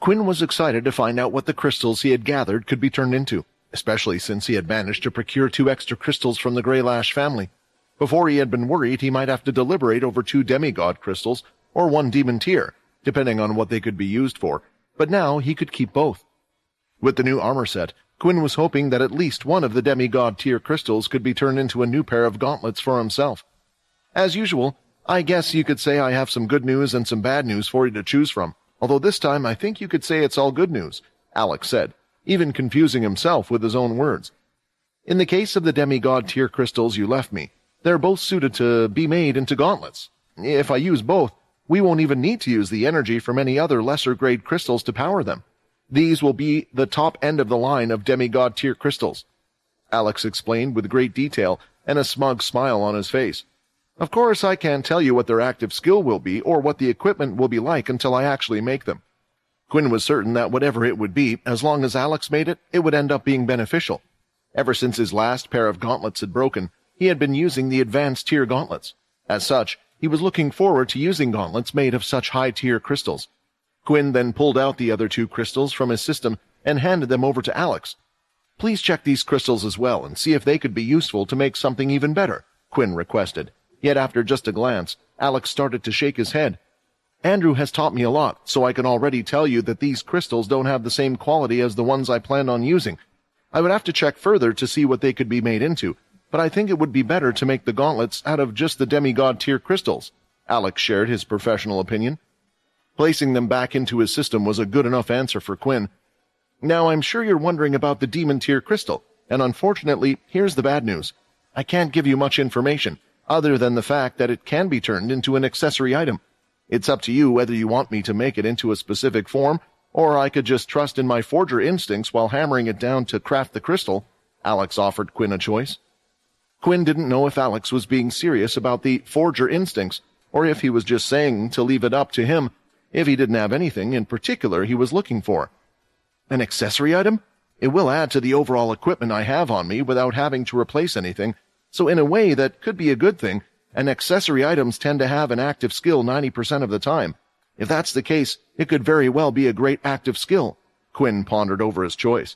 Quinn was excited to find out what the crystals he had gathered could be turned into, especially since he had managed to procure 2 extra crystals from the Greylash family. Before, he had been worried he might have to deliberate over 2 demigod crystals or 1 demon tier, depending on what they could be used for, but now he could keep both. With the new armor set, Quinn was hoping that at least one of the demigod tier crystals could be turned into a new pair of gauntlets for himself. As usual, I guess you could say I have some good news and some bad news for you to choose from, although this time I think you could say it's all good news, Alex said, even confusing himself with his own words. In the case of the demigod tier crystals you left me, they're both suited to be made into gauntlets. If I use both, we won't even need to use the energy from any other lesser-grade crystals to power them. These will be the top end of the line of demigod tier crystals, Alex explained with great detail and a smug smile on his face. Of course, I can't tell you what their active skill will be or what the equipment will be like until I actually make them. Quinn was certain that whatever it would be, as long as Alex made it, it would end up being beneficial. Ever since his last pair of gauntlets had broken, he had been using the advanced tier gauntlets. As such, he was looking forward to using gauntlets made of such high-tier crystals. Quinn then pulled out the other 2 crystals from his system and handed them over to Alex. Please check these crystals as well and see if they could be useful to make something even better, Quinn requested. Yet after just a glance, Alex started to shake his head. Andrew has taught me a lot, so I can already tell you that these crystals don't have the same quality as the ones I planned on using. I would have to check further to see what they could be made into, but I think it would be better to make the gauntlets out of just the demigod tier crystals. Alex shared his professional opinion. Placing them back into his system was a good enough answer for Quinn. Now, I'm sure you're wondering about the demon tier crystal, and unfortunately, here's the bad news. I can't give you much information, other than the fact that it can be turned into an accessory item. It's up to you whether you want me to make it into a specific form, or I could just trust in my forger instincts while hammering it down to craft the crystal. Alex offered Quinn a choice. Quinn didn't know if Alex was being serious about the forger instincts, or if he was just saying to leave it up to him if he didn't have anything in particular he was looking for. An accessory item? It will add to the overall equipment I have on me without having to replace anything, so in a way that could be a good thing, and accessory items tend to have an active skill 90% of the time. If that's the case, it could very well be a great active skill. Quinn pondered over his choice.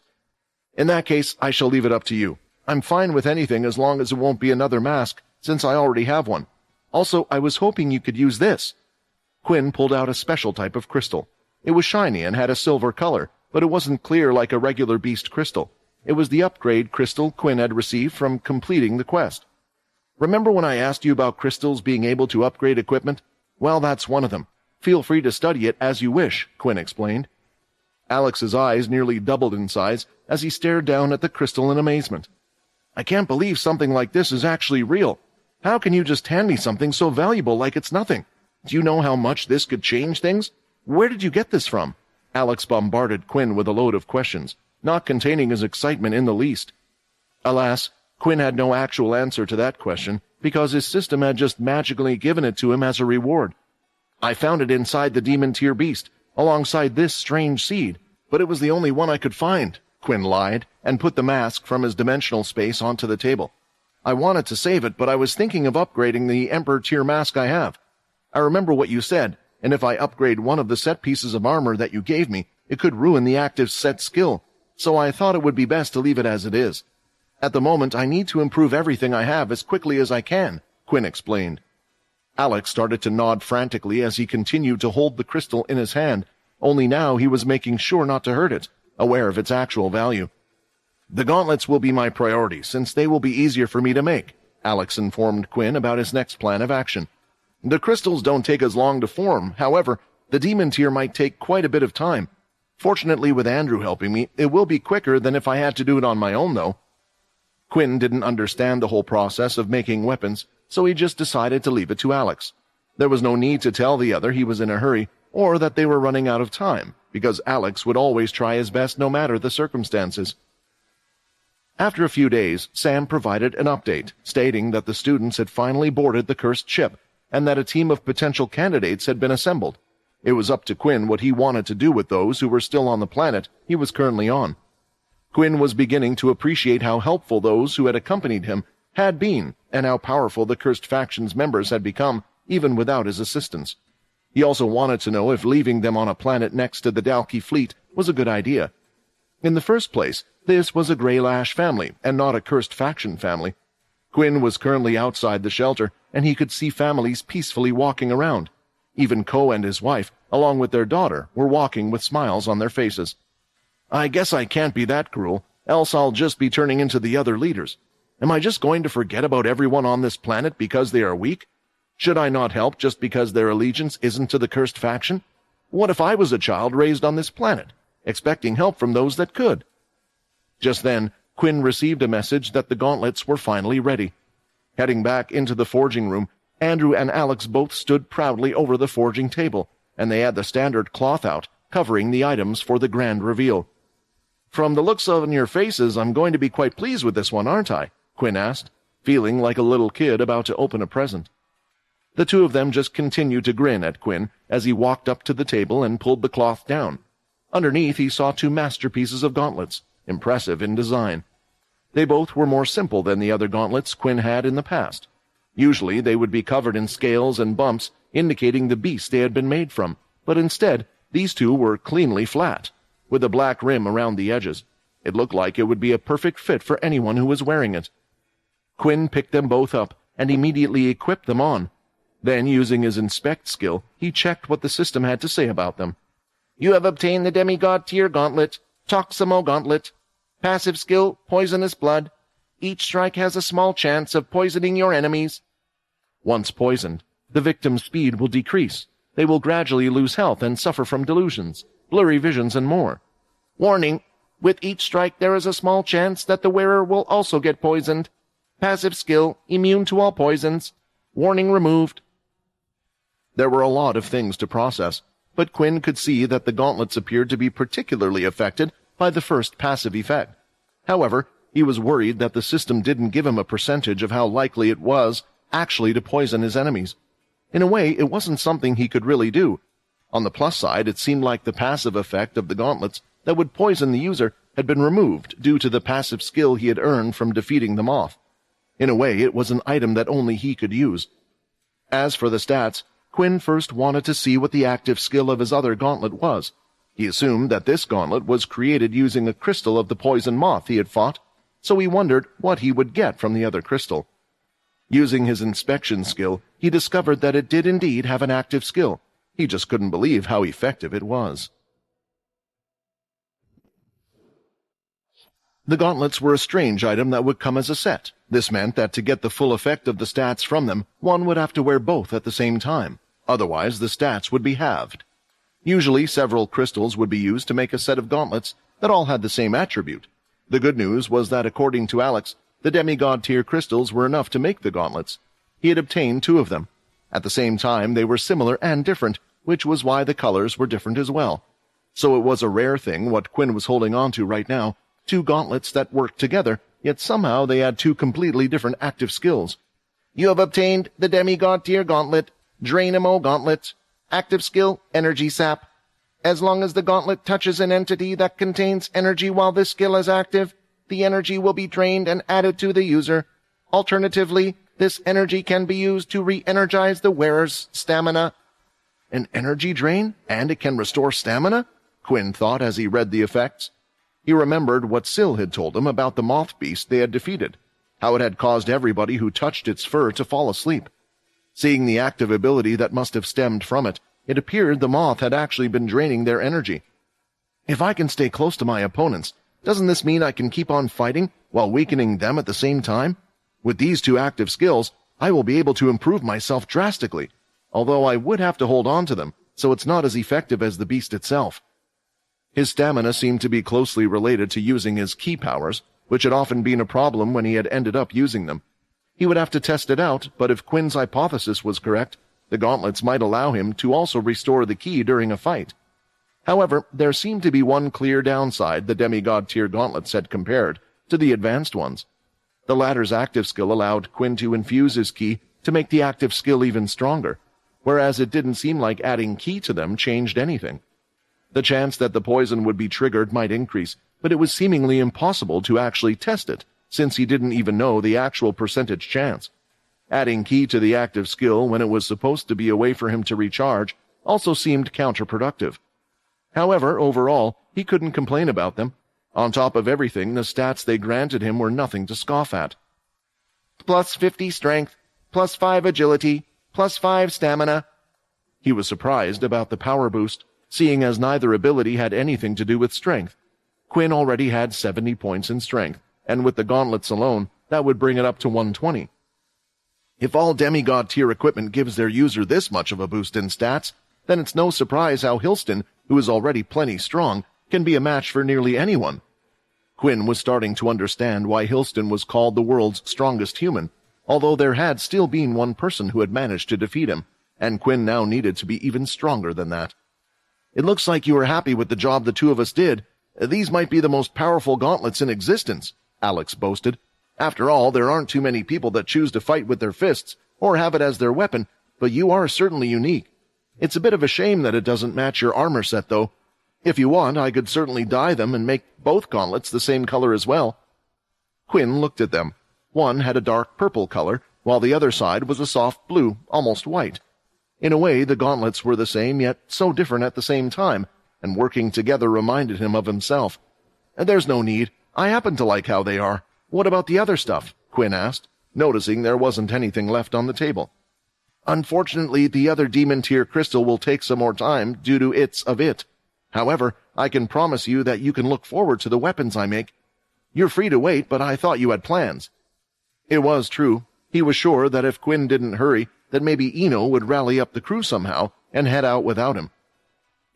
In that case, I shall leave it up to you. I'm fine with anything as long as it won't be another mask, since I already have one. Also, I was hoping you could use this. Quinn pulled out a special type of crystal. It was shiny and had a silver color, but it wasn't clear like a regular beast crystal. It was the upgrade crystal Quinn had received from completing the quest. Remember when I asked you about crystals being able to upgrade equipment? Well, that's one of them. Feel free to study it as you wish, Quinn explained. Alex's eyes nearly doubled in size as he stared down at the crystal in amazement. I can't believe something like this is actually real. How can you just hand me something so valuable like it's nothing? Do you know how much this could change things? Where did you get this from? Alex bombarded Quinn with a load of questions, not containing his excitement in the least. Alas, Quinn had no actual answer to that question, because his system had just magically given it to him as a reward. I found it inside the demon tier beast, alongside this strange seed, but it was the only one I could find, Quinn lied, and put the mask from his dimensional space onto the table. I wanted to save it, but I was thinking of upgrading the Emperor tier mask I have. I remember what you said, and if I upgrade one of the set pieces of armor that you gave me, it could ruin the active set skill, so I thought it would be best to leave it as it is. At the moment, I need to improve everything I have as quickly as I can, Quinn explained. Alex started to nod frantically as he continued to hold the crystal in his hand, only now he was making sure not to hurt it, aware of its actual value. The gauntlets will be my priority, since they will be easier for me to make, Alex informed Quinn about his next plan of action. The crystals don't take as long to form, however, the demon tier might take quite a bit of time. Fortunately, with Andrew helping me, it will be quicker than if I had to do it on my own, though. Quinn didn't understand the whole process of making weapons, so he just decided to leave it to Alex. There was no need to tell the other he was in a hurry, or that they were running out of time, because Alex would always try his best no matter the circumstances. After a few days, Sam provided an update, stating that the students had finally boarded the cursed ship, and that a team of potential candidates had been assembled. It was up to Quinn what he wanted to do with those who were still on the planet he was currently on. Quinn was beginning to appreciate how helpful those who had accompanied him had been, and how powerful the cursed faction's members had become, even without his assistance. He also wanted to know if leaving them on a planet next to the Dalki fleet was a good idea. In the first place, this was a Greylash family, and not a cursed faction family. Quinn was currently outside the shelter, and he could see families peacefully walking around. Even Ko and his wife, along with their daughter, were walking with smiles on their faces. I guess I can't be that cruel, else I'll just be turning into the other leaders. Am I just going to forget about everyone on this planet because they are weak? Should I not help just because their allegiance isn't to the cursed faction? What if I was a child raised on this planet, expecting help from those that could? Just then, Quinn received a message that the gauntlets were finally ready. Heading back into the forging room, Andrew and Alex both stood proudly over the forging table, and they had the standard cloth out, covering the items for the grand reveal. From the looks on your faces, I'm going to be quite pleased with this one, aren't I? Quinn asked, feeling like a little kid about to open a present. The two of them just continued to grin at Quinn as he walked up to the table and pulled the cloth down. Underneath, he saw two masterpieces of gauntlets, impressive in design. They both were more simple than the other gauntlets Quinn had in the past. Usually they would be covered in scales and bumps, indicating the beast they had been made from, but instead, these two were cleanly flat, with a black rim around the edges. It looked like it would be a perfect fit for anyone who was wearing it. Quinn picked them both up and immediately equipped them on. Then, using his inspect skill, he checked what the system had to say about them. You have obtained the demigod tier gauntlet, Toximo gauntlet. Passive skill, poisonous blood. Each strike has a small chance of poisoning your enemies. Once poisoned, the victim's speed will decrease. They will gradually lose health and suffer from delusions, blurry visions, and more. Warning, with each strike there is a small chance that the wearer will also get poisoned. Passive skill, immune to all poisons. Warning removed. There were a lot of things to process, but Quinn could see that the gauntlets appeared to be particularly affected by the first passive effect. However, he was worried that the system didn't give him a percentage of how likely it was actually to poison his enemies. In a way, it wasn't something he could really do. On the plus side, it seemed like the passive effect of the gauntlets that would poison the user had been removed due to the passive skill he had earned from defeating the moth. In a way, it was an item that only he could use. As for the stats, Quinn first wanted to see what the active skill of his other gauntlet was. He assumed that this gauntlet was created using a crystal of the poison moth he had fought, so he wondered what he would get from the other crystal. Using his inspection skill, he discovered that it did indeed have an active skill. He just couldn't believe how effective it was. The gauntlets were a strange item that would come as a set. This meant that to get the full effect of the stats from them, one would have to wear both at the same time. Otherwise, the stats would be halved. Usually, several crystals would be used to make a set of gauntlets that all had the same attribute. The good news was that, according to Alex, the demigod-tier crystals were enough to make the gauntlets. He had obtained 2 of them. At the same time, they were similar and different, which was why the colors were different as well. So it was a rare thing what Quinn was holding on to right now, 2 gauntlets that worked together, yet somehow they had 2 completely different active skills. You have obtained the demigod-tier gauntlet, Drainamo gauntlet. Active skill, energy sap. As long as the gauntlet touches an entity that contains energy while this skill is active, the energy will be drained and added to the user. Alternatively, this energy can be used to re-energize the wearer's stamina. An energy drain? And it can restore stamina? Quinn thought as he read the effects. He remembered what Syl had told him about the moth beast they had defeated, how it had caused everybody who touched its fur to fall asleep. Seeing the active ability that must have stemmed from it, it appeared the moth had actually been draining their energy. If I can stay close to my opponents, doesn't this mean I can keep on fighting while weakening them at the same time? With these 2 active skills, I will be able to improve myself drastically, although I would have to hold on to them, so it's not as effective as the beast itself. His stamina seemed to be closely related to using his ki powers, which had often been a problem when he had ended up using them. He would have to test it out, but if Quinn's hypothesis was correct, the gauntlets might allow him to also restore the ki during a fight. However, there seemed to be one clear downside the demigod-tier gauntlets had compared to the advanced ones. The latter's active skill allowed Quinn to infuse his ki to make the active skill even stronger, whereas it didn't seem like adding ki to them changed anything. The chance that the poison would be triggered might increase, but it was seemingly impossible to actually test it, since he didn't even know the actual percentage chance. Adding ki to the active skill when it was supposed to be a way for him to recharge also seemed counterproductive. However, overall, he couldn't complain about them. On top of everything, the stats they granted him were nothing to scoff at. Plus 50 strength, plus 5 agility, plus 5 stamina. He was surprised about the power boost, seeing as neither ability had anything to do with strength. Quinn already had 70 points in strength, and with the gauntlets alone, that would bring it up to 120. If all demigod tier equipment gives their user this much of a boost in stats, then it's no surprise how Hilston, who is already plenty strong, can be a match for nearly anyone. Quinn was starting to understand why Hilston was called the world's strongest human, although there had still been one person who had managed to defeat him, and Quinn now needed to be even stronger than that. It looks like you are happy with the job the two of us did. These might be the most powerful gauntlets in existence, Alex boasted. After all, there aren't too many people that choose to fight with their fists, or have it as their weapon, but you are certainly unique. It's a bit of a shame that it doesn't match your armor set, though. If you want, I could certainly dye them and make both gauntlets the same color as well. Quinn looked at them. One had a dark purple color, while the other side was a soft blue, almost white. In a way, the gauntlets were the same, yet so different at the same time, and working together reminded him of himself. There's no need. I happen to like how they are. What about the other stuff? Quinn asked, noticing there wasn't anything left on the table. Unfortunately, the other demon tier crystal will take some more time due to its of it. However, I can promise you that you can look forward to the weapons I make. You're free to wait, but I thought you had plans. It was true. He was sure that if Quinn didn't hurry, that maybe Eno would rally up the crew somehow and head out without him.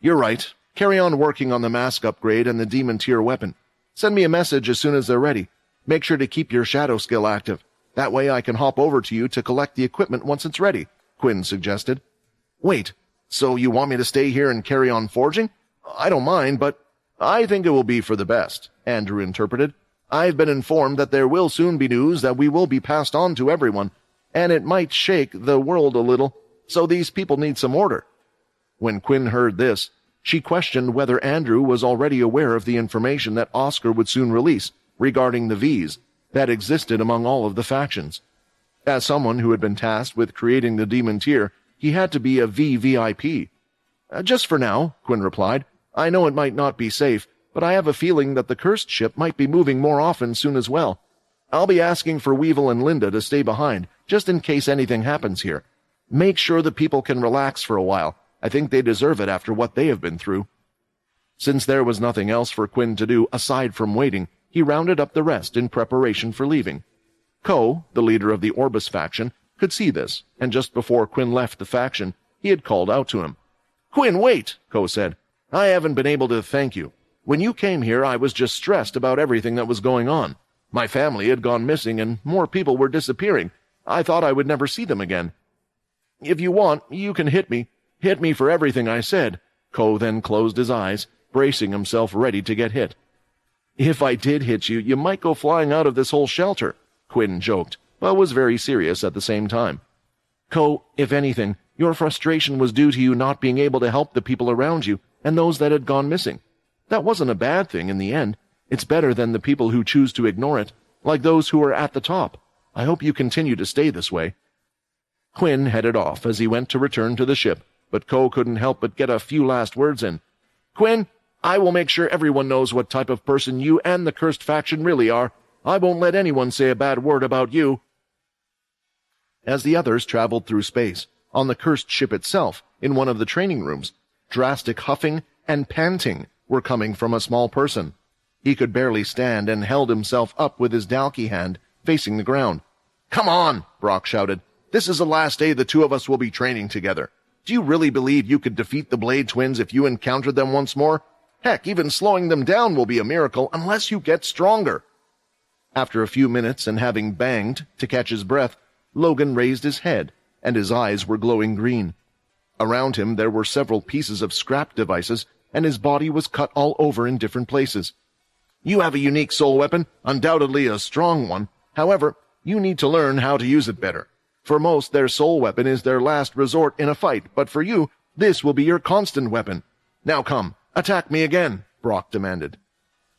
You're right. Carry on working on the mask upgrade and the demon tier weapon. Send me a message as soon as they're ready. Make sure to keep your shadow skill active. That way I can hop over to you to collect the equipment once it's ready, Quinn suggested. Wait, so you want me to stay here and carry on forging? I don't mind, but I think it will be for the best, Andrew interpreted. I've been informed that there will soon be news that we will be passed on to everyone, and it might shake the world a little, so these people need some order. When Quinn heard this, she questioned whether Andrew was already aware of the information that Oscar would soon release regarding the Vs that existed among all of the factions. As someone who had been tasked with creating the demon tier, he had to be a VVIP. Just for now, Quinn replied. I know it might not be safe, but I have a feeling that the cursed ship might be moving more often soon as well. I'll be asking for Weevil and Linda to stay behind, just in case anything happens here. Make sure the people can relax for a while. I think they deserve it after what they have been through. Since there was nothing else for Quinn to do aside from waiting, he rounded up the rest in preparation for leaving. Ko, the leader of the Orbis faction, could see this, and just before Quinn left the faction, he had called out to him. Quinn, wait, Ko said. I haven't been able to thank you. When you came here, I was just stressed about everything that was going on. My family had gone missing, and more people were disappearing. I thought I would never see them again. If you want, you can hit me. Hit me for everything I said. Ko then closed his eyes, bracing himself ready to get hit. If I did hit you, you might go flying out of this whole shelter, Quinn joked, but was very serious at the same time. Ko, if anything, your frustration was due to you not being able to help the people around you and those that had gone missing. That wasn't a bad thing in the end. It's better than the people who choose to ignore it, like those who are at the top. I hope you continue to stay this way. Quinn headed off as he went to return to the ship, but Ko couldn't help but get a few last words in. Quinn, I will make sure everyone knows what type of person you and the cursed faction really are. I won't let anyone say a bad word about you. As the others traveled through space, on the cursed ship itself, in one of the training rooms, drastic huffing and panting were coming from a small person. He could barely stand and held himself up with his dalkey hand, facing the ground. Come on, Brock shouted. This is the last day the two of us will be training together. Do you really believe you could defeat the Blade Twins if you encountered them once more? Heck, even slowing them down will be a miracle unless you get stronger. After a few minutes and having banged to catch his breath, Logan raised his head, and his eyes were glowing green. Around him there were several pieces of scrap devices, and his body was cut all over in different places. You have a unique soul weapon, undoubtedly a strong one. However, you need to learn how to use it better. For most, their soul weapon is their last resort in a fight, but for you, this will be your constant weapon. Now come, attack me again, Brock demanded.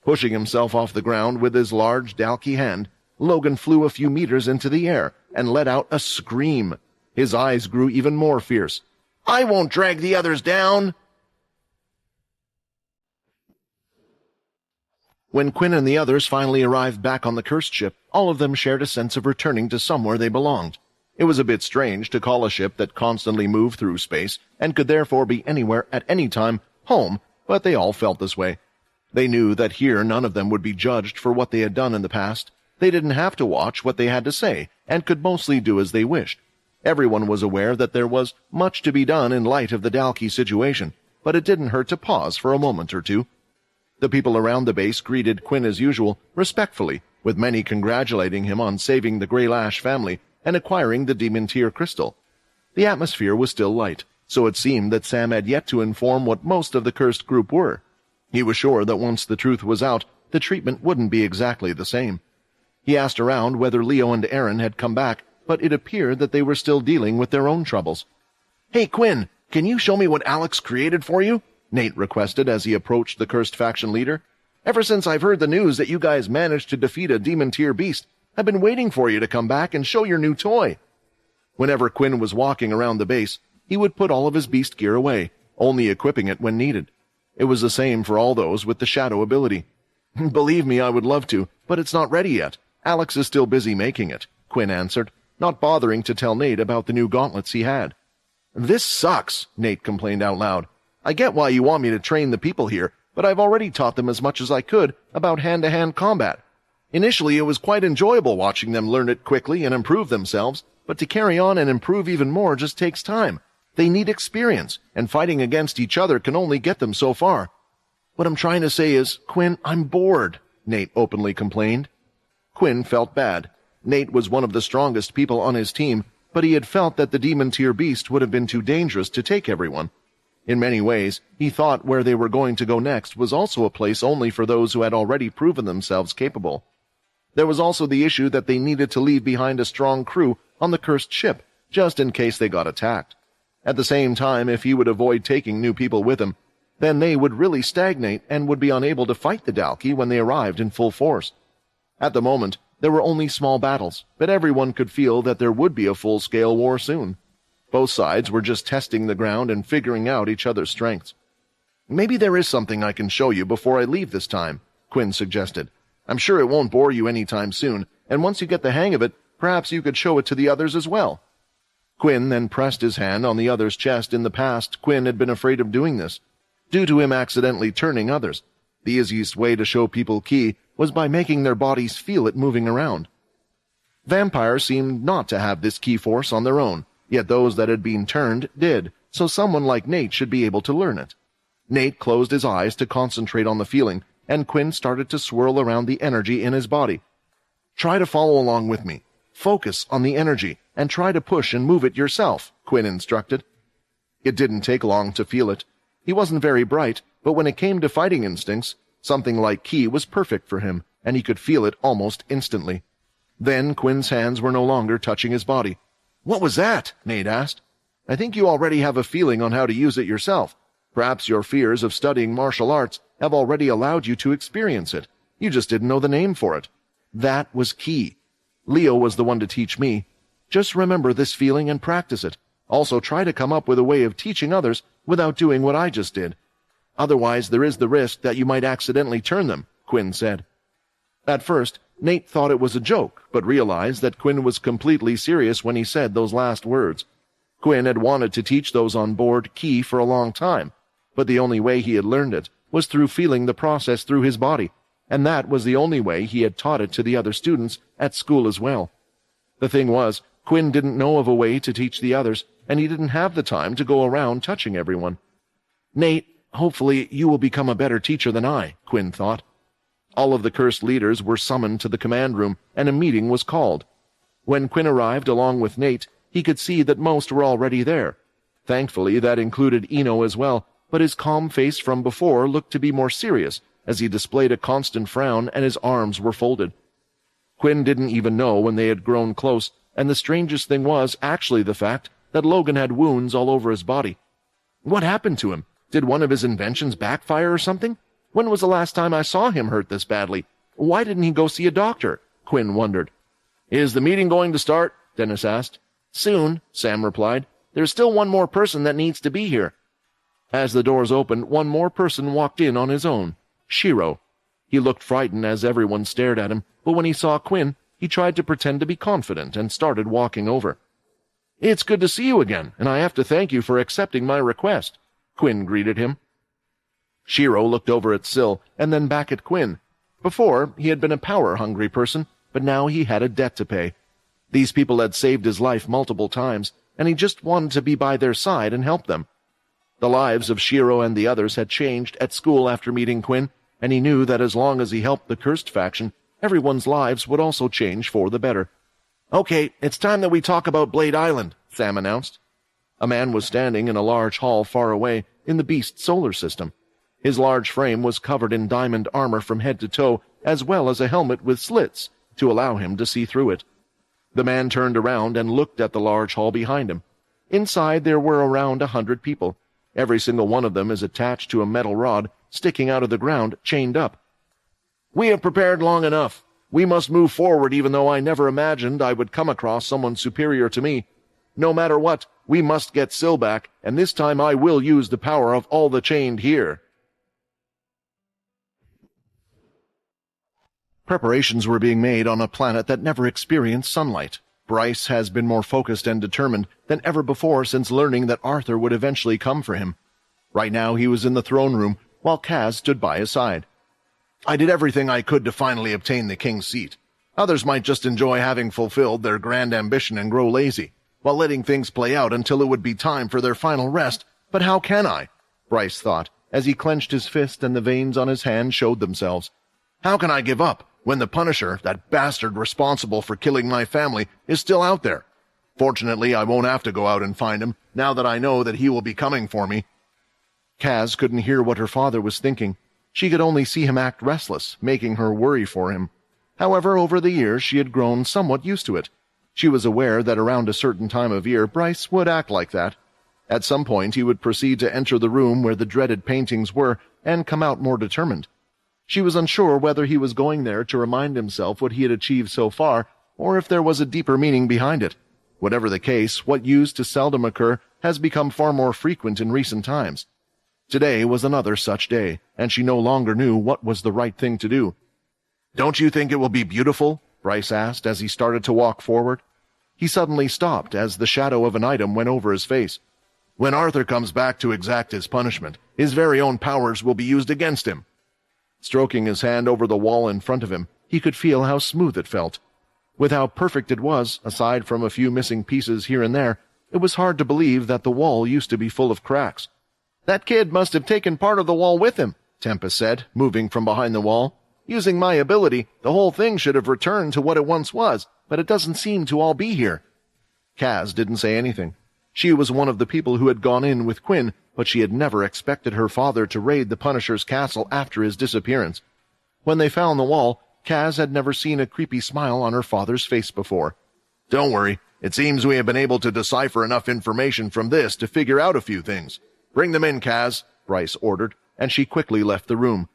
Pushing himself off the ground with his large, dalky hand, Logan flew a few meters into the air and let out a scream. His eyes grew even more fierce. I won't drag the others down. When Quinn and the others finally arrived back on the cursed ship, all of them shared a sense of returning to somewhere they belonged. It was a bit strange to call a ship that constantly moved through space and could therefore be anywhere at any time home, but they all felt this way. They knew that here none of them would be judged for what they had done in the past. They didn't have to watch what they had to say and could mostly do as they wished. Everyone was aware that there was much to be done in light of the Dalkey situation, but it didn't hurt to pause for a moment or two. The people around the base greeted Quinn as usual, respectfully, with many congratulating him on saving the Greylash family and acquiring the Demon Tier crystal. The atmosphere was still light, so it seemed that Sam had yet to inform what most of the cursed group were. He was sure that once the truth was out, the treatment wouldn't be exactly the same. He asked around whether Leo and Aaron had come back, but it appeared that they were still dealing with their own troubles. "Hey, Quinn, can you show me what Alex created for you?" Nate requested as he approached the cursed faction leader. "Ever since I've heard the news that you guys managed to defeat a demon-tier beast, I've been waiting for you to come back and show your new toy." Whenever Quinn was walking around the base, he would put all of his beast gear away, only equipping it when needed. It was the same for all those with the shadow ability. "Believe me, I would love to, but it's not ready yet. Alex is still busy making it," Quinn answered, not bothering to tell Nate about the new gauntlets he had. "This sucks," Nate complained out loud. "I get why you want me to train the people here, but I've already taught them as much as I could about hand-to-hand combat. Initially, it was quite enjoyable watching them learn it quickly and improve themselves, but to carry on and improve even more just takes time. They need experience, and fighting against each other can only get them so far. What I'm trying to say is, Quinn, I'm bored," Nate openly complained. Quinn felt bad. Nate was one of the strongest people on his team, but he had felt that the demon-tier beast would have been too dangerous to take everyone. In many ways, he thought where they were going to go next was also a place only for those who had already proven themselves capable. There was also the issue that they needed to leave behind a strong crew on the cursed ship, just in case they got attacked. At the same time, if he would avoid taking new people with him, then they would really stagnate and would be unable to fight the Dalkey when they arrived in full force. At the moment, there were only small battles, but everyone could feel that there would be a full-scale war soon. Both sides were just testing the ground and figuring out each other's strengths. "Maybe there is something I can show you before I leave this time," Quinn suggested. "I'm sure it won't bore you any time soon, and once you get the hang of it, perhaps you could show it to the others as well." Quinn then pressed his hand on the other's chest. In the past, Quinn had been afraid of doing this, due to him accidentally turning others. The easiest way to show people ki was by making their bodies feel it moving around. Vampires seemed not to have this ki force on their own, yet those that had been turned did, so someone like Nate should be able to learn it. Nate closed his eyes to concentrate on the feeling, and Quinn started to swirl around the energy in his body. "Try to follow along with me. Focus on the energy, and try to push and move it yourself," Quinn instructed. It didn't take long to feel it. He wasn't very bright, but when it came to fighting instincts, something like ki was perfect for him, and he could feel it almost instantly. Then Quinn's hands were no longer touching his body. "What was that?" Nate asked. "I think you already have a feeling on how to use it yourself. Perhaps your fears of studying martial arts have already allowed you to experience it. You just didn't know the name for it. That was ki. Leo was the one to teach me. Just remember this feeling and practice it. Also try to come up with a way of teaching others without doing what I just did. Otherwise, there is the risk that you might accidentally turn them," Quinn said. At first, Nate thought it was a joke, but realized that Quinn was completely serious when he said those last words. Quinn had wanted to teach those on board ki for a long time, but the only way he had learned it was through feeling the process through his body, and that was the only way he had taught it to the other students at school as well. The thing was, Quinn didn't know of a way to teach the others, and he didn't have the time to go around touching everyone. "Nate, hopefully you will become a better teacher than I," Quinn thought. All of the cursed leaders were summoned to the command room, and a meeting was called. When Quinn arrived along with Nate, he could see that most were already there. Thankfully, that included Eno as well, but his calm face from before looked to be more serious, as he displayed a constant frown and his arms were folded. Quinn didn't even know when they had grown close, and the strangest thing was actually the fact that Logan had wounds all over his body. What happened to him? Did one of his inventions backfire or something? When was the last time I saw him hurt this badly? Why didn't he go see a doctor? Quinn wondered. "Is the meeting going to start?" Dennis asked. "Soon," Sam replied. There's still one more person that needs to be here." As the doors opened, one more person walked in on his own, Shiro. He looked frightened as everyone stared at him, but when he saw Quinn, he tried to pretend to be confident and started walking over. "It's good to see you again, and I have to thank you for accepting my request," Quinn greeted him. Shiro looked over at Syl and then back at Quinn. Before, he had been a power-hungry person, but now he had a debt to pay. These people had saved his life multiple times, and he just wanted to be by their side and help them. The lives of Shiro and the others had changed at school after meeting Quinn, and he knew that as long as he helped the cursed faction, everyone's lives would also change for the better. "Okay, it's time that we talk about Blade Island," Sam announced. A man was standing in a large hall far away in the Beast's solar system. His large frame was covered in diamond armor from head to toe, as well as a helmet with slits to allow him to see through it. The man turned around and looked at the large hall behind him. Inside there were around 100 people. Every single one of them is attached to a metal rod sticking out of the ground, chained up. "We have prepared long enough. We must move forward, even though I never imagined I would come across someone superior to me. No matter what, we must get Syl back, and this time I will use the power of all the chained here." Preparations were being made on a planet that never experienced sunlight. Bryce has been more focused and determined than ever before since learning that Arthur would eventually come for him. Right now he was in the throne room, while Kaz stood by his side. "I did everything I could to finally obtain the king's seat. Others might just enjoy having fulfilled their grand ambition and grow lazy, while letting things play out until it would be time for their final rest, but how can I?" Bryce thought, as he clenched his fist and the veins on his hand showed themselves. "How can I give up when the Punisher, that bastard responsible for killing my family, is still out there? Fortunately, I won't have to go out and find him, now that I know that he will be coming for me." Kaz couldn't hear what her father was thinking. She could only see him act restless, making her worry for him. However, over the years she had grown somewhat used to it. She was aware that around a certain time of year Bryce would act like that. At some point he would proceed to enter the room where the dreaded paintings were and come out more determined. She was unsure whether he was going there to remind himself what he had achieved so far, or if there was a deeper meaning behind it. Whatever the case, what used to seldom occur has become far more frequent in recent times. Today was another such day, and she no longer knew what was the right thing to do. "Don't you think it will be beautiful?" Bryce asked as he started to walk forward. He suddenly stopped as the shadow of an item went over his face. "When Arthur comes back to exact his punishment, his very own powers will be used against him." Stroking his hand over the wall in front of him, he could feel how smooth it felt. With how perfect it was, aside from a few missing pieces here and there, it was hard to believe that the wall used to be full of cracks. "That kid must have taken part of the wall with him," Tempest said, moving from behind the wall. "Using my ability, the whole thing should have returned to what it once was, but it doesn't seem to all be here." Kaz didn't say anything. She was one of the people who had gone in with Quinn, but she had never expected her father to raid the Punisher's castle after his disappearance. When they found the wall, Kaz had never seen a creepy smile on her father's face before. "Don't worry. It seems we have been able to decipher enough information from this to figure out a few things. Bring them in, Kaz," Bryce ordered, and she quickly left the room.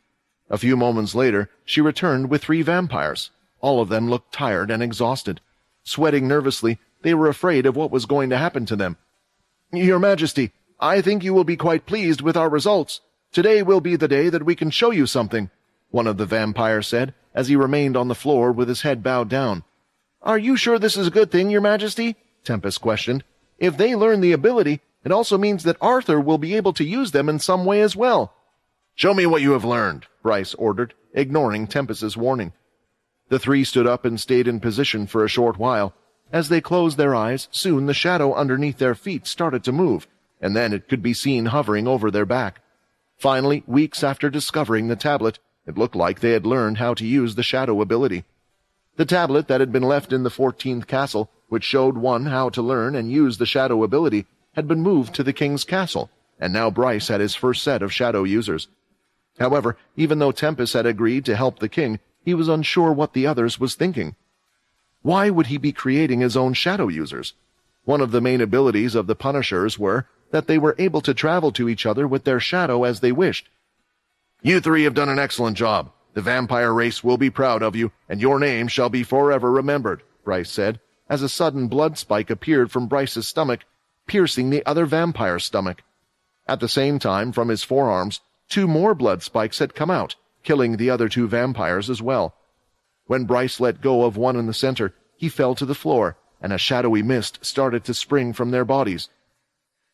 A few moments later, she returned with 3 vampires. All of them looked tired and exhausted. Sweating nervously, they were afraid of what was going to happen to them. "Your Majesty, I think you will be quite pleased with our results. Today will be the day that we can show you something," one of the vampires said, as he remained on the floor with his head bowed down. "Are you sure this is a good thing, Your Majesty?" Tempest questioned. "If they learn the ability, it also means that Arthur will be able to use them in some way as well." "Show me what you have learned," Bryce ordered, ignoring Tempest's warning. The 3 stood up and stayed in position for a short while. As they closed their eyes, soon the shadow underneath their feet started to move, and then it could be seen hovering over their back. Finally, weeks after discovering the tablet, it looked like they had learned how to use the shadow ability. The tablet that had been left in the 14th castle, which showed one how to learn and use the shadow ability, had been moved to the king's castle, and now Bryce had his first set of shadow users. However, even though Tempest had agreed to help the king, he was unsure what the others was thinking. Why would he be creating his own shadow users? One of the main abilities of the Punishers were that they were able to travel to each other with their shadow as they wished. "You 3 have done an excellent job. The vampire race will be proud of you, and your name shall be forever remembered," Bryce said, as a sudden blood spike appeared from Bryce's stomach. piercing the other vampire's stomach. At the same time, from his forearms, 2 more blood spikes had come out, killing the other 2 vampires as well. When Bryce let go of one in the center, he fell to the floor, and a shadowy mist started to spring from their bodies.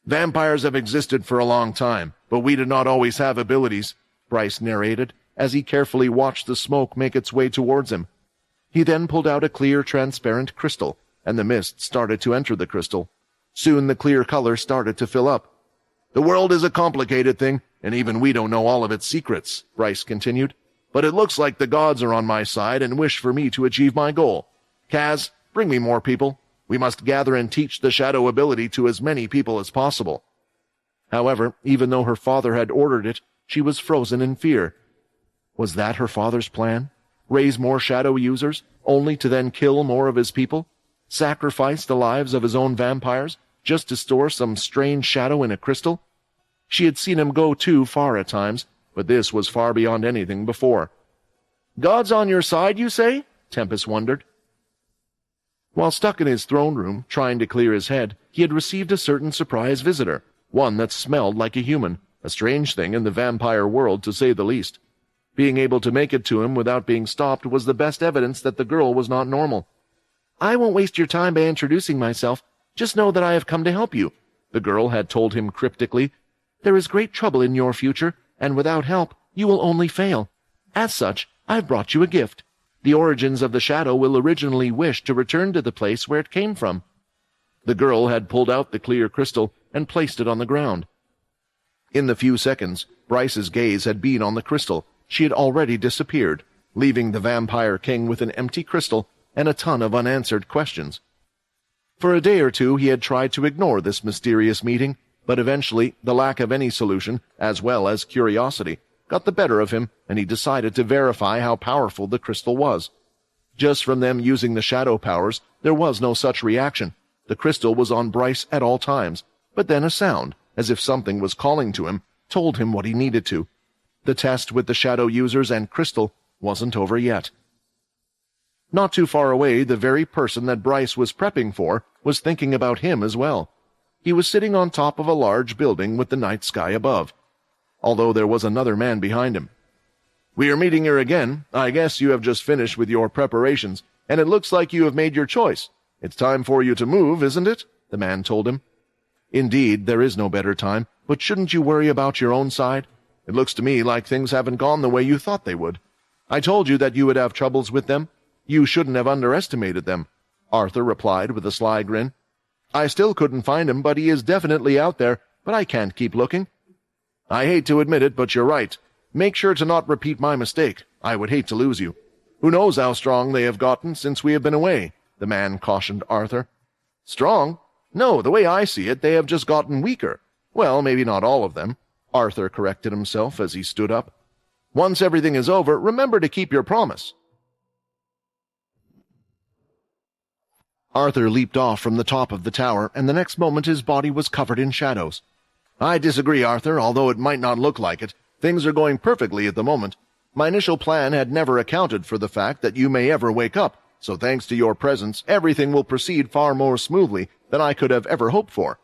"Vampires have existed for a long time, but we did not always have abilities," Bryce narrated, as he carefully watched the smoke make its way towards him. He then pulled out a clear, transparent crystal, and the mist started to enter the crystal. Soon the clear color started to fill up. "The world is a complicated thing, and even we don't know all of its secrets," Bryce continued. "But it looks like the gods are on my side and wish for me to achieve my goal. Kaz, bring me more people. We must gather and teach the shadow ability to as many people as possible." However, even though her father had ordered it, she was frozen in fear. Was that her father's plan? Raise more shadow users, only to then kill more of his people? Sacrifice the lives of his own vampires, just to store some strange shadow in a crystal? She had seen him go too far at times, but this was far beyond anything before. "God's on your side, you say?" Tempest wondered. While stuck in his throne room, trying to clear his head, he had received a certain surprise visitor, one that smelled like a human, a strange thing in the vampire world, to say the least. Being able to make it to him without being stopped was the best evidence that the girl was not normal. "I won't waste your time by introducing myself. Just know that I have come to help you," the girl had told him cryptically. "There is great trouble in your future, and without help, you will only fail. As such, I've brought you a gift. The origins of the shadow will originally wish to return to the place where it came from." The girl had pulled out the clear crystal and placed it on the ground. In the few seconds Bryce's gaze had been on the crystal, she had already disappeared, leaving the Vampire King with an empty crystal and a ton of unanswered questions. For a day or two he had tried to ignore this mysterious meeting, but eventually the lack of any solution, as well as curiosity, got the better of him, and he decided to verify how powerful the crystal was. Just from them using the shadow powers, there was no such reaction. The crystal was on Bryce at all times, but then a sound, as if something was calling to him, told him what he needed to. The test with the shadow users and crystal wasn't over yet. Not too far away, the very person that Bryce was prepping for was thinking about him as well. He was sitting on top of a large building with the night sky above, although there was another man behind him. "We are meeting here again. I guess you have just finished with your preparations, and it looks like you have made your choice. It's time for you to move, isn't it?" the man told him. "Indeed, there is no better time, but shouldn't you worry about your own side? It looks to me like things haven't gone the way you thought they would. I told you that you would have troubles with them. You shouldn't have underestimated them," Arthur replied with a sly grin. "I still couldn't find him, but he is definitely out there, but I can't keep looking." "I hate to admit it, but you're right. Make sure to not repeat my mistake. I would hate to lose you. Who knows how strong they have gotten since we have been away," the man cautioned Arthur. "Strong? No, the way I see it, they have just gotten weaker. Well, maybe not all of them," Arthur corrected himself as he stood up. "Once everything is over, remember to keep your promise." Arthur leaped off from the top of the tower, and the next moment his body was covered in shadows. "I disagree, Arthur, although it might not look like it. Things are going perfectly at the moment. My initial plan had never accounted for the fact that you may ever wake up, so thanks to your presence, everything will proceed far more smoothly than I could have ever hoped for.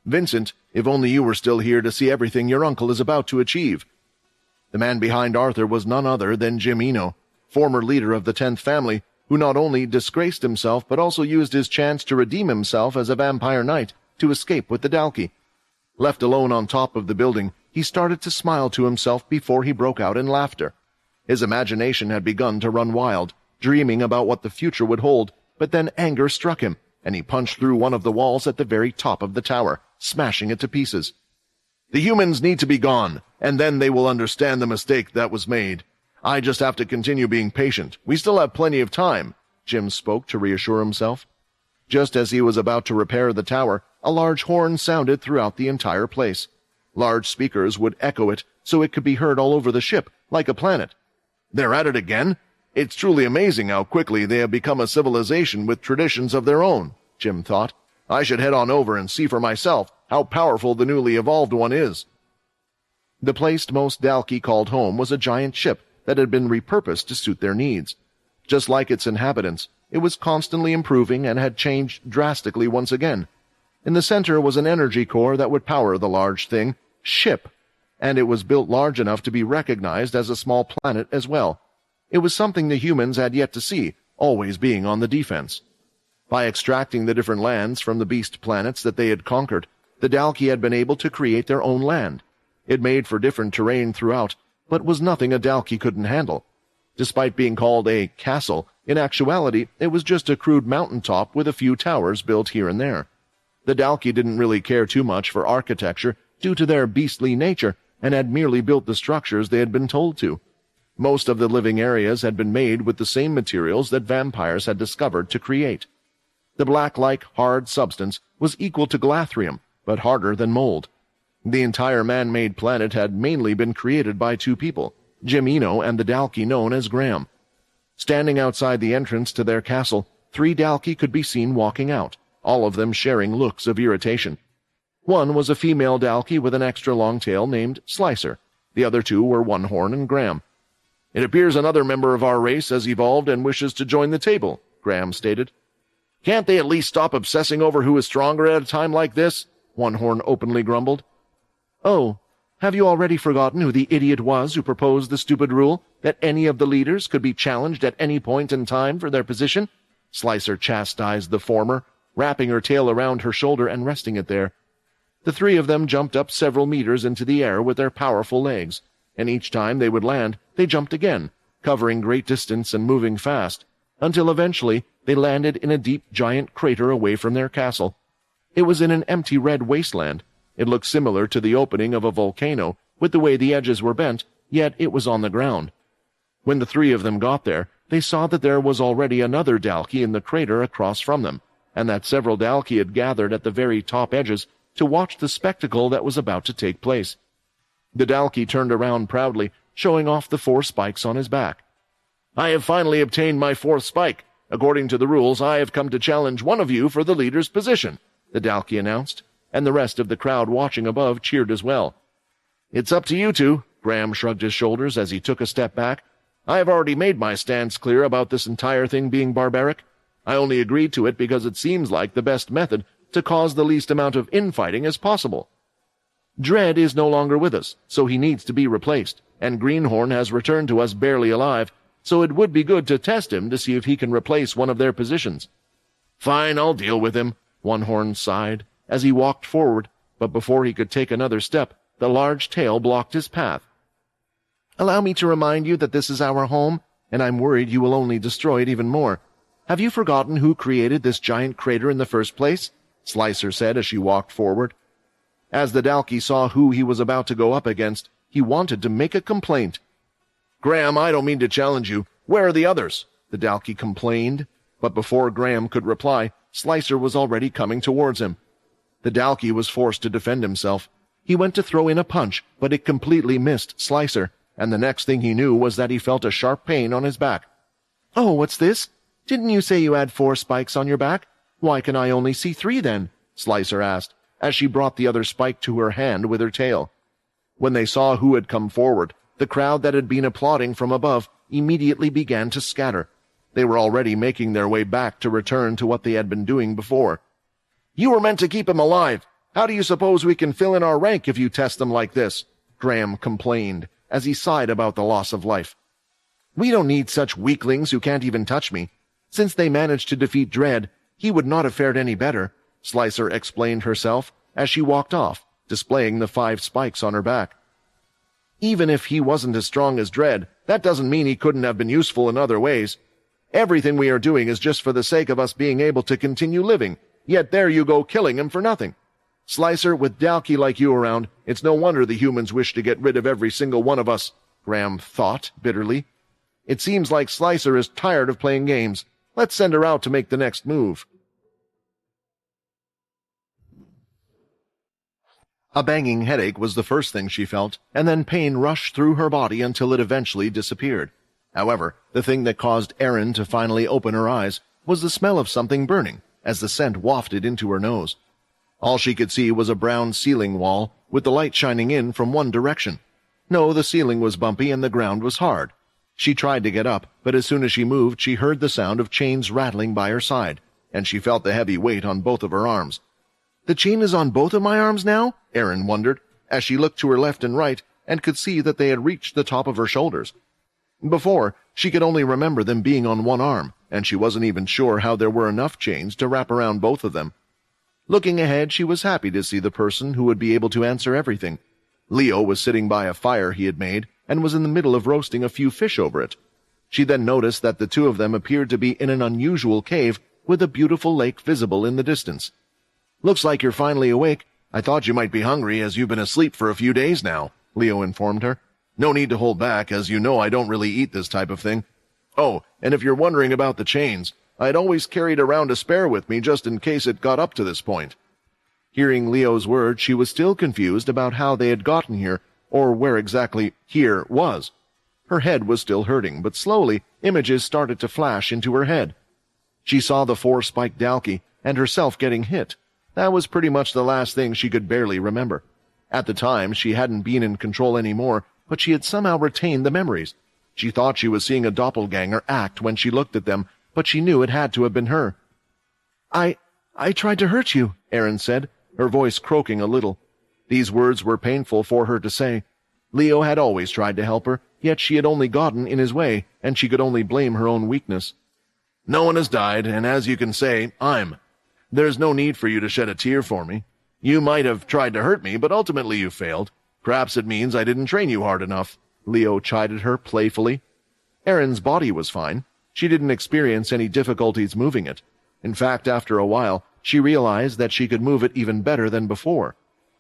Vincent, if only you were still here to see everything your uncle is about to achieve." The man behind Arthur was none other than Jim Eno, former leader of the 10th family, who not only disgraced himself but also used his chance to redeem himself as a vampire knight to escape with the Dalki. Left alone on top of the building, he started to smile to himself before he broke out in laughter. His imagination had begun to run wild, dreaming about what the future would hold, but then anger struck him, and he punched through one of the walls at the very top of the tower, smashing it to pieces. "The humans need to be gone, and then they will understand the mistake that was made. I just have to continue being patient. We still have plenty of time," Jim spoke to reassure himself. Just as he was about to repair the tower, a large horn sounded throughout the entire place. Large speakers would echo it so it could be heard all over the ship, like a planet. "They're at it again? It's truly amazing how quickly they have become a civilization with traditions of their own," Jim thought. "I should head on over and see for myself how powerful the newly evolved one is." The place most Dalki called home was a giant ship that had been repurposed to suit their needs. Just like its inhabitants, it was constantly improving and had changed drastically once again. In the center was an energy core that would power the large thing, ship, and it was built large enough to be recognized as a small planet as well. It was something the humans had yet to see, always being on the defense. By extracting the different lands from the beast planets that they had conquered, the Dalki had been able to create their own land. It made for different terrain throughout, but was nothing a Dalki couldn't handle. Despite being called a castle, in actuality it was just a crude mountaintop with a few towers built here and there. The Dalki didn't really care too much for architecture due to their beastly nature, and had merely built the structures they had been told to. Most of the living areas had been made with the same materials that vampires had discovered to create. The black-like, hard substance was equal to glathrium, but harder than mold. The entire man-made planet had mainly been created by two people, Jim Eno and the Dalki known as Graham. Standing outside the entrance to their castle, 3 Dalki could be seen walking out, all of them sharing looks of irritation. One was a female Dalki with an extra long tail named Slicer. The other 2 were One Horn and Graham. "It appears another member of our race has evolved and wishes to join the table," Graham stated. "Can't they at least stop obsessing over who is stronger at a time like this?" One Horn openly grumbled. "Oh, have you already forgotten who the idiot was who proposed the stupid rule that any of the leaders could be challenged at any point in time for their position?" Slicer chastised the former, wrapping her tail around her shoulder and resting it there. The 3 of them jumped up several meters into the air with their powerful legs, and each time they would land, they jumped again, covering great distance and moving fast, until eventually they landed in a deep giant crater away from their castle. It was in an empty red wasteland. It looked similar to the opening of a volcano, with the way the edges were bent, yet it was on the ground. When the 3 of them got there, they saw that there was already another Dalki in the crater across from them, and that several Dalki had gathered at the very top edges to watch the spectacle that was about to take place. The Dalki turned around proudly, showing off the 4 spikes on his back. "I have finally obtained my 4th spike. According to the rules, I have come to challenge one of you for the leader's position," the Dalki announced, and the rest of the crowd watching above cheered as well. "It's up to you 2, Graham shrugged his shoulders as he took a step back. "I have already made my stance clear about this entire thing being barbaric. I only agreed to it because it seems like the best method to cause the least amount of infighting as possible. Dread is no longer with us, so he needs to be replaced, and Greenhorn has returned to us barely alive, so it would be good to test him to see if he can replace one of their positions." "Fine, I'll deal with him," One Horn sighed, as he walked forward, but before he could take another step, the large tail blocked his path. "Allow me to remind you that this is our home, and I'm worried you will only destroy it even more. Have you forgotten who created this giant crater in the first place?" Slicer said as she walked forward. As the Dalki saw who he was about to go up against, he wanted to make a complaint. "Graham, I don't mean to challenge you. Where are the others?" the Dalki complained, but before Graham could reply, Slicer was already coming towards him. The Dalki was forced to defend himself. He went to throw in a punch, but it completely missed Slicer, and the next thing he knew was that he felt a sharp pain on his back. "Oh, what's this? Didn't you say you had 4 spikes on your back? Why can I only see 3 then?" Slicer asked, as she brought the other spike to her hand with her tail. When they saw who had come forward, the crowd that had been applauding from above immediately began to scatter. They were already making their way back to return to what they had been doing before. "You were meant to keep him alive. How do you suppose we can fill in our rank if you test them like this?" Graham complained, as he sighed about the loss of life. "We don't need such weaklings who can't even touch me. Since they managed to defeat Dread, he would not have fared any better," Slicer explained herself as she walked off, displaying the 5 spikes on her back. "Even if he wasn't as strong as Dread, that doesn't mean he couldn't have been useful in other ways. Everything we are doing is just for the sake of us being able to continue living, yet there you go killing him for nothing. Slicer, with Dalki like you around, it's no wonder the humans wish to get rid of every single one of us," Graham thought bitterly. "It seems like Slicer is tired of playing games. Let's send her out to make the next move." A banging headache was the first thing she felt, and then pain rushed through her body until it eventually disappeared. However, the thing that caused Erin to finally open her eyes was the smell of something burning, as the scent wafted into her nose. All she could see was a brown ceiling wall, with the light shining in from one direction. No, the ceiling was bumpy and the ground was hard. She tried to get up, but as soon as she moved, she heard the sound of chains rattling by her side, and she felt the heavy weight on both of her arms. The chain is on both of my arms now? Erin wondered, as she looked to her left and right and could see that they had reached the top of her shoulders. Before, she could only remember them being on one arm, and she wasn't even sure how there were enough chains to wrap around both of them. Looking ahead, she was happy to see the person who would be able to answer everything. Leo was sitting by a fire he had made and was in the middle of roasting a few fish over it. She then noticed that the two of them appeared to be in an unusual cave with a beautiful lake visible in the distance. "Looks like you're finally awake. I thought you might be hungry as you've been asleep for a few days now," Leo informed her. "No need to hold back, as you know I don't really eat this type of thing. Oh, and if you're wondering about the chains, I'd always carried around a spare with me just in case it got up to this point." Hearing Leo's words, she was still confused about how they had gotten here, or where exactly here was. Her head was still hurting, but slowly images started to flash into her head. She saw the four-spiked Dalkey and herself getting hit. That was pretty much the last thing she could barely remember. At the time, she hadn't been in control anymore, but she had somehow retained the memories. She thought she was seeing a doppelganger act when she looked at them, but she knew it had to have been her. I tried to hurt you," Erin said, her voice croaking a little. These words were painful for her to say. Leo had always tried to help her, yet she had only gotten in his way, and she could only blame her own weakness. "No one has died, and as you can say, There's no need for you to shed a tear for me. You might have tried to hurt me, but ultimately you failed. Perhaps it means I didn't train you hard enough," Leo chided her playfully. Erin's body was fine. She didn't experience any difficulties moving it. In fact, after a while, she realized that she could move it even better than before.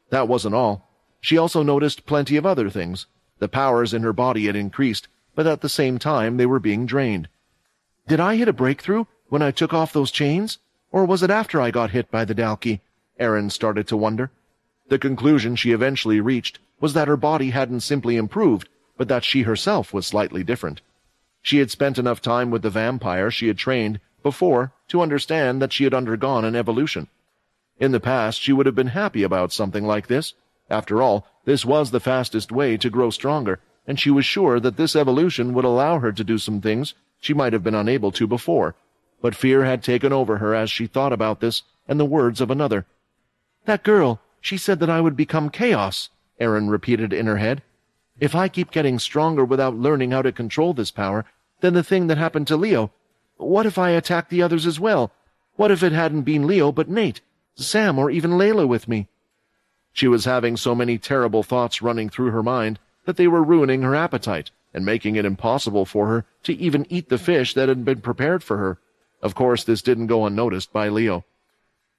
That wasn't all. She also noticed plenty of other things. The powers in her body had increased, but at the same time they were being drained. "Did I hit a breakthrough when I took off those chains? Or was it after I got hit by the Dalkey?" Erin started to wonder. The conclusion she eventually reached was that her body hadn't simply improved, but that she herself was slightly different. She had spent enough time with the vampire she had trained before to understand that she had undergone an evolution. In the past, she would have been happy about something like this. After all, this was the fastest way to grow stronger, and she was sure that this evolution would allow her to do some things she might have been unable to before. But fear had taken over her as she thought about this and the words of another. "That girl, she said that I would become chaos," Erin repeated in her head. "If I keep getting stronger without learning how to control this power, then the thing that happened to Leo, what if I attack the others as well? What if it hadn't been Leo but Nate, Sam, or even Layla with me?" She was having so many terrible thoughts running through her mind that they were ruining her appetite and making it impossible for her to even eat the fish that had been prepared for her. Of course, this didn't go unnoticed by Leo.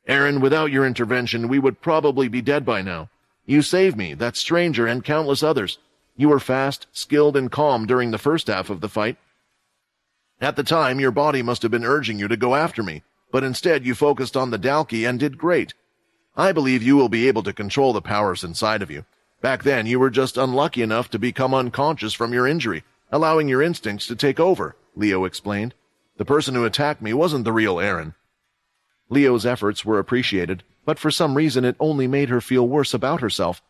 "Erin, without your intervention, we would probably be dead by now. You saved me, that stranger, and countless others. You were fast, skilled, and calm during the first half of the fight. At the time, your body must have been urging you to go after me, but instead you focused on the Dalkey and did great. I believe you will be able to control the powers inside of you. Back then, you were just unlucky enough to become unconscious from your injury, allowing your instincts to take over," Leo explained. "The person who attacked me wasn't the real Erin." Leo's efforts were appreciated, but for some reason it only made her feel worse about herself.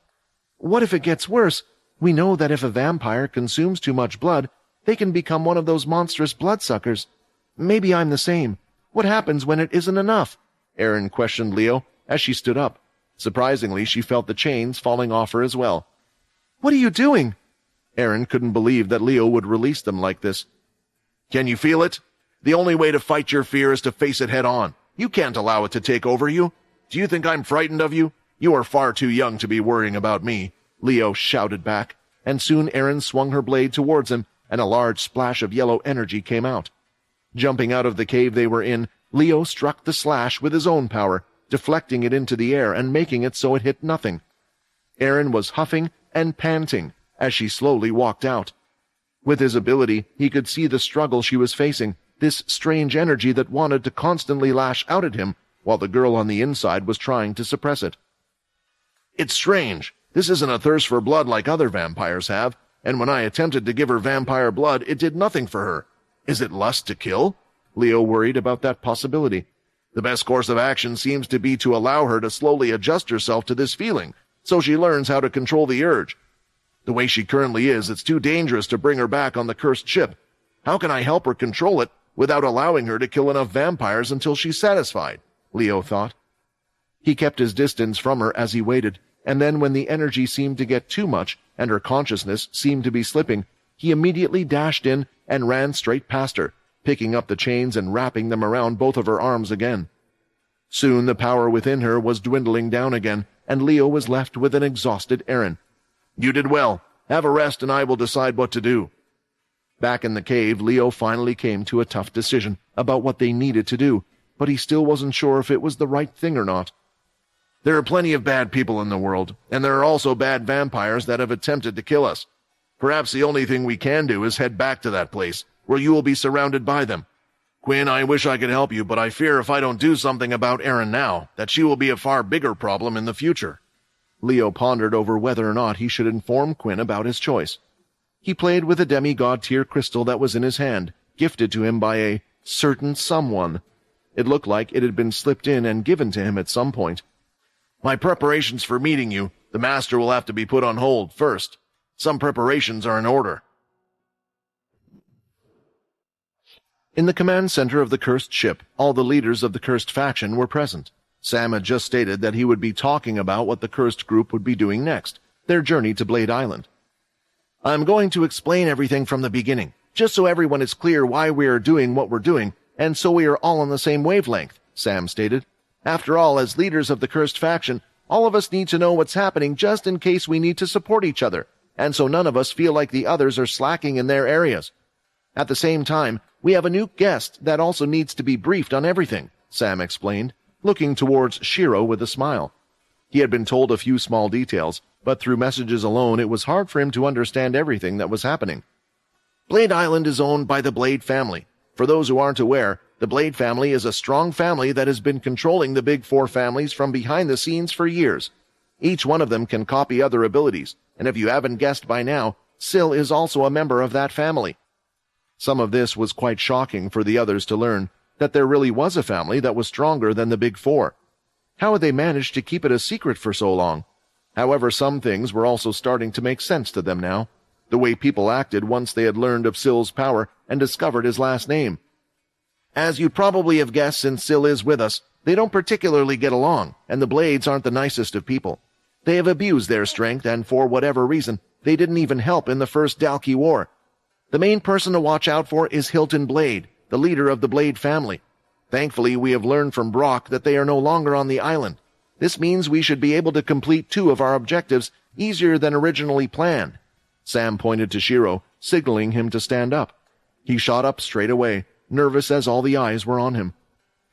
"What if it gets worse? We know that if a vampire consumes too much blood, they can become one of those monstrous bloodsuckers. Maybe I'm the same. What happens when it isn't enough?" Erin questioned Leo as she stood up. Surprisingly, she felt the chains falling off her as well. "What are you doing?" Erin couldn't believe that Leo would release them like this. "Can you feel it? The only way to fight your fear is to face it head on. You can't allow it to take over you. Do you think I'm frightened of you? You are far too young to be worrying about me," Leo shouted back, and soon Erin swung her blade towards him, and a large splash of yellow energy came out. Jumping out of the cave they were in, Leo struck the slash with his own power, deflecting it into the air and making it so it hit nothing. Erin was huffing and panting as she slowly walked out. With his ability, he could see the struggle she was facing, this strange energy that wanted to constantly lash out at him, while the girl on the inside was trying to suppress it. "It's strange. This isn't a thirst for blood like other vampires have, and when I attempted to give her vampire blood, it did nothing for her. Is it lust to kill?" Leo worried about that possibility. "The best course of action seems to be to allow her to slowly adjust herself to this feeling, so she learns how to control the urge. The way she currently is, it's too dangerous to bring her back on the cursed ship. How can I help her control it without allowing her to kill enough vampires until she's satisfied?" Leo thought. He kept his distance from her as he waited, and then when the energy seemed to get too much and her consciousness seemed to be slipping, he immediately dashed in and ran straight past her, picking up the chains and wrapping them around both of her arms again. Soon the power within her was dwindling down again, and Leo was left with an exhausted Eren. "You did well. Have a rest and I will decide what to do." Back in the cave, Leo finally came to a tough decision about what they needed to do, but he still wasn't sure if it was the right thing or not. "There are plenty of bad people in the world, and there are also bad vampires that have attempted to kill us. Perhaps the only thing we can do is head back to that place, where you will be surrounded by them. Quinn, I wish I could help you, but I fear if I don't do something about Eren now, that she will be a far bigger problem in the future." Leo pondered over whether or not he should inform Quinn about his choice. He played with a demigod-tier crystal that was in his hand, gifted to him by a certain someone. It looked like it had been slipped in and given to him at some point. "My preparations for meeting you, the master will have to be put on hold first. Some preparations are in order." In the command center of the cursed ship, all the leaders of the cursed faction were present. Sam had just stated that he would be talking about what the cursed group would be doing next, their journey to Blade Island. "I'm going to explain everything from the beginning, just so everyone is clear why we are doing what we're doing, and so we are all on the same wavelength," Sam stated. "After all, as leaders of the cursed faction, all of us need to know what's happening just in case we need to support each other, and so none of us feel like the others are slacking in their areas. At the same time, we have a new guest that also needs to be briefed on everything," Sam explained, looking towards Shiro with a smile. He had been told a few small details, but through messages alone it was hard for him to understand everything that was happening. "Blade Island is owned by the Blade family. For those who aren't aware, the Blade family is a strong family that has been controlling the big four families from behind the scenes for years. Each one of them can copy other abilities, and if you haven't guessed by now, Syl is also a member of that family." Some of this was quite shocking for the others to learn, that there really was a family that was stronger than the big four. How had they managed to keep it a secret for so long? However, some things were also starting to make sense to them now. The way people acted once they had learned of Syl's power and discovered his last name. "As you probably have guessed, since Syl is with us, they don't particularly get along, and the Blades aren't the nicest of people. They have abused their strength, and for whatever reason, they didn't even help in the first Dalki War. The main person to watch out for is Hilton Blade, the leader of the Blade family. Thankfully, we have learned from Brock that they are no longer on the island. This means we should be able to complete 2 of our objectives easier than originally planned." Sam pointed to Shiro, signaling him to stand up. He shot up straight away, nervous as all the eyes were on him.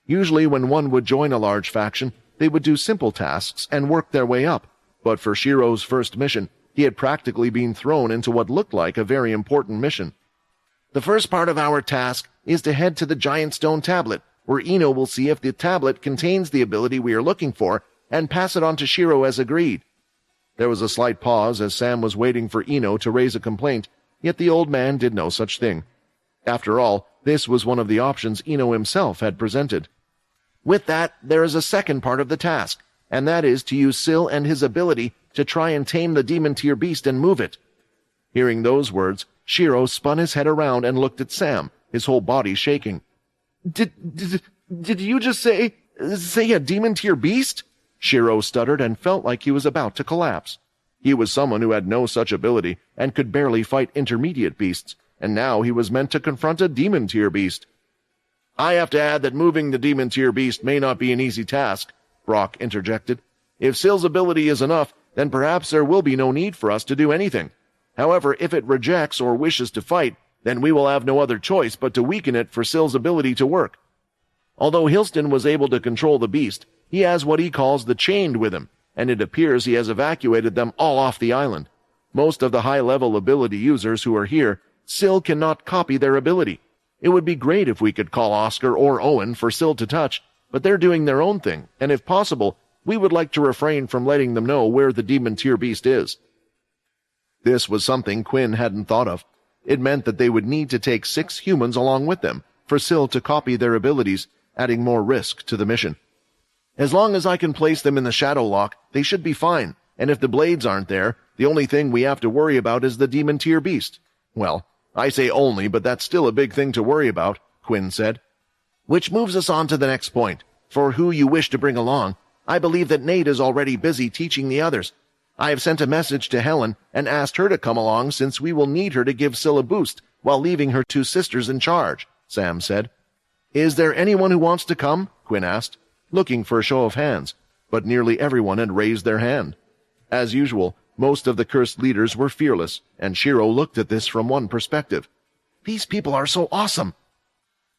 Usually when one would join a large faction, they would do simple tasks and work their way up, but for Shiro's first mission, he had practically been thrown into what looked like a very important mission. "The first part of our task is to head to the giant stone tablet, where Ino will see if the tablet contains the ability we are looking for and pass it on to Shiro as agreed." There was a slight pause as Sam was waiting for Ino to raise a complaint, yet the old man did no such thing. After all, this was one of the options Ino himself had presented. "With that, there is a second part of the task, and that is to use Syl and his ability to try and tame the demon-tier beast and move it." Hearing those words, Shiro spun his head around and looked at Sam, his whole body shaking. Did you just say a demon-tier beast?" Shiro stuttered and felt like he was about to collapse. He was someone who had no such ability and could barely fight intermediate beasts, and now he was meant to confront a demon-tier beast. "I have to add that moving the demon-tier beast may not be an easy task," Brock interjected. "If Syl's ability is enough, then perhaps there will be no need for us to do anything. However, if it rejects or wishes to fight, then we will have no other choice but to weaken it for Syl's ability to work. Although Hilston was able to control the beast, he has what he calls the Chained with him, and it appears he has evacuated them all off the island. Most of the high-level ability users who are here, Syl cannot copy their ability. It would be great if we could call Oscar or Owen for Syl to touch, but they're doing their own thing, and if possible, we would like to refrain from letting them know where the demon-tier beast is." This was something Quinn hadn't thought of. It meant that they would need to take 6 humans along with them for Syl to copy their abilities, adding more risk to the mission. "As long as I can place them in the Shadow Lock, they should be fine, and if the Blades aren't there, the only thing we have to worry about is the demon-tier beast." "Well, I say only, but that's still a big thing to worry about," Quinn said. "Which moves us on to the next point. For who you wish to bring along, I believe that Nate is already busy teaching the others. I have sent a message to Helen and asked her to come along since we will need her to give Syl a boost while leaving her two sisters in charge," Sam said. "Is there anyone who wants to come?" Quinn asked, looking for a show of hands, but nearly everyone had raised their hand. As usual, most of the cursed leaders were fearless, and Shiro looked at this from one perspective. These people are so awesome!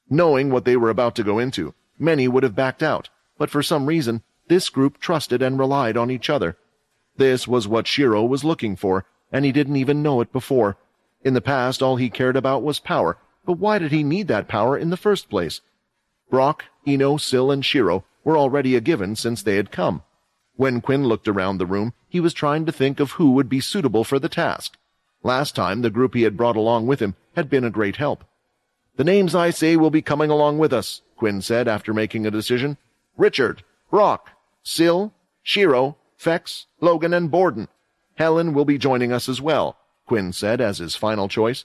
Knowing what they were about to go into, many would have backed out, but for some reason, this group trusted and relied on each other. This was what Shiro was looking for, and he didn't even know it before. In the past, all he cared about was power, but why did he need that power in the first place? Brock, Ino, Syl, and Shiro were already a given since they had come. When Quinn looked around the room, he was trying to think of who would be suitable for the task. Last time, the group he had brought along with him had been a great help. "The names I say will be coming along with us," Quinn said after making a decision. "Richard, Brock, Syl, Shiro, Fex, Logan, and Borden. Helen will be joining us as well," Quinn said as his final choice.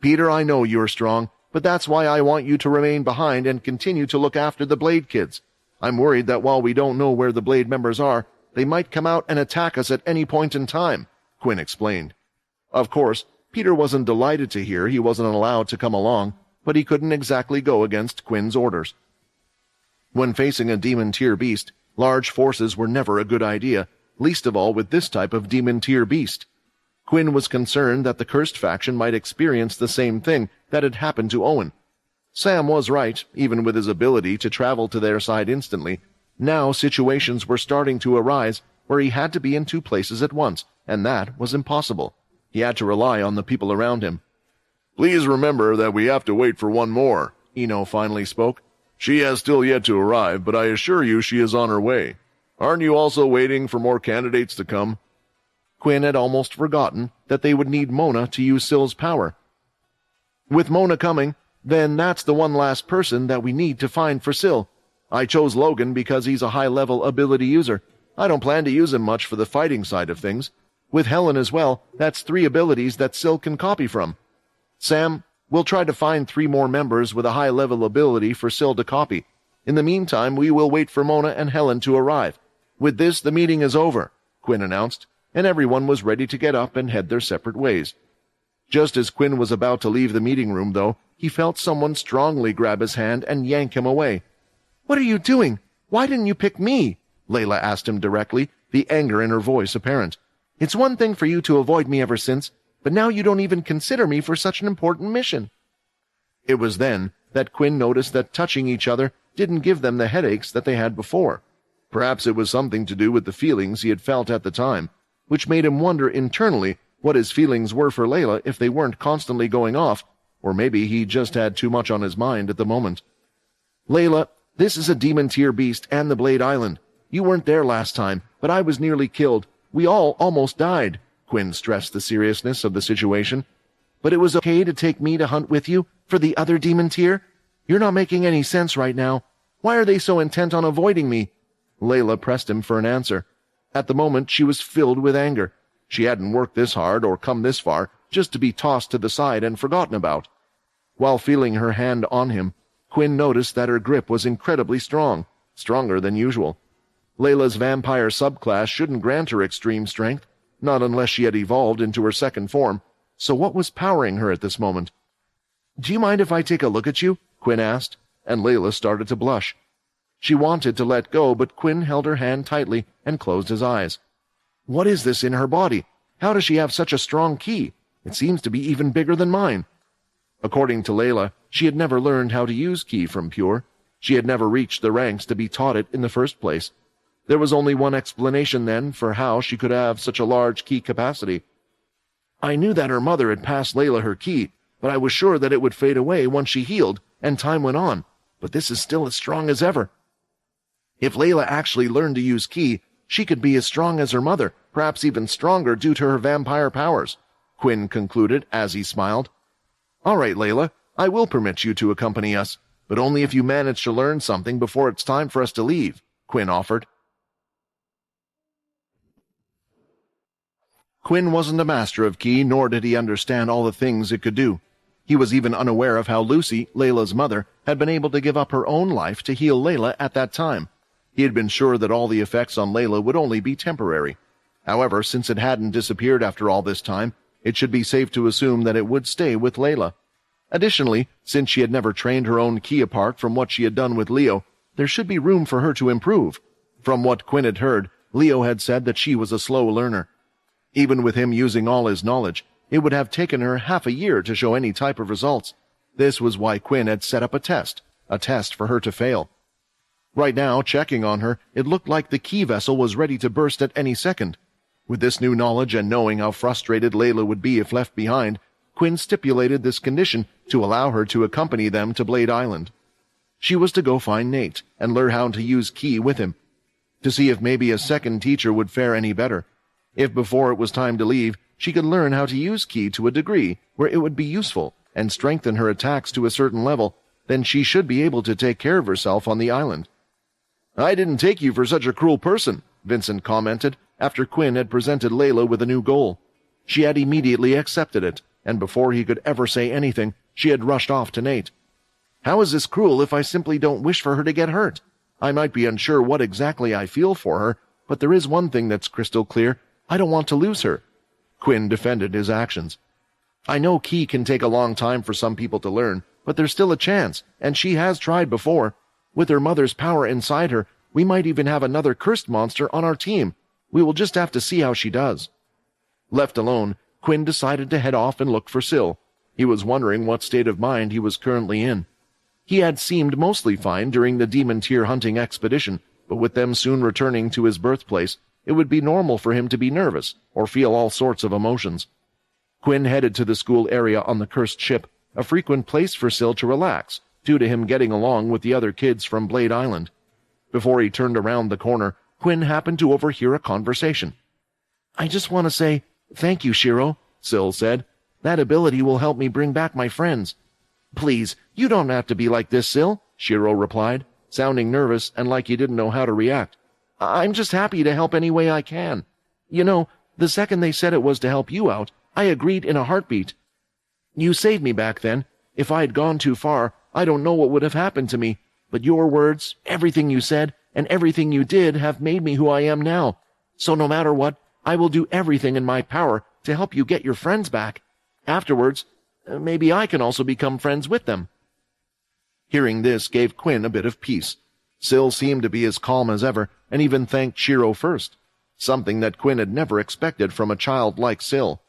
"Peter, I know you're strong, but that's why I want you to remain behind and continue to look after the Blade kids. I'm worried that while we don't know where the Blade members are, they might come out and attack us at any point in time," Quinn explained. Of course, Peter wasn't delighted to hear he wasn't allowed to come along, but he couldn't exactly go against Quinn's orders. When facing a demon-tier beast, large forces were never a good idea, least of all with this type of demon-tier beast. Quinn was concerned that the cursed faction might experience the same thing that had happened to Owen. Sam was right, even with his ability to travel to their side instantly. Now situations were starting to arise where he had to be in two places at once, and that was impossible. He had to rely on the people around him. "Please remember that we have to wait for one more," Ino finally spoke. "She has still yet to arrive, but I assure you she is on her way. Aren't you also waiting for more candidates to come?" Quinn had almost forgotten that they would need Mona to use Syl's power. "With Mona coming, then that's the one last person that we need to find for Syl. I chose Logan because he's a high-level ability user. I don't plan to use him much for the fighting side of things. With Helen as well, that's 3 abilities that Syl can copy from. Sam, we'll try to find 3 more members with a high-level ability for Syl to copy. In the meantime, we will wait for Mona and Helen to arrive. With this, the meeting is over," Quinn announced, and everyone was ready to get up and head their separate ways. Just as Quinn was about to leave the meeting room, though, he felt someone strongly grab his hand and yank him away. "What are you doing? Why didn't you pick me?" Layla asked him directly, the anger in her voice apparent. "It's one thing for you to avoid me ever since, but now you don't even consider me for such an important mission." It was then that Quinn noticed that touching each other didn't give them the headaches that they had before. Perhaps it was something to do with the feelings he had felt at the time, which made him wonder internally what his feelings were for Layla if they weren't constantly going off, or maybe he just had too much on his mind at the moment. "Layla, this is a demon-tier beast and the Blade Island. You weren't there last time, but I was nearly killed. We all almost died," Quinn stressed the seriousness of the situation. "But it was okay to take me to hunt with you for the other demon tier? You're not making any sense right now. Why are they so intent on avoiding me?" Layla pressed him for an answer. At the moment, she was filled with anger. She hadn't worked this hard or come this far just to be tossed to the side and forgotten about. While feeling her hand on him, Quinn noticed that her grip was incredibly strong, stronger than usual. Layla's vampire subclass shouldn't grant her extreme strength, not unless she had evolved into her second form, so what was powering her at this moment? "Do you mind if I take a look at you?" Quinn asked, and Layla started to blush. She wanted to let go, but Quinn held her hand tightly and closed his eyes. What is this in her body? How does she have such a strong ki? It seems to be even bigger than mine. According to Layla, she had never learned how to use ki from Pure. She had never reached the ranks to be taught it in the first place. There was only one explanation then for how she could have such a large ki capacity. I knew that her mother had passed Layla her ki, but I was sure that it would fade away once she healed and time went on, but this is still as strong as ever. If Layla actually learned to use ki, she could be as strong as her mother, perhaps even stronger due to her vampire powers, Quinn concluded as he smiled. All right, Layla, I will permit you to accompany us, but only if you manage to learn something before it's time for us to leave, Quinn offered. Quinn wasn't a master of ki, nor did he understand all the things it could do. He was even unaware of how Lucy, Layla's mother, had been able to give up her own life to heal Layla at that time. He had been sure that all the effects on Layla would only be temporary. However, since it hadn't disappeared after all this time, it should be safe to assume that it would stay with Layla. Additionally, since she had never trained her own ki apart from what she had done with Leo, there should be room for her to improve. From what Quinn had heard, Leo had said that she was a slow learner. Even with him using all his knowledge, it would have taken her half a year to show any type of results. This was why Quinn had set up a test for her to fail. Right now, checking on her, it looked like the ki vessel was ready to burst at any second. With this new knowledge and knowing how frustrated Layla would be if left behind, Quinn stipulated this condition to allow her to accompany them to Blade Island. She was to go find Nate and learn how to use ki with him, to see if maybe a second teacher would fare any better. If before it was time to leave, she could learn how to use ki to a degree where it would be useful and strengthen her attacks to a certain level, then she should be able to take care of herself on the island. "I didn't take you for such a cruel person," Vincent commented after Quinn had presented Layla with a new goal. She had immediately accepted it, and before he could ever say anything, she had rushed off to Nate. "How is this cruel if I simply don't wish for her to get hurt? I might be unsure what exactly I feel for her, but there is one thing that's crystal clear. I don't want to lose her." Quinn defended his actions. "I know ki can take a long time for some people to learn, but there's still a chance, and she has tried before. With her mother's power inside her, we might even have another cursed monster on our team. We will just have to see how she does." Left alone, Quinn decided to head off and look for Syl. He was wondering what state of mind he was currently in. He had seemed mostly fine during the demon tier hunting expedition, but with them soon returning to his birthplace, it would be normal for him to be nervous or feel all sorts of emotions. Quinn headed to the school area on the cursed ship, a frequent place for Syl to relax, due to him getting along with the other kids from Blade Island. Before he turned around the corner, Quinn happened to overhear a conversation. "I just want to say, thank you, Shiro," Syl said. "That ability will help me bring back my friends." "Please, you don't have to be like this, Syl," Shiro replied, sounding nervous and like he didn't know how to react. "I'm just happy to help any way I can. You know, the second they said it was to help you out, I agreed in a heartbeat. You saved me back then. If I had gone too far, I don't know what would have happened to me, but your words, everything you said, and everything you did have made me who I am now. So no matter what, I will do everything in my power to help you get your friends back. Afterwards, maybe I can also become friends with them." Hearing this gave Quinn a bit of peace. Syl seemed to be as calm as ever, and even thanked Shiro first, something that Quinn had never expected from a child like Syl.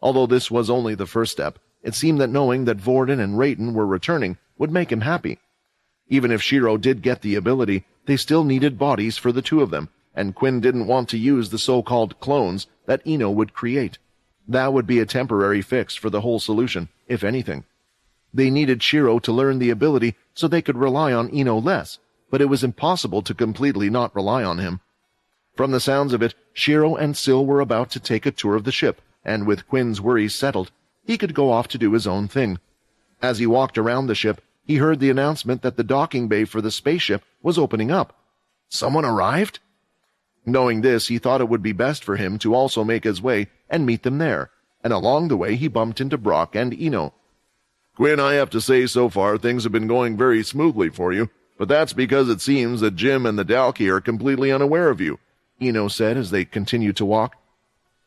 Although this was only the first step, it seemed that knowing that Vorden and Rayton were returning would make him happy. Even if Shiro did get the ability, they still needed bodies for the two of them, and Quinn didn't want to use the so-called clones that Ino would create. That would be a temporary fix for the whole solution, if anything. They needed Shiro to learn the ability so they could rely on Ino less, but it was impossible to completely not rely on him. From the sounds of it, Shiro and Syl were about to take a tour of the ship, and with Quinn's worries settled, he could go off to do his own thing. As he walked around the ship, he heard the announcement that the docking bay for the spaceship was opening up. Someone arrived? Knowing this, he thought it would be best for him to also make his way and meet them there, and along the way he bumped into Brock and Ino. "Quinn, I have to say so far things have been going very smoothly for you, but that's because it seems that Jim and the Dalki are completely unaware of you," Ino said as they continued to walk.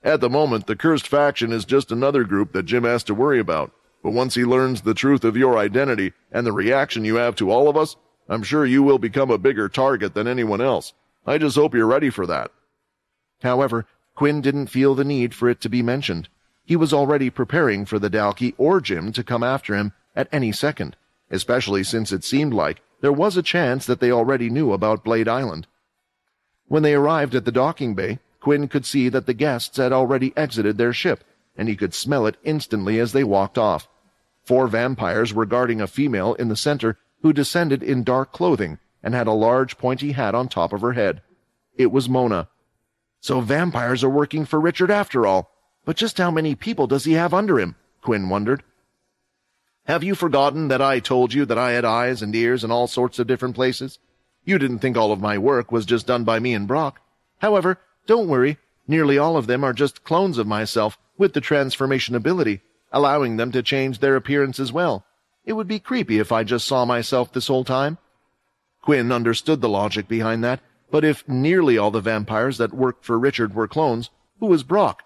"At the moment, the cursed faction is just another group that Jim has to worry about, but once he learns the truth of your identity and the reaction you have to all of us, I'm sure you will become a bigger target than anyone else. I just hope you're ready for that." However, Quinn didn't feel the need for it to be mentioned. He was already preparing for the Dalki or Jim to come after him at any second, especially since it seemed like there was a chance that they already knew about Blade Island. When they arrived at the docking bay, Quinn could see that the guests had already exited their ship, and he could smell it instantly as they walked off. 4 vampires were guarding a female in the center who descended in dark clothing and had a large pointy hat on top of her head. It was Mona. So vampires are working for Richard after all. But just how many people does he have under him? Quinn wondered. "Have you forgotten that I told you that I had eyes and ears in all sorts of different places? You didn't think all of my work was just done by me and Brock. However, don't worry, nearly all of them are just clones of myself with the transformation ability, allowing them to change their appearance as well. It would be creepy if I just saw myself this whole time." Quinn understood the logic behind that, But if nearly all the vampires that worked for Richard were clones, who was Brock?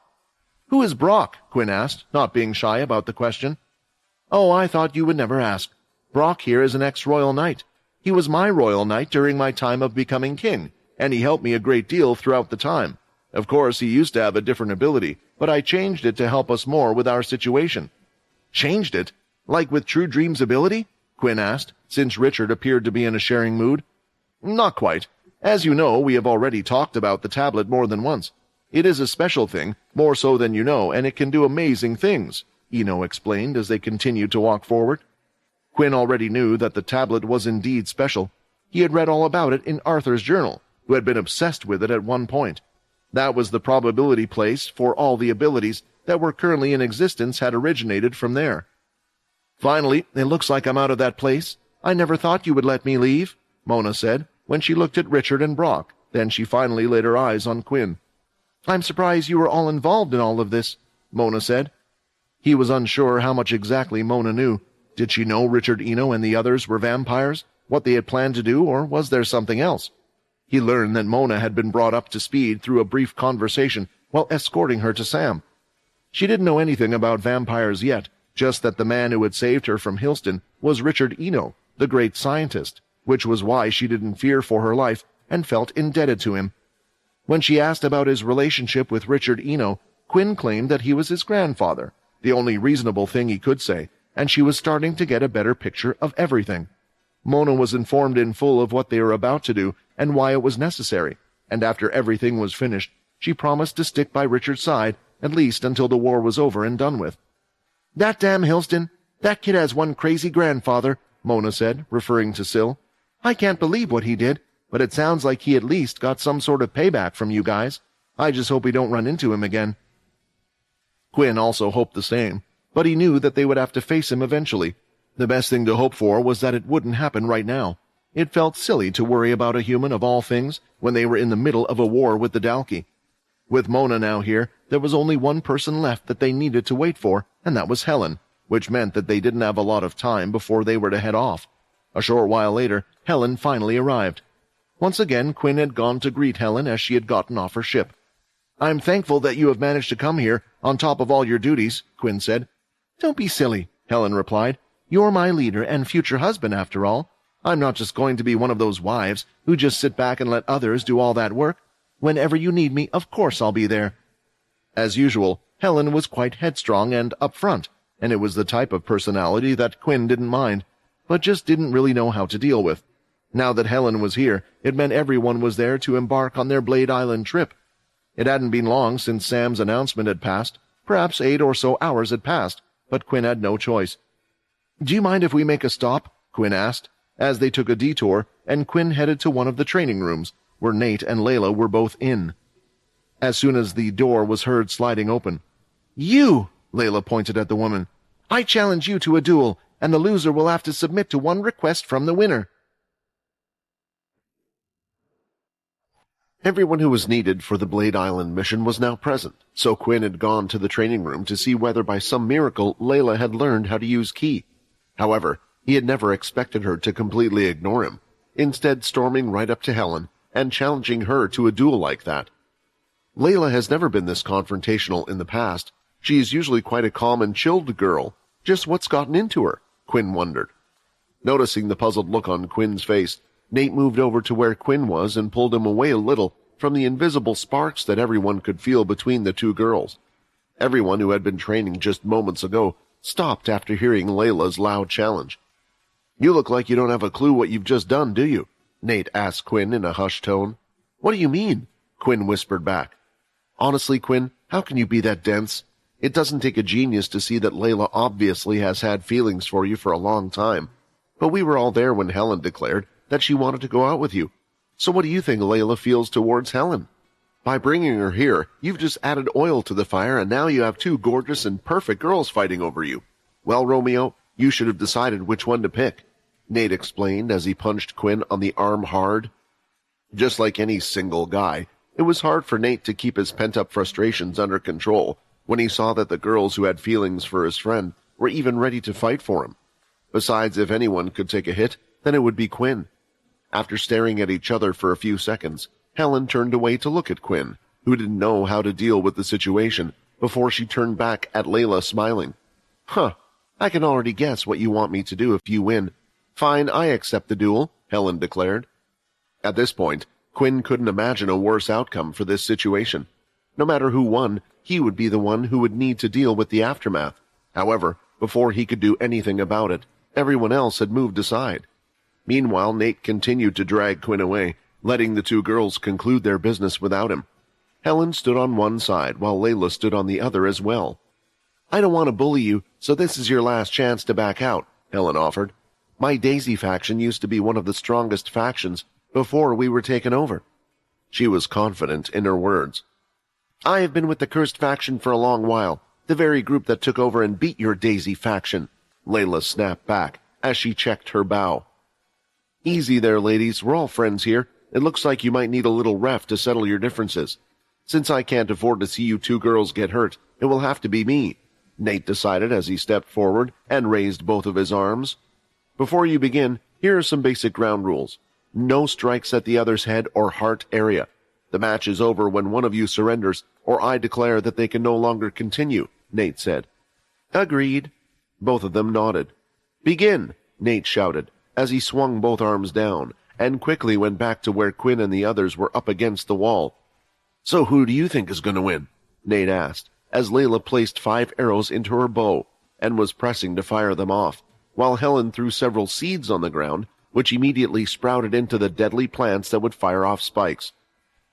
Who is Brock? Quinn asked, not being shy about the question. Oh, I thought you would never ask. Brock here is an ex-royal knight. He was my royal knight during my time of becoming king, and he helped me a great deal throughout the time. Of course, he used to have a different ability, but I changed it to help us more with our situation. Changed it? Like with True Dream's ability? Quinn asked, since Richard appeared to be in a sharing mood. Not quite. As you know, we have already talked about the tablet more than once. It is a special thing, more so than you know, and it can do amazing things, Eno explained as they continued to walk forward. Quinn already knew that the tablet was indeed special. He had read all about it in Arthur's journal, who had been obsessed with it at one point. That was the probability place for all the abilities that were currently in existence had originated from there. Finally, it looks like I'm out of that place. I never thought you would let me leave, Mona said, when she looked at Richard and Brock. Then she finally laid her eyes on Quinn. I'm surprised you were all involved in all of this, Mona said. He was unsure how much exactly Mona knew. Did she know Richard Eno and the others were vampires, what they had planned to do, or was there something else? He learned that Mona had been brought up to speed through a brief conversation while escorting her to Sam. She didn't know anything about vampires yet, just that the man who had saved her from Hilston was Richard Eno, the great scientist, which was why she didn't fear for her life and felt indebted to him. When she asked about his relationship with Richard Eno, Quinn claimed that he was his grandfather, the only reasonable thing he could say, and she was starting to get a better picture of everything. Mona was informed in full of what they were about to do and why it was necessary, and after everything was finished, she promised to stick by Richard's side, at least until the war was over and done with. That damn Hilston, that kid has one crazy grandfather, Mona said, referring to Syl. I can't believe what he did, but it sounds like he at least got some sort of payback from you guys. I just hope we don't run into him again. Quinn also hoped the same, but he knew that they would have to face him eventually. The best thing to hope for was that it wouldn't happen right now. It felt silly to worry about a human of all things when they were in the middle of a war with the Dalki. With Mona now here, there was only one person left that they needed to wait for, and that was Helen, which meant that they didn't have a lot of time before they were to head off. A short while later, Helen finally arrived. Once again, Quinn had gone to greet Helen as she had gotten off her ship. I'm thankful that you have managed to come here, on top of all your duties, Quinn said. Don't be silly, Helen replied. You're my leader and future husband, after all. I'm not just going to be one of those wives who just sit back and let others do all that work. Whenever you need me, of course I'll be there. As usual, Helen was quite headstrong and upfront, and it was the type of personality that Quinn didn't mind, but just didn't really know how to deal with. Now that Helen was here, it meant everyone was there to embark on their Blade Island trip. It hadn't been long since Sam's announcement had passed. Perhaps 8 or so hours had passed, but Quinn had no choice. Do you mind if we make a stop? Quinn asked, as they took a detour, and Quinn headed to one of the training rooms, where Nate and Layla were both in. As soon as the door was heard sliding open. You! Layla pointed at the woman. I challenge you to a duel, and the loser will have to submit to one request from the winner. Everyone who was needed for the Blade Island mission was now present, so Quinn had gone to the training room to see whether by some miracle Layla had learned how to use Ki. However, he had never expected her to completely ignore him, instead storming right up to Helen and challenging her to a duel like that. Layla has never been this confrontational in the past. She is usually quite a calm and chilled girl. Just what's gotten into her? Quinn wondered. Noticing the puzzled look on Quinn's face, Nate moved over to where Quinn was and pulled him away a little from the invisible sparks that everyone could feel between the two girls. Everyone who had been training just moments ago stopped after hearing Layla's loud challenge. You look like you don't have a clue what you've just done, do you? Nate asked Quinn in a hushed tone. What do you mean? Quinn whispered back. Honestly, Quinn, how can you be that dense? It doesn't take a genius to see that Layla obviously has had feelings for you for a long time. But we were all there when Helen declared that she wanted to go out with you. So what do you think Layla feels towards Helen? By bringing her here, you've just added oil to the fire, and now you have two gorgeous and perfect girls fighting over you. Well, Romeo, you should have decided which one to pick, Nate explained as he punched Quinn on the arm hard. Just like any single guy, it was hard for Nate to keep his pent-up frustrations under control when he saw that the girls who had feelings for his friend were even ready to fight for him. Besides, if anyone could take a hit, then it would be Quinn. After staring at each other for a few seconds, Helen turned away to look at Quinn, who didn't know how to deal with the situation, before she turned back at Layla smiling. Huh, I can already guess what you want me to do if you win. Fine, I accept the duel, Helen declared. At this point, Quinn couldn't imagine a worse outcome for this situation. No matter who won, he would be the one who would need to deal with the aftermath. However, before he could do anything about it, everyone else had moved aside. Meanwhile, Nate continued to drag Quinn away, letting the two girls conclude their business without him. Helen stood on one side, while Layla stood on the other as well. I don't want to bully you, so this is your last chance to back out, Helen offered. My Daisy faction used to be one of the strongest factions before we were taken over. She was confident in her words. I have been with the cursed faction for a long while, the very group that took over and beat your Daisy faction, Layla snapped back as she checked her bow. Easy there, ladies, we're all friends here. It looks like you might need a little ref to settle your differences. Since I can't afford to see you two girls get hurt, it will have to be me, Nate decided as he stepped forward and raised both of his arms. Before you begin, here are some basic ground rules. No strikes at the other's head or heart area. The match is over when one of you surrenders, or I declare that they can no longer continue, Nate said. Agreed. Both of them nodded. Begin, Nate shouted, as he swung both arms down, and quickly went back to where Quinn and the others were up against the wall. So who do you think is going to win? Nate asked, as Layla placed 5 arrows into her bow, and was pressing to fire them off, while Helen threw several seeds on the ground, which immediately sprouted into the deadly plants that would fire off spikes.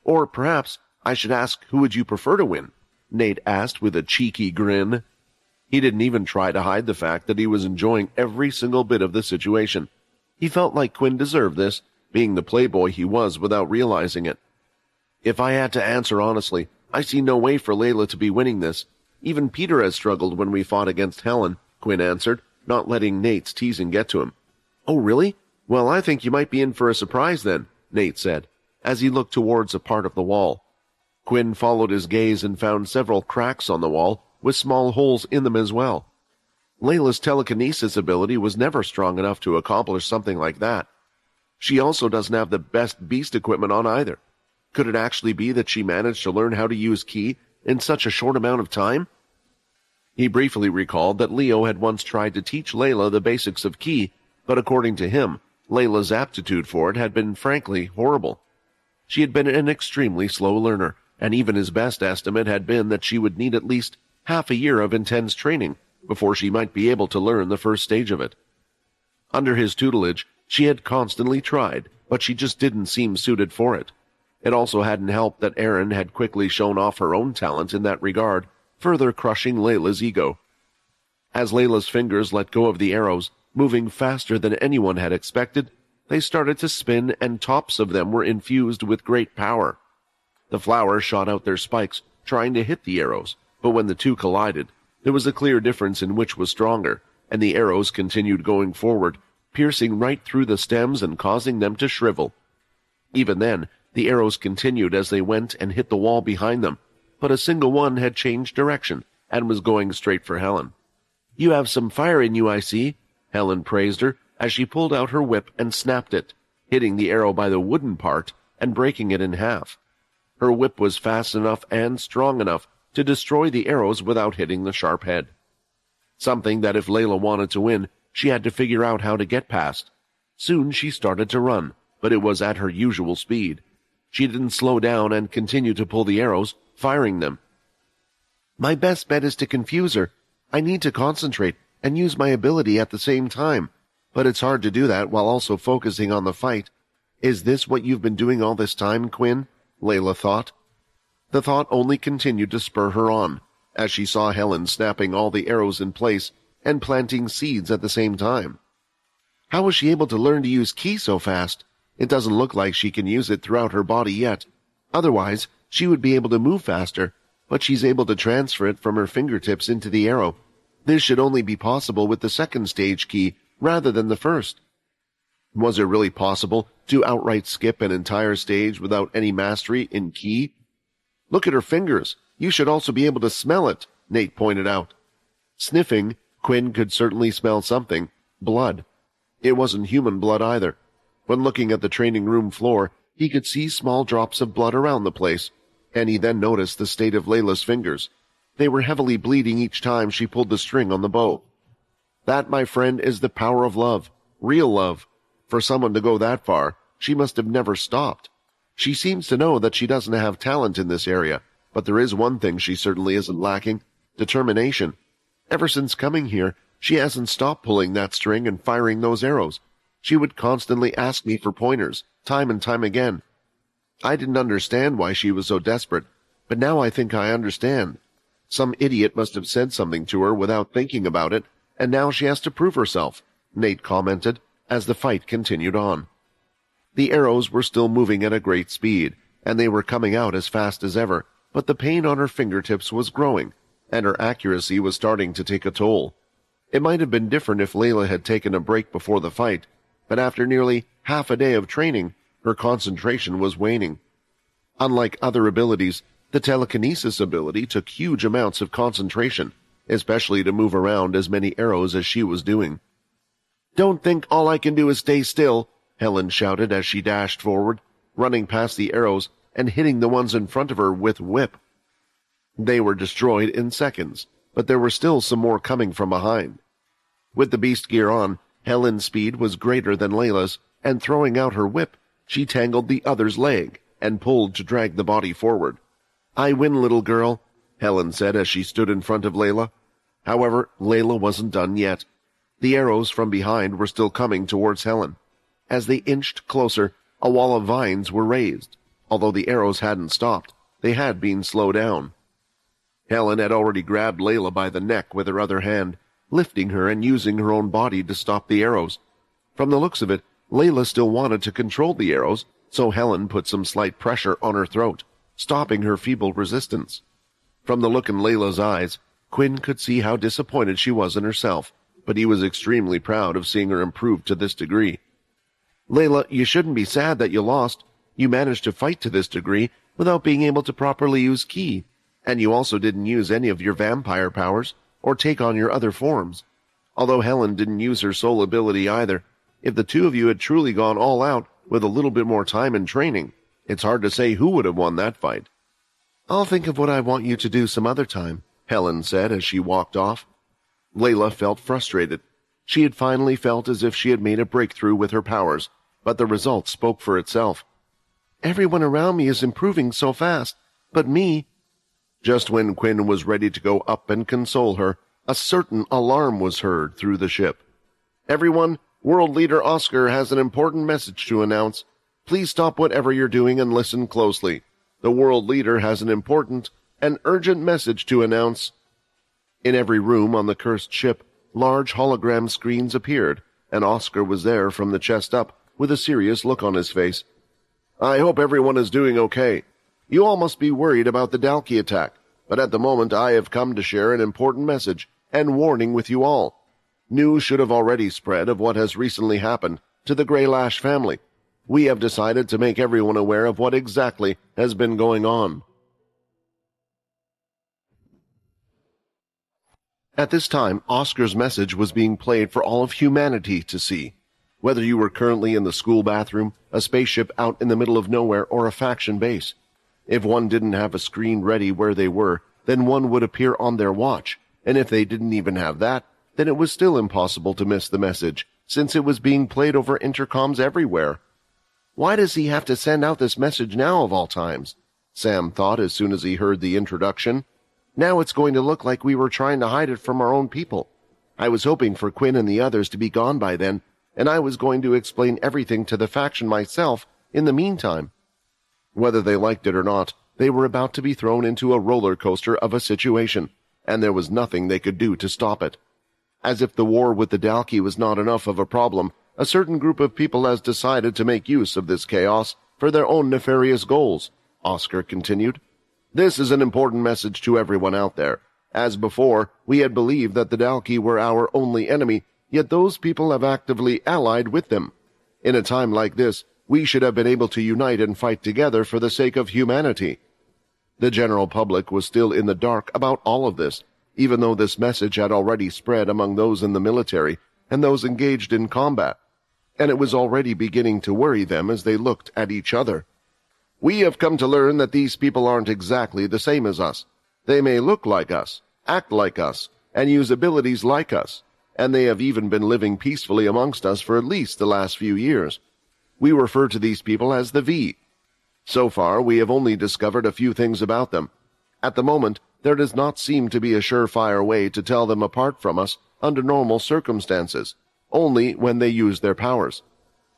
Or perhaps I should ask, who would you prefer to win? Nate asked with a cheeky grin. He didn't even try to hide the fact that he was enjoying every single bit of the situation. He felt like Quinn deserved this, being the playboy he was without realizing it. If I had to answer honestly, I see no way for Layla to be winning this. Even Peter has struggled when we fought against Helen, Quinn answered, not letting Nate's teasing get to him. Oh, really? Well, I think you might be in for a surprise then, Nate said, as he looked towards a part of the wall. Quinn followed his gaze and found several cracks on the wall, with small holes in them as well. Layla's telekinesis ability was never strong enough to accomplish something like that. She also doesn't have the best beast equipment on either. Could it actually be that she managed to learn how to use ki in such a short amount of time? He briefly recalled that Leo had once tried to teach Layla the basics of ki, but according to him, Layla's aptitude for it had been frankly horrible. She had been an extremely slow learner, and even his best estimate had been that she would need at least half a year of intense training before she might be able to learn the first stage of it. Under his tutelage, she had constantly tried, but she just didn't seem suited for it. It also hadn't helped that Erin had quickly shown off her own talent in that regard, further crushing Layla's ego. As Layla's fingers let go of the arrows, moving faster than anyone had expected, they started to spin and tops of them were infused with great power. The flowers shot out their spikes, trying to hit the arrows, but when the two collided, there was a clear difference in which was stronger, and the arrows continued going forward, piercing right through the stems and causing them to shrivel. Even then, the arrows continued as they went and hit the wall behind them, but a single one had changed direction and was going straight for Helen. You have some fire in you, I see, Helen praised her as she pulled out her whip and snapped it, hitting the arrow by the wooden part and breaking it in half. Her whip was fast enough and strong enough to destroy the arrows without hitting the sharp head. Something that if Layla wanted to win, she had to figure out how to get past. Soon she started to run, but it was at her usual speed. She didn't slow down and continued to pull the arrows, firing them. My best bet is to confuse her. I need to concentrate and use my ability at the same time, but it's hard to do that while also focusing on the fight. Is this what you've been doing all this time, Quinn? Layla thought. The thought only continued to spur her on, as she saw Helen snapping all the arrows in place and planting seeds at the same time. How was she able to learn to use ki so fast? It doesn't look like she can use it throughout her body yet. Otherwise, she would be able to move faster, but she's able to transfer it from her fingertips into the arrow. This should only be possible with the second stage ki rather than the first. Was it really possible to outright skip an entire stage without any mastery in ki? Look at her fingers. You should also be able to smell it, Nate pointed out. Sniffing, Quinn could certainly smell something. Blood. It wasn't human blood either. When looking at the training room floor, he could see small drops of blood around the place, and he then noticed the state of Layla's fingers. They were heavily bleeding each time she pulled the string on the bow. That, my friend, is the power of love. Real love. For someone to go that far, she must have never stopped. She seems to know that she doesn't have talent in this area, but there is one thing she certainly isn't lacking: determination. Ever since coming here, she hasn't stopped pulling that string and firing those arrows. She would constantly ask me for pointers, time and time again. I didn't understand why she was so desperate, but now I think I understand. Some idiot must have said something to her without thinking about it, and now she has to prove herself, Nate commented as the fight continued on. The arrows were still moving at a great speed, and they were coming out as fast as ever, but the pain on her fingertips was growing, and her accuracy was starting to take a toll. It might have been different if Layla had taken a break before the fight, but after nearly half a day of training, her concentration was waning. Unlike other abilities, the telekinesis ability took huge amounts of concentration, especially to move around as many arrows as she was doing. "Don't think all I can do is stay still," Helen shouted as she dashed forward, running past the arrows and hitting the ones in front of her with whip. They were destroyed in seconds, but there were still some more coming from behind. With the beast gear on, Helen's speed was greater than Layla's, and throwing out her whip, she tangled the other's leg and pulled to drag the body forward. "I win, little girl," Helen said as she stood in front of Layla. However, Layla wasn't done yet. The arrows from behind were still coming towards Helen. As they inched closer, a wall of vines were raised. Although the arrows hadn't stopped, they had been slowed down. Helen had already grabbed Layla by the neck with her other hand, lifting her and using her own body to stop the arrows. From the looks of it, Layla still wanted to control the arrows, so Helen put some slight pressure on her throat, stopping her feeble resistance. From the look in Layla's eyes, Quinn could see how disappointed she was in herself, but he was extremely proud of seeing her improve to this degree. "Layla, you shouldn't be sad that you lost. You managed to fight to this degree without being able to properly use ki, and you also didn't use any of your vampire powers or take on your other forms. Although Helen didn't use her soul ability either, if the two of you had truly gone all out with a little bit more time and training, it's hard to say who would have won that fight." "I'll think of what I want you to do some other time," Helen said as she walked off. Layla felt frustrated. She had finally felt as if she had made a breakthrough with her powers, but the result spoke for itself. "Everyone around me is improving so fast, but me—" Just when Quinn was ready to go up and console her, a certain alarm was heard through the ship. "Everyone, World Leader Oscar has an important message to announce. Please stop whatever you're doing and listen closely. The World Leader has an important and urgent message to announce." In every room on the cursed ship, large hologram screens appeared, and Oscar was there from the chest up, with a serious look on his face. "I hope everyone is doing okay. You all must be worried about the Dalki attack, but at the moment I have come to share an important message and warning with you all. News should have already spread of what has recently happened to the Grey Lash family. We have decided to make everyone aware of what exactly has been going on." At this time, Oscar's message was being played for all of humanity to see. Whether you were currently in the school bathroom, a spaceship out in the middle of nowhere, or a faction base. If one didn't have a screen ready where they were, then one would appear on their watch, and if they didn't even have that, then it was still impossible to miss the message, since it was being played over intercoms everywhere. "Why does he have to send out this message now of all times?" Sam thought as soon as he heard the introduction. "Now it's going to look like we were trying to hide it from our own people. I was hoping for Quinn and the others to be gone by then, and I was going to explain everything to the faction myself in the meantime." Whether they liked it or not, they were about to be thrown into a roller coaster of a situation, and there was nothing they could do to stop it. As if the war with the Dalki was not enough of a problem, a certain group of people has decided to make use of this chaos for their own nefarious goals, Oscar continued. "This is an important message to everyone out there. As before, we had believed that the Dalki were our only enemy, yet those people have actively allied with them. In a time like this, we should have been able to unite and fight together for the sake of humanity." The general public was still in the dark about all of this, even though this message had already spread among those in the military and those engaged in combat. and it was already beginning to worry them as they looked at each other. "We have come to learn that these people aren't exactly the same as us. They may look like us, act like us, and use abilities like us, and they have even been living peacefully amongst us for at least the last few years. We refer to these people as the V. So far, we have only discovered a few things about them. At the moment, there does not seem to be a surefire way to tell them apart from us under normal circumstances, only when they use their powers.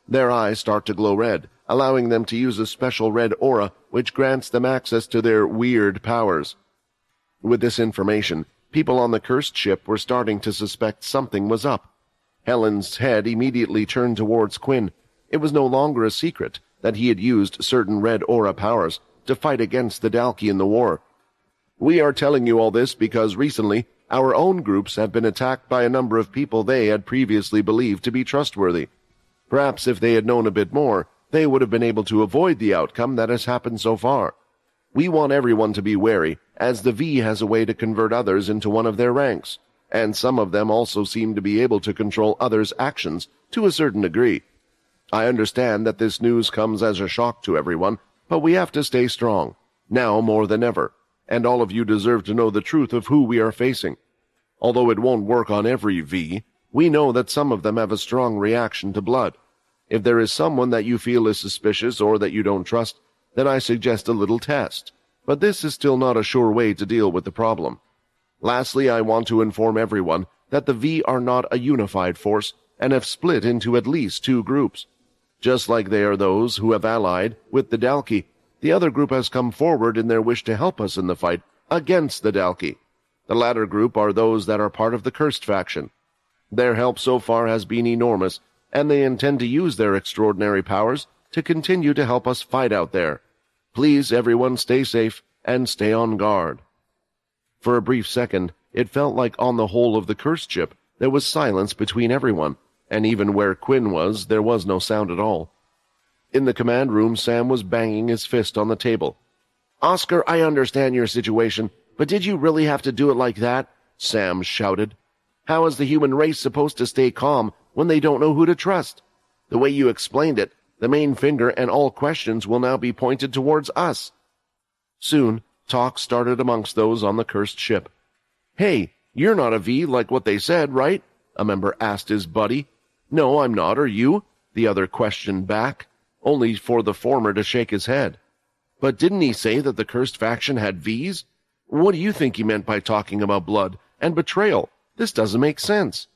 Their eyes start to glow red, allowing them to use a special red aura which grants them access to their weird powers." With this information, people on the cursed ship were starting to suspect something was up. Helen's head immediately turned towards Quinn. It was no longer a secret that he had used certain red aura powers to fight against the Dalki in the war. "We are telling you all this because recently our own groups have been attacked by a number of people they had previously believed to be trustworthy. Perhaps if they had known a bit more, they would have been able to avoid the outcome that has happened so far. We want everyone to be wary, as the V has a way to convert others into one of their ranks, and some of them also seem to be able to control others' actions to a certain degree. I understand that this news comes as a shock to everyone, but we have to stay strong, now more than ever, and all of you deserve to know the truth of who we are facing. Although it won't work on every V, we know that some of them have a strong reaction to blood. If there is someone that you feel is suspicious or that you don't trust, then I suggest a little test, but this is still not a sure way to deal with the problem. Lastly, I want to inform everyone that the V are not a unified force and have split into at least 2 groups. Just like they are those who have allied with the Dalki, the other group has come forward in their wish to help us in the fight against the Dalki. The latter group are those that are part of the Cursed faction. Their help so far has been enormous, and they intend to use their extraordinary powers to continue to help us fight out there. Please, everyone, stay safe and stay on guard." For a brief second, it felt like on the whole of the cursed ship there was silence between everyone, and even where Quinn was, there was no sound at all. In the command room, Sam was banging his fist on the table. "Oscar, I understand your situation, but did you really have to do it like that?" Sam shouted. "How is the human race supposed to stay calm when they don't know who to trust? The way you explained it, the main finger and all questions will now be pointed towards us." Soon, talk started amongst those on the cursed ship. "Hey, you're not a V like what they said, right?" a member asked his buddy. "No, I'm not, are you?" the other questioned back, only for the former to shake his head. "But didn't he say that the cursed faction had Vs? What do you think he meant by talking about blood and betrayal? This doesn't make sense."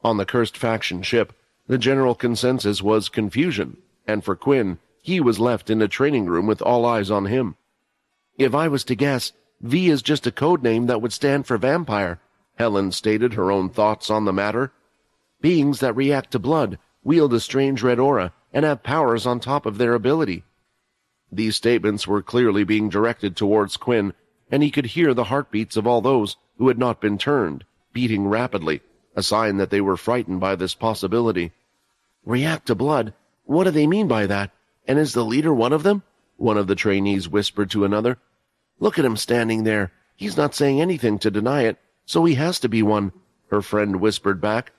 On the cursed faction ship, the general consensus was confusion, and for Quinn, he was left in a training room with all eyes on him. "If I was to guess, V is just a code name that would stand for vampire," Helen stated her own thoughts on the matter. "Beings that react to blood, wield a strange red aura, and have powers on top of their ability." These statements were clearly being directed towards Quinn, and he could hear the heartbeats of all those who had not been turned, beating rapidly, a sign that they were frightened by this possibility. "React to blood? What do they mean by that? And is the leader one of them?" one of the trainees whispered to another. "Look at him standing there. He's not saying anything to deny it, so he has to be one," her friend whispered back.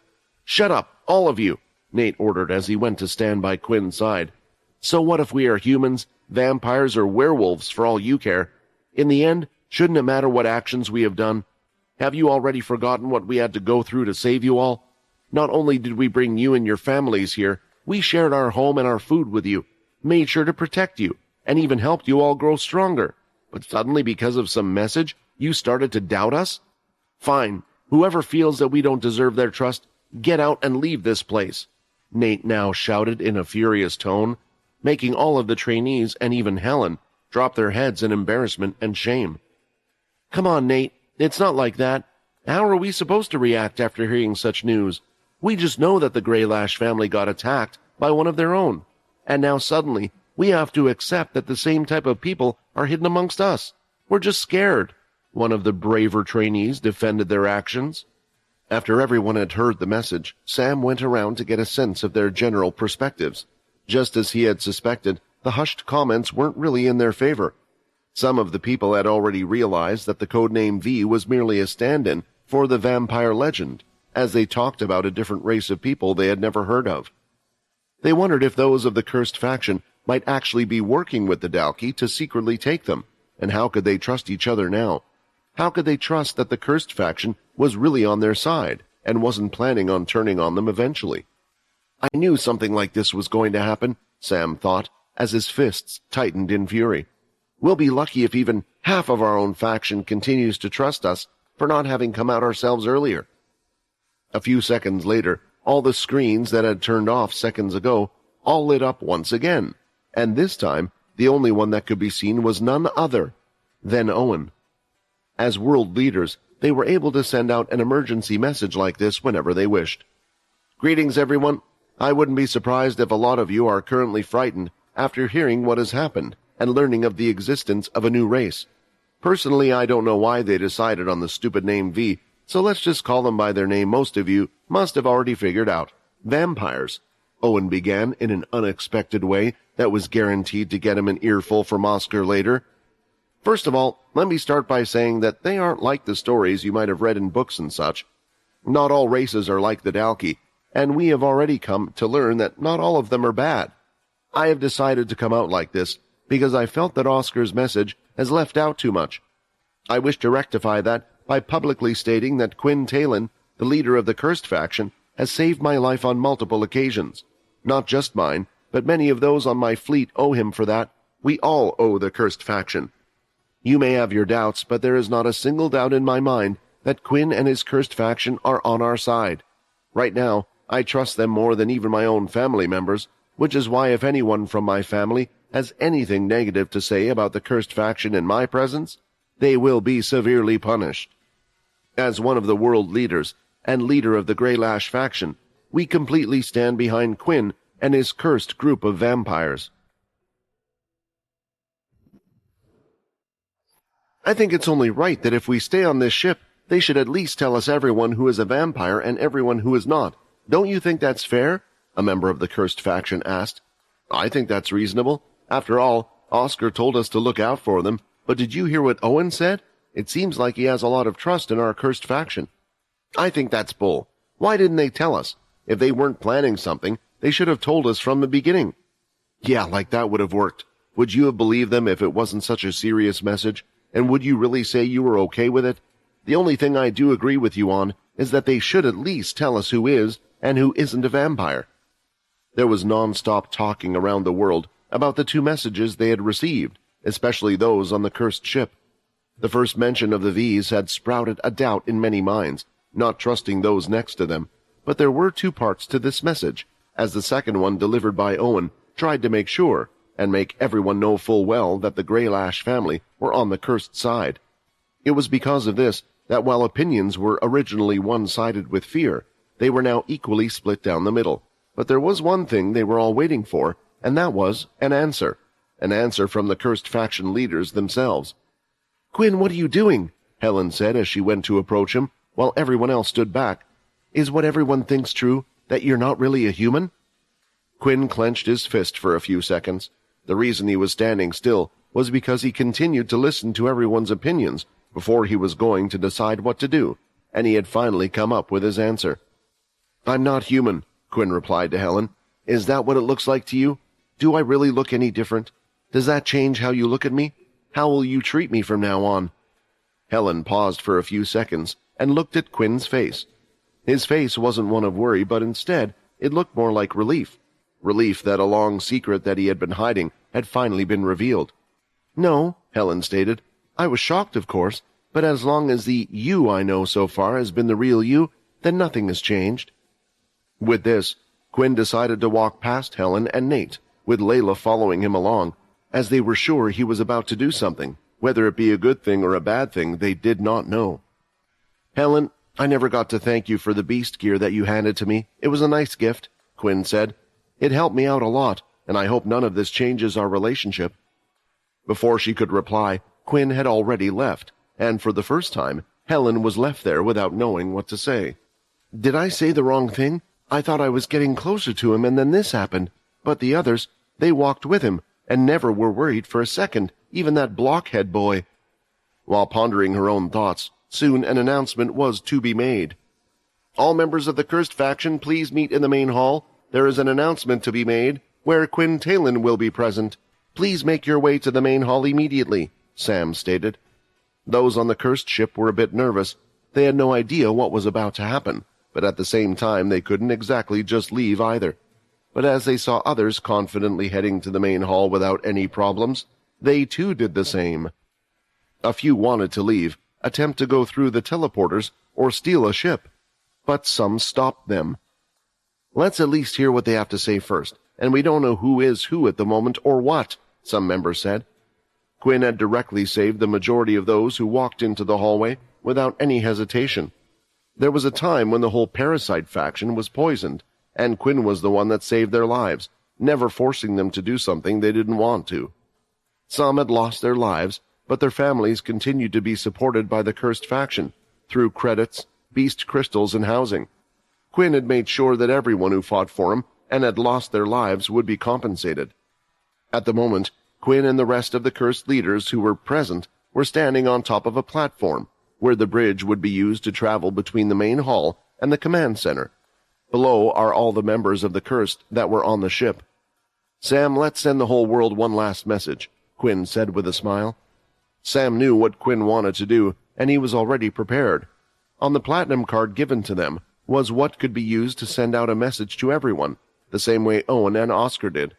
"Shut up, all of you," Nate ordered as he went to stand by Quinn's side. "So what if we are humans, vampires, or werewolves for all you care? In the end, shouldn't it matter what actions we have done? Have you already forgotten what we had to go through to save you all? Not only did we bring you and your families here, we shared our home and our food with you, made sure to protect you, and even helped you all grow stronger. But suddenly, because of some message, you started to doubt us? Fine. Whoever feels that we don't deserve their trust, get out and leave this place," Nate now shouted in a furious tone, making all of the trainees and even Helen drop their heads in embarrassment and shame. "Come on, Nate. It's not like that. How are we supposed to react after hearing such news? We just know that the Greylash family got attacked by one of their own, and now suddenly we have to accept that the same type of people are hidden amongst us. We're just scared." One of the braver trainees defended their actions. After everyone had heard the message, Sam went around to get a sense of their general perspectives. Just as he had suspected, the hushed comments weren't really in their favor. Some of the people had already realized that the codename V was merely a stand-in for the vampire legend, as they talked about a different race of people they had never heard of. They wondered if those of the cursed faction might actually be working with the Dalki to secretly take them, and how could they trust each other now? How could they trust that the cursed faction was really on their side and wasn't planning on turning on them eventually? I knew something like this was going to happen, Sam thought, as his fists tightened in fury. We'll be lucky if even half of our own faction continues to trust us for not having come out ourselves earlier. A few seconds later, all the screens that had turned off seconds ago all lit up once again, and this time the only one that could be seen was none other than Owen. As world leaders, they were able to send out an emergency message like this whenever they wished. Greetings, everyone. I wouldn't be surprised if a lot of you are currently frightened after hearing what has happened and learning of the existence of a new race. Personally, I don't know why they decided on the stupid name V, so let's just call them by their name most of you must have already figured out. Vampires. Owen began in an unexpected way that was guaranteed to get him an earful from Oscar later. First of all, let me start by saying that they aren't like the stories you might have read in books and such. Not all races are like the Dalki, and we have already come to learn that not all of them are bad. I have decided to come out like this because I felt that Oscar's message has left out too much. I wish to rectify that by publicly stating that Quinn Talon, the leader of the cursed faction, has saved my life on multiple occasions. Not just mine, but many of those on my fleet owe him for that. We all owe the cursed faction. You may have your doubts, but there is not a single doubt in my mind that Quinn and his cursed faction are on our side. Right now, I trust them more than even my own family members, which is why if anyone from my family has anything negative to say about the cursed faction in my presence, they will be severely punished. As one of the world leaders and leader of the Greylash faction, we completely stand behind Quinn and his cursed group of vampires. I think it's only right that if we stay on this ship, they should at least tell us everyone who is a vampire and everyone who is not. Don't you think that's fair? A member of the cursed faction asked. I think that's reasonable. After all, Oscar told us to look out for them, but did you hear what Owen said? It seems like he has a lot of trust in our cursed faction. I think that's bull. Why didn't they tell us? If they weren't planning something, they should have told us from the beginning. Yeah, like that would have worked. Would you have believed them if it wasn't such a serious message? And would you really say you were okay with it? The only thing I do agree with you on is that they should at least tell us who is and who isn't a vampire. There was nonstop talking around the world about the two messages they had received, especially those on the cursed ship. The first mention of the V's had sprouted a doubt in many minds, not trusting those next to them, but there were two parts to this message, as the second one delivered by Owen tried to make sure and make everyone know full well that the Greylash family were on the cursed side. It was because of this that while opinions were originally one-sided with fear, they were now equally split down the middle. But there was one thing they were all waiting for, and that was an answer from the cursed faction leaders themselves. Quinn, what are you doing? Helen said as she went to approach him, while everyone else stood back. Is what everyone thinks true, that you're not really a human? Quinn clenched his fist for a few seconds. The reason he was standing still was because he continued to listen to everyone's opinions before he was going to decide what to do, and he had finally come up with his answer. I'm not human, Quinn replied to Helen. Is that what it looks like to you? Do I really look any different? Does that change how you look at me? How will you treat me from now on? Helen paused for a few seconds and looked at Quinn's face. His face wasn't one of worry, but instead it looked more like relief. Relief that a long secret that he had been hiding had finally been revealed. No, Helen stated. I was shocked, of course, but as long as the you I know so far has been the real you, then nothing has changed. With this, Quinn decided to walk past Helen and Nate, with Layla following him along, as they were sure he was about to do something. Whether it be a good thing or a bad thing, they did not know. Helen, I never got to thank you for the beast gear that you handed to me. It was a nice gift, Quinn said. It helped me out a lot, and I hope none of this changes our relationship. Before she could reply, Quinn had already left, and for the first time, Helen was left there without knowing what to say. Did I say the wrong thing? I thought I was getting closer to him, and then this happened. But the others, they walked with him, and never were worried for a second, even that blockhead boy. While pondering her own thoughts, soon an announcement was to be made. All members of the cursed faction, please meet in the main hall. There is an announcement to be made where Quinn Talon will be present. Please make your way to the main hall immediately, Sam stated. Those on the cursed ship were a bit nervous. They had no idea what was about to happen, but at the same time they couldn't exactly just leave either. But as they saw others confidently heading to the main hall without any problems, they too did the same. A few wanted to leave, attempt to go through the teleporters, or steal a ship, but some stopped them. Let's at least hear what they have to say first, and we don't know who is who at the moment or what, some members said. Quinn had directly saved the majority of those who walked into the hallway without any hesitation. There was a time when the whole Parasite faction was poisoned, and Quinn was the one that saved their lives, never forcing them to do something they didn't want to. Some had lost their lives, but their families continued to be supported by the cursed faction, through credits, beast crystals, and housing. Quinn had made sure that everyone who fought for him and had lost their lives would be compensated. At the moment, Quinn and the rest of the cursed leaders who were present were standing on top of a platform, where the bridge would be used to travel between the main hall and the command center. Below are all the members of the cursed that were on the ship. Sam, let's send the whole world one last message, Quinn said with a smile. Sam knew what Quinn wanted to do, and he was already prepared. On the platinum card given to them was what could be used to send out a message to everyone, the same way Owen and Oscar did.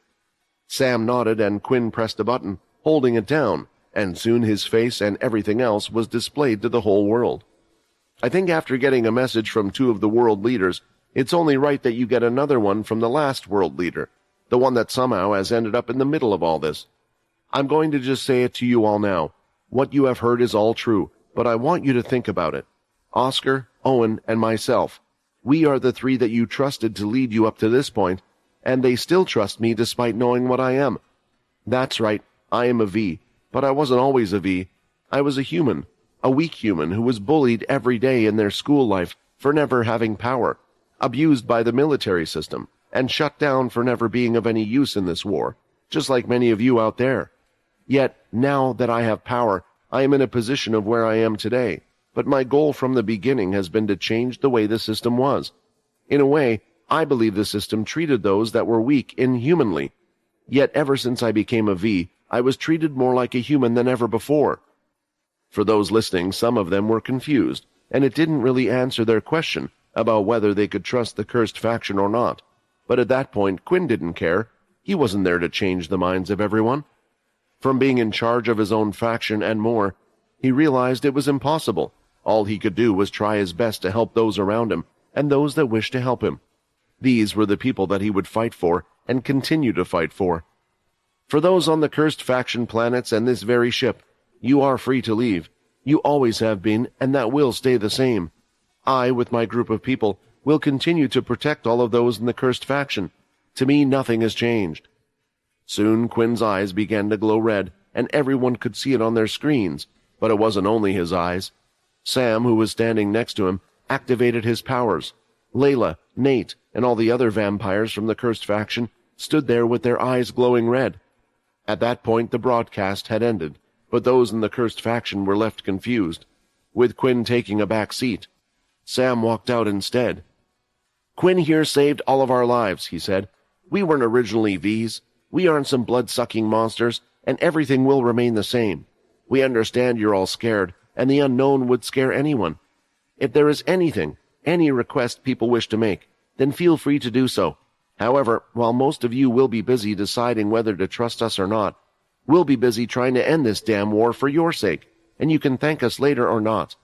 Sam nodded and Quinn pressed a button, holding it down, and soon his face and everything else was displayed to the whole world. I think after getting a message from two of the world leaders, it's only right that you get another one from the last world leader, the one that somehow has ended up in the middle of all this. I'm going to just say it to you all now. What you have heard is all true, but I want you to think about it. Oscar, Owen, and myself, we are the three that you trusted to lead you up to this point, and they still trust me despite knowing what I am. That's right, I am a V, but I wasn't always a V. I was a human, a weak human who was bullied every day in their school life for never having power, abused by the military system, and shut down for never being of any use in this war, just like many of you out there. Yet, now that I have power, I am in a position of where I am today, but my goal from the beginning has been to change the way the system was. In a way, I believe the system treated those that were weak inhumanly. Yet ever since I became a V, I was treated more like a human than ever before. For those listening, some of them were confused, and it didn't really answer their question about whether they could trust the cursed faction or not. But at that point, Quinn didn't care. He wasn't there to change the minds of everyone. From being in charge of his own faction and more, he realized it was impossible. All he could do was try his best to help those around him and those that wished to help him. These were the people that he would fight for and continue to fight for. For those on the cursed faction planets and this very ship, you are free to leave. You always have been, and that will stay the same. I, with my group of people, will continue to protect all of those in the cursed faction. To me, nothing has changed. Soon Quinn's eyes began to glow red, and everyone could see it on their screens, but it wasn't only his eyes. Sam, who was standing next to him, activated his powers. Layla, Nate, and all the other vampires from the cursed faction stood there with their eyes glowing red. At that point, the broadcast had ended, but those in the cursed faction were left confused, with Quinn taking a back seat. Sam walked out instead. Quinn here saved all of our lives, he said. We weren't originally Vs. We aren't some blood-sucking monsters, and everything will remain the same. We understand you're all scared, and the unknown would scare anyone. If there is anything, any request people wish to make, then feel free to do so. However, while most of you will be busy deciding whether to trust us or not, we'll be busy trying to end this damn war for your sake, and you can thank us later or not.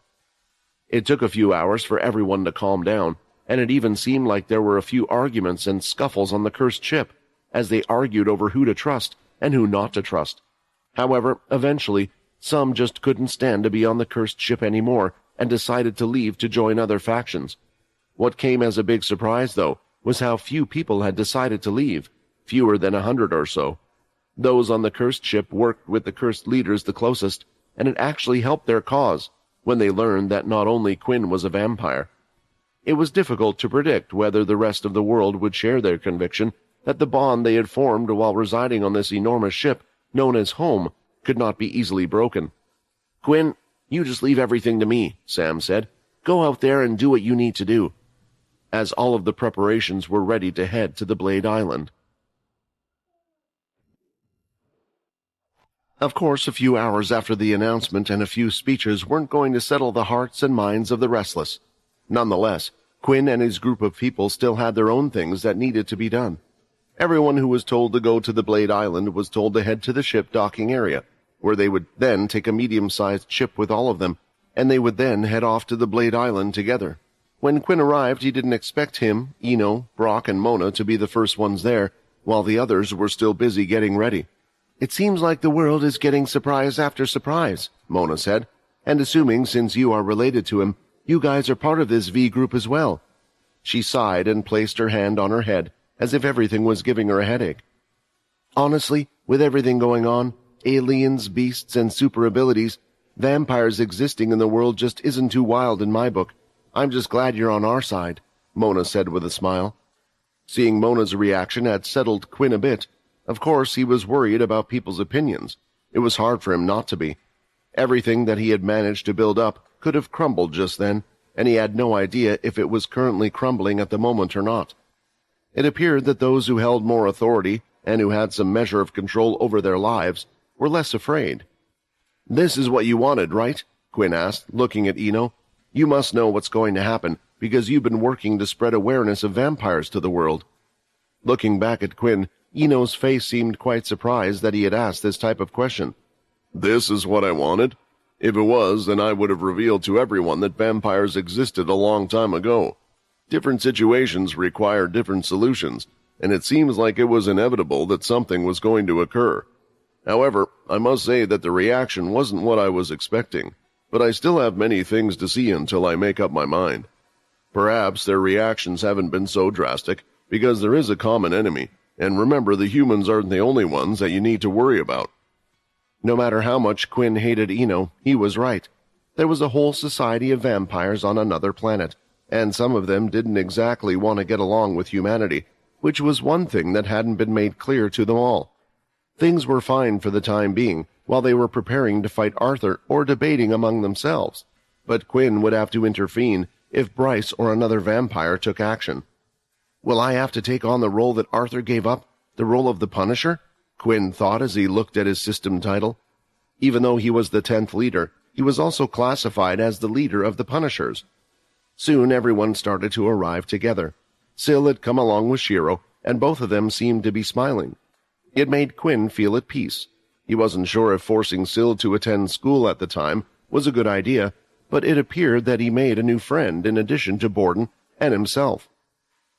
It took a few hours for everyone to calm down, and it even seemed like there were a few arguments and scuffles on the cursed ship, as they argued over who to trust and who not to trust. However, eventually, some just couldn't stand to be on the cursed ship anymore and decided to leave to join other factions. What came as a big surprise, though, was how few people had decided to leave, fewer than 100 or so. Those on the cursed ship worked with the cursed leaders the closest, and it actually helped their cause when they learned that not only Quinn was a vampire. It was difficult to predict whether the rest of the world would share their conviction that the bond they had formed while residing on this enormous ship, known as home, could not be easily broken. Quinn, you just leave everything to me, Sam said. Go out there and do what you need to do. as all of the preparations were ready to head to the Blade Island. Of course, a few hours after the announcement and a few speeches weren't going to settle the hearts and minds of the restless. Nonetheless, Quinn and his group of people still had their own things that needed to be done. Everyone who was told to go to the Blade Island was told to head to the ship docking area, where they would then take a medium-sized ship with all of them, and they would then head off to the Blade Island together. When Quinn arrived, he didn't expect him, Ino, Brock, and Mona to be the first ones there, while the others were still busy getting ready. "It seems like the world is getting surprise after surprise," Mona said, "and assuming since you are related to him, you guys are part of this V group as well." She sighed and placed her hand on her head, as if everything was giving her a headache. "Honestly, with everything going on, aliens, beasts, and super abilities, vampires existing in the world just isn't too wild in my book. I'm just glad you're on our side," Mona said with a smile. Seeing Mona's reaction had settled Quinn a bit. Of course, he was worried about people's opinions. It was hard for him not to be. Everything that he had managed to build up could have crumbled just then, and he had no idea if it was currently crumbling at the moment or not. It appeared that those who held more authority and who had some measure of control over their lives were less afraid. "This is what you wanted, right?" Quinn asked, looking at Ino. "You must know what's going to happen, because you've been working to spread awareness of vampires to the world." Looking back at Quinn, Ino's face seemed quite surprised that he had asked this type of question. "This is what I wanted? If it was, then I would have revealed to everyone that vampires existed a long time ago. Different situations require different solutions, and it seems like it was inevitable that something was going to occur. However, I must say that the reaction wasn't what I was expecting, but I still have many things to see until I make up my mind. Perhaps their reactions haven't been so drastic, because there is a common enemy, and remember, the humans aren't the only ones that you need to worry about." No matter how much Quinn hated Ino, he was right. There was a whole society of vampires on another planet, and some of them didn't exactly want to get along with humanity, which was one thing that hadn't been made clear to them all. Things were fine for the time being, while they were preparing to fight Arthur or debating among themselves, but Quinn would have to intervene if Bryce or another vampire took action. "Will I have to take on the role that Arthur gave up, the role of the Punisher?" Quinn thought as he looked at his system title. Even though he was the 10th leader, he was also classified as the leader of the Punishers. Soon everyone started to arrive together. Syl had come along with Shiro, and both of them seemed to be smiling. It made Quinn feel at peace. He wasn't sure if forcing Syl to attend school at the time was a good idea, but it appeared that he made a new friend in addition to Borden and himself.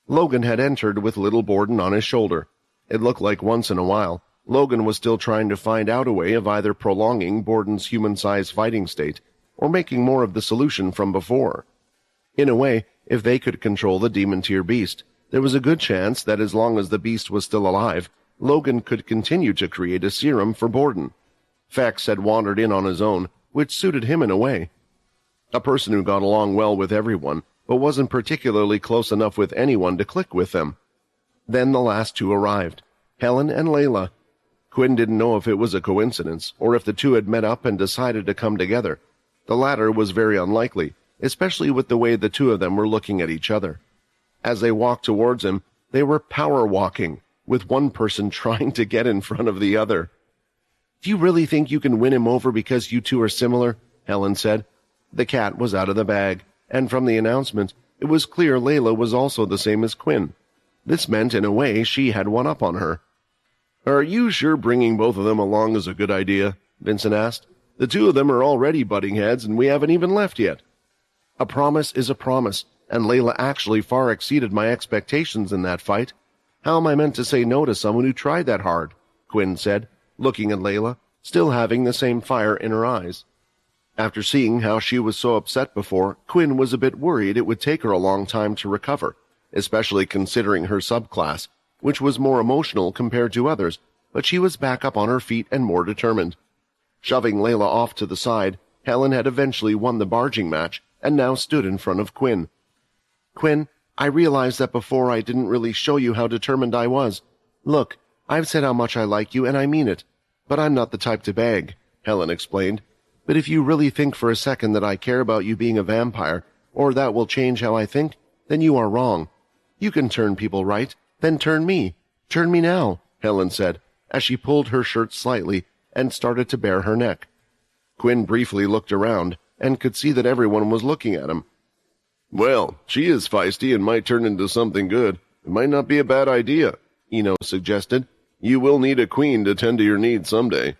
Logan had entered with little Borden on his shoulder. It looked like once in a while, Logan was still trying to find out a way of either prolonging Borden's human-sized fighting state or making more of the solution from before. In a way, if they could control the demon-tier beast, there was a good chance that as long as the beast was still alive, Logan could continue to create a serum for Borden. Fex had wandered in on his own, which suited him in a way. A person who got along well with everyone, but wasn't particularly close enough with anyone to click with them. Then the last two arrived, Helen and Layla. Quinn didn't know if it was a coincidence, or if the two had met up and decided to come together. The latter was very unlikely, especially with the way the two of them were looking at each other. As they walked towards him, they were power walking, with one person trying to get in front of the other. "Do you really think you can win him over because you two are similar?" Helen said. The cat was out of the bag, and from the announcement, it was clear Layla was also the same as Quinn. This meant, in a way, she had one up on her. "Are you sure bringing both of them along is a good idea?" Vincent asked. "The two of them are already butting heads, and we haven't even left yet." "A promise is a promise, and Layla actually far exceeded my expectations in that fight. How am I meant to say no to someone who tried that hard?" Quinn said, looking at Layla, still having the same fire in her eyes. After seeing how she was so upset before, Quinn was a bit worried it would take her a long time to recover, especially considering her subclass, which was more emotional compared to others, but she was back up on her feet and more determined. Shoving Layla off to the side, Helen had eventually won the barging match and now stood in front of Quinn. "Quinn, I realized that before I didn't really show you how determined I was. Look, I've said how much I like you, and I mean it. But I'm not the type to beg," Helen explained. "But if you really think for a second that I care about you being a vampire, or that will change how I think, then you are wrong. You can turn people right, then turn me. Turn me now, Helen said, as she pulled her shirt slightly and started to bare her neck. Quinn briefly looked around and could see that everyone was looking at him. Well, she is feisty and might turn into something good. It might not be a bad idea, Eno suggested. You will need a queen to tend to your needs someday.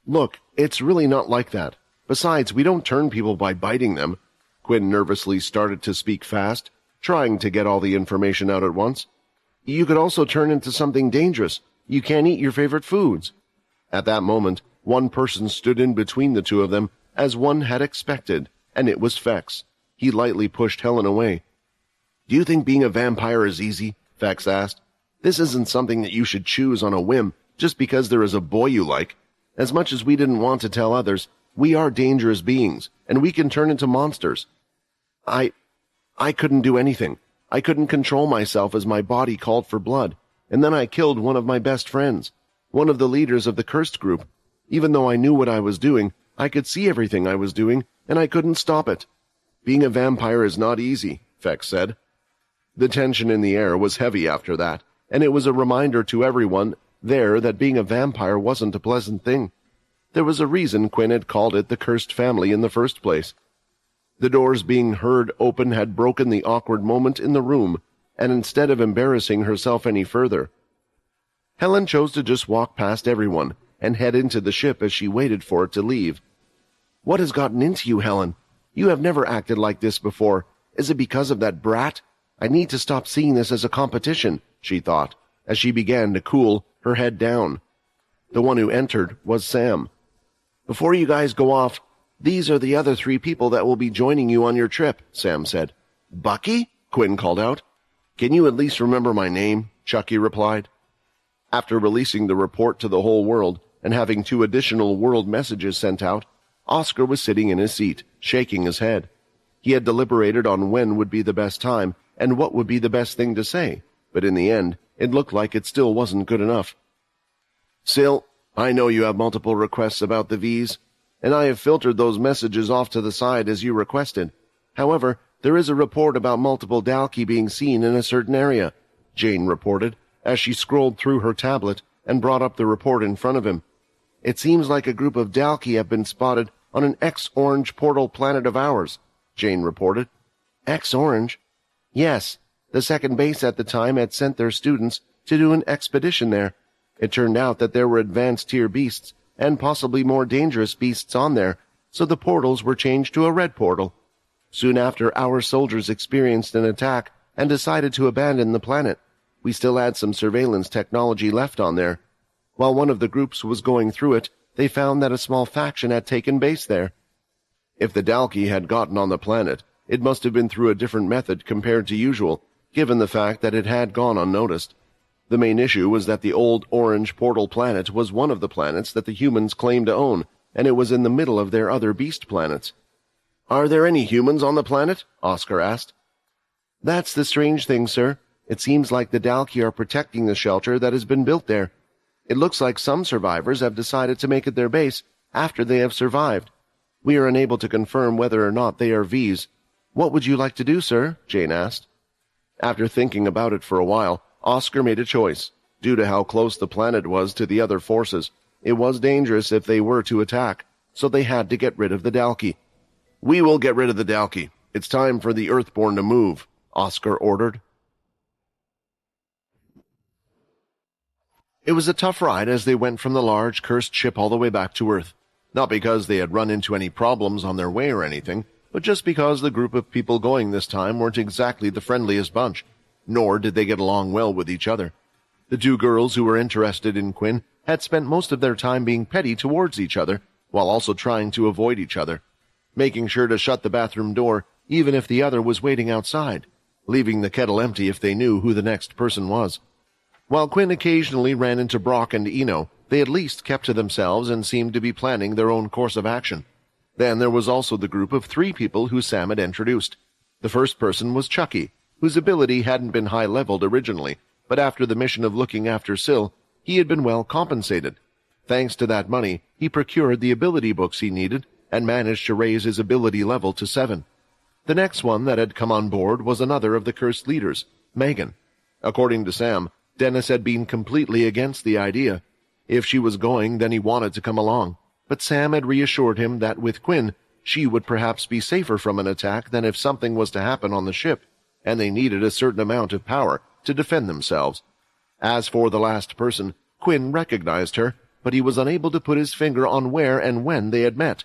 Look, it's really not like that. Besides, we don't turn people by biting them. Quinn nervously started to speak fast, trying to get all the information out at once. You could also turn into something dangerous. You can't eat your favorite foods. At that moment, one person stood in between the two of them, as one had expected, and it was Fex. He lightly pushed Helen away. Do you think being a vampire is easy? Fex asked. This isn't something that you should choose on a whim, just because there is a boy you like. As much as we didn't want to tell others, we are dangerous beings, and we can turn into monsters. I couldn't do anything. I couldn't control myself as my body called for blood, and then I killed one of my best friends, one of the leaders of the cursed group. Even though I knew what I was doing, I could see everything I was doing, and I couldn't stop it. Being a vampire is not easy, Fex said. The tension in the air was heavy after that, and it was a reminder to everyone there that being a vampire wasn't a pleasant thing. There was a reason Quinn had called it the cursed family in the first place. The doors being heard open had broken the awkward moment in the room, and instead of embarrassing herself any further, Helen chose to just walk past everyone and head into the ship as she waited for it to leave. What has gotten into you, Helen? You have never acted like this before. Is it because of that brat? I need to stop seeing this as a competition, she thought, as she began to cool, her head down. The one who entered was Sam. Before you guys go off, these are the other 3 people that will be joining you on your trip, Sam said. Bucky? Quinn called out. Can you at least remember my name? Chucky replied. After releasing the report to the whole world and having 2 additional world messages sent out, Oscar was sitting in his seat, shaking his head. He had deliberated on when would be the best time and what would be the best thing to say, but in the end, it looked like it still wasn't good enough. Sil, I know you have multiple requests about the V's, and I have filtered those messages off to the side as you requested. However, there is a report about multiple Dalki being seen in a certain area, Jane reported, as she scrolled through her tablet and brought up the report in front of him. It seems like a group of Dalki have been spotted on an X-Orange portal planet of ours, Jane reported. X-Orange? Yes, the second base at the time had sent their students to do an expedition there. It turned out that there were advanced tier beasts and possibly more dangerous beasts on there, so the portals were changed to a red portal. Soon after, our soldiers experienced an attack and decided to abandon the planet. We still had some surveillance technology left on there. While one of the groups was going through it, they found that a small faction had taken base there. If the Dalki had gotten on the planet, it must have been through a different method compared to usual, given the fact that it had gone unnoticed. The main issue was that the old orange portal planet was one of the planets that the humans claimed to own, and it was in the middle of their other beast planets. Are there any humans on the planet? Oscar asked. That's the strange thing, sir. It seems like the Dalki are protecting the shelter that has been built there. It looks like some survivors have decided to make it their base after they have survived. We are unable to confirm whether or not they are V's. What would you like to do, sir? Jane asked. After thinking about it for a while, Oscar made a choice. Due to how close the planet was to the other forces, it was dangerous if they were to attack, so they had to get rid of the Dalki. We will get rid of the Dalki. It's time for the Earthborn to move, Oscar ordered. It was a tough ride as they went from the large, cursed ship all the way back to Earth. Not because they had run into any problems on their way or anything, but just because the group of people going this time weren't exactly the friendliest bunch, nor did they get along well with each other. The 2 girls who were interested in Quinn had spent most of their time being petty towards each other, while also trying to avoid each other, making sure to shut the bathroom door even if the other was waiting outside, leaving the kettle empty if they knew who the next person was. While Quinn occasionally ran into Brock and Eno, they at least kept to themselves and seemed to be planning their own course of action. Then there was also the group of 3 people who Sam had introduced. The first person was Chucky, whose ability hadn't been high-leveled originally, but after the mission of looking after Sil, he had been well compensated. Thanks to that money, he procured the ability books he needed and managed to raise his ability level to 7. The next one that had come on board was another of the cursed leaders, Megan. According to Sam, Dennis had been completely against the idea. If she was going, then he wanted to come along. But Sam had reassured him that with Quinn, she would perhaps be safer from an attack than if something was to happen on the ship, and they needed a certain amount of power to defend themselves. As for the last person, Quinn recognized her, but he was unable to put his finger on where and when they had met.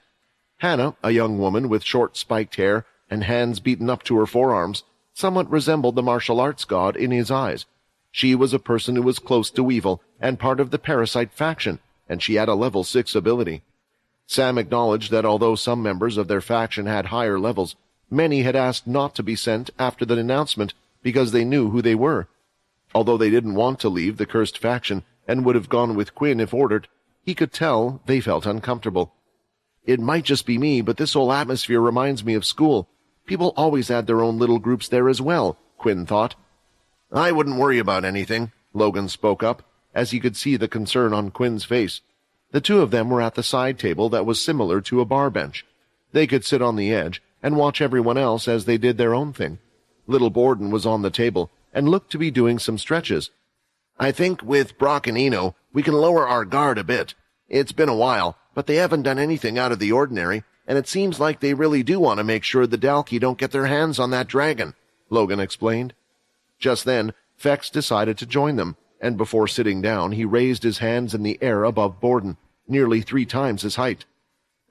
Hannah, a young woman with short spiked hair and hands beaten up to her forearms, somewhat resembled the martial arts god in his eyes. She was a person who was close to evil and part of the Parasite faction, and she had a level 6 ability. Sam acknowledged that although some members of their faction had higher levels, many had asked not to be sent after the announcement because they knew who they were. Although they didn't want to leave the cursed faction and would have gone with Quinn if ordered, he could tell they felt uncomfortable. It might just be me, but this whole atmosphere reminds me of school. People always had their own little groups there as well, Quinn thought. I wouldn't worry about anything, Logan spoke up, as he could see the concern on Quinn's face. The two of them were at the side table that was similar to a bar bench. They could sit on the edge and watch everyone else as they did their own thing. Little Borden was on the table and looked to be doing some stretches. I think with Brock and Eno, we can lower our guard a bit. It's been a while, but they haven't done anything out of the ordinary, and it seems like they really do want to make sure the Dalki don't get their hands on that dragon, Logan explained. Just then, Fex decided to join them, and before sitting down, he raised his hands in the air above Borden, nearly 3 times his height.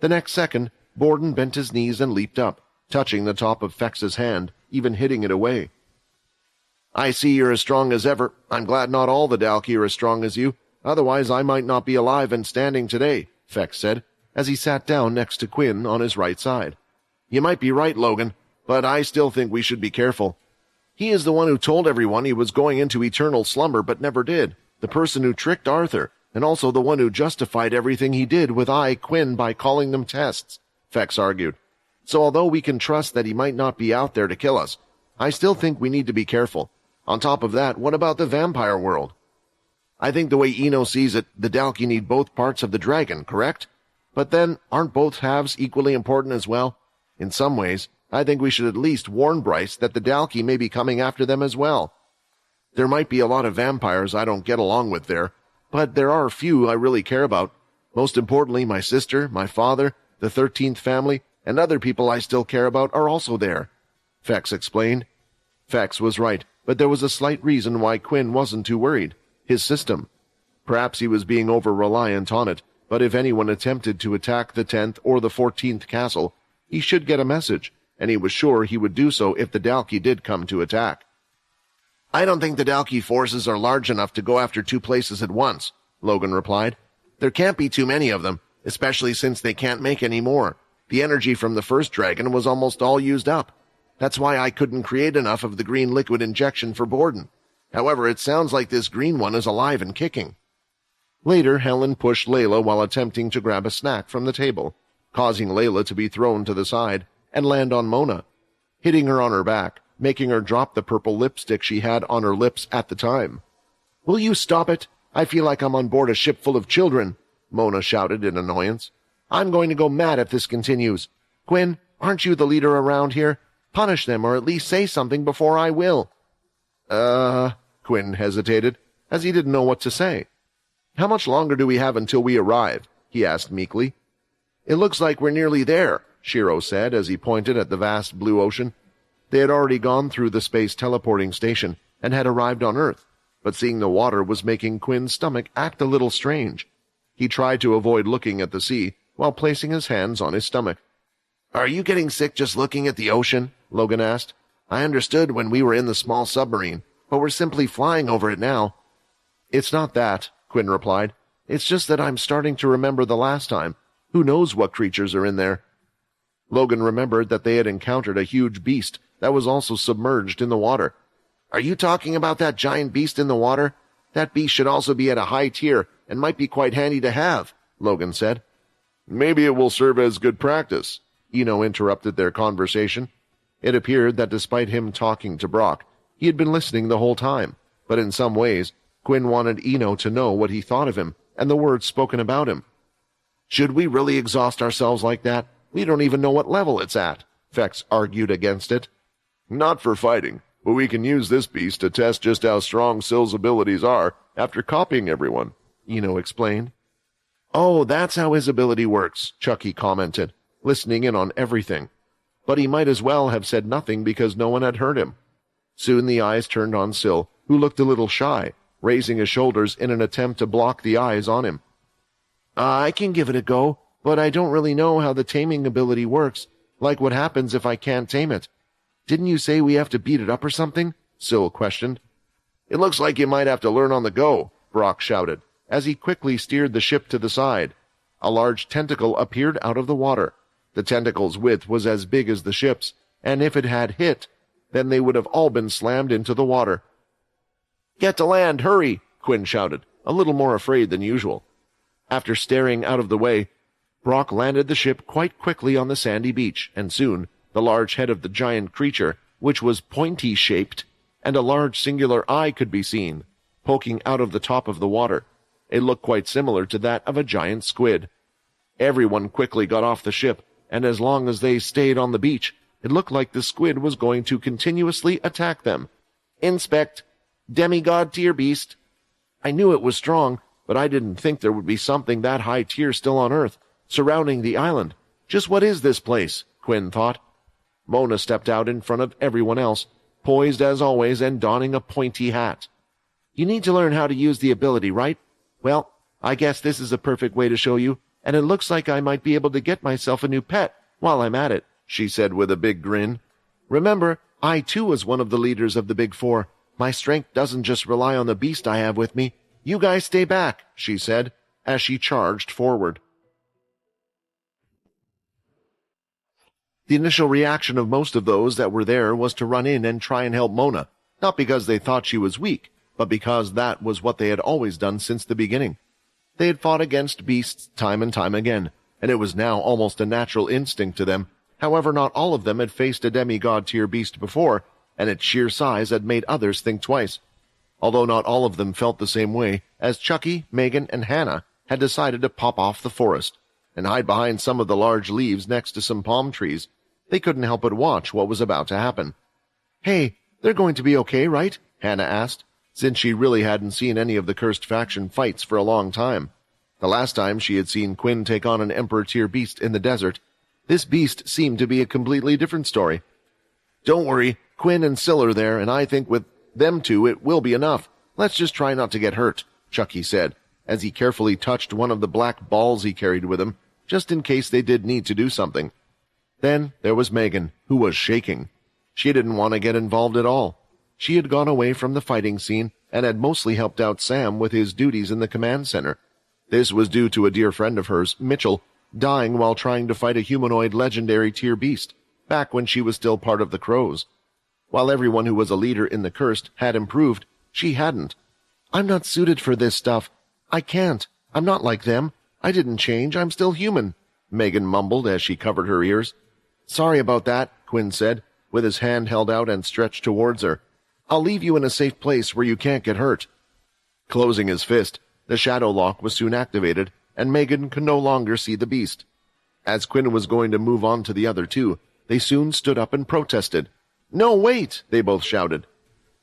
The next second, Borden bent his knees and leaped up, touching the top of Fex's hand, even hitting it away. I see you're as strong as ever. I'm glad not all the Dalki are as strong as you. Otherwise, I might not be alive and standing today, Fex said, as he sat down next to Quinn on his right side. You might be right, Logan, but I still think we should be careful. He is the one who told everyone he was going into eternal slumber but never did, the person who tricked Arthur, and also the one who justified everything he did with Quinn by calling them tests, Fex argued. So although we can trust that he might not be out there to kill us, I still think we need to be careful. On top of that, what about the vampire world? I think the way Eno sees it, the Dalki need both parts of the dragon, correct? But then, aren't both halves equally important as well? In some ways, I think we should at least warn Bryce that the Dalki may be coming after them as well. There might be a lot of vampires I don't get along with there, but there are a few I really care about. Most importantly, my sister, my father, the 13th family, and other people I still care about are also there, Fex explained. Fex was right, but there was a slight reason why Quinn wasn't too worried. His system. Perhaps he was being over-reliant on it, but if anyone attempted to attack the 10th or the 14th castle, he should get a message, and he was sure he would do so if the Dalki did come to attack. I don't think the Dalki forces are large enough to go after 2 places at once, Logan replied. There can't be too many of them, especially since they can't make any more. The energy from the first dragon was almost all used up. That's why I couldn't create enough of the green liquid injection for Borden. However, it sounds like this green one is alive and kicking. Later, Helen pushed Layla while attempting to grab a snack from the table, causing Layla to be thrown to the side and land on Mona, hitting her on her back, making her drop the purple lipstick she had on her lips at the time. Will you stop it? I feel like I'm on board a ship full of children, Mona shouted in annoyance. I'm going to go mad if this continues. Quinn, aren't you the leader around here? Punish them or at least say something before I will. Quinn hesitated, as he didn't know what to say. How much longer do we have until we arrive? He asked meekly. It looks like we're nearly there, Shiro said as he pointed at the vast blue ocean. They had already gone through the space teleporting station and had arrived on Earth, but seeing the water was making Quinn's stomach act a little strange. He tried to avoid looking at the sea while placing his hands on his stomach. Are you getting sick just looking at the ocean? Logan asked. I understood when we were in the small submarine, but we're simply flying over it now. It's not that, Quinn replied. It's just that I'm starting to remember the last time. Who knows what creatures are in there? Logan remembered that they had encountered a huge beast that was also submerged in the water. Are you talking about that giant beast in the water? That beast should also be at a high tier and might be quite handy to have, Logan said. Maybe it will serve as good practice, Eno interrupted their conversation. It appeared that despite him talking to Brock, he had been listening the whole time, but in some ways, Quinn wanted Eno to know what he thought of him and the words spoken about him. Should we really exhaust ourselves like that? We don't even know what level it's at, Fex argued against it. Not for fighting, but we can use this beast to test just how strong Sill's abilities are after copying everyone, Eno explained. Oh, that's how his ability works, Chucky commented, listening in on everything. But he might as well have said nothing because no one had heard him. Soon the eyes turned on Sill, who looked a little shy, raising his shoulders in an attempt to block the eyes on him. I can give it a go, but I don't really know how the taming ability works, like what happens if I can't tame it. Didn't you say we have to beat it up or something? Sill questioned. It looks like you might have to learn on the go, Brock shouted, as he quickly steered the ship to the side. A large tentacle appeared out of the water. The tentacle's width was as big as the ship's, and if it had hit, then they would have all been slammed into the water. Get to land, hurry, Quinn shouted, a little more afraid than usual. After staring out of the way, Brock landed the ship quite quickly on the sandy beach, and soon the large head of the giant creature, which was pointy-shaped, and a large singular eye could be seen, poking out of the top of the water. It looked quite similar to that of a giant squid. Everyone quickly got off the ship, and as long as they stayed on the beach, it looked like the squid was going to continuously attack them. Inspect. Demigod tier beast. I knew it was strong, but I didn't think there would be something that high tier still on Earth, surrounding the island. Just what is this place? Quinn thought. Mona stepped out in front of everyone else, poised as always and donning a pointy hat. You need to learn how to use the ability, right? Well, I guess this is a perfect way to show you, and it looks like I might be able to get myself a new pet while I'm at it, she said with a big grin. Remember, I too was one of the leaders of the Big Four. My strength doesn't just rely on the beast I have with me. You guys stay back, she said, as she charged forward. The initial reaction of most of those that were there was to run in and try and help Mona, not because they thought she was weak, but because that was what they had always done since the beginning. They had fought against beasts time and time again, and it was now almost a natural instinct to them. However, not all of them had faced a demigod-tier beast before, and its sheer size had made others think twice. Although not all of them felt the same way, as Chucky, Megan, and Hannah had decided to pop off the forest and hide behind some of the large leaves next to some palm trees. They couldn't help but watch what was about to happen. Hey, they're going to be okay, right? Hannah asked, since she really hadn't seen any of the cursed faction fights for a long time. The last time she had seen Quinn take on an Emperor-tier beast in the desert, this beast seemed to be a completely different story. Don't worry, Quinn and Sill are there, and I think with them two it will be enough. Let's just try not to get hurt, Chucky said, as he carefully touched one of the black balls he carried with him, just in case they did need to do something. Then there was Megan, who was shaking. She didn't want to get involved at all. She had gone away from the fighting scene and had mostly helped out Sam with his duties in the command center. This was due to a dear friend of hers, Mitchell, dying while trying to fight a humanoid legendary tier beast, back when she was still part of the Crows. While everyone who was a leader in the Cursed had improved, she hadn't. I'm not suited for this stuff. I can't. I'm not like them. I didn't change. I'm still human, Megan mumbled as she covered her ears. Sorry about that, Quinn said, with his hand held out and stretched towards her. I'll leave you in a safe place where you can't get hurt. Closing his fist, the shadow lock was soon activated, and Megan could no longer see the beast. As Quinn was going to move on to the other two, they soon stood up and protested. No, wait, they both shouted.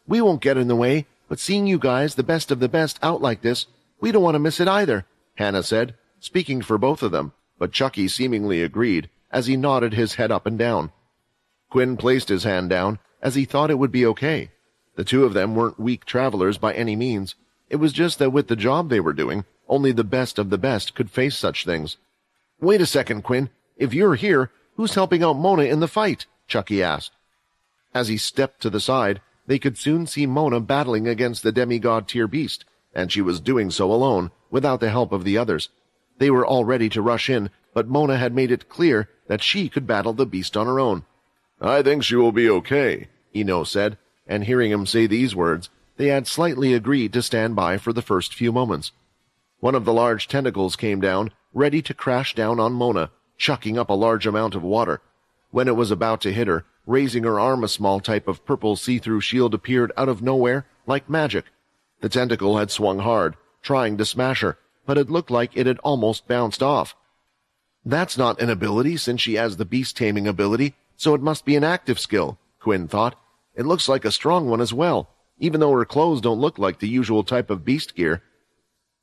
We won't get in the way, but seeing you guys, the best of the best, out like this, we don't want to miss it either, Hannah said, speaking for both of them, but Chucky seemingly agreed, as he nodded his head up and down. Quinn placed his hand down, as he thought it would be okay. The two of them weren't weak travelers by any means. It was just that with the job they were doing, only the best of the best could face such things. Wait a second, Quinn. If you're here, who's helping out Mona in the fight? Chucky asked. As he stepped to the side, they could soon see Mona battling against the demigod-tier beast, and she was doing so alone, without the help of the others. They were all ready to rush in, but Mona had made it clear that she could battle the beast on her own. I think she will be okay, Eno said, and hearing him say these words, they had slightly agreed to stand by for the first few moments. One of the large tentacles came down, ready to crash down on Mona, chucking up a large amount of water. When it was about to hit her, raising her arm, a small type of purple see-through shield appeared out of nowhere, like magic. The tentacle had swung hard, trying to smash her, but it looked like it had almost bounced off. That's not an ability, since she has the beast-taming ability, So it must be an active skill, Quinn thought. It looks like a strong one as well, even though her clothes don't look like the usual type of beast gear.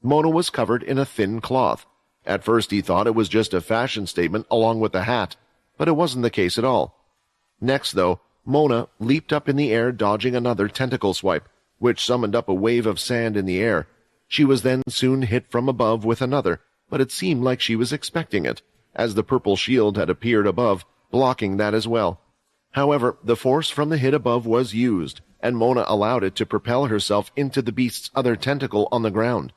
Mona was covered in a thin cloth. At first he thought it was just a fashion statement along with the hat, but it wasn't the case at all. Next, though, Mona leaped up in the air, dodging another tentacle swipe, which summoned up a wave of sand in the air. She was then soon hit from above with another, but it seemed like she was expecting it, as the purple shield had appeared above, blocking that as well. However, the force from the hit above was used, and Mona allowed it to propel herself into the beast's other tentacle on the ground.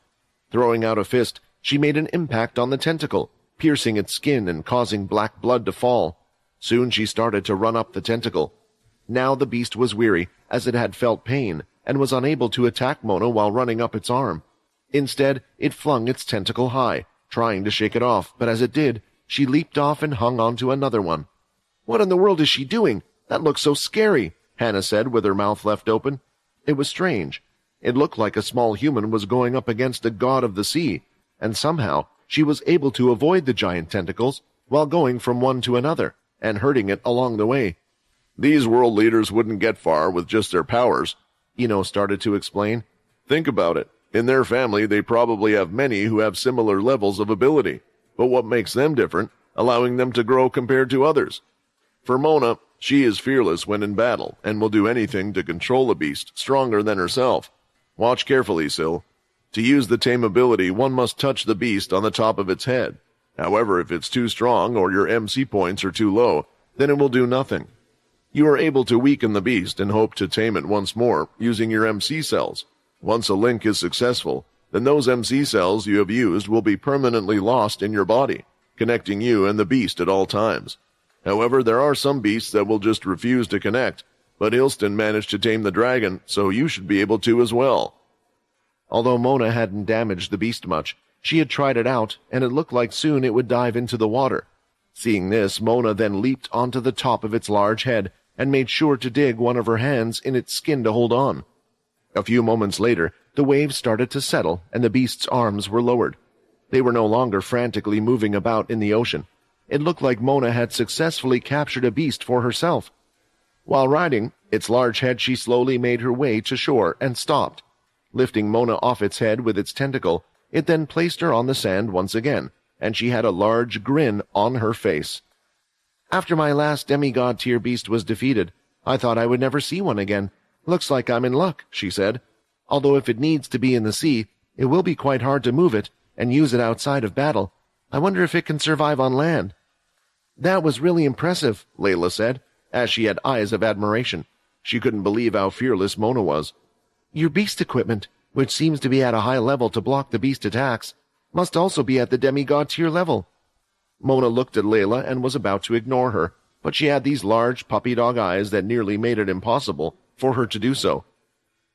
Throwing out a fist, she made an impact on the tentacle, piercing its skin and causing black blood to fall. Soon she started to run up the tentacle. Now the beast was weary, as it had felt pain, and was unable to attack Mona while running up its arm. Instead, it flung its tentacle high, trying to shake it off, but as it did, she leaped off and hung onto another one. "What in the world is she doing? That looks so scary," Hannah said with her mouth left open. It was strange. It looked like a small human was going up against a god of the sea, and somehow she was able to avoid the giant tentacles while going from one to another and hurting it along the way. "These world leaders wouldn't get far with just their powers," Ino started to explain. "Think about it. In their family, they probably have many who have similar levels of ability. But what makes them different, allowing them to grow compared to others? For Mona, she is fearless when in battle, and will do anything to control a beast stronger than herself. Watch carefully, Syl. To use the tame ability, one must touch the beast on the top of its head. However, if it's too strong or your MC points are too low, then it will do nothing. You are able to weaken the beast and hope to tame it once more using your MC cells. Once a link is successful, then those MC cells you have used will be permanently lost in your body, connecting you and the beast at all times. However, there are some beasts that will just refuse to connect, but Ilston managed to tame the dragon, so you should be able to as well." Although Mona hadn't damaged the beast much, she had tried it out, and it looked like soon it would dive into the water. Seeing this, Mona then leaped onto the top of its large head and made sure to dig one of her hands in its skin to hold on. A few moments later, the waves started to settle, and the beast's arms were lowered. They were no longer frantically moving about in the ocean. It looked like Mona had successfully captured a beast for herself. While riding its large head, she slowly made her way to shore and stopped. Lifting Mona off its head with its tentacle, it then placed her on the sand once again, and she had a large grin on her face. "After my last demigod tier beast was defeated, I thought I would never see one again. Looks like I'm in luck," she said. "Although if it needs to be in the sea, it will be quite hard to move it and use it outside of battle. I wonder if it can survive on land." "That was really impressive," Layla said, as she had eyes of admiration. She couldn't believe how fearless Mona was. "Your beast equipment, which seems to be at a high level to block the beast attacks, must also be at the demigod tier level." Mona looked at Layla and was about to ignore her, but she had these large puppy dog eyes that nearly made it impossible for her to do so.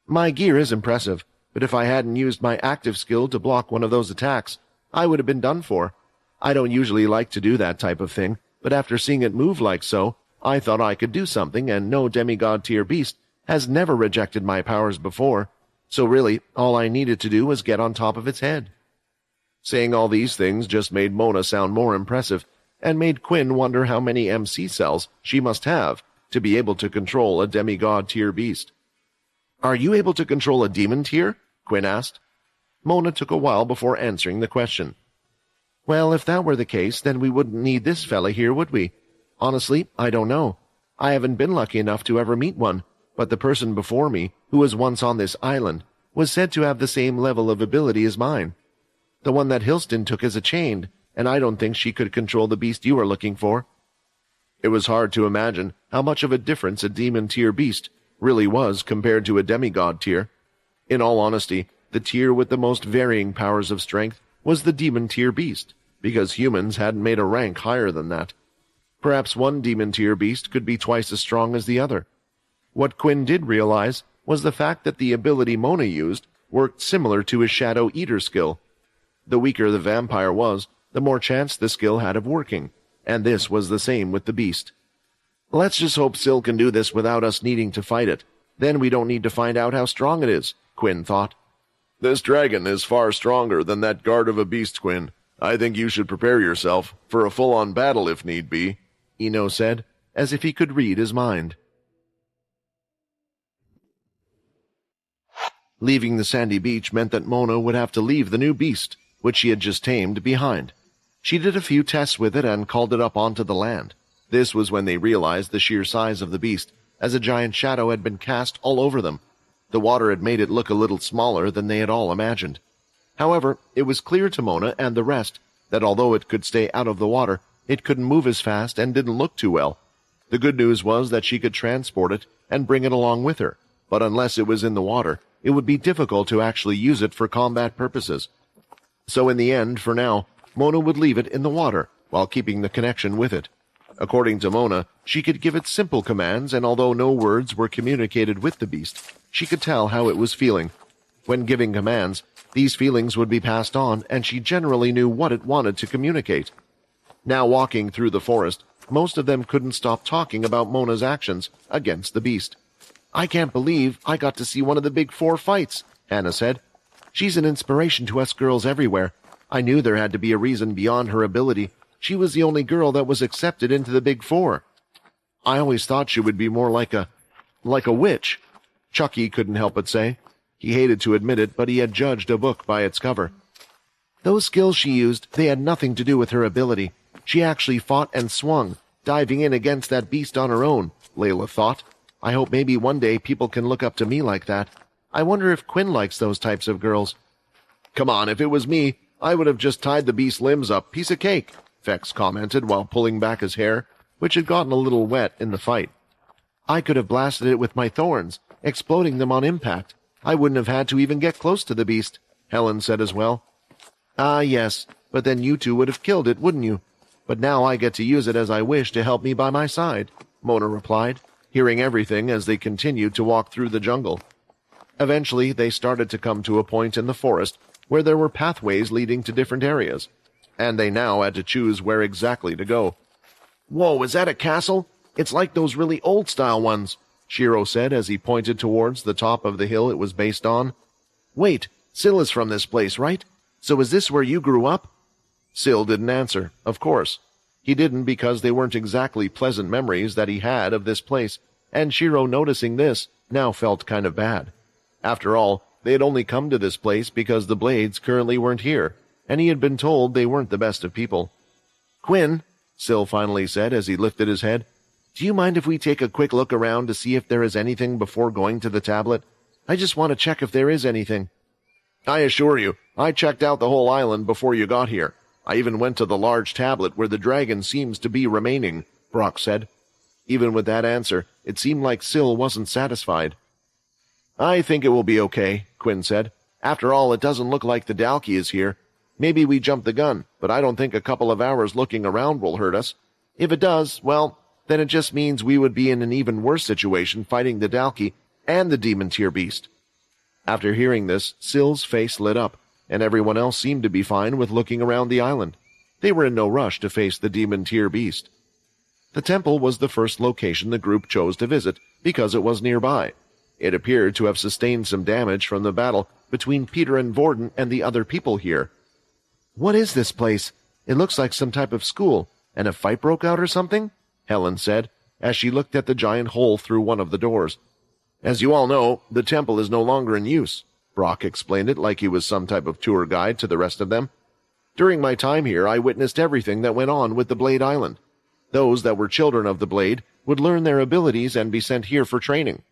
"My gear is impressive, but if I hadn't used my active skill to block one of those attacks, I would have been done for. I don't usually like to do that type of thing, but after seeing it move like so, I thought I could do something, and no demigod tier beast has never rejected my powers before, so really all I needed to do was get on top of its head." Saying all these things just made Mona sound more impressive, and made Quinn wonder how many MC cells she must have to be able to control a demigod tier beast. "Are you able to control a demon tier?" Quinn asked. Mona took a while before answering the question. "Well, if that were the case, then we wouldn't need this fella here, would we? Honestly, I don't know. I haven't been lucky enough to ever meet one, but the person before me, who was once on this island, was said to have the same level of ability as mine. The one that Hilston took as a chained, and I don't think she could control the beast you are looking for." It was hard to imagine how much of a difference a demon tier beast really was compared to a demigod tier. In all honesty, the tier with the most varying powers of strength was the demon tier beast, because humans hadn't made a rank higher than that. Perhaps one demon tier beast could be twice as strong as the other. What Quinn did realize was the fact that the ability Mona used worked similar to his Shadow Eater skill. The weaker the vampire was, the more chance the skill had of working, and this was the same with the beast. "Let's just hope Syl can do this without us needing to fight it. Then we don't need to find out how strong it is," Quinn thought. "This dragon is far stronger than that guard of a beast, Quinn. I think you should prepare yourself for a full-on battle if need be," Ino said. as if he could read his mind. Leaving the sandy beach meant that Mona would have to leave the new beast, which she had just tamed, behind. She did a few tests with it and called it up onto the land. This was when they realized the sheer size of the beast, as a giant shadow had been cast all over them. The water had made it look a little smaller than they had all imagined. However, it was clear to Mona and the rest that although it could stay out of the water, it couldn't move as fast and didn't look too well. The good news was that she could transport it and bring it along with her, but unless it was in the water, it would be difficult to actually use it for combat purposes. So in the end, for now, Mona would leave it in the water while keeping the connection with it. According to Mona, she could give it simple commands, and although no words were communicated with the beast, she could tell how it was feeling. When giving commands, these feelings would be passed on, and she generally knew what it wanted to communicate. Now walking through the forest, most of them couldn't stop talking about Mona's actions against the beast. "I can't believe I got to see one of the big four fights," Hannah said. "She's an inspiration to us girls everywhere. I knew there had to be a reason beyond her ability. She was the only girl that was accepted into the big four. I always thought she would be more like a witch," Chucky couldn't help but say. He hated to admit it, but he had judged a book by its cover. "Those skills she used, they had nothing to do with her ability. She actually fought and swung, diving in against that beast on her own," Layla thought. "I hope maybe one day people can look up to me like that. I wonder if Quinn likes those types of girls." "Come on, if it was me, I would have just tied the beast's limbs up. Piece of cake," Vex commented while pulling back his hair, which had gotten a little wet in the fight. "I could have blasted it with my thorns, exploding them on impact. I wouldn't have had to even get close to the beast," Helen said as well. "Ah, yes, but then you two would have killed it, wouldn't you? But now I get to use it as I wish to help me by my side," Mona replied, hearing everything as they continued to walk through the jungle. Eventually, they started to come to a point in the forest where there were pathways leading to different areas, and they now had to choose where exactly to go. "Whoa, is that a castle? It's like those really old-style ones," Shiro said as he pointed towards the top of the hill it was based on. "Wait, Syl is from this place, right? So is this where you grew up?" Syl didn't answer, of course. He didn't because they weren't exactly pleasant memories that he had of this place, and Shiro, noticing this, now felt kind of bad. After all, they had only come to this place because the Blades currently weren't here, and he had been told they weren't the best of people. "Quinn," Syl finally said as he lifted his head, "do you mind if we take a quick look around to see if there is anything before going to the tablet? I just want to check if there is anything." "I assure you, I checked out the whole island before you got here. I even went to the large tablet where the dragon seems to be remaining," Brock said. Even with that answer, it seemed like Syl wasn't satisfied. "I think it will be okay," Quinn said. "After all, it doesn't look like the Dalki is here. Maybe we jumped the gun, but I don't think a couple of hours looking around will hurt us. If it does, well, then it just means we would be in an even worse situation fighting the Dalki and the demon tier beast." After hearing this, Syl's face lit up, and everyone else seemed to be fine with looking around the island. They were in no rush to face the demon tier beast. The temple was the first location the group chose to visit because it was nearby. It appeared to have sustained some damage from the battle between Peter and Vorden and the other people here. "What is this place? It looks like some type of school, and a fight broke out or something?" Helen said, as she looked at the giant hole through one of the doors. "As you all know, the temple is no longer in use." Brock explained it like he was some type of tour guide to the rest of them. "During my time here, I witnessed everything that went on with the Blade Island. Those that were children of the Blade would learn their abilities and be sent here for training.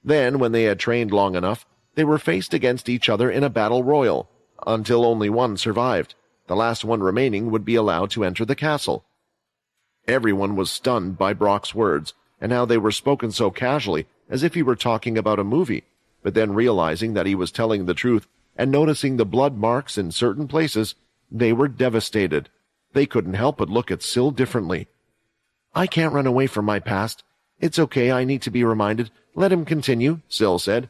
Then, when they had trained long enough, they were faced against each other in a battle royal, until only one survived. The last one remaining would be allowed to enter the castle." Everyone was stunned by Brock's words, and how they were spoken so casually, as if he were talking about a movie. But then realizing that he was telling the truth, and noticing the blood marks in certain places, they were devastated. They couldn't help but look at Syl differently. "I can't run away from my past. It's okay, I need to be reminded. Let him continue," Syl said.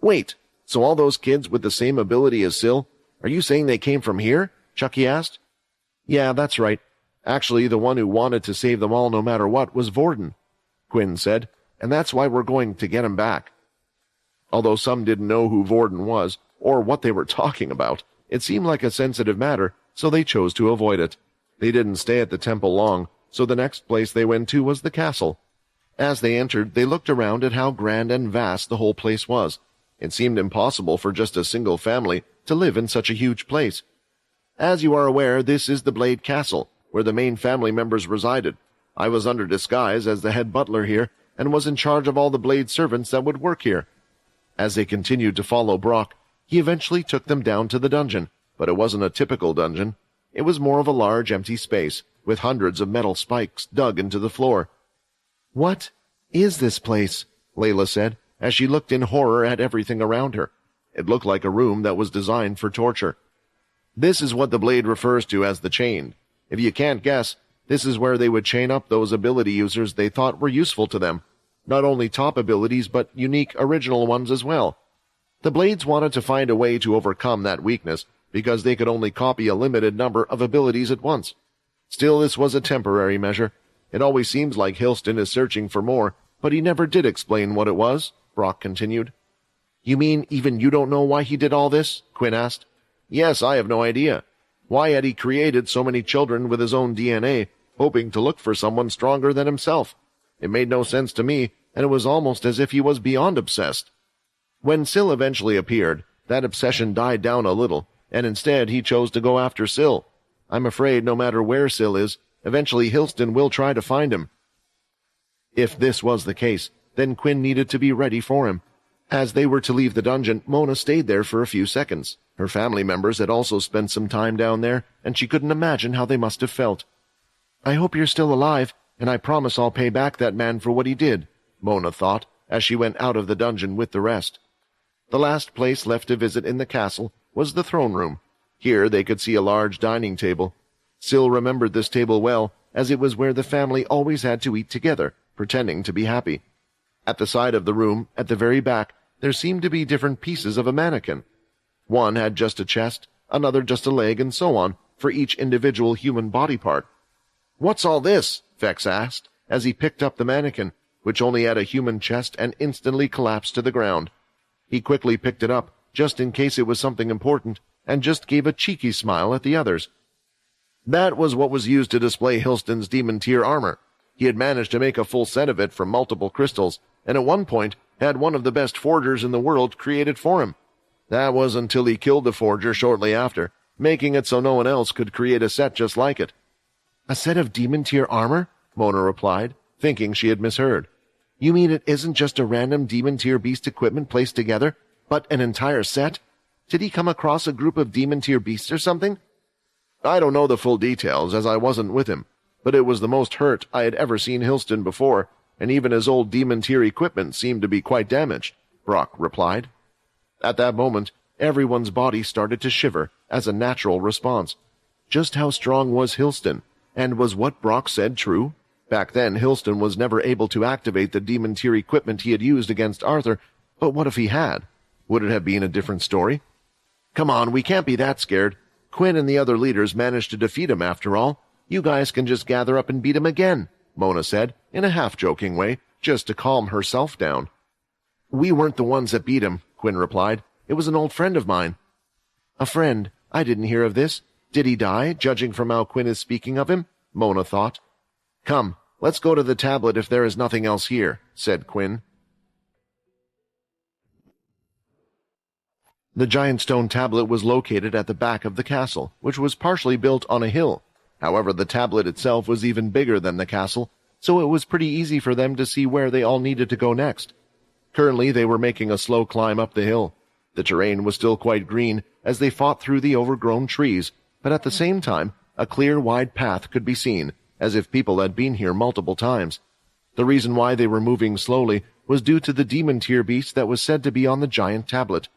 "Wait, so all those kids with the same ability as Syl, are you saying they came from here?" Chucky asked. "Yeah, that's right. Actually, the one who wanted to save them all no matter what was Vorden," Quinn said, "and that's why we're going to get him back." Although some didn't know who Vorden was, or what they were talking about, it seemed like a sensitive matter, so they chose to avoid it. They didn't stay at the temple long, so the next place they went to was the castle. As they entered, they looked around at how grand and vast the whole place was. It seemed impossible for just a single family to live in such a huge place. As you are aware, this is the Blade Castle, where the main family members resided. I was under disguise as the head butler here, and was in charge of all the Blade servants that would work here. As they continued to follow Brock, he eventually took them down to the dungeon, but it wasn't a typical dungeon. It was more of a large empty space, with hundreds of metal spikes dug into the floor. "What is this place?" Layla said, as she looked in horror at everything around her. It looked like a room that was designed for torture. "This is what the Blade refers to as the Chained. If you can't guess, this is where they would chain up those ability users they thought were useful to them. Not only top abilities, but unique, original ones as well. The Blades wanted to find a way to overcome that weakness, because they could only copy a limited number of abilities at once. Still, this was a temporary measure. It always seems like Hilston is searching for more, but he never did explain what it was," Brock continued. "You mean even you don't know why he did all this?" Quinn asked. "Yes, I have no idea. Why had he created so many children with his own DNA, hoping to look for someone stronger than himself? It made no sense to me, and it was almost as if he was beyond obsessed. When Syl eventually appeared, that obsession died down a little, and instead he chose to go after Syl. I'm afraid no matter where Syl is, eventually Hilston will try to find him." If this was the case, then Quinn needed to be ready for him. As they were to leave the dungeon, Mona stayed there for a few seconds. Her family members had also spent some time down there, and she couldn't imagine how they must have felt. "I hope you're still alive, and I promise I'll pay back that man for what he did," Mona thought, as she went out of the dungeon with the rest. The last place left to visit in the castle was the throne room. Here they could see a large dining table. Syl remembered this table well, as it was where the family always had to eat together, pretending to be happy. At the side of the room, at the very back, there seemed to be different pieces of a mannequin. One had just a chest, another just a leg, and so on, for each individual human body part. "What's all this?" Vex asked, as he picked up the mannequin, which only had a human chest and instantly collapsed to the ground. He quickly picked it up, just in case it was something important, and just gave a cheeky smile at the others. That was what was used to display Hilston's demon tier armor. He had managed to make a full set of it from multiple crystals, and at one point had one of the best forgers in the world created for him. That was until he killed the forger shortly after, making it so no one else could create a set just like it. "A set of demon tier armor?" Mona replied, thinking she had misheard. "You mean it isn't just a random demon tier beast equipment placed together, but an entire set? Did he come across a group of demon tier beasts or something?" "I don't know the full details, as I wasn't with him, but it was the most hurt I had ever seen Hilston before, and even his old demon tier equipment seemed to be quite damaged," Brock replied. At that moment, everyone's body started to shiver as a natural response. Just how strong was Hilston, and was what Brock said true? Back then, Hilston was never able to activate the demon tier equipment he had used against Arthur, but what if he had? Would it have been a different story? "Come on, we can't be that scared. Quinn and the other leaders managed to defeat him after all. You guys can just gather up and beat him again," Mona said, in a half-joking way, just to calm herself down. "We weren't the ones that beat him," Quinn replied. "It was an old friend of mine." "A friend? I didn't hear of this. Did he die, judging from how Quinn is speaking of him?" Mona thought. "Come, let's go to the tablet if there is nothing else here," said Quinn. The giant stone tablet was located at the back of the castle, which was partially built on a hill. However, the tablet itself was even bigger than the castle, so it was pretty easy for them to see where they all needed to go next. Currently, they were making a slow climb up the hill. The terrain was still quite green as they fought through the overgrown trees, but at the same time, a clear, wide path could be seen, as if people had been here multiple times. The reason why they were moving slowly was due to the demon tier beast that was said to be on the giant tablet.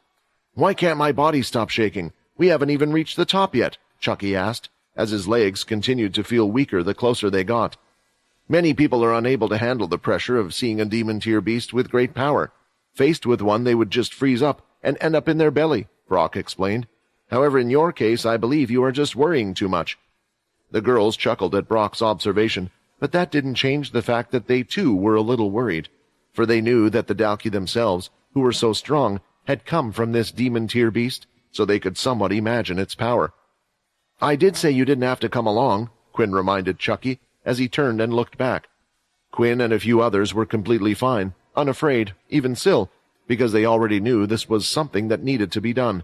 "Why can't my body stop shaking? We haven't even reached the top yet," Chucky asked, as his legs continued to feel weaker the closer they got. "Many people are unable to handle the pressure of seeing a demon tier beast with great power. Faced with one, they would just freeze up and end up in their belly," Brock explained. "However, in your case, I believe you are just worrying too much." The girls chuckled at Brock's observation, but that didn't change the fact that they too were a little worried, for they knew that the Dalki themselves, who were so strong, had come from this demon tier beast, so they could somewhat imagine its power. "I did say you didn't have to come along," Quinn reminded Chucky, as he turned and looked back. Quinn and a few others were completely fine, unafraid, even still, because they already knew this was something that needed to be done.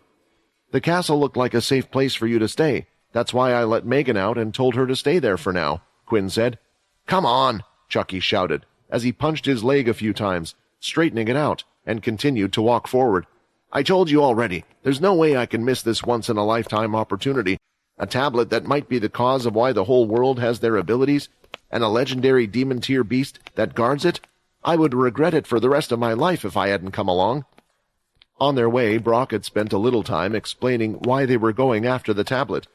The castle looked like a safe place for you to stay. That's why I let Megan out and told her to stay there for now, Quinn said. Come on, Chucky shouted, as he punched his leg a few times, straightening it out, and continued to walk forward. I told you already, there's no way I can miss this once-in-a-lifetime opportunity. A tablet that might be the cause of why the whole world has their abilities, and a legendary demon-tier beast that guards it. I would regret it for the rest of my life if I hadn't come along. On their way, Brock had spent a little time explaining why they were going after the tablet.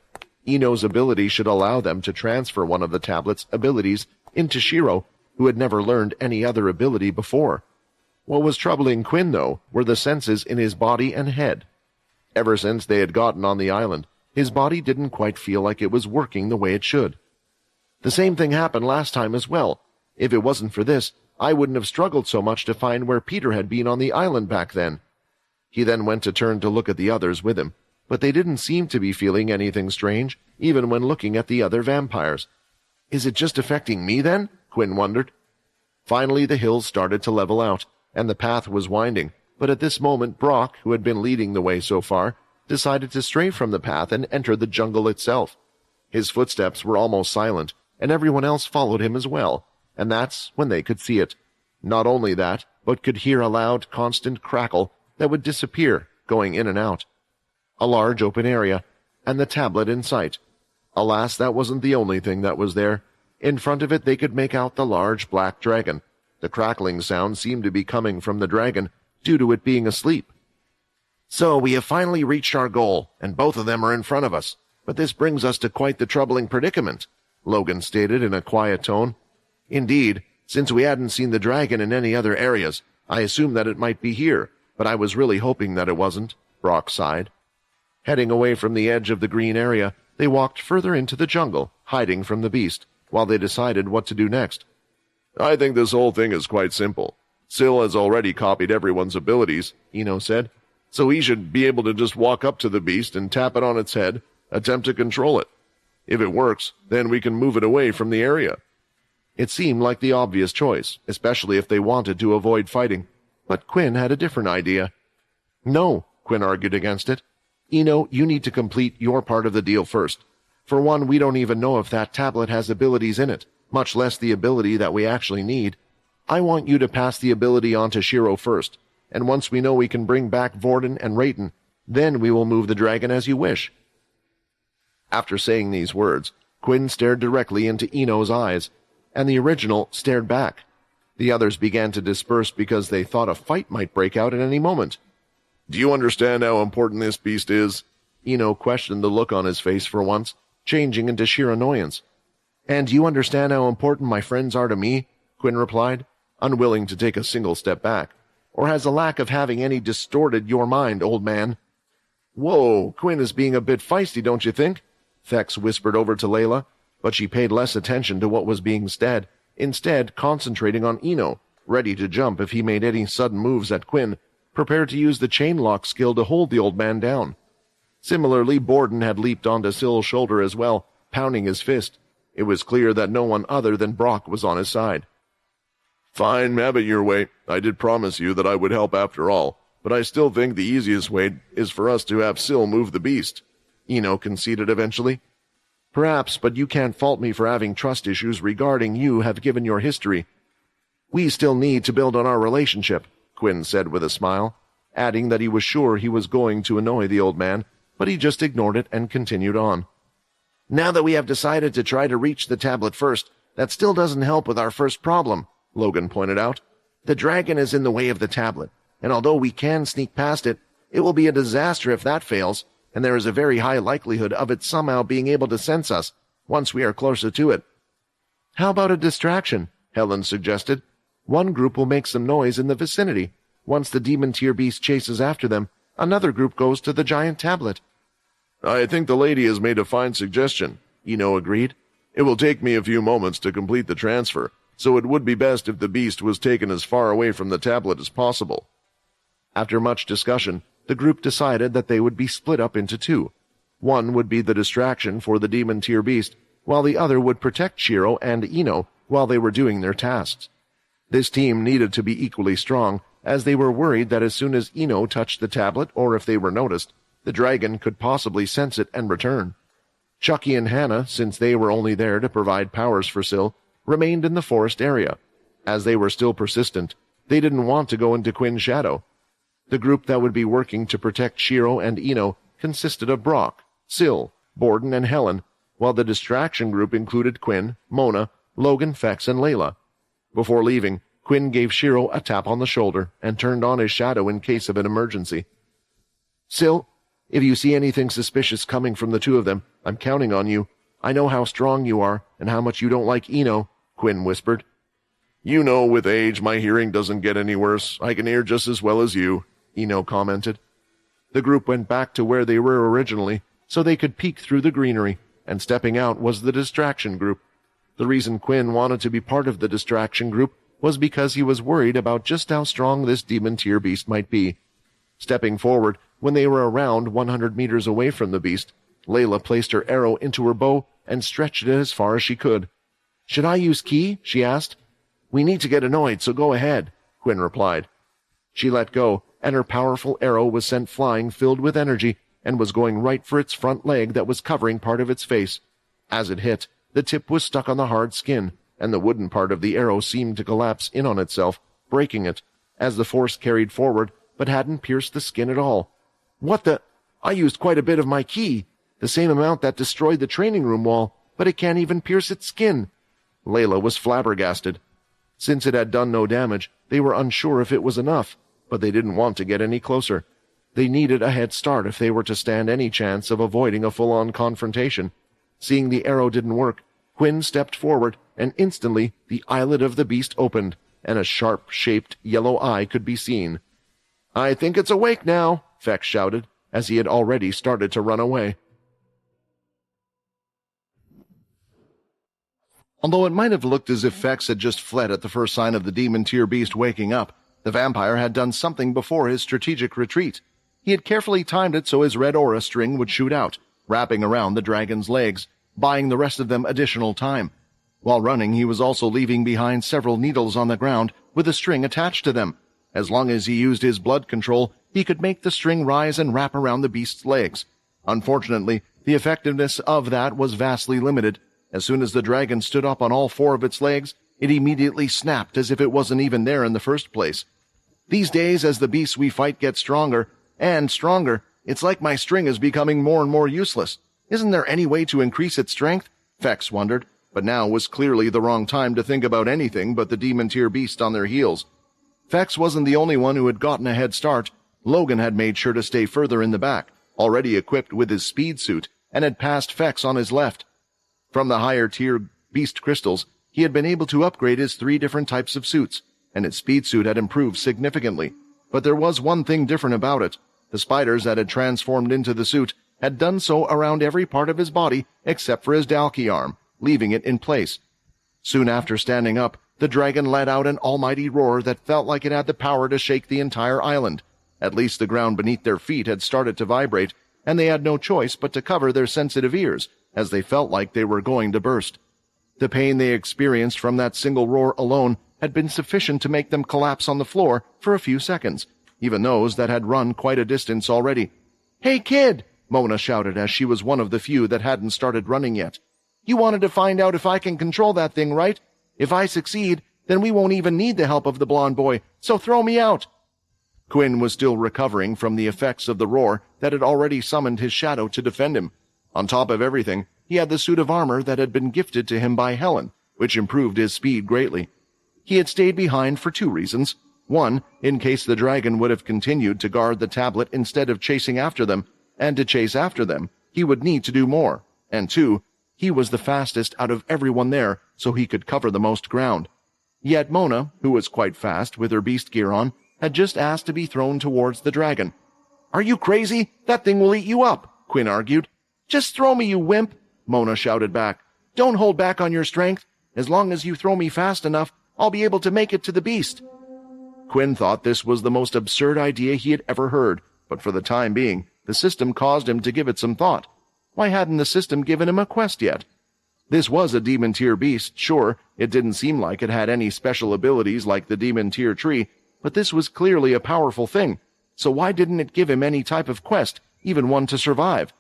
Ino's ability should allow them to transfer one of the tablet's abilities into Shiro, who had never learned any other ability before. What was troubling Quinn, though, were the senses in his body and head. Ever since they had gotten on the island, his body didn't quite feel like it was working the way it should. The same thing happened last time as well. If it wasn't for this, I wouldn't have struggled so much to find where Peter had been on the island back then. He then went to turn to look at the others with him, but they didn't seem to be feeling anything strange, even when looking at the other vampires. Is it just affecting me then? Quinn wondered. Finally, the hills started to level out, and the path was winding, but at this moment Brock, who had been leading the way so far, decided to stray from the path and enter the jungle itself. His footsteps were almost silent, and everyone else followed him as well, and that's when they could see it. Not only that, but could hear a loud, constant crackle that would disappear, going in and out. A large open area, and the tablet in sight. Alas, that wasn't the only thing that was there. In front of it they could make out the large black dragon. The crackling sound seemed to be coming from the dragon, due to it being asleep. So we have finally reached our goal, and both of them are in front of us. But this brings us to quite the troubling predicament, Logan stated in a quiet tone. Indeed, since we hadn't seen the dragon in any other areas, I assumed that it might be here, but I was really hoping that it wasn't, Brock sighed. Heading away from the edge of the green area, they walked further into the jungle, hiding from the beast, while they decided what to do next. I think this whole thing is quite simple. Syl has already copied everyone's abilities, Ino said, so he should be able to just walk up to the beast and tap it on its head, attempt to control it. If it works, then we can move it away from the area. It seemed like the obvious choice, especially if they wanted to avoid fighting, but Quinn had a different idea. No, Quinn argued against it. Ino, you need to complete your part of the deal first. For one, we don't even know if that tablet has abilities in it, much less the ability that we actually need. I want you to pass the ability on to Shiro first, and once we know we can bring back Vorden and Rayton, then we will move the dragon as you wish. After saying these words, Quinn stared directly into Ino's eyes, and the original stared back. The others began to disperse because they thought a fight might break out at any moment. Do you understand how important this beast is? Ino questioned, the look on his face for once, changing into sheer annoyance. And do you understand how important my friends are to me? Quinn replied, unwilling to take a single step back. Or has a lack of having any distorted your mind, old man? Whoa, Quinn is being a bit feisty, don't you think? Thex whispered over to Layla, but she paid less attention to what was being said, instead concentrating on Ino, ready to jump if he made any sudden moves at Quinn, prepared to use the chain lock skill to hold the old man down. Similarly, Borden had leaped onto Syl's shoulder as well, pounding his fist. It was clear that no one other than Brock was on his side. Fine, have it your way. I did promise you that I would help after all, but I still think the easiest way is for us to have Syl move the beast, Ino conceded eventually. Perhaps, but you can't fault me for having trust issues regarding you have given your history. We still need to build on our relationship, Quinn said with a smile, adding that he was sure he was going to annoy the old man, but he just ignored it and continued on. Now that we have decided to try to reach the tablet first, that still doesn't help with our first problem, Logan pointed out. The dragon is in the way of the tablet, and although we can sneak past it, it will be a disaster if that fails, and there is a very high likelihood of it somehow being able to sense us once we are closer to it. How about a distraction? Helen suggested. One group will make some noise in the vicinity. Once the demon-tier beast chases after them, another group goes to the giant tablet. I think the lady has made a fine suggestion, Ino agreed. It will take me a few moments to complete the transfer, so it would be best if the beast was taken as far away from the tablet as possible. After much discussion, the group decided that they would be split up into two. One would be the distraction for the demon-tier beast, while the other would protect Shiro and Ino while they were doing their tasks. This team needed to be equally strong, as they were worried that as soon as Ino touched the tablet, or if they were noticed, the dragon could possibly sense it and return. Chucky and Hannah, since they were only there to provide powers for Syl, remained in the forest area. As they were still persistent, they didn't want to go into Quinn's shadow. The group that would be working to protect Shiro and Ino consisted of Brock, Syl, Borden, and Helen, while the distraction group included Quinn, Mona, Logan, Fex, and Layla. Before leaving, Quinn gave Shiro a tap on the shoulder and turned on his shadow in case of an emergency. "Syl, if you see anything suspicious coming from the two of them, I'm counting on you. I know how strong you are and how much you don't like Ino," Quinn whispered. "You know, with age, my hearing doesn't get any worse. I can hear just as well as you," Ino commented. The group went back to where they were originally, so they could peek through the greenery, and stepping out was the distraction group. The reason Quinn wanted to be part of the distraction group was because he was worried about just how strong this demon tier beast might be. Stepping forward, when they were around 100 meters away from the beast, Layla placed her arrow into her bow and stretched it as far as she could. "Should I use Ki?" she asked. "We need to get annoyed, so go ahead," Quinn replied. She let go, and her powerful arrow was sent flying filled with energy and was going right for its front leg that was covering part of its face. As it hit, the tip was stuck on the hard skin, and the wooden part of the arrow seemed to collapse in on itself, breaking it, as the force carried forward but hadn't pierced the skin at all. "What the? I used quite a bit of my Ki, the same amount that destroyed the training room wall, but it can't even pierce its skin." Layla was flabbergasted. Since it had done no damage, they were unsure if it was enough, but they didn't want to get any closer. They needed a head start if they were to stand any chance of avoiding a full-on confrontation. Seeing the arrow didn't work, Quinn stepped forward, and instantly the eyelid of the beast opened, and a sharp-shaped yellow eye could be seen. "I think it's awake now," Fex shouted, as he had already started to run away. Although it might have looked as if Fex had just fled at the first sign of the demon tier beast waking up, the vampire had done something before his strategic retreat. He had carefully timed it so his red aura string would shoot out, wrapping around the dragon's legs, buying the rest of them additional time. While running, he was also leaving behind several needles on the ground with a string attached to them. As long as he used his blood control, he could make the string rise and wrap around the beast's legs. Unfortunately, the effectiveness of that was vastly limited. As soon as the dragon stood up on all four of its legs, it immediately snapped as if it wasn't even there in the first place. "These days, as the beasts we fight get stronger and stronger, it's like my string is becoming more and more useless. Isn't there any way to increase its strength?" Fex wondered, but now was clearly the wrong time to think about anything but the demon tier beast on their heels. Fex wasn't the only one who had gotten a head start. Logan had made sure to stay further in the back, already equipped with his speed suit, and had passed Fex on his left. From the higher-tier beast crystals, he had been able to upgrade his 3 different types of suits, and his speed suit had improved significantly. But there was one thing different about it. The spiders that had transformed into the suit had done so around every part of his body except for his Dalki arm, leaving it in place. Soon after standing up, the dragon let out an almighty roar that felt like it had the power to shake the entire island. At least the ground beneath their feet had started to vibrate, and they had no choice but to cover their sensitive ears, as they felt like they were going to burst. The pain they experienced from that single roar alone had been sufficient to make them collapse on the floor for a few seconds, even those that had run quite a distance already. "Hey, kid!" Mona shouted as she was one of the few that hadn't started running yet. "You wanted to find out if I can control that thing, right? If I succeed, then we won't even need the help of the blonde boy, so throw me out." Quinn was still recovering from the effects of the roar that had already summoned his shadow to defend him. On top of everything, he had the suit of armor that had been gifted to him by Helen, which improved his speed greatly. He had stayed behind for 2 reasons. 1, in case the dragon would have continued to guard the tablet instead of chasing after them, and to chase after them, he would need to do more. And 2, he was the fastest out of everyone there, so he could cover the most ground. Yet Mona, who was quite fast with her beast gear on, had just asked to be thrown towards the dragon. "Are you crazy? That thing will eat you up," Quinn argued. "Just throw me, you wimp," Mona shouted back. "Don't hold back on your strength. As long as you throw me fast enough, I'll be able to make it to the beast." Quinn thought this was the most absurd idea he had ever heard, but for the time being, the system caused him to give it some thought. Why hadn't the system given him a quest yet? This was a demon tier beast, sure, it didn't seem like it had any special abilities like the demon tier tree, but this was clearly a powerful thing, so why didn't it give him any type of quest, even one to survive?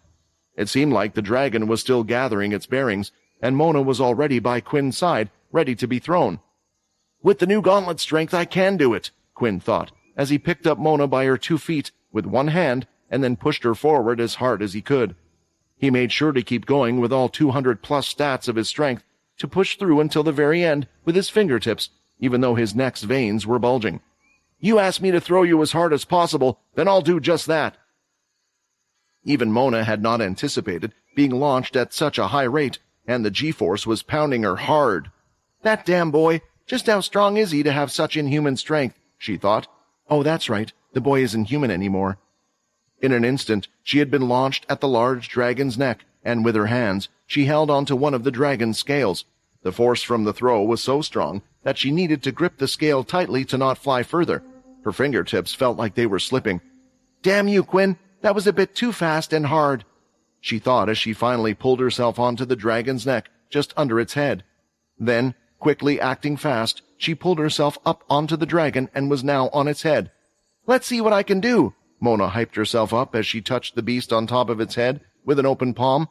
It seemed like the dragon was still gathering its bearings, and Mona was already by Quinn's side, ready to be thrown. With the new gauntlet strength, I can do it, Quinn thought, as he picked up Mona by her 2 feet with one hand and then pushed her forward as hard as he could. He made sure to keep going with all 200-plus stats of his strength to push through until the very end with his fingertips, even though his neck's veins were bulging. You asked me to throw you as hard as possible, then I'll do just that. Even Mona had not anticipated being launched at such a high rate, and the G-force was pounding her hard. That damn boy, just how strong is he to have such inhuman strength, she thought. Oh, that's right, the boy isn't human anymore. In an instant, she had been launched at the large dragon's neck, and with her hands, she held onto one of the dragon's scales. The force from the throw was so strong that she needed to grip the scale tightly to not fly further. Her fingertips felt like they were slipping. Damn you, Quinn, that was a bit too fast and hard, she thought as she finally pulled herself onto the dragon's neck, just under its head. Then, quickly acting fast, she pulled herself up onto the dragon and was now on its head. Let's see what I can do. Mona hyped herself up as she touched the beast on top of its head with an open palm.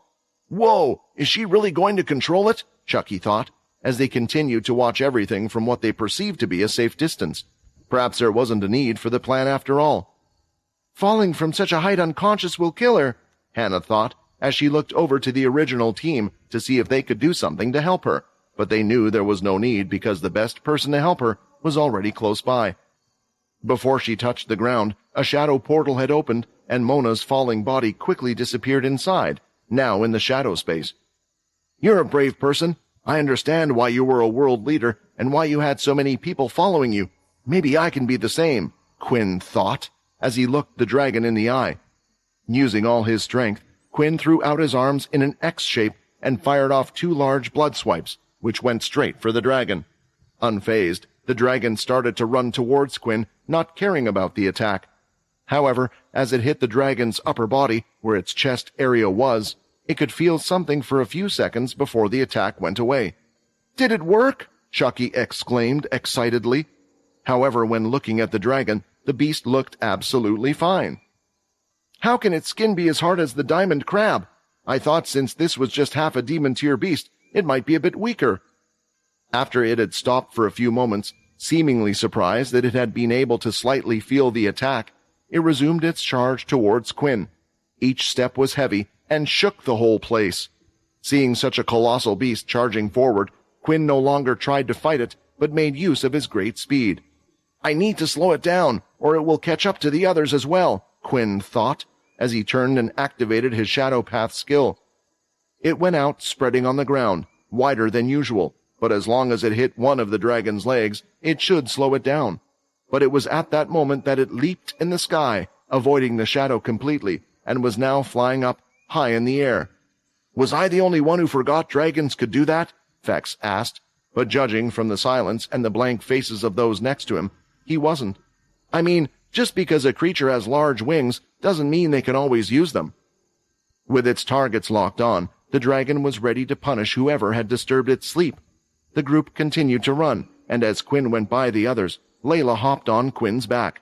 Whoa, is she really going to control it? Chucky thought, as they continued to watch everything from what they perceived to be a safe distance. Perhaps there wasn't a need for the plan after all. Falling from such a height unconscious will kill her, Hannah thought, as she looked over to the original team to see if they could do something to help her, but they knew there was no need because the best person to help her was already close by. Before she touched the ground, a shadow portal had opened, and Mona's falling body quickly disappeared inside, now in the shadow space. You're a brave person. I understand why you were a world leader and why you had so many people following you. Maybe I can be the same, Quinn thought, as he looked the dragon in the eye. Using all his strength, Quinn threw out his arms in an X shape and fired off 2 large blood swipes, which went straight for the dragon. Unfazed, the dragon started to run towards Quinn, not caring about the attack. However, as it hit the dragon's upper body, where its chest area was, it could feel something for a few seconds before the attack went away. Did it work? Chucky exclaimed excitedly. However, when looking at the dragon, the beast looked absolutely fine. How can its skin be as hard as the diamond crab? I thought since this was just half a demon-tier beast, it might be a bit weaker. After it had stopped for a few moments, seemingly surprised that it had been able to slightly feel the attack, it resumed its charge towards Quinn. Each step was heavy and shook the whole place. Seeing such a colossal beast charging forward, Quinn no longer tried to fight it, but made use of his great speed. I need to slow it down, or it will catch up to the others as well, Quinn thought, as he turned and activated his Shadow Path skill. It went out, spreading on the ground, wider than usual, but as long as it hit one of the dragon's legs, it should slow it down. But it was at that moment that it leaped in the sky, avoiding the shadow completely, and was now flying up, high in the air. Was I the only one who forgot dragons could do that? Fex asked, but judging from the silence and the blank faces of those next to him, he wasn't. I mean, just because a creature has large wings doesn't mean they can always use them. With its targets locked on, the dragon was ready to punish whoever had disturbed its sleep. The group continued to run, and as Quinn went by the others, Layla hopped on Quinn's back.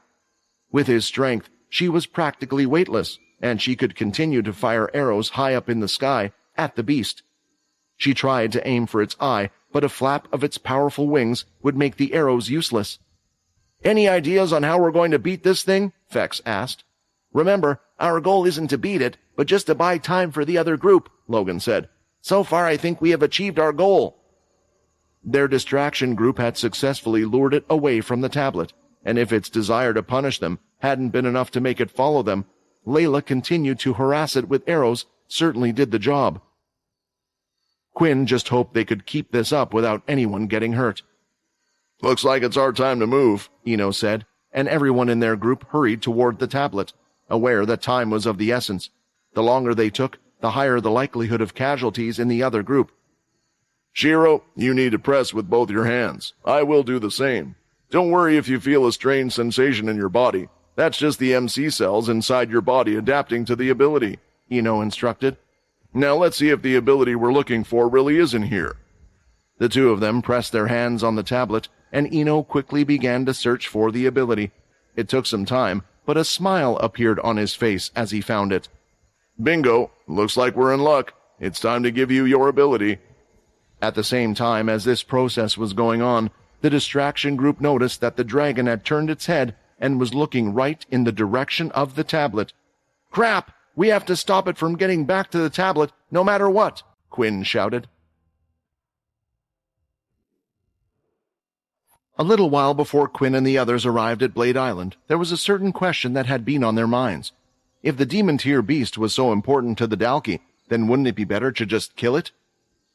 With his strength, she was practically weightless, and she could continue to fire arrows high up in the sky at the beast. She tried to aim for its eye, but a flap of its powerful wings would make the arrows useless. Any ideas on how we're going to beat this thing? Fex asked. Remember, our goal isn't to beat it, but just to buy time for the other group, Logan said. So far, I think we have achieved our goal. Their distraction group had successfully lured it away from the tablet, and if its desire to punish them hadn't been enough to make it follow them, Layla continued to harass it with arrows certainly did the job. Quinn just hoped they could keep this up without anyone getting hurt. Looks like it's our time to move, Eno said, and everyone in their group hurried toward the tablet, aware that time was of the essence. The longer they took, the higher the likelihood of casualties in the other group. Shiro, you need to press with both your hands. I will do the same. Don't worry if you feel a strange sensation in your body. That's just the MC cells inside your body adapting to the ability, Eno instructed. Now let's see if the ability we're looking for really is in here. The two of them pressed their hands on the tablet, and Ino quickly began to search for the ability. It took some time, but a smile appeared on his face as he found it. Bingo! Looks like we're in luck. It's time to give you your ability. At the same time as this process was going on, the distraction group noticed that the dragon had turned its head and was looking right in the direction of the tablet. Crap! We have to stop it from getting back to the tablet, no matter what, Quinn shouted. A little while before Quinn and the others arrived at Blade Island, there was a certain question that had been on their minds. If the demon-tier beast was so important to the Dalki, then wouldn't it be better to just kill it?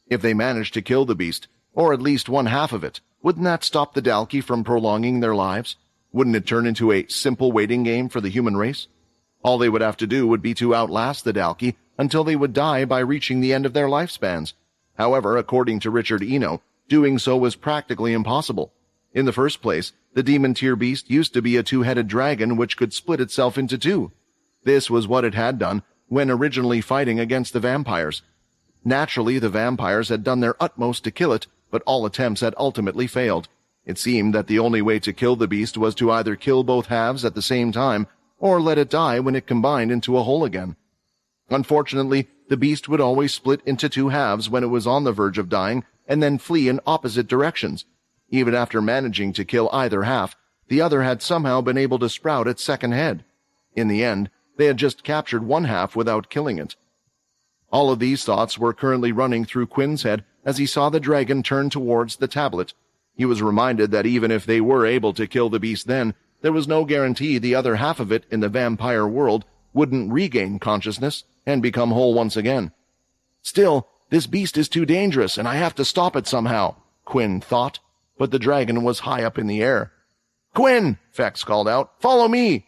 If they managed to kill the beast, or at least one half of it, wouldn't that stop the Dalki from prolonging their lives? Wouldn't it turn into a simple waiting game for the human race? All they would have to do would be to outlast the Dalki until they would die by reaching the end of their lifespans. However, according to Richard Eno, doing so was practically impossible. In the first place, the demon-tier beast used to be a two-headed dragon which could split itself into two. This was what it had done when originally fighting against the vampires. Naturally, the vampires had done their utmost to kill it, but all attempts had ultimately failed. It seemed that the only way to kill the beast was to either kill both halves at the same time, or let it die when it combined into a whole again. Unfortunately, the beast would always split into two halves when it was on the verge of dying, and then flee in opposite directions. Even after managing to kill either half, the other had somehow been able to sprout its second head. In the end, they had just captured one half without killing it. All of these thoughts were currently running through Quinn's head as he saw the dragon turn towards the tablet. He was reminded that even if they were able to kill the beast then, there was no guarantee the other half of it in the vampire world wouldn't regain consciousness and become whole once again. Still, this beast is too dangerous, and I have to stop it somehow, Quinn thought, but the dragon was high up in the air. Quinn! Fex called out. Follow me!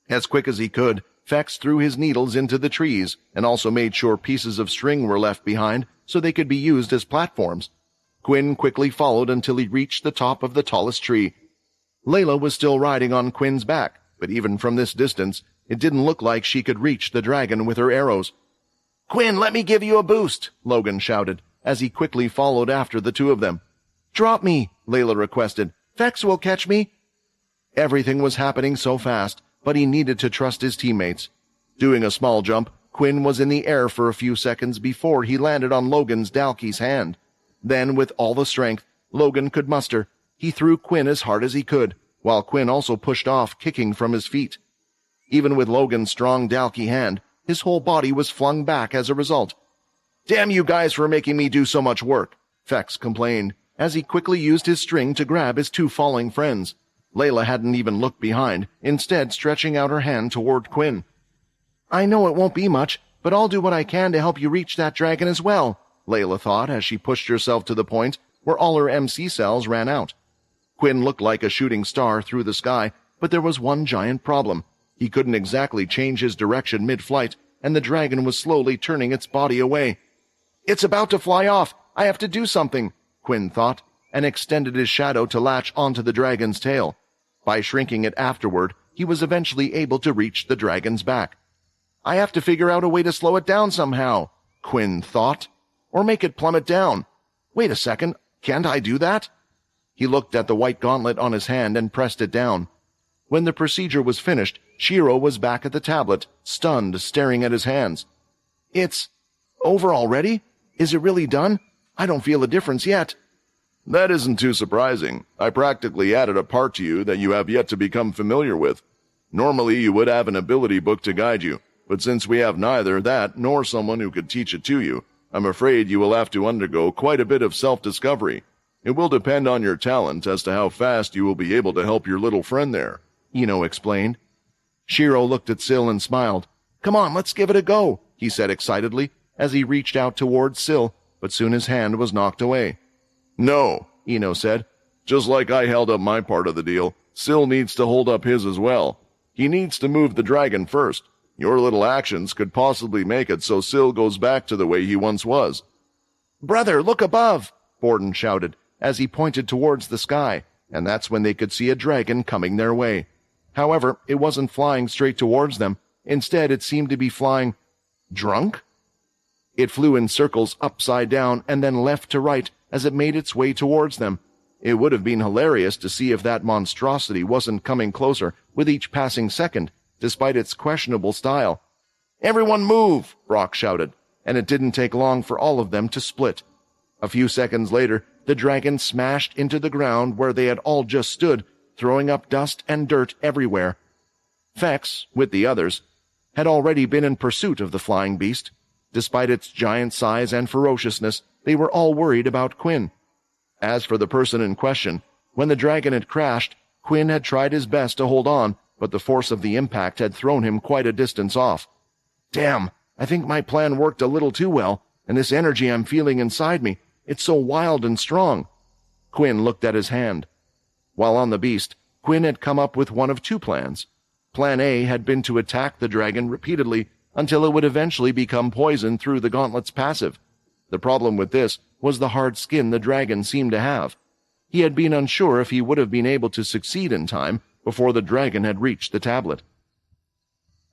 As quick as he could, Fex threw his needles into the trees and also made sure pieces of string were left behind so they could be used as platforms. Quinn quickly followed until he reached the top of the tallest tree. Layla was still riding on Quinn's back, but even from this distance, it didn't look like she could reach the dragon with her arrows. Quinn, let me give you a boost, Logan shouted, as he quickly followed after the two of them. Drop me, Layla requested. Fex will catch me. Everything was happening so fast, but he needed to trust his teammates. Doing a small jump, Quinn was in the air for a few seconds before he landed on Logan's Dalki's hand. Then, with all the strength Logan could muster, he threw Quinn as hard as he could, while Quinn also pushed off, kicking from his feet. Even with Logan's strong Dalki hand, his whole body was flung back as a result. Damn you guys for making me do so much work, Fex complained, as he quickly used his string to grab his two falling friends. Layla hadn't even looked behind, instead stretching out her hand toward Quinn. I know it won't be much, but I'll do what I can to help you reach that dragon as well, Layla thought as she pushed herself to the point where all her MC cells ran out. Quinn looked like a shooting star through the sky, but there was one giant problem. He couldn't exactly change his direction mid-flight, and the dragon was slowly turning its body away. It's about to fly off. I have to do something, Quinn thought, and extended his shadow to latch onto the dragon's tail. By shrinking it afterward, he was eventually able to reach the dragon's back. I have to figure out a way to slow it down somehow, Quinn thought, or make it plummet down. Wait a second, can't I do that? He looked at the white gauntlet on his hand and pressed it down. When the procedure was finished, Shiro was back at the tablet, stunned, staring at his hands. It's over already? Is it really done? I don't feel a difference yet. That isn't too surprising. I practically added a part to you that you have yet to become familiar with. Normally you would have an ability book to guide you, but since we have neither that nor someone who could teach it to you, I'm afraid you will have to undergo quite a bit of self-discovery. It will depend on your talent as to how fast you will be able to help your little friend there, Ino explained. Shiro looked at Syl and smiled. Come on, let's give it a go, he said excitedly, as he reached out towards Syl, but soon his hand was knocked away. No, Ino said. Just like I held up my part of the deal, Syl needs to hold up his as well. He needs to move the dragon first. Your little actions could possibly make it so Syl goes back to the way he once was. Brother, look above, Borden shouted, as he pointed towards the sky, and that's when they could see a dragon coming their way. However, it wasn't flying straight towards them. Instead, it seemed to be flying drunk? It flew in circles upside down and then left to right as it made its way towards them. It would have been hilarious to see if that monstrosity wasn't coming closer with each passing second, despite its questionable style. "Everyone move!" Brock shouted, and it didn't take long for all of them to split. A few seconds later, the dragon smashed into the ground where they had all just stood, throwing up dust and dirt everywhere. Fex, with the others, had already been in pursuit of the flying beast. Despite its giant size and ferociousness, they were all worried about Quinn. As for the person in question, when the dragon had crashed, Quinn had tried his best to hold on, but the force of the impact had thrown him quite a distance off. "Damn, I think my plan worked a little too well, and this energy I'm feeling inside me, it's so wild and strong." Quinn looked at his hand. While on the beast, Quinn had come up with one of two plans. Plan A had been to attack the dragon repeatedly until it would eventually become poisoned through the gauntlet's passive. The problem with this was the hard skin the dragon seemed to have. He had been unsure if he would have been able to succeed in time before the dragon had reached the tablet.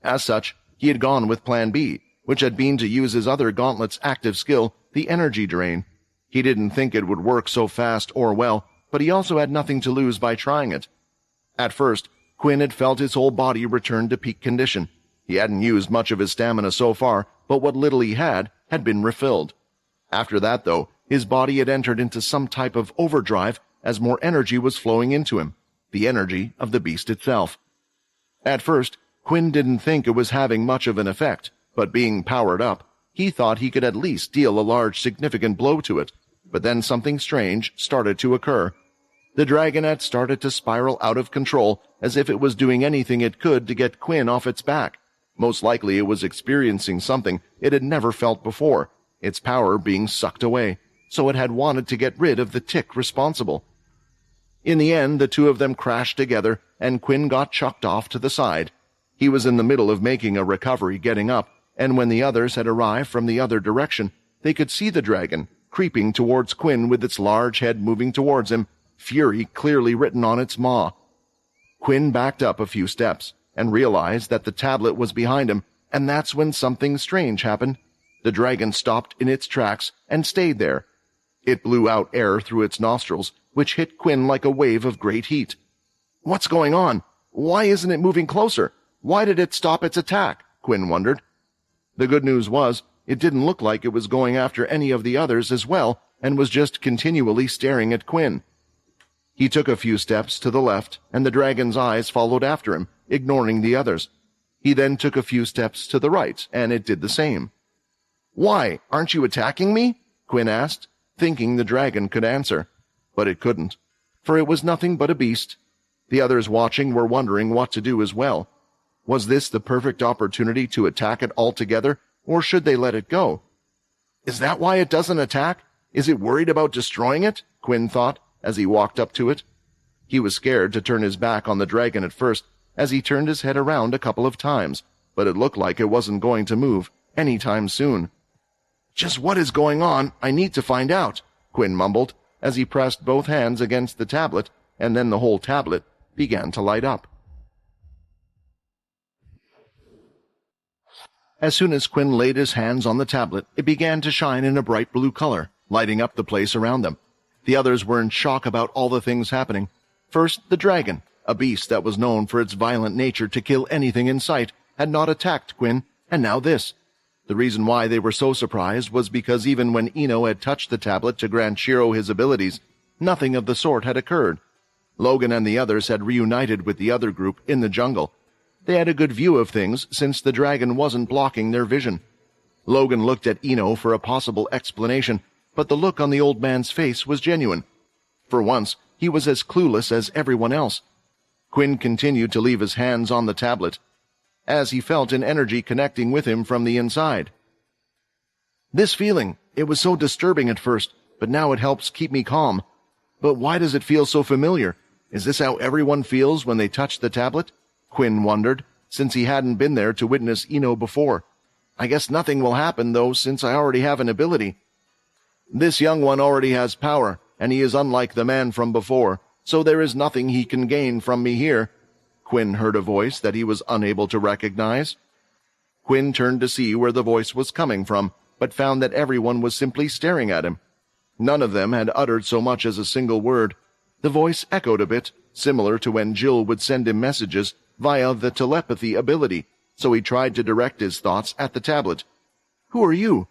As such, he had gone with Plan B, which had been to use his other gauntlet's active skill, the energy drain. He didn't think it would work so fast or well, but he also had nothing to lose by trying it. At first, Quinn had felt his whole body return to peak condition. He hadn't used much of his stamina so far, but what little he had been refilled. After that, though, his body had entered into some type of overdrive as more energy was flowing into him, the energy of the beast itself. At first, Quinn didn't think it was having much of an effect, but being powered up, he thought he could at least deal a large significant blow to it. But then something strange started to occur. The dragon had started to spiral out of control, as if it was doing anything it could to get Quinn off its back. Most likely it was experiencing something it had never felt before, its power being sucked away, so it had wanted to get rid of the tick responsible. In the end, the two of them crashed together, and Quinn got chucked off to the side. He was in the middle of making a recovery getting up, and when the others had arrived from the other direction, they could see the dragon creeping towards Quinn with its large head moving towards him, fury clearly written on its maw. Quinn backed up a few steps and realized that the tablet was behind him, and that's when something strange happened. The dragon stopped in its tracks and stayed there. It blew out air through its nostrils, which hit Quinn like a wave of great heat. "What's going on? Why isn't it moving closer? Why did it stop its attack?" Quinn wondered. The good news was, it didn't look like it was going after any of the others as well, and was just continually staring at Quinn. He took a few steps to the left, and the dragon's eyes followed after him, ignoring the others. He then took a few steps to the right, and it did the same. "Why, aren't you attacking me?" Quinn asked, thinking the dragon could answer. But it couldn't, for it was nothing but a beast. The others watching were wondering what to do as well. Was this the perfect opportunity to attack it altogether, or should they let it go? "Is that why it doesn't attack? Is it worried about destroying it?" Quinn thought, as he walked up to it. He was scared to turn his back on the dragon at first, as he turned his head around a couple of times, but it looked like it wasn't going to move any time soon. "Just what is going on? I need to find out," Quinn mumbled, as he pressed both hands against the tablet, and then the whole tablet began to light up. As soon as Quinn laid his hands on the tablet, it began to shine in a bright blue color, lighting up the place around them. The others were in shock about all the things happening. First, the dragon, a beast that was known for its violent nature to kill anything in sight, had not attacked Quinn, and now this. The reason why they were so surprised was because even when Ino had touched the tablet to grant Shiro his abilities, nothing of the sort had occurred. Logan and the others had reunited with the other group in the jungle. They had a good view of things since the dragon wasn't blocking their vision. Logan looked at Ino for a possible explanation, but the look on the old man's face was genuine. For once, he was as clueless as everyone else. Quinn continued to leave his hands on the tablet, as he felt an energy connecting with him from the inside. "This feeling, it was so disturbing at first, but now it helps keep me calm. But why does it feel so familiar? Is this how everyone feels when they touch the tablet?" Quinn wondered, since he hadn't been there to witness Ino before. "I guess nothing will happen, though, since I already have an ability." "This young one already has power, and he is unlike the man from before, so there is nothing he can gain from me here." Quinn heard a voice that he was unable to recognize. Quinn turned to see where the voice was coming from, but found that everyone was simply staring at him. None of them had uttered so much as a single word. The voice echoed a bit, similar to when Jill would send him messages via the telepathy ability, so he tried to direct his thoughts at the tablet. "Who are you?"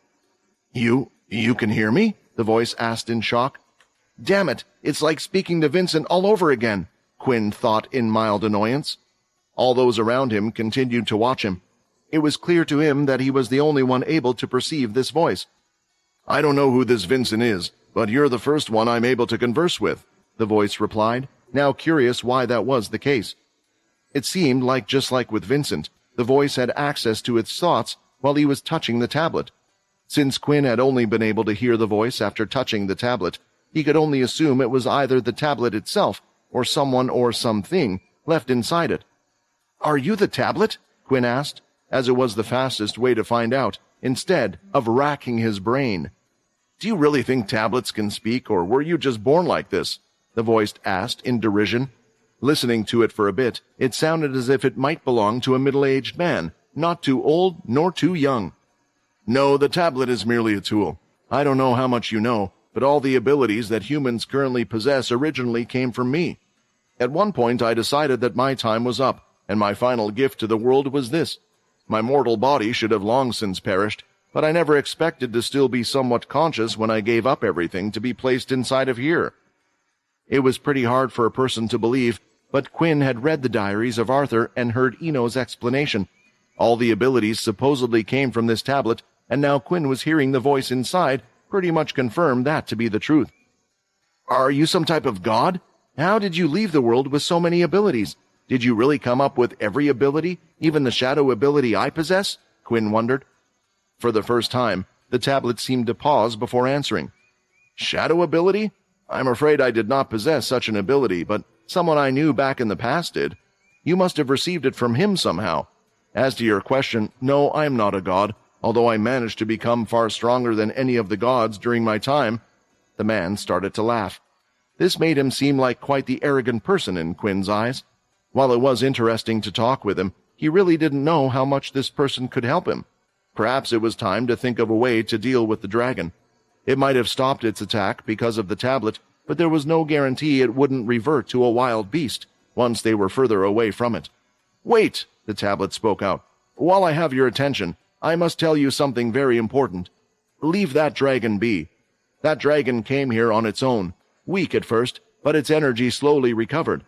You can hear me?" the voice asked in shock. "Damn it, it's like speaking to Vincent all over again," Quinn thought in mild annoyance. All those around him continued to watch him. It was clear to him that he was the only one able to perceive this voice. "I don't know who this Vincent is, but you're the first one I'm able to converse with," the voice replied, now curious why that was the case. It seemed like, just like with Vincent, the voice had access to its thoughts while he was touching the tablet. Since Quinn had only been able to hear the voice after touching the tablet, he could only assume it was either the tablet itself or someone or something left inside it. "Are you the tablet?" Quinn asked, as it was the fastest way to find out, instead of racking his brain. "Do you really think tablets can speak, or were you just born like this?" the voice asked in derision. Listening to it for a bit, it sounded as if it might belong to a middle-aged man, not too old nor too young. "No, the tablet is merely a tool. I don't know how much you know, but all the abilities that humans currently possess originally came from me. At one point I decided that my time was up, and my final gift to the world was this. My mortal body should have long since perished, but I never expected to still be somewhat conscious when I gave up everything to be placed inside of here." It was pretty hard for a person to believe, but Quinn had read the diaries of Arthur and heard Eno's explanation. All the abilities supposedly came from this tablet, and now Quinn was hearing the voice inside pretty much confirm that to be the truth. "Are you some type of god? How did you leave the world with so many abilities? Did you really come up with every ability, even the shadow ability I possess?" Quinn wondered. For the first time, the tablet seemed to pause before answering. "Shadow ability? I'm afraid I did not possess such an ability, but someone I knew back in the past did. You must have received it from him somehow. As to your question, no, I'm not a god, although I managed to become far stronger than any of the gods during my time." The man started to laugh. This made him seem like quite the arrogant person in Quinn's eyes. While it was interesting to talk with him, he really didn't know how much this person could help him. Perhaps it was time to think of a way to deal with the dragon. It might have stopped its attack because of the tablet, but there was no guarantee it wouldn't revert to a wild beast once they were further away from it. "Wait," the tablet spoke out. "While I have your attention, I must tell you something very important. Leave that dragon be. That dragon came here on its own, weak at first, but its energy slowly recovered.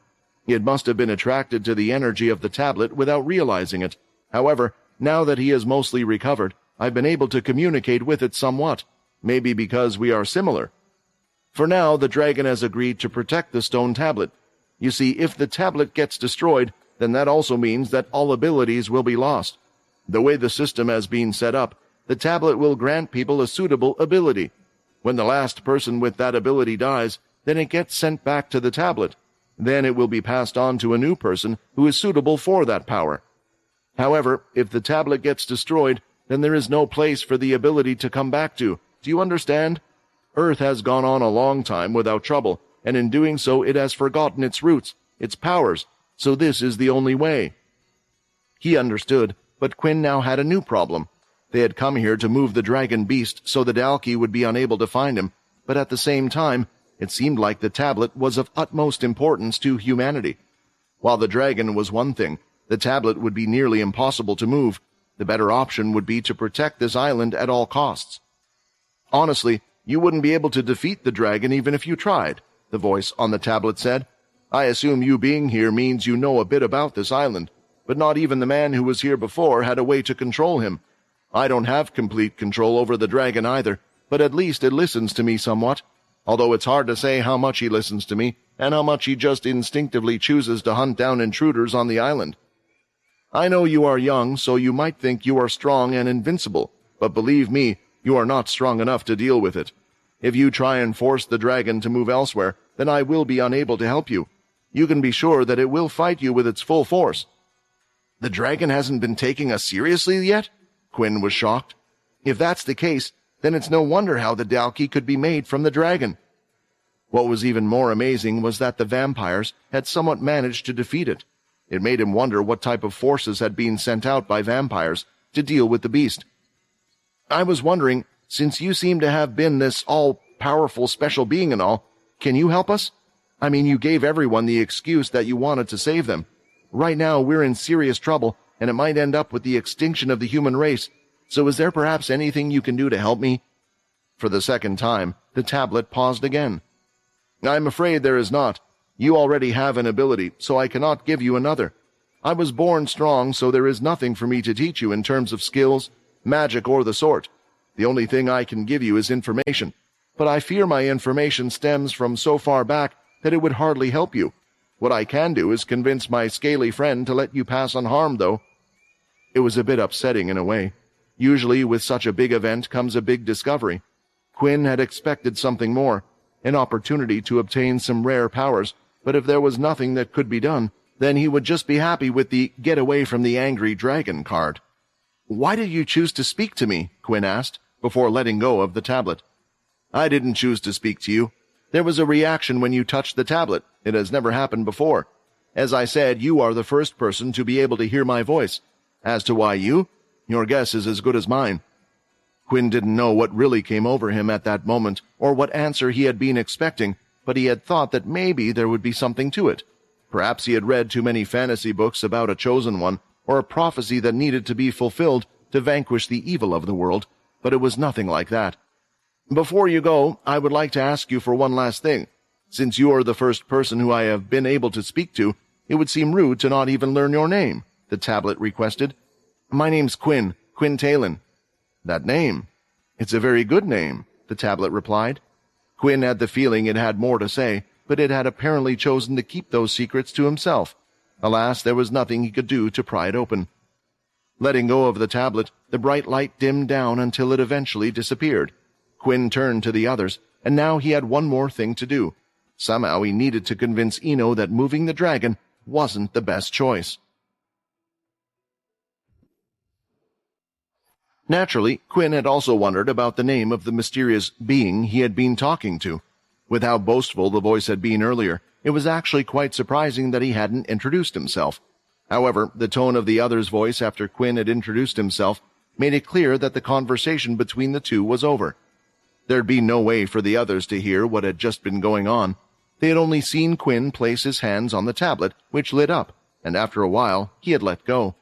It must have been attracted to the energy of the tablet without realizing it. However, now that he is mostly recovered, I've been able to communicate with it somewhat, maybe because we are similar. For now, the dragon has agreed to protect the stone tablet. You see, if the tablet gets destroyed, then that also means that all abilities will be lost. The way the system has been set up, the tablet will grant people a suitable ability. When the last person with that ability dies, then it gets sent back to the tablet. Then it will be passed on to a new person who is suitable for that power. However, if the tablet gets destroyed, then there is no place for the ability to come back to. Do you understand? Earth has gone on a long time without trouble, and in doing so it has forgotten its roots, its powers, so this is the only way." He understood, but Quinn now had a new problem. They had come here to move the dragon beast so the Dalki would be unable to find him, but at the same time, it seemed like the tablet was of utmost importance to humanity. While the dragon was one thing, the tablet would be nearly impossible to move. The better option would be to protect this island at all costs. "Honestly, you wouldn't be able to defeat the dragon even if you tried," the voice on the tablet said. "I assume you being here means you know a bit about this island, but not even the man who was here before had a way to control him. I don't have complete control over the dragon either, but at least it listens to me somewhat, although it's hard to say how much he listens to me and how much he just instinctively chooses to hunt down intruders on the island. I know you are young, so you might think you are strong and invincible, but believe me, you are not strong enough to deal with it. If you try and force the dragon to move elsewhere, then I will be unable to help you. You can be sure that it will fight you with its full force." "The dragon hasn't been taking us seriously yet?" Quinn was shocked. "If that's the case, then it's no wonder how the Dalki could be made from the dragon." What was even more amazing was that the vampires had somewhat managed to defeat it. It made him wonder what type of forces had been sent out by vampires to deal with the beast. I was wondering, since you seem to have been this all-powerful special being and all, can you help us? I mean, you gave everyone the excuse that you wanted to save them. Right now, we're in serious trouble, and it might end up with the extinction of the human race. So is there perhaps anything you can do to help me?" For the second time, the tablet paused again. "I'm afraid there is not. You already have an ability, so I cannot give you another. I was born strong, so there is nothing for me to teach you in terms of skills, magic, or the sort. The only thing I can give you is information, but I fear my information stems from so far back that it would hardly help you. What I can do is convince my scaly friend to let you pass unharmed, though." It was a bit upsetting in a way. Usually with such a big event comes a big discovery. Quinn had expected something more, an opportunity to obtain some rare powers, but if there was nothing that could be done, then he would just be happy with the "get away from the angry dragon" card. "Why did you choose to speak to me?" Quinn asked, before letting go of the tablet. "I didn't choose to speak to you. There was a reaction when you touched the tablet. It has never happened before. As I said, you are the first person to be able to hear my voice. As to why you, your guess is as good as mine." Quinn didn't know what really came over him at that moment, or what answer he had been expecting, but he had thought that maybe there would be something to it. Perhaps he had read too many fantasy books about a chosen one, or a prophecy that needed to be fulfilled to vanquish the evil of the world, but it was nothing like that. "Before you go, I would like to ask you for one last thing. Since you are the first person who I have been able to speak to, it would seem rude to not even learn your name," the tablet requested. "My name's Quinn Talon." "That name? It's a very good name," the tablet replied. Quinn had the feeling it had more to say, but it had apparently chosen to keep those secrets to himself. Alas, there was nothing he could do to pry it open. Letting go of the tablet, the bright light dimmed down until it eventually disappeared. Quinn turned to the others, and now he had one more thing to do. Somehow he needed to convince Ino that moving the dragon wasn't the best choice. Naturally, Quinn had also wondered about the name of the mysterious being he had been talking to. With how boastful the voice had been earlier, it was actually quite surprising that he hadn't introduced himself. However, the tone of the other's voice after Quinn had introduced himself made it clear that the conversation between the two was over. There'd be no way for the others to hear what had just been going on. They had only seen Quinn place his hands on the tablet, which lit up, and after a while he had let go.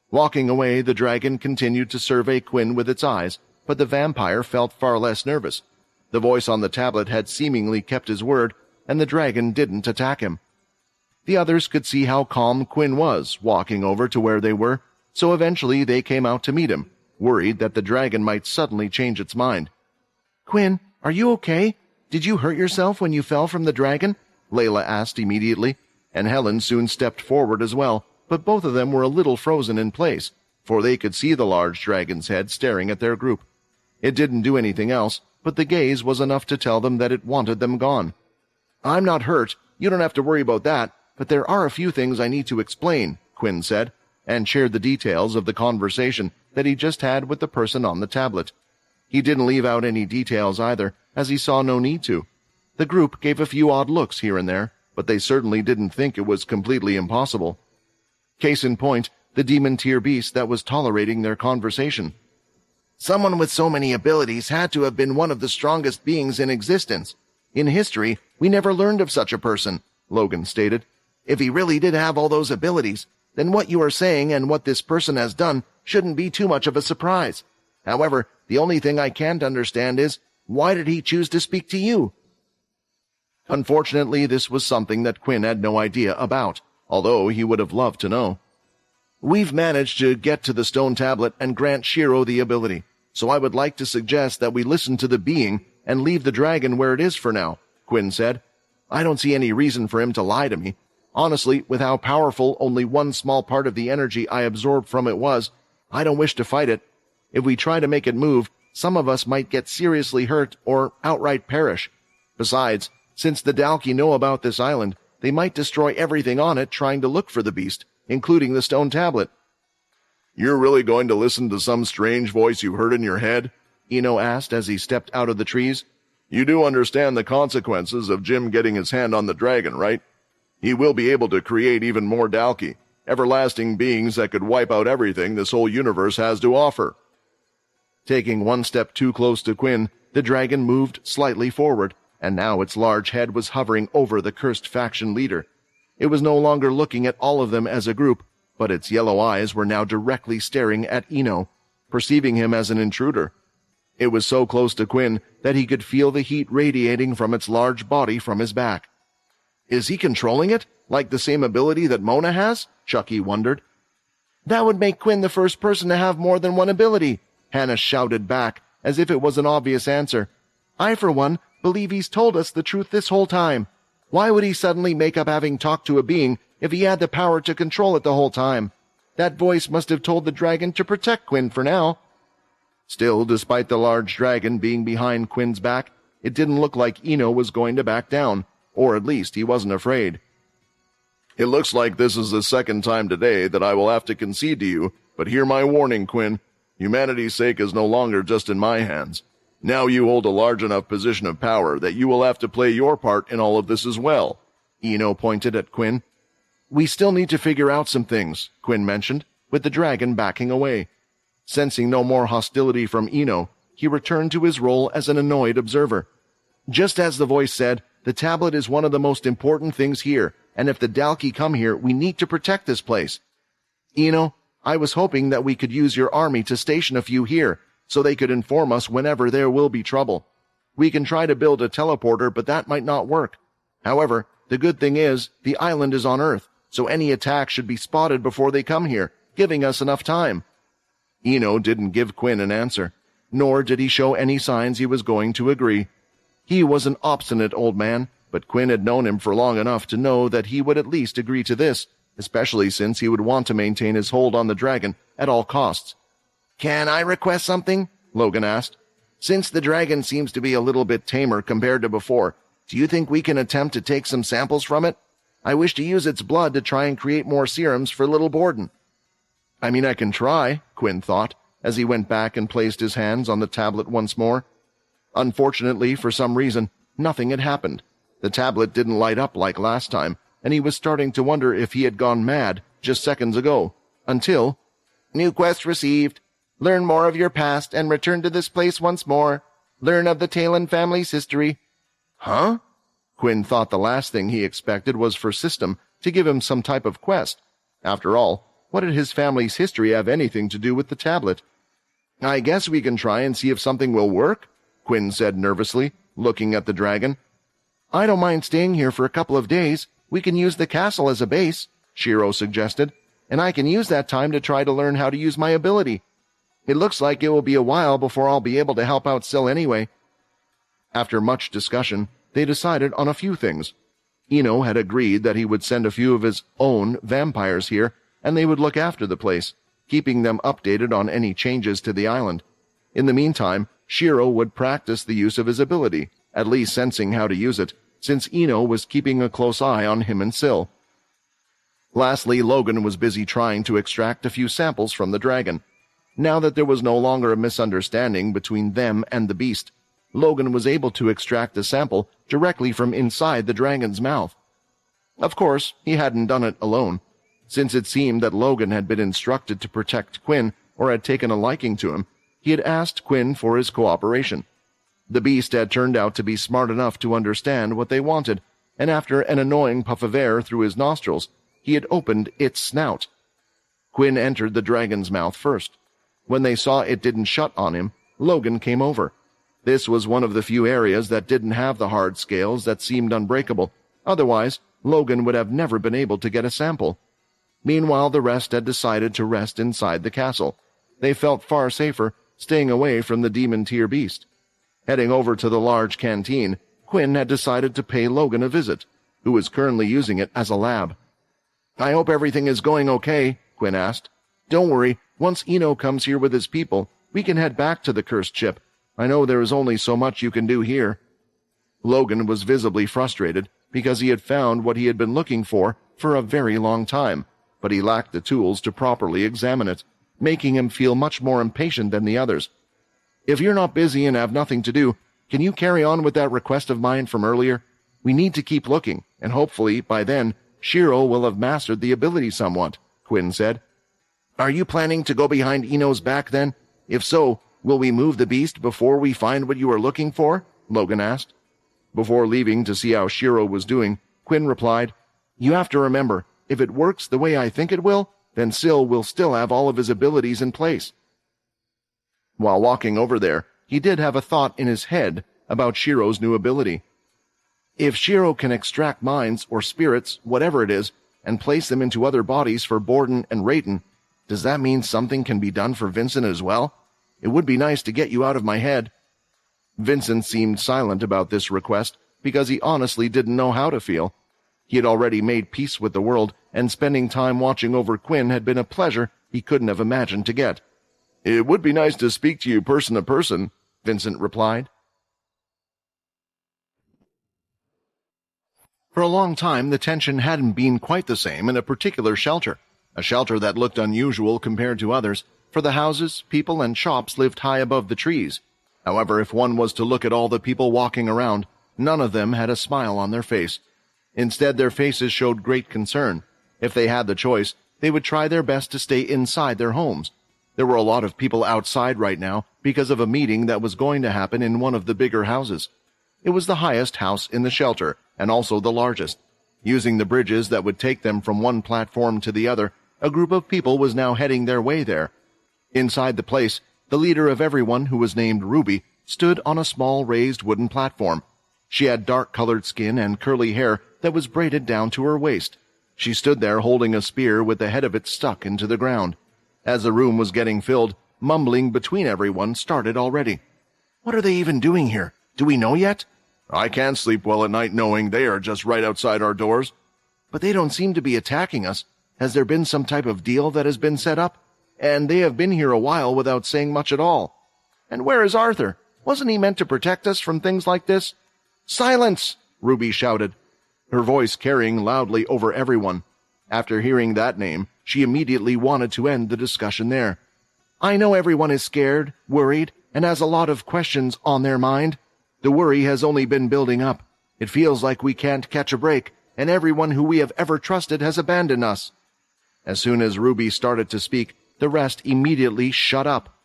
Walking away, the dragon continued to survey Quinn with its eyes, but the vampire felt far less nervous. The voice on the tablet had seemingly kept his word, and the dragon didn't attack him. The others could see how calm Quinn was, walking over to where they were, so eventually they came out to meet him, worried that the dragon might suddenly change its mind. "Quinn, are you okay? Did you hurt yourself when you fell from the dragon?" Layla asked immediately, and Helen soon stepped forward as well, but both of them were a little frozen in place, for they could see the large dragon's head staring at their group. It didn't do anything else, but the gaze was enough to tell them that it wanted them gone. "I'm not hurt. You don't have to worry about that, but there are a few things I need to explain," Quinn said, and shared the details of the conversation that he just had with the person on the tablet. He didn't leave out any details either, as he saw no need to. The group gave a few odd looks here and there, but they certainly didn't think it was completely impossible. Case in point, the demon-tier beast that was tolerating their conversation. "Someone with so many abilities had to have been one of the strongest beings in existence. In history, we never learned of such a person," Logan stated. "If he really did have all those abilities, then what you are saying and what this person has done shouldn't be too much of a surprise. However, the only thing I can't understand is, why did he choose to speak to you?" Unfortunately, this was something that Quinn had no idea about, although he would have loved to know. "We've managed to get to the stone tablet and grant Shiro the ability, so I would like to suggest that we listen to the being and leave the dragon where it is for now," Quinn said. "I don't see any reason for him to lie to me. Honestly, with how powerful only one small part of the energy I absorbed from it was, I don't wish to fight it. If we try to make it move, some of us might get seriously hurt or outright perish. Besides, since the Dalki know about this island, they might destroy everything on it trying to look for the beast, including the stone tablet." "You're really going to listen to some strange voice you heard in your head?" Ino asked as he stepped out of the trees. "You do understand the consequences of Jim getting his hand on the dragon, right? He will be able to create even more Dalki, everlasting beings that could wipe out everything this whole universe has to offer." Taking one step too close to Quinn, the dragon moved slightly forward, and now its large head was hovering over the cursed faction leader. It was no longer looking at all of them as a group, but its yellow eyes were now directly staring at Ino, perceiving him as an intruder. It was so close to Quinn that he could feel the heat radiating from its large body from his back. Is he controlling it, like the same ability that Mona has? Chucky wondered. That would make Quinn the first person to have more than one ability, Hannah shouted back, as if it was an obvious answer. I, for one, believe he's told us the truth this whole time. Why would he suddenly make up having talked to a being if he had the power to control it the whole time? That voice must have told the dragon to protect Quinn for now. Still, despite the large dragon being behind Quinn's back, it didn't look like Ino was going to back down, or at least he wasn't afraid. It looks like this is the second time today that I will have to concede to you, but hear my warning, Quinn. Humanity's sake is no longer just in my hands. Now you hold a large enough position of power that you will have to play your part in all of this as well. Ino pointed at Quinn. We still need to figure out some things, Quinn mentioned, with the dragon backing away. Sensing no more hostility from Ino, he returned to his role as an annoyed observer. Just as the voice said, the tablet is one of the most important things here, and if the Dalki come here, we need to protect this place. Ino, I was hoping that we could use your army to station a few here, so they could inform us whenever there will be trouble. We can try to build a teleporter, but that might not work. However, the good thing is, the island is on Earth, so any attack should be spotted before they come here, giving us enough time. Ino didn't give Quinn an answer, nor did he show any signs he was going to agree. He was an obstinate old man, but Quinn had known him for long enough to know that he would at least agree to this, especially since he would want to maintain his hold on the dragon at all costs. Can I request something? Logan asked. Since the dragon seems to be a little bit tamer compared to before, do you think we can attempt to take some samples from it? I wish to use its blood to try and create more serums for little Borden. I mean, I can try, Quinn thought, as he went back and placed his hands on the tablet once more. Unfortunately, for some reason, nothing had happened. The tablet didn't light up like last time, and he was starting to wonder if he had gone mad just seconds ago, until... New quest received. Learn more of your past and return to this place once more. Learn of the Talon family's history. Huh? Quinn thought the last thing he expected was for System to give him some type of quest. After all, what did his family's history have anything to do with the tablet? I guess we can try and see if something will work, Quinn said nervously, looking at the dragon. I don't mind staying here for a couple of days. We can use the castle as a base, Shiro suggested, and I can use that time to try to learn how to use my ability. It looks like it will be a while before I'll be able to help out Syl anyway. After much discussion, they decided on a few things. Ino had agreed that he would send a few of his own vampires here, and they would look after the place, keeping them updated on any changes to the island. In the meantime, Shiro would practice the use of his ability, at least sensing how to use it, since Ino was keeping a close eye on him and Syl. Lastly, Logan was busy trying to extract a few samples from the dragon. Now that there was no longer a misunderstanding between them and the beast, Logan was able to extract a sample directly from inside the dragon's mouth. Of course, he hadn't done it alone. Since it seemed that Logan had been instructed to protect Quinn or had taken a liking to him, he had asked Quinn for his cooperation. The beast had turned out to be smart enough to understand what they wanted, and after an annoying puff of air through his nostrils, he had opened its snout. Quinn entered the dragon's mouth first. When they saw it didn't shut on him, Logan came over. This was one of the few areas that didn't have the hard scales that seemed unbreakable. Otherwise, Logan would have never been able to get a sample. Meanwhile, the rest had decided to rest inside the castle. They felt far safer, staying away from the demon-tier beast. Heading over to the large canteen, Quinn had decided to pay Logan a visit, who was currently using it as a lab. I hope everything is going okay, Quinn asked. Don't worry, once Ino comes here with his people, we can head back to the cursed ship. I know there is only so much you can do here. Logan was visibly frustrated because he had found what he had been looking for a very long time, but he lacked the tools to properly examine it, making him feel much more impatient than the others. If you're not busy and have nothing to do, can you carry on with that request of mine from earlier? We need to keep looking, and hopefully, by then, Shiro will have mastered the ability somewhat, Quinn said. Are you planning to go behind Ino's back then? If so, Will we move the beast before we find what you are looking for? Logan asked. Before leaving to see how Shiro was doing, Quinn replied, You have to remember, if it works the way I think it will, then Syl will still have all of his abilities in place. While walking over there, he did have a thought in his head about Shiro's new ability. If Shiro can extract minds or spirits, whatever it is, and place them into other bodies for Borden and Rayton, does that mean something can be done for Vincent as well? It would be nice to get you out of my head. Vincent seemed silent about this request because he honestly didn't know how to feel. He had already made peace with the world, and spending time watching over Quinn had been a pleasure he couldn't have imagined to get. It would be nice to speak to you person to person, Vincent replied. For a long time, the tension hadn't been quite the same in a particular shelter, a shelter that looked unusual compared to others, for the houses, people, and shops lived high above the trees. However, if one was to look at all the people walking around, none of them had a smile on their face. Instead, their faces showed great concern. If they had the choice, they would try their best to stay inside their homes. There were a lot of people outside right now because of a meeting that was going to happen in one of the bigger houses. It was the highest house in the shelter, and also the largest. Using the bridges that would take them from one platform to the other, a group of people was now heading their way there. Inside the place, the leader of everyone, who was named Ruby, stood on a small raised wooden platform. She had dark-colored skin and curly hair that was braided down to her waist. She stood there holding a spear with the head of it stuck into the ground. As the room was getting filled, mumbling between everyone started already. What are they even doing here? Do we know yet? I can't sleep well at night knowing they are just right outside our doors. But they don't seem to be attacking us. Has there been some type of deal that has been set up? And they have been here a while without saying much at all. And where is Arthur? Wasn't he meant to protect us from things like this? Silence! Ruby shouted, her voice carrying loudly over everyone. After hearing that name, she immediately wanted to end the discussion there. I know everyone is scared, worried, and has a lot of questions on their mind. The worry has only been building up. It feels like we can't catch a break, and everyone who we have ever trusted has abandoned us. As soon as Ruby started to speak, the rest immediately shut up.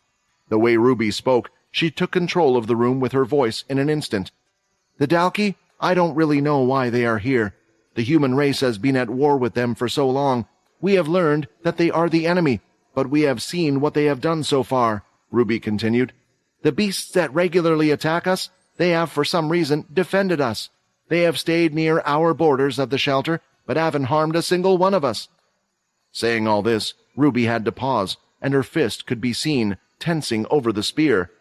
The way Ruby spoke, she took control of the room with her voice in an instant. The Dalki, I don't really know why they are here. The human race has been at war with them for so long. We have learned that they are the enemy, but we have seen what they have done so far, Ruby continued. The beasts that regularly attack us, they have for some reason defended us. They have stayed near our borders of the shelter, but haven't harmed a single one of us. Saying all this, Ruby had to pause, and her fist could be seen tensing over the spear.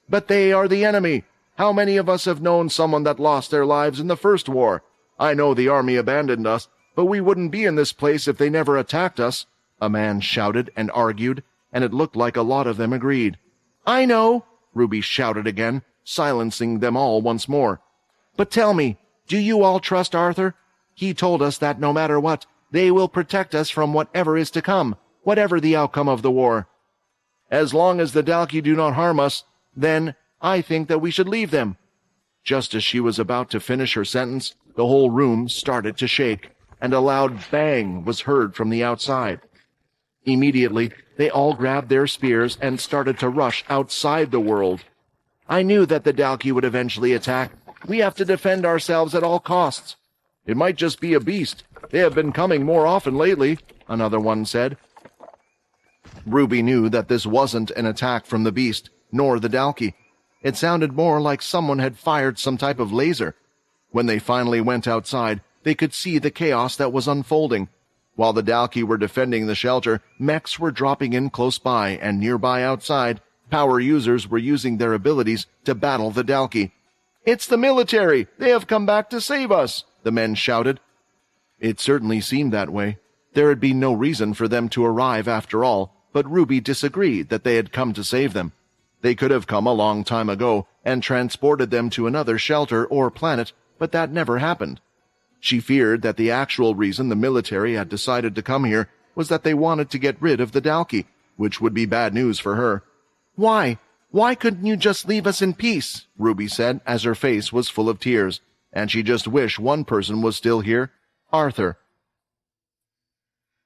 But they are the enemy. How many of us have known someone that lost their lives in the first war? I know the army abandoned us, but we wouldn't be in this place if they never attacked us, a man shouted and argued, and it looked like a lot of them agreed. I know, Ruby shouted again, silencing them all once more. But tell me, do you all trust Arthur? He told us that no matter what, they will protect us from whatever is to come, whatever the outcome of the war. As long as the Dalki do not harm us, then I think that we should leave them. Just as she was about to finish her sentence, the whole room started to shake, and a loud bang was heard from the outside. Immediately, they all grabbed their spears and started to rush outside the world. I knew that the Dalki would eventually attack. We have to defend ourselves at all costs. It might just be a beast. They have been coming more often lately, another one said. Ruby knew that this wasn't an attack from the beast, nor the Dalki. It sounded more like someone had fired some type of laser. When they finally went outside, they could see the chaos that was unfolding. While the Dalki were defending the shelter, mechs were dropping in close by, and nearby outside, power users were using their abilities to battle the Dalki. It's the military! They have come back to save us! The men shouted. It certainly seemed that way. There had been no reason for them to arrive after all, but Ruby disagreed that they had come to save them. They could have come a long time ago and transported them to another shelter or planet, but that never happened. She feared that the actual reason the military had decided to come here was that they wanted to get rid of the Dalki, which would be bad news for her. Why? Why couldn't you just leave us in peace? Ruby said, as her face was full of tears, and she just wished one person was still here, Arthur.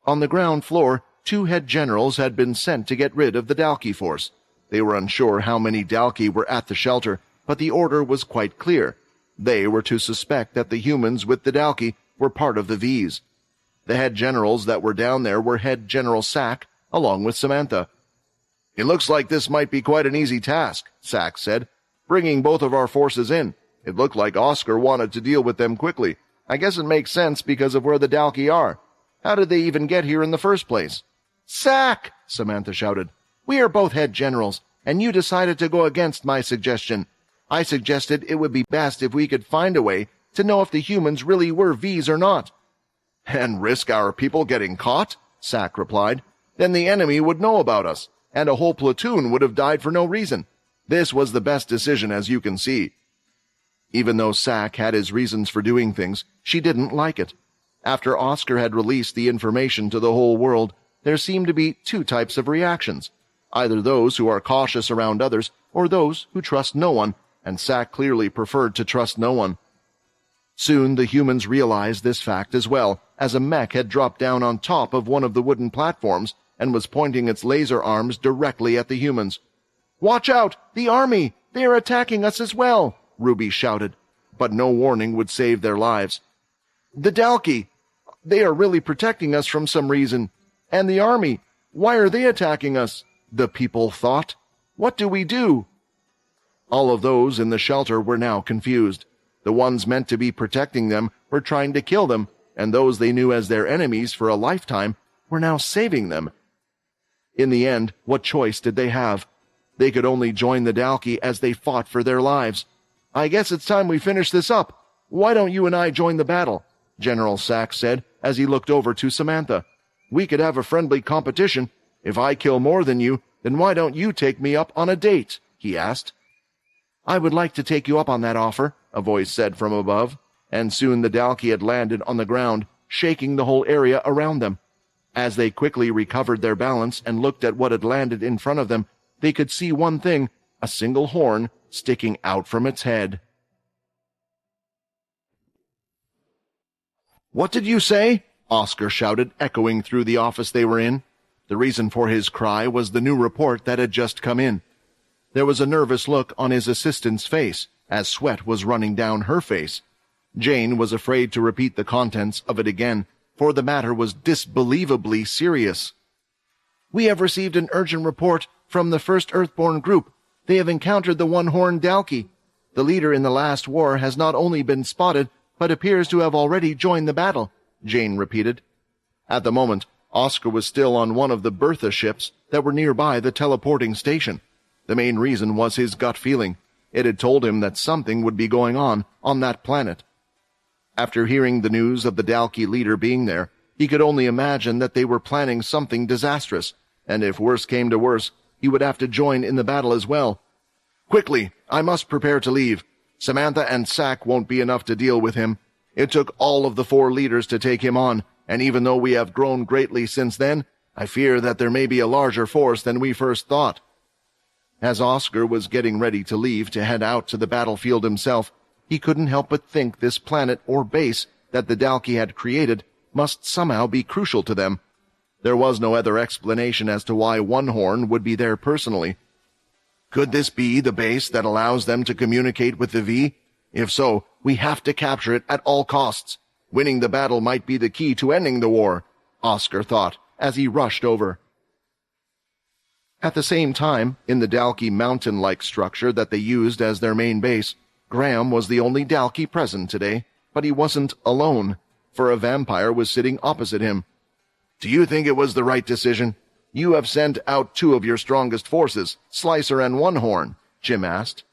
On the ground floor, 2 head generals had been sent to get rid of the Dalki force. They were unsure how many Dalki were at the shelter, but the order was quite clear. They were to suspect that the humans with the Dalki were part of the V's. The head generals that were down there were Head General Sack, along with Samantha. "It looks like this might be quite an easy task," Sack said, "bringing both of our forces in. It looked like Oscar wanted to deal with them quickly. I guess it makes sense because of where the Dalki are. How did they even get here in the first place?" "Sack!" Samantha shouted. "We are both head generals, and you decided to go against my suggestion. I suggested it would be best if we could find a way to know if the humans really were V's or not." "And risk our people getting caught?" Sack replied. "Then the enemy would know about us, and a whole platoon would have died for no reason. This was the best decision, as you can see." Even though Sack had his reasons for doing things, she didn't like it. After Oscar had released the information to the whole world, there seemed to be two types of reactions, either those who are cautious around others or those who trust no one, and Sack clearly preferred to trust no one. Soon the humans realized this fact as well, as a mech had dropped down on top of one of the wooden platforms and was pointing its laser arms directly at the humans. "Watch out! The army! They are attacking us as well!" Ruby shouted, but no warning would save their lives. "The Dalki! They are really protecting us from some reason. And the army! Why are they attacking us?" the people thought. "What do we do?" All of those in the shelter were now confused. The ones meant to be protecting them were trying to kill them, and those they knew as their enemies for a lifetime were now saving them. In the end, what choice did they have? They could only join the Dalki as they fought for their lives. "I guess it's time we finish this up. Why don't you and I join the battle?" General Sack said as he looked over to Samantha. "We could have a friendly competition. If I kill more than you, then why don't you take me up on a date?" he asked. "I would like to take you up on that offer," a voice said from above, and soon the Dalki had landed on the ground, shaking the whole area around them. As they quickly recovered their balance and looked at what had landed in front of them, they could see one thing, a single horn sticking out from its head. "What did you say?" Oscar shouted, echoing through the office they were in. The reason for his cry was the new report that had just come in. There was a nervous look on his assistant's face, as sweat was running down her face. Jane was afraid to repeat the contents of it again, for the matter was disbelievably serious. "We have received an urgent report from the First Earthborn Group. They have encountered the one-horned Dalki. The leader in the last war has not only been spotted, but appears to have already joined the battle," Jane repeated. At the moment, Oscar was still on one of the Bertha ships that were nearby the teleporting station. The main reason was his gut feeling. It had told him that something would be going on that planet. After hearing the news of the Dalki leader being there, he could only imagine that they were planning something disastrous, and if worse came to worse, he would have to join in the battle as well. "Quickly, I must prepare to leave. Samantha and Sack won't be enough to deal with him. It took all of the 4 leaders to take him on, and even though we have grown greatly since then, I fear that there may be a larger force than we first thought." As Oscar was getting ready to leave to head out to the battlefield himself, he couldn't help but think this planet or base that the Dalki had created must somehow be crucial to them. There was no other explanation as to why One Horn would be there personally. Could this be the base that allows them to communicate with the V? If so, we have to capture it at all costs. Winning the battle might be the key to ending the war, Oscar thought as he rushed over. At the same time, in the Dalki mountain-like structure that they used as their main base, Graham was the only Dalki present today, but he wasn't alone, for a vampire was sitting opposite him. "Do you think it was the right decision? You have sent out 2 of your strongest forces, Slicer and One Horn," Jim asked.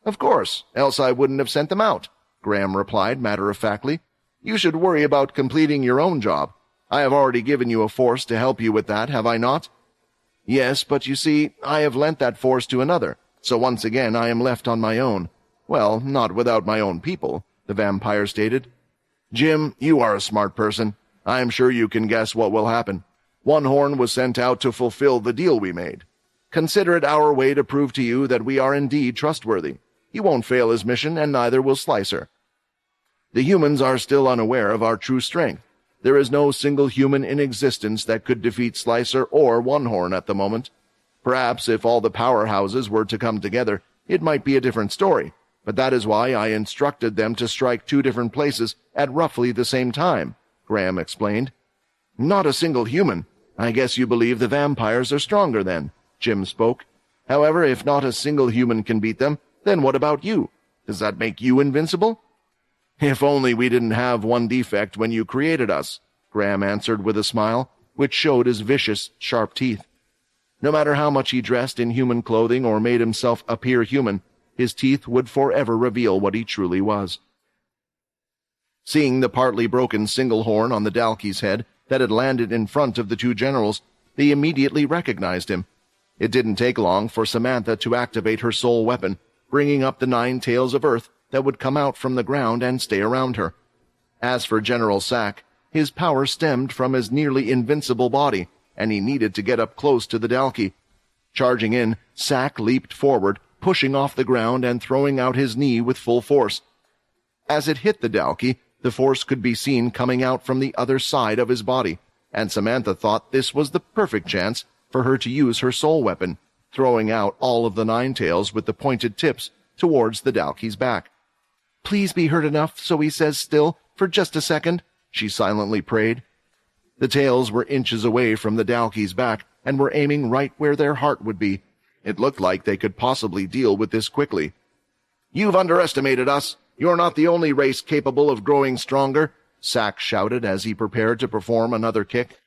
"Of course, else I wouldn't have sent them out," Graham replied matter-of-factly. "You should worry about completing your own job. I have already given you a force to help you with that, have I not?" "Yes, but you see, I have lent that force to another, so once again I am left on my own." "Well, not without my own people," the vampire stated. "Jim, you are a smart person. I am sure you can guess what will happen. One Horn was sent out to fulfill the deal we made. Consider it our way to prove to you that we are indeed trustworthy. He won't fail his mission, and neither will Slicer. The humans are still unaware of our true strength. There is no single human in existence that could defeat Slicer or One Horn at the moment. Perhaps if all the powerhouses were to come together, it might be a different story, but that is why I instructed them to strike 2 different places at roughly the same time, Graham explained. Not a single human. I guess you believe the vampires are stronger then, Jim spoke. However, if not a single human can beat them, then what about you? Does that make you invincible? If only we didn't have one defect when you created us, Graham answered with a smile, which showed his vicious, sharp teeth. No matter how much he dressed in human clothing or made himself appear human, his teeth would forever reveal what he truly was. Seeing the partly broken single horn on the Dalkey's head that had landed in front of the 2 generals, they immediately recognized him. It didn't take long for Samantha to activate her soul weapon, bringing up the 9 tails of earth that would come out from the ground and stay around her. As for General Sack, his power stemmed from his nearly invincible body, and he needed to get up close to the Dalkey. Charging in, Sack leaped forward, pushing off the ground and throwing out his knee with full force. As it hit the Dalkey, the force could be seen coming out from the other side of his body, and Samantha thought this was the perfect chance for her to use her soul weapon, throwing out all of the 9 tails with the pointed tips towards the Dalkey's back. Please be hurt enough so he says still for just a second, she silently prayed. The tails were inches away from the Dalkey's back and were aiming right where their heart would be. It looked like they could possibly deal with this quickly. You've underestimated us. You're not the only race capable of growing stronger, Sack shouted as he prepared to perform another kick.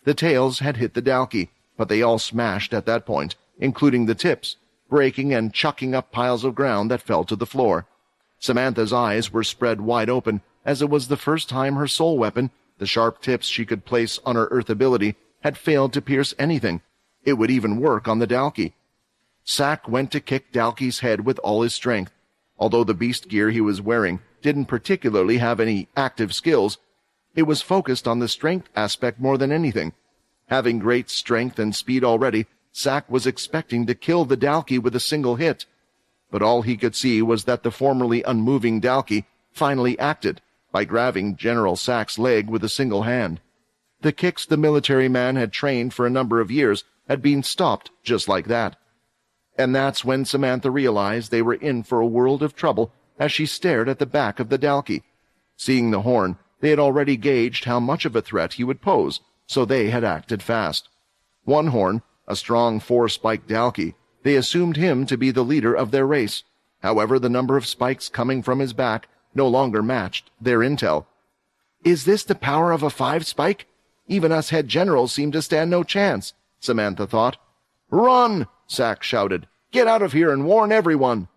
The tails had hit the Dalkey, but they all smashed at that point, including the tips, breaking and chucking up piles of ground that fell to the floor. Samantha's eyes were spread wide open, as it was the first time her soul weapon, the sharp tips she could place on her earth ability, had failed to pierce anything. It would even work on the Dalkey. Sack went to kick Dalkey's head with all his strength. Although the beast gear he was wearing didn't particularly have any active skills, it was focused on the strength aspect more than anything. Having great strength and speed already, Sack was expecting to kill the Dalkey with a single hit. But all he could see was that the formerly unmoving Dalkey finally acted by grabbing General Sack's leg with a single hand. The kicks the military man had trained for a number of years had been stopped just like that. And that's when Samantha realized they were in for a world of trouble as she stared at the back of the Dalkey. Seeing the horn, they had already gauged how much of a threat he would pose, so they had acted fast. One horn, a strong 4-spiked Dalkey, they assumed him to be the leader of their race. However, the number of spikes coming from his back no longer matched their intel. Is this the power of a 5-spike? Even us head generals seem to stand no chance, Samantha thought. Run! Sack shouted. Get out of here and warn everyone!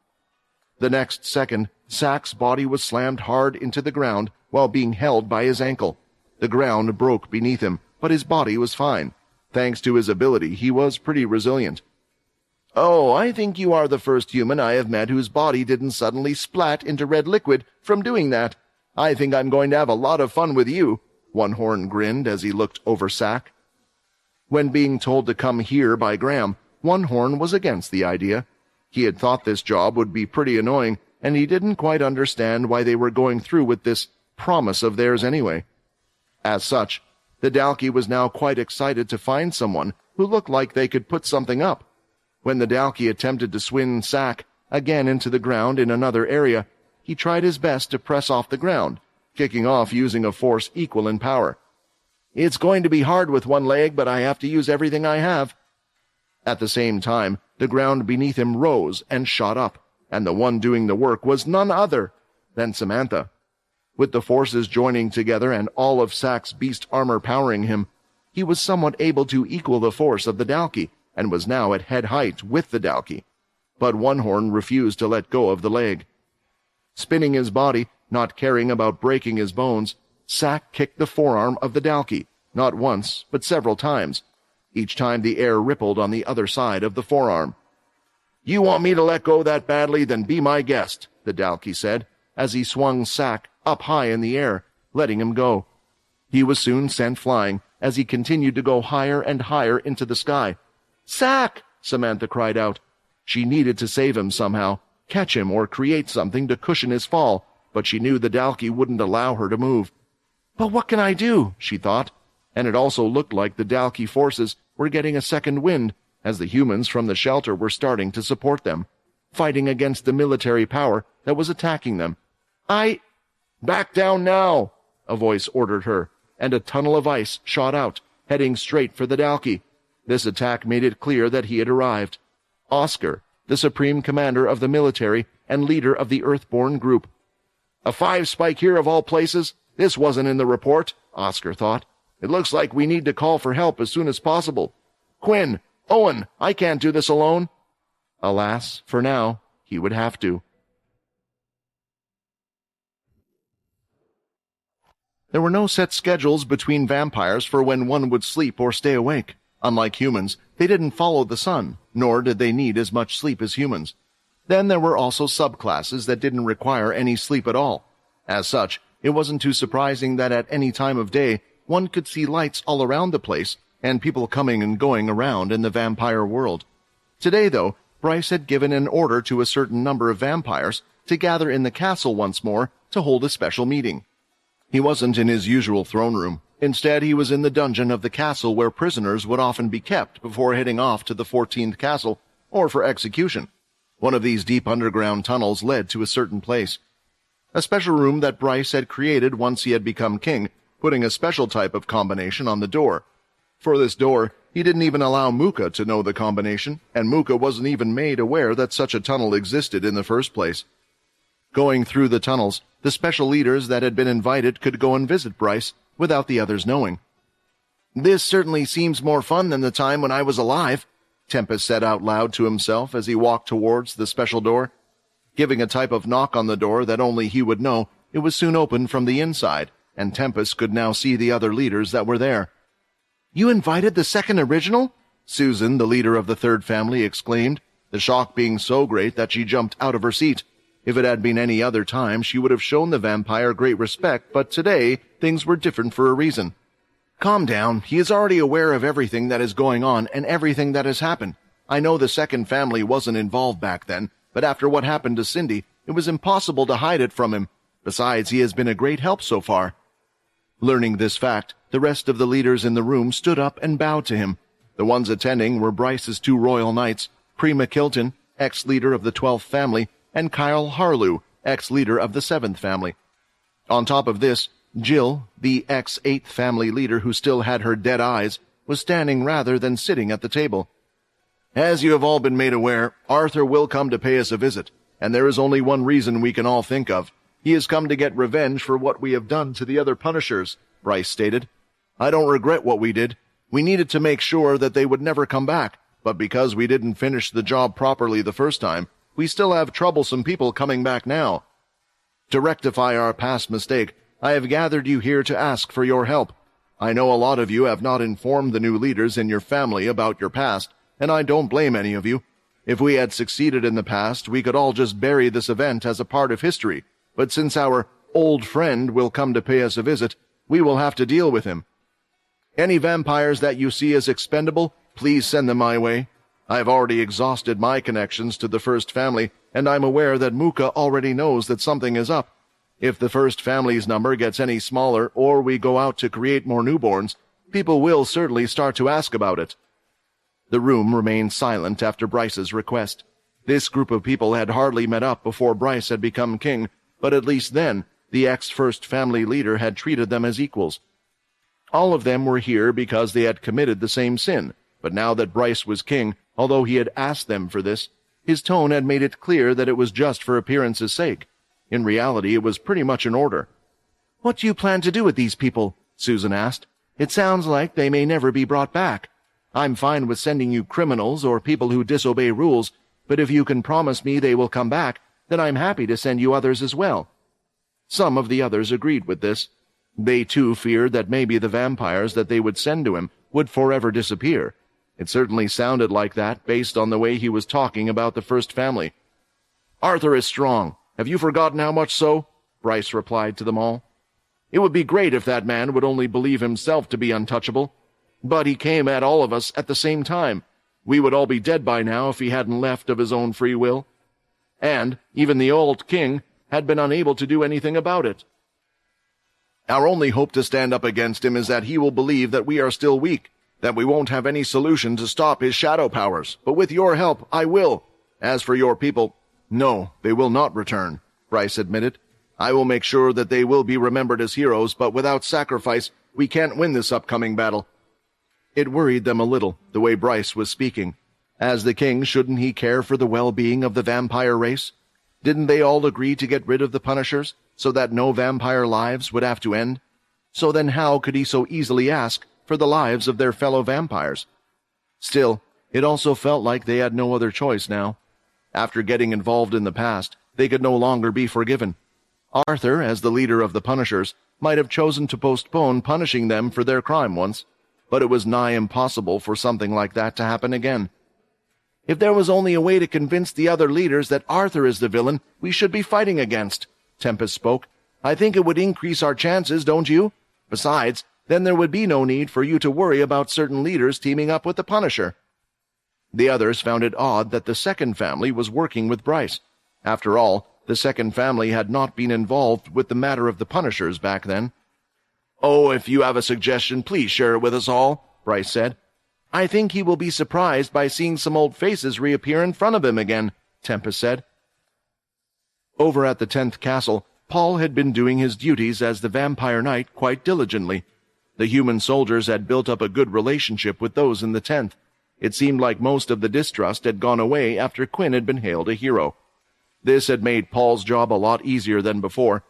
The next second, Sack's body was slammed hard into the ground while being held by his ankle. The ground broke beneath him, but his body was fine. Thanks to his ability, he was pretty resilient. Oh, I think you are the first human I have met whose body didn't suddenly splat into red liquid from doing that. I think I'm going to have a lot of fun with you, One Horn grinned as he looked over Sack. When being told to come here by Graham, One Horn was against the idea. He had thought this job would be pretty annoying, and he didn't quite understand why they were going through with this promise of theirs anyway. As such, the Dalkey was now quite excited to find someone who looked like they could put something up. When the Dalkey attempted to swing Sack again into the ground in another area, he tried his best to press off the ground, kicking off using a force equal in power. It's going to be hard with one leg, but I have to use everything I have. At the same time, the ground beneath him rose and shot up, and the one doing the work was none other than Samantha. With the forces joining together and all of Sack's beast armor powering him, he was somewhat able to equal the force of the Dalkey, and was now at head height with the Dalkey. But One Horn refused to let go of the leg. Spinning his body, not caring about breaking his bones, Sack kicked the forearm of the Dalkey, not once, but several times. Each time the air rippled on the other side of the forearm. You want me to let go that badly, then be my guest, the Dalkey said, as he swung Sack up high in the air, letting him go. He was soon sent flying, as he continued to go higher and higher into the sky. Sack! Samantha cried out. She needed to save him somehow, catch him or create something to cushion his fall, but she knew the Dalkey wouldn't allow her to move. But what can I do? She thought, and it also looked like the Dalkey forces were getting a second wind, as the humans from the shelter were starting to support them, fighting against the military power that was attacking them. Back down now, a voice ordered her, and a tunnel of ice shot out, heading straight for the Dalki. This attack made it clear that he had arrived. Oscar, the supreme commander of the military and leader of the Earthborn group. A 5-spike here of all places? This wasn't in the report, Oscar thought. It looks like we need to call for help as soon as possible. Quinn, Owen, I can't do this alone. Alas, for now, he would have to. There were no set schedules between vampires for when one would sleep or stay awake. Unlike humans, they didn't follow the sun, nor did they need as much sleep as humans. Then there were also subclasses that didn't require any sleep at all. As such, it wasn't too surprising that at any time of day, one could see lights all around the place and people coming and going around in the vampire world. Today, though, Bryce had given an order to a certain number of vampires to gather in the castle once more to hold a special meeting. He wasn't in his usual throne room. Instead, he was in the dungeon of the castle where prisoners would often be kept before heading off to the 14th castle or for execution. One of these deep underground tunnels led to a certain place. A special room that Bryce had created once he had become king, putting a special type of combination on the door. For this door, he didn't even allow Muka to know the combination, and Muka wasn't even made aware that such a tunnel existed in the first place. Going through the tunnels, the special leaders that had been invited could go and visit Bryce without the others knowing. This certainly seems more fun than the time when I was alive, Tempest said out loud to himself as he walked towards the special door. Giving a type of knock on the door that only he would know, it was soon opened from the inside, and Tempest could now see the other leaders that were there. You invited the second original? Susan, the leader of the third family, exclaimed, the shock being so great that she jumped out of her seat. If it had been any other time, she would have shown the vampire great respect, but today things were different for a reason. Calm down. He is already aware of everything that is going on and everything that has happened. I know the second family wasn't involved back then, but after what happened to Cindy, it was impossible to hide it from him. Besides, he has been a great help so far. Learning this fact, the rest of the leaders in the room stood up and bowed to him. The ones attending were Bryce's 2 royal knights, Prima Kilton, ex-leader of the 12th family, and Kyle Harlew, ex-leader of the 7th family. On top of this, Jill, the ex-8th family leader who still had her dead eyes, was standing rather than sitting at the table. As you have all been made aware, Arthur will come to pay us a visit, and there is only one reason we can all think of. He has come to get revenge for what we have done to the other Punishers, Bryce stated. I don't regret what we did. We needed to make sure that they would never come back, but because we didn't finish the job properly the first time, we still have troublesome people coming back now. To rectify our past mistake, I have gathered you here to ask for your help. I know a lot of you have not informed the new leaders in your family about your past, and I don't blame any of you. If we had succeeded in the past, we could all just bury this event as a part of history, but since our old friend will come to pay us a visit, we will have to deal with him. Any vampires that you see as expendable, please send them my way. I have already exhausted my connections to the first family, and I'm aware that Muka already knows that something is up. If the first family's number gets any smaller or we go out to create more newborns, people will certainly start to ask about it. The room remained silent after Bryce's request. This group of people had hardly met up before Bryce had become king, but at least then, the ex-first family leader had treated them as equals. All of them were here because they had committed the same sin, but now that Bryce was king, although he had asked them for this, his tone had made it clear that it was just for appearance's sake. In reality, it was pretty much an order. What do you plan to do with these people? Susan asked. It sounds like they may never be brought back. I'm fine with sending you criminals or people who disobey rules, but if you can promise me they will come back, then I'm happy to send you others as well. Some of the others agreed with this. They too feared that maybe the vampires that they would send to him would forever disappear. It certainly sounded like that based on the way he was talking about the first family. Arthur is strong. Have you forgotten how much so? Bryce replied to them all. It would be great if that man would only believe himself to be untouchable. But he came at all of us at the same time. We would all be dead by now if he hadn't left of his own free will. And even the old king had been unable to do anything about it. Our only hope to stand up against him is that he will believe that we are still weak. that we won't have any solution to stop his shadow powers, but with your help, I will. As for your people, no, they will not return, Bryce admitted. I will make sure that they will be remembered as heroes, but without sacrifice, we can't win this upcoming battle. It worried them a little, the way Bryce was speaking. As the king, shouldn't he care for the well-being of the vampire race? Didn't they all agree to get rid of the Punishers, so that no vampire lives would have to end? So then how could he so easily ask for the lives of their fellow vampires? Still, it also felt like they had no other choice now. After getting involved in the past, they could no longer be forgiven. Arthur, as the leader of the Punishers, might have chosen to postpone punishing them for their crime once, but it was nigh impossible for something like that to happen again. If there was only a way to convince the other leaders that Arthur is the villain we should be fighting against, Tempest spoke. I think it would increase our chances, don't you? Besides, then there would be no need for you to worry about certain leaders teaming up with the Punisher. The others found it odd that the second family was working with Bryce. After all, the second family had not been involved with the matter of the Punishers back then. Oh, if you have a suggestion, please share it with us all, Bryce said. I think he will be surprised by seeing some old faces reappear in front of him again, Tempest said. Over at the 10th Castle, Paul had been doing his duties as the Vampire Knight quite diligently. The human soldiers had built up a good relationship with those in the 10th. It seemed like most of the distrust had gone away after Quinn had been hailed a hero. This had made Paul's job a lot easier than before.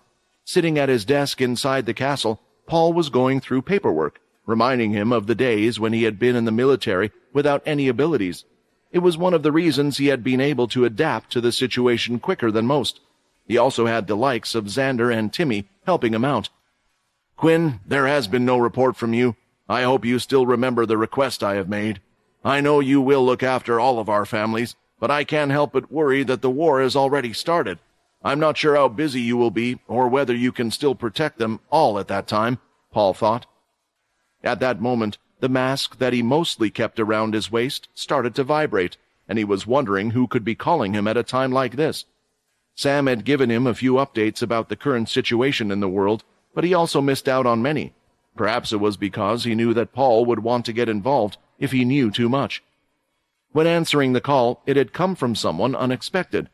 Sitting at his desk inside the castle, Paul was going through paperwork, reminding him of the days when he had been in the military without any abilities. It was one of the reasons he had been able to adapt to the situation quicker than most. He also had the likes of Xander and Timmy helping him out. Quinn, there has been no report from you. I hope you still remember the request I have made. I know you will look after all of our families, but I can't help but worry that the war has already started. I'm not sure how busy you will be, or whether you can still protect them all at that time, Paul thought. At that moment, the mask that he mostly kept around his waist started to vibrate, and he was wondering who could be calling him at a time like this. Sam had given him a few updates about the current situation in the world, but he also missed out on many. Perhaps it was because he knew that Paul would want to get involved if he knew too much. When answering the call, it had come from someone unexpected.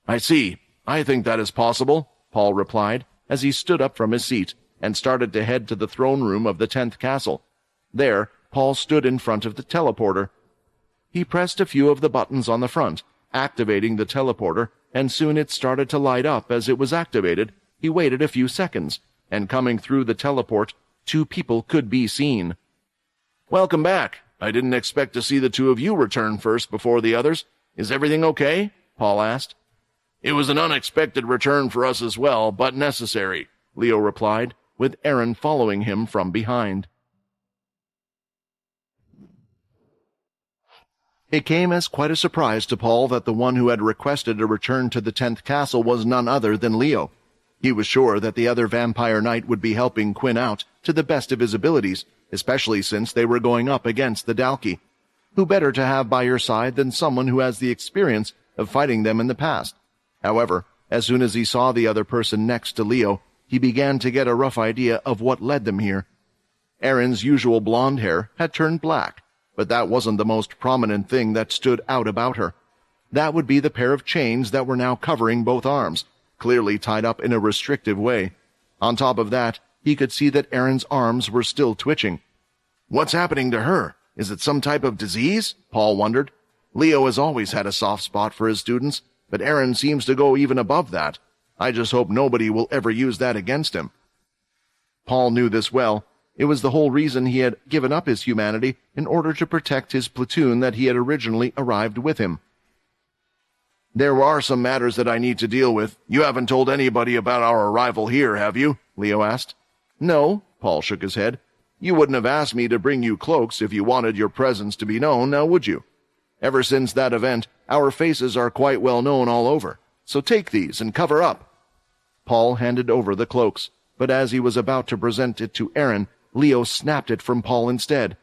I see. I think that is possible, Paul replied, as he stood up from his seat and started to head to the throne room of the 10th Castle. There, Paul stood in front of the teleporter. He pressed a few of the buttons on the front, activating the teleporter, and soon it started to light up as it was activated. He waited a few seconds, and coming through the teleport, 2 people could be seen. Welcome back. I didn't expect to see the 2 of you return first before the others. Is everything okay? Paul asked. It was an unexpected return for us as well, but necessary, Leo replied, with Aaron following him from behind. It came as quite a surprise to Paul that the one who had requested a return to the 10th Castle was none other than Leo. He was sure that the other Vampire Knight would be helping Quinn out to the best of his abilities, especially since they were going up against the Dalki. Who better to have by your side than someone who has the experience of fighting them in the past? However, as soon as he saw the other person next to Leo, he began to get a rough idea of what led them here. Aaron's usual blonde hair had turned black, but that wasn't the most prominent thing that stood out about her. That would be the pair of chains that were now covering both arms, clearly tied up in a restrictive way. On top of that, he could see that Aaron's arms were still twitching. What's happening to her? Is it some type of disease? Paul wondered. Leo has always had a soft spot for his students, but Aaron seems to go even above that. I just hope nobody will ever use that against him. Paul knew this well. It was the whole reason he had given up his humanity in order to protect his platoon that he had originally arrived with him. There are some matters that I need to deal with. You haven't told anybody about our arrival here, have you? Leo asked. No, Paul shook his head. You wouldn't have asked me to bring you cloaks if you wanted your presence to be known, now would you? Ever since that event, our faces are quite well known all over, so take these and cover up. Paul handed over the cloaks, but as he was about to present it to Aaron, Leo snapped it from Paul instead.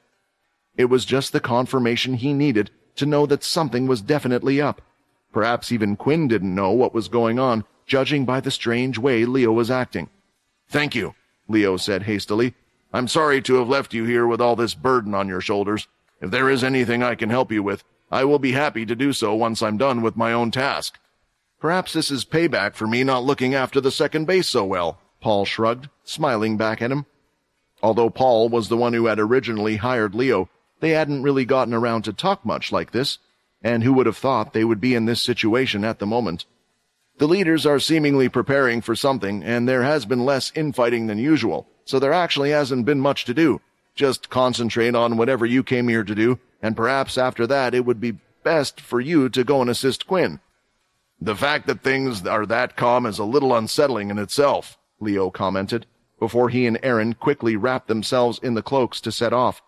It was just the confirmation he needed to know that something was definitely up. Perhaps even Quinn didn't know what was going on, judging by the strange way Leo was acting. Thank you, Leo said hastily. I'm sorry to have left you here with all this burden on your shoulders. If there is anything I can help you with, I will be happy to do so once I'm done with my own task." "Perhaps this is payback for me not looking after the second base so well," Paul shrugged, smiling back at him. Although Paul was the one who had originally hired Leo, they hadn't really gotten around to talk much like this, and who would have thought they would be in this situation at the moment? "The leaders are seemingly preparing for something, and there has been less infighting than usual, so there actually hasn't been much to do. Just concentrate on whatever you came here to do, and perhaps after that it would be best for you to go and assist Quinn." "The fact that things are that calm is a little unsettling in itself," Leo commented, before he and Aaron quickly wrapped themselves in the cloaks to set off.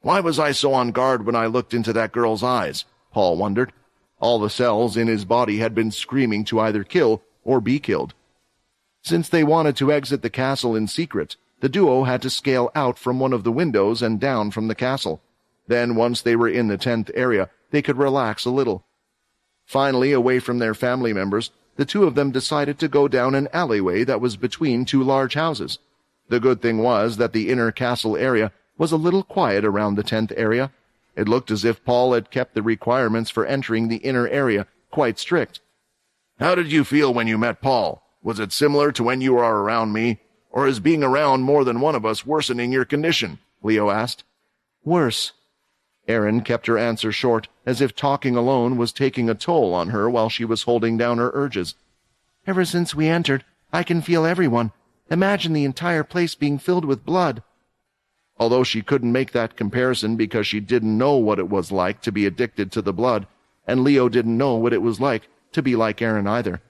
"Why was I so on guard when I looked into that girl's eyes?" Paul wondered. All the cells in his body had been screaming to either kill or be killed. Since they wanted to exit the castle in secret, the duo had to scale out from one of the windows and down from the castle. Then, once they were in the 10th area, they could relax a little. Finally, away from their family members, the two of them decided to go down an alleyway that was between two large houses. The good thing was that the inner castle area was a little quiet around the 10th area. It looked as if Paul had kept the requirements for entering the inner area quite strict. "How did you feel when you met Paul? Was it similar to when you were around me? Or is being around more than one of us worsening your condition?" Leo asked. "Worse." Aaron kept her answer short, as if talking alone was taking a toll on her while she was holding down her urges. "Ever since we entered, I can feel everyone. Imagine the entire place being filled with blood." Although she couldn't make that comparison because she didn't know what it was like to be addicted to the blood, and Leo didn't know what it was like to be like Aaron either.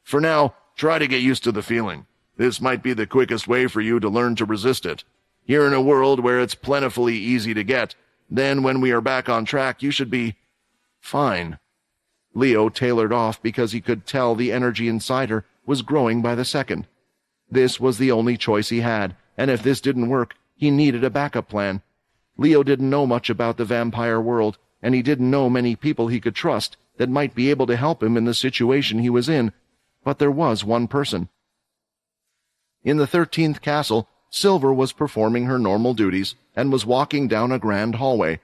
"For now, try to get used to the feeling. This might be the quickest way for you to learn to resist it. You're in a world where it's plentifully easy to get. Then when we are back on track, you should be fine." Leo tailored off because he could tell the energy inside her was growing by the second. This was the only choice he had, and if this didn't work, he needed a backup plan. Leo didn't know much about the vampire world, and he didn't know many people he could trust that might be able to help him in the situation he was in, but there was one person. In the 13th castle, Silver was performing her normal duties and was walking down a grand hallway.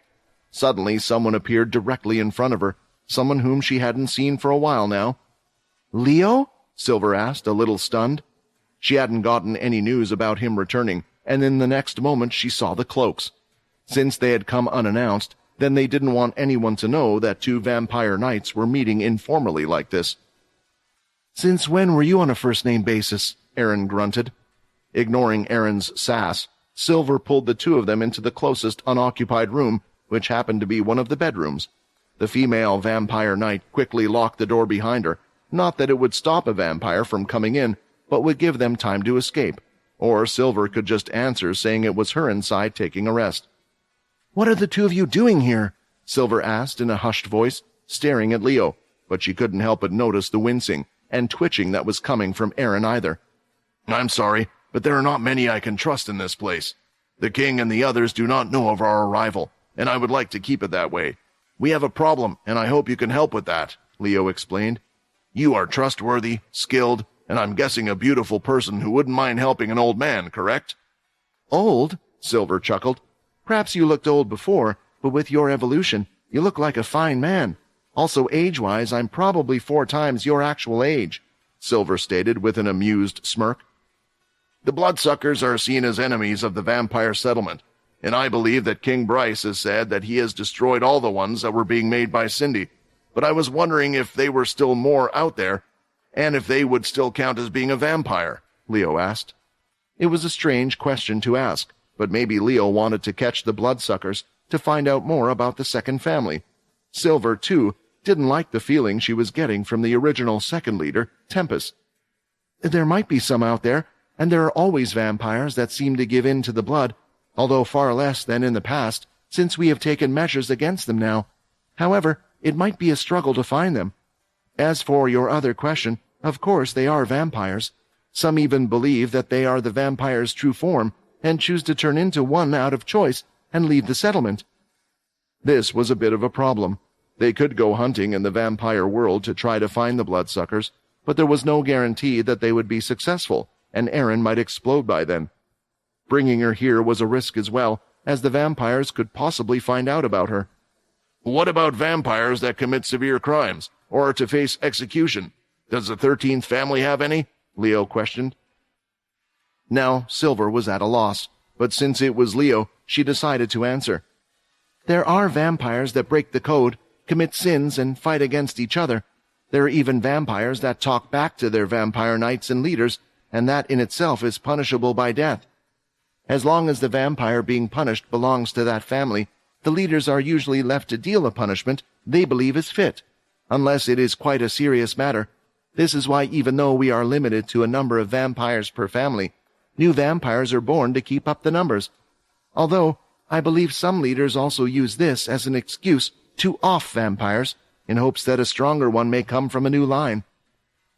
Suddenly, someone appeared directly in front of her, someone whom she hadn't seen for a while now. "Leo?" Silver asked, a little stunned. She hadn't gotten any news about him returning, and in the next moment she saw the cloaks. Since they had come unannounced, then they didn't want anyone to know that two vampire knights were meeting informally like this. "Since when were you on a first-name basis?" Aaron grunted. Ignoring Aaron's sass, Silver pulled the two of them into the closest unoccupied room, which happened to be one of the bedrooms. The female vampire knight quickly locked the door behind her, not that it would stop a vampire from coming in, but would give them time to escape, or Silver could just answer saying it was her inside taking a rest. "What are the two of you doing here?" Silver asked in a hushed voice, staring at Leo, but she couldn't help but notice the wincing and twitching that was coming from Aaron either. "I'm sorry, but there are not many I can trust in this place. The king and the others do not know of our arrival, and I would like to keep it that way. We have a problem, and I hope you can help with that," Leo explained. "You are trustworthy, skilled, and I'm guessing a beautiful person who wouldn't mind helping an old man, correct?" "Old?" Silver chuckled. "Perhaps you looked old before, but with your evolution, you look like a fine man. Also, age-wise, I'm probably 4 times your actual age," Silver stated with an amused smirk. "The bloodsuckers are seen as enemies of the vampire settlement, and I believe that King Bryce has said that he has destroyed all the ones that were being made by Cindy. But I was wondering if they were still more out there, and if they would still count as being a vampire," Leo asked. It was a strange question to ask, but maybe Leo wanted to catch the bloodsuckers to find out more about the second family. Silver, too, didn't like the feeling she was getting from the original second leader, Tempest. "There might be some out there, and there are always vampires that seem to give in to the blood, although far less than in the past, since we have taken measures against them now. However, it might be a struggle to find them. As for your other question, of course they are vampires. Some even believe that they are the vampire's true form, and choose to turn into one out of choice and leave the settlement." This was a bit of a problem. They could go hunting in the vampire world to try to find the bloodsuckers, but there was no guarantee that they would be successful, and Aaron might explode by then. bringing her here was a risk as well, as the vampires could possibly find out about her. What about vampires that commit severe crimes, or are to face execution? Does the 13th family have any? Leo questioned. Now, Silver was at a loss, but since it was Leo, she decided to answer. There are vampires that break the code, commit sins, and fight against each other. There are even vampires that talk back to their vampire knights and leaders, and that in itself is punishable by death. As long as the vampire being punished belongs to that family, the leaders are usually left to deal a punishment they believe is fit, unless it is quite a serious matter. This is why even though we are limited to a number of vampires per family, new vampires are born to keep up the numbers. Although, I believe some leaders also use this as an excuse to off vampires, in hopes that a stronger one may come from a new line.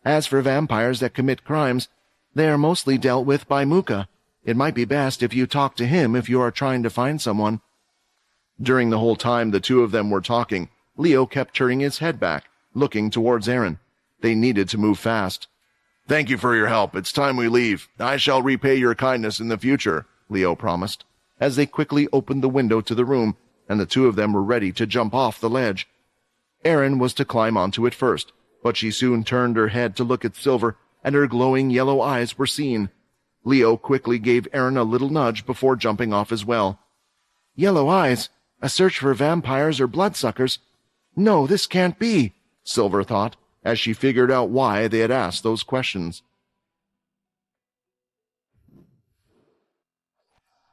As for vampires that commit crimes, they are mostly dealt with by Muka. It might be best if you talk to him if you are trying to find someone. During the whole time the two of them were talking, Leo kept turning his head back, looking towards Aaron. They needed to move fast. Thank you for your help. It's time we leave. I shall repay your kindness in the future, Leo promised, as they quickly opened the window to the room, and the two of them were ready to jump off the ledge. Aaron was to climb onto it first, but she soon turned her head to look at Silver, and her glowing yellow eyes were seen. Leo quickly gave Aaron a little nudge before jumping off as well. Yellow eyes? A search for vampires or bloodsuckers? No, this can't be, Silver thought, as she figured out why they had asked those questions.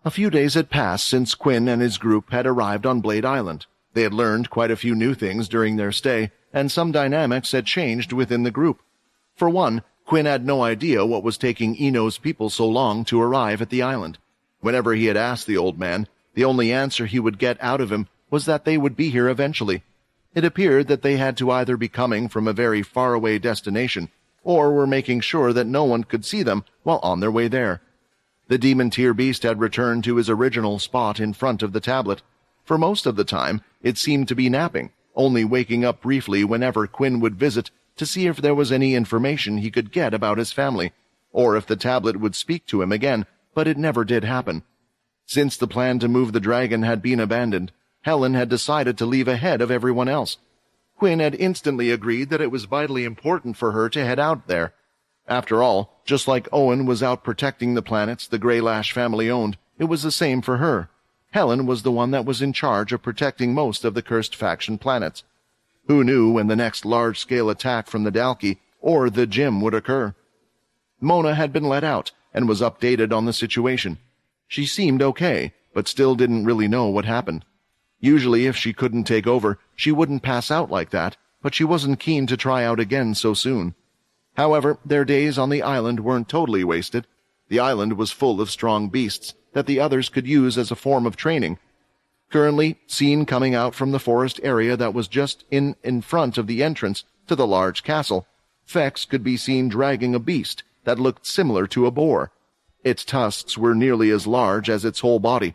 A few days had passed since Quinn and his group had arrived on Blade Island. They had learned quite a few new things during their stay, and some dynamics had changed within the group. For one, Quinn had no idea what was taking Eno's people so long to arrive at the island. Whenever he had asked the old man, the only answer he would get out of him was that they would be here eventually. It appeared that they had to either be coming from a very faraway destination, or were making sure that no one could see them while on their way there. The demon-tier beast had returned to his original spot in front of the tablet. For most of the time, it seemed to be napping, only waking up briefly whenever Quinn would visit to see if there was any information he could get about his family, or if the tablet would speak to him again, but it never did happen. Since the plan to move the dragon had been abandoned, Helen had decided to leave ahead of everyone else. Quinn had instantly agreed that it was vitally important for her to head out there. After all, just like Owen was out protecting the planets the Greylash family owned, it was the same for her. Helen was the one that was in charge of protecting most of the cursed faction planets. Who knew when the next large-scale attack from the Dalki or the Gym would occur? Mona had been let out and was updated on the situation. She seemed okay, but still didn't really know what happened. Usually if she couldn't take over, she wouldn't pass out like that, but she wasn't keen to try out again so soon. However, their days on the island weren't totally wasted. The island was full of strong beasts that the others could use as a form of training. Currently, seen coming out from the forest area that was just in front of the entrance to the large castle, Fex could be seen dragging a beast that looked similar to a boar. Its tusks were nearly as large as its whole body.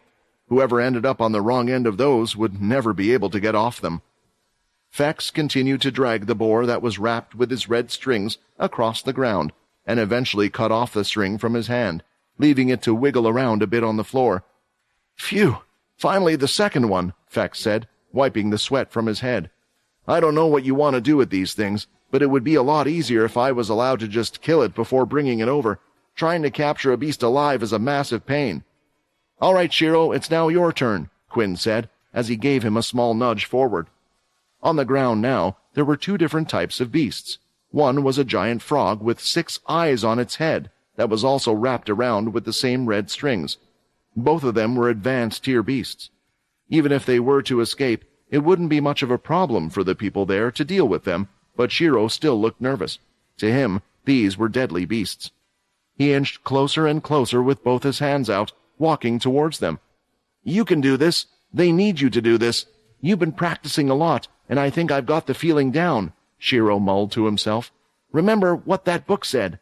Whoever ended up on the wrong end of those would never be able to get off them. Fex continued to drag the boar that was wrapped with his red strings across the ground, and eventually cut off the string from his hand, leaving it to wiggle around a bit on the floor. Phew! Finally the second one, Fex said, wiping the sweat from his head. I don't know what you want to do with these things, but it would be a lot easier if I was allowed to just kill it before bringing it over. Trying to capture a beast alive is a massive pain. All right, Shiro, it's now your turn, Quinn said, as he gave him a small nudge forward. On the ground now, there were two different types of beasts. One was a giant frog with 6 eyes on its head that was also wrapped around with the same red strings. Both of them were advanced tier beasts. Even if they were to escape, it wouldn't be much of a problem for the people there to deal with them, but Shiro still looked nervous. To him, these were deadly beasts. He inched closer and closer with both his hands out, walking towards them. You can do this. They need you to do this. You've been practicing a lot, and I think I've got the feeling down, Shiro mulled to himself. Remember what that book said.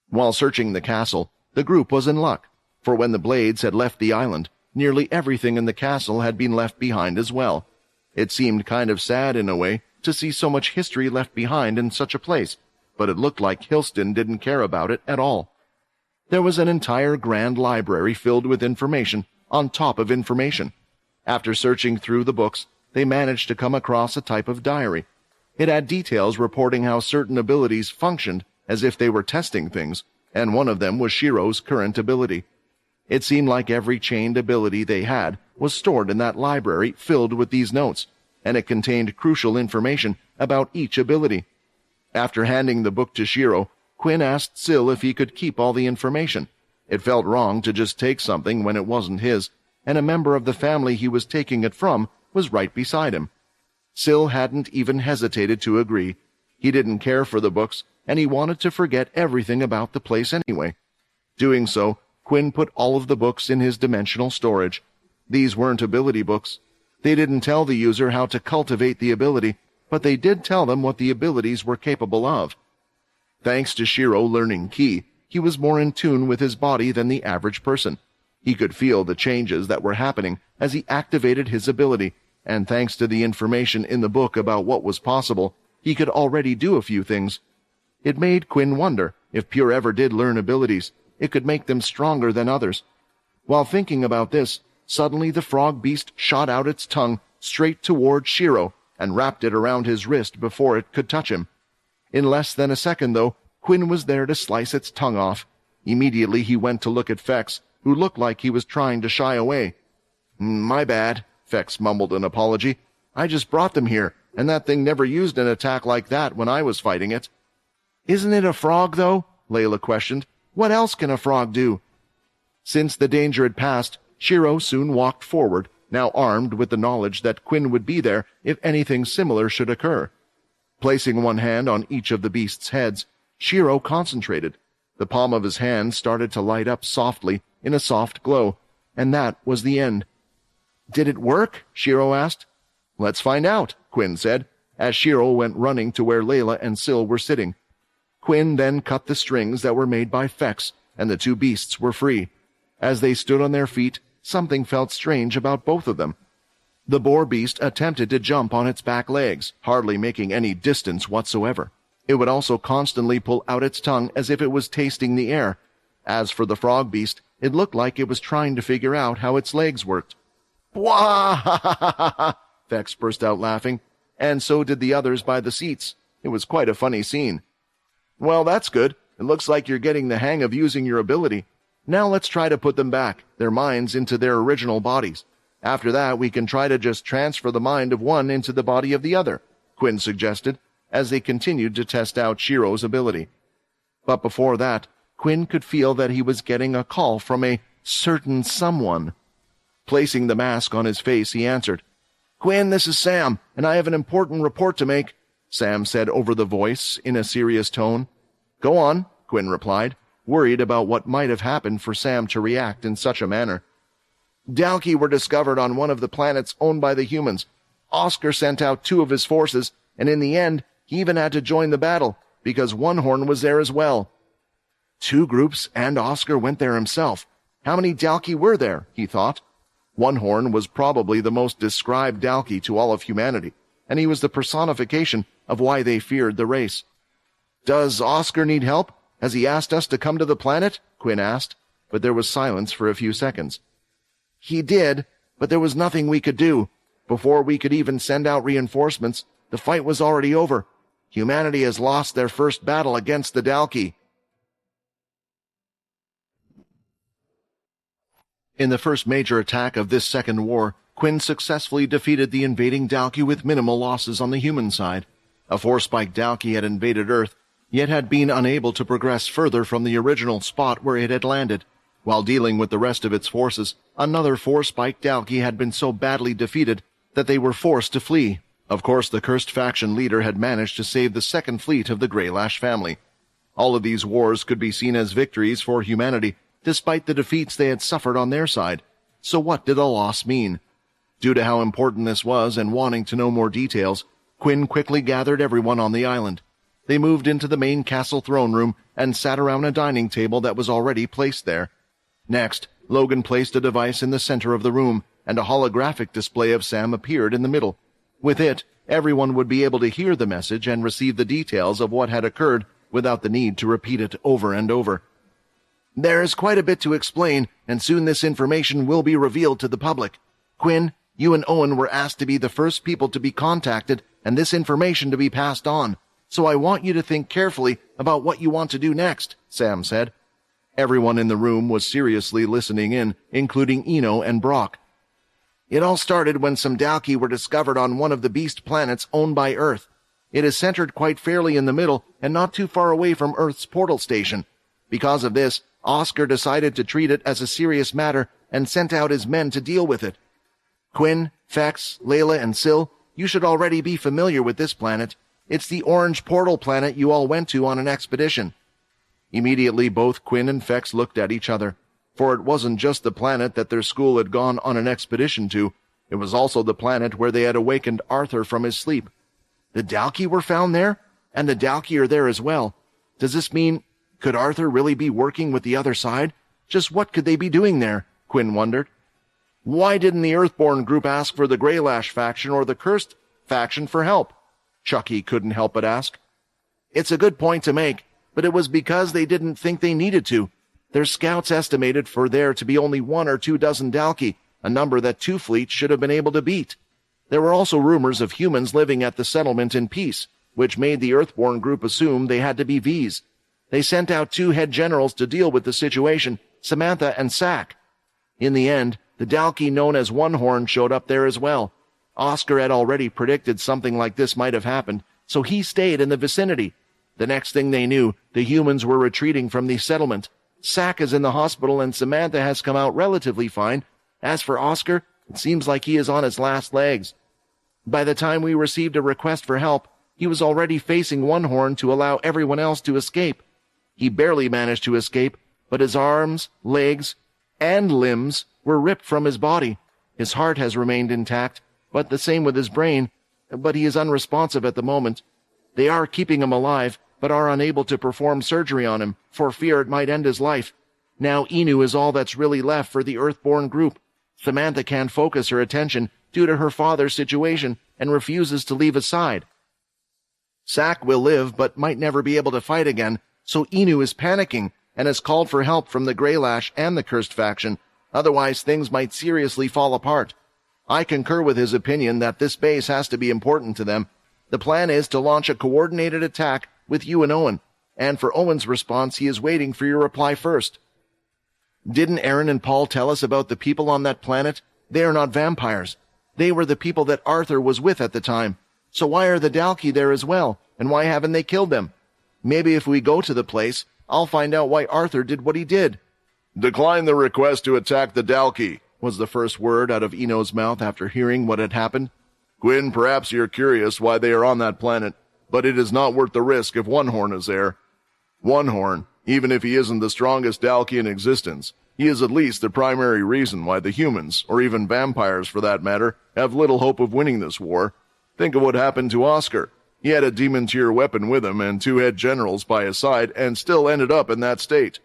While searching the castle, the group was in luck, for when the Blades had left the island, nearly everything in the castle had been left behind as well. It seemed kind of sad in a way to see so much history left behind in such a place, but it looked like Hilston didn't care about it at all. There was an entire grand library filled with information on top of information. After searching through the books, they managed to come across a type of diary. It had details reporting how certain abilities functioned as if they were testing things, and one of them was Shiro's current ability. It seemed like every chained ability they had was stored in that library filled with these notes, and it contained crucial information about each ability. After handing the book to Shiro, Quinn asked Syl if he could keep all the information. It felt wrong to just take something when it wasn't his, and a member of the family he was taking it from was right beside him. Syl hadn't even hesitated to agree. He didn't care for the books, and he wanted to forget everything about the place anyway. Doing so, Quinn put all of the books in his dimensional storage. These weren't ability books. They didn't tell the user how to cultivate the ability, but they did tell them what the abilities were capable of. Thanks to Shiro learning Ki, he was more in tune with his body than the average person. He could feel the changes that were happening as he activated his ability, and thanks to the information in the book about what was possible, he could already do a few things. It made Quinn wonder if Pure ever did learn abilities, it could make them stronger than others. While thinking about this, suddenly the frog beast shot out its tongue straight toward Shiro and wrapped it around his wrist before it could touch him. In less than a second, though, Quinn was there to slice its tongue off. Immediately he went to look at Fex, who looked like he was trying to shy away. "My bad," Fex mumbled an apology. "I just brought them here, and that thing never used an attack like that when I was fighting it." "Isn't it a frog, though?" Layla questioned. "What else can a frog do?" Since the danger had passed, Shiro soon walked forward, now armed with the knowledge that Quinn would be there if anything similar should occur. Placing one hand on each of the beasts' heads, Shiro concentrated. The palm of his hand started to light up softly in a soft glow, and that was the end. "Did it work?" Shiro asked. "Let's find out," Quinn said, as Shiro went running to where Layla and Syl were sitting. Quinn then cut the strings that were made by Fex, and the two beasts were free. As they stood on their feet, something felt strange about both of them. The boar beast attempted to jump on its back legs, hardly making any distance whatsoever. It would also constantly pull out its tongue as if it was tasting the air. As for the frog beast, it looked like it was trying to figure out how its legs worked. "Bwah!" Fex burst out laughing, and so did the others by the seats. It was quite a funny scene. "Well, that's good. It looks like you're getting the hang of using your ability. Now let's try to put them back, their minds into their original bodies. After that, we can try to just transfer the mind of one into the body of the other," Quinn suggested, as they continued to test out Shiro's ability. But before that, Quinn could feel that he was getting a call from a certain someone. Placing the mask on his face, he answered. "Quinn, this is Sam, and I have an important report to make," Sam said over the voice in a serious tone. "Go on," Quinn replied, worried about what might have happened for Sam to react in such a manner. "Dalki were discovered on one of the planets owned by the humans. Oscar sent out 2 of his forces, and in the end, he even had to join the battle, because One Horn was there as well." 2 groups, and Oscar went there himself. How many Dalki were there, he thought. One Horn was probably the most described Dalki to all of humanity, and he was the personification of why they feared the race. "Does Oscar need help? Has he asked us to come to the planet?" Quinn asked, but there was silence for a few seconds. "He did, but there was nothing we could do. Before we could even send out reinforcements, the fight was already over. Humanity has lost their first battle against the Dalki." In the first major attack of this second war, Quinn successfully defeated the invading Dalki with minimal losses on the human side. A 4-spike Dalki had invaded Earth, yet had been unable to progress further from the original spot where it had landed. While dealing with the rest of its forces, another 4-spike Dalki had been so badly defeated that they were forced to flee. Of course, the cursed faction leader had managed to save the second fleet of the Greylash family. All of these wars could be seen as victories for humanity, despite the defeats they had suffered on their side. So what did the loss mean? Due to how important this was and wanting to know more details, Quinn quickly gathered everyone on the island. They moved into the main castle throne room and sat around a dining table that was already placed there. Next, Logan placed a device in the center of the room, and a holographic display of Sam appeared in the middle. With it, everyone would be able to hear the message and receive the details of what had occurred without the need to repeat it over and over. There is quite a bit to explain, and soon this information will be revealed to the public. Quinn, you and Owen were asked to be the first people to be contacted and this information to be passed on, so I want you to think carefully about what you want to do next, Sam said. Everyone in the room was seriously listening in, including Eno and Brock. It all started when some Dalki were discovered on one of the beast planets owned by Earth. It is centered quite fairly in the middle and not too far away from Earth's portal station. Because of this, Oscar decided to treat it as a serious matter and sent out his men to deal with it. Quinn, Fex, Layla, and Syl, you should already be familiar with this planet. It's the orange portal planet you all went to on an expedition. Immediately, both Quinn and Fex looked at each other, for it wasn't just the planet that their school had gone on an expedition to, it was also the planet where they had awakened Arthur from his sleep. The Dalki were found there, and the Dalki are there as well. Does this mean, could Arthur really be working with the other side? Just what could they be doing there? Quinn wondered. Why didn't the Earthborn group ask for the Greylash faction or the Cursed faction for help? Chucky couldn't help but ask. It's a good point to make, but it was because they didn't think they needed to. Their scouts estimated for there to be only 1 or 2 dozen Dalki, a number that 2 fleets should have been able to beat. There were also rumors of humans living at the settlement in peace, which made the Earthborn group assume they had to be Vs. They sent out 2 head generals to deal with the situation, Samantha and Sack. In the end, the Dalki known as One Horn showed up there as well. Oscar had already predicted something like this might have happened, so he stayed in the vicinity. The next thing they knew, the humans were retreating from the settlement. Sack is in the hospital and Samantha has come out relatively fine. As for Oscar, it seems like he is on his last legs. By the time we received a request for help, he was already facing One Horn to allow everyone else to escape. He barely managed to escape, but his arms, legs, and limbs were ripped from his body. His heart has remained intact, but the same with his brain, but he is unresponsive at the moment. They are keeping him alive, but are unable to perform surgery on him, for fear it might end his life. Now Enu is all that's really left for the Earthborn group. Samantha can't focus her attention due to her father's situation and refuses to leave his side. Sack will live, but might never be able to fight again, so Enu is panicking and has called for help from the Greylash and the Cursed faction. Otherwise, things might seriously fall apart. I concur with his opinion that this base has to be important to them. The plan is to launch a coordinated attack with you and Owen, and for Owen's response, he is waiting for your reply first. Didn't Aaron and Paul tell us about the people on that planet? They are not vampires. They were the people that Arthur was with at the time. So why are the Dalki there as well, and why haven't they killed them? Maybe if we go to the place, I'll find out why Arthur did what he did. Decline the request to attack the Dalki, was the first word out of Eno's mouth after hearing what had happened. Quinn, perhaps you're curious why they are on that planet, but it is not worth the risk if One Horn is there. One Horn, even if he isn't the strongest Dalki in existence, he is at least the primary reason why the humans, or even vampires for that matter, have little hope of winning this war. Think of what happened to Oscar. He had a demon-tier weapon with him and 2 head generals by his side and still ended up in that state.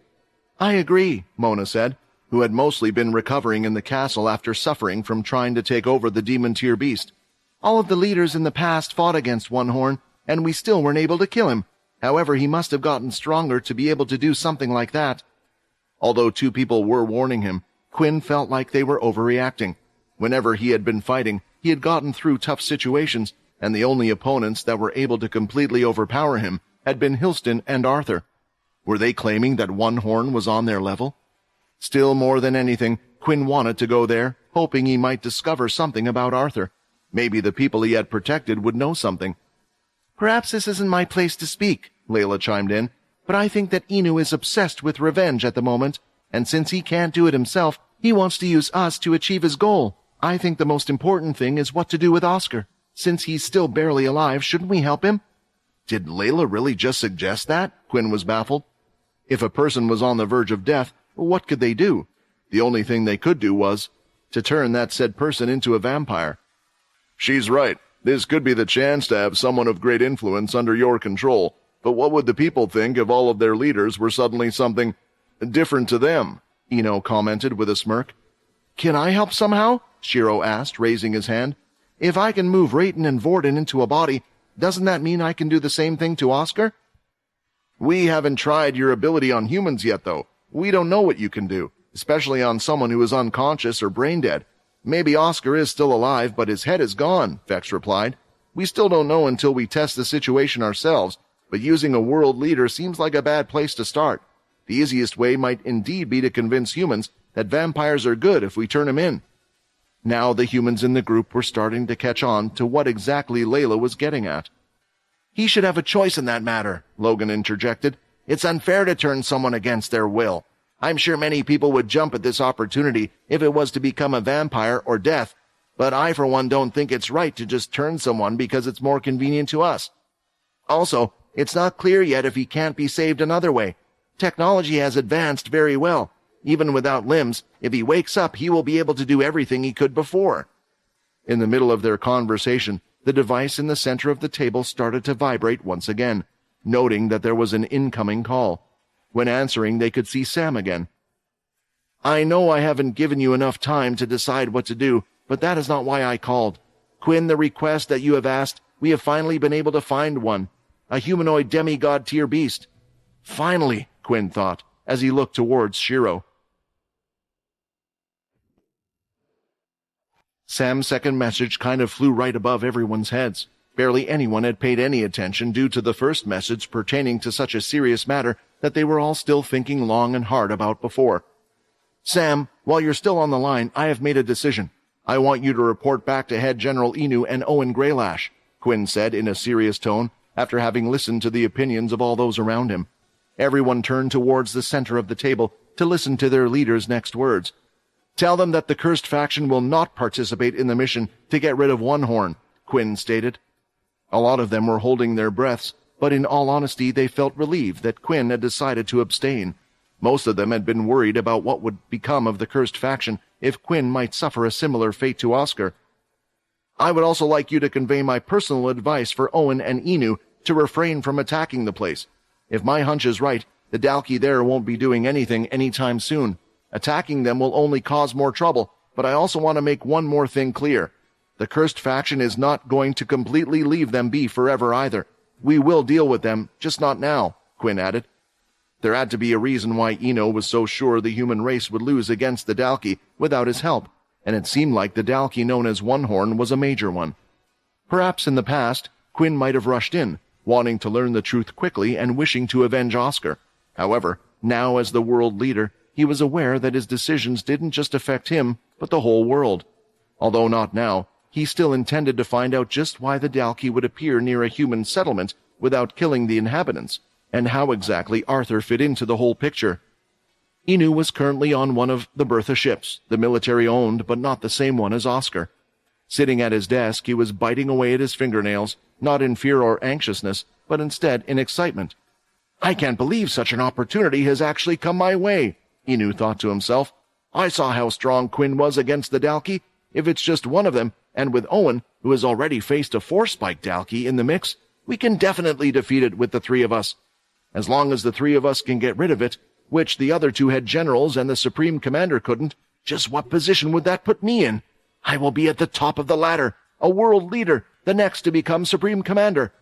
I agree, Mona said, who had mostly been recovering in the castle after suffering from trying to take over the demon-tier beast. All of the leaders in the past fought against One Horn, and we still weren't able to kill him. However, he must have gotten stronger to be able to do something like that. Although 2 people were warning him, Quinn felt like they were overreacting. Whenever he had been fighting, he had gotten through tough situations, and the only opponents that were able to completely overpower him had been Hilston and Arthur. Were they claiming that One Horn was on their level? Still, more than anything, Quinn wanted to go there, hoping he might discover something about Arthur. Maybe the people he had protected would know something. Perhaps this isn't my place to speak, Layla chimed in, but I think that Enu is obsessed with revenge at the moment, and since he can't do it himself, he wants to use us to achieve his goal. I think the most important thing is what to do with Oscar. Since he's still barely alive, shouldn't we help him? Did Layla really just suggest that? Quinn was baffled. If a person was on the verge of death, what could they do? The only thing they could do was to turn that said person into a vampire. She's right. This could be the chance to have someone of great influence under your control. But what would the people think if all of their leaders were suddenly something different to them? Eno commented with a smirk. Can I help somehow? Shiro asked, raising his hand. If I can move Rayton and Vorden into a body, doesn't that mean I can do the same thing to Oscar? We haven't tried your ability on humans yet, though. We don't know what you can do, especially on someone who is unconscious or brain dead. Maybe Oscar is still alive, but his head is gone, Vex replied. We still don't know until we test the situation ourselves, but using a world leader seems like a bad place to start. The easiest way might indeed be to convince humans that vampires are good if we turn them in. Now the humans in the group were starting to catch on to what exactly Layla was getting at. He should have a choice in that matter, Logan interjected. It's unfair to turn someone against their will. I'm sure many people would jump at this opportunity if it was to become a vampire or death, but I for one don't think it's right to just turn someone because it's more convenient to us. Also, it's not clear yet if he can't be saved another way. Technology has advanced very well. Even without limbs, if he wakes up, he will be able to do everything he could before. In the middle of their conversation, the device in the center of the table started to vibrate once again, noting that there was an incoming call. When answering, they could see Sam again. I know I haven't given you enough time to decide what to do, but that is not why I called. Quinn, the request that you have asked, we have finally been able to find one. A humanoid demigod-tier beast. Finally, Quinn thought, as he looked towards Shiro. Sam's second message kind of flew right above everyone's heads. Barely anyone had paid any attention due to the first message pertaining to such a serious matter that they were all still thinking long and hard about before. Sam, while you're still on the line, I have made a decision. I want you to report back to Head General Inu and Owen Greylash, Quinn said in a serious tone after having listened to the opinions of all those around him. Everyone turned towards the center of the table to listen to their leader's next words. Tell them that the cursed faction will not participate in the mission to get rid of One Horn, Quinn stated. A lot of them were holding their breaths, but in all honesty they felt relieved that Quinn had decided to abstain. Most of them had been worried about what would become of the cursed faction if Quinn might suffer a similar fate to Oscar. I would also like you to convey my personal advice for Owen and Inu to refrain from attacking the place. If my hunch is right, the Dalki there won't be doing anything anytime soon. Attacking them will only cause more trouble, but I also want to make one more thing clear. The cursed faction is not going to completely leave them be forever either. We will deal with them, just not now, Quinn added. There had to be a reason why Eno was so sure the human race would lose against the Dalki without his help, and it seemed like the Dalki known as One Horn was a major one. Perhaps in the past, Quinn might have rushed in, wanting to learn the truth quickly and wishing to avenge Oscar. However, now as the world leader, he was aware that his decisions didn't just affect him, but the whole world. Although not now, he still intended to find out just why the Dalki would appear near a human settlement without killing the inhabitants, and how exactly Arthur fit into the whole picture. Inu was currently on one of the Bertha ships, the military-owned but not the same one as Oscar. Sitting at his desk, he was biting away at his fingernails, not in fear or anxiousness, but instead in excitement. I can't believe such an opportunity has actually come my way, Inu thought to himself. I saw how strong Quinn was against the Dalki. If it's just one of them, and with Owen, who has already faced a four-spike Dalki in the mix, we can definitely defeat it with the three of us. As long as the three of us can get rid of it, which the other two head generals and the Supreme Commander couldn't, just what position would that put me in? I will be at the top of the ladder, a world leader, the next to become Supreme Commander.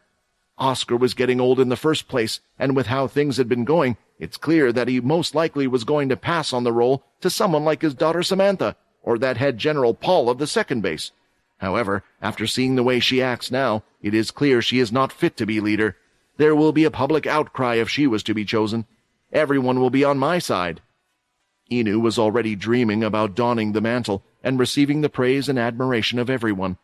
Oscar was getting old in the first place, and with how things had been going, it's clear that he most likely was going to pass on the role to someone like his daughter Samantha, or that head General Paul of the second base. However, after seeing the way she acts now, it is clear she is not fit to be leader. There will be a public outcry if she was to be chosen. Everyone will be on my side. Inu was already dreaming about donning the mantle and receiving the praise and admiration of everyone.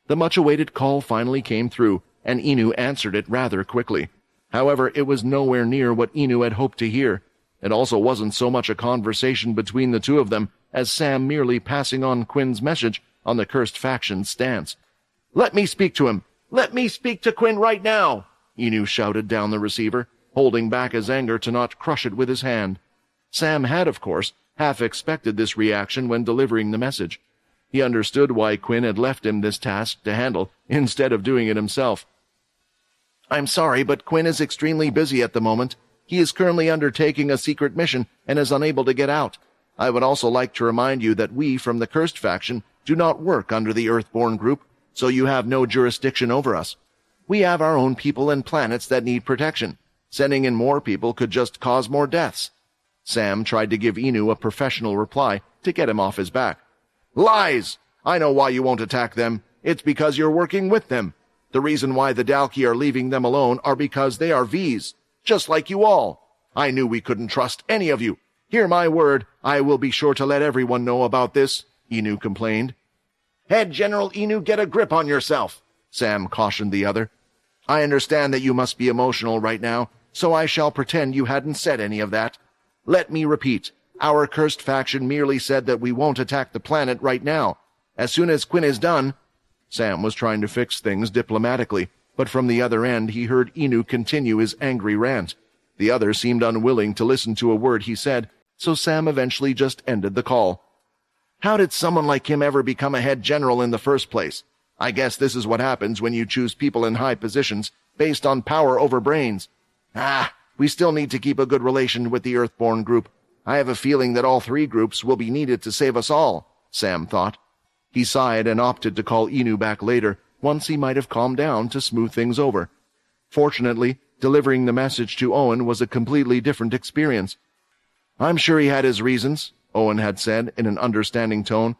The much-awaited call finally came through, and Inu answered it rather quickly. However, it was nowhere near what Inu had hoped to hear. It also wasn't so much a conversation between the two of them as Sam merely passing on Quinn's message on the cursed faction's stance. Let me speak to him! Let me speak to Quinn right now! Inu shouted down the receiver, holding back his anger to not crush it with his hand. Sam had, of course, half expected this reaction when delivering the message. He understood why Quinn had left him this task to handle instead of doing it himself. I'm sorry, but Quinn is extremely busy at the moment. He is currently undertaking a secret mission and is unable to get out. I would also like to remind you that we from the Cursed faction do not work under the Earthborn group, so you have no jurisdiction over us. We have our own people and planets that need protection. Sending in more people could just cause more deaths. Sam tried to give Inu a professional reply to get him off his back. Lies! I know why you won't attack them. It's because you're working with them. The reason why the Dalki are leaving them alone are because they are Vs, just like you all. I knew we couldn't trust any of you. Hear my word, I will be sure to let everyone know about this, Inu complained. Head General Inu, get a grip on yourself, Sam cautioned the other. I understand that you must be emotional right now, so I shall pretend you hadn't said any of that. Let me repeat, our cursed faction merely said that we won't attack the planet right now. As soon as Quinn is done... Sam was trying to fix things diplomatically, but from the other end he heard Inu continue his angry rant. The other seemed unwilling to listen to a word he said, so Sam eventually just ended the call. How did someone like him ever become a head general in the first place? I guess this is what happens when you choose people in high positions based on power over brains. We still need to keep a good relation with the Earthborn group. I have a feeling that all three groups will be needed to save us all, Sam thought. He sighed and opted to call Inu back later, once he might have calmed down to smooth things over. Fortunately, delivering the message to Owen was a completely different experience. I'm sure he had his reasons, Owen had said in an understanding tone.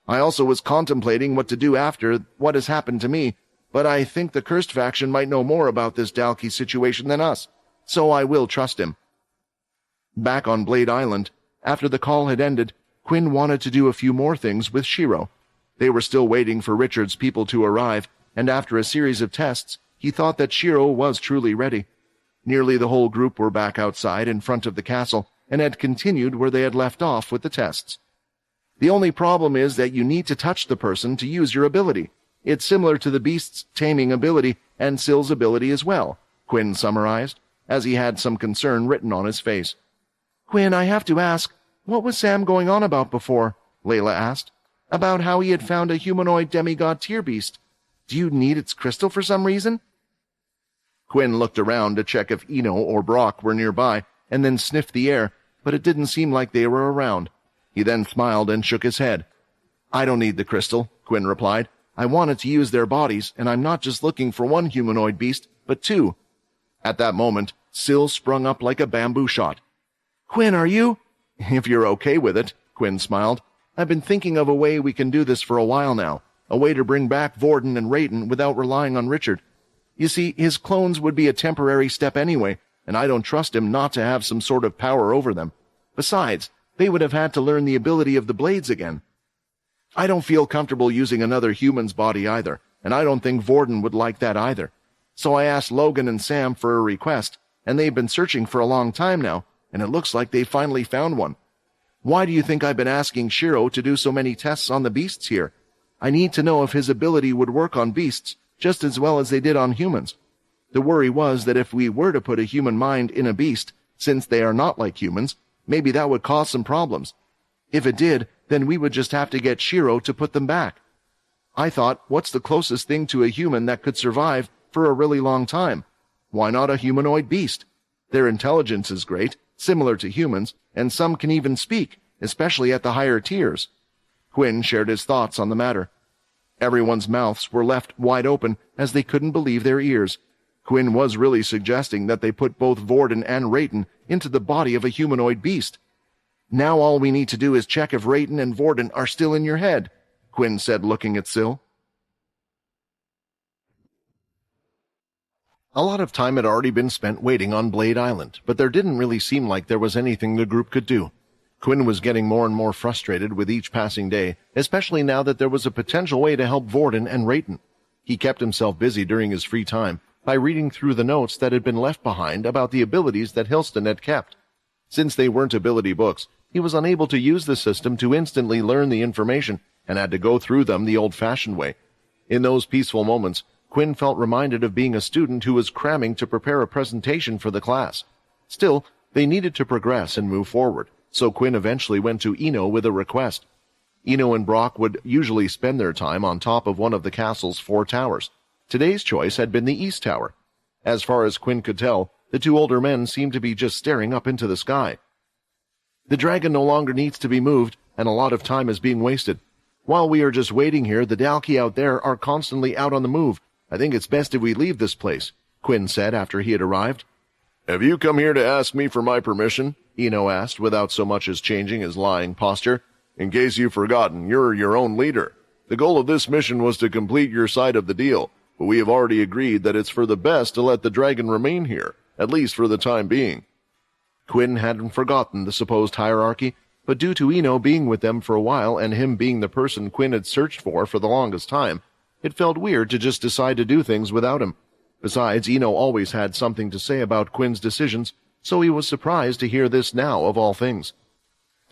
I also was contemplating what to do after what has happened to me, but I think the cursed faction might know more about this Dalki situation than us, so I will trust him. Back on Blade Island, after the call had ended, Quinn wanted to do a few more things with Shiro. They were still waiting for Richard's people to arrive, and after a series of tests, he thought that Shiro was truly ready. Nearly the whole group were back outside in front of the castle, and had continued where they had left off with the tests. The only problem is that you need to touch the person to use your ability. It's similar to the beast's taming ability and Sill's ability as well, Quinn summarized, as he had some concern written on his face. Quinn, I have to ask, what was Sam going on about before? Layla asked. About how he had found a humanoid demigod tier beast. Do you need its crystal for some reason? Quinn looked around to check if Eno or Brock were nearby, and then sniffed the air, but it didn't seem like they were around. He then smiled and shook his head. I don't need the crystal, Quinn replied. I wanted to use their bodies, and I'm not just looking for one humanoid beast, but two. At that moment, Sill sprung up like a bamboo shot. Quinn, are you? If you're okay with it, Quinn smiled. I've been thinking of a way we can do this for a while now, a way to bring back Vorden and Rayton without relying on Richard. You see, his clones would be a temporary step anyway, and I don't trust him not to have some sort of power over them. Besides, they would have had to learn the ability of the blades again. I don't feel comfortable using another human's body either, and I don't think Vorden would like that either. So I asked Logan and Sam for a request, and they've been searching for a long time now, and it looks like they finally found one. Why do you think I've been asking Shiro to do so many tests on the beasts here? I need to know if his ability would work on beasts just as well as they did on humans. The worry was that if we were to put a human mind in a beast, since they are not like humans, maybe that would cause some problems. If it did, then we would just have to get Shiro to put them back. I thought, what's the closest thing to a human that could survive for a really long time? Why not a humanoid beast? Their intelligence is great, similar to humans, and some can even speak, especially at the higher tiers. Quinn shared his thoughts on the matter. Everyone's mouths were left wide open as they couldn't believe their ears. Quinn was really suggesting that they put both Vorden and Rayton into the body of a humanoid beast. Now all we need to do is check if Rayton and Vorden are still in your head, Quinn said, looking at Sill. A lot of time had already been spent waiting on Blade Island, but there didn't really seem like there was anything the group could do. Quinn was getting more and more frustrated with each passing day, especially now that there was a potential way to help Vorden and Rayton. He kept himself busy during his free time by reading through the notes that had been left behind about the abilities that Hilston had kept. Since they weren't ability books, he was unable to use the system to instantly learn the information and had to go through them the old-fashioned way. In those peaceful moments, Quinn felt reminded of being a student who was cramming to prepare a presentation for the class. Still, they needed to progress and move forward, so Quinn eventually went to Eno with a request. Eno and Brock would usually spend their time on top of one of the castle's 4 towers. Today's choice had been the East Tower. As far as Quinn could tell, the 2 older men seemed to be just staring up into the sky. The dragon no longer needs to be moved, and a lot of time is being wasted. While we are just waiting here, the Dalki out there are constantly out on the move. I think it's best if we leave this place, Quinn said after he had arrived. "Have you come here to ask me for my permission?" Eno asked, without so much as changing his lying posture. "In case you've forgotten, you're your own leader. The goal of this mission was to complete your side of the deal, but we have already agreed that it's for the best to let the dragon remain here, at least for the time being." Quinn hadn't forgotten the supposed hierarchy, but due to Eno being with them for a while and him being the person Quinn had searched for the longest time, it felt weird to just decide to do things without him. Besides, Eno always had something to say about Quinn's decisions, so he was surprised to hear this now of all things.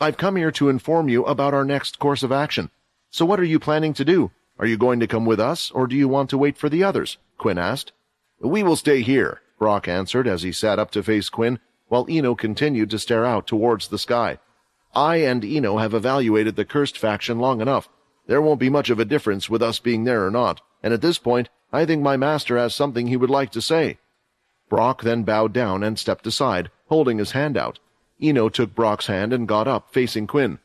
"I've come here to inform you about our next course of action. So what are you planning to do? Are you going to come with us, or do you want to wait for the others?" Quinn asked. "We will stay here," Brock answered as he sat up to face Quinn, while Eno continued to stare out towards the sky. "I and Eno have evaluated the cursed faction long enough. There won't be much of a difference with us being there or not, and at this point, I think my master has something he would like to say." Brock then bowed down and stepped aside, holding his hand out. Eno took Brock's hand and got up, facing Quinn.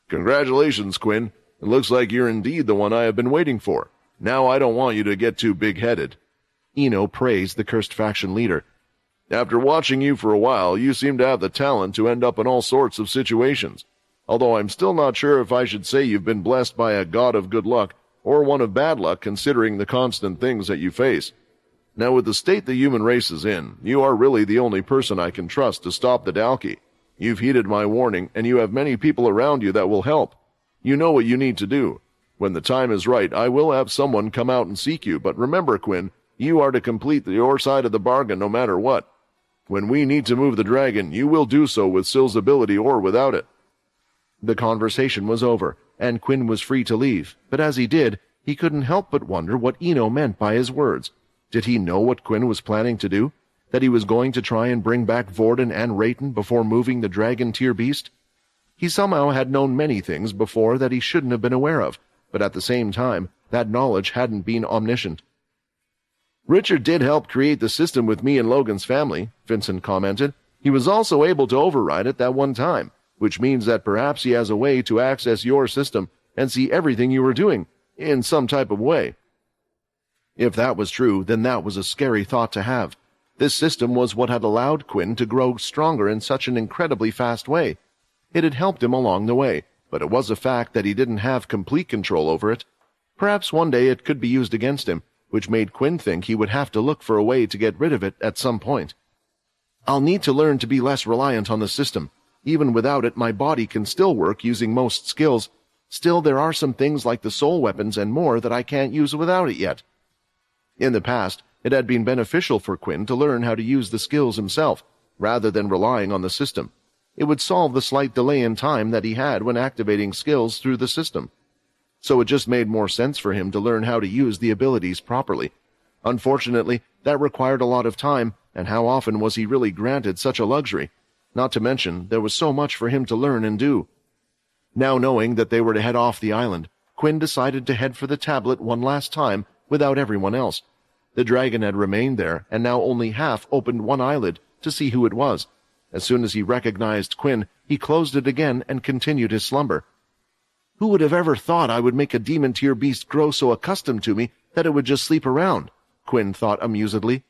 "Congratulations, Quinn. It looks like you're indeed the one I have been waiting for. Now I don't want you to get too big-headed." Eno praised the cursed faction leader. "After watching you for a while, you seem to have the talent to end up in all sorts of situations. Although I'm still not sure if I should say you've been blessed by a god of good luck or one of bad luck considering the constant things that you face. Now with the state the human race is in, you are really the only person I can trust to stop the Dalki. You've heeded my warning, and you have many people around you that will help. You know what you need to do. When the time is right, I will have someone come out and seek you, but remember, Quinn, you are to complete your side of the bargain no matter what. When we need to move the dragon, you will do so with Syl's ability or without it." The conversation was over, and Quinn was free to leave, but as he did, he couldn't help but wonder what Eno meant by his words. Did he know what Quinn was planning to do? That he was going to try and bring back Vorden and Rayton before moving the dragon-tier beast? He somehow had known many things before that he shouldn't have been aware of, but at the same time, that knowledge hadn't been omniscient. "Richard did help create the system with me and Logan's family," Vincent commented. "He was also able to override it that one time, which means that perhaps he has a way to access your system and see everything you were doing, in some type of way." If that was true, then that was a scary thought to have. This system was what had allowed Quinn to grow stronger in such an incredibly fast way. It had helped him along the way, but it was a fact that he didn't have complete control over it. Perhaps one day it could be used against him, which made Quinn think he would have to look for a way to get rid of it at some point. "I'll need to learn to be less reliant on the system. Even without it, my body can still work using most skills. Still, there are some things like the soul weapons and more that I can't use without it yet." In the past, it had been beneficial for Quinn to learn how to use the skills himself, rather than relying on the system. It would solve the slight delay in time that he had when activating skills through the system. So it just made more sense for him to learn how to use the abilities properly. Unfortunately, that required a lot of time, and how often was he really granted such a luxury? Not to mention, there was so much for him to learn and do. Now knowing that they were to head off the island, Quinn decided to head for the tablet one last time without everyone else. The dragon had remained there, and now only half opened one eyelid to see who it was. As soon as he recognized Quinn, he closed it again and continued his slumber. "Who would have ever thought I would make a demon-tier beast grow so accustomed to me that it would just sleep around?" Quinn thought amusedly.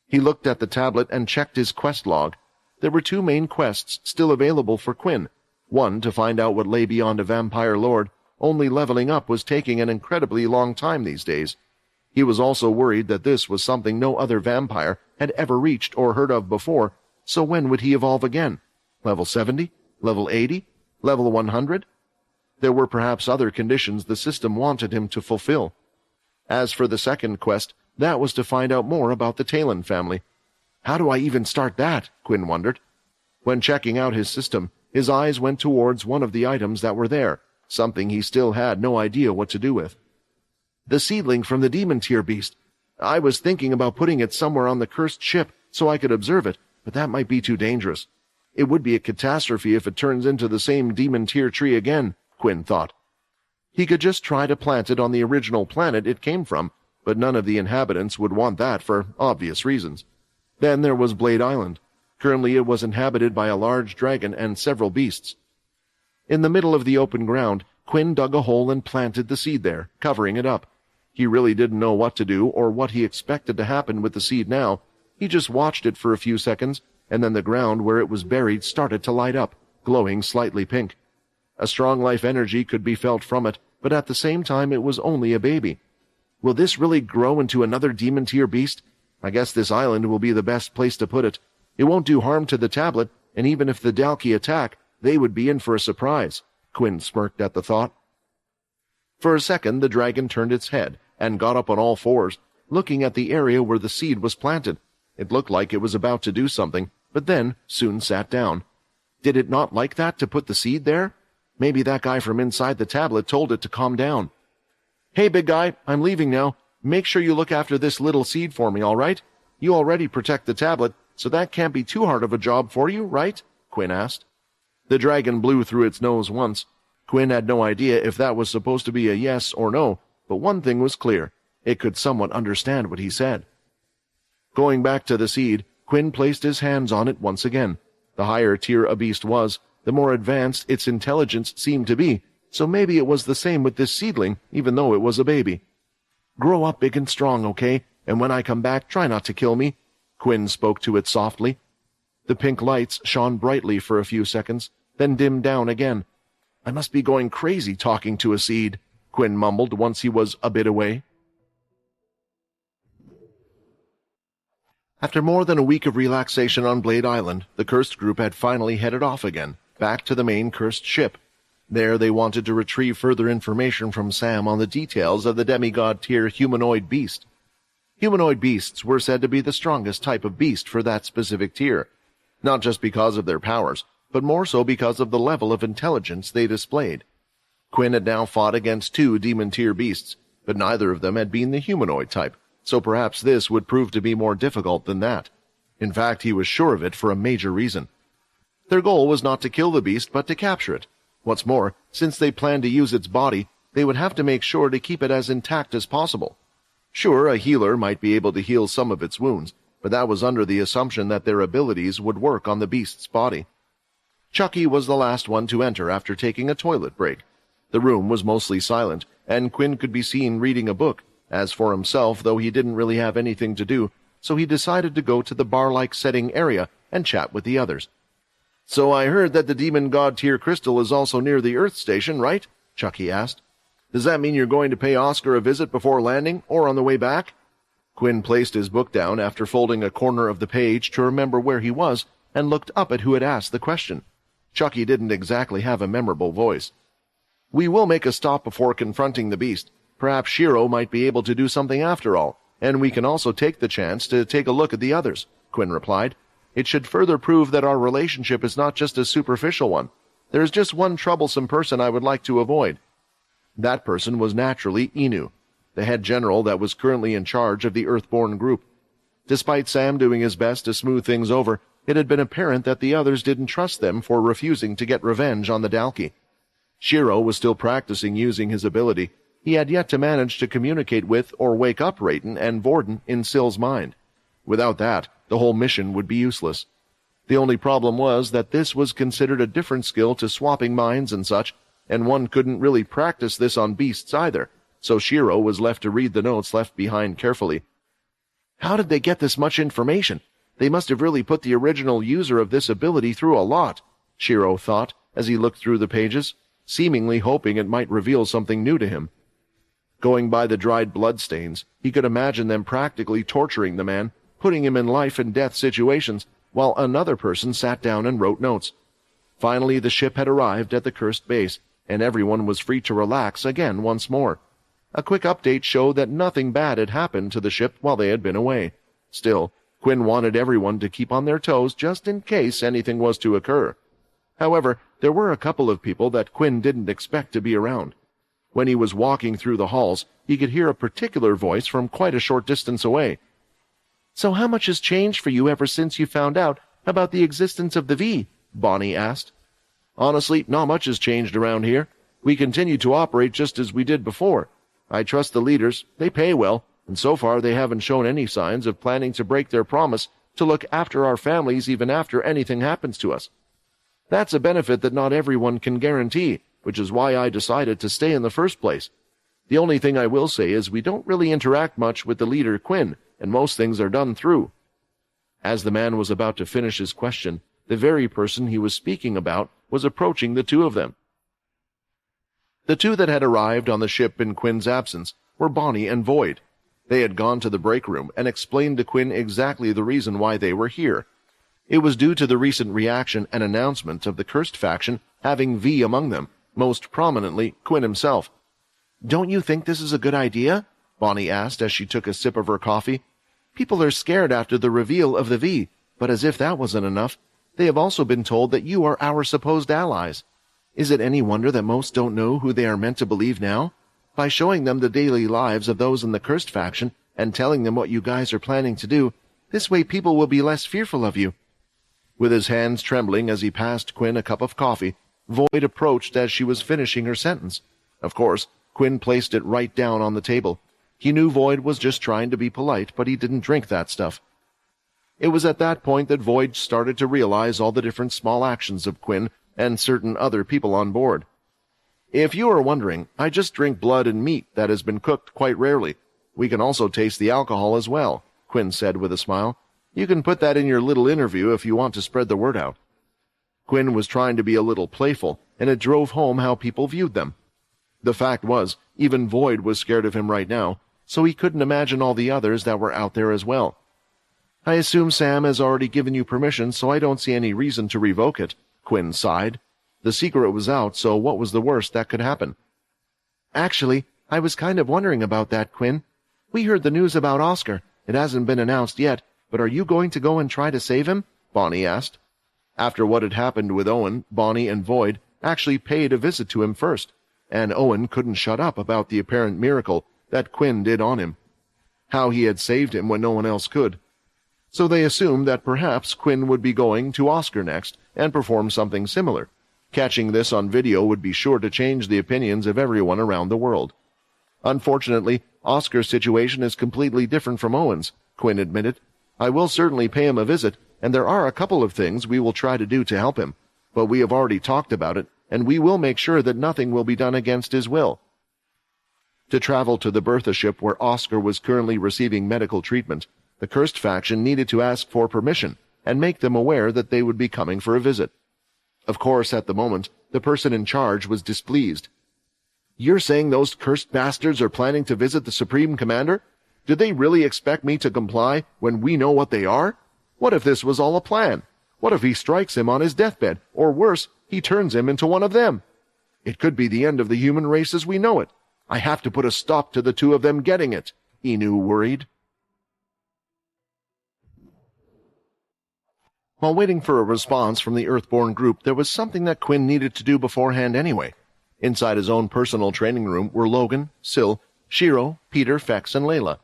He looked at the tablet and checked his quest log. There were 2 main quests still available for Quinn. One, to find out what lay beyond a vampire lord. Only leveling up was taking an incredibly long time these days. He was also worried that this was something no other vampire had ever reached or heard of before, so when would he evolve again? Level 70? Level 80? Level 100? There were perhaps other conditions the system wanted him to fulfill. As for the second quest, that was to find out more about the Talon family. How do I even start that? Quinn wondered. When checking out his system, his eyes went towards one of the items that were there, something he still had no idea what to do with. The seedling from the demon-tier beast. I was thinking about putting it somewhere on the cursed ship so I could observe it, but that might be too dangerous. It would be a catastrophe if it turns into the same demon-tier tree again, Quinn thought. He could just try to plant it on the original planet it came from, but none of the inhabitants would want that for obvious reasons. Then there was Blade Island. Currently it was inhabited by a large dragon and several beasts. In the middle of the open ground, Quinn dug a hole and planted the seed there, covering it up. He really didn't know what to do or what he expected to happen with the seed now. He just watched it for a few seconds, and then the ground where it was buried started to light up, glowing slightly pink. A strong life energy could be felt from it, but at the same time it was only a baby. Will this really grow into another demon-tier beast? I guess this island will be the best place to put it. It won't do harm to the tablet, and even if the Dalki attack, they would be in for a surprise. Quinn smirked at the thought. For a second, the dragon turned its head and got up on all fours, looking at the area where the seed was planted. It looked like it was about to do something, but then soon sat down. Did it not like that to put the seed there? Maybe that guy from inside the tablet told it to calm down. Hey, big guy, I'm leaving now. Make sure you look after this little seed for me, all right? You already protect the tablet, so that can't be too hard of a job for you, right? Quinn asked. The dragon blew through its nose once. Quinn had no idea if that was supposed to be a yes or no, but one thing was clear. It could somewhat understand what he said. Going back to the seed, Quinn placed his hands on it once again. The higher tier a beast was, the more advanced its intelligence seemed to be, so maybe it was the same with this seedling, even though it was a baby. Grow up big and strong, okay? And when I come back, try not to kill me. Quinn spoke to it softly. The pink lights shone brightly for a few seconds, then dimmed down again. I must be going crazy talking to a seed, Quinn mumbled once he was a bit away. After more than a week of relaxation on Blade Island, the cursed group had finally headed off again, back to the main cursed ship. There they wanted to retrieve further information from Sam on the details of the demigod-tier humanoid beast. Humanoid beasts were said to be the strongest type of beast for that specific tier, not just because of their powers, but more so because of the level of intelligence they displayed. Quinn had now fought against 2 demon-tier beasts, but neither of them had been the humanoid type, so perhaps this would prove to be more difficult than that. In fact, he was sure of it for a major reason. Their goal was not to kill the beast, but to capture it. What's more, since they planned to use its body, they would have to make sure to keep it as intact as possible. Sure, a healer might be able to heal some of its wounds, but that was under the assumption that their abilities would work on the beast's body. Chucky was the last one to enter after taking a toilet break. The room was mostly silent, and Quinn could be seen reading a book. As for himself, though he didn't really have anything to do, so he decided to go to the bar-like setting area and chat with the others. So I heard that the demon god tier crystal is also near the Earth station, right? Chucky asked. Does that mean you're going to pay Oscar a visit before landing, or on the way back? Quinn placed his book down after folding a corner of the page to remember where he was, and looked up at who had asked the question. Chucky didn't exactly have a memorable voice. We will make a stop before confronting the beast. Perhaps Shiro might be able to do something after all, and we can also take the chance to take a look at the others, Quinn replied. It should further prove that our relationship is not just a superficial one. There is just one troublesome person I would like to avoid. That person was naturally Inu, the head general that was currently in charge of the Earthborn group. Despite Sam doing his best to smooth things over, it had been apparent that the others didn't trust them for refusing to get revenge on the Dalki. Shiro was still practicing using his ability. He had yet to manage to communicate with or wake up Raiden and Vorden in Sill's mind. Without that, the whole mission would be useless. The only problem was that this was considered a different skill to swapping minds and such, and one couldn't really practice this on beasts either, so Shiro was left to read the notes left behind carefully. How did they get this much information? They must have really put the original user of this ability through a lot, Shiro thought as he looked through the pages, seemingly hoping it might reveal something new to him. Going by the dried bloodstains, he could imagine them practically torturing the man, putting him in life-and-death situations, while another person sat down and wrote notes. Finally, the ship had arrived at the cursed base, and everyone was free to relax again once more. A quick update showed that nothing bad had happened to the ship while they had been away. Still, Quinn wanted everyone to keep on their toes just in case anything was to occur. However, there were a couple of people that Quinn didn't expect to be around. When he was walking through the halls, he could hear a particular voice from quite a short distance away. So how much has changed for you ever since you found out about the existence of the V? Bonnie asked. Honestly, not much has changed around here. We continue to operate just as we did before. I trust the leaders. They pay well, and so far they haven't shown any signs of planning to break their promise to look after our families even after anything happens to us. That's a benefit that not everyone can guarantee, which is why I decided to stay in the first place. The only thing I will say is we don't really interact much with the leader Quinn, and most things are done through. As the man was about to finish his question, the very person he was speaking about was approaching the two of them. The two that had arrived on the ship in Quinn's absence were Bonnie and Void. They had gone to the break room and explained to Quinn exactly the reason why they were here. It was due to the recent reaction and announcement of the cursed faction having V among them, most prominently Quinn himself. "Don't you think this is a good idea?" Bonnie asked as she took a sip of her coffee. "People are scared after the reveal of the V, but as if that wasn't enough, they have also been told that you are our supposed allies. Is it any wonder that most don't know who they are meant to believe now? By showing them the daily lives of those in the cursed faction and telling them what you guys are planning to do, this way people will be less fearful of you." With his hands trembling as he passed Quinn a cup of coffee, Void approached as she was finishing her sentence. Of course, Quinn placed it right down on the table. He knew Void was just trying to be polite, but he didn't drink that stuff. It was at that point that Void started to realize all the different small actions of Quinn and certain other people on board. "If you are wondering, I just drink blood and meat that has been cooked quite rarely. We can also taste the alcohol as well," Quinn said with a smile. "You can put that in your little interview if you want to spread the word out." Quinn was trying to be a little playful, and it drove home how people viewed them. The fact was, even Void was scared of him right now, so he couldn't imagine all the others that were out there as well. "I assume Sam has already given you permission, so I don't see any reason to revoke it," Quinn sighed. The secret was out, so what was the worst that could happen? "Actually, I was kind of wondering about that, Quinn. We heard the news about Oscar. It hasn't been announced yet, but are you going to go and try to save him?" Bonnie asked. After what had happened with Owen, Bonnie and Void actually paid a visit to him first, and Owen couldn't shut up about the apparent miracle that Quinn did on him. How he had saved him when no one else could. So they assumed that perhaps Quinn would be going to Oscar next and perform something similar. Catching this on video would be sure to change the opinions of everyone around the world. "Unfortunately, Oscar's situation is completely different from Owen's," Quinn admitted. "I will certainly pay him a visit, and there are a couple of things we will try to do to help him, but we have already talked about it, and we will make sure that nothing will be done against his will." To travel to the Bertha ship where Oscar was currently receiving medical treatment, the cursed faction needed to ask for permission and make them aware that they would be coming for a visit. Of course, at the moment, the person in charge was displeased. "You're saying those cursed bastards are planning to visit the Supreme Commander? Did they really expect me to comply when we know what they are? What if this was all a plan? What if he strikes him on his deathbed, or worse, he turns him into one of them? It could be the end of the human race as we know it. I have to put a stop to the two of them getting it," Inu worried. While waiting for a response from the Earthborn group, there was something that Quinn needed to do beforehand anyway. Inside his own personal training room were Logan, Syl, Shiro, Peter, Fex, and Layla.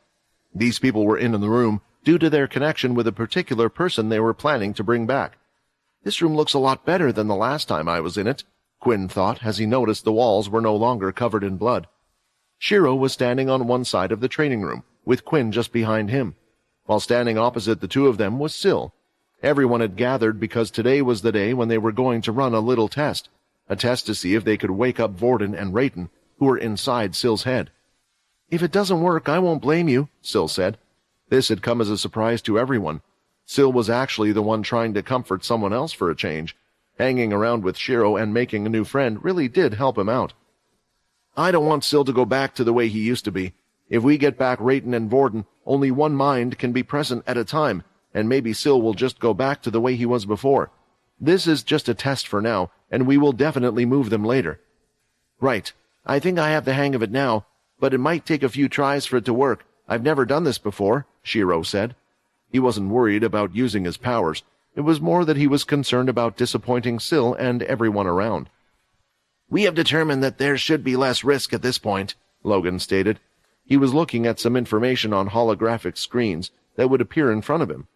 These people were in the room due to their connection with a particular person they were planning to bring back. "This room looks a lot better than the last time I was in it," Quinn thought as he noticed the walls were no longer covered in blood. Shiro was standing on one side of the training room, with Quinn just behind him. While standing opposite the two of them was Syl. Everyone had gathered because today was the day when they were going to run a little test, a test to see if they could wake up Vorden and Rayton, who were inside Syl's head. "If it doesn't work, I won't blame you," Syl said. This had come as a surprise to everyone. Syl was actually the one trying to comfort someone else for a change. Hanging around with Shiro and making a new friend really did help him out. "I don't want Syl to go back to the way he used to be. If we get back Rayton and Vorden, only one mind can be present at a time, and maybe Syl will just go back to the way he was before. This is just a test for now, and we will definitely move them later." "Right. I think I have the hang of it now, but it might take a few tries for it to work. I've never done this before," Shiro said. He wasn't worried about using his powers. It was more that he was concerned about disappointing Syl and everyone around. "We have determined that there should be less risk at this point," Logan stated. He was looking at some information on holographic screens that would appear in front of him.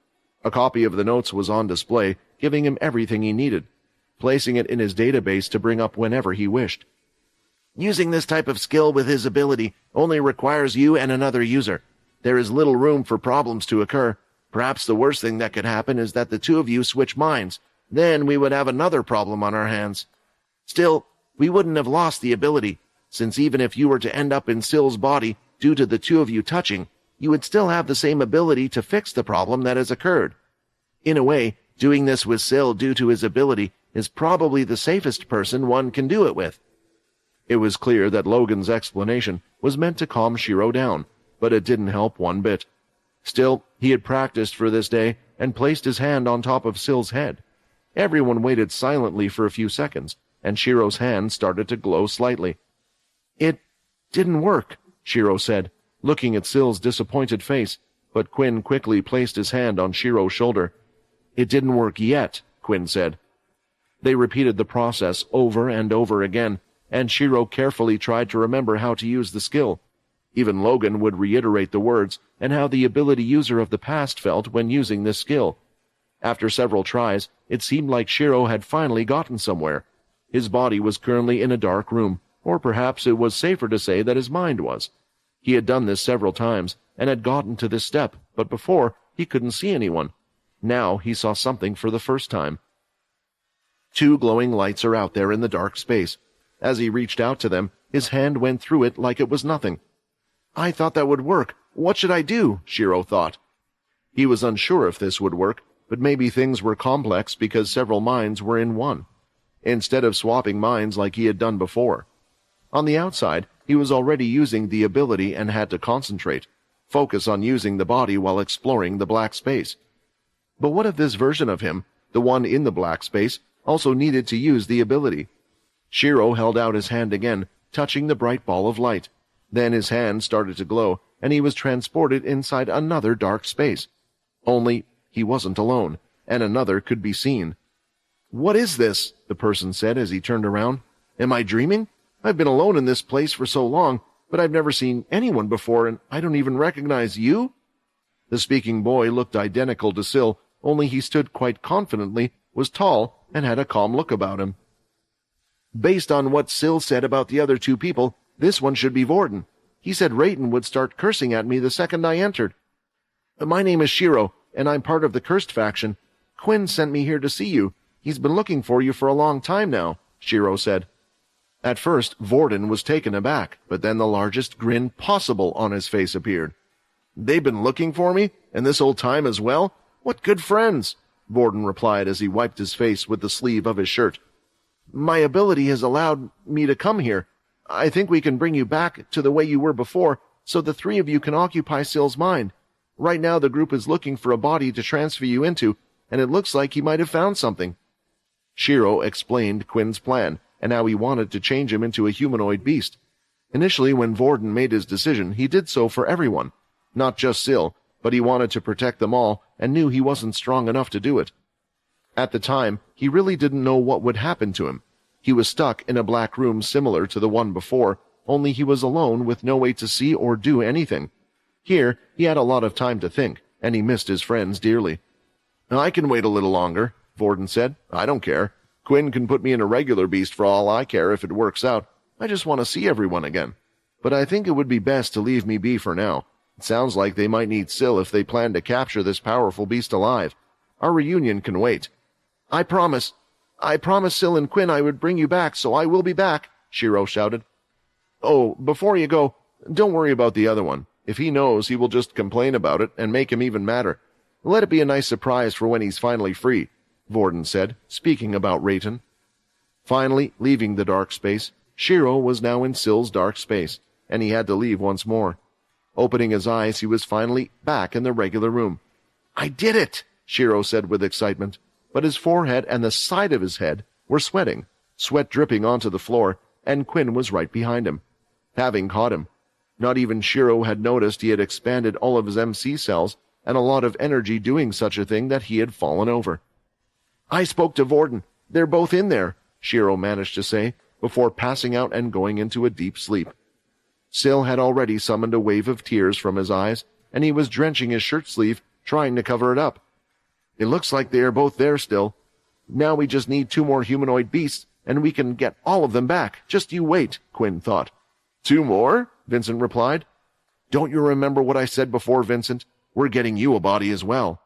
A copy of the notes was on display, giving him everything he needed, placing it in his database to bring up whenever he wished. "Using this type of skill with his ability only requires you and another user. There is little room for problems to occur. Perhaps the worst thing that could happen is that the two of you switch minds. Then we would have another problem on our hands. Still, we wouldn't have lost the ability, since even if you were to end up in Syl's body due to the two of you touching, you would still have the same ability to fix the problem that has occurred. In a way, doing this with Syl due to his ability is probably the safest person one can do it with. It was clear that Logan's explanation was meant to calm Shiro down, but it didn't help one bit. Still, he had practiced for this day and placed his hand on top of Syl's head. Everyone waited silently for a few seconds, and Shiro's hand started to glow slightly. "It didn't work," Shiro said, looking at Syl's disappointed face, but Quinn quickly placed his hand on Shiro's shoulder. "It didn't work yet," Quinn said. They repeated the process over and over again, and Shiro carefully tried to remember how to use the skill. Even Logan would reiterate the words and how the ability user of the past felt when using this skill. After several tries, it seemed like Shiro had finally gotten somewhere. His body was currently in a dark room, or perhaps it was safer to say that his mind was. He had done this several times and had gotten to this step, but before, he couldn't see anyone. Now he saw something for the first time. 2 glowing lights are out there in the dark space. As he reached out to them, his hand went through it like it was nothing. "I thought that would work. What should I do?" Shiro thought. He was unsure if this would work, but maybe things were complex because several minds were in one, instead of swapping minds like he had done before. On the outside, he was already using the ability and had to concentrate, focus on using the body while exploring the black space. But what if this version of him, the one in the black space, also needed to use the ability? Shiro held out his hand again, touching the bright ball of light. Then his hand started to glow, and he was transported inside another dark space. Only he wasn't alone, and another could be seen. "What is this?" the person said as he turned around. "Am I dreaming? I've been alone in this place for so long, but I've never seen anyone before, and I don't even recognize you?" The speaking boy looked identical to Syl, only he stood quite confidently, was tall, and had a calm look about him. "Based on what Syl said about the other 2 people, this one should be Vorden. He said Rayton would start cursing at me the second I entered. My name is Shiro, and I'm part of the cursed faction. Quinn sent me here to see you. He's been looking for you for a long time now," Shiro said. At first, Vorden was taken aback, but then the largest grin possible on his face appeared. "They've been looking for me, and this whole time as well? What good friends!" Vorden replied as he wiped his face with the sleeve of his shirt. "My ability has allowed me to come here. I think we can bring you back to the way you were before, so the 3 of you can occupy Syl's mind. Right now the group is looking for a body to transfer you into, and it looks like he might have found something." Shiro explained Quinn's plan, and how he wanted to change him into a humanoid beast. Initially, when Vorden made his decision, he did so for everyone, not just Syl, but he wanted to protect them all and knew he wasn't strong enough to do it. At the time, he really didn't know what would happen to him. He was stuck in a black room similar to the one before, only he was alone with no way to see or do anything. Here, he had a lot of time to think, and he missed his friends dearly. "I can wait a little longer," Vorden said. "I don't care. Quinn can put me in a regular beast for all I care if it works out. I just want to see everyone again. But I think it would be best to leave me be for now. It sounds like they might need Syl if they plan to capture this powerful beast alive. Our reunion can wait." I promised Syl and Quinn I would bring you back, so I will be back," Shiro shouted. "Oh, before you go, don't worry about the other one. If he knows, he will just complain about it and make him even madder. Let it be a nice surprise for when he's finally free," Vorden said, speaking about Rayton. Finally, leaving the dark space, Shiro was now in Syl's dark space, and he had to leave once more. Opening his eyes, he was finally back in the regular room. "I did it!" Shiro said with excitement, but his forehead and the side of his head were sweating, sweat dripping onto the floor, and Quinn was right behind him, having caught him. Not even Shiro had noticed he had expanded all of his MC cells and a lot of energy doing such a thing that he had fallen over. "I spoke to Vorden. They're both in there," Shiro managed to say, before passing out and going into a deep sleep. Syl had already summoned a wave of tears from his eyes, and he was drenching his shirt sleeve, trying to cover it up. "It looks like they are both there still. Now we just need 2 more humanoid beasts, and we can get all of them back. Just you wait," Quinn thought. "2 more?" Vincent replied. "Don't you remember what I said before, Vincent? We're getting you a body as well."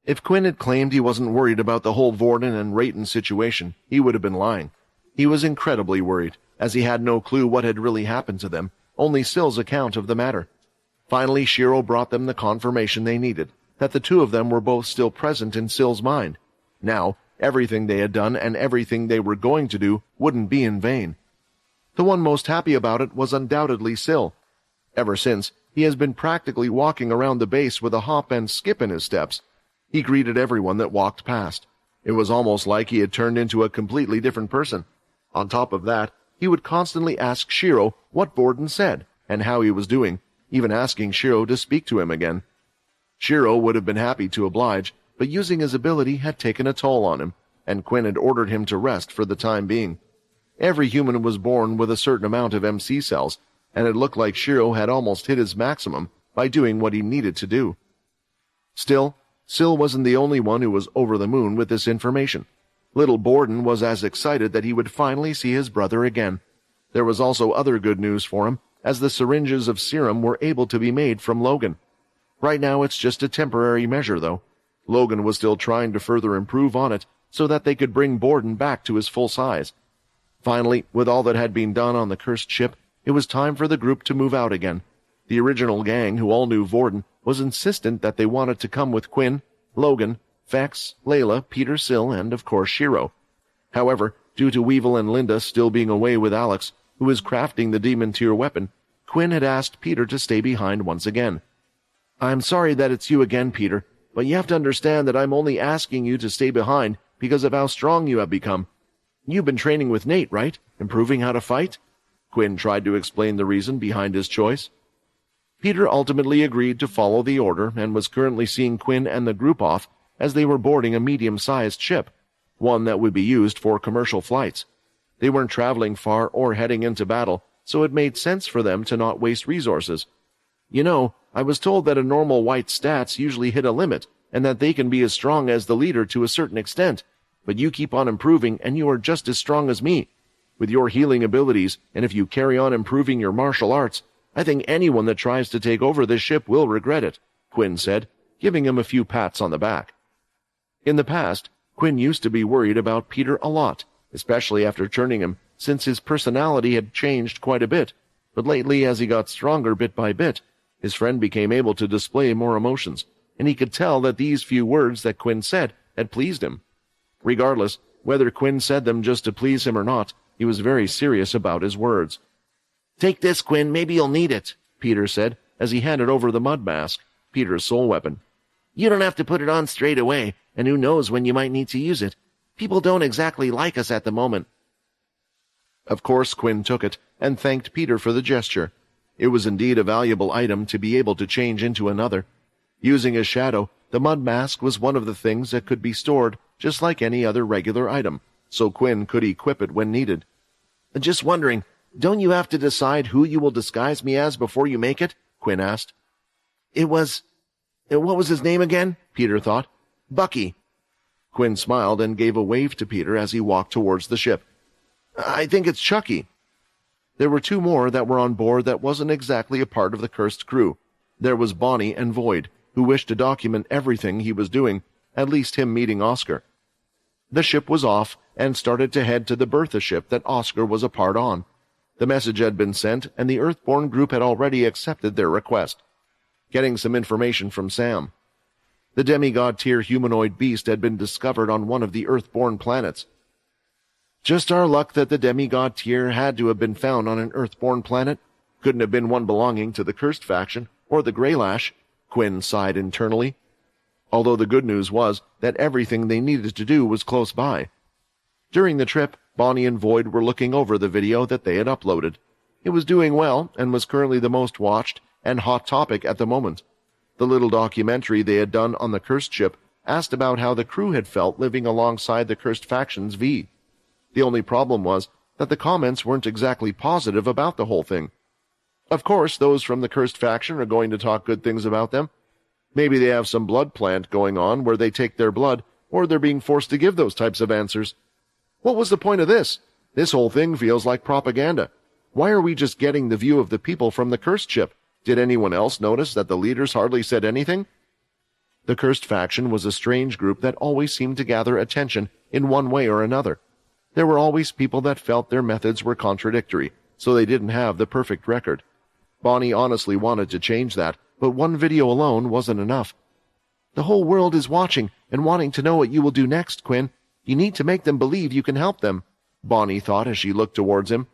If Quinn had claimed he wasn't worried about the whole Vorden and Rayton situation, he would have been lying. He was incredibly worried, as he had no clue what had really happened to them, only Syl's account of the matter. Finally, Shiro brought them the confirmation they needed, that the two of them were both still present in Sill's mind. Now, everything they had done and everything they were going to do wouldn't be in vain. The one most happy about it was undoubtedly Sill. Ever since, he has been practically walking around the base with a hop and skip in his steps. He greeted everyone that walked past. It was almost like he had turned into a completely different person. On top of that, he would constantly ask Shiro what Borden said and how he was doing, even asking Shiro to speak to him again. Shiro would have been happy to oblige, but using his ability had taken a toll on him, and Quinn had ordered him to rest for the time being. Every human was born with a certain amount of MC cells, and it looked like Shiro had almost hit his maximum by doing what he needed to do. Still, Sill wasn't the only one who was over the moon with this information. Little Borden was as excited that he would finally see his brother again. There was also other good news for him, as the syringes of serum were able to be made from Logan. Right now it's just a temporary measure, though. Logan was still trying to further improve on it so that they could bring Borden back to his full size. Finally, with all that had been done on the cursed ship, it was time for the group to move out again. The original gang, who all knew Borden, was insistent that they wanted to come with Quinn, Logan, Vex, Layla, Peter Sill, and of course Shiro. However, due to Weevil and Linda still being away with Alex, who was crafting the demon tier weapon, Quinn had asked Peter to stay behind once again. "I'm sorry that it's you again, Peter, but you have to understand that I'm only asking you to stay behind because of how strong you have become. You've been training with Nate, right? Improving how to fight?" Quinn tried to explain the reason behind his choice. Peter ultimately agreed to follow the order and was currently seeing Quinn and the group off as they were boarding a medium-sized ship, one that would be used for commercial flights. They weren't traveling far or heading into battle, so it made sense for them to not waste resources. "You know, I was told that a normal white stats usually hit a limit, and that they can be as strong as the leader to a certain extent, but you keep on improving and you are just as strong as me. With your healing abilities, and if you carry on improving your martial arts, I think anyone that tries to take over this ship will regret it," Quinn said, giving him a few pats on the back. In the past, Quinn used to be worried about Peter a lot, especially after turning him, since his personality had changed quite a bit, but lately as he got stronger bit by bit, his friend became able to display more emotions, and he could tell that these few words that Quinn said had pleased him. Regardless, whether Quinn said them just to please him or not, he was very serious about his words. "Take this, Quinn, maybe you'll need it," Peter said, as he handed over the mud mask, Peter's soul weapon. "You don't have to put it on straight away, and who knows when you might need to use it. People don't exactly like us at the moment." Of course, Quinn took it, and thanked Peter for the gesture. It was indeed a valuable item to be able to change into another. Using his shadow, the mud mask was one of the things that could be stored just like any other regular item, so Quinn could equip it when needed. "Just wondering, don't you have to decide who you will disguise me as before you make it?" Quinn asked. What was his name again?" Peter thought. "Bucky." Quinn smiled and gave a wave to Peter as he walked towards the ship. "I think it's Chucky." There were two more that were on board that wasn't exactly a part of the cursed crew. There was Bonnie and Void, who wished to document everything he was doing, at least him meeting Oscar. The ship was off and started to head to the Bertha ship that Oscar was a part on. The message had been sent, and the Earthborn group had already accepted their request. Getting some information from Sam. The demigod-tier humanoid beast had been discovered on one of the Earthborn planets. "Just our luck that the demigod tier had to have been found on an Earthborn planet. Couldn't have been one belonging to the Cursed faction, or the Greylash," Quinn sighed internally. Although the good news was that everything they needed to do was close by. During the trip, Bonnie and Void were looking over the video that they had uploaded. It was doing well, and was currently the most watched and hot topic at the moment. The little documentary they had done on the Cursed ship asked about how the crew had felt living alongside the Cursed faction's V. The only problem was that the comments weren't exactly positive about the whole thing. Of course, those from the Cursed faction are going to talk good things about them. Maybe they have some blood plant going on where they take their blood, or they're being forced to give those types of answers. What was the point of this? This whole thing feels like propaganda. Why are we just getting the view of the people from the Cursed ship? Did anyone else notice that the leaders hardly said anything? The Cursed faction was a strange group that always seemed to gather attention in one way or another. There were always people that felt their methods were contradictory, so they didn't have the perfect record. Bonnie honestly wanted to change that, but one video alone wasn't enough. The whole world is watching and wanting to know what you will do next, Quinn. You need to make them believe you can help them, Bonnie thought as she looked towards him.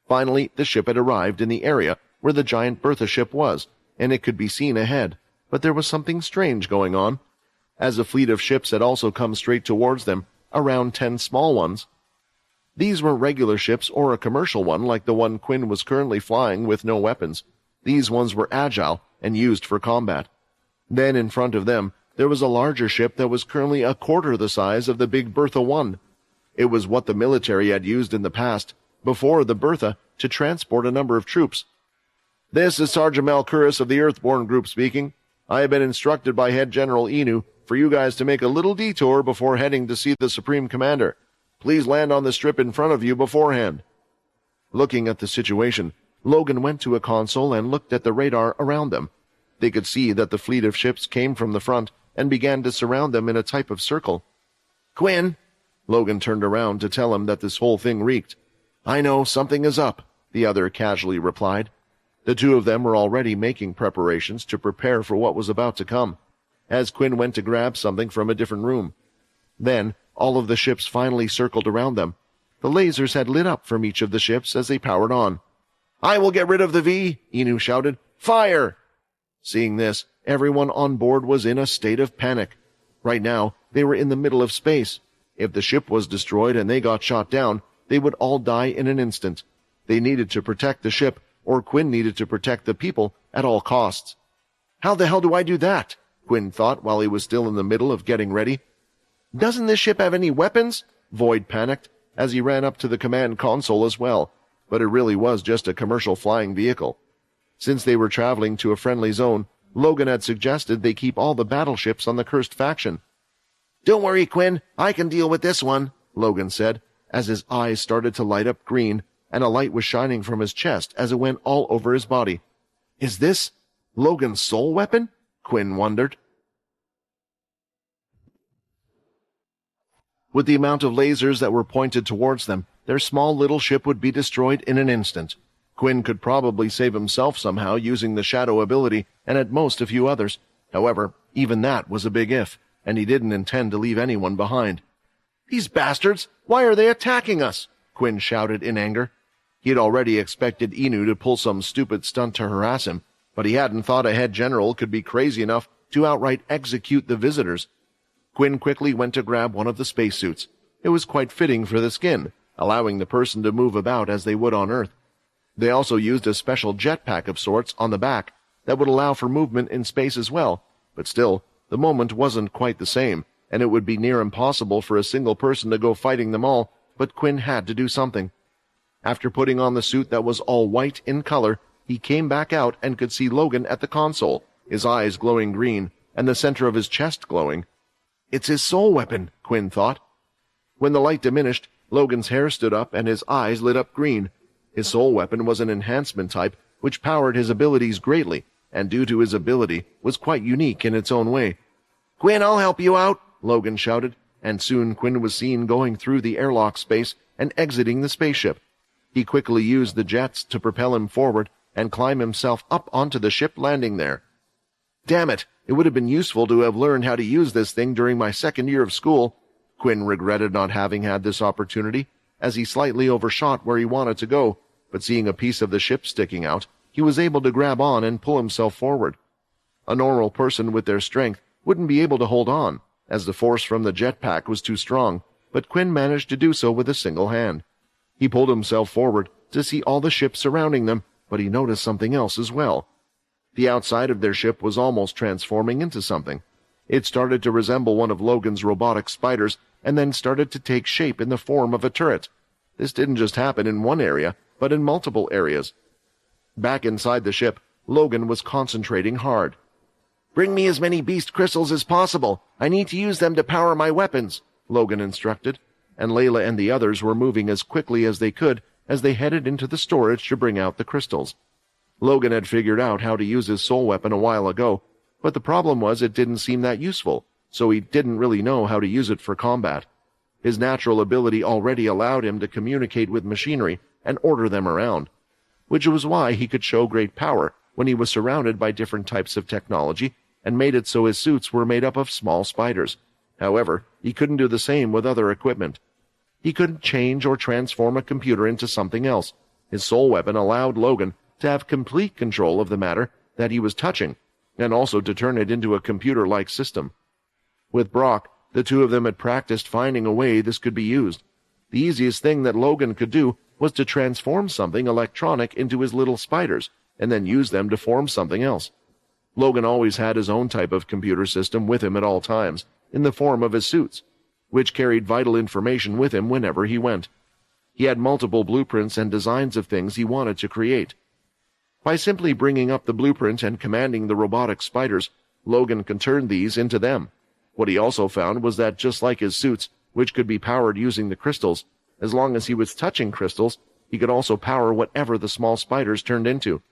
Finally, the ship had arrived in the area where the giant Bertha ship was, and it could be seen ahead, but there was something strange going on. As a fleet of ships had also come straight towards them, around 10 small ones. These weren't regular ships or a commercial one like the one Quinn was currently flying with no weapons. These ones were agile and used for combat. Then in front of them, there was a larger ship that was currently a quarter the size of the big Bertha 1. It was what the military had used in the past, before the Bertha, to transport a number of troops. "This is Sergeant Malcuris of the Earthborn Group speaking. I have been instructed by Head General Inu for you guys to make a little detour before heading to see the Supreme Commander. Please land on the strip in front of you beforehand." Looking at the situation, Logan went to a console and looked at the radar around them. They could see that the fleet of ships came from the front and began to surround them in a type of circle. "Quinn!" Logan turned around to tell him that this whole thing reeked. "I know, something is up," the other casually replied. The two of them were already making preparations to prepare for what was about to come, as Quinn went to grab something from a different room. Then, all of the ships finally circled around them. The lasers had lit up from each of the ships as they powered on. "I will get rid of the V!" Inu shouted. "Fire!" Seeing this, everyone on board was in a state of panic. Right now, they were in the middle of space. If the ship was destroyed and they got shot down, they would all die in an instant. They needed to protect the ship, or Quinn needed to protect the people at all costs. "How the hell do I do that?" Quinn thought while he was still in the middle of getting ready. "Doesn't this ship have any weapons?" Void panicked, as he ran up to the command console as well, but it really was just a commercial flying vehicle. Since they were traveling to a friendly zone, Logan had suggested they keep all the battleships on the cursed faction. "Don't worry, Quinn, I can deal with this one," Logan said, as his eyes started to light up green, and a light was shining from his chest as it went all over his body. "Is this Logan's soul weapon?" Quinn wondered. With the amount of lasers that were pointed towards them, their small little ship would be destroyed in an instant. Quinn could probably save himself somehow using the shadow ability, and at most a few others. However, even that was a big if, and he didn't intend to leave anyone behind. "These bastards! Why are they attacking us?" Quinn shouted in anger. He had already expected Inu to pull some stupid stunt to harass him, but he hadn't thought a head general could be crazy enough to outright execute the visitors. Quinn quickly went to grab one of the spacesuits. It was quite fitting for the skin, allowing the person to move about as they would on Earth. They also used a special jetpack of sorts on the back that would allow for movement in space as well, but still, the moment wasn't quite the same, and it would be near impossible for a single person to go fighting them all, but Quinn had to do something. After putting on the suit that was all white in color, he came back out and could see Logan at the console, his eyes glowing green, and the center of his chest glowing. "It's his soul weapon," Quinn thought. When the light diminished, Logan's hair stood up and his eyes lit up green. His soul weapon was an enhancement type, which powered his abilities greatly, and due to his ability, was quite unique in its own way. "Quinn, I'll help you out," Logan shouted, and soon Quinn was seen going through the airlock space and exiting the spaceship. He quickly used the jets to propel him forward and climb himself up onto the ship landing there. "Damn it, it would have been useful to have learned how to use this thing during my second year of school." Quinn regretted not having had this opportunity, as he slightly overshot where he wanted to go, but seeing a piece of the ship sticking out, he was able to grab on and pull himself forward. A normal person with their strength wouldn't be able to hold on, as the force from the jetpack was too strong, but Quinn managed to do so with a single hand. He pulled himself forward to see all the ships surrounding them, but he noticed something else as well. The outside of their ship was almost transforming into something. It started to resemble one of Logan's robotic spiders, and then started to take shape in the form of a turret. This didn't just happen in one area, but in multiple areas. Back inside the ship, Logan was concentrating hard. "Bring me as many beast crystals as possible. I need to use them to power my weapons," Logan instructed, and Layla and the others were moving as quickly as they could as they headed into the storage to bring out the crystals. Logan had figured out how to use his soul weapon a while ago, but the problem was it didn't seem that useful, so he didn't really know how to use it for combat. His natural ability already allowed him to communicate with machinery and order them around. which was why he could show great power when he was surrounded by different types of technology and made it so his suits were made up of small spiders. However, he couldn't do the same with other equipment. He couldn't change or transform a computer into something else. His soul weapon allowed Logan to have complete control of the matter that he was touching, and also to turn it into a computer-like system. With Brock, the two of them had practiced finding a way this could be used. The easiest thing that Logan could do was to transform something electronic into his little spiders, and then use them to form something else. Logan always had his own type of computer system with him at all times, in the form of his suits, which carried vital information with him whenever he went. He had multiple blueprints and designs of things he wanted to create. By simply bringing up the blueprint and commanding the robotic spiders, Logan could turn these into them. What he also found was that just like his suits, which could be powered using the crystals, as long as he was touching crystals, he could also power whatever the small spiders turned into,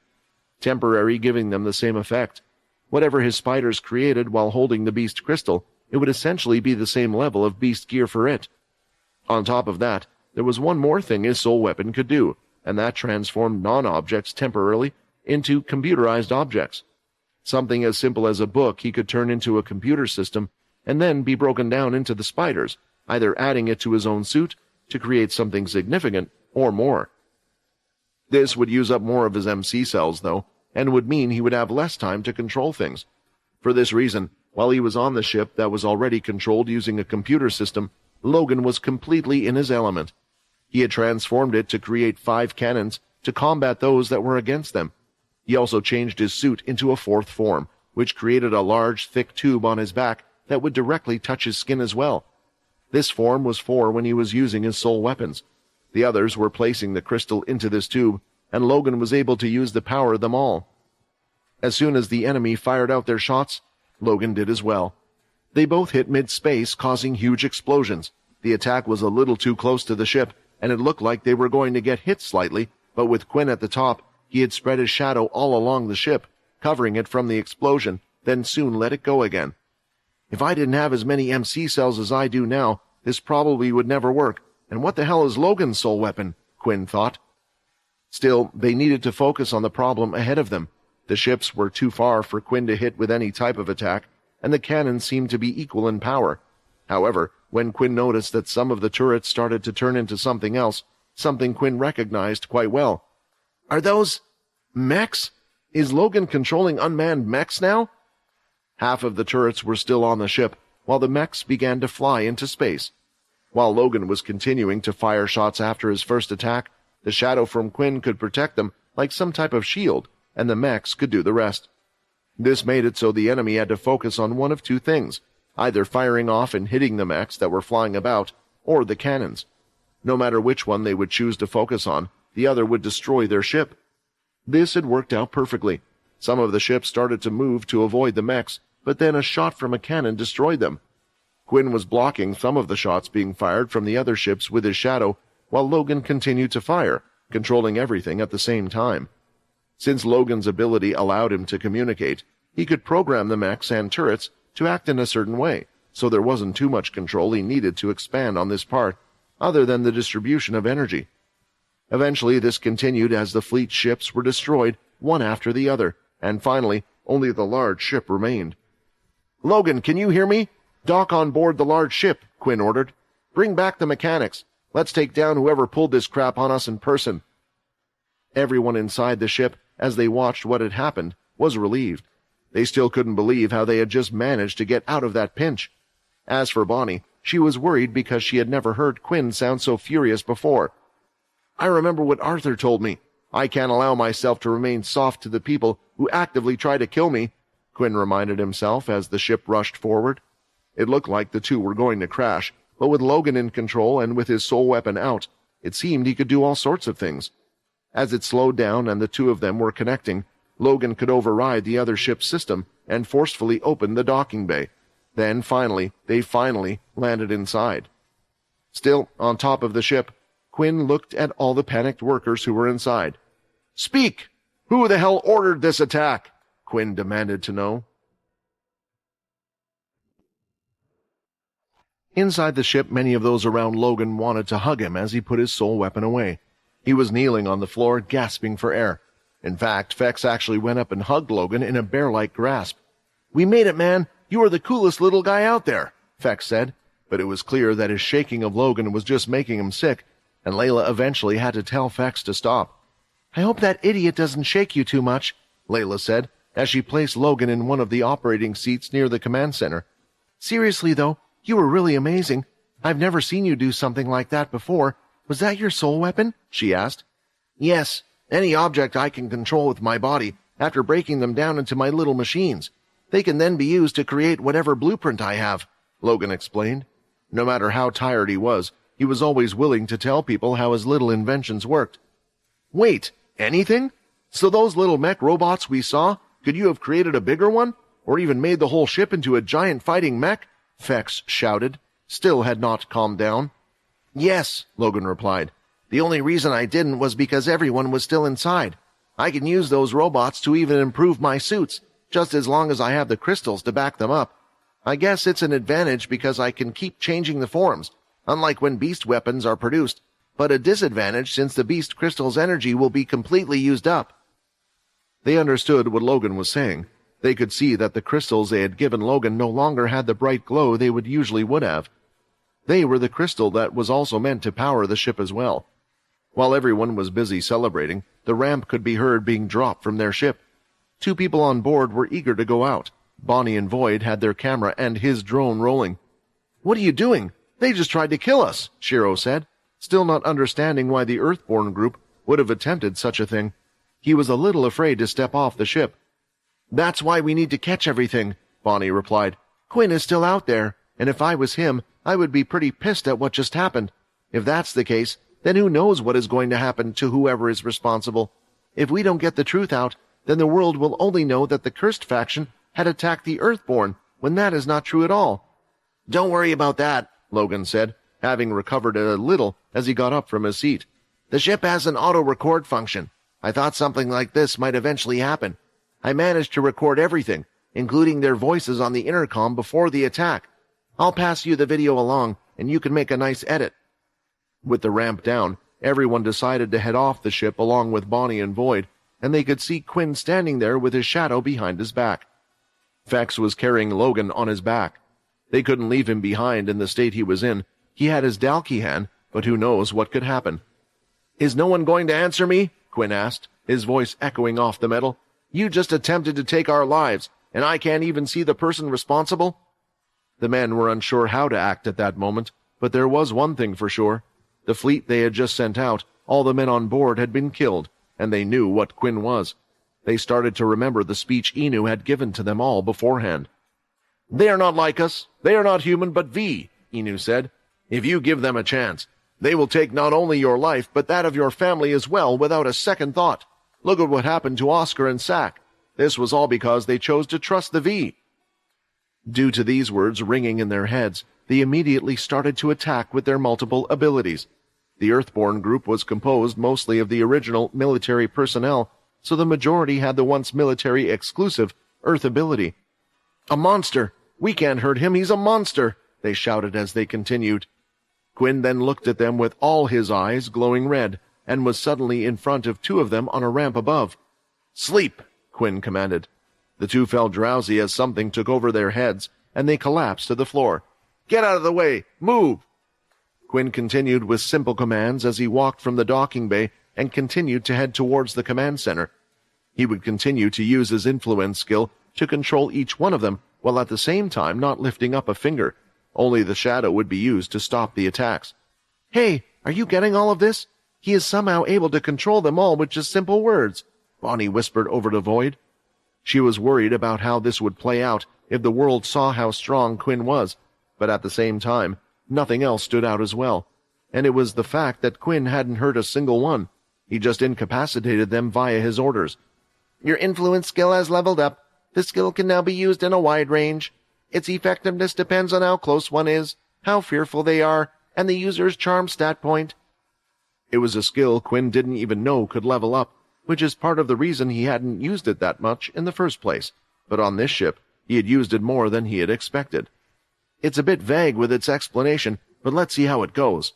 temporarily giving them the same effect. Whatever his spiders created while holding the beast crystal, it would essentially be the same level of beast gear for it. On top of that, there was one more thing his soul weapon could do, and that transformed non-objects temporarily into computerized objects. Something as simple as a book he could turn into a computer system and then be broken down into the spiders, either adding it to his own suit to create something significant or more. This would use up more of his MC cells, though, and would mean he would have less time to control things. For this reason, while he was on the ship that was already controlled using a computer system, Logan was completely in his element. He had transformed it to create 5 cannons to combat those that were against them. He also changed his suit into a 4th form, which created a large, thick tube on his back that would directly touch his skin as well. This form was for when he was using his soul weapons. The others were placing the crystal into this tube, and Logan was able to use the power of them all. As soon as the enemy fired out their shots, Logan did as well. They both hit mid-space, causing huge explosions. The attack was a little too close to the ship, and it looked like they were going to get hit slightly, but with Quinn at the top, he had spread his shadow all along the ship, covering it from the explosion, then soon let it go again. If I didn't have as many MC cells as I do now, this probably would never work. And what the hell is Logan's soul weapon? Quinn thought. Still, they needed to focus on the problem ahead of them. The ships were too far for Quinn to hit with any type of attack, and the cannons seemed to be equal in power. However, when Quinn noticed that some of the turrets started to turn into something else, something Quinn recognized quite well. Are those mechs? Is Logan controlling unmanned mechs now? Half of the turrets were still on the ship, while the mechs began to fly into space. While Logan was continuing to fire shots after his first attack, the shadow from Quinn could protect them like some type of shield, and the mechs could do the rest. This made it so the enemy had to focus on one of two things, either firing off and hitting the mechs that were flying about, or the cannons. No matter which one they would choose to focus on, the other would destroy their ship. This had worked out perfectly. Some of the ships started to move to avoid the mechs, but then a shot from a cannon destroyed them. Quinn was blocking some of the shots being fired from the other ships with his shadow, while Logan continued to fire, controlling everything at the same time. Since Logan's ability allowed him to communicate, he could program the mechs and turrets to act in a certain way, so there wasn't too much control he needed to expand on this part, other than the distribution of energy. Eventually, this continued as the fleet ships were destroyed one after the other, and finally, only the large ship remained. "Logan, can you hear me? Dock on board the large ship," Quinn ordered. "Bring back the mechanics. Let's take down whoever pulled this crap on us in person." Everyone inside the ship, as they watched what had happened, was relieved. They still couldn't believe how they had just managed to get out of that pinch. As for Bonnie, she was worried because she had never heard Quinn sound so furious before. "I remember what Arthur told me. I can't allow myself to remain soft to the people who actively try to kill me," Quinn reminded himself as the ship rushed forward. It looked like the two were going to crash, but with Logan in control and with his soul weapon out, it seemed he could do all sorts of things. As it slowed down and the two of them were connecting, Logan could override the other ship's system and forcefully open the docking bay. Then they finally landed inside. Still on top of the ship, Quinn looked at all the panicked workers who were inside. "Speak! Who the hell ordered this attack?" Quinn demanded to know. Inside the ship, many of those around Logan wanted to hug him as he put his soul weapon away. He was kneeling on the floor, gasping for air. In fact, Fex actually went up and hugged Logan in a bear-like grasp. "We made it, man! You are the coolest little guy out there," Fex said, but it was clear that his shaking of Logan was just making him sick, and Layla eventually had to tell Fex to stop. "I hope that idiot doesn't shake you too much," Layla said, as she placed Logan in one of the operating seats near the command center. "Seriously, though, you were really amazing. I've never seen you do something like that before. Was that your soul weapon?" she asked. "Yes, any object I can control with my body after breaking them down into my little machines. They can then be used to create whatever blueprint I have," Logan explained. No matter how tired he was always willing to tell people how his little inventions worked. "Wait, anything? So those little mech robots we saw, could you have created a bigger one? Or even made the whole ship into a giant fighting mech?" Fex shouted, still had not calmed down. "Yes," Logan replied. "The only reason I didn't was because everyone was still inside. I can use those robots to even improve my suits, just as long as I have the crystals to back them up. I guess it's an advantage because I can keep changing the forms, unlike when beast weapons are produced, but a disadvantage since the beast crystal's energy will be completely used up." They understood what Logan was saying. They could see that the crystals they had given Logan no longer had the bright glow they would have. They were the crystal that was also meant to power the ship as well. While everyone was busy celebrating, the ramp could be heard being dropped from their ship. 2 people on board were eager to go out. Bonnie and Void had their camera and his drone rolling. "What are you doing? They just tried to kill us," Shiro said, still not understanding why the Earthborn group would have attempted such a thing. He was a little afraid to step off the ship. "That's why we need to catch everything," Bonnie replied. "Quinn is still out there, and if I was him, I would be pretty pissed at what just happened. If that's the case, then who knows what is going to happen to whoever is responsible. If we don't get the truth out, then the world will only know that the cursed faction had attacked the Earthborn, when that is not true at all." "Don't worry about that," Logan said, having recovered a little as he got up from his seat. "The ship has an auto-record function. I thought something like this might eventually happen. I managed to record everything, including their voices on the intercom before the attack. I'll pass you the video along, and you can make a nice edit." With the ramp down, everyone decided to head off the ship along with Bonnie and Void, and they could see Quinn standing there with his shadow behind his back. Fex was carrying Logan on his back. They couldn't leave him behind in the state he was in. He had his Dalkey hand, but who knows what could happen. "Is no one going to answer me?" Quinn asked, his voice echoing off the metal. "You just attempted to take our lives, and I can't even see the person responsible?" The men were unsure how to act at that moment, but there was one thing for sure. The fleet they had just sent out, all the men on board had been killed, and they knew what Quinn was. They started to remember the speech Inu had given to them all beforehand. "They are not like us. They are not human, but V," Inu said. "If you give them a chance, they will take not only your life, but that of your family as well without a second thought. Look at what happened to Oscar and Sack. This was all because they chose to trust the V." Due to these words ringing in their heads, they immediately started to attack with their multiple abilities. The Earthborn group was composed mostly of the original military personnel, so the majority had the once military-exclusive Earth ability. "A monster! We can't hurt him, he's a monster!" they shouted as they continued. Quinn then looked at them with all his eyes glowing red, and was suddenly in front of 2 of them on a ramp above. "Sleep!" Quinn commanded. The 2 fell drowsy as something took over their heads, and they collapsed to the floor. "Get out of the way! Move!" Quinn continued with simple commands as he walked from the docking bay and continued to head towards the command center. He would continue to use his influence skill to control each one of them, while at the same time not lifting up a finger. Only the shadow would be used to stop the attacks. "Hey, are you getting all of this? He is somehow able to control them all with just simple words," Bonnie whispered over to Void. She was worried about how this would play out if the world saw how strong Quinn was, but at the same time, nothing else stood out as well, and it was the fact that Quinn hadn't hurt a single one. He just incapacitated them via his orders. "Your influence skill has leveled up. The skill can now be used in a wide range. Its effectiveness depends on how close one is, how fearful they are, and the user's charm stat point." It was a skill Quinn didn't even know could level up, which is part of the reason he hadn't used it that much in the first place, but on this ship, he had used it more than he had expected. It's a bit vague with its explanation, but let's see how it goes.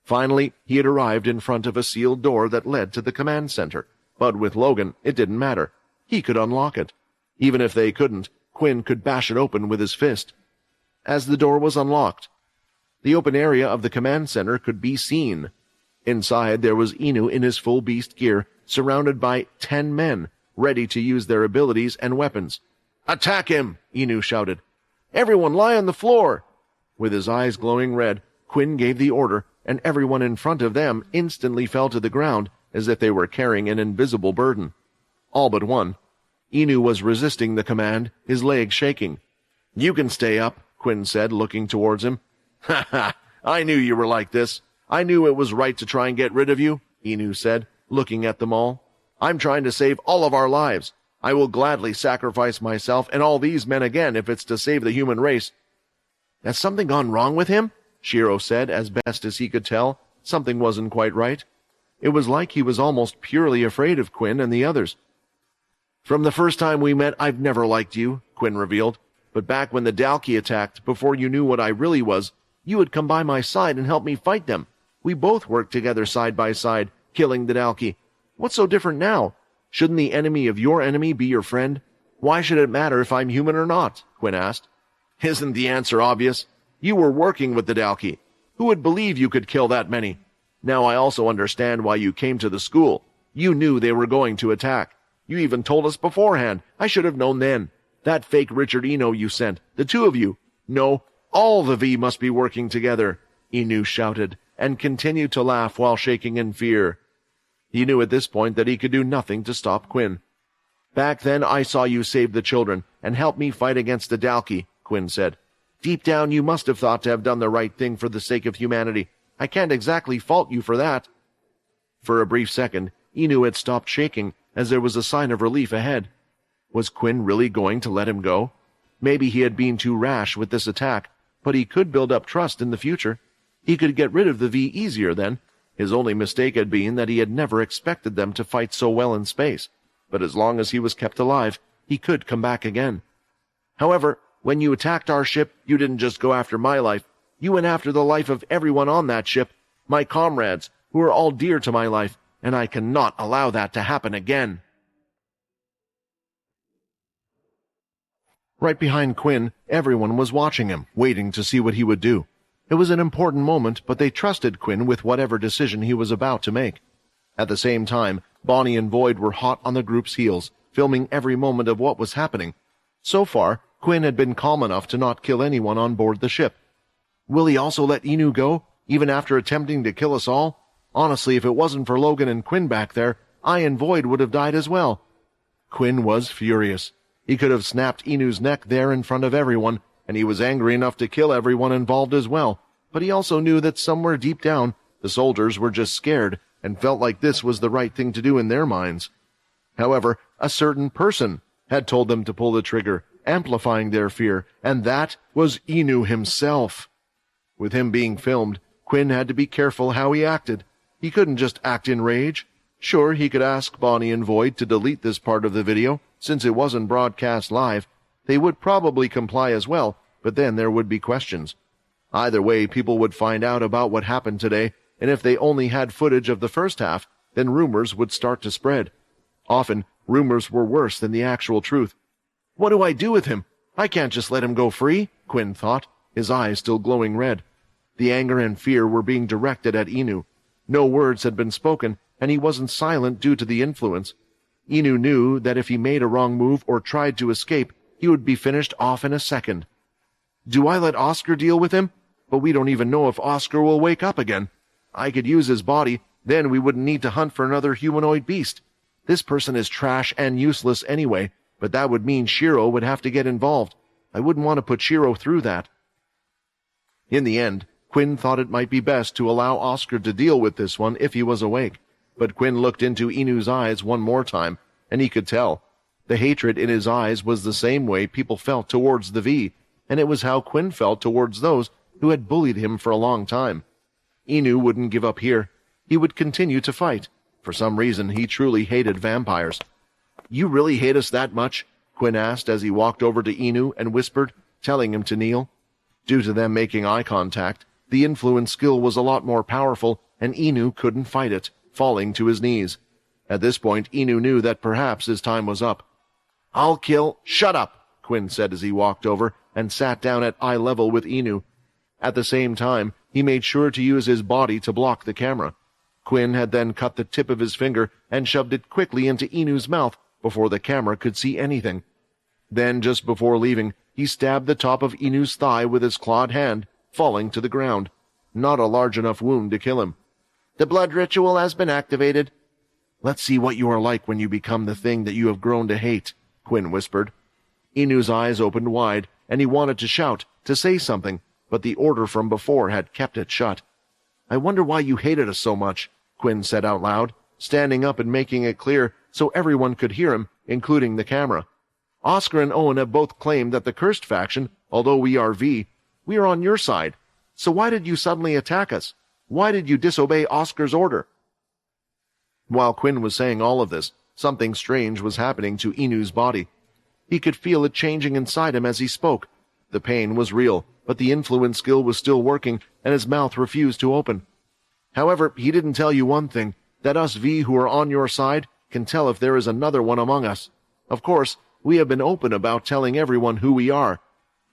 Finally, he had arrived in front of a sealed door that led to the command center, but with Logan, it didn't matter. He could unlock it. Even if they couldn't, Quinn could bash it open with his fist. As the door was unlocked, the open area of the command center could be seen. Inside, there was Inu in his full beast gear, surrounded by 10 men, ready to use their abilities and weapons. "Attack him!" Inu shouted. "Everyone lie on the floor!" With his eyes glowing red, Quinn gave the order, and everyone in front of them instantly fell to the ground as if they were carrying an invisible burden. All but one. Inu was resisting the command, his legs shaking. "You can stay up," Quinn said, looking towards him. "Ha ha! I knew you were like this. I knew it was right to try and get rid of you," Inu said, looking at them all. "I'm trying to save all of our lives. I will gladly sacrifice myself and all these men again if it's to save the human race." "Has something gone wrong with him?" Shiro said, as best as he could tell. Something wasn't quite right. It was like he was almost purely afraid of Quinn and the others. "From the first time we met, I've never liked you," Quinn revealed. "But back when the Dalki attacked, before you knew what I really was, you would come by my side and help me fight them. We both worked together side by side, killing the Dalki. What's so different now? Shouldn't the enemy of your enemy be your friend? Why should it matter if I'm human or not?" Quinn asked. "Isn't the answer obvious? You were working with the Dalki. Who would believe you could kill that many? Now I also understand why you came to the school. You knew they were going to attack. You even told us beforehand. I should have known then. That fake Richard Eno you sent, the two of you. No, all the V must be working together," Inu shouted, and continued to laugh while shaking in fear. He knew at this point that he could do nothing to stop Quinn. "Back then I saw you save the children and help me fight against the Dalki," Quinn said. "Deep down you must have thought to have done the right thing for the sake of humanity. I can't exactly fault you for that." For a brief second, Inu had stopped shaking, as there was a sign of relief ahead. Was Quinn really going to let him go? Maybe he had been too rash with this attack, but he could build up trust in the future. He could get rid of the V easier then. His only mistake had been that he had never expected them to fight so well in space, but as long as he was kept alive, he could come back again. "However, when you attacked our ship, you didn't just go after my life. You went after the life of everyone on that ship, my comrades, who are all dear to my life, and I cannot allow that to happen again." Right behind Quinn, everyone was watching him, waiting to see what he would do. It was an important moment, but they trusted Quinn with whatever decision he was about to make. At the same time, Bonnie and Void were hot on the group's heels, filming every moment of what was happening. So far, Quinn had been calm enough to not kill anyone on board the ship. Will he also let Inu go, even after attempting to kill us all? Honestly, if it wasn't for Logan and Quinn back there, I and Void would have died as well. Quinn was furious. He could have snapped Inu's neck there in front of everyone, and he was angry enough to kill everyone involved as well, but he also knew that somewhere deep down, the soldiers were just scared and felt like this was the right thing to do in their minds. However, a certain person had told them to pull the trigger, amplifying their fear, and that was Inu himself. With him being filmed, Quinn had to be careful how he acted. He couldn't just act in rage. Sure, he could ask Bonnie and Void to delete this part of the video, since it wasn't broadcast live. They would probably comply as well, but then there would be questions. Either way, people would find out about what happened today, and if they only had footage of the first half, then rumors would start to spread. Often, rumors were worse than the actual truth. What do I do with him? I can't just let him go free, Quinn thought, his eyes still glowing red. The anger and fear were being directed at Inu. No words had been spoken, and he wasn't silent due to the influence. Inu knew that if he made a wrong move or tried to escape, he would be finished off in a second. Do I let Oscar deal with him? But we don't even know if Oscar will wake up again. I could use his body, then we wouldn't need to hunt for another humanoid beast. This person is trash and useless anyway, but that would mean Shiro would have to get involved. I wouldn't want to put Shiro through that. In the end, Quinn thought it might be best to allow Oscar to deal with this one if he was awake. But Quinn looked into Inu's eyes one more time, and he could tell. The hatred in his eyes was the same way people felt towards the V, and it was how Quinn felt towards those who had bullied him for a long time. Inu wouldn't give up here. He would continue to fight. For some reason, he truly hated vampires. You really hate us that much? Quinn asked as he walked over to Inu and whispered, telling him to kneel. Due to them making eye contact, The influence skill was a lot more powerful, and Inu couldn't fight it, falling to his knees. At this point, Inu knew that perhaps his time was up. "I'll kill—" "Shut up," Quinn said as he walked over and sat down at eye level with Inu. At the same time, he made sure to use his body to block the camera. Quinn had then cut the tip of his finger and shoved it quickly into Inu's mouth before the camera could see anything. Then, just before leaving, he stabbed the top of Inu's thigh with his clawed hand, falling to the ground. Not a large enough wound to kill him. "The blood ritual has been activated." "Let's see what you are like when you become the thing that you have grown to hate," Quinn whispered. Inu's eyes opened wide, and he wanted to shout, to say something, but the order from before had kept it shut. "I wonder why you hated us so much," Quinn said out loud, standing up and making it clear so everyone could hear him, including the camera. "Oscar and Owen have both claimed that the cursed faction, although we are V, we are on your side. So why did you suddenly attack us? Why did you disobey Oscar's order?" While Quinn was saying all of this, something strange was happening to Inu's body. He could feel it changing inside him as he spoke. The pain was real, but the influence skill was still working, and his mouth refused to open. "However, he didn't tell you one thing, that us V who are on your side can tell if there is another one among us. Of course, we have been open about telling everyone who we are.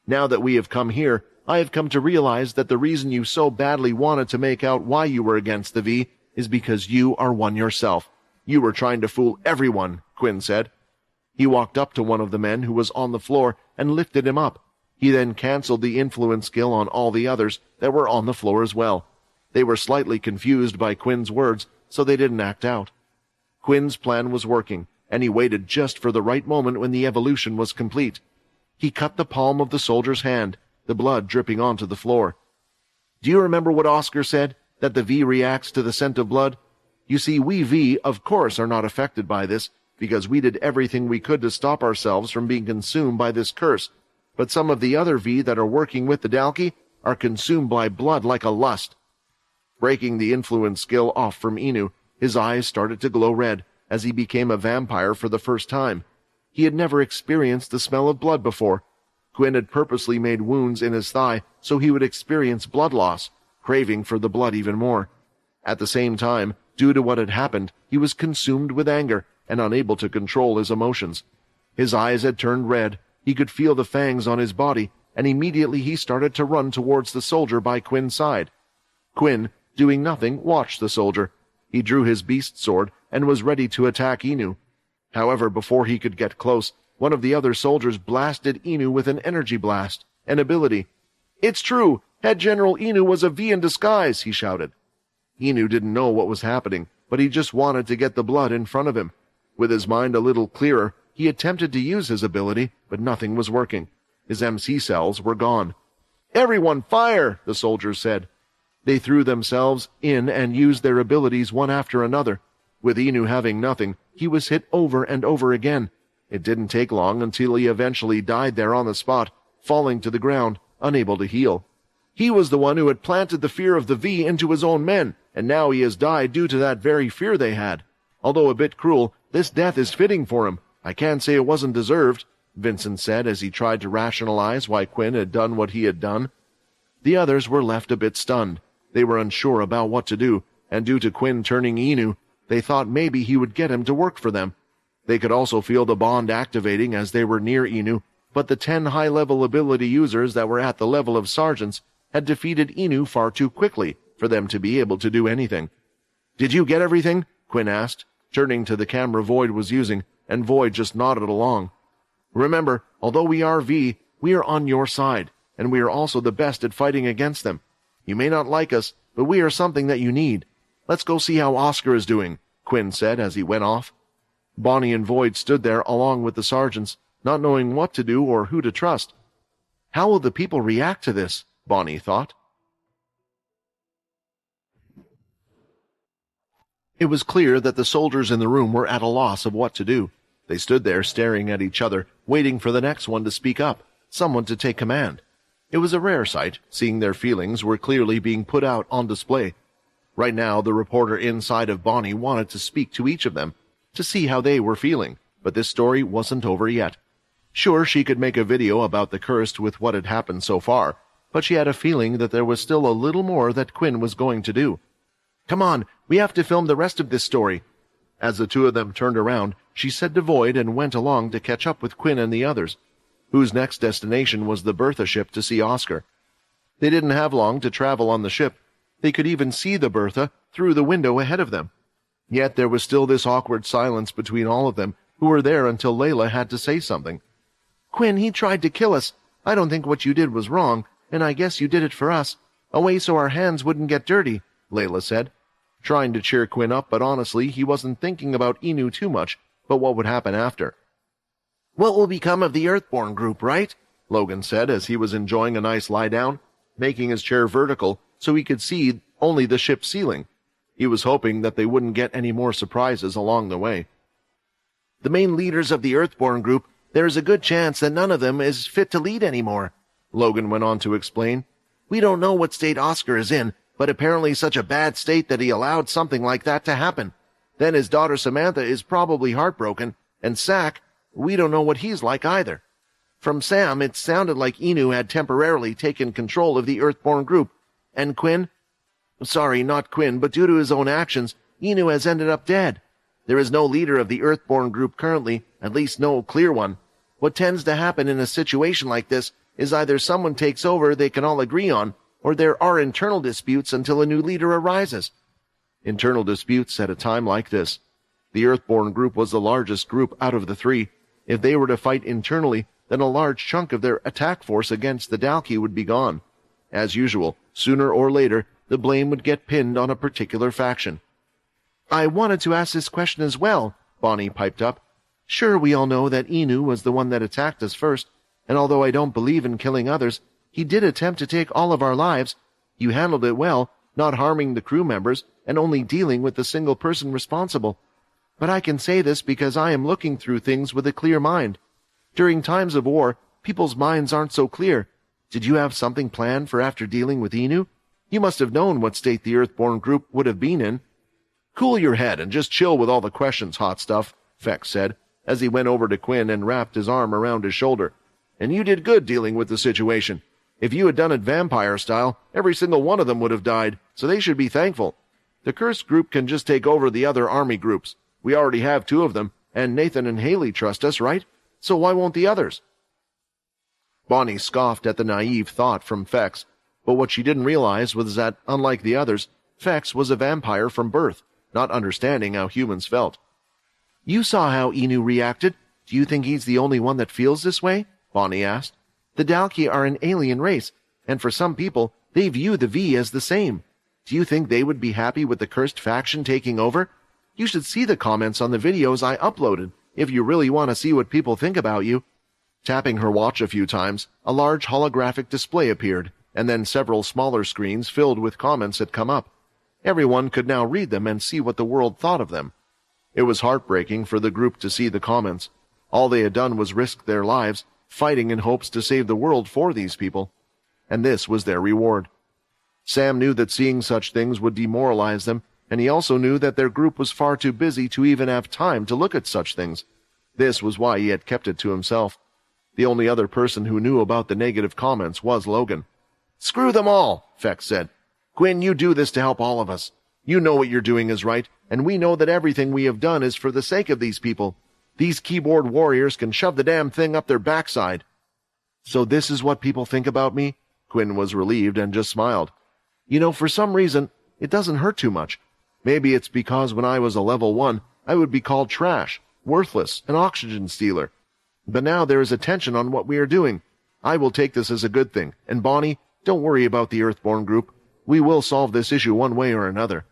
Now that we have come here, I have come to realize that the reason you so badly wanted to make out why you were against the V is because you are one yourself. You were trying to fool everyone," Quinn said. He walked up to one of the men who was on the floor and lifted him up. He then canceled the influence skill on all the others that were on the floor as well. They were slightly confused by Quinn's words, so they didn't act out. Quinn's plan was working, and he waited just for the right moment when the evolution was complete. He cut the palm of the soldier's hand, the blood dripping onto the floor. "Do you remember what Oscar said, that the V reacts to the scent of blood? You see, we V, of course, are not affected by this, because we did everything we could to stop ourselves from being consumed by this curse. But some of the other V that are working with the Dalki are consumed by blood like a lust." Breaking the influence skill off from Inu, his eyes started to glow red as he became a vampire for the first time. He had never experienced the smell of blood before. Quinn had purposely made wounds in his thigh so he would experience blood loss, craving for the blood even more. At the same time, due to what had happened, he was consumed with anger and unable to control his emotions. His eyes had turned red, he could feel the fangs on his body, and immediately he started to run towards the soldier by Quinn's side. Quinn, doing nothing, watched the soldier. He drew his beast sword and was ready to attack Inu. However, before he could get close, one of the other soldiers blasted Inu with an energy blast, an ability. "It's true! Head General Inu was a V in disguise!" he shouted. Inu didn't know what was happening, but he just wanted to get the blood in front of him. With his mind a little clearer, he attempted to use his ability, but nothing was working. His MC cells were gone. "Everyone fire!" the soldiers said. They threw themselves in and used their abilities one after another. With Inu having nothing, he was hit over and over again. It didn't take long until he eventually died there on the spot, falling to the ground, unable to heal. He was the one who had planted the fear of the V into his own men, and now he has died due to that very fear they had. Although a bit cruel, this death is fitting for him. I can't say it wasn't deserved," Vincent said as he tried to rationalize why Quinn had done what he had done. The others were left a bit stunned. They were unsure about what to do, and due to Quinn turning Inu, they thought maybe he would get him to work for them. They could also feel the bond activating as they were near Inu, but the 10 high-level ability users that were at the level of sergeants had defeated Inu far too quickly for them to be able to do anything. "Did you get everything?" Quinn asked, turning to the camera Void was using, and Void just nodded along. "Remember, although we are V, we are on your side, and we are also the best at fighting against them. You may not like us, but we are something that you need. Let's go see how Oscar is doing," Quinn said as he went off. Bonnie and Void stood there along with the sergeants, not knowing what to do or who to trust. How will the people react to this? Bonnie thought. It was clear that the soldiers in the room were at a loss of what to do. They stood there staring at each other, waiting for the next one to speak up, someone to take command. It was a rare sight, seeing their feelings were clearly being put out on display. Right now, the reporter inside of Bonnie wanted to speak to each of them, to see how they were feeling, but this story wasn't over yet. Sure, she could make a video about the cursed with what had happened so far, but she had a feeling that there was still a little more that Quinn was going to do. "Come on, we have to film the rest of this story." As the two of them turned around, she said to Void and went along to catch up with Quinn and the others, whose next destination was the Bertha ship to see Oscar. They didn't have long to travel on the ship. They could even see the Bertha through the window ahead of them. Yet there was still this awkward silence between all of them, who were there until Layla had to say something. "Quinn, he tried to kill us. I don't think what you did was wrong, and I guess you did it for us. A way so our hands wouldn't get dirty," Layla said, trying to cheer Quinn up, but honestly, he wasn't thinking about Inu too much, but what would happen after. "What will become of the Earthborn group, right?" Logan said as he was enjoying a nice lie-down, making his chair vertical so he could see only the ship's ceiling. He was hoping that they wouldn't get any more surprises along the way. "The main leaders of the Earthborn group, there is a good chance that none of them is fit to lead anymore," Logan went on to explain. "We don't know what state Oscar is in, but apparently such a bad state that he allowed something like that to happen. Then his daughter Samantha is probably heartbroken, and Sack, we don't know what he's like either. From Sam, it sounded like Inu had temporarily taken control of the Earthborn group, and Quinn? Sorry, not Quinn, but due to his own actions, Inu has ended up dead. There is no leader of the Earthborn group currently, at least no clear one. What tends to happen in a situation like this is either someone takes over they can all agree on, or there are internal disputes until a new leader arises." Internal disputes at a time like this. The Earthborn group was the largest group out of the three. If they were to fight internally, then a large chunk of their attack force against the Dalki would be gone. As usual, sooner or later, the blame would get pinned on a particular faction. "I wanted to ask this question as well," Bonnie piped up. "Sure, we all know that Inu was the one that attacked us first, and although I don't believe in killing others, he did attempt to take all of our lives. You handled it well, not harming the crew members and only dealing with the single person responsible. But I can say this because I am looking through things with a clear mind. During times of war, people's minds aren't so clear. Did you have something planned for after dealing with Inu? You must have known what state the Earthborn group would have been in." "Cool your head and just chill with all the questions, hot stuff," Fex said, as he went over to Quinn and wrapped his arm around his shoulder. "And you did good dealing with the situation. If you had done it vampire style, every single one of them would have died, so they should be thankful. The cursed group can just take over the other army groups. We already have 2 of them, and Nathan and Haley trust us, right? So why won't the others?" Bonnie scoffed at the naive thought from Fex, but what she didn't realize was that, unlike the others, Fex was a vampire from birth, not understanding how humans felt. "You saw how Inu reacted. Do you think he's the only one that feels this way?" Bonnie asked. "The Dalki are an alien race, and for some people, they view the V as the same. Do you think they would be happy with the cursed faction taking over? You should see the comments on the videos I uploaded, if you really want to see what people think about you." Tapping her watch a few times, a large holographic display appeared, and then several smaller screens filled with comments had come up. Everyone could now read them and see what the world thought of them. It was heartbreaking for the group to see the comments. All they had done was risk their lives, fighting in hopes to save the world for these people. And this was their reward. Sam knew that seeing such things would demoralize them, and he also knew that their group was far too busy to even have time to look at such things. This was why he had kept it to himself. The only other person who knew about the negative comments was Logan. "Screw them all," Fex said. "Quinn, you do this to help all of us. You know what you're doing is right, and we know that everything we have done is for the sake of these people. These keyboard warriors can shove the damn thing up their backside." "So this is what people think about me?" Quinn was relieved and just smiled. "You know, for some reason, it doesn't hurt too much. Maybe it's because when I was a level 1, I would be called trash, worthless, an oxygen stealer. But now there is attention on what we are doing. I will take this as a good thing, and Bonnie, don't worry about the Earthborn group. We will solve this issue one way or another."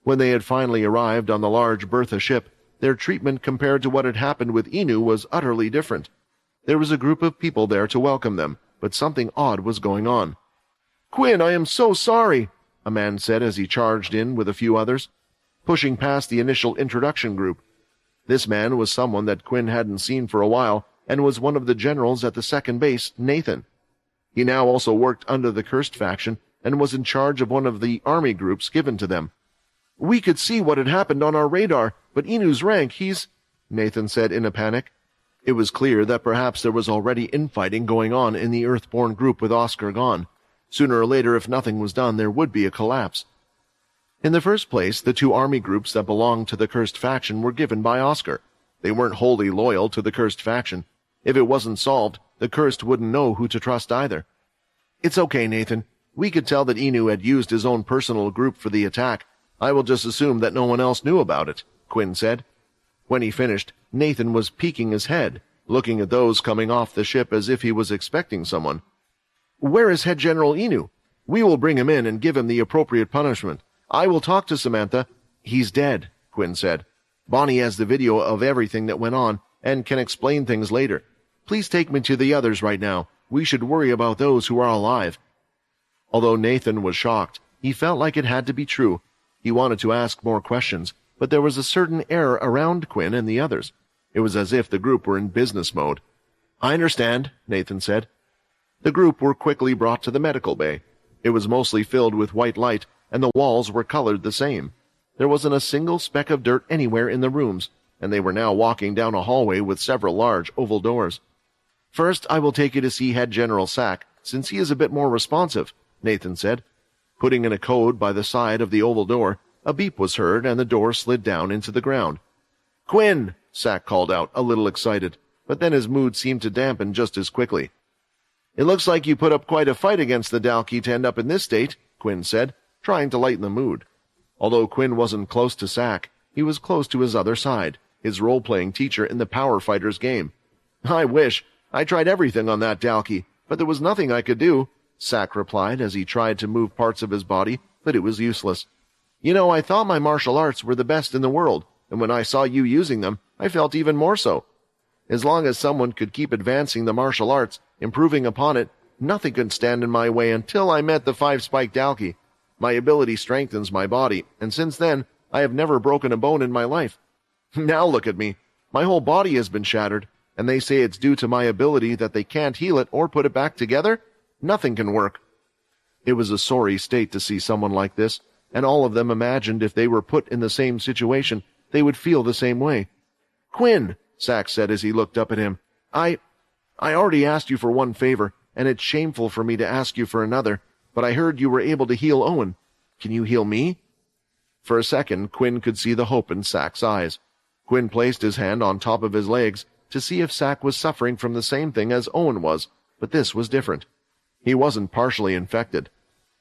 When they had finally arrived on the large Bertha ship, their treatment compared to what had happened with Inu was utterly different. There was a group of people there to welcome them, but something odd was going on. "Quinn, I am so sorry," a man said as he charged in with a few others, pushing past the initial introduction group. This man was someone that Quinn hadn't seen for a while, and was one of the generals at the second base, Nathan. He now also worked under the Cursed faction, and was in charge of one of the army groups given to them. "We could see what had happened on our radar, but Inu's rank, he's—" Nathan said in a panic. It was clear that perhaps there was already infighting going on in the Earthborn group with Oscar gone. Sooner or later, if nothing was done, there would be a collapse. In the first place, the two army groups that belonged to the cursed faction were given by Oscar. They weren't wholly loyal to the cursed faction. If it wasn't solved, the cursed wouldn't know who to trust either. It's okay, Nathan. We could tell that Inu had used his own personal group for the attack. I will just assume that no one else knew about it, Quinn said. When he finished, Nathan was peeking his head, looking at those coming off the ship as if he was expecting someone. Where is Head General Inu? We will bring him in and give him the appropriate punishment. I will talk to Samantha. He's dead, Quinn said. Bonnie has the video of everything that went on and can explain things later. Please take me to the others right now. We should worry about those who are alive. Although Nathan was shocked, he felt like it had to be true. He wanted to ask more questions, but there was a certain air around Quinn and the others. It was as if the group were in business mode. I understand, Nathan said. The group were quickly brought to the medical bay. It was mostly filled with white light, and the walls were colored the same. There wasn't a single speck of dirt anywhere in the rooms, and they were now walking down a hallway with several large oval doors. First, I will take you to see Head General Sack, since he is a bit more responsive, Nathan said. Putting in a code by the side of the oval door, a beep was heard and the door slid down into the ground. Quinn! Sack called out, a little excited, but then his mood seemed to dampen just as quickly. It looks like you put up quite a fight against the Dalki to end up in this state, Quinn said, trying to lighten the mood. Although Quinn wasn't close to Sack, he was close to his other side, his role-playing teacher in the Power Fighters game. I wish. I tried everything on that Dalki, but there was nothing I could do, Sack replied as he tried to move parts of his body, but it was useless. You know, I thought my martial arts were the best in the world, and when I saw you using them, I felt even more so. As long as someone could keep advancing the martial arts, improving upon it, nothing could stand in my way until I met the five-spiked Dalki. My ability strengthens my body, and since then, I have never broken a bone in my life. Now look at me. My whole body has been shattered, and they say it's due to my ability that they can't heal it or put it back together? Nothing can work. It was a sorry state to see someone like this, and all of them imagined if they were put in the same situation, they would feel the same way. Quinn, Sack said as he looked up at him, I already asked you for one favor, and it's shameful for me to ask you for another, but I heard you were able to heal Owen. Can you heal me? For a second, Quinn could see the hope in Sack's eyes. Quinn placed his hand on top of his legs to see if Sack was suffering from the same thing as Owen was, but this was different. He wasn't partially infected.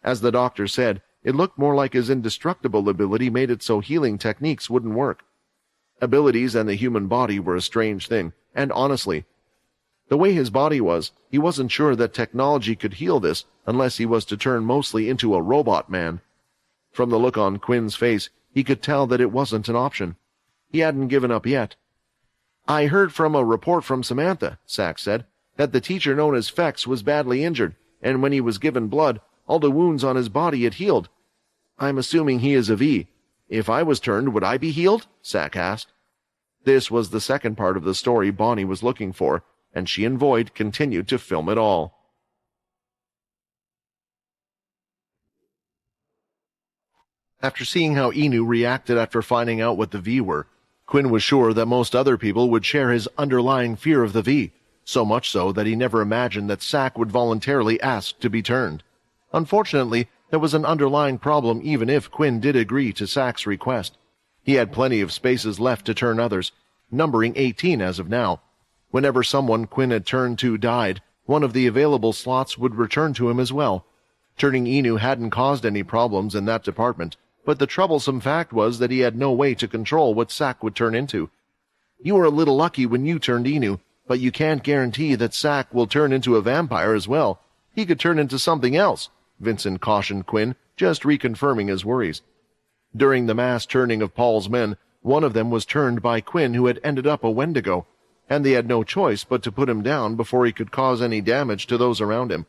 As the doctor said, it looked more like his indestructible ability made it so healing techniques wouldn't work. Abilities and the human body were a strange thing, and honestly, the way his body was, he wasn't sure that technology could heal this unless he was to turn mostly into a robot man. From the look on Quinn's face, he could tell that it wasn't an option. He hadn't given up yet. I heard from a report from Samantha, Sack said, that the teacher known as Fex was badly injured, and when he was given blood, all the wounds on his body had healed. I'm assuming he is a V. If I was turned, would I be healed? Sack asked. This was the second part of the story Bonnie was looking for, and she and Void continued to film it all. After seeing how Inu reacted after finding out what the V were, Quinn was sure that most other people would share his underlying fear of the V, so much so that he never imagined that Sack would voluntarily ask to be turned. Unfortunately, there was an underlying problem even if Quinn did agree to Sack's request. He had plenty of spaces left to turn others, numbering 18 as of now. Whenever someone Quinn had turned to died, one of the available slots would return to him as well. Turning Inu hadn't caused any problems in that department, but the troublesome fact was that he had no way to control what Sack would turn into. You were a little lucky when you turned Inu, but you can't guarantee that Sack will turn into a vampire as well. He could turn into something else, Vincent cautioned Quinn, just reconfirming his worries. During the mass turning of Paul's men, one of them was turned by Quinn who had ended up a Wendigo, and they had no choice but to put him down before he could cause any damage to those around him.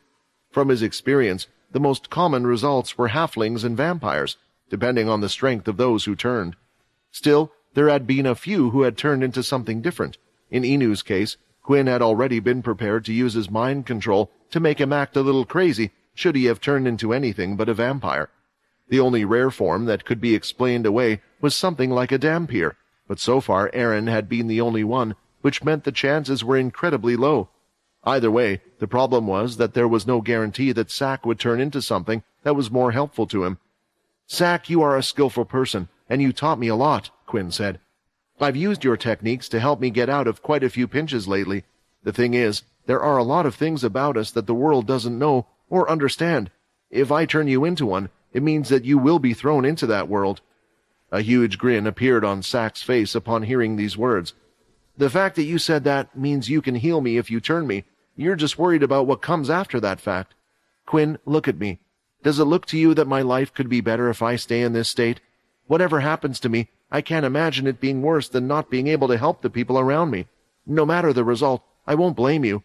From his experience, the most common results were halflings and vampires, depending on the strength of those who turned. Still, there had been a few who had turned into something different. In Inu's case, Quinn had already been prepared to use his mind control to make him act a little crazy should he have turned into anything but a vampire. The only rare form that could be explained away was something like a Dhampir, but so far Aaron had been the only one which meant the chances were incredibly low. Either way, the problem was that there was no guarantee that Sack would turn into something that was more helpful to him. "Sack, you are a skillful person, and you taught me a lot," Quinn said. "I've used your techniques to help me get out of quite a few pinches lately. The thing is, there are a lot of things about us that the world doesn't know or understand. If I turn you into one, it means that you will be thrown into that world." A huge grin appeared on Sack's face upon hearing these words. "The fact that you said that means you can heal me if you turn me. You're just worried about what comes after that fact. Quinn, look at me. Does it look to you that my life could be better if I stay in this state? Whatever happens to me, I can't imagine it being worse than not being able to help the people around me. No matter the result, I won't blame you."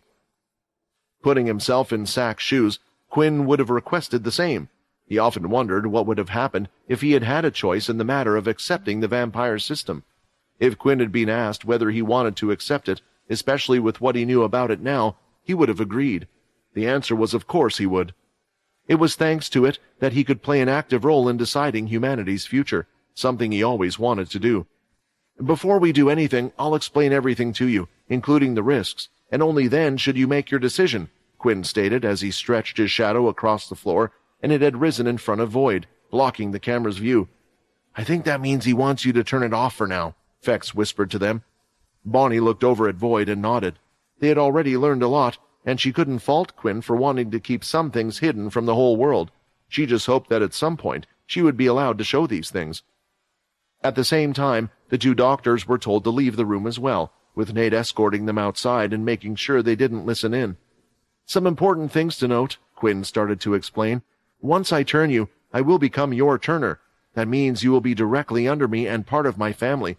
Putting himself in Sack's shoes, Quinn would have requested the same. He often wondered what would have happened if he had had a choice in the matter of accepting the vampire system. If Quinn had been asked whether he wanted to accept it, especially with what he knew about it now, he would have agreed. The answer was of course he would. It was thanks to it that he could play an active role in deciding humanity's future, something he always wanted to do. "Before we do anything, I'll explain everything to you, including the risks, and only then should you make your decision," Quinn stated as he stretched his shadow across the floor, and it had risen in front of Void, blocking the camera's view. "I think that means he wants you to turn it off for now," Fex whispered to them. Bonnie looked over at Void and nodded. They had already learned a lot, and she couldn't fault Quinn for wanting to keep some things hidden from the whole world. She just hoped that at some point she would be allowed to show these things. At the same time, the two doctors were told to leave the room as well, with Nate escorting them outside and making sure they didn't listen in. "Some important things to note," Quinn started to explain. "Once I turn you, I will become your turner. That means you will be directly under me and part of my family.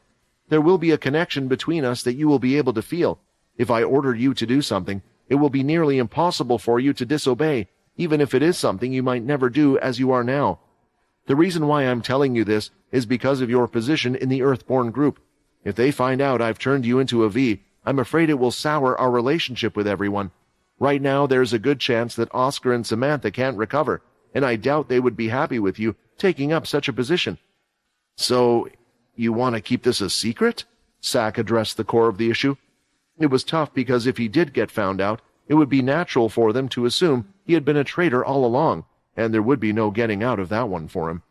There will be a connection between us that you will be able to feel. If I order you to do something, it will be nearly impossible for you to disobey, even if it is something you might never do as you are now. The reason why I'm telling you this is because of your position in the Earthborn group. If they find out I've turned you into a V, I'm afraid it will sour our relationship with everyone. Right now, there's a good chance that Oscar and Samantha can't recover, and I doubt they would be happy with you taking up such a position." "So, you want to keep this a secret?" Sack addressed the core of the issue. It was tough because if he did get found out, it would be natural for them to assume he had been a traitor all along, and there would be no getting out of that one for him.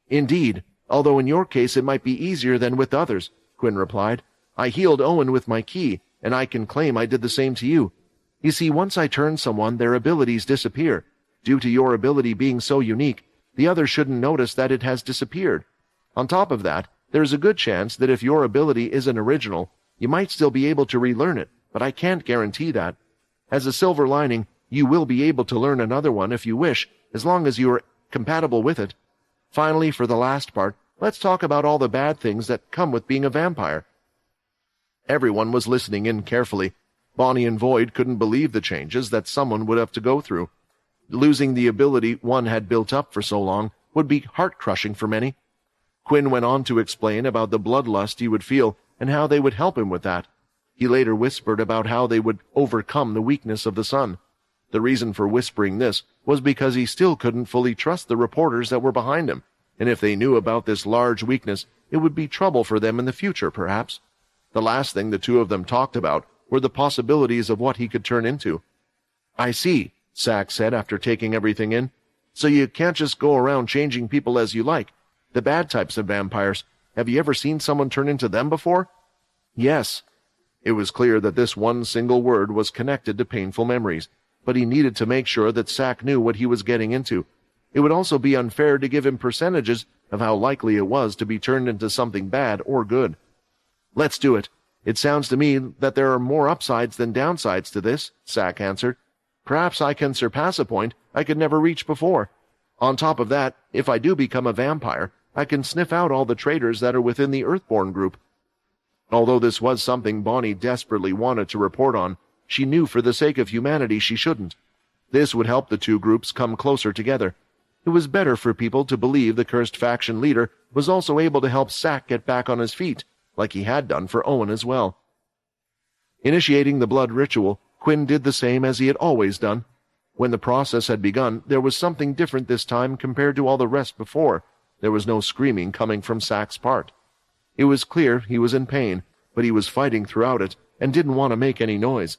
"Indeed, although in your case it might be easier than with others," Quinn replied. "I healed Owen with my key, and I can claim I did the same to you. You see, once I turn someone, their abilities disappear. Due to your ability being so unique, the others shouldn't notice that it has disappeared. On top of that, there's a good chance that if your ability isn't original, you might still be able to relearn it, but I can't guarantee that. As a silver lining, you will be able to learn another one if you wish, as long as you are compatible with it. Finally, for the last part, let's talk about all the bad things that come with being a vampire." Everyone was listening in carefully. Bonnie and Void couldn't believe the changes that someone would have to go through. Losing the ability one had built up for so long would be heart-crushing for many. Quinn went on to explain about the bloodlust he would feel and how they would help him with that. He later whispered about how they would overcome the weakness of the sun. The reason for whispering this was because he still couldn't fully trust the reporters that were behind him, and if they knew about this large weakness, it would be trouble for them in the future, perhaps. The last thing the two of them talked about were the possibilities of what he could turn into. "I see," Sack said after taking everything in. "So you can't just go around changing people as you like. The bad types of vampires. Have you ever seen someone turn into them before?" "Yes." It was clear that this one single word was connected to painful memories, but he needed to make sure that Sack knew what he was getting into. It would also be unfair to give him percentages of how likely it was to be turned into something bad or good. "Let's do it. It sounds to me that there are more upsides than downsides to this," Sack answered. "Perhaps I can surpass a point I could never reach before. On top of that, if I do become a vampire, I can sniff out all the traitors that are within the Earthborn group." Although this was something Bonnie desperately wanted to report on, she knew for the sake of humanity she shouldn't. This would help the two groups come closer together. It was better for people to believe the cursed faction leader was also able to help Sack get back on his feet, like he had done for Owen as well. Initiating the blood ritual, Quinn did the same as he had always done. When the process had begun, there was something different this time compared to all the rest before. There was no screaming coming from Sack's part. It was clear he was in pain, but he was fighting throughout it, and didn't want to make any noise.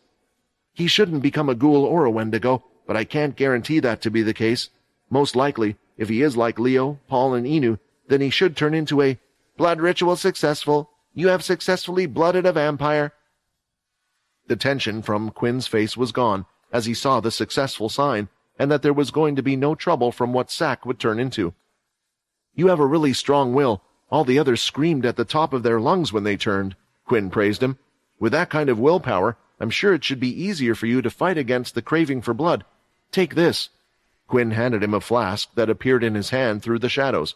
He shouldn't become a ghoul or a Wendigo, but I can't guarantee that to be the case. Most likely, if he is like Leo, Paul, and Inu, then he should turn into a blood ritual successful. You have successfully blooded a vampire. The tension from Quinn's face was gone as he saw the successful sign and that there was going to be no trouble from what Sack would turn into. You have a really strong will. All the others screamed at the top of their lungs when they turned, Quinn praised him. With that kind of willpower, I'm sure it should be easier for you to fight against the craving for blood. Take this. Quinn handed him a flask that appeared in his hand through the shadows.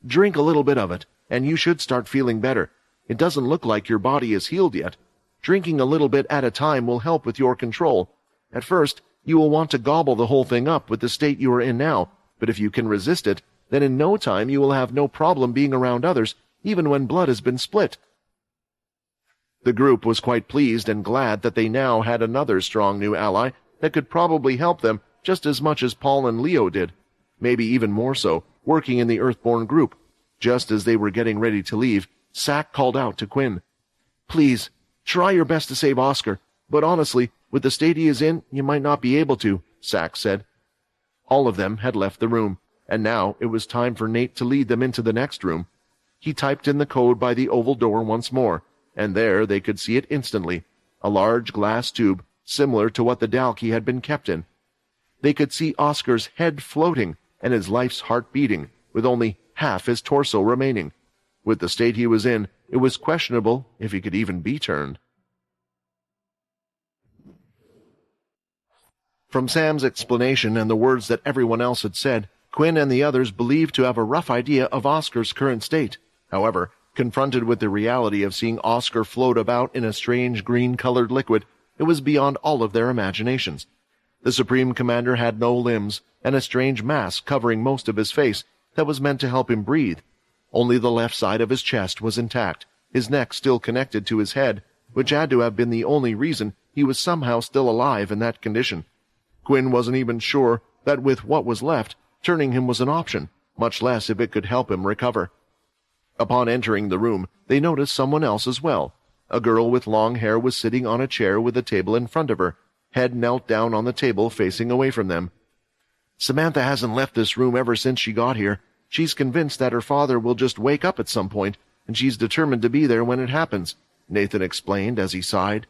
Drink a little bit of it, and you should start feeling better. It doesn't look like your body is healed yet. Drinking a little bit at a time will help with your control. At first, you will want to gobble the whole thing up with the state you are in now, but if you can resist it, then in no time you will have no problem being around others, even when blood has been split. The group was quite pleased and glad that they now had another strong new ally that could probably help them just as much as Paul and Leo did, maybe even more so, working in the Earthborn group. Just as they were getting ready to leave, Sack called out to Quinn. Please, try your best to save Oscar, but honestly, with the state he is in, you might not be able to, Sack said. All of them had left the room, and now it was time for Nate to lead them into the next room. He typed in the code by the oval door once more, and there they could see it instantly, a large glass tube similar to what the Dalkey had been kept in. They could see Oscar's head floating and his life's heart beating, with only half his torso remaining. With the state he was in, it was questionable if he could even be turned. From Sam's explanation and the words that everyone else had said, Quinn and the others believed to have a rough idea of Oscar's current state. However, confronted with the reality of seeing Oscar float about in a strange green-colored liquid, it was beyond all of their imaginations. The Supreme Commander had no limbs, and a strange mask covering most of his face that was meant to help him breathe. Only the left side of his chest was intact, his neck still connected to his head, which had to have been the only reason he was somehow still alive in that condition. Quinn wasn't even sure that with what was left, turning him was an option, much less if it could help him recover. Upon entering the room, they noticed someone else as well. A girl with long hair was sitting on a chair with a table in front of her, head knelt down on the table facing away from them. Samantha hasn't left this room ever since she got here. She's convinced that her father will just wake up at some point, and she's determined to be there when it happens, Nathan explained as he sighed.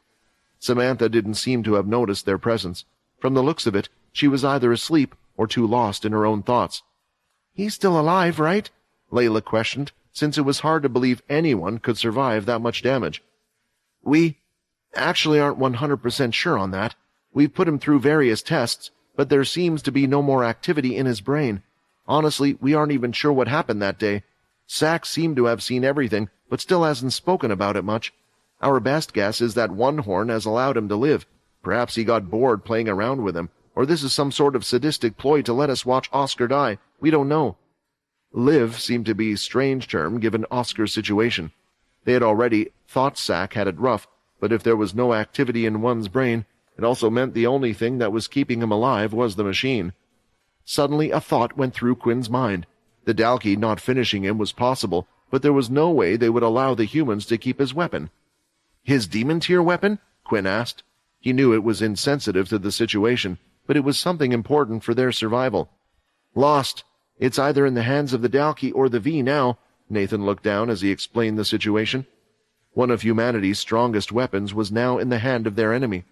Samantha didn't seem to have noticed their presence. From the looks of it, she was either asleep or too lost in her own thoughts. He's still alive, right? Layla questioned, since it was hard to believe anyone could survive that much damage. We actually aren't 100% sure on that. We've put him through various tests, but there seems to be no more activity in his brain. Honestly, we aren't even sure what happened that day. Sack seemed to have seen everything, but still hasn't spoken about it much. Our best guess is that One Horn has allowed him to live. Perhaps he got bored playing around with him, or this is some sort of sadistic ploy to let us watch Oscar die. We don't know. Live seemed to be a strange term given Oscar's situation. They had already thought Sack had it rough, but if there was no activity in one's brain, it also meant the only thing that was keeping him alive was the machine. Suddenly a thought went through Quinn's mind. The Dalkey not finishing him was possible, but there was no way they would allow the humans to keep his weapon. His demon-tier weapon? Quinn asked. He knew it was insensitive to the situation, but it was something important for their survival. Lost. It's either in the hands of the Dalkey or the V now. Nathan looked down as he explained the situation. One of humanity's strongest weapons was now in the hand of their enemy.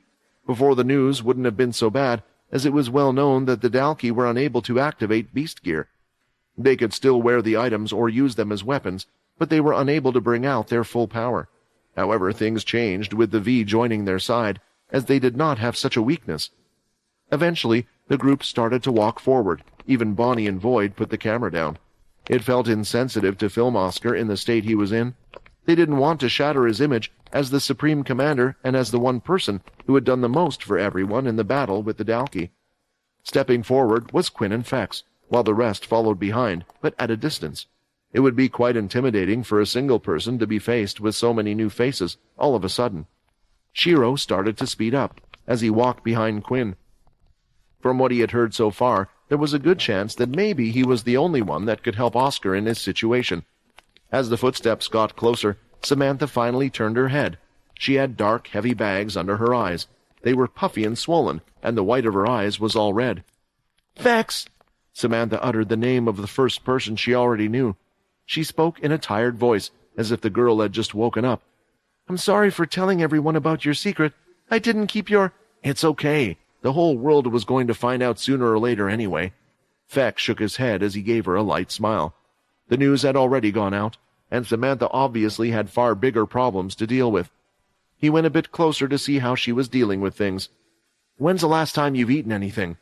Before the news wouldn't have been so bad, as it was well known that the Dalkey were unable to activate beast gear. They could still wear the items or use them as weapons, but they were unable to bring out their full power. However, things changed with the V joining their side, as they did not have such a weakness. Eventually, the group started to walk forward. Even Bonnie and Void put the camera down. It felt insensitive to film Oscar in the state he was in. They didn't want to shatter his image as the Supreme Commander and as the one person who had done the most for everyone in the battle with the Dalkey. Stepping forward was Quinn and Fex, while the rest followed behind, but at a distance. It would be quite intimidating for a single person to be faced with so many new faces all of a sudden. Shiro started to speed up as he walked behind Quinn. From what he had heard so far, there was a good chance that maybe he was the only one that could help Oscar in his situation. As the footsteps got closer, Samantha finally turned her head. She had dark, heavy bags under her eyes. They were puffy and swollen, and the white of her eyes was all red. "Vex!" Samantha uttered the name of the first person she already knew. She spoke in a tired voice, as if the girl had just woken up. "I'm sorry for telling everyone about your secret. I didn't keep your—" "It's okay. The whole world was going to find out sooner or later anyway." Feck shook his head as he gave her a light smile. The news had already gone out, and Samantha obviously had far bigger problems to deal with. He went a bit closer to see how she was dealing with things. "When's the last time you've eaten anything?"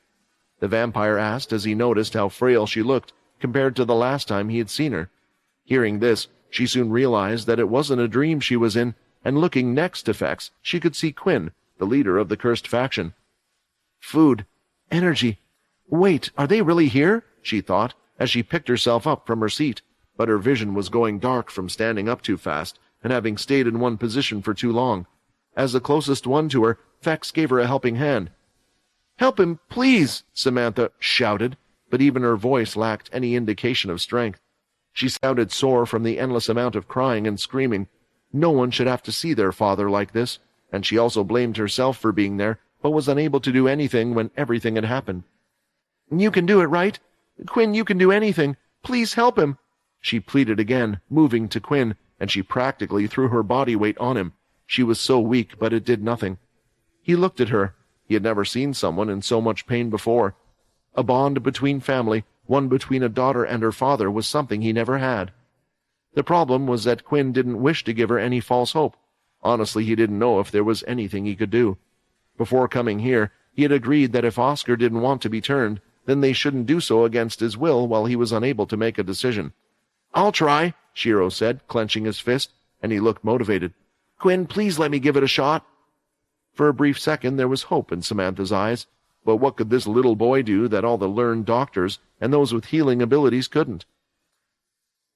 the vampire asked as he noticed how frail she looked compared to the last time he had seen her. Hearing this, she soon realized that it wasn't a dream she was in, and looking next to Fex, she could see Quinn, the leader of the cursed faction. "Food. Energy. Wait, are they really here?" she thought, as she picked herself up from her seat, but her vision was going dark from standing up too fast and having stayed in one position for too long. As the closest one to her, Fex gave her a helping hand. "Help him, please!" Samantha shouted, but even her voice lacked any indication of strength. She sounded sore from the endless amount of crying and screaming. No one should have to see their father like this, and she also blamed herself for being there, but was unable to do anything when everything had happened. "You can do it, right? Quinn, you can do anything. Please help him!" She pleaded again, moving to Quinn, and she practically threw her body weight on him. She was so weak, but it did nothing. He looked at her. He had never seen someone in so much pain before. A bond between family, one between a daughter and her father, was something he never had. The problem was that Quinn didn't wish to give her any false hope. Honestly, he didn't know if there was anything he could do. Before coming here, he had agreed that if Oscar didn't want to be turned, then they shouldn't do so against his will while he was unable to make a decision. "I'll try," Shiro said, clenching his fist, and he looked motivated. "Quinn, please let me give it a shot." For a brief second there was hope in Samantha's eyes, but what could this little boy do that all the learned doctors and those with healing abilities couldn't?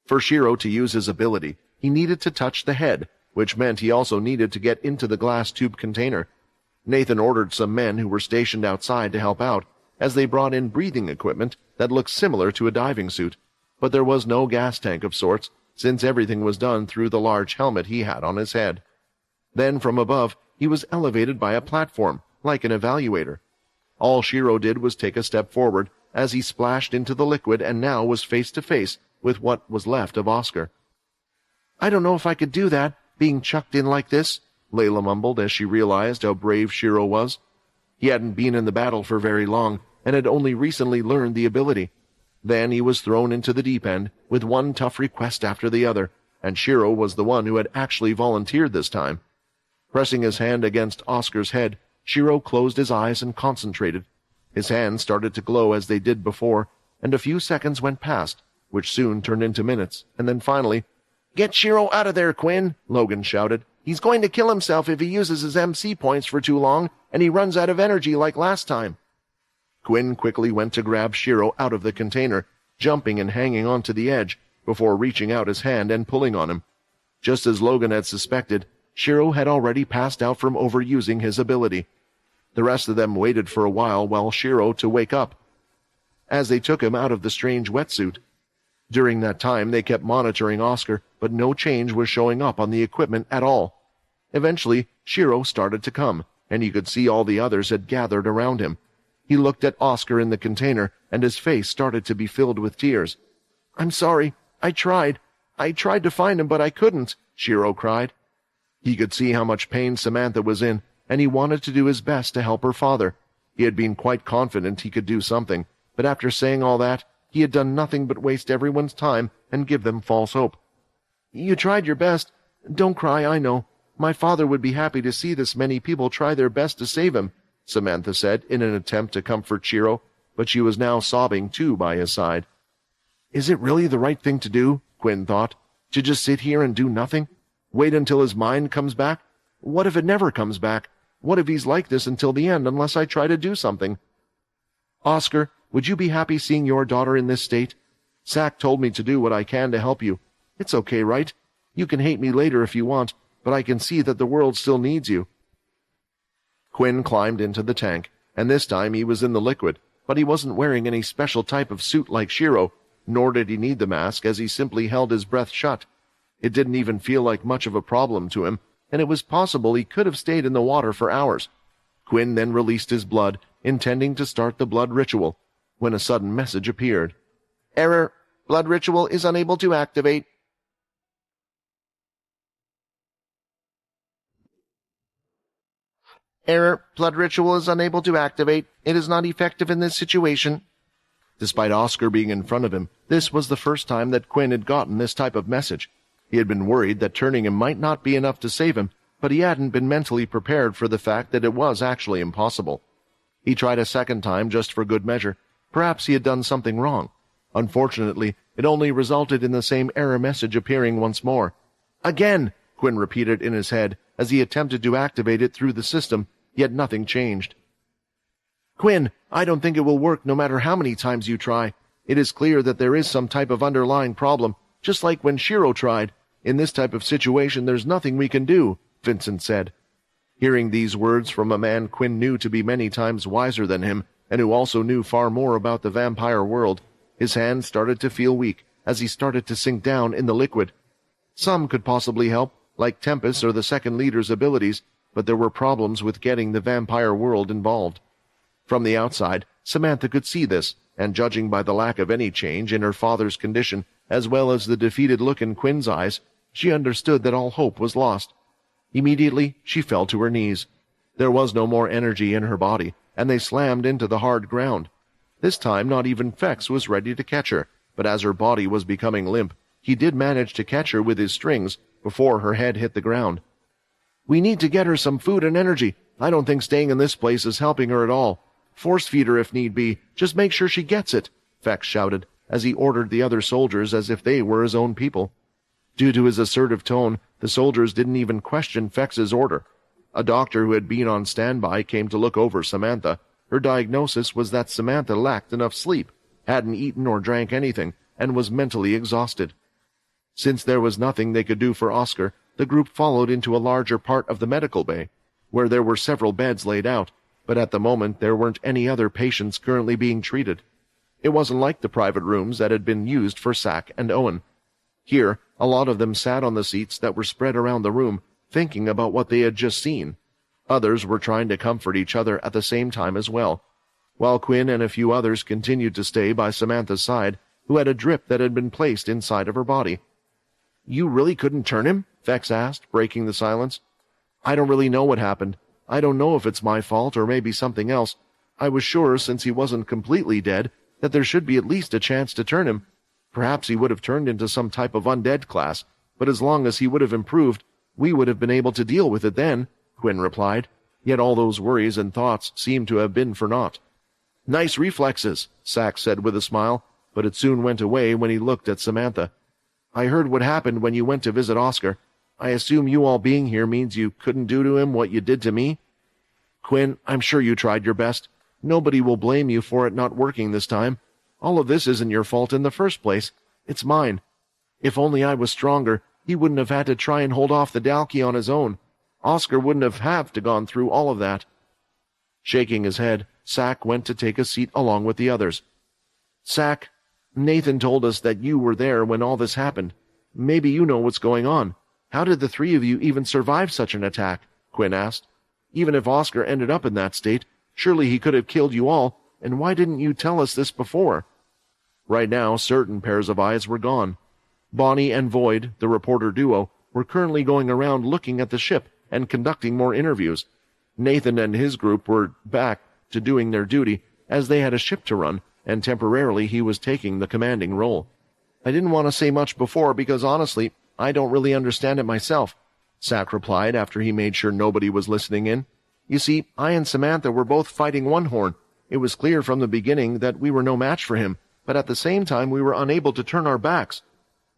For Shiro to use his ability, he needed to touch the head, which meant he also needed to get into the glass tube container. Nathan ordered some men who were stationed outside to help out, as they brought in breathing equipment that looked similar to a diving suit, but there was no gas tank of sorts, since everything was done through the large helmet he had on his head. Then from above, he was elevated by a platform, like an evaluator. All Shiro did was take a step forward, as he splashed into the liquid and now was face to face with what was left of Oscar. "I don't know if I could do that, being chucked in like this," Layla mumbled as she realized how brave Shiro was. He hadn't been in the battle for very long, and had only recently learned the ability. Then he was thrown into the deep end, with one tough request after the other, and Shiro was the one who had actually volunteered this time. Pressing his hand against Oscar's head, Shiro closed his eyes and concentrated. His hands started to glow as they did before, and a few seconds went past, which soon turned into minutes, and then finally, "Get Shiro out of there, Quinn!" Logan shouted. "He's going to kill himself if he uses his MC points for too long, and he runs out of energy like last time." Quinn quickly went to grab Shiro out of the container, jumping and hanging onto the edge, before reaching out his hand and pulling on him. Just as Logan had suspected, Shiro had already passed out from overusing his ability. The rest of them waited for a while Shiro to wake up, as they took him out of the strange wetsuit. During that time, they kept monitoring Oscar, but no change was showing up on the equipment at all. Eventually, Shiro started to come, and he could see all the others had gathered around him. He looked at Oscar in the container, and his face started to be filled with tears. "I'm sorry. I tried to find him, but I couldn't," Shiro cried. He could see how much pain Samantha was in, and he wanted to do his best to help her father. He had been quite confident he could do something, but after saying all that, he had done nothing but waste everyone's time and give them false hope. "You tried your best. Don't cry, I know. My father would be happy to see this many people try their best to save him," Samantha said in an attempt to comfort Shiro, but she was now sobbing too by his side. "Is it really the right thing to do?" Quinn thought. "To just sit here and do nothing? Wait until his mind comes back? What if it never comes back? What if he's like this until the end unless I try to do something? Oscar, would you be happy seeing your daughter in this state? Zack told me to do what I can to help you. It's okay, right? You can hate me later if you want, but I can see that the world still needs you." Quinn climbed into the tank, and this time he was in the liquid, but he wasn't wearing any special type of suit like Shiro, nor did he need the mask as he simply held his breath shut. It didn't even feel like much of a problem to him, and it was possible he could have stayed in the water for hours. Quinn then released his blood, intending to start the blood ritual, when a sudden message appeared. "Error. Blood ritual is unable to activate." "Error. Blood ritual is unable to activate. It is not effective in this situation." Despite Oscar being in front of him, this was the first time that Quinn had gotten this type of message. He had been worried that turning him might not be enough to save him, but he hadn't been mentally prepared for the fact that it was actually impossible. He tried a second time just for good measure. Perhaps he had done something wrong. Unfortunately, it only resulted in the same error message appearing once more. "Again!" Quinn repeated in his head as he attempted to activate it through the system, yet nothing changed. "Quinn, I don't think it will work no matter how many times you try. It is clear that there is some type of underlying problem, just like when Shiro tried. In this type of situation, there's nothing we can do," Vincent said. Hearing these words from a man Quinn knew to be many times wiser than him, and who also knew far more about the vampire world, his hands started to feel weak as he started to sink down in the liquid. Some could possibly help, like Tempest or the second leader's abilities, but there were problems with getting the vampire world involved. From the outside, Samantha could see this, and judging by the lack of any change in her father's condition, as well as the defeated look in Quinn's eyes, she understood that all hope was lost. Immediately, she fell to her knees. There was no more energy in her body, and they slammed into the hard ground. This time not even Fex was ready to catch her, but as her body was becoming limp, he did manage to catch her with his strings before her head hit the ground. "We need to get her some food and energy. I don't think staying in this place is helping her at all. Force feed her if need be. Just make sure she gets it," Fex shouted, as he ordered the other soldiers as if they were his own people. Due to his assertive tone, the soldiers didn't even question Fex's order. A doctor who had been on standby came to look over Samantha. Her diagnosis was that Samantha lacked enough sleep, hadn't eaten or drank anything, and was mentally exhausted. Since there was nothing they could do for Oscar, the group followed into a larger part of the medical bay, where there were several beds laid out, but at the moment there weren't any other patients currently being treated. It wasn't like the private rooms that had been used for Sack and Owen. Here, a lot of them sat on the seats that were spread around the room, thinking about what they had just seen. Others were trying to comfort each other at the same time as well, while Quinn and a few others continued to stay by Samantha's side, who had a drip that had been placed inside of her body. "You really couldn't turn him?" Fex asked, breaking the silence. "I don't really know what happened. I don't know if it's my fault or maybe something else. I was sure, since he wasn't completely dead, that there should be at least a chance to turn him. Perhaps he would have turned into some type of undead class, but as long as he would have improved, we would have been able to deal with it then," Quinn replied, yet all those worries and thoughts seemed to have been for naught. "Nice reflexes," Sack said with a smile, but it soon went away when he looked at Samantha. "I heard what happened when you went to visit Oscar. I assume you all being here means you couldn't do to him what you did to me?" "Quinn, I'm sure you tried your best. Nobody will blame you for it not working this time. All of this isn't your fault in the first place. It's mine. If only I was stronger, he wouldn't have had to try and hold off the Dalki on his own. Oscar wouldn't have to gone through all of that." Shaking his head, Sack went to take a seat along with the others. "Sack, Nathan told us that you were there when all this happened. Maybe you know what's going on. How did the three of you even survive such an attack?" Quinn asked. "Even if Oscar ended up in that state, surely he could have killed you all, and why didn't you tell us this before?" Right now, certain pairs of eyes were gone. Bonnie and Void, the reporter duo, were currently going around looking at the ship and conducting more interviews. Nathan and his group were back to doing their duty, as they had a ship to run, and temporarily he was taking the commanding role. "I didn't want to say much before because honestly, I don't really understand it myself," Sack replied after he made sure nobody was listening in. "You see, I and Samantha were both fighting One Horn. It was clear from the beginning that we were no match for him, but at the same time we were unable to turn our backs.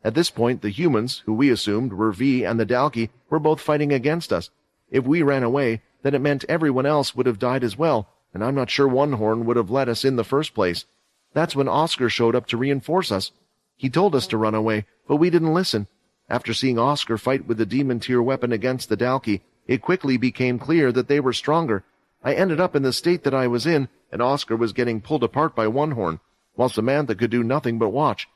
At this point, the humans, who we assumed were V and the Dalki, were both fighting against us. If we ran away, then it meant everyone else would have died as well, and I'm not sure One Horn would have let us in the first place. That's when Oscar showed up to reinforce us. He told us to run away, but we didn't listen. After seeing Oscar fight with the demon-tier weapon against the Dalki, it quickly became clear that they were stronger. I ended up in the state that I was in, and Oscar was getting pulled apart by One Horn, while Samantha could do nothing but watch."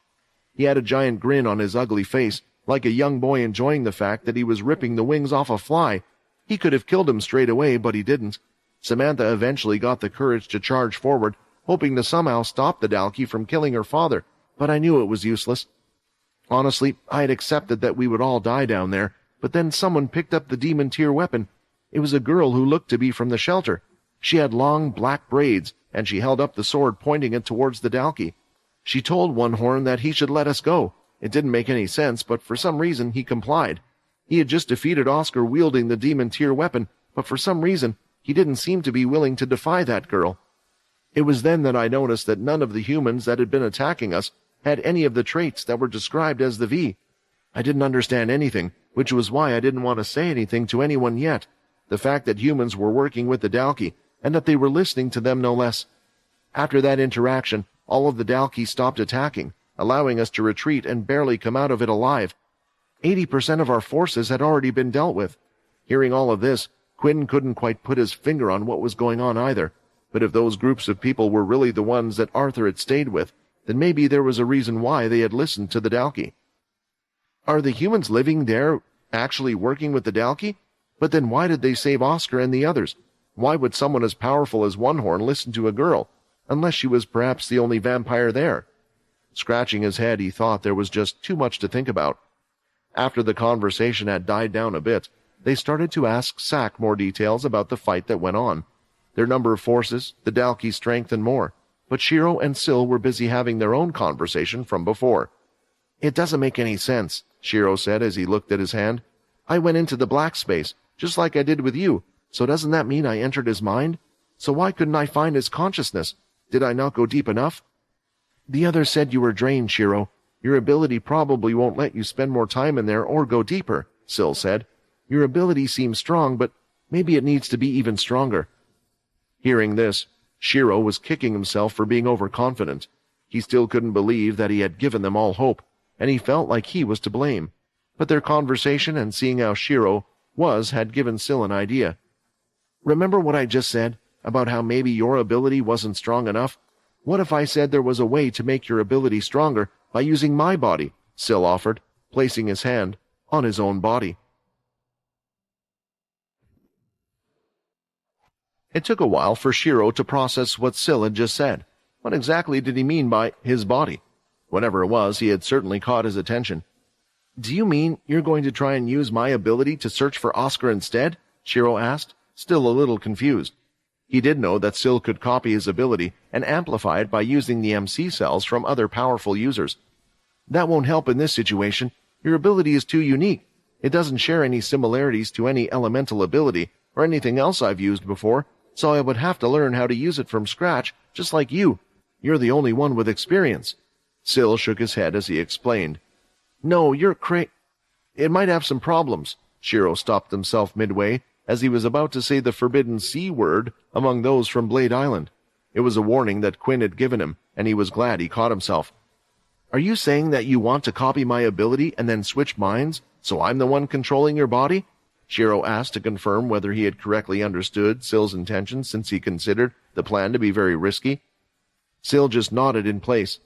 He had a giant grin on his ugly face, like a young boy enjoying the fact that he was ripping the wings off a fly. He could have killed him straight away, but he didn't. Samantha eventually got the courage to charge forward, hoping to somehow stop the Dalki from killing her father, but I knew it was useless. Honestly, I had accepted that we would all die down there, but then someone picked up the demon tier weapon. It was a girl who looked to be from the shelter. She had long black braids, and she held up the sword, pointing it towards the Dalki. She told One Horn that he should let us go. It didn't make any sense, but for some reason he complied. He had just defeated Oscar wielding the demon tier weapon, but for some reason he didn't seem to be willing to defy that girl. It was then that I noticed that none of the humans that had been attacking us had any of the traits that were described as the V. I didn't understand anything, which was why I didn't want to say anything to anyone yet. The fact that humans were working with the Dalki, and that they were listening to them no less. After that interaction, all of the Dalki stopped attacking, allowing us to retreat and barely come out of it alive. 80% of our forces had already been dealt with. Hearing all of this, Quinn couldn't quite put his finger on what was going on either. But if those groups of people were really the ones that Arthur had stayed with, then maybe there was a reason why they had listened to the Dalki. Are the humans living there actually working with the Dalki? But then why did they save Oscar and the others? Why would someone as powerful as One Horn listen to a girl, unless she was perhaps the only vampire there? Scratching his head, he thought there was just too much to think about. After the conversation had died down a bit, they started to ask Sack more details about the fight that went on. Their number of forces, the Dalki's strength, and more. But Shiro and Syl were busy having their own conversation from before. "It doesn't make any sense," Shiro said as he looked at his hand. "I went into the black space, just like I did with you, so doesn't that mean I entered his mind? So why couldn't I find his consciousness? Did I not go deep enough?" "The others said you were drained, Shiro. Your ability probably won't let you spend more time in there or go deeper," Syl said. "Your ability seems strong, but maybe it needs to be even stronger." Hearing this, Shiro was kicking himself for being overconfident. He still couldn't believe that he had given them all hope, and he felt like he was to blame. But their conversation and seeing how Shiro was had given Syl an idea. "Remember what I just said, about how maybe your ability wasn't strong enough? What if I said there was a way to make your ability stronger by using my body?" Syl offered, placing his hand on his own body. It took a while for Shiro to process what Syl had just said. What exactly did he mean by his body? Whatever it was, he had certainly caught his attention. "Do you mean you're going to try and use my ability to search for Oscar instead?" Shiro asked, still a little confused. He did know that Syl could copy his ability and amplify it by using the MC cells from other powerful users. "That won't help in this situation. Your ability is too unique. It doesn't share any similarities to any elemental ability or anything else I've used before, so I would have to learn how to use it from scratch, just like you. You're the only one with experience." Syl shook his head as he explained. "No, you're It might have some problems." Shiro stopped himself midway as he was about to say the forbidden C word among those from Blade Island. It was a warning that Quinn had given him, and he was glad he caught himself. "Are you saying that you want to copy my ability and then switch minds, so I'm the one controlling your body?" Shiro asked to confirm whether he had correctly understood Syl's intentions, since he considered the plan to be very risky. Syl just nodded in place.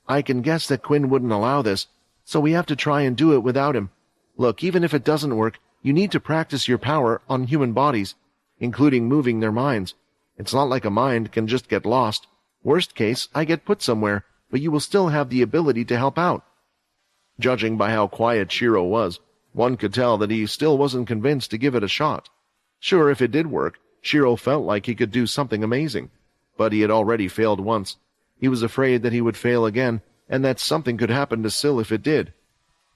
"I can guess that Quinn wouldn't allow this, so we have to try and do it without him. Look, even if it doesn't work, you need to practice your power on human bodies, including moving their minds. It's not like a mind can just get lost. Worst case, I get put somewhere, but you will still have the ability to help out." Judging by how quiet Shiro was, one could tell that he still wasn't convinced to give it a shot. Sure, if it did work, Shiro felt like he could do something amazing. But he had already failed once. He was afraid that he would fail again, and that something could happen to Syl if it did.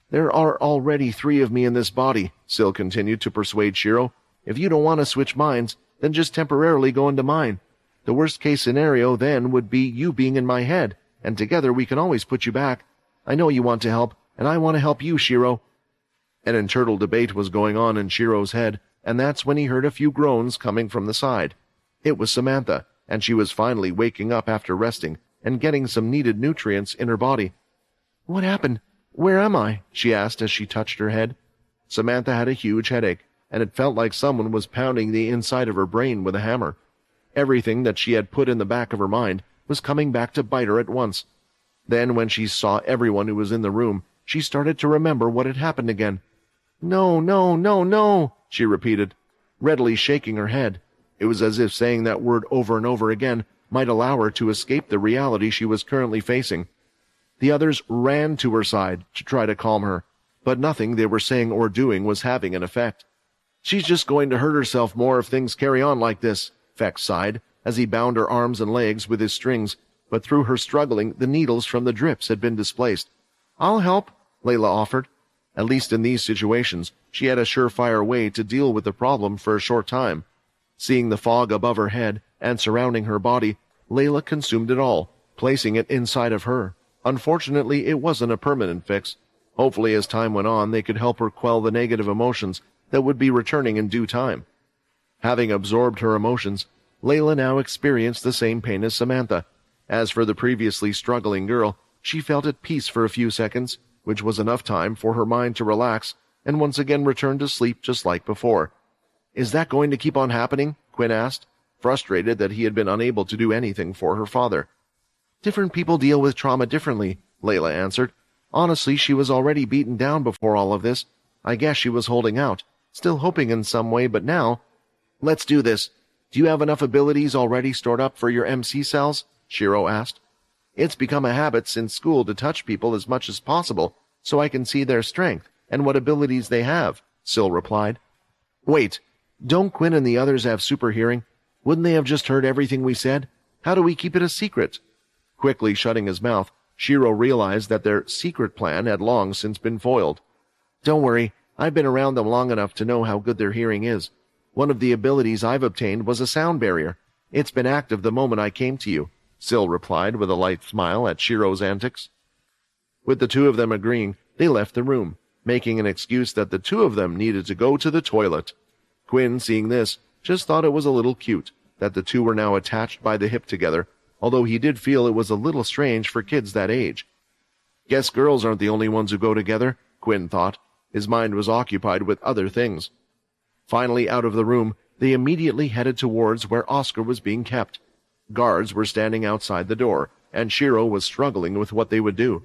"There are already 3 of me in this body," Syl continued to persuade Shiro. "If you don't want to switch minds, then just temporarily go into mine. The worst-case scenario then would be you being in my head, and together we can always put you back. I know you want to help, and I want to help you, Shiro." An internal debate was going on in Shiro's head, and that's when he heard a few groans coming from the side. It was Samantha, and she was finally waking up after resting and getting some needed nutrients in her body. "What happened? Where am I?" she asked as she touched her head. Samantha had a huge headache, and it felt like someone was pounding the inside of her brain with a hammer. Everything that she had put in the back of her mind was coming back to bite her at once. Then when she saw everyone who was in the room, she started to remember what had happened again. "No, no, no, no," she repeated, readily shaking her head. It was as if saying that word over and over again might allow her to escape the reality she was currently facing. The others ran to her side to try to calm her, but nothing they were saying or doing was having an effect. "She's just going to hurt herself more if things carry on like this," Feck sighed, as he bound her arms and legs with his strings, but through her struggling, the needles from the drips had been displaced. "I'll help," Layla offered. At least in these situations, she had a surefire way to deal with the problem for a short time. Seeing the fog above her head and surrounding her body, Layla consumed it all, placing it inside of her. Unfortunately, it wasn't a permanent fix. Hopefully, as time went on, they could help her quell the negative emotions that would be returning in due time. Having absorbed her emotions, Layla now experienced the same pain as Samantha. As for the previously struggling girl, she felt at peace for a few seconds, which was enough time for her mind to relax and once again return to sleep just like before. "Is that going to keep on happening?" Quinn asked, frustrated that he had been unable to do anything for her father. "Different people deal with trauma differently," Layla answered. Honestly, she was already beaten down before all of this. I guess she was holding out, still hoping in some way, but now... "Let's do this. Do you have enough abilities already stored up for your MC cells?" Shiro asked. "It's become a habit since school to touch people as much as possible, so I can see their strength and what abilities they have," Syl replied. "Wait, don't Quinn and the others have super hearing? Wouldn't they have just heard everything we said? How do we keep it a secret?" Quickly shutting his mouth, Shiro realized that their secret plan had long since been foiled. "Don't worry, I've been around them long enough to know how good their hearing is. One of the abilities I've obtained was a sound barrier. It's been active the moment I came to you," Syl replied with a light smile at Shiro's antics. With the two of them agreeing, they left the room, making an excuse that the two of them needed to go to the toilet. Quinn, seeing this, just thought it was a little cute that the two were now attached by the hip together, although he did feel it was a little strange for kids that age. Guess girls aren't the only ones who go together, Quinn thought. His mind was occupied with other things. Finally out of the room, they immediately headed towards where Oscar was being kept. Guards were standing outside the door, and Shiro was struggling with what they would do.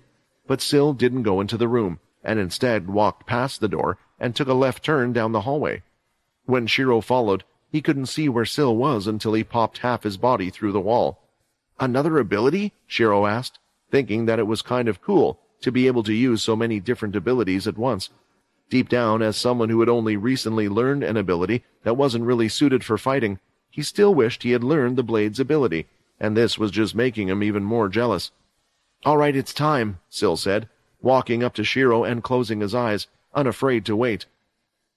But Syl didn't go into the room, and instead walked past the door and took a left turn down the hallway. When Shiro followed, he couldn't see where Syl was until he popped half his body through the wall. "Another ability?" Shiro asked, thinking that it was kind of cool to be able to use so many different abilities at once. Deep down, as someone who had only recently learned an ability that wasn't really suited for fighting, he still wished he had learned the blade's ability, and this was just making him even more jealous. "All right, it's time," Syl said, walking up to Shiro and closing his eyes, unafraid to wait.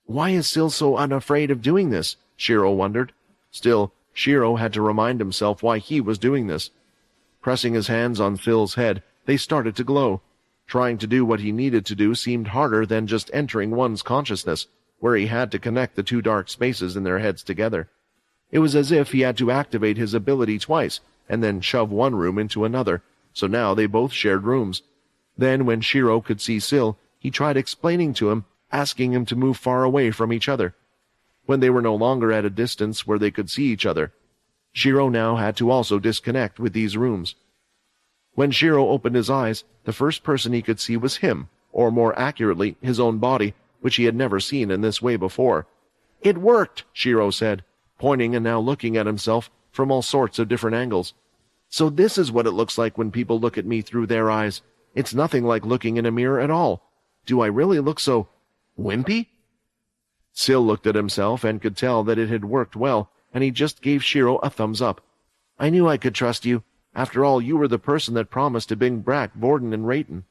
Why is Syl so unafraid of doing this? Shiro wondered. Still, Shiro had to remind himself why he was doing this. Pressing his hands on Phil's head, they started to glow. Trying to do what he needed to do seemed harder than just entering one's consciousness, where he had to connect the two dark spaces in their heads together. It was as if he had to activate his ability twice, and then shove one room into another, so now they both shared rooms. Then, when Shiro could see Syl, he tried explaining to him, asking him to move far away from each other. When they were no longer at a distance where they could see each other, Shiro now had to also disconnect with these rooms. When Shiro opened his eyes, the first person he could see was him, or more accurately, his own body, which he had never seen in this way before. "It worked," Shiro said, pointing and now looking at himself from all sorts of different angles. "So this is what it looks like when people look at me through their eyes. It's nothing like looking in a mirror at all. Do I really look so wimpy?" Syl looked at himself and could tell that it had worked well, and he just gave Shiro a thumbs up. "I knew I could trust you. After all, you were the person that promised to bring back Borden and Rayton."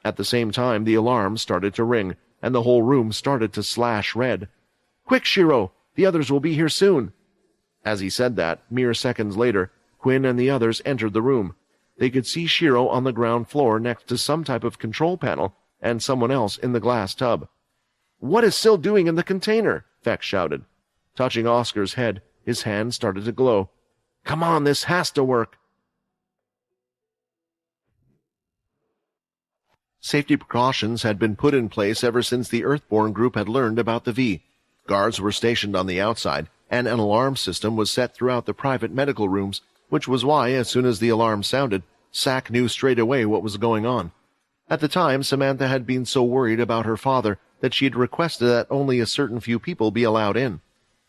At the same time, the alarm started to ring, and the whole room started to slash red. "Quick, Shiro! The others will be here soon!" As he said that, mere seconds later, Quinn and the others entered the room. They could see Shiro on the ground floor next to some type of control panel, and someone else in the glass tub. "What is Syl doing in the container?" Feck shouted. Touching Oscar's head, his hand started to glow. "Come on, this has to work!" Safety precautions had been put in place ever since the Earthborn group had learned about the V. Guards were stationed on the outside, and an alarm system was set throughout the private medical rooms, which was why, as soon as the alarm sounded, Sack knew straight away what was going on. At the time, Samantha had been so worried about her father that she had requested that only a certain few people be allowed in.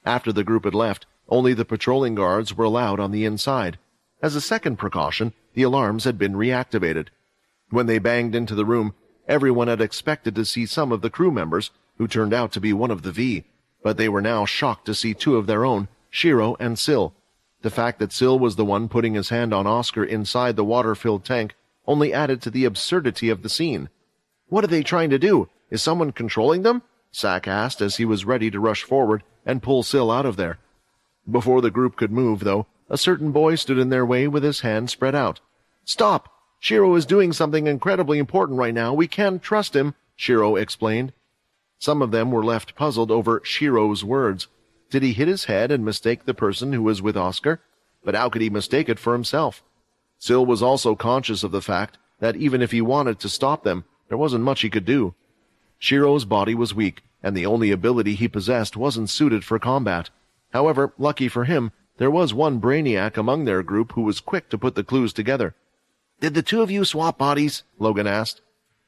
After the group had left, only the patrolling guards were allowed on the inside. As a second precaution, the alarms had been reactivated. When they banged into the room, everyone had expected to see some of the crew members, who turned out to be one of the V, but they were now shocked to see two of their own, Shiro and Sil. The fact that Sil was the one putting his hand on Oscar inside the water-filled tank only added to the absurdity of the scene. "What are they trying to do? Is someone controlling them?" Sack asked as he was ready to rush forward and pull Sil out of there. Before the group could move, though, a certain boy stood in their way with his hand spread out. "Stop! Shiro is doing something incredibly important right now. We can't trust him," Shiro explained. Some of them were left puzzled over Shiro's words. Did he hit his head and mistake the person who was with Oscar? But how could he mistake it for himself? Sil was also conscious of the fact that even if he wanted to stop them, there wasn't much he could do. Shiro's body was weak, and the only ability he possessed wasn't suited for combat. However, lucky for him, there was one brainiac among their group who was quick to put the clues together. "Did the two of you swap bodies?" Logan asked.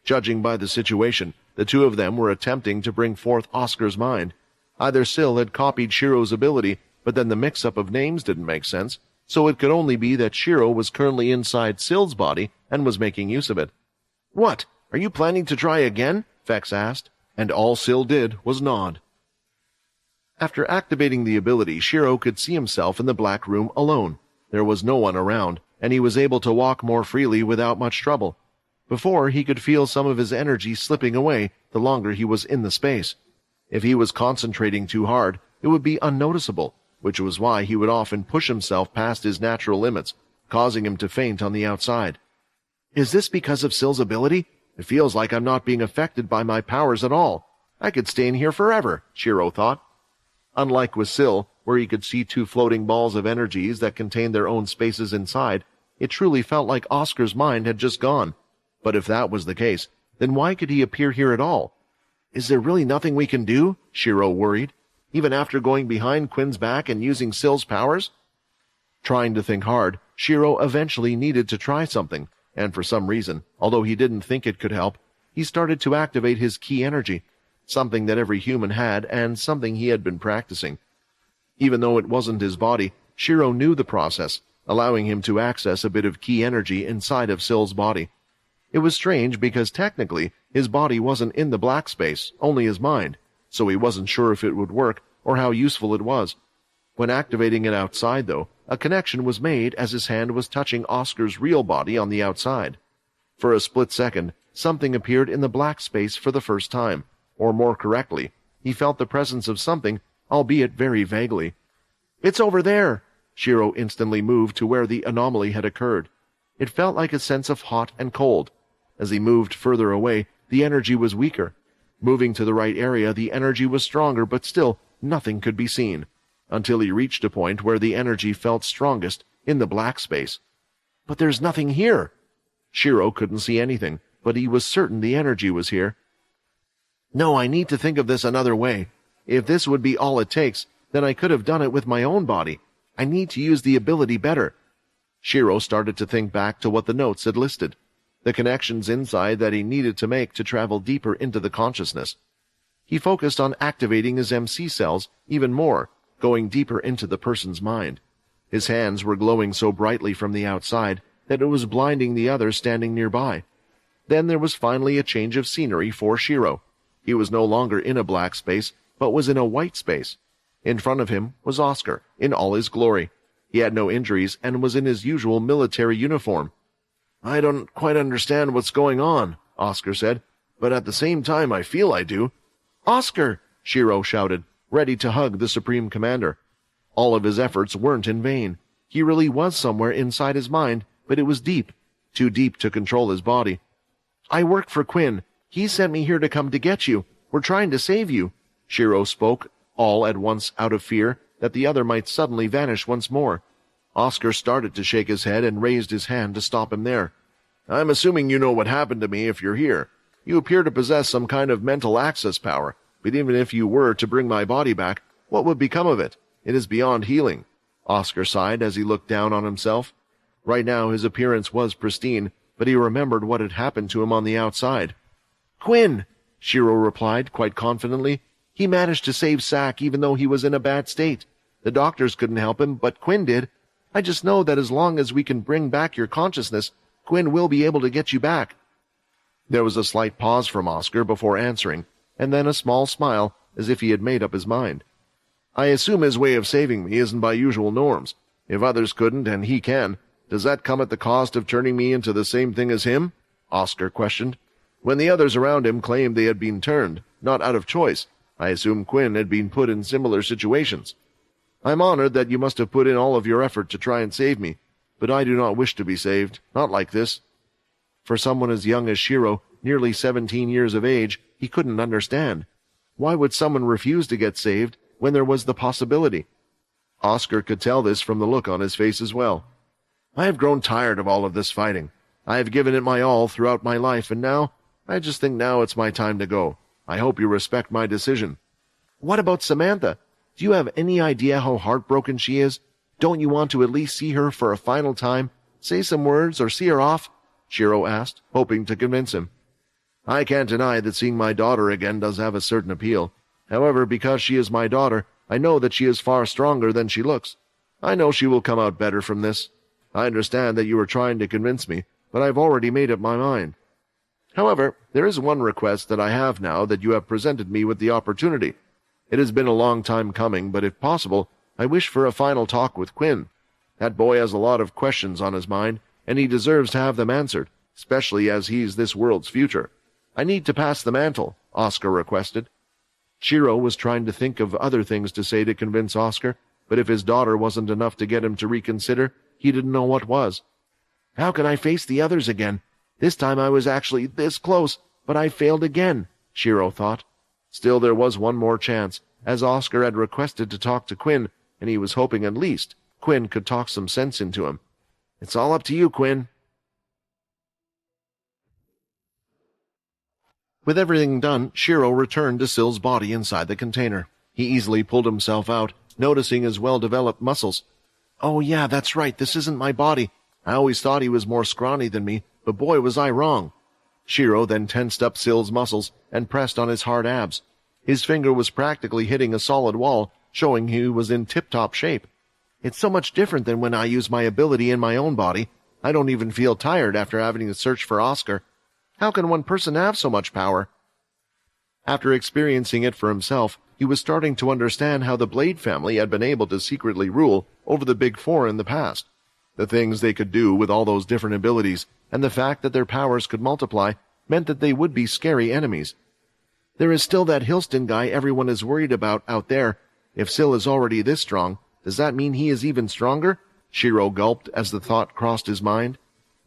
Judging by the situation, the two of them were attempting to bring forth Oscar's mind. Either Sil had copied Shiro's ability, but then the mix-up of names didn't make sense, so it could only be that Shiro was currently inside Sil's body and was making use of it. "What? Are you planning to try again?" Vex asked, and all Sil did was nod. After activating the ability, Shiro could see himself in the black room alone. There was no one around, and he was able to walk more freely without much trouble. Before, he could feel some of his energy slipping away the longer he was in the space. If he was concentrating too hard, it would be unnoticeable, which was why he would often push himself past his natural limits, causing him to faint on the outside. "Is this because of Sil's ability? It feels like I'm not being affected by my powers at all. I could stay in here forever," Shiro thought. Unlike with Sil, where he could see two floating balls of energies that contained their own spaces inside, it truly felt like Oscar's mind had just gone. But if that was the case, then why could he appear here at all? "Is there really nothing we can do?" Shiro worried, even after going behind Quinn's back and using Sil's powers. Trying to think hard, Shiro eventually needed to try something, and for some reason, although he didn't think it could help, he started to activate his ki energy, something that every human had and something he had been practicing. Even though it wasn't his body, Shiro knew the process, allowing him to access a bit of ki energy inside of Sil's body. It was strange because technically his body wasn't in the black space, only his mind, so he wasn't sure if it would work or how useful it was. When activating it outside, though, a connection was made as his hand was touching Oscar's real body on the outside. For a split second, something appeared in the black space for the first time, or more correctly, he felt the presence of something, albeit very vaguely. "It's over there!" Shiro instantly moved to where the anomaly had occurred. It felt like a sense of hot and cold. As he moved further away, the energy was weaker. Moving to the right area, the energy was stronger, but still nothing could be seen, until he reached a point where the energy felt strongest, in the black space. "But there's nothing here!" Shiro couldn't see anything, but he was certain the energy was here. "No, I need to think of this another way. If this would be all it takes, then I could have done it with my own body. I need to use the ability better." Shiro started to think back to what the notes had listed, the connections inside that he needed to make to travel deeper into the consciousness. He focused on activating his MC cells even more, going deeper into the person's mind. His hands were glowing so brightly from the outside that it was blinding the others standing nearby. Then there was finally a change of scenery for Shiro. He was no longer in a black space, but was in a white space. In front of him was Oscar, in all his glory. He had no injuries and was in his usual military uniform. "I don't quite understand what's going on," Oscar said, "but at the same time I feel I do." "Oscar!" Shiro shouted, ready to hug the Supreme Commander. All of his efforts weren't in vain. He really was somewhere inside his mind, but it was deep, too deep to control his body. "I work for Quinn. He sent me here to come to get you. We're trying to save you." Shiro spoke, all at once out of fear that the other might suddenly vanish once more. Oscar started to shake his head and raised his hand to stop him there. "I'm assuming you know what happened to me if you're here. You appear to possess some kind of mental access power, but even if you were to bring my body back, what would become of it? It is beyond healing." Oscar sighed as he looked down on himself. Right now his appearance was pristine, but he remembered what had happened to him on the outside. "Quinn," Shiro replied quite confidently. "He managed to save Sack even though he was in a bad state. The doctors couldn't help him, but Quinn did. I just know that as long as we can bring back your consciousness, Quinn will be able to get you back." There was a slight pause from Oscar before answering, and then a small smile, as if he had made up his mind. "I assume his way of saving me isn't by usual norms. If others couldn't and he can, does that come at the cost of turning me into the same thing as him?" Oscar questioned. "When the others around him claimed they had been turned, not out of choice, I assume Quinn had been put in similar situations. I'm honored that you must have put in all of your effort to try and save me, but I do not wish to be saved, not like this." For someone as young as Shiro, nearly 17 years of age, he couldn't understand. Why would someone refuse to get saved when there was the possibility? Oscar could tell this from the look on his face as well. "I have grown tired of all of this fighting. I have given it my all throughout my life, and I just think now it's my time to go. I hope you respect my decision." "What about Samantha? Do you have any idea how heartbroken she is? Don't you want to at least see her for a final time? Say some words or see her off?" Shiro asked, hoping to convince him. "I can't deny that seeing my daughter again does have a certain appeal. However, because she is my daughter, I know that she is far stronger than she looks. I know she will come out better from this. I understand that you are trying to convince me, but I've already made up my mind. However, there is one request that I have now that you have presented me with the opportunity. It has been a long time coming, but if possible, I wish for a final talk with Quinn. That boy has a lot of questions on his mind, and he deserves to have them answered, especially as he's this world's future. I need to pass the mantle," Oscar requested. Shiro was trying to think of other things to say to convince Oscar, but if his daughter wasn't enough to get him to reconsider, he didn't know what was. "How can I face the others again? This time I was actually this close, but I failed again," Shiro thought. Still, there was one more chance, as Oscar had requested to talk to Quinn, and he was hoping at least Quinn could talk some sense into him. "It's all up to you, Quinn." With everything done, Shiro returned to Sill's body inside the container. He easily pulled himself out, noticing his well-developed muscles. "Oh yeah, that's right, this isn't my body. I always thought he was more scrawny than me, but boy was I wrong." Shiro then tensed up Sill's muscles and pressed on his hard abs. His finger was practically hitting a solid wall, showing he was in tip-top shape. "It's so much different than when I use my ability in my own body. I don't even feel tired after having to search for Oscar. How can one person have so much power?" After experiencing it for himself, he was starting to understand how the Blade family had been able to secretly rule over the Big Four in the past. The things they could do with all those different abilities, and the fact that their powers could multiply, meant that they would be scary enemies. There is still that Hilston guy everyone is worried about out there. If Sill is already this strong, does that mean he is even stronger? Shiro gulped as the thought crossed his mind.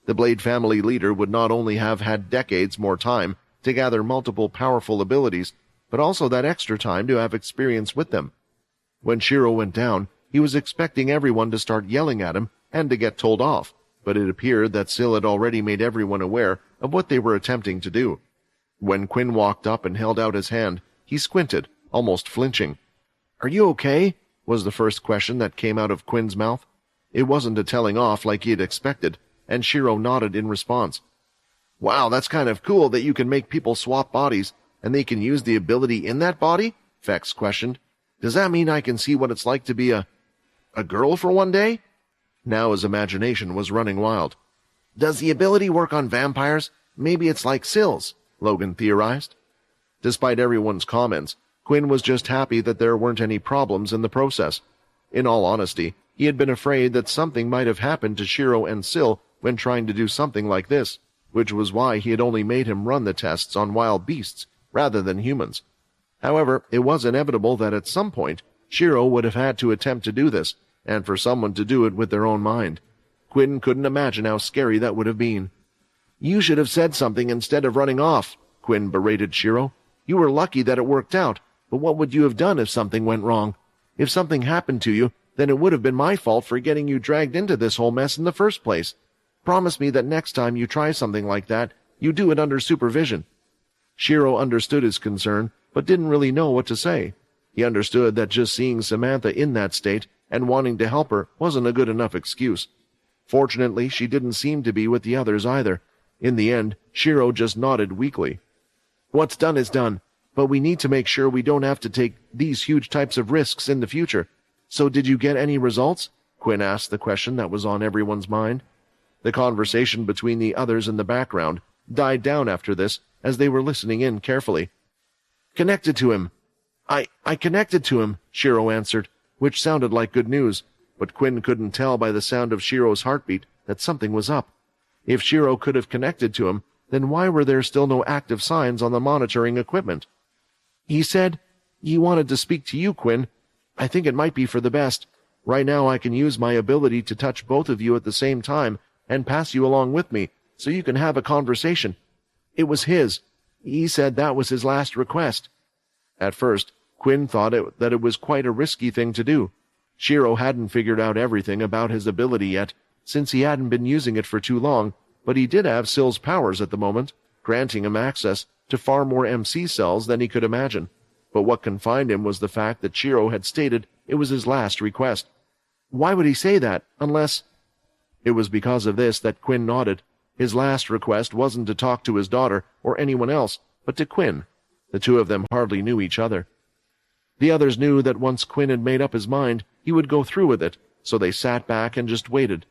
The Blade family leader would not only have had decades more time to gather multiple powerful abilities, but also that extra time to have experience with them. When Shiro went down, he was expecting everyone to start yelling at him and to get told off, but it appeared that Sill had already made everyone aware of what they were attempting to do. When Quinn walked up and held out his hand, he squinted, almost flinching. "Are you okay?" was the first question that came out of Quinn's mouth. It wasn't a telling off like he had expected, and Shiro nodded in response. "Wow, that's kind of cool that you can make people swap bodies, and they can use the ability in that body?" Vex questioned. "Does that mean I can see what it's like to be a girl for one day?" Now his imagination was running wild. "Does the ability work on vampires? Maybe it's like Sill's," Logan theorized. Despite everyone's comments, Quinn was just happy that there weren't any problems in the process. In all honesty, he had been afraid that something might have happened to Shiro and Sill when trying to do something like this, which was why he had only made him run the tests on wild beasts rather than humans. However, it was inevitable that at some point Shiro would have had to attempt to do this, and for someone to do it with their own mind. Quinn couldn't imagine how scary that would have been. "You should have said something instead of running off," Quinn berated Shiro. "You were lucky that it worked out, but what would you have done if something went wrong? If something happened to you, then it would have been my fault for getting you dragged into this whole mess in the first place. Promise me that next time you try something like that, you do it under supervision." Shiro understood his concern, but didn't really know what to say. He understood that just seeing Samantha in that state and wanting to help her wasn't a good enough excuse. Fortunately, she didn't seem to be with the others either, In the end, Shiro just nodded weakly. What's done is done, but we need to make sure we don't have to take these huge types of risks in the future. So did you get any results? Quinn asked the question that was on everyone's mind. The conversation between the others in the background died down after this as they were listening in carefully. Connected to him. I connected to him, Shiro answered, which sounded like good news, but Quinn couldn't tell by the sound of Shiro's heartbeat that something was up. If Shiro could have connected to him, then why were there still no active signs on the monitoring equipment? He said, he wanted to speak to you, Quinn. I think it might be for the best. Right now I can use my ability to touch both of you at the same time and pass you along with me, so you can have a conversation. It was his. He said that was his last request. At first, Quinn thought that it was quite a risky thing to do. Shiro hadn't figured out everything about his ability yet, since he hadn't been using it for too long, but he did have Sill's powers at the moment, granting him access to far more MC cells than he could imagine. But what confined him was the fact that Shiro had stated it was his last request. Why would he say that, unless... It was because of this that Quinn nodded. His last request wasn't to talk to his daughter or anyone else, but to Quinn. The two of them hardly knew each other. The others knew that once Quinn had made up his mind, he would go through with it, so they sat back and just waited.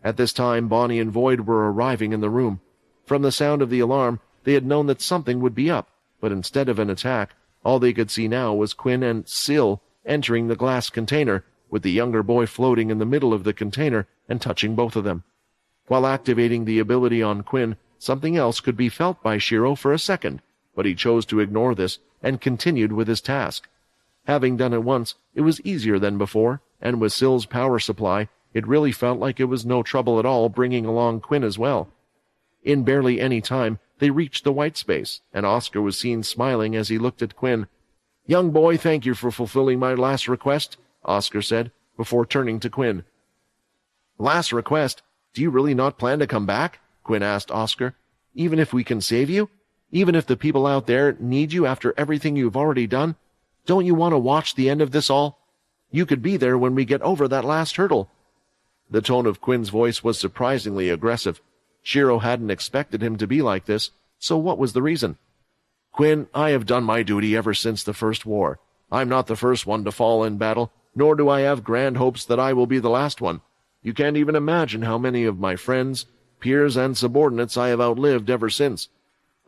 At this time, Bonnie and Void were arriving in the room. From the sound of the alarm, they had known that something would be up, but instead of an attack, all they could see now was Quinn and Sill entering the glass container, with the younger boy floating in the middle of the container and touching both of them. While activating the ability on Quinn, something else could be felt by Shiro for a second, but he chose to ignore this and continued with his task. Having done it once, it was easier than before, and with Sill's power supply, it really felt like it was no trouble at all bringing along Quinn as well. In barely any time, they reached the white space, and Oscar was seen smiling as he looked at Quinn. "Young boy, thank you for fulfilling my last request," Oscar said, before turning to Quinn. "Last request? Do you really not plan to come back?" Quinn asked Oscar. "Even if we can save you? Even if the people out there need you after everything you've already done? Don't you want to watch the end of this all? You could be there when we get over that last hurdle." The tone of Quinn's voice was surprisingly aggressive. Shiro hadn't expected him to be like this, so what was the reason? "Quinn, I have done my duty ever since the first war. I'm not the first one to fall in battle, nor do I have grand hopes that I will be the last one. You can't even imagine how many of my friends, peers, and subordinates I have outlived ever since.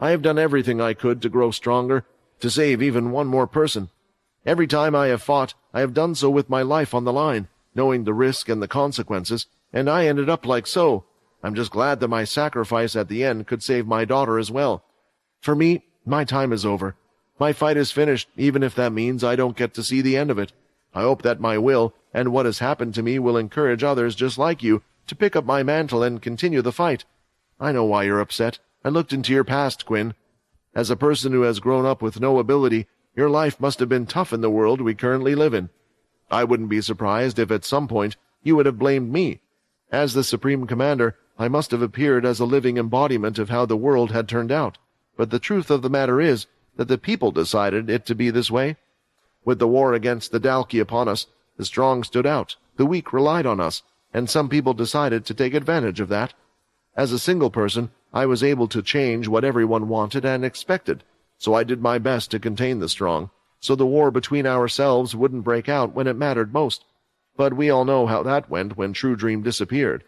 I have done everything I could to grow stronger, to save even one more person. Every time I have fought, I have done so with my life on the line, knowing the risk and the consequences, and I ended up like so. I'm just glad that my sacrifice at the end could save my daughter as well. For me, my time is over. My fight is finished, even if that means I don't get to see the end of it. I hope that my will, and what has happened to me, will encourage others just like you to pick up my mantle and continue the fight. I know why you're upset. I looked into your past, Quinn. As a person who has grown up with no ability, your life must have been tough in the world we currently live in. I wouldn't be surprised if at some point you would have blamed me. As the Supreme Commander, I must have appeared as a living embodiment of how the world had turned out. But the truth of the matter is that the people decided it to be this way. With the war against the Dalki upon us, the strong stood out, the weak relied on us, and some people decided to take advantage of that. As a single person, I was able to change what everyone wanted and expected, so I did my best to contain the strong, so the war between ourselves wouldn't break out when it mattered most. But we all know how that went when True Dream disappeared.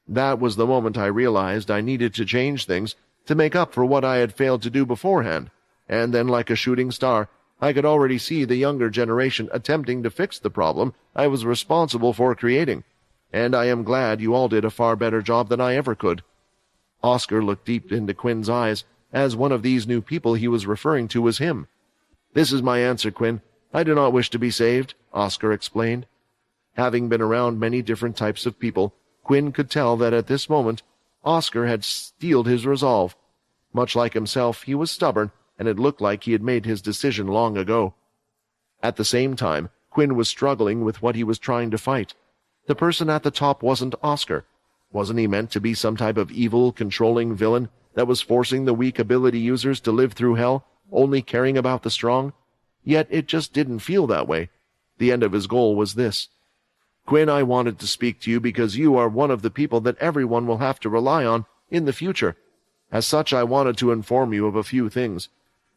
That was the moment I realized I needed to change things to make up for what I had failed to do beforehand, and then like a shooting star, I could already see the younger generation attempting to fix the problem I was responsible for creating, and I am glad you all did a far better job than I ever could. Oscar looked deep into Quinn's eyes, as one of these new people he was referring to was him. "This is my answer, Quinn. I do not wish to be saved," Oscar explained. Having been around many different types of people, Quinn could tell that at this moment, Oscar had steeled his resolve. Much like himself, he was stubborn, and it looked like he had made his decision long ago. At the same time, Quinn was struggling with what he was trying to fight. The person at the top wasn't Oscar. Wasn't he meant to be some type of evil, controlling villain that was forcing the weak ability users to live through hell, only caring about the strong? Yet it just didn't feel that way. The end of his goal was this. "Quinn, I wanted to speak to you because you are one of the people that everyone will have to rely on in the future. As such, I wanted to inform you of a few things.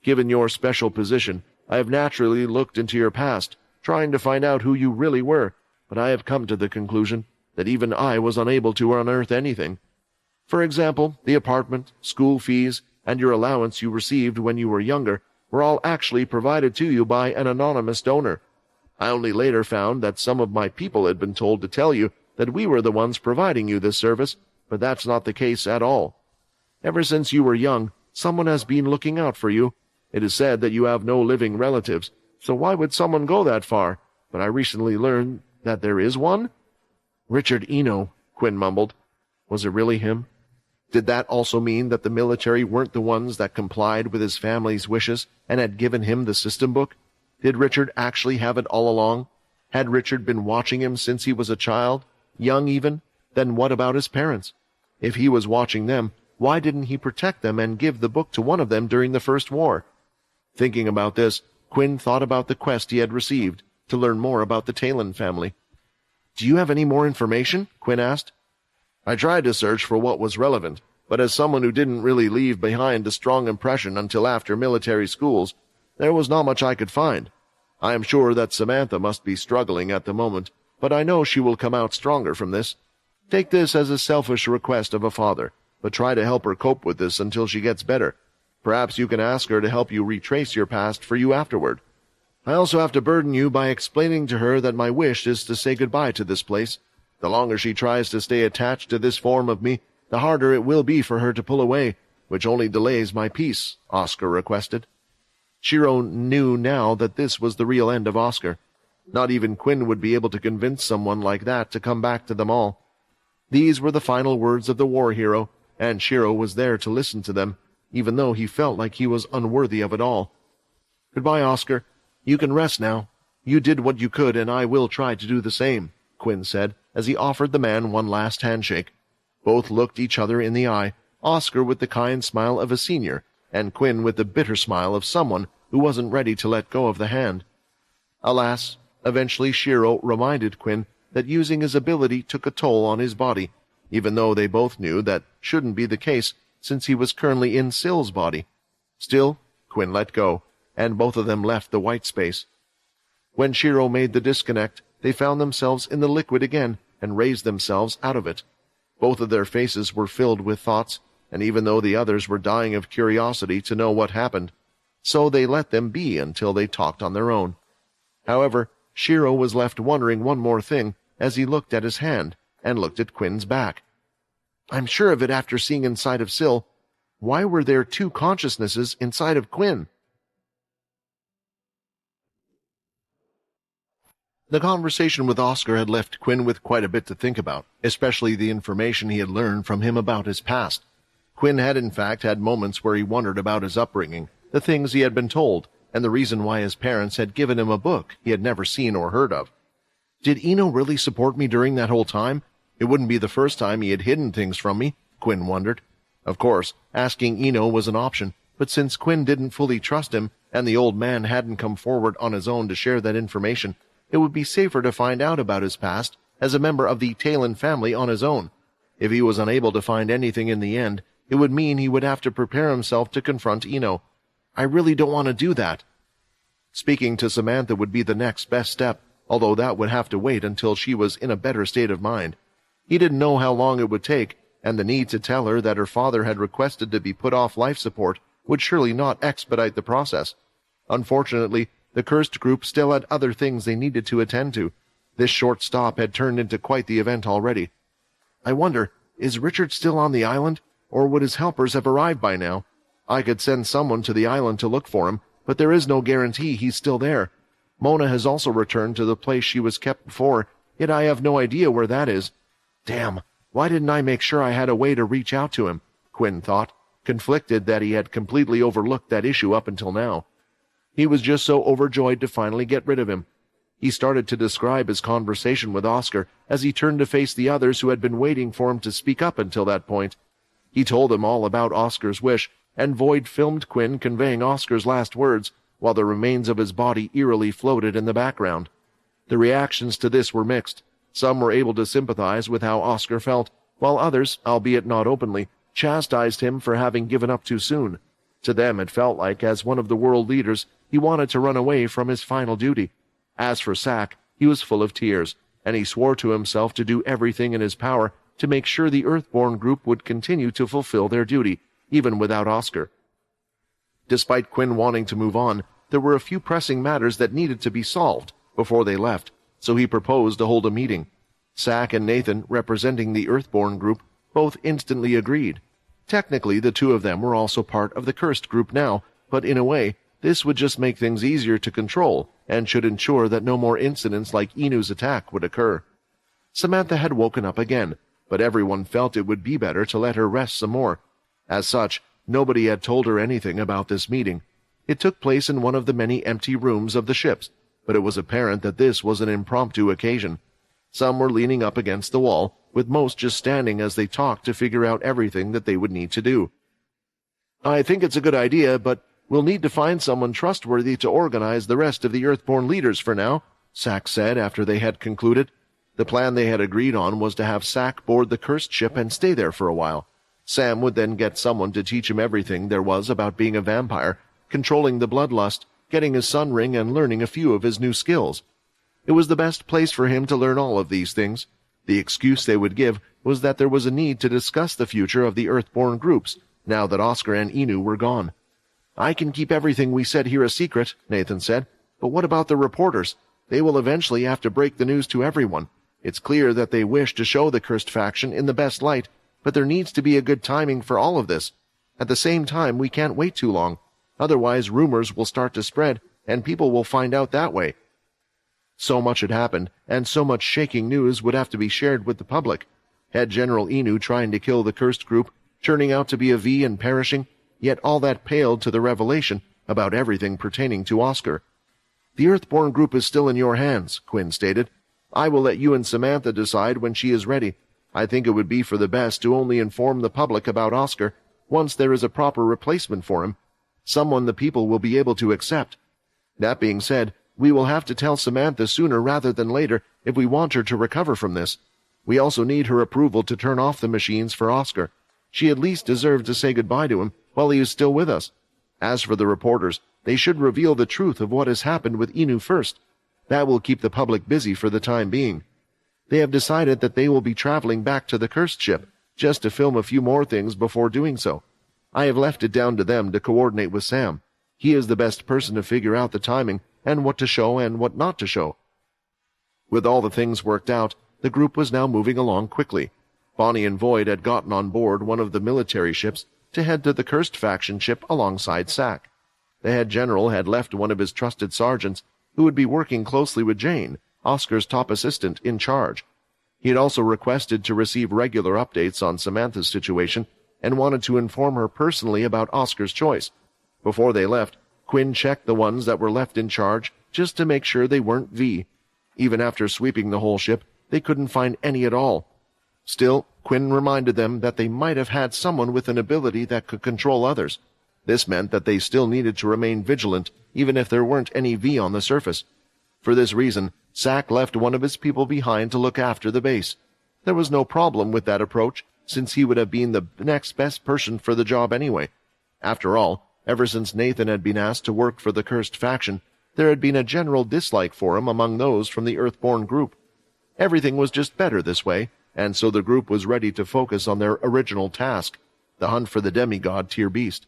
Given your special position, I have naturally looked into your past, trying to find out who you really were, but I have come to the conclusion that even I was unable to unearth anything. For example, the apartment, school fees, and your allowance you received when you were younger were all actually provided to you by an anonymous donor. I only later found that some of my people had been told to tell you that we were the ones providing you this service, but that's not the case at all. Ever since you were young, someone has been looking out for you. It is said that you have no living relatives, so why would someone go that far? But I recently learned that there is one? Richard Eno, Quinn mumbled. Was it really him? Did that also mean that the military weren't the ones that complied with his family's wishes and had given him the system book? Did Richard actually have it all along? Had Richard been watching him since he was a child, young even? Then what about his parents? If he was watching them, why didn't he protect them and give the book to one of them during the First War? Thinking about this, Quinn thought about the quest he had received to learn more about the Talon family. "Do you have any more information?" Quinn asked. "I tried to search for what was relevant, but as someone who didn't really leave behind a strong impression until after military schools, there was not much I could find. I am sure that Samantha must be struggling at the moment, but I know she will come out stronger from this. Take this as a selfish request of a father, but try to help her cope with this until she gets better. Perhaps you can ask her to help you retrace your past for you afterward. I also have to burden you by explaining to her that my wish is to say goodbye to this place. The longer she tries to stay attached to this form of me, the harder it will be for her to pull away, which only delays my peace," Oscar requested. Shiro knew now that this was the real end of Oscar. Not even Quinn would be able to convince someone like that to come back to them all. These were the final words of the war hero, and Shiro was there to listen to them, even though he felt like he was unworthy of it all. "Goodbye, Oscar. You can rest now. You did what you could, and I will try to do the same," Quinn said, as he offered the man one last handshake. Both looked each other in the eye, Oscar with the kind smile of a senior, and Quinn with the bitter smile of someone who wasn't ready to let go of the hand. Alas, eventually Shiro reminded Quinn that using his ability took a toll on his body, even though they both knew that shouldn't be the case since he was currently in Sill's body. Still, Quinn let go, and both of them left the white space. When Shiro made the disconnect, they found themselves in the liquid again and raised themselves out of it. Both of their faces were filled with thoughts, and even though the others were dying of curiosity to know what happened, so they let them be until they talked on their own. However, Shiro was left wondering one more thing as he looked at his hand and looked at Quinn's back. "I'm sure of it after seeing inside of Sill. Why were there two consciousnesses inside of Quinn?" The conversation with Oscar had left Quinn with quite a bit to think about, especially the information he had learned from him about his past. Quinn had in fact had moments where he wondered about his upbringing, the things he had been told, and the reason why his parents had given him a book he had never seen or heard of. Did Eno really support me during that whole time? It wouldn't be the first time he had hidden things from me, Quinn wondered. Of course, asking Eno was an option, but since Quinn didn't fully trust him, and the old man hadn't come forward on his own to share that information, it would be safer to find out about his past as a member of the Talon family on his own. If he was unable to find anything in the end, it would mean he would have to prepare himself to confront Eno. I really don't want to do that. Speaking to Samantha would be the next best step, although that would have to wait until she was in a better state of mind. He didn't know how long it would take, and the need to tell her that her father had requested to be put off life support would surely not expedite the process. Unfortunately, the cursed group still had other things they needed to attend to. This short stop had turned into quite the event already. I wonder, is Richard still on the island, or would his helpers have arrived by now? I could send someone to the island to look for him, but there is no guarantee he's still there. Mona has also returned to the place she was kept before, yet I have no idea where that is. Damn, why didn't I make sure I had a way to reach out to him? Quinn thought, conflicted that he had completely overlooked that issue up until now. He was just so overjoyed to finally get rid of him. He started to describe his conversation with Oscar as he turned to face the others who had been waiting for him to speak up until that point. He told them all about Oscar's wish, and Void filmed Quinn conveying Oscar's last words, while the remains of his body eerily floated in the background. The reactions to this were mixed. Some were able to sympathize with how Oscar felt, while others, albeit not openly, chastised him for having given up too soon. To them it felt like, as one of the world leaders, he wanted to run away from his final duty. As for Sack, he was full of tears, and he swore to himself to do everything in his power to make sure the Earthborn group would continue to fulfill their duty, even without Oscar. Despite Quinn wanting to move on, there were a few pressing matters that needed to be solved before they left, so he proposed to hold a meeting. Sack and Nathan, representing the Earthborn group, both instantly agreed. Technically, the two of them were also part of the Cursed group now, but in a way, this would just make things easier to control and should ensure that no more incidents like Inu's attack would occur. Samantha had woken up again, but everyone felt it would be better to let her rest some more. As such, nobody had told her anything about this meeting. It took place in one of the many empty rooms of the ships, but it was apparent that this was an impromptu occasion. Some were leaning up against the wall, with most just standing as they talked to figure out everything that they would need to do. "I think it's a good idea, but we'll need to find someone trustworthy to organize the rest of the Earthborn leaders for now," Sack said after they had concluded. The plan they had agreed on was to have Sack board the cursed ship and stay there for a while. Sam would then get someone to teach him everything there was about being a vampire, controlling the bloodlust, getting his sun ring, and learning a few of his new skills. It was the best place for him to learn all of these things. The excuse they would give was that there was a need to discuss the future of the Earthborn groups, now that Oscar and Inu were gone. "I can keep everything we said here a secret," Nathan said, "but what about the reporters? They will eventually have to break the news to everyone. It's clear that they wish to show the cursed faction in the best light, but there needs to be a good timing for all of this. At the same time, we can't wait too long. Otherwise, rumors will start to spread, and people will find out that way." So much had happened, and so much shaking news would have to be shared with the public. Had General Inu trying to kill the cursed group, turning out to be a V and perishing, yet all that paled to the revelation about everything pertaining to Oscar. "The Earthborn group is still in your hands," Quinn stated. "I will let you and Samantha decide when she is ready. I think it would be for the best to only inform the public about Oscar once there is a proper replacement for him, someone the people will be able to accept. That being said, we will have to tell Samantha sooner rather than later if we want her to recover from this. We also need her approval to turn off the machines for Oscar. She at least deserved to say goodbye to him while he is still with us. As for the reporters, they should reveal the truth of what has happened with Inu first. That will keep the public busy for the time being. They have decided that they will be traveling back to the cursed ship, just to film a few more things before doing so. I have left it down to them to coordinate with Sam. He is the best person to figure out the timing and what to show and what not to show." With all the things worked out, the group was now moving along quickly. Bonnie and Void had gotten on board one of the military ships to head to the cursed faction ship alongside Sack. The head general had left one of his trusted sergeants, who would be working closely with Jane, Oscar's top assistant, in charge. He had also requested to receive regular updates on Samantha's situation and wanted to inform her personally about Oscar's choice. Before they left, Quinn checked the ones that were left in charge just to make sure they weren't V. Even after sweeping the whole ship, they couldn't find any at all. Still, Quinn reminded them that they might have had someone with an ability that could control others. This meant that they still needed to remain vigilant, even if there weren't any V on the surface. For this reason, Sack left one of his people behind to look after the base. There was no problem with that approach, since he would have been the next best person for the job anyway. After all, ever since Nathan had been asked to work for the cursed faction, there had been a general dislike for him among those from the Earthborn group. Everything was just better this way, and so the group was ready to focus on their original task, the hunt for the demigod tier beast.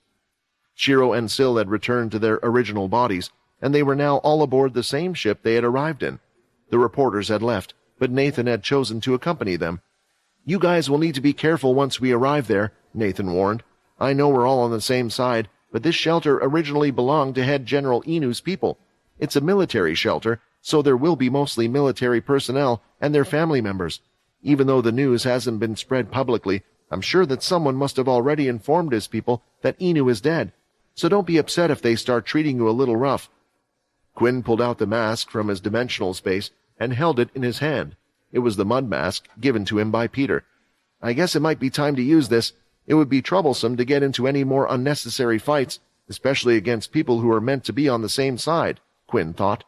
Shiro and Syl had returned to their original bodies, and they were now all aboard the same ship they had arrived in. The reporters had left, but Nathan had chosen to accompany them. "You guys will need to be careful once we arrive there," Nathan warned. "I know we're all on the same side, but this shelter originally belonged to head General Inu's people. It's a military shelter, so there will be mostly military personnel and their family members. Even though the news hasn't been spread publicly, I'm sure that someone must have already informed his people that Inu is dead. So don't be upset if they start treating you a little rough." Quinn pulled out the mask from his dimensional space and held it in his hand. It was the mud mask given to him by Peter. "I guess it might be time to use this. It would be troublesome to get into any more unnecessary fights, especially against people who are meant to be on the same side," Quinn thought.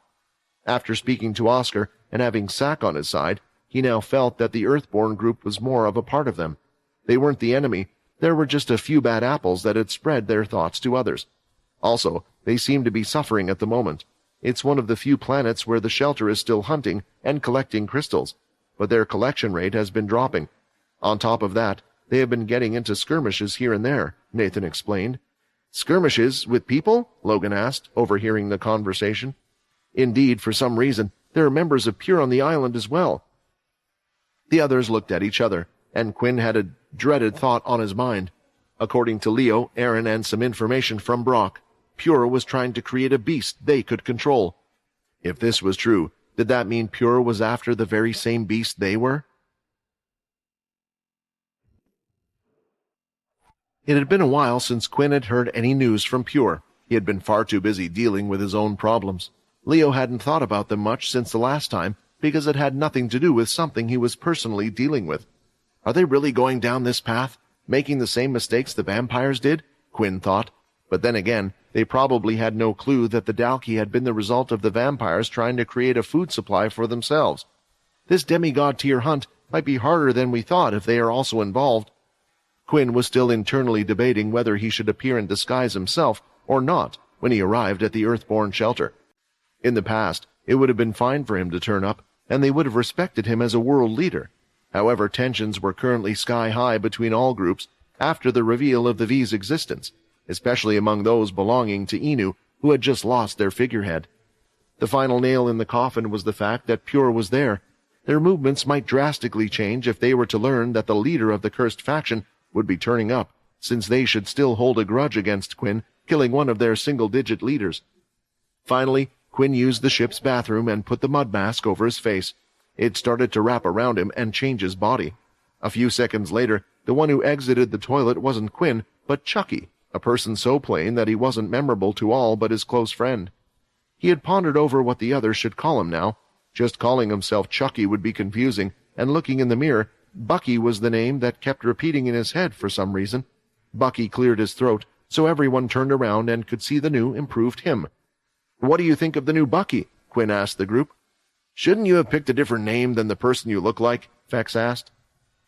After speaking to Oscar and having Sack on his side, he now felt that the Earthborn group was more of a part of them. They weren't the enemy, There were just a few bad apples that had spread their thoughts to others. Also, they seem to be suffering at the moment. It's one of the few planets where the shelter is still hunting and collecting crystals, but their collection rate has been dropping. On top of that, they have been getting into skirmishes here and there, Nathan explained. Skirmishes with people? Logan asked, overhearing the conversation. Indeed, for some reason, there are members of Pure on the island as well. The others looked at each other, and Quinn had a dreaded thought on his mind. According to Leo, Aaron, and some information from Brock, Pure was trying to create a beast they could control. If this was true, did that mean Pure was after the very same beast they were? It had been a while since Quinn had heard any news from Pure. He had been far too busy dealing with his own problems. Leo hadn't thought about them much since the last time, because it had nothing to do with something he was personally dealing with. Are they really going down this path, making the same mistakes the vampires did? Quinn thought. But then again, they probably had no clue that the Dalki had been the result of the vampires trying to create a food supply for themselves. This demigod-tier hunt might be harder than we thought if they are also involved. Quinn was still internally debating whether he should appear in disguise himself or not when he arrived at the Earthborn shelter. In the past, it would have been fine for him to turn up, and they would have respected him as a world leader. However, tensions were currently sky-high between all groups after the reveal of the V's existence, especially among those belonging to Inu who had just lost their figurehead. The final nail in the coffin was the fact that Pure was there. Their movements might drastically change if they were to learn that the leader of the cursed faction would be turning up, since they should still hold a grudge against Quinn, killing one of their single-digit leaders. Finally, Quinn used the ship's bathroom and put the mud mask over his face. It started to wrap around him and change his body. A few seconds later, the one who exited the toilet wasn't Quinn, but Chucky, a person so plain that he wasn't memorable to all but his close friend. He had pondered over what the others should call him now. Just calling himself Chucky would be confusing, and looking in the mirror, Bucky was the name that kept repeating in his head for some reason. Bucky cleared his throat, so everyone turned around and could see the new, improved him. "What do you think of the new Bucky?" Quinn asked the group. "Shouldn't you have picked a different name than the person you look like?" Fex asked.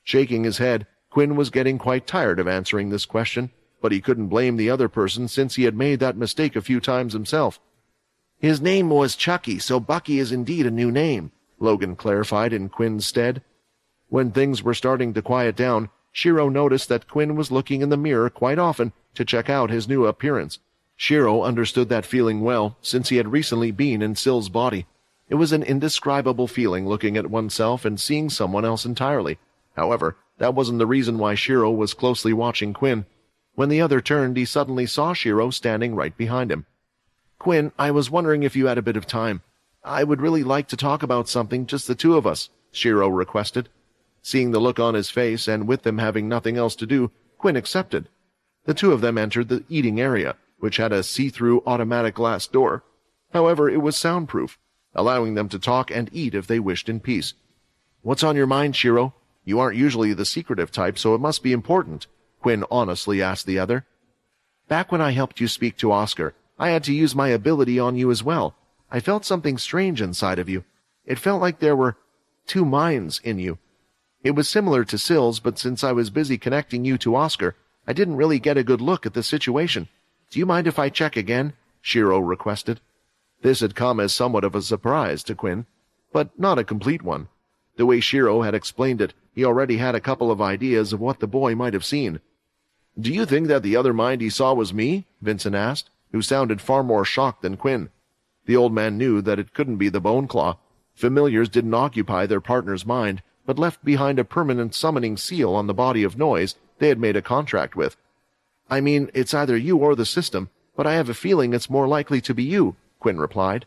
Shaking his head, Quinn was getting quite tired of answering this question, but he couldn't blame the other person since he had made that mistake a few times himself. "His name was Chucky, so Bucky is indeed a new name," Logan clarified in Quinn's stead. When things were starting to quiet down, Shiro noticed that Quinn was looking in the mirror quite often to check out his new appearance. Shiro understood that feeling well, since he had recently been in Sill's body. It was an indescribable feeling looking at oneself and seeing someone else entirely. However, that wasn't the reason why Shiro was closely watching Quinn. When the other turned, he suddenly saw Shiro standing right behind him. "Quinn, I was wondering if you had a bit of time. I would really like to talk about something, just the two of us," Shiro requested. Seeing the look on his face, and with them having nothing else to do, Quinn accepted. The two of them entered the eating area, which had a see-through automatic glass door. However, it was soundproof, allowing them to talk and eat if they wished in peace. "What's on your mind, Shiro? You aren't usually the secretive type, so it must be important," Quinn honestly asked the other. "Back when I helped you speak to Oscar, I had to use my ability on you as well. I felt something strange inside of you. It felt like there were two minds in you. It was similar to Sill's, but since I was busy connecting you to Oscar, I didn't really get a good look at the situation. Do you mind if I check again?" Shiro requested. This had come as somewhat of a surprise to Quinn, but not a complete one. The way Shiro had explained it, he already had a couple of ideas of what the boy might have seen. "Do you think that the other mind he saw was me?" Vincent asked, who sounded far more shocked than Quinn. The old man knew that it couldn't be the Bone Claw. Familiars didn't occupy their partner's mind, but left behind a permanent summoning seal on the body of Noise they had made a contract with. "I mean, it's either you or the system, but I have a feeling it's more likely to be you," Quinn replied.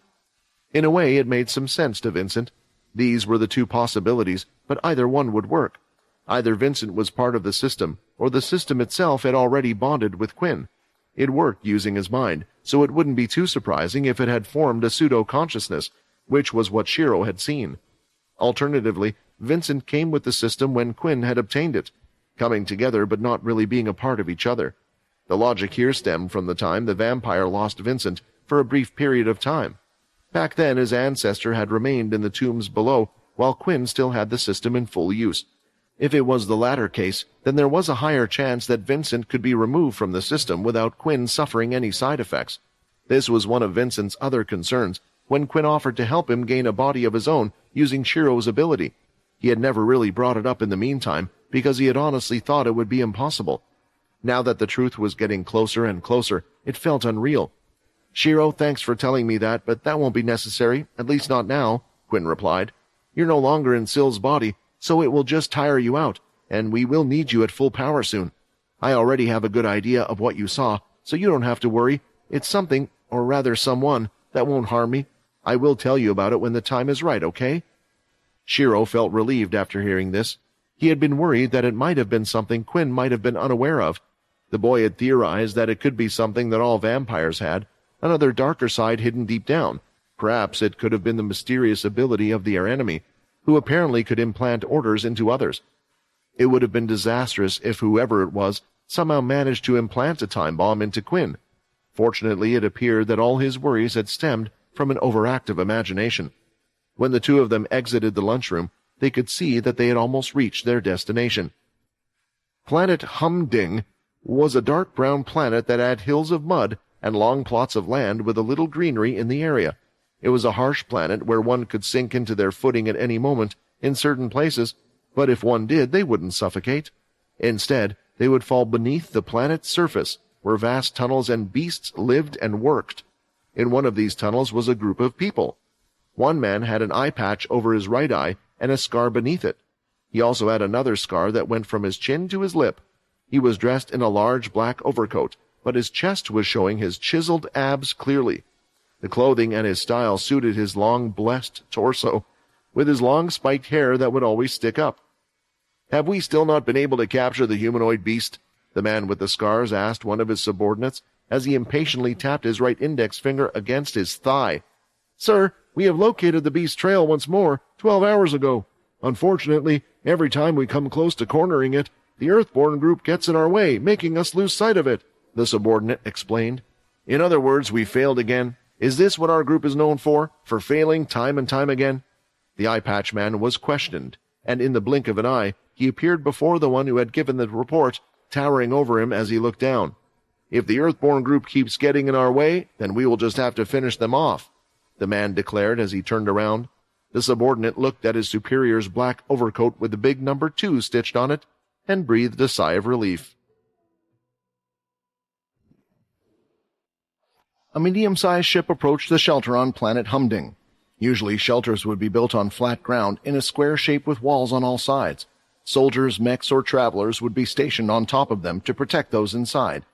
In a way, it made some sense to Vincent. These were the two possibilities, but either one would work. Either Vincent was part of the system, or the system itself had already bonded with Quinn. It worked using his mind, so it wouldn't be too surprising if it had formed a pseudo-consciousness, which was what Shiro had seen. Alternatively, Vincent came with the system when Quinn had obtained it, coming together but not really being a part of each other. The logic here stemmed from the time the vampire lost Vincent for a brief period of time. Back then, his ancestor had remained in the tombs below, while Quinn still had the system in full use. If it was the latter case, then there was a higher chance that Vincent could be removed from the system without Quinn suffering any side effects. This was one of Vincent's other concerns when Quinn offered to help him gain a body of his own using Shiro's ability. He had never really brought it up in the meantime because he had honestly thought it would be impossible. Now that the truth was getting closer and closer, it felt unreal. "Shiro, thanks for telling me that, but that won't be necessary, at least not now," Quinn replied. "You're no longer in Syl's body, so it will just tire you out, and we will need you at full power soon. I already have a good idea of what you saw, so you don't have to worry. It's something, or rather someone, that won't harm me. I will tell you about it when the time is right, okay?" Shiro felt relieved after hearing this. He had been worried that it might have been something Quinn might have been unaware of. The boy had theorized that it could be something that all vampires had, another darker side hidden deep down. Perhaps it could have been the mysterious ability of their enemy, who apparently could implant orders into others. It would have been disastrous if whoever it was somehow managed to implant a time bomb into Quinn. Fortunately, it appeared that all his worries had stemmed from an overactive imagination. When the two of them exited the lunchroom, they could see that they had almost reached their destination. Planet Humding was a dark brown planet that had hills of mud and long plots of land with a little greenery in the area. It was a harsh planet where one could sink into their footing at any moment in certain places, but if one did, they wouldn't suffocate. Instead, they would fall beneath the planet's surface, where vast tunnels and beasts lived and worked. In one of these tunnels was a group of people. One man had an eye patch over his right eye and a scar beneath it. He also had another scar that went from his chin to his lip. He was dressed in a large black overcoat, but his chest was showing his chiseled abs clearly. The clothing and his style suited his long, blessed torso, with his long spiked hair that would always stick up. "Have we still not been able to capture the humanoid beast?" the man with the scars asked one of his subordinates, as he impatiently tapped his right index finger against his thigh. "Sir, we have located the beast's trail once more, 12 hours ago. Unfortunately, every time we come close to cornering it, the Earthborn group gets in our way, making us lose sight of it," the subordinate explained. "In other words, we failed again. Is this what our group is known for failing time and time again?" The eye patch man was questioned, and in the blink of an eye, he appeared before the one who had given the report, towering over him as he looked down. "If the Earthborn group keeps getting in our way, then we will just have to finish them off," the man declared as he turned around. The subordinate looked at his superior's black overcoat with the big number 2 stitched on it, and breathed a sigh of relief. A medium-sized ship approached the shelter on planet Humding. Usually shelters would be built on flat ground in a square shape with walls on all sides. Soldiers, mechs, or travelers would be stationed on top of them to protect those inside.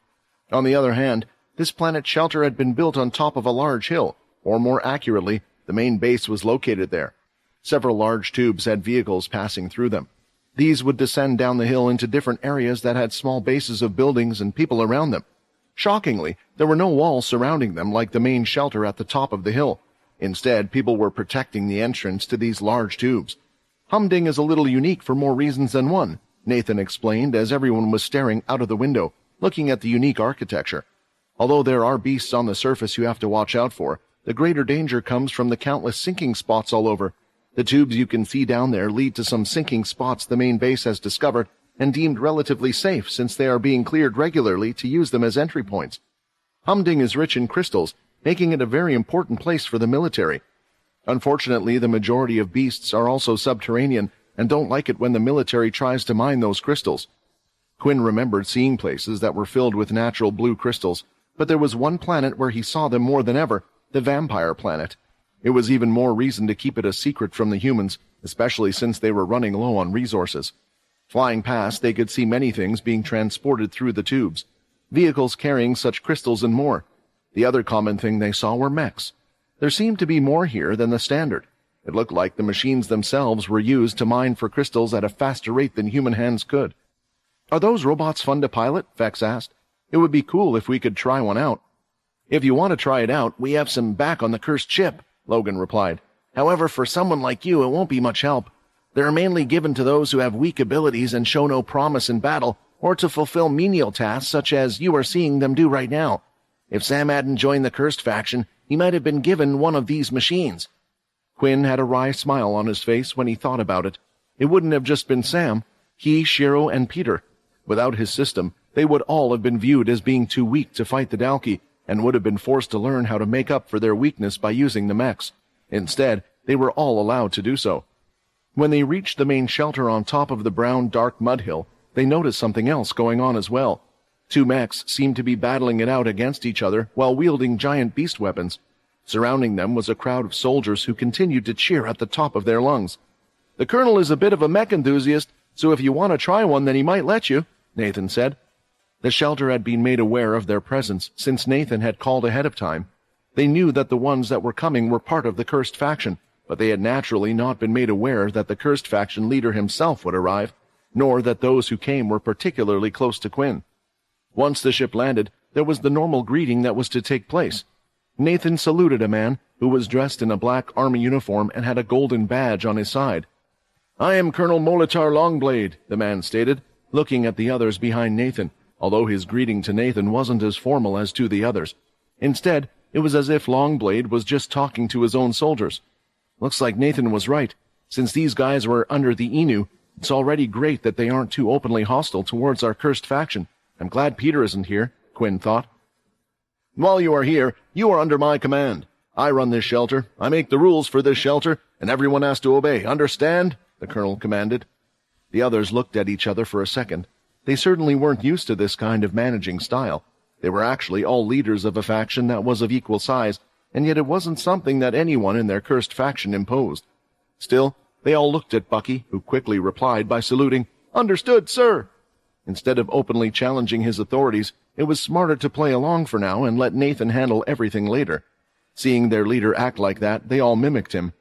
On the other hand, this planet shelter had been built on top of a large hill, or more accurately, the main base was located there. Several large tubes had vehicles passing through them. These would descend down the hill into different areas that had small bases of buildings and people around them. Shockingly, there were no walls surrounding them like the main shelter at the top of the hill. Instead, people were protecting the entrance to these large tubes. Humding is a little unique for more reasons than one, Nathan explained as everyone was staring out of the window, looking at the unique architecture. Although there are beasts on the surface you have to watch out for, the greater danger comes from the countless sinking spots all over. The tubes you can see down there lead to some sinking spots the main base has discovered and deemed relatively safe since they are being cleared regularly to use them as entry points. Humding is rich in crystals, making it a very important place for the military. Unfortunately, the majority of beasts are also subterranean and don't like it when the military tries to mine those crystals. Quinn remembered seeing places that were filled with natural blue crystals, but there was one planet where he saw them more than ever, the vampire planet. It was even more reason to keep it a secret from the humans, especially since they were running low on resources. Flying past, they could see many things being transported through the tubes, vehicles carrying such crystals and more. The other common thing they saw were mechs. There seemed to be more here than the standard. It looked like the machines themselves were used to mine for crystals at a faster rate than human hands could. "Are those robots fun to pilot?" Vex asked. "It would be cool if we could try one out." "If you want to try it out, we have some back on the cursed ship," Logan replied. "However, for someone like you, it won't be much help. They are mainly given to those who have weak abilities and show no promise in battle, or to fulfill menial tasks such as you are seeing them do right now. If Sam hadn't joined the cursed faction, he might have been given one of these machines." Quinn had a wry smile on his face when he thought about it. It wouldn't have just been Sam. He, Shiro, and Peter. Without his system, they would all have been viewed as being too weak to fight the Dalki, and would have been forced to learn how to make up for their weakness by using the mechs. Instead, they were all allowed to do so. When they reached the main shelter on top of the brown, dark mud hill, they noticed something else going on as well. 2 mechs seemed to be battling it out against each other while wielding giant beast weapons. Surrounding them was a crowd of soldiers who continued to cheer at the top of their lungs. "The colonel is a bit of a mech enthusiast, so if you want to try one, then he might let you," Nathan said. The shelter had been made aware of their presence since Nathan had called ahead of time. They knew that the ones that were coming were part of the cursed faction, but they had naturally not been made aware that the cursed faction leader himself would arrive, nor that those who came were particularly close to Quinn. Once the ship landed, there was the normal greeting that was to take place. Nathan saluted a man who was dressed in a black army uniform and had a golden badge on his side. "I am Colonel Molitar Longblade," the man stated, looking at the others behind Nathan, although his greeting to Nathan wasn't as formal as to the others. Instead, it was as if Longblade was just talking to his own soldiers. Looks like Nathan was right. Since these guys were under the Inu, it's already great that they aren't too openly hostile towards our cursed faction. I'm glad Peter isn't here, Quinn thought. "While you are here, you are under my command. I run this shelter, I make the rules for this shelter, and everyone has to obey, understand?" the colonel commanded. The others looked at each other for a second. They certainly weren't used to this kind of managing style. They were actually all leaders of a faction that was of equal size, and yet it wasn't something that anyone in their cursed faction imposed. Still, they all looked at Bucky, who quickly replied by saluting, "Understood, sir." Instead of openly challenging his authorities, it was smarter to play along for now and let Nathan handle everything later. Seeing their leader act like that, they all mimicked him.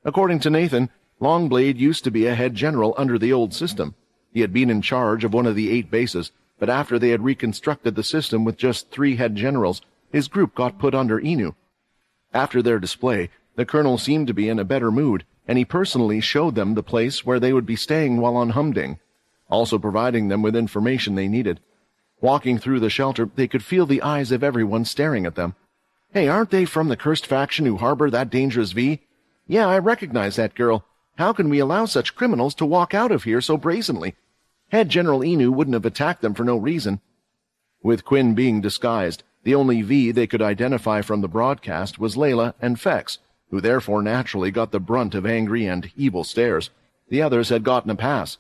According to Nathan, Longblade used to be a head general under the old system. He had been in charge of one of the 8 bases, but after they had reconstructed the system with just 3 head generals, his group got put under Inu. After their display, the colonel seemed to be in a better mood, and he personally showed them the place where they would be staying while on Humding, also providing them with information they needed. Walking through the shelter, they could feel the eyes of everyone staring at them. "Hey, aren't they from the cursed faction who harbor that dangerous V? Yeah, I recognize that girl. How can we allow such criminals to walk out of here so brazenly? Head General Inu wouldn't have attacked them for no reason." With Quinn being disguised, the only V they could identify from the broadcast was Layla and Fex, who therefore naturally got the brunt of angry and evil stares. The others had gotten a pass.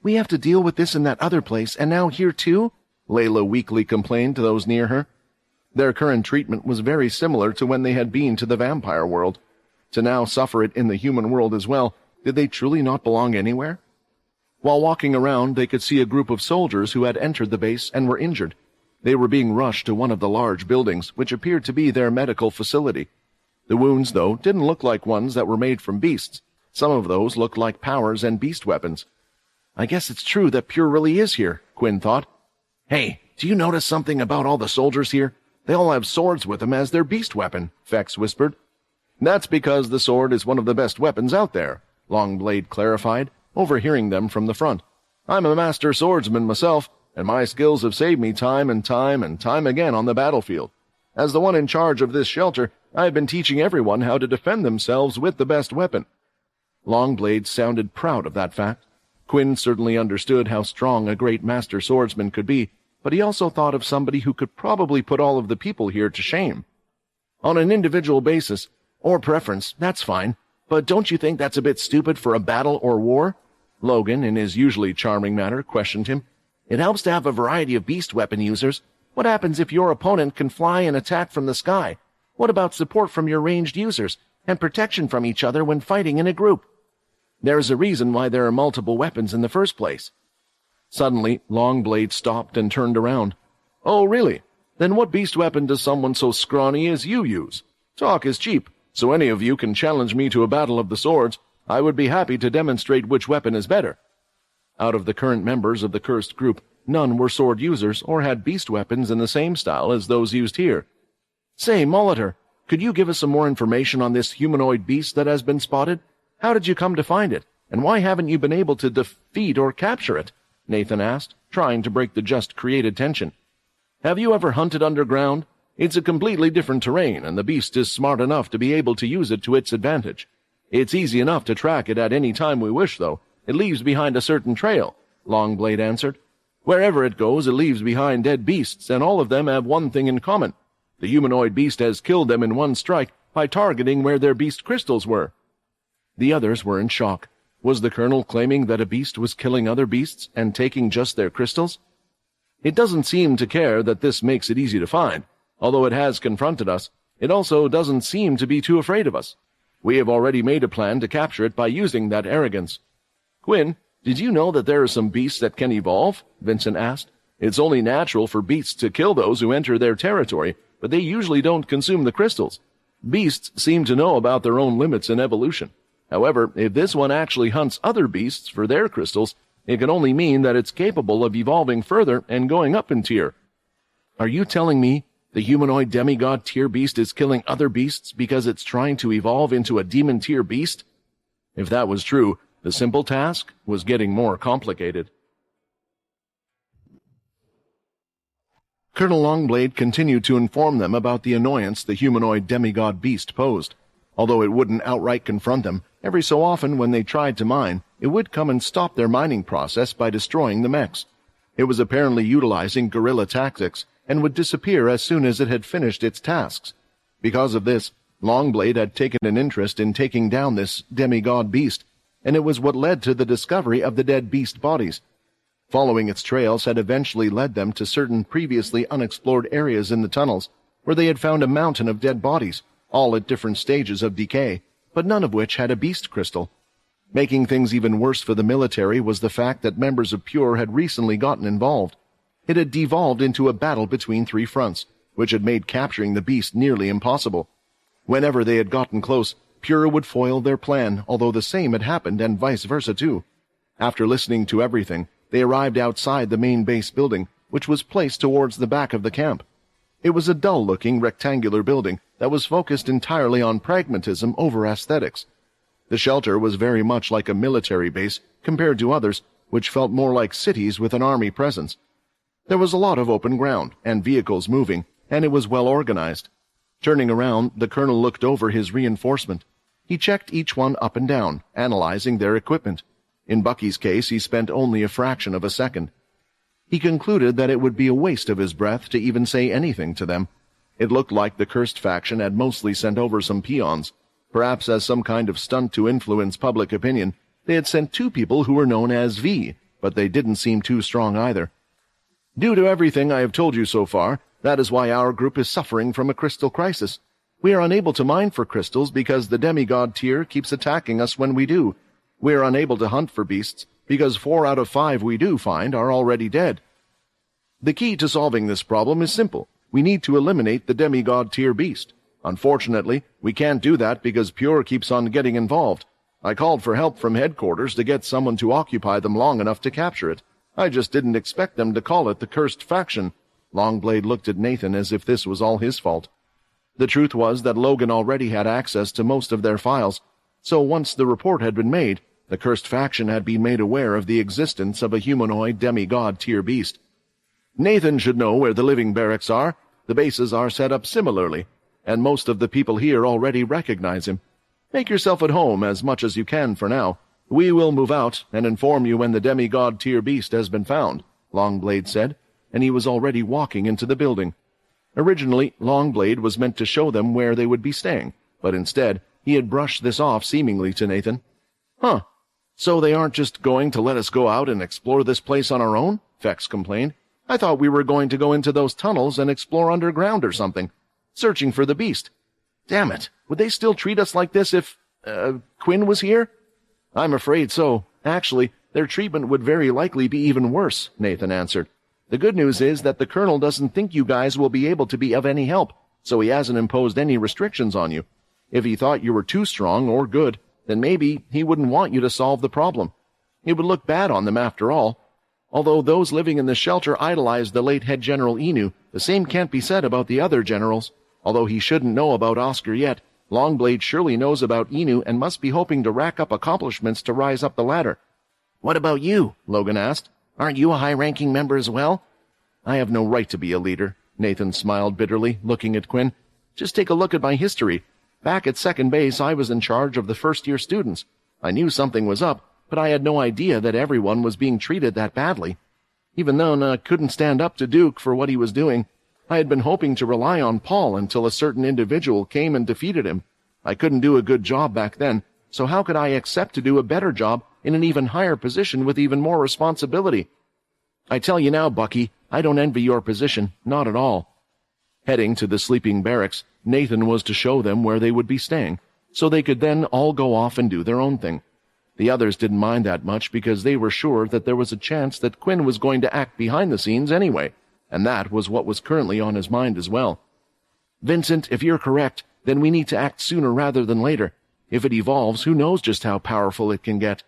"We have to deal with this in that other place, and now here too?" Layla weakly complained to those near her. Their current treatment was very similar to when they had been to the vampire world. To now suffer it in the human world as well, did they truly not belong anywhere? While walking around, they could see a group of soldiers who had entered the base and were injured. They were being rushed to one of the large buildings, which appeared to be their medical facility. The wounds, though, didn't look like ones that were made from beasts. Some of those looked like powers and beast weapons. "I guess it's true that Pure really is here," Quinn thought. "Hey, do you notice something about all the soldiers here? They all have swords with them as their beast weapon," Fex whispered. "That's because the sword is one of the best weapons out there," Longblade clarified, overhearing them from the front. "I'm a master swordsman myself, and my skills have saved me time and time again on the battlefield. As the one in charge of this shelter, I have been teaching everyone how to defend themselves with the best weapon." Longblade sounded proud of that fact. Quinn certainly understood how strong a great master swordsman could be, but he also thought of somebody who could probably put all of the people here to shame. "On an individual basis, or preference, that's fine, but don't you think that's a bit stupid for a battle or war?" Logan, in his usually charming manner, questioned him. "It helps to have a variety of beast weapon users. What happens if your opponent can fly and attack from the sky? What about support from your ranged users, and protection from each other when fighting in a group? There's a reason why there are multiple weapons in the first place." Suddenly, Longblade stopped and turned around. "Oh, really? Then what beast weapon does someone so scrawny as you use? Talk is cheap, so any of you can challenge me to a battle of the swords. I would be happy to demonstrate which weapon is better." Out of the current members of the cursed group, none were sword users or had beast weapons in the same style as those used here. "Say, Molitor, could you give us some more information on this humanoid beast that has been spotted? How did you come to find it, and why haven't you been able to defeat or capture it?" Nathan asked, trying to break the just-created tension. "Have you ever hunted underground? It's a completely different terrain, and the beast is smart enough to be able to use it to its advantage. It's easy enough to track it at any time we wish, though, It leaves behind a certain trail, Longblade answered. Wherever it goes, it leaves behind dead beasts, and all of them have one thing in common. The humanoid beast has killed them in one strike by targeting where their beast crystals were. The others were in shock. Was the colonel claiming that a beast was killing other beasts and taking just their crystals? It doesn't seem to care that this makes it easy to find. Although it has confronted us, it also doesn't seem to be too afraid of us. We have already made a plan to capture it by using that arrogance. Quinn, did you know that there are some beasts that can evolve? Vincent asked. It's only natural for beasts to kill those who enter their territory, but they usually don't consume the crystals. Beasts seem to know about their own limits in evolution. However, if this one actually hunts other beasts for their crystals, it can only mean that it's capable of evolving further and going up in tier. Are you telling me the humanoid demigod tier beast is killing other beasts because it's trying to evolve into a demon tier beast? If that was true, the simple task was getting more complicated. Colonel Longblade continued to inform them about the annoyance the humanoid demigod beast posed. Although it wouldn't outright confront them, every so often when they tried to mine, it would come and stop their mining process by destroying the mechs. It was apparently utilizing guerrilla tactics, and would disappear as soon as it had finished its tasks. Because of this, Longblade had taken an interest in taking down this demigod beast, and it was what led to the discovery of the dead beast bodies. Following its trails had eventually led them to certain previously unexplored areas in the tunnels, where they had found a mountain of dead bodies, all at different stages of decay, but none of which had a beast crystal. Making things even worse for the military was the fact that members of Pure had recently gotten involved. It had devolved into a battle between three fronts, which had made capturing the beast nearly impossible. Whenever they had gotten close, Pure would foil their plan, although the same had happened and vice versa too. After listening to everything, they arrived outside the main base building, which was placed towards the back of the camp. It was a dull-looking rectangular building that was focused entirely on pragmatism over aesthetics. The shelter was very much like a military base compared to others, which felt more like cities with an army presence. There was a lot of open ground and vehicles moving, and it was well organized. Turning around, the colonel looked over his reinforcement. He checked each one up and down, analyzing their equipment. In Bucky's case, he spent only a fraction of a second. He concluded that it would be a waste of his breath to even say anything to them. It looked like the cursed faction had mostly sent over some peons. Perhaps as some kind of stunt to influence public opinion, they had sent two people who were known as V, but they didn't seem too strong either. Due to everything I have told you so far, that is why our group is suffering from a crystal crisis. We are unable to mine for crystals because the demigod tier keeps attacking us when we do. We are unable to hunt for beasts because 4 out of 5 we do find are already dead. The key to solving this problem is simple. We need to eliminate the demigod tier beast. Unfortunately, we can't do that because Pure keeps on getting involved. I called for help from headquarters to get someone to occupy them long enough to capture it. I just didn't expect them to call it the cursed faction. Longblade looked at Nathan as if this was all his fault. The truth was that Logan already had access to most of their files, so once the report had been made, the cursed faction had been made aware of the existence of a humanoid demigod tier beast. Nathan should know where the living barracks are. The bases are set up similarly, and most of the people here already recognize him. Make yourself at home as much as you can for now. We will move out and inform you when the demigod tier beast has been found, Longblade said, and he was already walking into the building. Originally, Longblade was meant to show them where they would be staying, but instead, he had brushed this off seemingly to Nathan. Huh, so they aren't just going to let us go out and explore this place on our own? Vex complained. I thought we were going to go into those tunnels and explore underground or something, searching for the beast. Damn it, would they still treat us like this if, Quinn was here? I'm afraid so. Actually, their treatment would very likely be even worse, Nathan answered. The good news is that the colonel doesn't think you guys will be able to be of any help, so he hasn't imposed any restrictions on you. If he thought you were too strong or good, then maybe he wouldn't want you to solve the problem. It would look bad on them after all. Although those living in the shelter idolized the late head General Inu, the same can't be said about the other generals. Although he shouldn't know about Oscar yet, Longblade surely knows about Inu and must be hoping to rack up accomplishments to rise up the ladder. What about you? Logan asked. Aren't you a high-ranking member as well? I have no right to be a leader, Nathan smiled bitterly, looking at Quinn. Just take a look at my history. Back at second base, I was in charge of the first-year students. I knew something was up, but I had no idea that everyone was being treated that badly. Even though I couldn't stand up to Duke for what he was doing, I had been hoping to rely on Paul until a certain individual came and defeated him. I couldn't do a good job back then, so how could I accept to do a better job in an even higher position with even more responsibility? I tell you now, Bucky, I don't envy your position, not at all. Heading to the sleeping barracks, Nathan was to show them where they would be staying, so they could then all go off and do their own thing. The others didn't mind that much because they were sure that there was a chance that Quinn was going to act behind the scenes anyway, and that was what was currently on his mind as well. Vincent, if you're correct, then we need to act sooner rather than later. If it evolves, who knows just how powerful it can get.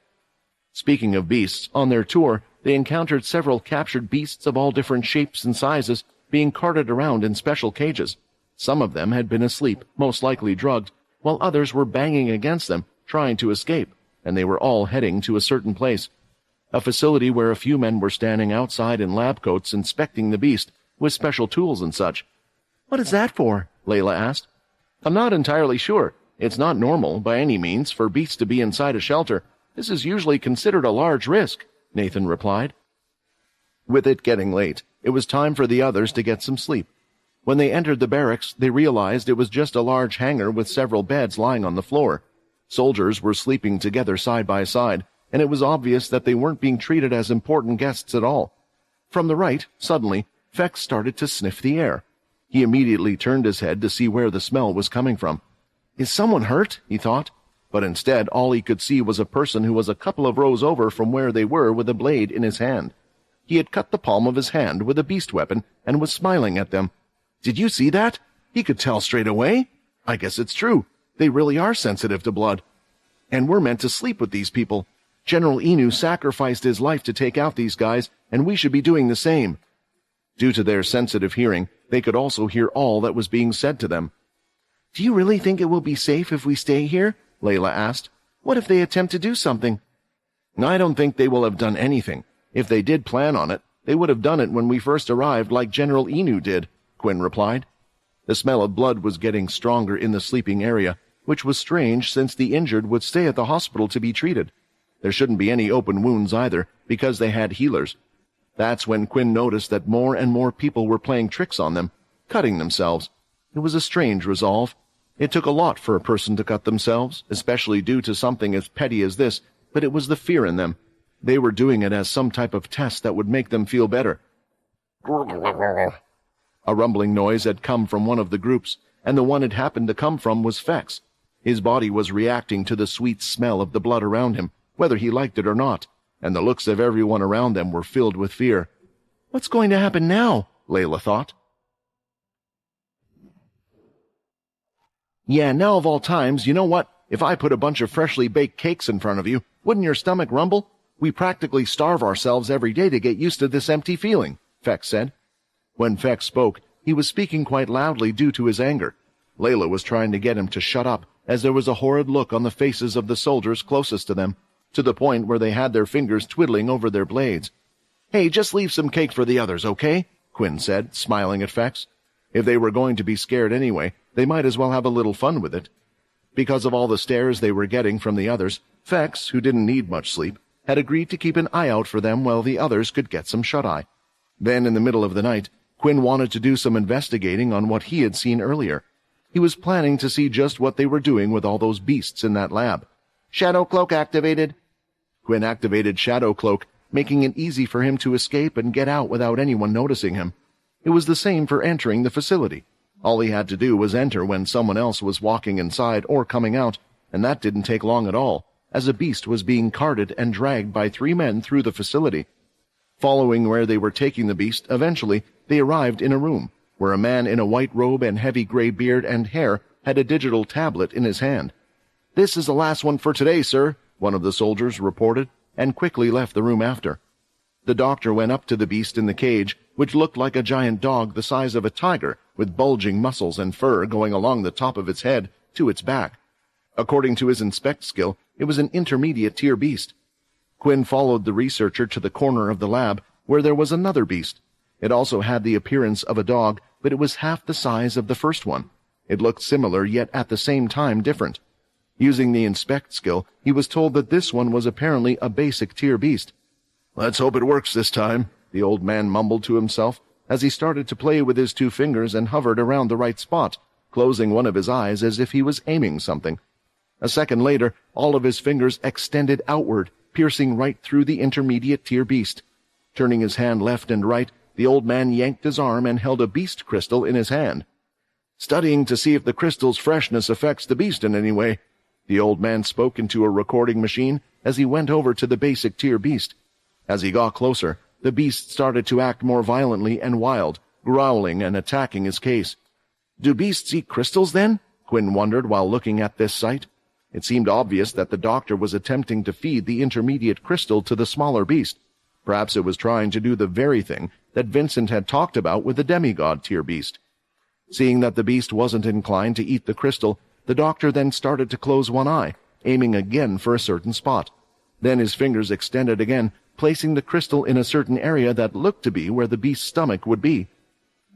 Speaking of beasts, on their tour, they encountered several captured beasts of all different shapes and sizes being carted around in special cages. Some of them had been asleep, most likely drugged, while others were banging against them, trying to escape, and they were all heading to a certain place. A facility where a few men were standing outside in lab coats inspecting the beast, with special tools and such. "What is that for?" Layla asked. "I'm not entirely sure. It's not normal, by any means, for beasts to be inside a shelter. This is usually considered a large risk," Nathan replied. With it getting late, it was time for the others to get some sleep. When they entered the barracks, they realized it was just a large hangar with several beds lying on the floor. Soldiers were sleeping together side by side, and it was obvious that they weren't being treated as important guests at all. From the right, suddenly, Fex started to sniff the air. He immediately turned his head to see where the smell was coming from. "Is someone hurt?" he thought, but instead all he could see was a person who was a couple of rows over from where they were with a blade in his hand. He had cut the palm of his hand with a beast weapon and was smiling at them. "Did you see that? He could tell straight away. I guess it's true. They really are sensitive to blood. And we're meant to sleep with these people. General Inu sacrificed his life to take out these guys, and we should be doing the same." Due to their sensitive hearing, they could also hear all that was being said to them. "Do you really think it will be safe if we stay here?" Layla asked. "What if they attempt to do something?" "I don't think they will have done anything. If they did plan on it, they would have done it when we first arrived like General Inu did," Quinn replied. The smell of blood was getting stronger in the sleeping area, which was strange since the injured would stay at the hospital to be treated. There shouldn't be any open wounds either, because they had healers. That's when Quinn noticed that more and more people were playing tricks on them, cutting themselves. It was a strange resolve. It took a lot for a person to cut themselves, especially due to something as petty as this, but it was the fear in them. They were doing it as some type of test that would make them feel better. A rumbling noise had come from one of the groups, and the one it happened to come from was Fex. His body was reacting to the sweet smell of the blood around him, whether he liked it or not, and the looks of everyone around them were filled with fear. "What's going to happen now?" Layla thought. "Yeah, now of all times, you know what? If I put a bunch of freshly baked cakes in front of you, wouldn't your stomach rumble? We practically starve ourselves every day to get used to this empty feeling," Fex said. When Fex spoke, he was speaking quite loudly due to his anger. Layla was trying to get him to shut up, as there was a horrid look on the faces of the soldiers closest to them, to the point where they had their fingers twiddling over their blades. "Hey, just leave some cake for the others, okay?" Quinn said, smiling at Fex. If they were going to be scared anyway, they might as well have a little fun with it. Because of all the stares they were getting from the others, Fex, who didn't need much sleep, had agreed to keep an eye out for them while the others could get some shut-eye. Then, in the middle of the night, Quinn wanted to do some investigating on what he had seen earlier. He was planning to see just what they were doing with all those beasts in that lab. "Shadow Cloak activated." Quinn activated Shadow Cloak, making it easy for him to escape and get out without anyone noticing him. It was the same for entering the facility. All he had to do was enter when someone else was walking inside or coming out, and that didn't take long at all, as a beast was being carted and dragged by 3 men through the facility. Following where they were taking the beast, eventually they arrived in a room, where a man in a white robe and heavy gray beard and hair had a digital tablet in his hand. "This is the last one for today, sir," one of the soldiers reported, and quickly left the room after. The doctor went up to the beast in the cage, which looked like a giant dog the size of a tiger, with bulging muscles and fur going along the top of its head to its back. According to his inspect skill, it was an intermediate-tier beast. Quinn followed the researcher to the corner of the lab, where there was another beast. It also had the appearance of a dog, but it was half the size of the first one. It looked similar, yet at the same time different. Using the inspect skill, he was told that this one was apparently a basic tier beast. "Let's hope it works this time," the old man mumbled to himself as he started to play with his 2 fingers and hovered around the right spot, closing one of his eyes as if he was aiming something. A second later, all of his fingers extended outward, piercing right through the intermediate tier beast. Turning his hand left and right, the old man yanked his arm and held a beast crystal in his hand. "Studying to see if the crystal's freshness affects the beast in any way," the old man spoke into a recording machine as he went over to the basic tier beast. As he got closer, the beast started to act more violently and wild, growling and attacking his case. "Do beasts eat crystals, then?" Quinn wondered while looking at this sight. It seemed obvious that the doctor was attempting to feed the intermediate crystal to the smaller beast. Perhaps it was trying to do the very thing that Vincent had talked about with the demigod tier beast. Seeing that the beast wasn't inclined to eat the crystal, the doctor then started to close one eye, aiming again for a certain spot. Then his fingers extended again, placing the crystal in a certain area that looked to be where the beast's stomach would be.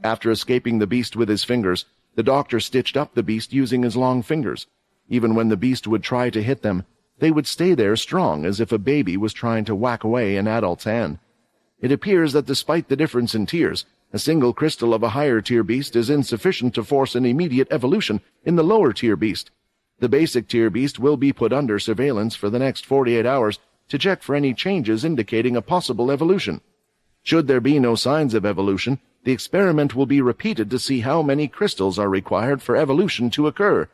After escaping the beast with his fingers, the doctor stitched up the beast using his long fingers. Even when the beast would try to hit them, they would stay there strong as if a baby was trying to whack away an adult's hand. It appears that despite the difference in tiers, a single crystal of a higher tier beast is insufficient to force an immediate evolution in the lower tier beast. The basic tier beast will be put under surveillance for the next 48 hours to check for any changes indicating a possible evolution. Should there be no signs of evolution, the experiment will be repeated to see how many crystals are required for evolution to occur.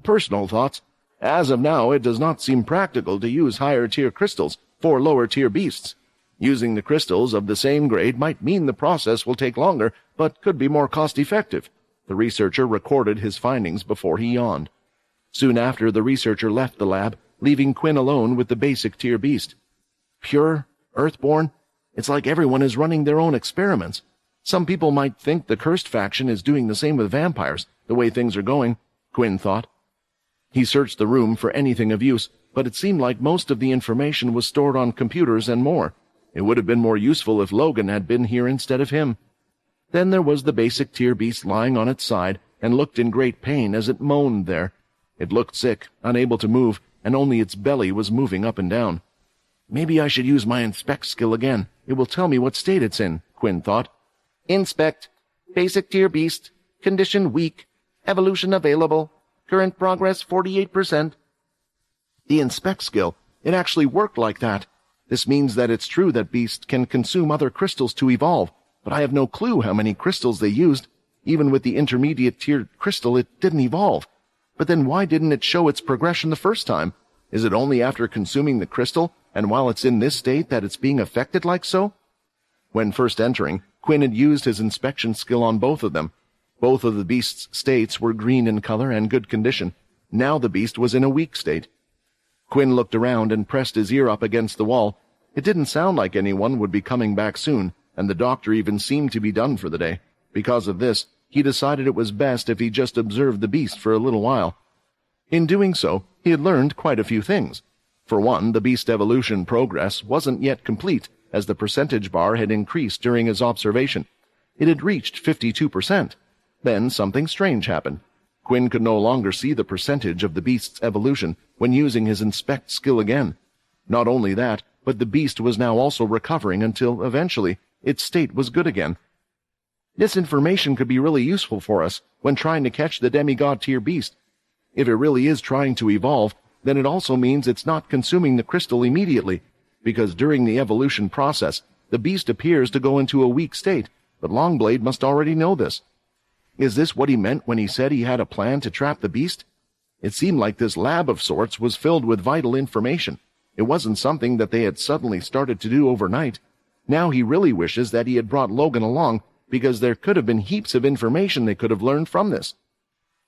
Personal thoughts. As of now, it does not seem practical to use higher-tier crystals for lower-tier beasts. Using the crystals of the same grade might mean the process will take longer, but could be more cost-effective. The researcher recorded his findings before he yawned. Soon after, the researcher left the lab, leaving Quinn alone with the basic-tier beast. Pure? Earthborn? It's like everyone is running their own experiments. Some people might think the cursed faction is doing the same with vampires, the way things are going, Quinn thought. He searched the room for anything of use, but it seemed like most of the information was stored on computers and more. It would have been more useful if Logan had been here instead of him. Then there was the basic tier beast lying on its side and looked in great pain as it moaned there. It looked sick, unable to move, and only its belly was moving up and down. Maybe I should use my inspect skill again. It will tell me what state it's in, Quinn thought. Inspect. Basic tier beast. Condition weak. Evolution available. Current progress 48%. The inspect skill. It actually worked like that. This means that it's true that beasts can consume other crystals to evolve, but I have no clue how many crystals they used. Even with the intermediate tier crystal, it didn't evolve. But then why didn't it show its progression the first time? Is it only after consuming the crystal, and while it's in this state, that it's being affected like so? When first entering, Quinn had used his inspection skill on both of them. Both of the beast's states were green in color and good condition. Now the beast was in a weak state. Quinn looked around and pressed his ear up against the wall. It didn't sound like anyone would be coming back soon, and the doctor even seemed to be done for the day. Because of this, he decided it was best if he just observed the beast for a little while. In doing so, he had learned quite a few things. For one, the beast evolution progress wasn't yet complete, as the percentage bar had increased during his observation. It had reached 52%. Then something strange happened. Quinn could no longer see the percentage of the beast's evolution when using his inspect skill again. Not only that, but the beast was now also recovering until, eventually, its state was good again. This information could be really useful for us when trying to catch the demigod-tier beast. If it really is trying to evolve, then it also means it's not consuming the crystal immediately, because during the evolution process, the beast appears to go into a weak state, but Longblade must already know this. Is this what he meant when he said he had a plan to trap the beast? It seemed like this lab of sorts was filled with vital information. It wasn't something that they had suddenly started to do overnight. Now he really wishes that he had brought Logan along, because there could have been heaps of information they could have learned from this.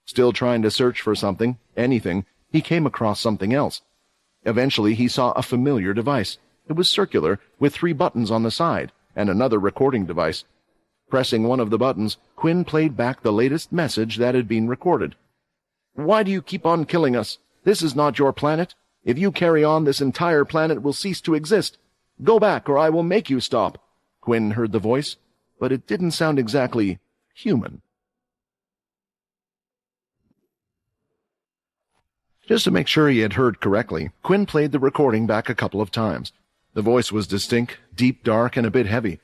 Still trying to search for something, anything, he came across something else. Eventually he saw a familiar device. It was circular, with 3 buttons on the side, and another recording device. Pressing one of the buttons, Quinn played back the latest message that had been recorded. "Why do you keep on killing us? This is not your planet. If you carry on, this entire planet will cease to exist. Go back, or I will make you stop." Quinn heard the voice, but it didn't sound exactly human. Just to make sure he had heard correctly, Quinn played the recording back a couple of times. The voice was distinct, deep, dark, and a bit heavy.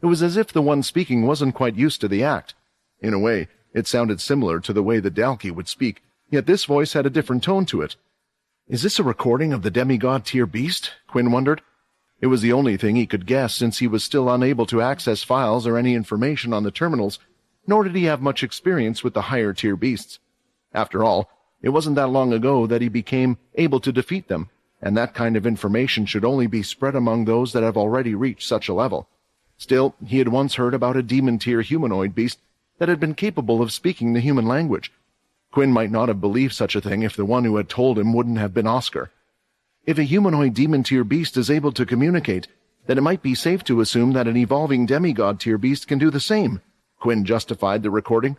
It was as if the one speaking wasn't quite used to the act. In a way, it sounded similar to the way the Dalki would speak, yet this voice had a different tone to it. Is this a recording of the demigod tier beast? Quinn wondered. It was the only thing he could guess, since he was still unable to access files or any information on the terminals, nor did he have much experience with the higher tier beasts. After all, it wasn't that long ago that he became able to defeat them, and that kind of information should only be spread among those that have already reached such a level. Still, he had once heard about a demon-tier humanoid beast that had been capable of speaking the human language. Quinn might not have believed such a thing if the one who had told him wouldn't have been Oscar. If a humanoid demon-tier beast is able to communicate, then it might be safe to assume that an evolving demigod-tier beast can do the same. Quinn justified the recording.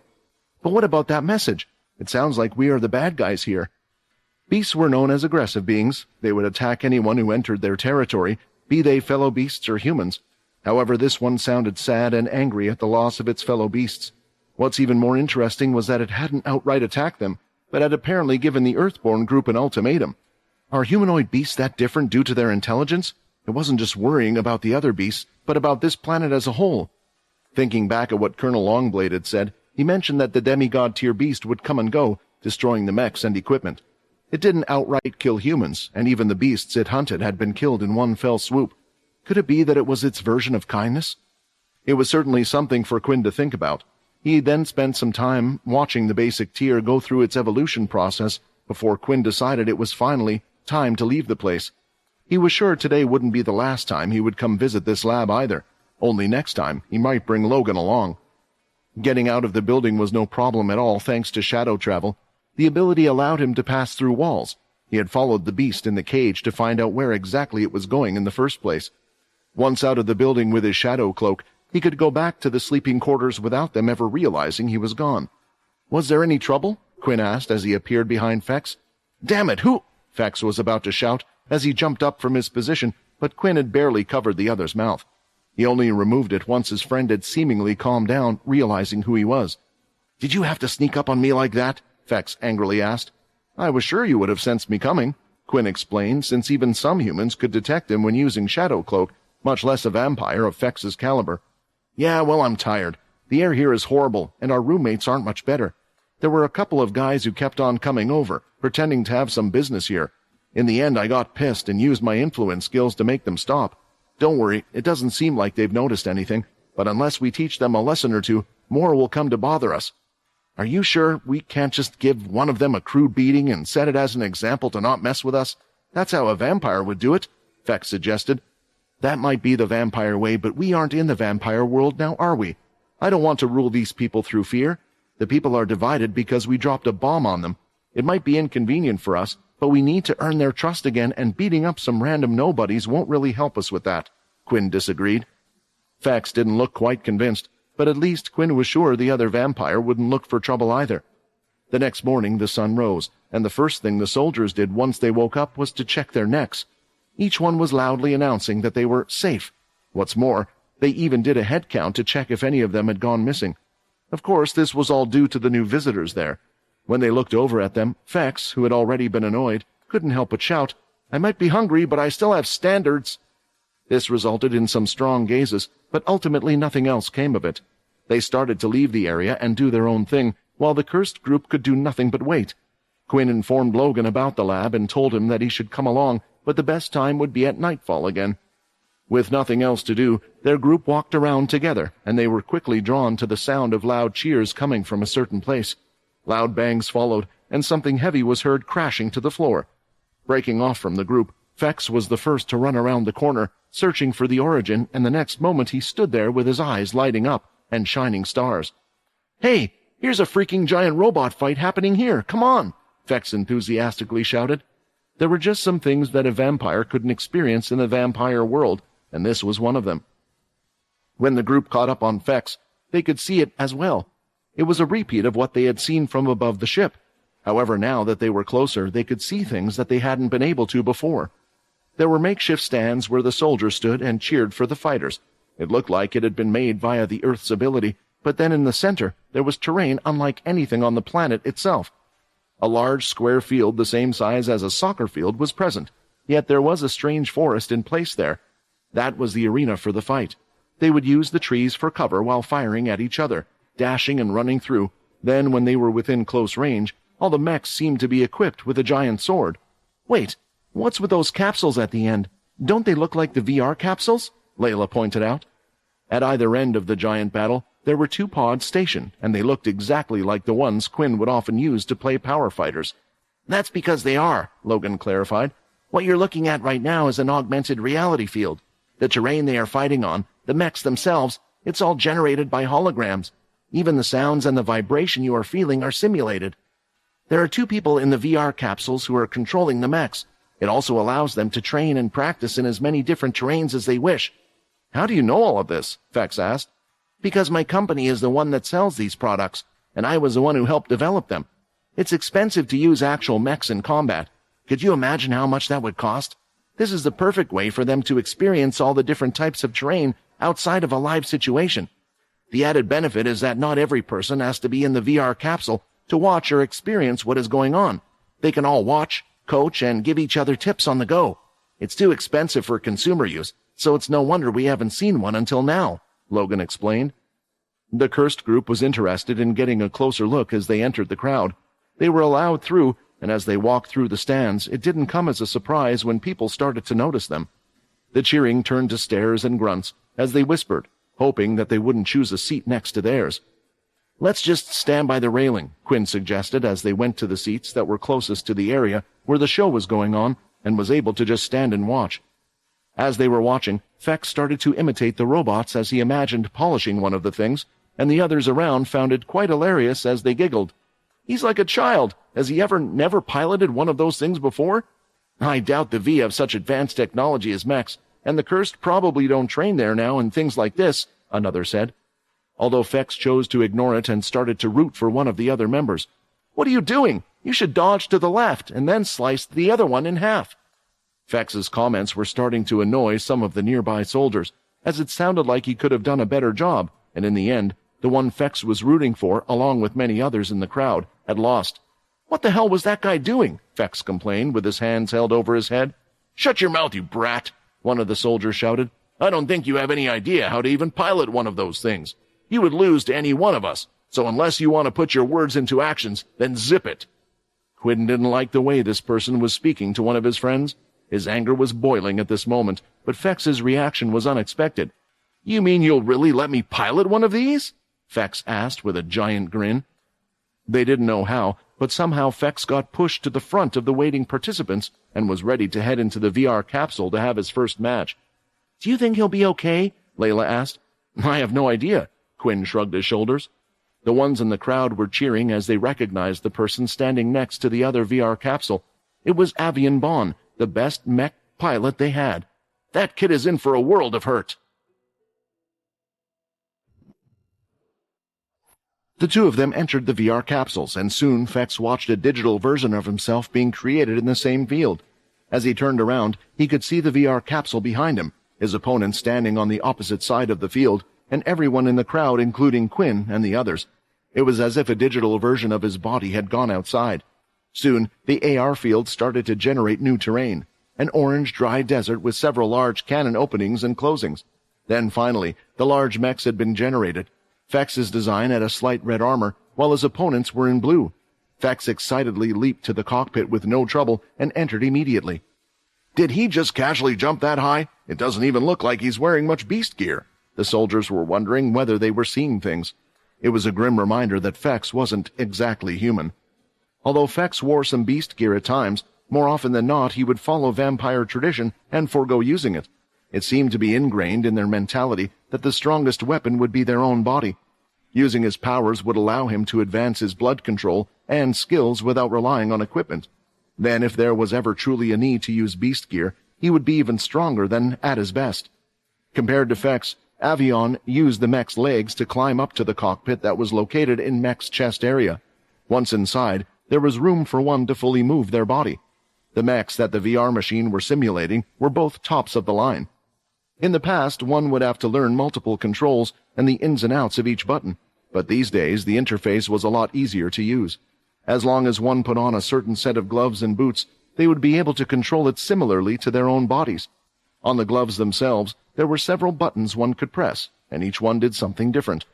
But what about that message? It sounds like we are the bad guys here. Beasts were known as aggressive beings. They would attack anyone who entered their territory, be they fellow beasts or humans. However, this one sounded sad and angry at the loss of its fellow beasts. What's even more interesting was that it hadn't outright attacked them, but had apparently given the Earthborn group an ultimatum. Are humanoid beasts that different due to their intelligence? It wasn't just worrying about the other beasts, but about this planet as a whole. Thinking back at what Colonel Longblade had said, he mentioned that the demigod-tier beast would come and go, destroying the mechs and equipment. It didn't outright kill humans, and even the beasts it hunted had been killed in one fell swoop. Could it be that it was its version of kindness? It was certainly something for Quinn to think about. He then spent some time watching the basic tier go through its evolution process before Quinn decided it was finally time to leave the place. He was sure today wouldn't be the last time he would come visit this lab either. Only next time he might bring Logan along. Getting out of the building was no problem at all thanks to shadow travel. The ability allowed him to pass through walls. He had followed the beast in the cage to find out where exactly it was going in the first place. Once out of the building with his shadow cloak, he could go back to the sleeping quarters without them ever realizing he was gone. Was there any trouble? Quinn asked as he appeared behind Fex. Damn it, who? Fex was about to shout as he jumped up from his position, but Quinn had barely covered the other's mouth. He only removed it once his friend had seemingly calmed down, realizing who he was. Did you have to sneak up on me like that? Fex angrily asked. I was sure you would have sensed me coming, Quinn explained, since even some humans could detect him when using shadow cloak, much less a vampire of Fex's caliber. Yeah, well, I'm tired. The air here is horrible, and our roommates aren't much better. There were a couple of guys who kept on coming over, pretending to have some business here. In the end, I got pissed and used my influence skills to make them stop. Don't worry, it doesn't seem like they've noticed anything, but unless we teach them a lesson or two, more will come to bother us. Are you sure we can't just give one of them a crude beating and set it as an example to not mess with us? That's how a vampire would do it, Fex suggested. That might be the vampire way, but we aren't in the vampire world now, are we? I don't want to rule these people through fear. The people are divided because we dropped a bomb on them. It might be inconvenient for us, but we need to earn their trust again, and beating up some random nobodies won't really help us with that, Quinn disagreed. Fex didn't look quite convinced, but at least Quinn was sure the other vampire wouldn't look for trouble either. The next morning the sun rose, and the first thing the soldiers did once they woke up was to check their necks. Each one was loudly announcing that they were safe. What's more, they even did a head count to check if any of them had gone missing. Of course, this was all due to the new visitors there. When they looked over at them, Fex, who had already been annoyed, couldn't help but shout, I might be hungry, but I still have standards. This resulted in some strong gazes, but ultimately nothing else came of it. They started to leave the area and do their own thing, while the cursed group could do nothing but wait. Quinn informed Logan about the lab and told him that he should come along, but the best time would be at nightfall again. With nothing else to do, their group walked around together, and they were quickly drawn to the sound of loud cheers coming from a certain place. Loud bangs followed, and something heavy was heard crashing to the floor. Breaking off from the group, Fex was the first to run around the corner, searching for the origin, and the next moment he stood there with his eyes lighting up and shining stars. Hey, here's a freaking giant robot fight happening here, come on! Fex enthusiastically shouted. There were just some things that a vampire couldn't experience in the vampire world, and this was one of them. When the group caught up on Fex, they could see it as well. It was a repeat of what they had seen from above the ship. However, now that they were closer, they could see things that they hadn't been able to before. There were makeshift stands where the soldiers stood and cheered for the fighters. It looked like it had been made via the Earth's ability, but then in the center, there was terrain unlike anything on the planet itself. A large square field the same size as a soccer field was present, yet there was a strange forest in place there. That was the arena for the fight. They would use the trees for cover while firing at each other, dashing and running through. Then, when they were within close range, all the mechs seemed to be equipped with a giant sword. Wait, what's with those capsules at the end? Don't they look like the VR capsules? Layla pointed out. At either end of the giant battle, there were 2 pods stationed, and they looked exactly like the ones Quinn would often use to play power fighters. That's because they are, Logan clarified. What you're looking at right now is an augmented reality field. The terrain they are fighting on, the mechs themselves, it's all generated by holograms. Even the sounds and the vibration you are feeling are simulated. There are 2 people in the VR capsules who are controlling the mechs. It also allows them to train and practice in as many different terrains as they wish. How do you know all of this? Fex asked. Because my company is the one that sells these products, and I was the one who helped develop them. It's expensive to use actual mechs in combat. Could you imagine how much that would cost? This is the perfect way for them to experience all the different types of terrain outside of a live situation. The added benefit is that not every person has to be in the VR capsule to watch or experience what is going on. They can all watch, coach, and give each other tips on the go. It's too expensive for consumer use, so it's no wonder we haven't seen one until now, Logan explained. The cursed group was interested in getting a closer look as they entered the crowd. They were allowed through, and as they walked through the stands, it didn't come as a surprise when people started to notice them. The cheering turned to stares and grunts as they whispered, hoping that they wouldn't choose a seat next to theirs. Let's just stand by the railing, Quinn suggested as they went to the seats that were closest to the area where the show was going on and was able to just stand and watch. As they were watching, Fex started to imitate the robots as he imagined polishing one of the things, and the others around found it quite hilarious as they giggled. He's like a child. Has he never piloted one of those things before? I doubt the V have such advanced technology as mechs, and the cursed probably don't train there now and things like this, another said. Although Fex chose to ignore it and started to root for one of the other members. What are you doing? You should dodge to the left and then slice the other one in half. Fex's comments were starting to annoy some of the nearby soldiers, as it sounded like he could have done a better job, and in the end, the one Fex was rooting for, along with many others in the crowd, had lost. What the hell was that guy doing? Fex complained, with his hands held over his head. Shut your mouth, you brat, one of the soldiers shouted. I don't think you have any idea how to even pilot one of those things. You would lose to any one of us, so unless you want to put your words into actions, then zip it. Quinn didn't like the way this person was speaking to one of his friends. His anger was boiling at this moment, but Fex's reaction was unexpected. You mean you'll really let me pilot one of these? Fex asked with a giant grin. They didn't know how, but somehow Fex got pushed to the front of the waiting participants and was ready to head into the VR capsule to have his first match. Do you think he'll be okay? Layla asked. I have no idea. Quinn shrugged his shoulders. The ones in the crowd were cheering as they recognized the person standing next to the other VR capsule. It was Avian Bond, the best mech pilot they had. That kid is in for a world of hurt. The 2 of them entered the VR capsules, and soon Fex watched a digital version of himself being created in the same field. As he turned around, he could see the VR capsule behind him, his opponent standing on the opposite side of the field, and everyone in the crowd, including Quinn and the others. It was as if a digital version of his body had gone outside. Soon, the AR field started to generate new terrain, an orange, dry desert with several large cannon openings and closings. Then, finally, the large mechs had been generated. Fex's design had a slight red armor, while his opponents were in blue. Fex excitedly leaped to the cockpit with no trouble and entered immediately. Did he just casually jump that high? It doesn't even look like he's wearing much beast gear. The soldiers were wondering whether they were seeing things. It was a grim reminder that Fex wasn't exactly human. Although Fex wore some beast gear at times, more often than not he would follow vampire tradition and forego using it. It seemed to be ingrained in their mentality that the strongest weapon would be their own body. Using his powers would allow him to advance his blood control and skills without relying on equipment. Then, if there was ever truly a need to use beast gear, he would be even stronger than at his best. Compared to Fex, Avion used the mech's legs to climb up to the cockpit that was located in mech's chest area. Once inside, there was room for one to fully move their body. The mechs that the VR machine were simulating were both tops of the line. In the past, one would have to learn multiple controls and the ins and outs of each button, but these days the interface was a lot easier to use. As long as one put on a certain set of gloves and boots, they would be able to control it similarly to their own bodies. On the gloves themselves, there were several buttons one could press, and each one did something different.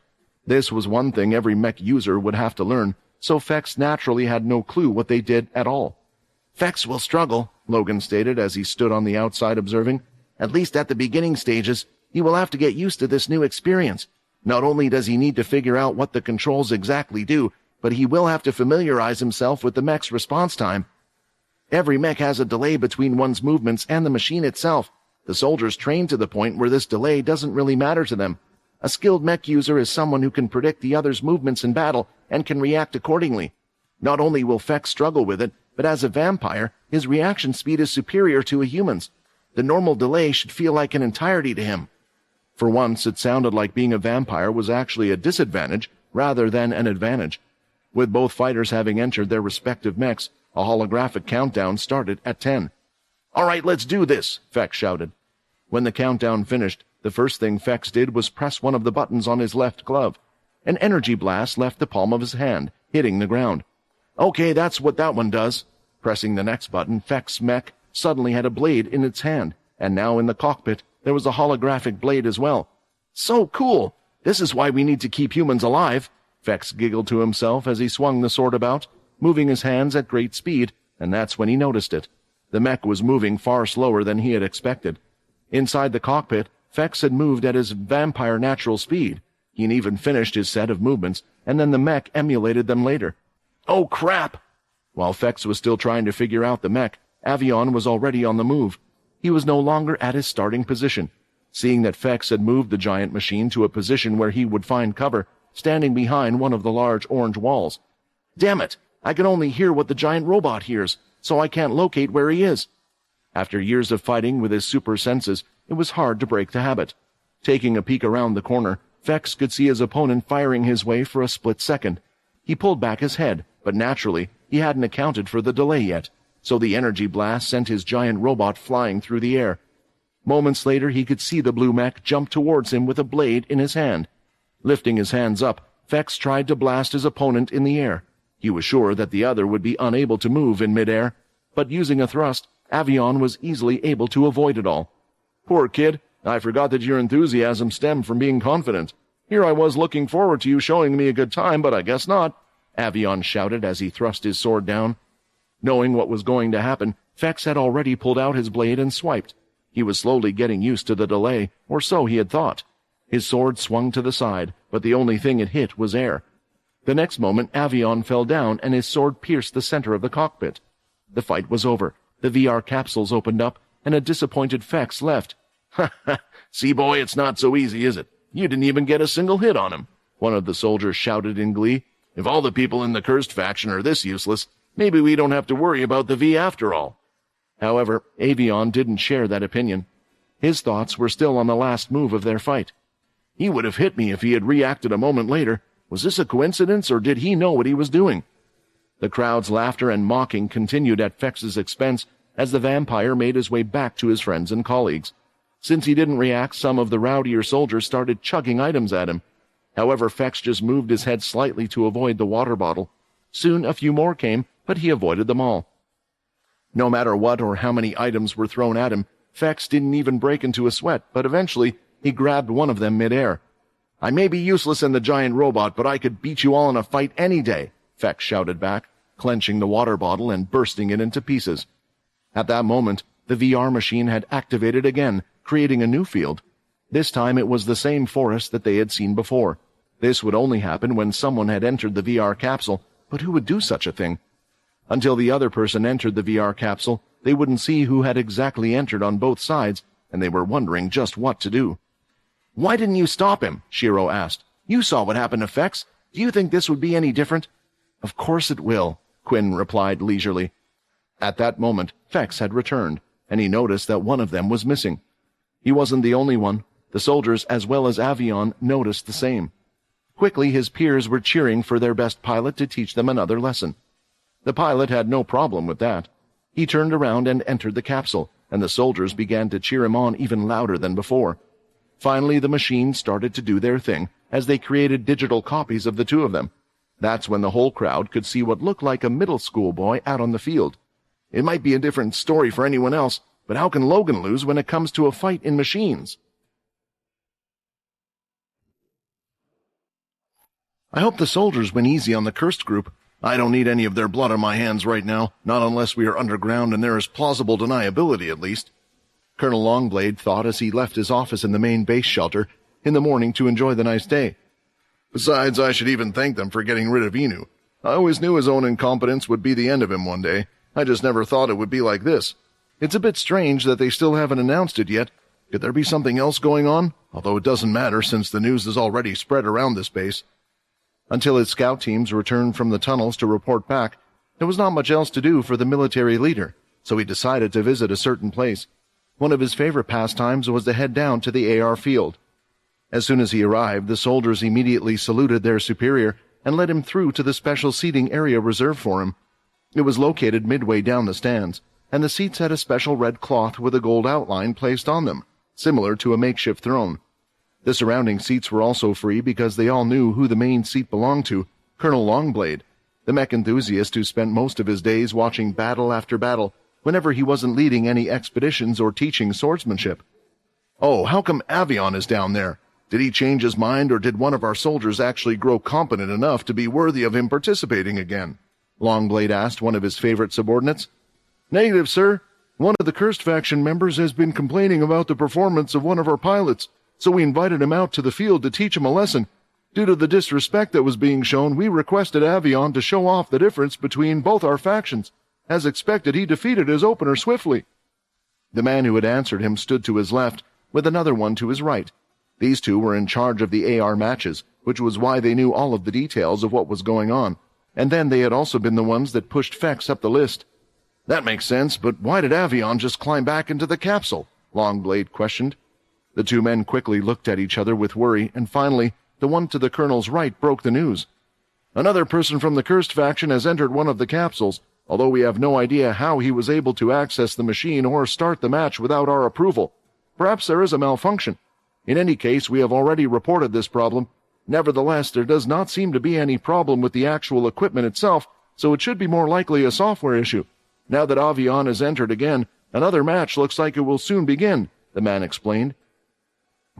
This was one thing every mech user would have to learn, so Fex naturally had no clue what they did at all. "Fex will struggle," Logan stated as he stood on the outside observing. "At least at the beginning stages, he will have to get used to this new experience. Not only does he need to figure out what the controls exactly do, but he will have to familiarize himself with the mech's response time. Every mech has a delay between one's movements and the machine itself. The soldiers train to the point where this delay doesn't really matter to them. A skilled mech user is someone who can predict the other's movements in battle and can react accordingly. Not only will Fex struggle with it, but as a vampire, his reaction speed is superior to a human's. The normal delay should feel like an entirety to him." For once, it sounded like being a vampire was actually a disadvantage rather than an advantage. With both fighters having entered their respective mechs, a holographic countdown started at 10. "All right, let's do this," Fex shouted. When the countdown finished, the first thing Fex did was press one of the buttons on his left glove. An energy blast left the palm of his hand, hitting the ground. "Okay, that's what that one does." Pressing the next button, Fex's mech suddenly had a blade in its hand, and now in the cockpit there was a holographic blade as well. "So cool! This is why we need to keep humans alive," Fex giggled to himself as he swung the sword about, moving his hands at great speed, and that's when he noticed it. The mech was moving far slower than he had expected. Inside the cockpit, Fex had moved at his vampire natural speed. He had even finished his set of movements, and then the mech emulated them later. "Oh, crap!" While Fex was still trying to figure out the mech, Avion was already on the move. He was no longer at his starting position. Seeing that Fex had moved the giant machine to a position where he would find cover, standing behind one of the large orange walls. "Damn it! I can only hear what the giant robot hears, so I can't locate where he is." After years of fighting with his super senses, it was hard to break the habit. Taking a peek around the corner, Fex could see his opponent firing his way for a split second. He pulled back his head, but naturally, he hadn't accounted for the delay yet, so the energy blast sent his giant robot flying through the air. Moments later, he could see the blue mech jump towards him with a blade in his hand. Lifting his hands up, Fex tried to blast his opponent in the air. He was sure that the other would be unable to move in midair, but using a thrust, Avion was easily able to avoid it all. "Poor kid, I forgot that your enthusiasm stemmed from being confident. Here I was looking forward to you showing me a good time, but I guess not," Avion shouted as he thrust his sword down. Knowing what was going to happen, Fex had already pulled out his blade and swiped. He was slowly getting used to the delay, or so he had thought. His sword swung to the side, but the only thing it hit was air. The next moment, Avion fell down and his sword pierced the center of the cockpit. The fight was over. The VR capsules opened up, and a disappointed Fex left. "Ha ha! See, boy, it's not so easy, is it? You didn't even get a single hit on him," one of the soldiers shouted in glee. "If all the people in the cursed faction are this useless, maybe we don't have to worry about the V after all." However, Avion didn't share that opinion. His thoughts were still on the last move of their fight. "He would have hit me if he had reacted a moment later. Was this a coincidence, or did he know what he was doing?" The crowd's laughter and mocking continued at Fex's expense as the vampire made his way back to his friends and colleagues. Since he didn't react, some of the rowdier soldiers started chucking items at him. However, Fex just moved his head slightly to avoid the water bottle. Soon a few more came, but he avoided them all. No matter what or how many items were thrown at him, Fex didn't even break into a sweat, but eventually he grabbed one of them midair. "I may be useless in the giant robot, but I could beat you all in a fight any day," Fex shouted back, clenching the water bottle and bursting it into pieces. At that moment, the VR machine had activated again, creating a new field. This time it was the same forest that they had seen before. This would only happen when someone had entered the VR capsule, but who would do such a thing? Until the other person entered the VR capsule, they wouldn't see who had exactly entered on both sides, and they were wondering just what to do. "Why didn't you stop him?" Shiro asked. "You saw what happened to Fex. Do you think this would be any different?" "Of course it will," Quinn replied leisurely. At that moment, Fex had returned, and he noticed that one of them was missing. He wasn't the only one. The soldiers, as well as Avion, noticed the same. Quickly, his peers were cheering for their best pilot to teach them another lesson. The pilot had no problem with that. He turned around and entered the capsule, and the soldiers began to cheer him on even louder than before. Finally, the machines started to do their thing, as they created digital copies of the two of them. That's when the whole crowd could see what looked like a middle school boy out on the field. It might be a different story for anyone else, but how can Logan lose when it comes to a fight in machines? I hope the soldiers win easy on the cursed group. I don't need any of their blood on my hands right now, not unless we are underground and there is plausible deniability at least. Colonel Longblade thought as he left his office in the main base shelter in the morning to enjoy the nice day. Besides, I should even thank them for getting rid of Inu. I always knew his own incompetence would be the end of him one day. I just never thought it would be like this. It's a bit strange that they still haven't announced it yet. Could there be something else going on? Although it doesn't matter since the news is already spread around this base. Until his scout teams returned from the tunnels to report back, there was not much else to do for the military leader, so he decided to visit a certain place. One of his favorite pastimes was to head down to the AR field. As soon as he arrived, the soldiers immediately saluted their superior and led him through to the special seating area reserved for him. It was located midway down the stands, and the seats had a special red cloth with a gold outline placed on them, similar to a makeshift throne. The surrounding seats were also free because they all knew who the main seat belonged to, Colonel Longblade, the mech enthusiast who spent most of his days watching battle after battle whenever he wasn't leading any expeditions or teaching swordsmanship. Oh, how come Avion is down there? Did he change his mind, or did one of our soldiers actually grow competent enough to be worthy of him participating again? Longblade asked one of his favorite subordinates. Negative, sir. One of the Cursed faction members has been complaining about the performance of one of our pilots, so we invited him out to the field to teach him a lesson. Due to the disrespect that was being shown, we requested Avion to show off the difference between both our factions. As expected, he defeated his opener swiftly. The man who had answered him stood to his left, with another one to his right. These two were in charge of the AR matches, which was why they knew all of the details of what was going on, and then they had also been the ones that pushed Fex up the list. That makes sense, but why did Avion just climb back into the capsule? Longblade questioned. The two men quickly looked at each other with worry, and finally, the one to the colonel's right broke the news. Another person from the Cursed faction has entered one of the capsules, although we have no idea how he was able to access the machine or start the match without our approval. Perhaps there is a malfunction. In any case, we have already reported this problem. Nevertheless, there does not seem to be any problem with the actual equipment itself, so it should be more likely a software issue. Now that Avion has entered again, another match looks like it will soon begin, the man explained.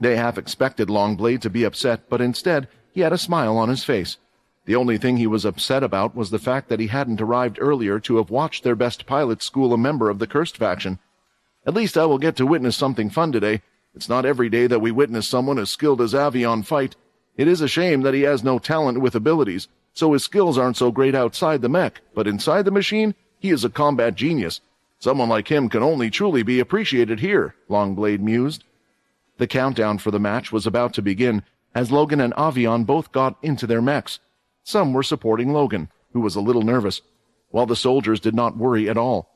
They half expected Longblade to be upset, but instead he had a smile on his face. The only thing he was upset about was the fact that he hadn't arrived earlier to have watched their best pilot school a member of the Cursed faction. At least I will get to witness something fun today. It's not every day that we witness someone as skilled as Avion fight. It is a shame that he has no talent with abilities, so his skills aren't so great outside the mech, but inside the machine, he is a combat genius. Someone like him can only truly be appreciated here, Longblade mused. The countdown for the match was about to begin, as Logan and Avion both got into their mechs. Some were supporting Logan, who was a little nervous, while the soldiers did not worry at all.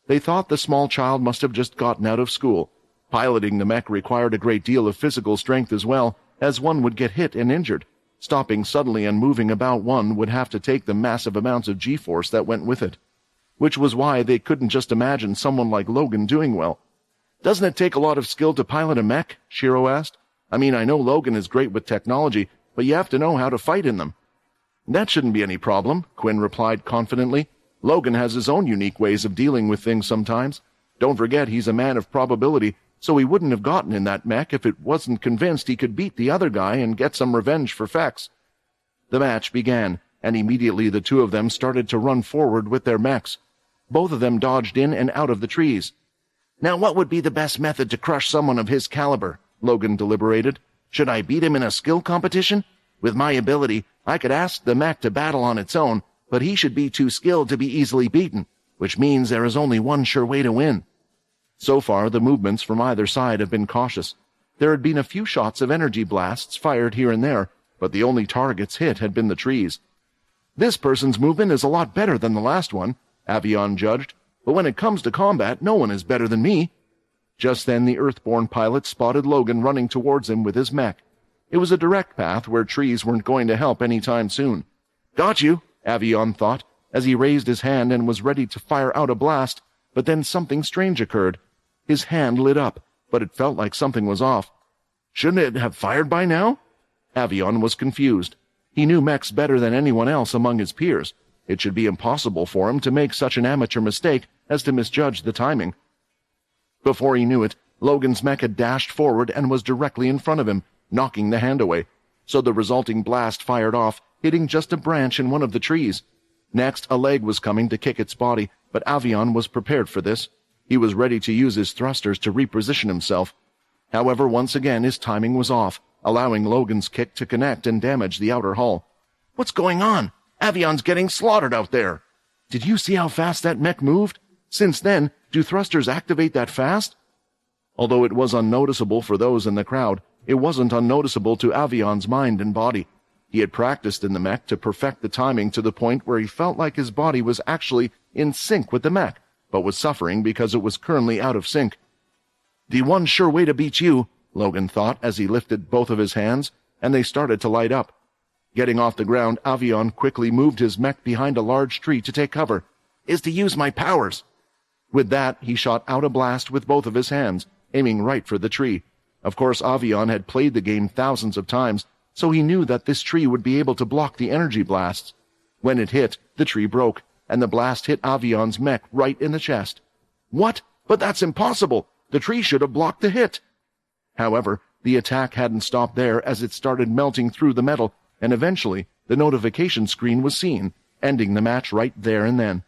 They thought the small child must have just gotten out of school. Piloting the mech required a great deal of physical strength as well, as one would get hit and injured. Stopping suddenly and moving about one would have to take the massive amounts of G-force that went with it. Which was why they couldn't just imagine someone like Logan doing well. "Doesn't it take a lot of skill to pilot a mech?" Shiro asked. "I mean, I know Logan is great with technology, but you have to know how to fight in them." "That shouldn't be any problem," Quinn replied confidently. "Logan has his own unique ways of dealing with things sometimes. Don't forget he's a man of probability, so he wouldn't have gotten in that mech if it wasn't convinced he could beat the other guy and get some revenge for Fex." The match began, and immediately the two of them started to run forward with their mechs. Both of them dodged in and out of the trees. "Now what would be the best method to crush someone of his caliber?" Logan deliberated. "Should I beat him in a skill competition? With my ability, I could ask the mech to battle on its own, but he should be too skilled to be easily beaten, which means there is only one sure way to win." So far, the movements from either side have been cautious. There had been a few shots of energy blasts fired here and there, but the only targets hit had been the trees. "This person's movement is a lot better than the last one," Avion judged, "but when it comes to combat, no one is better than me." Just then the Earthborn pilot spotted Logan running towards him with his mech. It was a direct path where trees weren't going to help any time soon. "Got you," Avion thought, as he raised his hand and was ready to fire out a blast, but then something strange occurred. His hand lit up, but it felt like something was off. "Shouldn't it have fired by now?" Avion was confused. He knew mechs better than anyone else among his peers. It should be impossible for him to make such an amateur mistake as to misjudge the timing. Before he knew it, Logan's mech had dashed forward and was directly in front of him, knocking the hand away. So the resulting blast fired off, hitting just a branch in one of the trees. Next, a leg was coming to kick its body, but Avion was prepared for this. He was ready to use his thrusters to reposition himself. However, once again his timing was off, allowing Logan's kick to connect and damage the outer hull. "What's going on? Avion's getting slaughtered out there." "Did you see how fast that mech moved? Since then, do thrusters activate that fast?" Although it was unnoticeable for those in the crowd, it wasn't unnoticeable to Avion's mind and body. He had practiced in the mech to perfect the timing to the point where he felt like his body was actually in sync with the mech, but was suffering because it was currently out of sync. "The one sure way to beat you," Logan thought as he lifted both of his hands, and they started to light up. Getting off the ground, Avion quickly moved his mech behind a large tree to take cover. "Is to use my powers." With that, he shot out a blast with both of his hands, aiming right for the tree. Of course, Avion had played the game thousands of times, so he knew that this tree would be able to block the energy blasts. When it hit, the tree broke, and the blast hit Avion's mech right in the chest. "What? But that's impossible! The tree should have blocked the hit!" However, the attack hadn't stopped there as it started melting through the metal, and eventually the notification screen was seen, ending the match right there and then.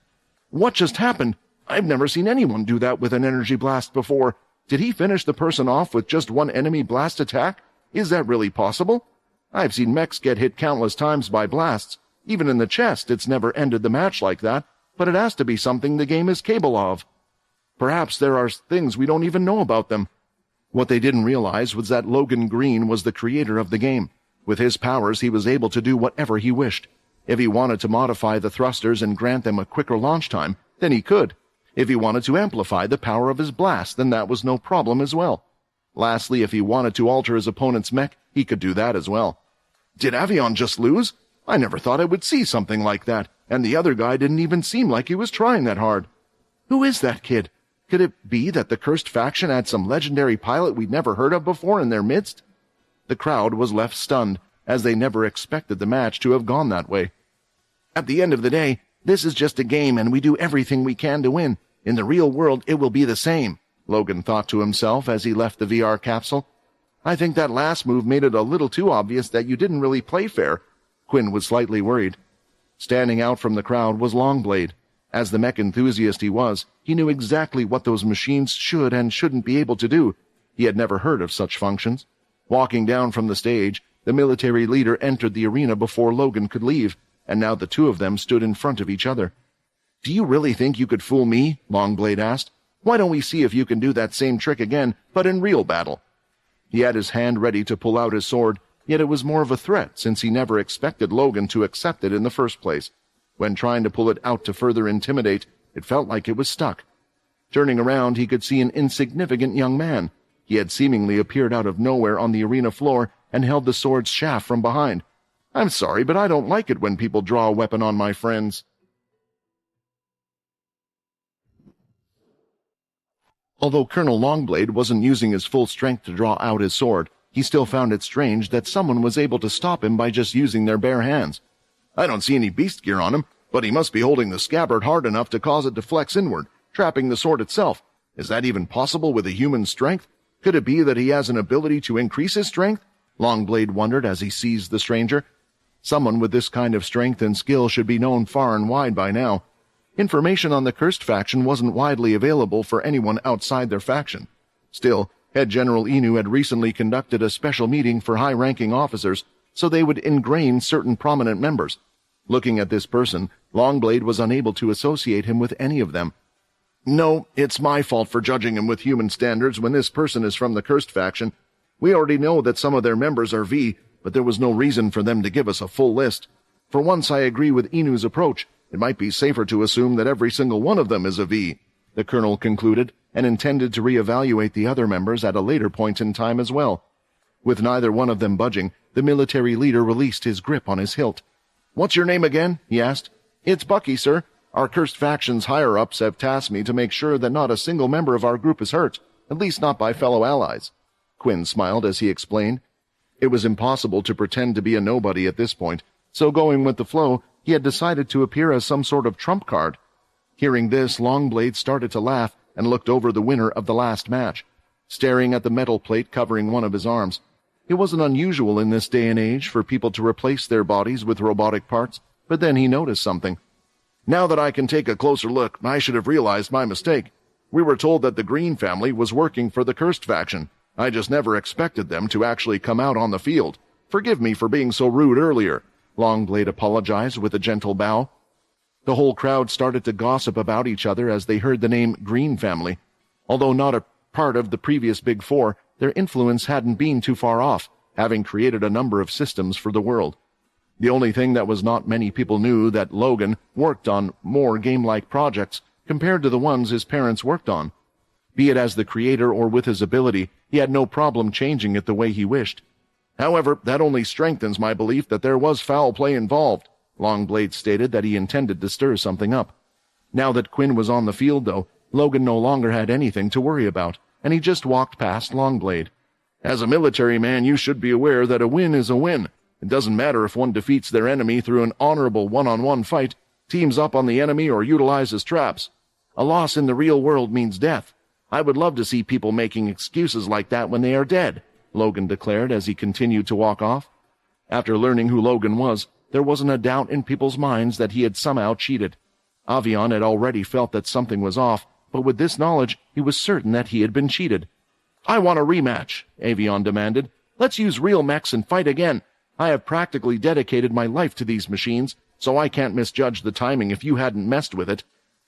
"What just happened? I've never seen anyone do that with an energy blast before. Did he finish the person off with just one enemy blast attack? Is that really possible? I've seen mechs get hit countless times by blasts. Even in the chest, it's never ended the match like that, but it has to be something the game is capable of. Perhaps there are things we don't even know about them." What they didn't realize was that Logan Green was the creator of the game. With his powers, he was able to do whatever he wished. If he wanted to modify the thrusters and grant them a quicker launch time, then he could. If he wanted to amplify the power of his blast, then that was no problem as well. Lastly, if he wanted to alter his opponent's mech, he could do that as well. Did Avion just lose? I never thought I would see something like that, and the other guy didn't even seem like he was trying that hard. Who is that kid? Could it be that the cursed faction had some legendary pilot we'd never heard of before in their midst? The crowd was left stunned, as they never expected the match to have gone that way. At the end of the day, this is just a game and we do everything we can to win. In the real world, it will be the same, Logan thought to himself as he left the VR capsule. I think that last move made it a little too obvious that you didn't really play fair. Quinn was slightly worried. Standing out from the crowd was Longblade. As the mech enthusiast he was, he knew exactly what those machines should and shouldn't be able to do. He had never heard of such functions. Walking down from the stage, the military leader entered the arena before Logan could leave, and now the two of them stood in front of each other. Do you really think you could fool me? Longblade asked. Why don't we see if you can do that same trick again, but in real battle? He had his hand ready to pull out his sword, yet it was more of a threat since he never expected Logan to accept it in the first place. When trying to pull it out to further intimidate, it felt like it was stuck. Turning around, he could see an insignificant young man. He had seemingly appeared out of nowhere on the arena floor and held the sword's shaft from behind. I'm sorry, but I don't like it when people draw a weapon on my friends. Although Colonel Longblade wasn't using his full strength to draw out his sword, he still found it strange that someone was able to stop him by just using their bare hands. I don't see any beast gear on him, but he must be holding the scabbard hard enough to cause it to flex inward, trapping the sword itself. Is that even possible with a human strength? Could it be that he has an ability to increase his strength? Longblade wondered as he seized the stranger. Someone with this kind of strength and skill should be known far and wide by now. Information on the cursed faction wasn't widely available for anyone outside their faction. Still, Head General Inu had recently conducted a special meeting for high-ranking officers, so they would ingrain certain prominent members. Looking at this person, Longblade was unable to associate him with any of them. No, it's my fault for judging him with human standards when this person is from the cursed faction. We already know that some of their members are V, but there was no reason for them to give us a full list. For once I agree with Inu's approach. It might be safer to assume that every single one of them is a V, the colonel concluded, and intended to reevaluate the other members at a later point in time as well. With neither one of them budging, the military leader released his grip on his hilt. What's your name again? He asked. It's Bucky, sir. Our cursed faction's higher-ups have tasked me to make sure that not a single member of our group is hurt, at least not by fellow allies. Quinn smiled as he explained. It was impossible to pretend to be a nobody at this point, so going with the flow, he had decided to appear as some sort of trump card. Hearing this, Longblade started to laugh and looked over the winner of the last match, staring at the metal plate covering one of his arms. It wasn't unusual in this day and age for people to replace their bodies with robotic parts, but then he noticed something. Now that I can take a closer look, I should have realized my mistake. We were told that the Green family was working for the Cursed faction. I just never expected them to actually come out on the field. Forgive me for being so rude earlier. Longblade apologized with a gentle bow. The whole crowd started to gossip about each other as they heard the name Green family. Although not a part of the previous Big Four, their influence hadn't been too far off, having created a number of systems for the world. The only thing that was not many people knew that Logan worked on more game-like projects compared to the ones his parents worked on. Be it as the creator or with his ability, he had no problem changing it the way he wished. However, that only strengthens my belief that there was foul play involved. Longblade stated that he intended to stir something up. Now that Quinn was on the field, though, Logan no longer had anything to worry about, and he just walked past Longblade. As a military man, you should be aware that a win is a win. It doesn't matter if one defeats their enemy through an honorable one-on-one fight, teams up on the enemy, or utilizes traps. A loss in the real world means death. I would love to see people making excuses like that when they are dead, Logan declared as he continued to walk off. After learning who Logan was, there wasn't a doubt in people's minds that he had somehow cheated. Avion had already felt that something was off, but with this knowledge, he was certain that he had been cheated. I want a rematch, Avion demanded. Let's use real mechs and fight again. I have practically dedicated my life to these machines, so I can't misjudge the timing if you hadn't messed with it.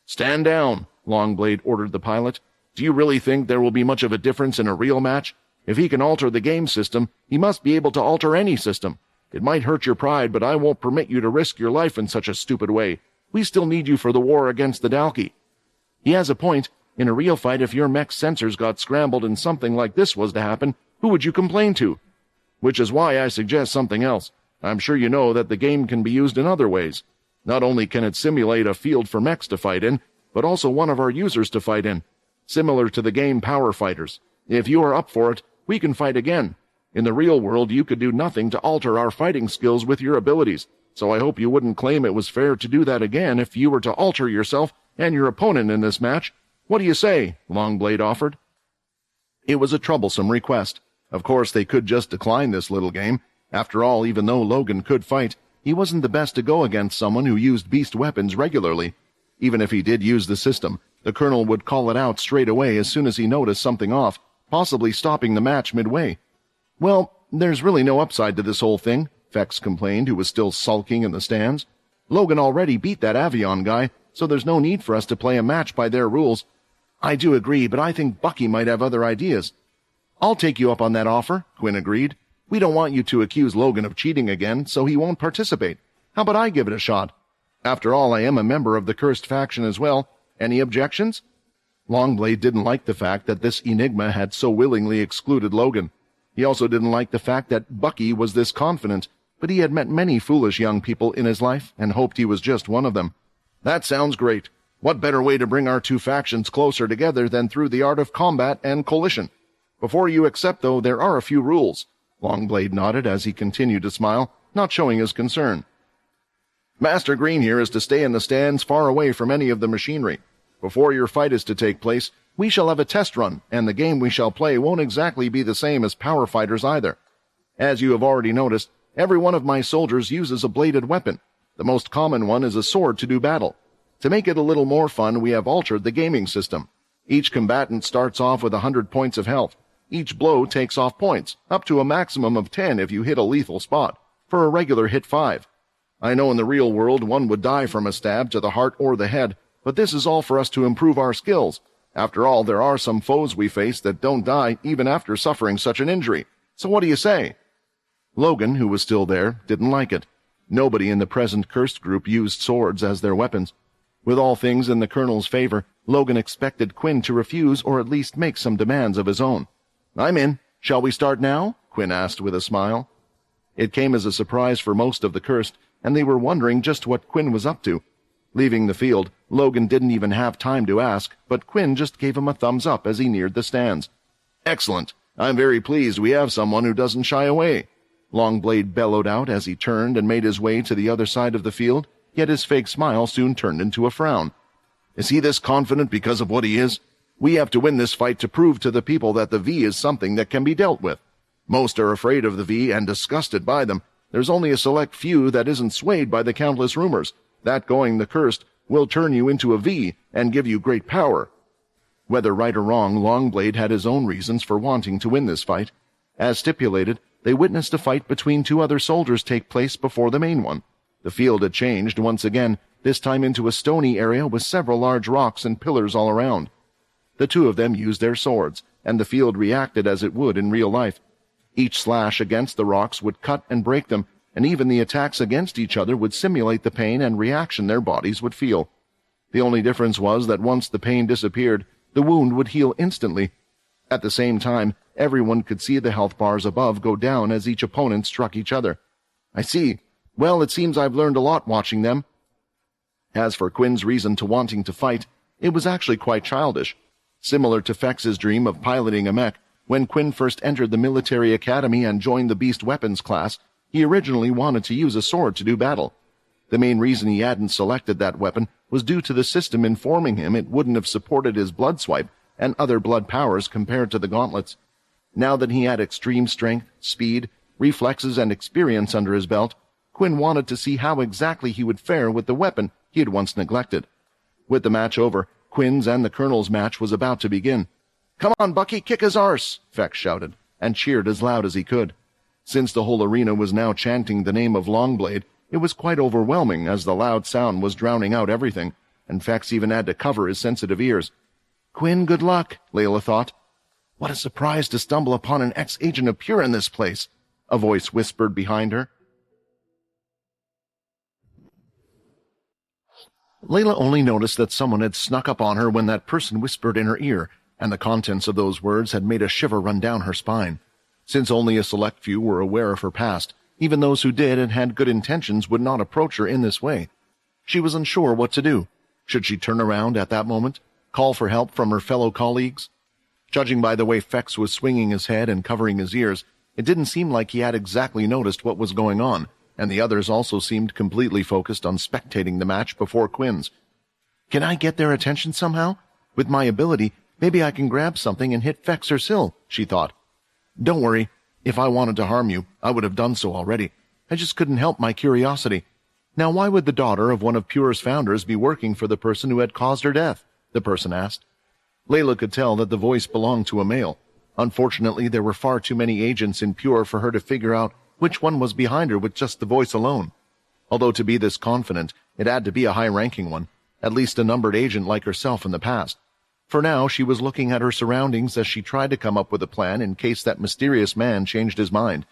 Stand down, Longblade ordered the pilot. Do you really think there will be much of a difference in a real match? If he can alter the game system, he must be able to alter any system. It might hurt your pride, but I won't permit you to risk your life in such a stupid way. We still need you for the war against the Dalki. He has a point. In a real fight, if your mech's sensors got scrambled and something like this was to happen, who would you complain to? Which is why I suggest something else. I'm sure you know that the game can be used in other ways. Not only can it simulate a field for mechs to fight in, but also one of our users to fight in. Similar to the game Power Fighters. If you are up for it, we can fight again. In the real world, you could do nothing to alter our fighting skills with your abilities, so I hope you wouldn't claim it was fair to do that again if you were to alter yourself and your opponent in this match. What do you say? Longblade offered. It was a troublesome request. Of course, they could just decline this little game. After all, even though Logan could fight, he wasn't the best to go against someone who used beast weapons regularly. Even if he did use the system, the Colonel would call it out straight away as soon as he noticed something off, possibly stopping the match midway. Well, there's really no upside to this whole thing, Fex complained, who was still sulking in the stands. Logan already beat that Avion guy, so there's no need for us to play a match by their rules. I do agree, but I think Bucky might have other ideas. I'll take you up on that offer, Quinn agreed. We don't want you to accuse Logan of cheating again, so he won't participate. How about I give it a shot? After all, I am a member of the Cursed faction as well. Any objections? Longblade didn't like the fact that this enigma had so willingly excluded Logan. He also didn't like the fact that Bucky was this confident, but he had met many foolish young people in his life and hoped he was just one of them. That sounds great. What better way to bring our two factions closer together than through the art of combat and coalition? Before you accept, though, there are a few rules. Longblade nodded as he continued to smile, not showing his concern. Master Green here is to stay in the stands far away from any of the machinery. Before your fight is to take place, we shall have a test run, and the game we shall play won't exactly be the same as Power Fighters either. As you have already noticed, every one of my soldiers uses a bladed weapon. The most common one is a sword to do battle. To make it a little more fun, we have altered the gaming system. Each combatant starts off with 100 points of health. Each blow takes off points, up to a maximum of 10 if you hit a lethal spot. For a regular hit 5. I know in the real world one would die from a stab to the heart or the head, but this is all for us to improve our skills. After all, there are some foes we face that don't die even after suffering such an injury. So what do you say? Logan, who was still there, didn't like it. Nobody in the present cursed group used swords as their weapons. With all things in the Colonel's favor, Logan expected Quinn to refuse or at least make some demands of his own. I'm in. Shall we start now? Quinn asked with a smile. It came as a surprise for most of the cursed, and they were wondering just what Quinn was up to. Leaving the field, Logan didn't even have time to ask, but Quinn just gave him a thumbs up as he neared the stands. Excellent. I'm very pleased we have someone who doesn't shy away. Longblade bellowed out as he turned and made his way to the other side of the field, yet his fake smile soon turned into a frown. Is he this confident because of what he is? We have to win this fight to prove to the people that the V is something that can be dealt with. Most are afraid of the V and disgusted by them. There's only a select few that isn't swayed by the countless rumors that going the cursed will turn you into a V and give you great power. Whether right or wrong, Longblade had his own reasons for wanting to win this fight. As stipulated, they witnessed a fight between two other soldiers take place before the main one. The field had changed once again, this time into a stony area with several large rocks and pillars all around. The two of them used their swords, and the field reacted as it would in real life. Each slash against the rocks would cut and break them, and even the attacks against each other would simulate the pain and reaction their bodies would feel. The only difference was that once the pain disappeared, the wound would heal instantly. At the same time, everyone could see the health bars above go down as each opponent struck each other. I see. Well, it seems I've learned a lot watching them. As for Quinn's reason to wanting to fight, it was actually quite childish. Similar to Fex's dream of piloting a mech, when Quinn first entered the military academy and joined the beast weapons class, he originally wanted to use a sword to do battle. The main reason he hadn't selected that weapon was due to the system informing him it wouldn't have supported his blood swipe and other blood powers compared to the gauntlets. Now that he had extreme strength, speed, reflexes, and experience under his belt, Quinn wanted to see how exactly he would fare with the weapon he had once neglected. With the match over, Quinn's and the Colonel's match was about to begin. "Come on, Bucky, kick his arse!" Fex shouted, and cheered as loud as he could. Since the whole arena was now chanting the name of Longblade, it was quite overwhelming as the loud sound was drowning out everything, and Fex even had to cover his sensitive ears. "Quinn, good luck," Layla thought. "What a surprise to stumble upon an ex-agent of Pure in this place," a voice whispered behind her. Layla only noticed that someone had snuck up on her when that person whispered in her ear, and the contents of those words had made a shiver run down her spine. Since only a select few were aware of her past, even those who did and had good intentions would not approach her in this way. She was unsure what to do. Should she turn around at that moment, call for help from her fellow colleagues? Judging by the way Fex was swinging his head and covering his ears, it didn't seem like he had exactly noticed what was going on, and the others also seemed completely focused on spectating the match before Quinn's. Can I get their attention somehow? With my ability, maybe I can grab something and hit Fex or Syl, she thought. Don't worry. If I wanted to harm you, I would have done so already. I just couldn't help my curiosity. Now why would the daughter of one of Pure's founders be working for the person who had caused her death? The person asked. Layla could tell that the voice belonged to a male. Unfortunately, there were far too many agents in Pure for her to figure out which one was behind her with just the voice alone. Although to be this confident, it had to be a high-ranking one, at least a numbered agent like herself in the past. For now, she was looking at her surroundings as she tried to come up with a plan in case that mysterious man changed his mind.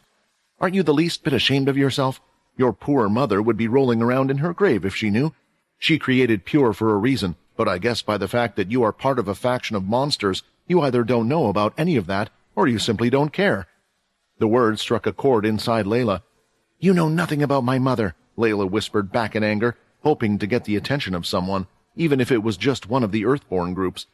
Aren't you the least bit ashamed of yourself? Your poor mother would be rolling around in her grave if she knew. She created Pure for a reason, but I guess by the fact that you are part of a faction of monsters, you either don't know about any of that, or you simply don't care. The words struck a chord inside Layla. You know nothing about my mother, Layla whispered back in anger, hoping to get the attention of someone, even if it was just one of the Earthborn groups.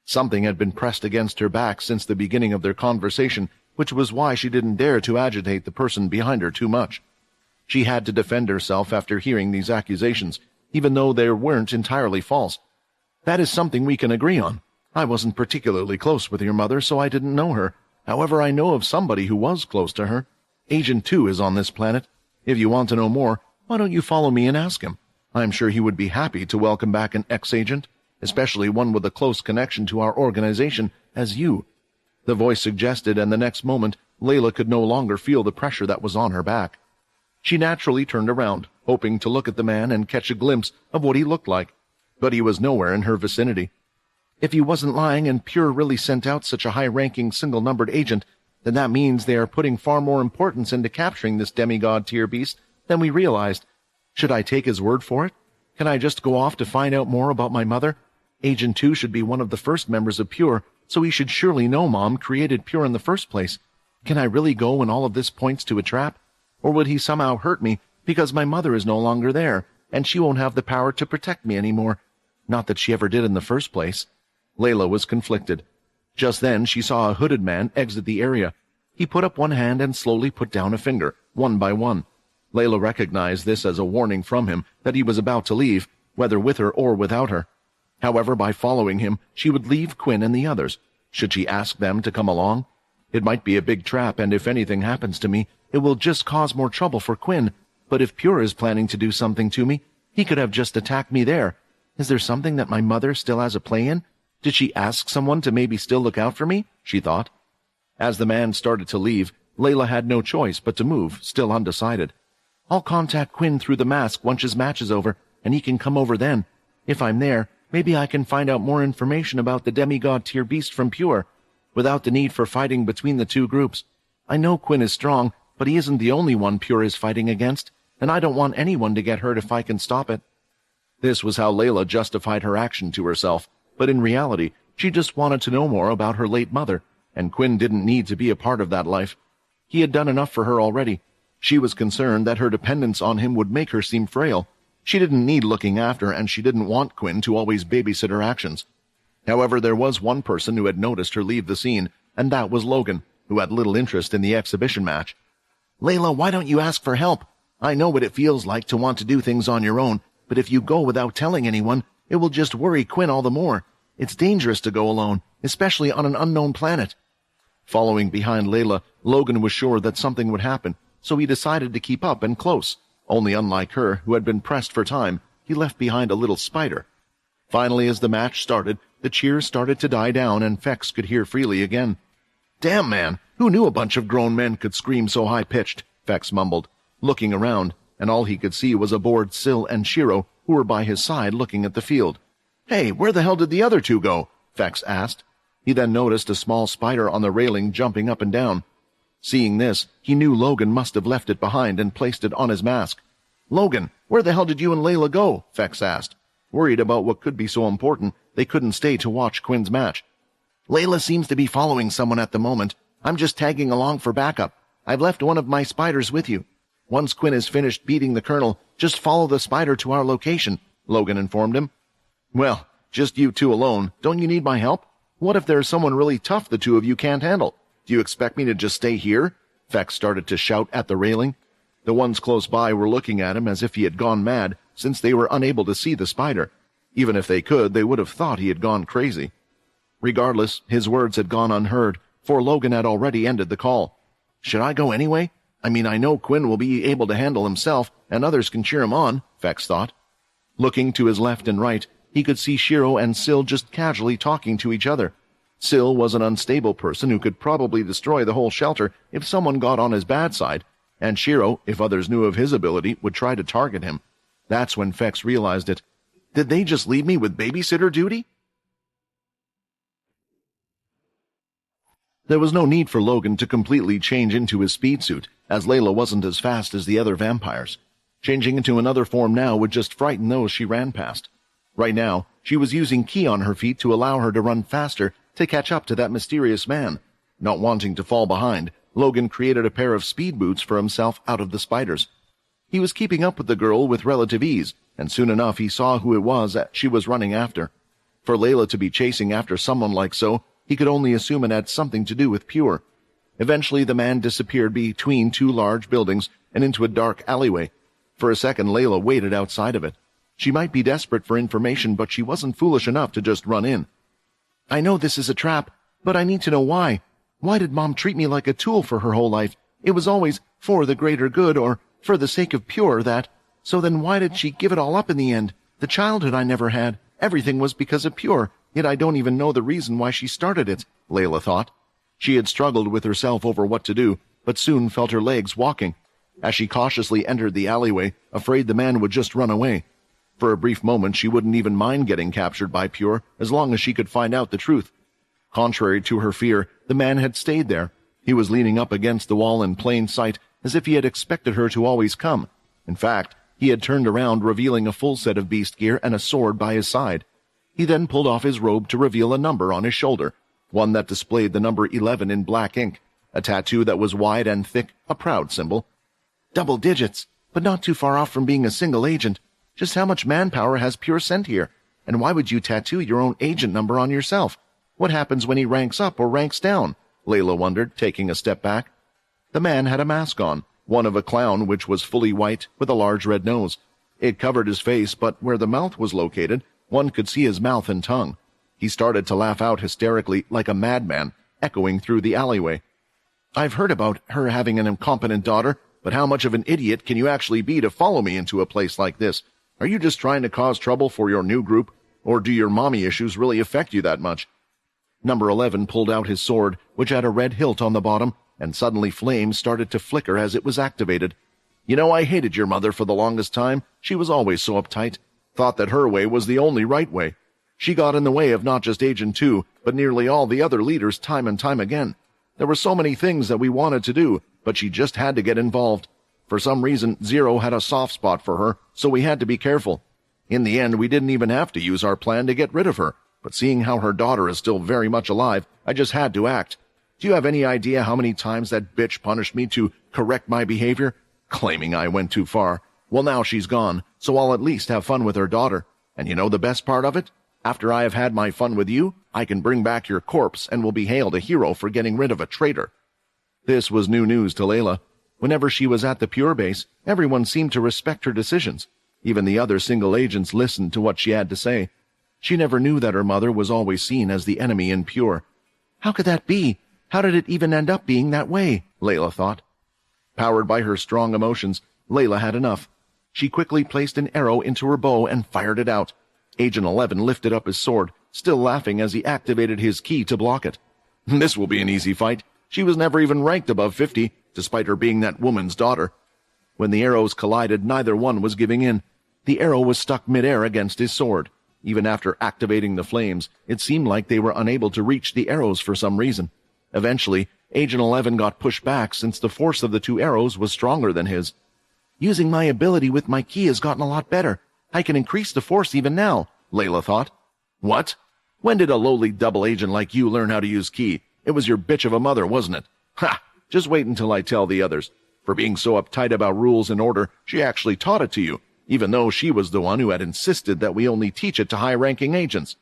Something had been pressed against her back since the beginning of their conversation, which was why she didn't dare to agitate the person behind her too much. She had to defend herself after hearing these accusations, even though they weren't entirely false. That is something we can agree on. I wasn't particularly close with your mother, so I didn't know her. However, I know of somebody who was close to her. Agent 2 is on this planet. If you want to know more, why don't you follow me and ask him? I'm sure he would be happy to welcome back an ex-agent, especially one with a close connection to our organization as you. The voice suggested, and the next moment, Layla could no longer feel the pressure that was on her back. She naturally turned around, hoping to look at the man and catch a glimpse of what he looked like, but he was nowhere in her vicinity. If he wasn't lying and Pure really sent out such a high-ranking single-numbered agent, then that means they are putting far more importance into capturing this demigod-tier beast than we realized. Should I take his word for it? Can I just go off to find out more about my mother? Agent 2 should be one of the first members of Pure, so he should surely know Mom created Pure in the first place. Can I really go when all of this points to a trap? Or would he somehow hurt me because my mother is no longer there, and she won't have the power to protect me anymore? Not that she ever did in the first place. Layla was conflicted. Just then she saw a hooded man exit the area. He put up one hand and slowly put down a finger, one by one. Layla recognized this as a warning from him that he was about to leave, whether with her or without her. However, by following him, she would leave Quinn and the others. Should she ask them to come along? It might be a big trap, and if anything happens to me, it will just cause more trouble for Quinn. But if Pure is planning to do something to me, he could have just attacked me there. Is there something that my mother still has a play in? Did she ask someone to maybe still look out for me? She thought. As the man started to leave, Layla had no choice but to move, still undecided. I'll contact Quinn through the mask once his match is over, and he can come over then. If I'm there, maybe I can find out more information about the demigod tier beast from Pure, without the need for fighting between the two groups. I know Quinn is strong, but he isn't the only one Pure is fighting against, and I don't want anyone to get hurt if I can stop it. This was how Layla justified her action to herself, but in reality, she just wanted to know more about her late mother, and Quinn didn't need to be a part of that life. He had done enough for her already. She was concerned that her dependence on him would make her seem frail. She didn't need looking after, and she didn't want Quinn to always babysit her actions. However, there was one person who had noticed her leave the scene, and that was Logan, who had little interest in the exhibition match. Layla, why don't you ask for help? I know what it feels like to want to do things on your own, but if you go without telling anyone, it will just worry Quinn all the more. It's dangerous to go alone, especially on an unknown planet. Following behind Layla, Logan was sure that something would happen, so he decided to keep up and close. Only unlike her, who had been pressed for time, he left behind a little spider. Finally, as the match started, the cheers started to die down and Fex could hear freely again. Damn, man, who knew a bunch of grown men could scream so high-pitched? Fex mumbled, looking around, and all he could see was aboard Syl and Shiro, who were by his side looking at the field. Hey, where the hell did the other two go? Fex asked. He then noticed a small spider on the railing jumping up and down. Seeing this, he knew Logan must have left it behind and placed it on his mask. Logan, where the hell did you and Layla go? Fex asked. Worried about what could be so important, they couldn't stay to watch Quinn's match. Layla seems to be following someone at the moment. I'm just tagging along for backup. I've left one of my spiders with you. Once Quinn is finished beating the colonel, just follow the spider to our location, Logan informed him. Well, just you two alone. Don't you need my help? What if there's someone really tough the two of you can't handle? Do you expect me to just stay here? Fex started to shout at the railing. The ones close by were looking at him as if he had gone mad, since they were unable to see the spider. Even if they could, they would have thought he had gone crazy. Regardless, his words had gone unheard, for Logan had already ended the call. Should I go anyway? I mean, I know Quinn will be able to handle himself, and others can cheer him on, Fex thought. Looking to his left and right, he could see Shiro and Syl just casually talking to each other. Syl was an unstable person who could probably destroy the whole shelter if someone got on his bad side, and Shiro, if others knew of his ability, would try to target him. That's when Fex realized it. Did they just leave me with babysitter duty? There was no need for Logan to completely change into his speed suit, as Layla wasn't as fast as the other vampires. Changing into another form now would just frighten those she ran past. Right now, she was using ki on her feet to allow her to run faster to catch up to that mysterious man. Not wanting to fall behind, Logan created a pair of speed boots for himself out of the spiders. He was keeping up with the girl with relative ease, and soon enough he saw who it was that she was running after. For Layla to be chasing after someone like so, he could only assume it had something to do with Pure. Eventually the man disappeared between two large buildings and into a dark alleyway. For a second Layla waited outside of it. She might be desperate for information, but she wasn't foolish enough to just run in. I know this is a trap, but I need to know why. Why did Mom treat me like a tool for her whole life? It was always for the greater good or for the sake of Pure that. So then why did she give it all up in the end? The childhood I never had. Everything was because of Pure, yet I don't even know the reason why she started it, Layla thought. She had struggled with herself over what to do, but soon felt her legs walking. As she cautiously entered the alleyway, afraid the man would just run away. For a brief moment she wouldn't even mind getting captured by Pure, as long as she could find out the truth. Contrary to her fear, the man had stayed there. He was leaning up against the wall in plain sight, as if he had expected her to always come. In fact, he had turned around, revealing a full set of beast gear and a sword by his side. He then pulled off his robe to reveal a number on his shoulder, one that displayed the number 11 in black ink, a tattoo that was wide and thick, a proud symbol. Double digits, but not too far off from being a single agent. Just how much manpower has Pure sent here? And why would you tattoo your own agent number on yourself? What happens when he ranks up or ranks down? Layla wondered, taking a step back. The man had a mask on, one of a clown which was fully white with a large red nose. It covered his face, but where the mouth was located, one could see his mouth and tongue. He started to laugh out hysterically like a madman, echoing through the alleyway. "I've heard about her having an incompetent daughter, but how much of an idiot can you actually be to follow me into a place like this? Are you just trying to cause trouble for your new group, or do your mommy issues really affect you that much?" Number 11 pulled out his sword, which had a red hilt on the bottom, and suddenly flames started to flicker as it was activated. "You know, I hated your mother for the longest time. She was always so uptight. Thought that her way was the only right way. She got in the way of not just Agent 2, but nearly all the other leaders time and time again. There were so many things that we wanted to do, but she just had to get involved. For some reason, Zero had a soft spot for her, so we had to be careful. In the end, we didn't even have to use our plan to get rid of her, but seeing how her daughter is still very much alive, I just had to act. Do you have any idea how many times that bitch punished me to correct my behavior, claiming I went too far? Well, now she's gone, so I'll at least have fun with her daughter. And you know the best part of it? After I have had my fun with you, I can bring back your corpse and will be hailed a hero for getting rid of a traitor." This was new news to Layla. Whenever she was at the Pure Base, everyone seemed to respect her decisions. Even the other single agents listened to what she had to say. She never knew that her mother was always seen as the enemy in Pure. How could that be? How did it even end up being that way? Layla thought. Powered by her strong emotions, Layla had enough. She quickly placed an arrow into her bow and fired it out. Agent 11 lifted up his sword, still laughing as he activated his key to block it. This will be an easy fight. She was never even ranked above 50, despite her being that woman's daughter. When the arrows collided, neither one was giving in. The arrow was stuck midair against his sword. Even after activating the flames, it seemed like they were unable to reach the arrows for some reason. Eventually, Agent 11 got pushed back since the force of the two arrows was stronger than his. "Using my ability with my key has gotten a lot better. I can increase the force even now," Layla thought. "What? When did a lowly double agent like you learn how to use key? It was your bitch of a mother, wasn't it? Ha! Just wait until I tell the others. For being so uptight about rules and order, she actually taught it to you, even though she was the one who had insisted that we only teach it to high-ranking agents."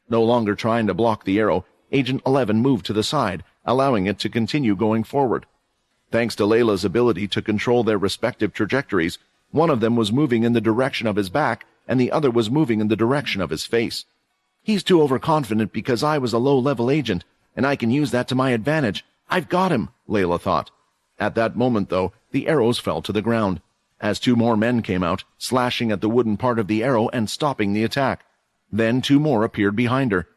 No longer trying to block the arrow, Agent 11 moved to the side, allowing it to continue going forward. Thanks to Layla's ability to control their respective trajectories, one of them was moving in the direction of his back, and the other was moving in the direction of his face. "He's too overconfident because I was a low-level agent, and I can use that to my advantage. I've got him," Layla thought. At that moment, though, the arrows fell to the ground, as two more men came out, slashing at the wooden part of the arrow and stopping the attack. Then two more appeared behind her.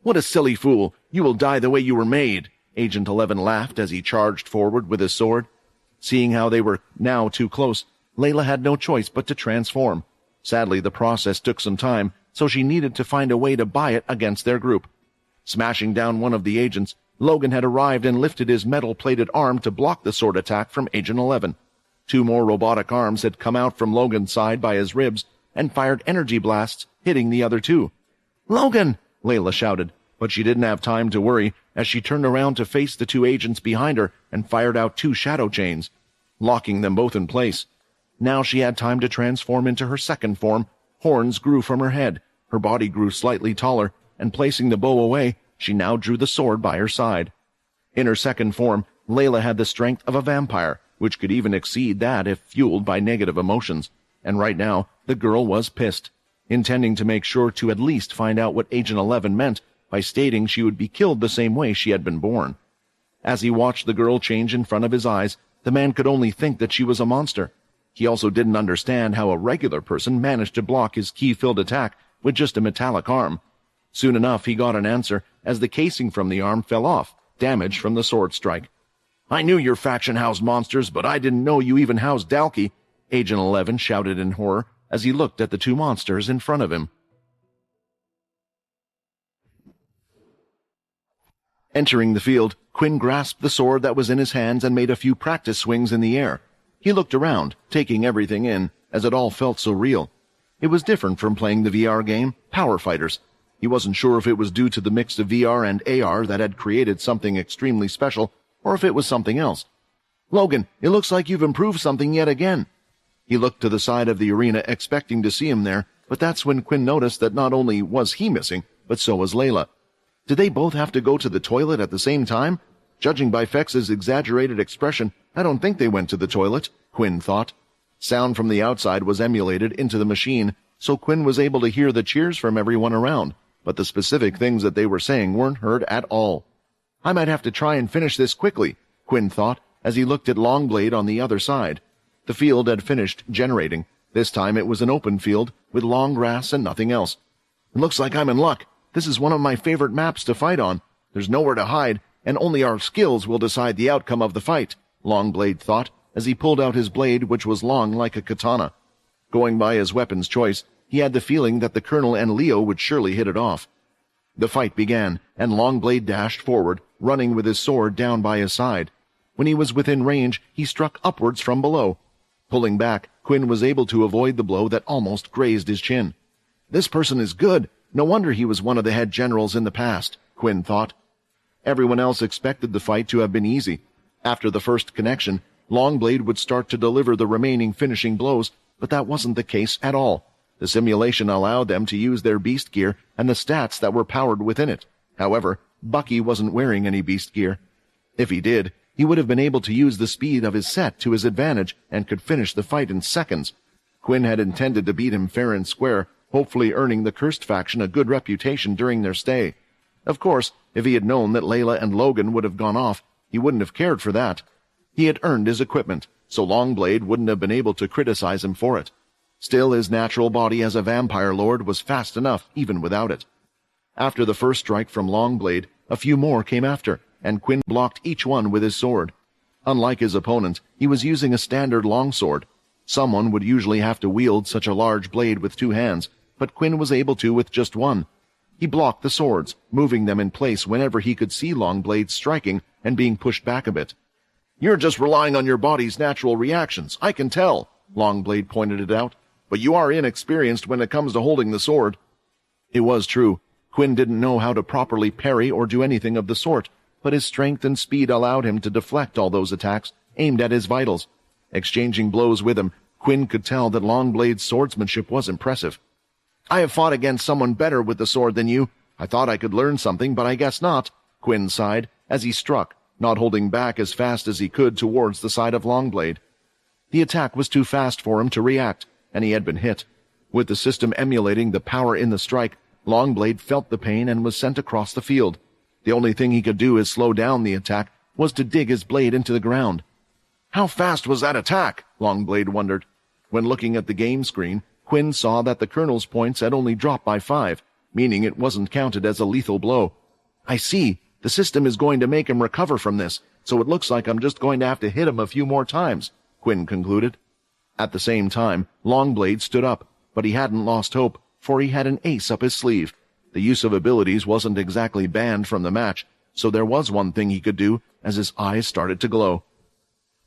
"What a silly fool! You will die the way you were made!" Agent 11 laughed as he charged forward with his sword. Seeing how they were now too close, Layla had no choice but to transform. Sadly, the process took some time, so she needed to find a way to buy it against their group. Smashing down one of the agents, Logan had arrived and lifted his metal-plated arm to block the sword attack from Agent 11. Two more robotic arms had come out from Logan's side by his ribs and fired energy blasts, hitting the other two. "Logan!" Layla shouted, but she didn't have time to worry as she turned around to face the two agents behind her and fired out two shadow chains, locking them both in place. Now she had time to transform into her second form. Horns grew from her head, her body grew slightly taller, and placing the bow away, she now drew the sword by her side. In her second form, Layla had the strength of a vampire, which could even exceed that if fueled by negative emotions, and right now the girl was pissed, intending to make sure to at least find out what Agent 11 meant by stating she would be killed the same way she had been born. As he watched the girl change in front of his eyes, the man could only think that she was a monster. He also didn't understand how a regular person managed to block his key-filled attack with just a metallic arm. Soon enough he got an answer as the casing from the arm fell off, damaged from the sword strike. "I knew your faction housed monsters, but I didn't know you even housed Dalkey," Agent 11 shouted in horror as he looked at the two monsters in front of him. Entering the field, Quinn grasped the sword that was in his hands and made a few practice swings in the air. He looked around, taking everything in, as it all felt so real. It was different from playing the VR game, Power Fighters. He wasn't sure if it was due to the mix of VR and AR that had created something extremely special, or if it was something else. "Logan, it looks like you've improved something yet again." He looked to the side of the arena expecting to see him there, but that's when Quinn noticed that not only was he missing, but so was Layla. Did they both have to go to the toilet at the same time? Judging by Fex's exaggerated expression, I don't think they went to the toilet, Quinn thought. Sound from the outside was emulated into the machine, so Quinn was able to hear the cheers from everyone around, but the specific things that they were saying weren't heard at all. I might have to try and finish this quickly, Quinn thought, as he looked at Longblade on the other side. The field had finished generating. This time it was an open field, with long grass and nothing else. It looks like I'm in luck. This is one of my favorite maps to fight on. There's nowhere to hide, and only our skills will decide the outcome of the fight, Longblade thought, as he pulled out his blade, which was long like a katana. Going by his weapon's choice, he had the feeling that the Colonel and Leo would surely hit it off. The fight began, and Longblade dashed forward, running with his sword down by his side. When he was within range, he struck upwards from below. Pulling back, Quinn was able to avoid the blow that almost grazed his chin. This person is good. No wonder he was one of the head generals in the past, Quinn thought. Everyone else expected the fight to have been easy. After the first connection, Longblade would start to deliver the remaining finishing blows, but that wasn't the case at all. The simulation allowed them to use their beast gear and the stats that were powered within it. However, Bucky wasn't wearing any beast gear. If he did, he would have been able to use the speed of his set to his advantage and could finish the fight in seconds. Quinn had intended to beat him fair and square, hopefully earning the cursed faction a good reputation during their stay. Of course, if he had known that Layla and Logan would have gone off, he wouldn't have cared for that. He had earned his equipment, so Longblade wouldn't have been able to criticize him for it. Still, his natural body as a vampire lord was fast enough even without it. After the first strike from Longblade, a few more came after, and Quinn blocked each one with his sword. Unlike his opponent, he was using a standard longsword. Someone would usually have to wield such a large blade with two hands, but Quinn was able to with just one. He blocked the swords, moving them in place whenever he could see Longblade striking and being pushed back a bit. "You're just relying on your body's natural reactions, I can tell," Longblade pointed it out, "but you are inexperienced when it comes to holding the sword." It was true. Quinn didn't know how to properly parry or do anything of the sort, but his strength and speed allowed him to deflect all those attacks aimed at his vitals. Exchanging blows with him, Quinn could tell that Longblade's swordsmanship was impressive. "I have fought against someone better with the sword than you. I thought I could learn something, but I guess not," Quinn sighed, as he struck, not holding back as fast as he could towards the side of Longblade. The attack was too fast for him to react, and he had been hit. With the system emulating the power in the strike, Longblade felt the pain and was sent across the field. The only thing he could do to slow down the attack was to dig his blade into the ground. How fast was that attack? Longblade wondered. When looking at the game screen, Quinn saw that the Colonel's points had only dropped by 5, meaning it wasn't counted as a lethal blow. "I see. The system is going to make him recover from this, so it looks like I'm just going to have to hit him a few more times," Quinn concluded. At the same time, Longblade stood up, but he hadn't lost hope, for he had an ace up his sleeve. The use of abilities wasn't exactly banned from the match, so there was one thing he could do, as his eyes started to glow.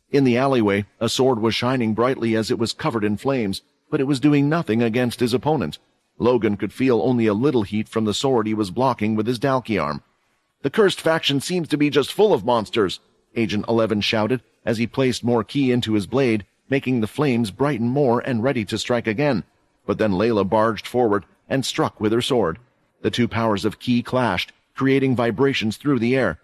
In the alleyway, a sword was shining brightly as it was covered in flames, but it was doing nothing against his opponent. Logan could feel only a little heat from the sword he was blocking with his Dalki arm. "The cursed faction seems to be just full of monsters," Agent 11 shouted as he placed more ki into his blade, making the flames brighten more and ready to strike again. But then Layla barged forward and struck with her sword. The two powers of ki clashed, creating vibrations through the air.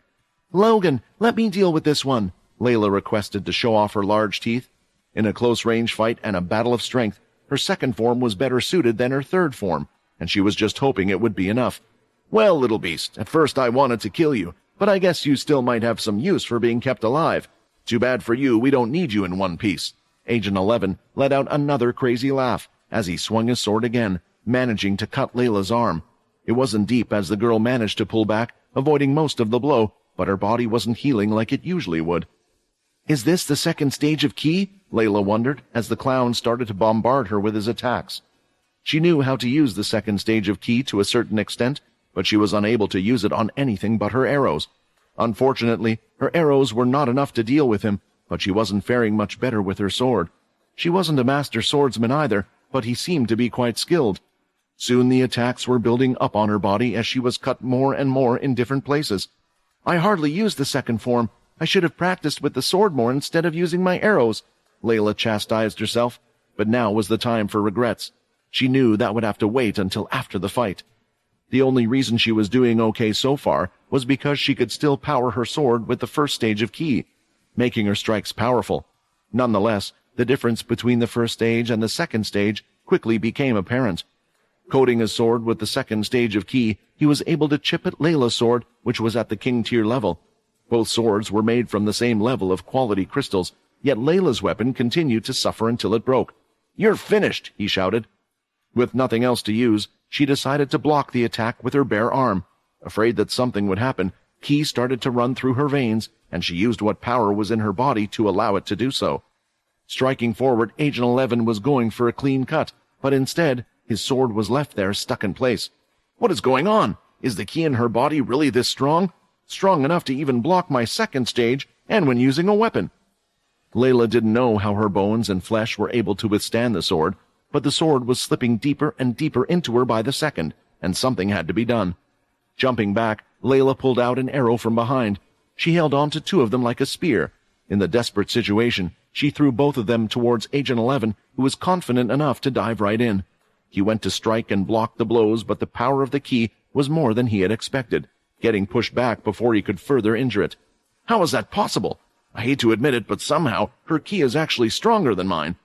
"Logan, let me deal with this one," Layla requested to show off her large teeth. In a close-range fight and a battle of strength, her second form was better suited than her third form, and she was just hoping it would be enough. "Well, little beast, at first I wanted to kill you, but I guess you still might have some use for being kept alive. Too bad for you, we don't need you in one piece." Agent 11 let out another crazy laugh as he swung his sword again, managing to cut Layla's arm. It wasn't deep as the girl managed to pull back, avoiding most of the blow, but her body wasn't healing like it usually would. "Is this the second stage of ki?" Layla wondered as the clown started to bombard her with his attacks. She knew how to use the second stage of ki to a certain extent, but she was unable to use it on anything but her arrows. Unfortunately, her arrows were not enough to deal with him, but she wasn't faring much better with her sword. She wasn't a master swordsman either, but he seemed to be quite skilled. Soon the attacks were building up on her body as she was cut more and more in different places. "I hardly used the second form. I should have practiced with the sword more instead of using my arrows," Layla chastised herself, but now was the time for regrets. She knew that would have to wait until after the fight. The only reason she was doing okay so far was because she could still power her sword with the first stage of ki, making her strikes powerful. Nonetheless, the difference between the first stage and the second stage quickly became apparent. Coating his sword with the second stage of ki, he was able to chip at Layla's sword, which was at the king tier level. Both swords were made from the same level of quality crystals, yet Layla's weapon continued to suffer until it broke. "You're finished," he shouted. With nothing else to use, she decided to block the attack with her bare arm. Afraid that something would happen, ki started to run through her veins, and she used what power was in her body to allow it to do so. Striking forward, Agent 11 was going for a clean cut, but instead, his sword was left there stuck in place. What is going on? Is the ki in her body really this strong? Strong enough to even block my second stage, and when using a weapon. Layla didn't know how her bones and flesh were able to withstand the sword, but the sword was slipping deeper and deeper into her by the second, and something had to be done. Jumping back, Layla pulled out an arrow from behind. She held on to two of them like a spear. In the desperate situation, she threw both of them towards Agent 11, who was confident enough to dive right in. He went to strike and block the blows, but the power of the ki was more than he had expected, getting pushed back before he could further injure it. How is that possible? I hate to admit it, but somehow her ki is actually stronger than mine.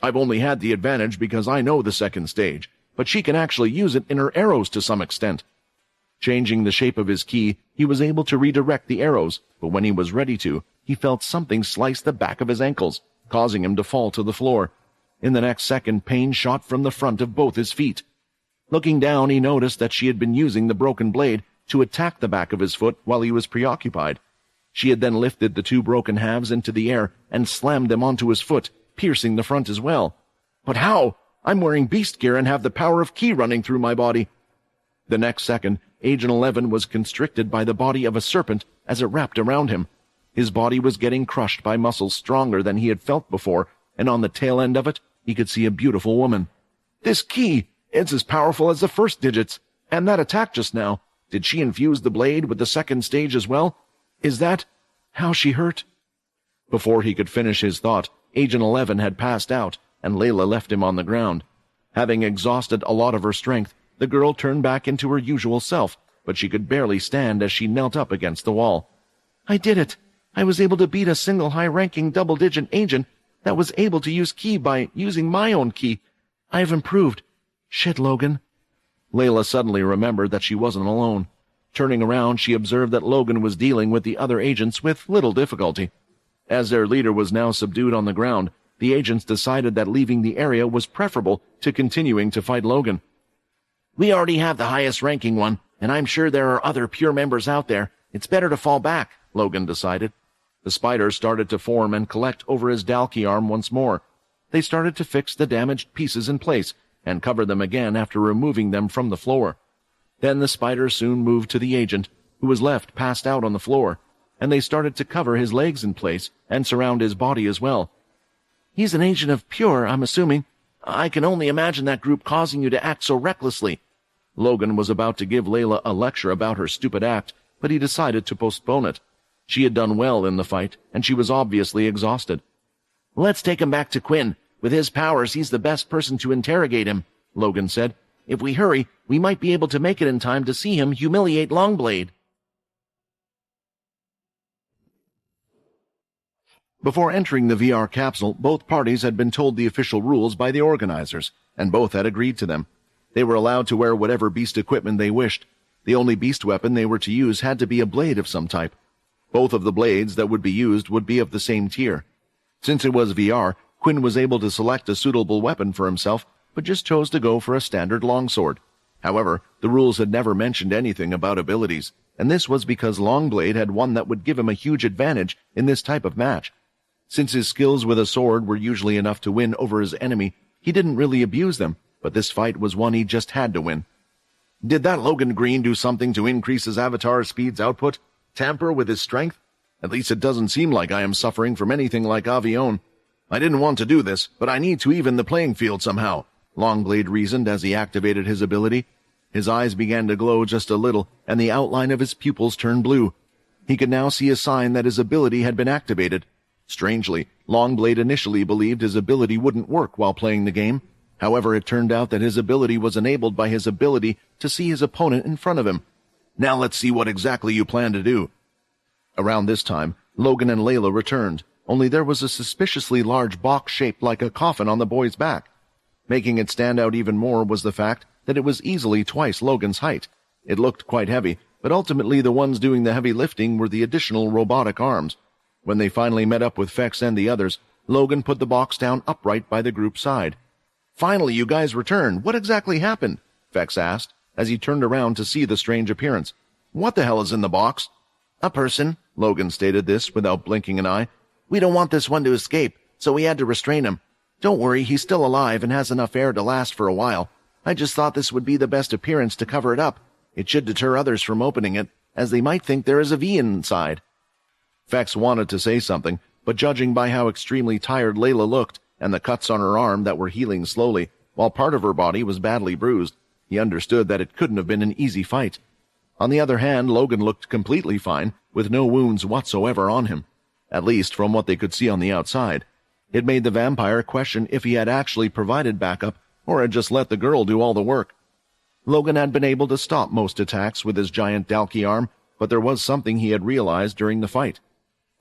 I've only had the advantage because I know the second stage, but she can actually use it in her arrows to some extent. Changing the shape of his ki, he was able to redirect the arrows, but when he was ready to, he felt something slice the back of his ankles, causing him to fall to the floor. In the next second, pain shot from the front of both his feet. Looking down, he noticed that she had been using the broken blade to attack the back of his foot while he was preoccupied. She had then lifted the two broken halves into the air and slammed them onto his foot, piercing the front as well. But how? I'm wearing beast gear and have the power of ki running through my body. The next second, Agent 11 was constricted by the body of a serpent as it wrapped around him. His body was getting crushed by muscles stronger than he had felt before, and on the tail end of it, he could see a beautiful woman. This ki, it's as powerful as the first digits, and that attack just now. Did she infuse the blade with the second stage as well? Is that how she hurt? Before he could finish his thought, Agent 11 had passed out, and Layla left him on the ground. Having exhausted a lot of her strength, the girl turned back into her usual self, but she could barely stand as she knelt up against the wall. I did it. I was able to beat a single high-ranking double-digit agent that was able to use ki by using my own ki. I have improved. Shit, Logan. Layla suddenly remembered that she wasn't alone. Turning around, she observed that Logan was dealing with the other agents with little difficulty. As their leader was now subdued on the ground, the agents decided that leaving the area was preferable to continuing to fight Logan. We already have the highest-ranking one, and I'm sure there are other pure members out there. It's better to fall back, Logan decided. The spiders started to form and collect over his Dalki arm once more. They started to fix the damaged pieces in place and cover them again after removing them from the floor. Then the spiders soon moved to the agent, who was left passed out on the floor, and they started to cover his legs in place and surround his body as well. He's an agent of Pure, I'm assuming. I can only imagine that group causing you to act so recklessly. Logan was about to give Layla a lecture about her stupid act, but he decided to postpone it. She had done well in the fight, and she was obviously exhausted. Let's take him back to Quinn. With his powers, he's the best person to interrogate him, Logan said. If we hurry, we might be able to make it in time to see him humiliate Longblade. Before entering the VR capsule, both parties had been told the official rules by the organizers, and both had agreed to them. They were allowed to wear whatever beast equipment they wished. The only beast weapon they were to use had to be a blade of some type. Both of the blades that would be used would be of the same tier. Since it was VR, Quinn was able to select a suitable weapon for himself, but just chose to go for a standard longsword. However, the rules had never mentioned anything about abilities, and this was because Longblade had one that would give him a huge advantage in this type of match. Since his skills with a sword were usually enough to win over his enemy, he didn't really abuse them, but this fight was one he just had to win. Did that Logan Green do something to increase his avatar speed's output? Tamper with his strength? At least it doesn't seem like I am suffering from anything like Avion. I didn't want to do this, but I need to even the playing field somehow, Longblade reasoned as he activated his ability. His eyes began to glow just a little, and the outline of his pupils turned blue. He could now see a sign that his ability had been activated. Strangely, Longblade initially believed his ability wouldn't work while playing the game. However, it turned out that his ability was enabled by his ability to see his opponent in front of him. Now let's see what exactly you plan to do. Around this time, Logan and Layla returned, only there was a suspiciously large box shaped like a coffin on the boy's back. Making it stand out even more was the fact that it was easily twice Logan's height. It looked quite heavy, but ultimately the ones doing the heavy lifting were the additional robotic arms. When they finally met up with Fex and the others, Logan put the box down upright by the group's side. Finally, you guys returned. What exactly happened? Fex asked, as he turned around to see the strange appearance. What the hell is in the box? A person, Logan stated this without blinking an eye. We don't want this one to escape, so we had to restrain him. Don't worry, he's still alive and has enough air to last for a while. I just thought this would be the best appearance to cover it up. It should deter others from opening it, as they might think there is a V inside. Fex wanted to say something, but judging by how extremely tired Layla looked and the cuts on her arm that were healing slowly, while part of her body was badly bruised, he understood that it couldn't have been an easy fight. On the other hand, Logan looked completely fine, with no wounds whatsoever on him, at least from what they could see on the outside. It made the vampire question if he had actually provided backup or had just let the girl do all the work. Logan had been able to stop most attacks with his giant Dalki arm, but there was something he had realized during the fight.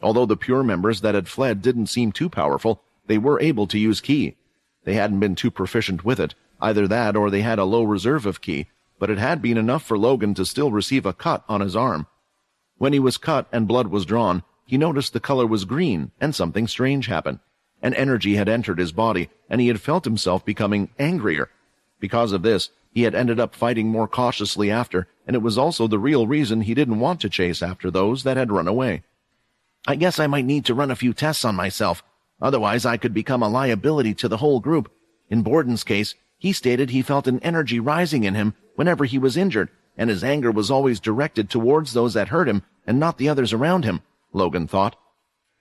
Although the pure members that had fled didn't seem too powerful, they were able to use ki. They hadn't been too proficient with it, either that or they had a low reserve of ki, but it had been enough for Logan to still receive a cut on his arm. When he was cut and blood was drawn, he noticed the color was green, and something strange happened. An energy had entered his body, and he had felt himself becoming angrier. Because of this, he had ended up fighting more cautiously after, and it was also the real reason he didn't want to chase after those that had run away. I guess I might need to run a few tests on myself. Otherwise, I could become a liability to the whole group. In Borden's case, he stated he felt an energy rising in him whenever he was injured, and his anger was always directed towards those that hurt him and not the others around him, Logan thought.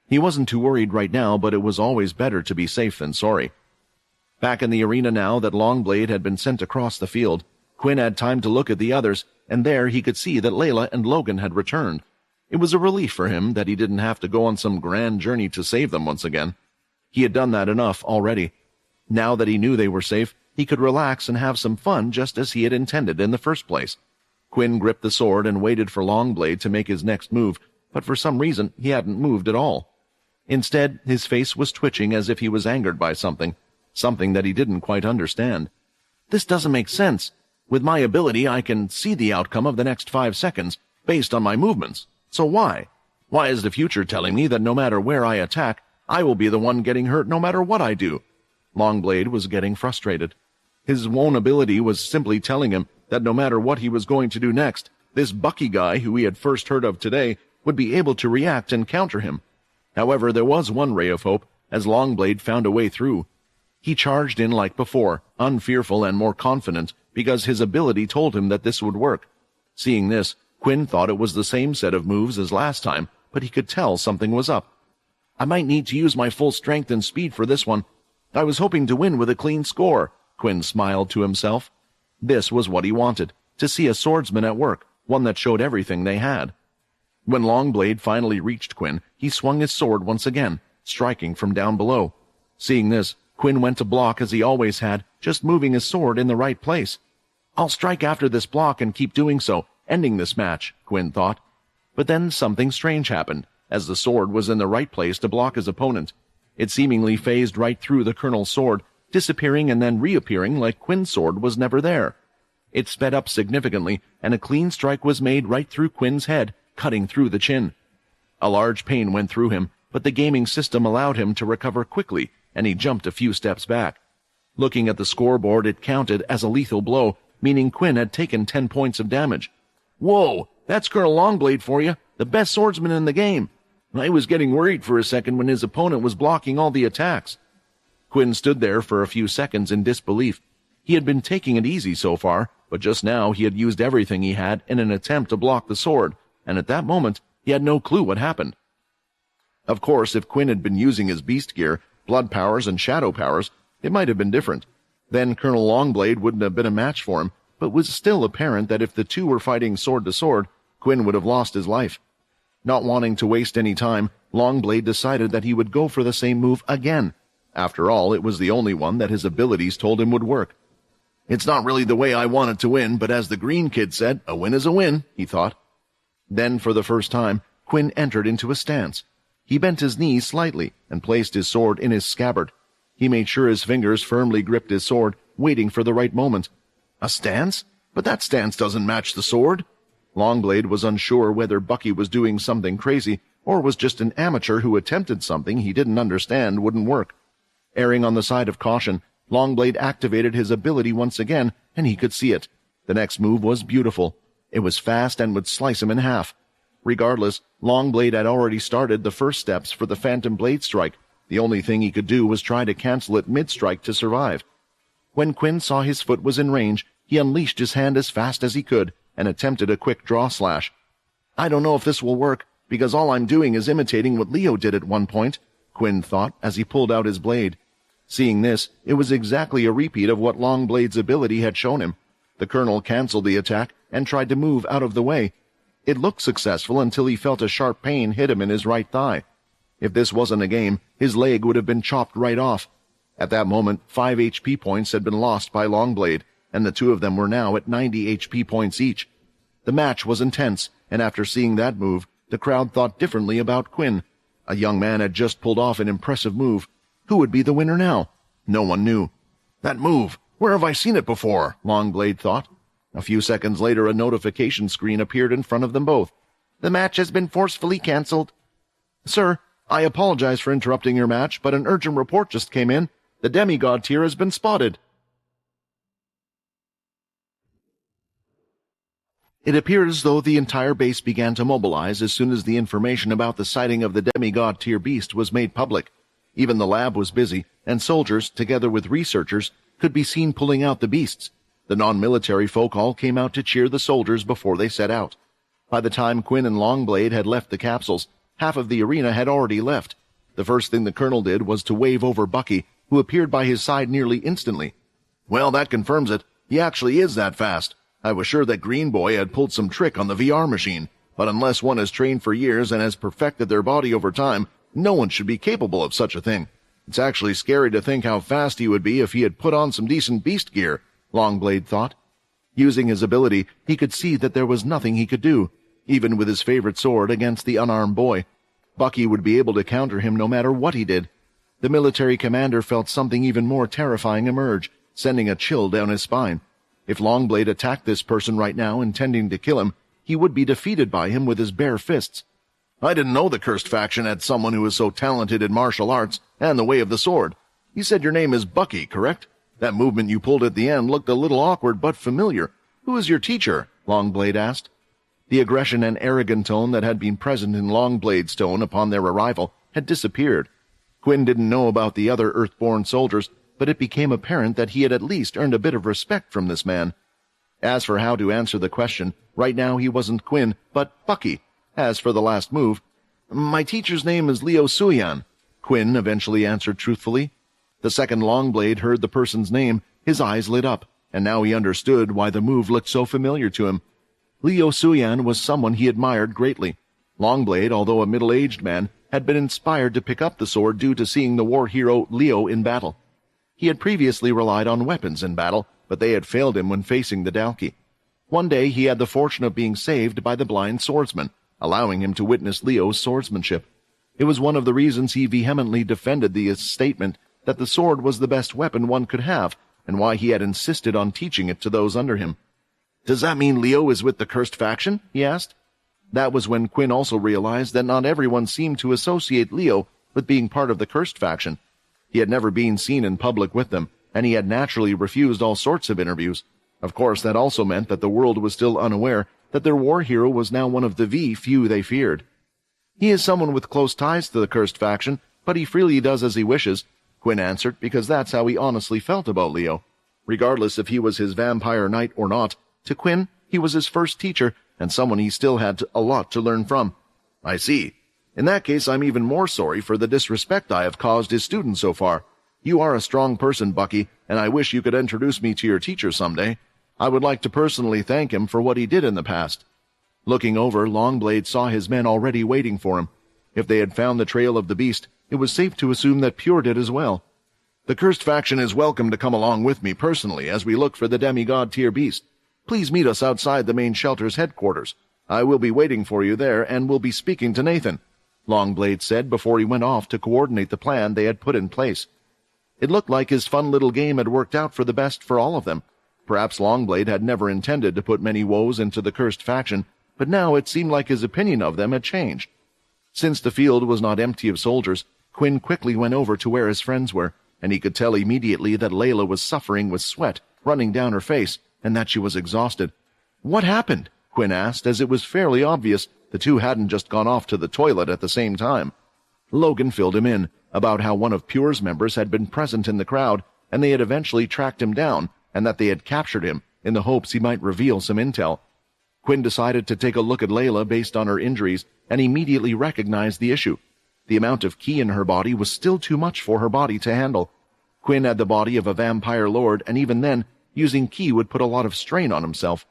He wasn't too worried right now, but it was always better to be safe than sorry. Back in the arena now that Longblade had been sent across the field, Quinn had time to look at the others, and there he could see that Layla and Logan had returned. It was a relief for him that he didn't have to go on some grand journey to save them once again. He had done that enough already. Now that he knew they were safe, he could relax and have some fun just as he had intended in the first place. Quinn gripped the sword and waited for Longblade to make his next move, but for some reason he hadn't moved at all. Instead, his face was twitching as if he was angered by something that he didn't quite understand. This doesn't make sense. With my ability, I can see the outcome of the next 5 seconds, based on my movements. So why? Why is the future telling me that no matter where I attack, I will be the one getting hurt no matter what I do? Longblade was getting frustrated. His own ability was simply telling him that no matter what he was going to do next, this Bucky guy who he had first heard of today would be able to react and counter him. However, there was one ray of hope, as Longblade found a way through. He charged in like before, unfearful and more confident, because his ability told him that this would work. Seeing this, Quinn thought it was the same set of moves as last time, but he could tell something was up. I might need to use my full strength and speed for this one. I was hoping to win with a clean score, Quinn smiled to himself. This was what he wanted, to see a swordsman at work, one that showed everything they had. When Longblade finally reached Quinn, he swung his sword once again, striking from down below. Seeing this, Quinn went to block as he always had, just moving his sword in the right place. I'll strike after this block and keep doing so, ending this match, Quinn thought. But then something strange happened, as the sword was in the right place to block his opponent. It seemingly phased right through the colonel's sword, disappearing and then reappearing like Quinn's sword was never there. It sped up significantly, and a clean strike was made right through Quinn's head, cutting through the chin. A large pain went through him, but the gaming system allowed him to recover quickly, and he jumped a few steps back. Looking at the scoreboard, it counted as a lethal blow, meaning Quinn had taken 10 points of damage. Whoa, that's Colonel Longblade for you, the best swordsman in the game. I was getting worried for a second when his opponent was blocking all the attacks. Quinn stood there for a few seconds in disbelief. He had been taking it easy so far, but just now he had used everything he had in an attempt to block the sword, and at that moment he had no clue what happened. Of course, if Quinn had been using his beast gear, blood powers, and shadow powers, it might have been different. Then Colonel Longblade wouldn't have been a match for him, but it was still apparent that if the two were fighting sword to sword, Quinn would have lost his life. Not wanting to waste any time, Longblade decided that he would go for the same move again. After all, it was the only one that his abilities told him would work. It's not really the way I wanted to win, but as the green kid said, a win is a win, he thought. Then, for the first time, Quinn entered into a stance. He bent his knees slightly and placed his sword in his scabbard. He made sure his fingers firmly gripped his sword, waiting for the right moment. A stance? But that stance doesn't match the sword. Longblade was unsure whether Bucky was doing something crazy or was just an amateur who attempted something he didn't understand wouldn't work. Erring on the side of caution, Longblade activated his ability once again, and he could see it. The next move was beautiful. It was fast and would slice him in half. Regardless, Longblade had already started the first steps for the Phantom Blade Strike. The only thing he could do was try to cancel it mid-strike to survive. When Quinn saw his foot was in range, he unleashed his hand as fast as he could and attempted a quick draw slash. I don't know if this will work, because all I'm doing is imitating what Leo did at one point, Quinn thought as he pulled out his blade. Seeing this, it was exactly a repeat of what Longblade's ability had shown him. The colonel canceled the attack and tried to move out of the way. It looked successful until he felt a sharp pain hit him in his right thigh. If this wasn't a game, his leg would have been chopped right off. At that moment, 5 HP points had been lost by Longblade, and the two of them were now at 90 HP points each. The match was intense, and after seeing that move, the crowd thought differently about Quinn. A young man had just pulled off an impressive move. Who would be the winner now? No one knew. That move! Where have I seen it before? Longblade thought. A few seconds later, a notification screen appeared in front of them both. The match has been forcefully cancelled. Sir, I apologize for interrupting your match, but an urgent report just came in. The demigod tier has been spotted. It appeared as though the entire base began to mobilize as soon as the information about the sighting of the demigod tier beast was made public. Even the lab was busy, and soldiers, together with researchers, could be seen pulling out the beasts. The non-military folk all came out to cheer the soldiers before they set out. By the time Quinn and Longblade had left the capsules, half of the arena had already left. The first thing the colonel did was to wave over Bucky, who appeared by his side nearly instantly. Well, that confirms it. He actually is that fast. I was sure that Green Boy had pulled some trick on the VR machine, but unless one has trained for years and has perfected their body over time, no one should be capable of such a thing. It's actually scary to think how fast he would be if he had put on some decent beast gear, Longblade thought. Using his ability, he could see that there was nothing he could do, even with his favorite sword against the unarmed boy. Bucky would be able to counter him no matter what he did. The military commander felt something even more terrifying emerge, sending a chill down his spine. If Longblade attacked this person right now, intending to kill him, he would be defeated by him with his bare fists. I didn't know the cursed faction had someone who was so talented in martial arts and the way of the sword. You said your name is Bucky, correct? That movement you pulled at the end looked a little awkward but familiar. Who is your teacher? Longblade asked. The aggression and arrogant tone that had been present in Longblade's tone upon their arrival had disappeared. Quinn didn't know about the other Earthborn soldiers, but it became apparent that he had at least earned a bit of respect from this man. As for how to answer the question, right now he wasn't Quinn, but Bucky. As for the last move, my teacher's name is Leo Suyan, Quinn eventually answered truthfully. The second Longblade heard the person's name, his eyes lit up, and now he understood why the move looked so familiar to him. Leo Suyan was someone he admired greatly. Longblade, although a middle-aged man, had been inspired to pick up the sword due to seeing the war hero Leo in battle. He had previously relied on weapons in battle, but they had failed him when facing the Dalki. One day he had the fortune of being saved by the blind swordsman, allowing him to witness Leo's swordsmanship. It was one of the reasons he vehemently defended the statement that the sword was the best weapon one could have, and why he had insisted on teaching it to those under him. Does that mean Leo is with the cursed faction? He asked. That was when Quinn also realized that not everyone seemed to associate Leo with being part of the cursed faction. He had never been seen in public with them, and he had naturally refused all sorts of interviews. Of course, that also meant that the world was still unaware that their war hero was now one of the few they feared. He is someone with close ties to the cursed faction, but he freely does as he wishes, Quinn answered, because that's how he honestly felt about Leo. Regardless if he was his vampire knight or not, to Quinn, he was his first teacher, and someone he still had a lot to learn from. I see. In that case, I'm even more sorry for the disrespect I have caused his students so far. You are a strong person, Bucky, and I wish you could introduce me to your teacher someday. I would like to personally thank him for what he did in the past. Looking over, Longblade saw his men already waiting for him. If they had found the trail of the beast, it was safe to assume that Pure did as well. The cursed faction is welcome to come along with me personally as we look for the demigod tier beast. Please meet us outside the main shelter's headquarters. I will be waiting for you there and will be speaking to Nathan," Longblade said before he went off to coordinate the plan they had put in place. It looked like his fun little game had worked out for the best for all of them. Perhaps Longblade had never intended to put many woes into the cursed faction, but now it seemed like his opinion of them had changed. Since the field was not empty of soldiers, Quinn quickly went over to where his friends were, and he could tell immediately that Layla was suffering with sweat running down her face and that she was exhausted. "What happened?" Quinn asked, as it was fairly obvious the two hadn't just gone off to the toilet at the same time. Logan filled him in about how one of Pure's members had been present in the crowd, and they had eventually tracked him down, and that they had captured him in the hopes he might reveal some intel. Quinn decided to take a look at Layla based on her injuries and immediately recognized the issue. The amount of ki in her body was still too much for her body to handle. Quinn had the body of a vampire lord, and even then, using ki would put a lot of strain on himself.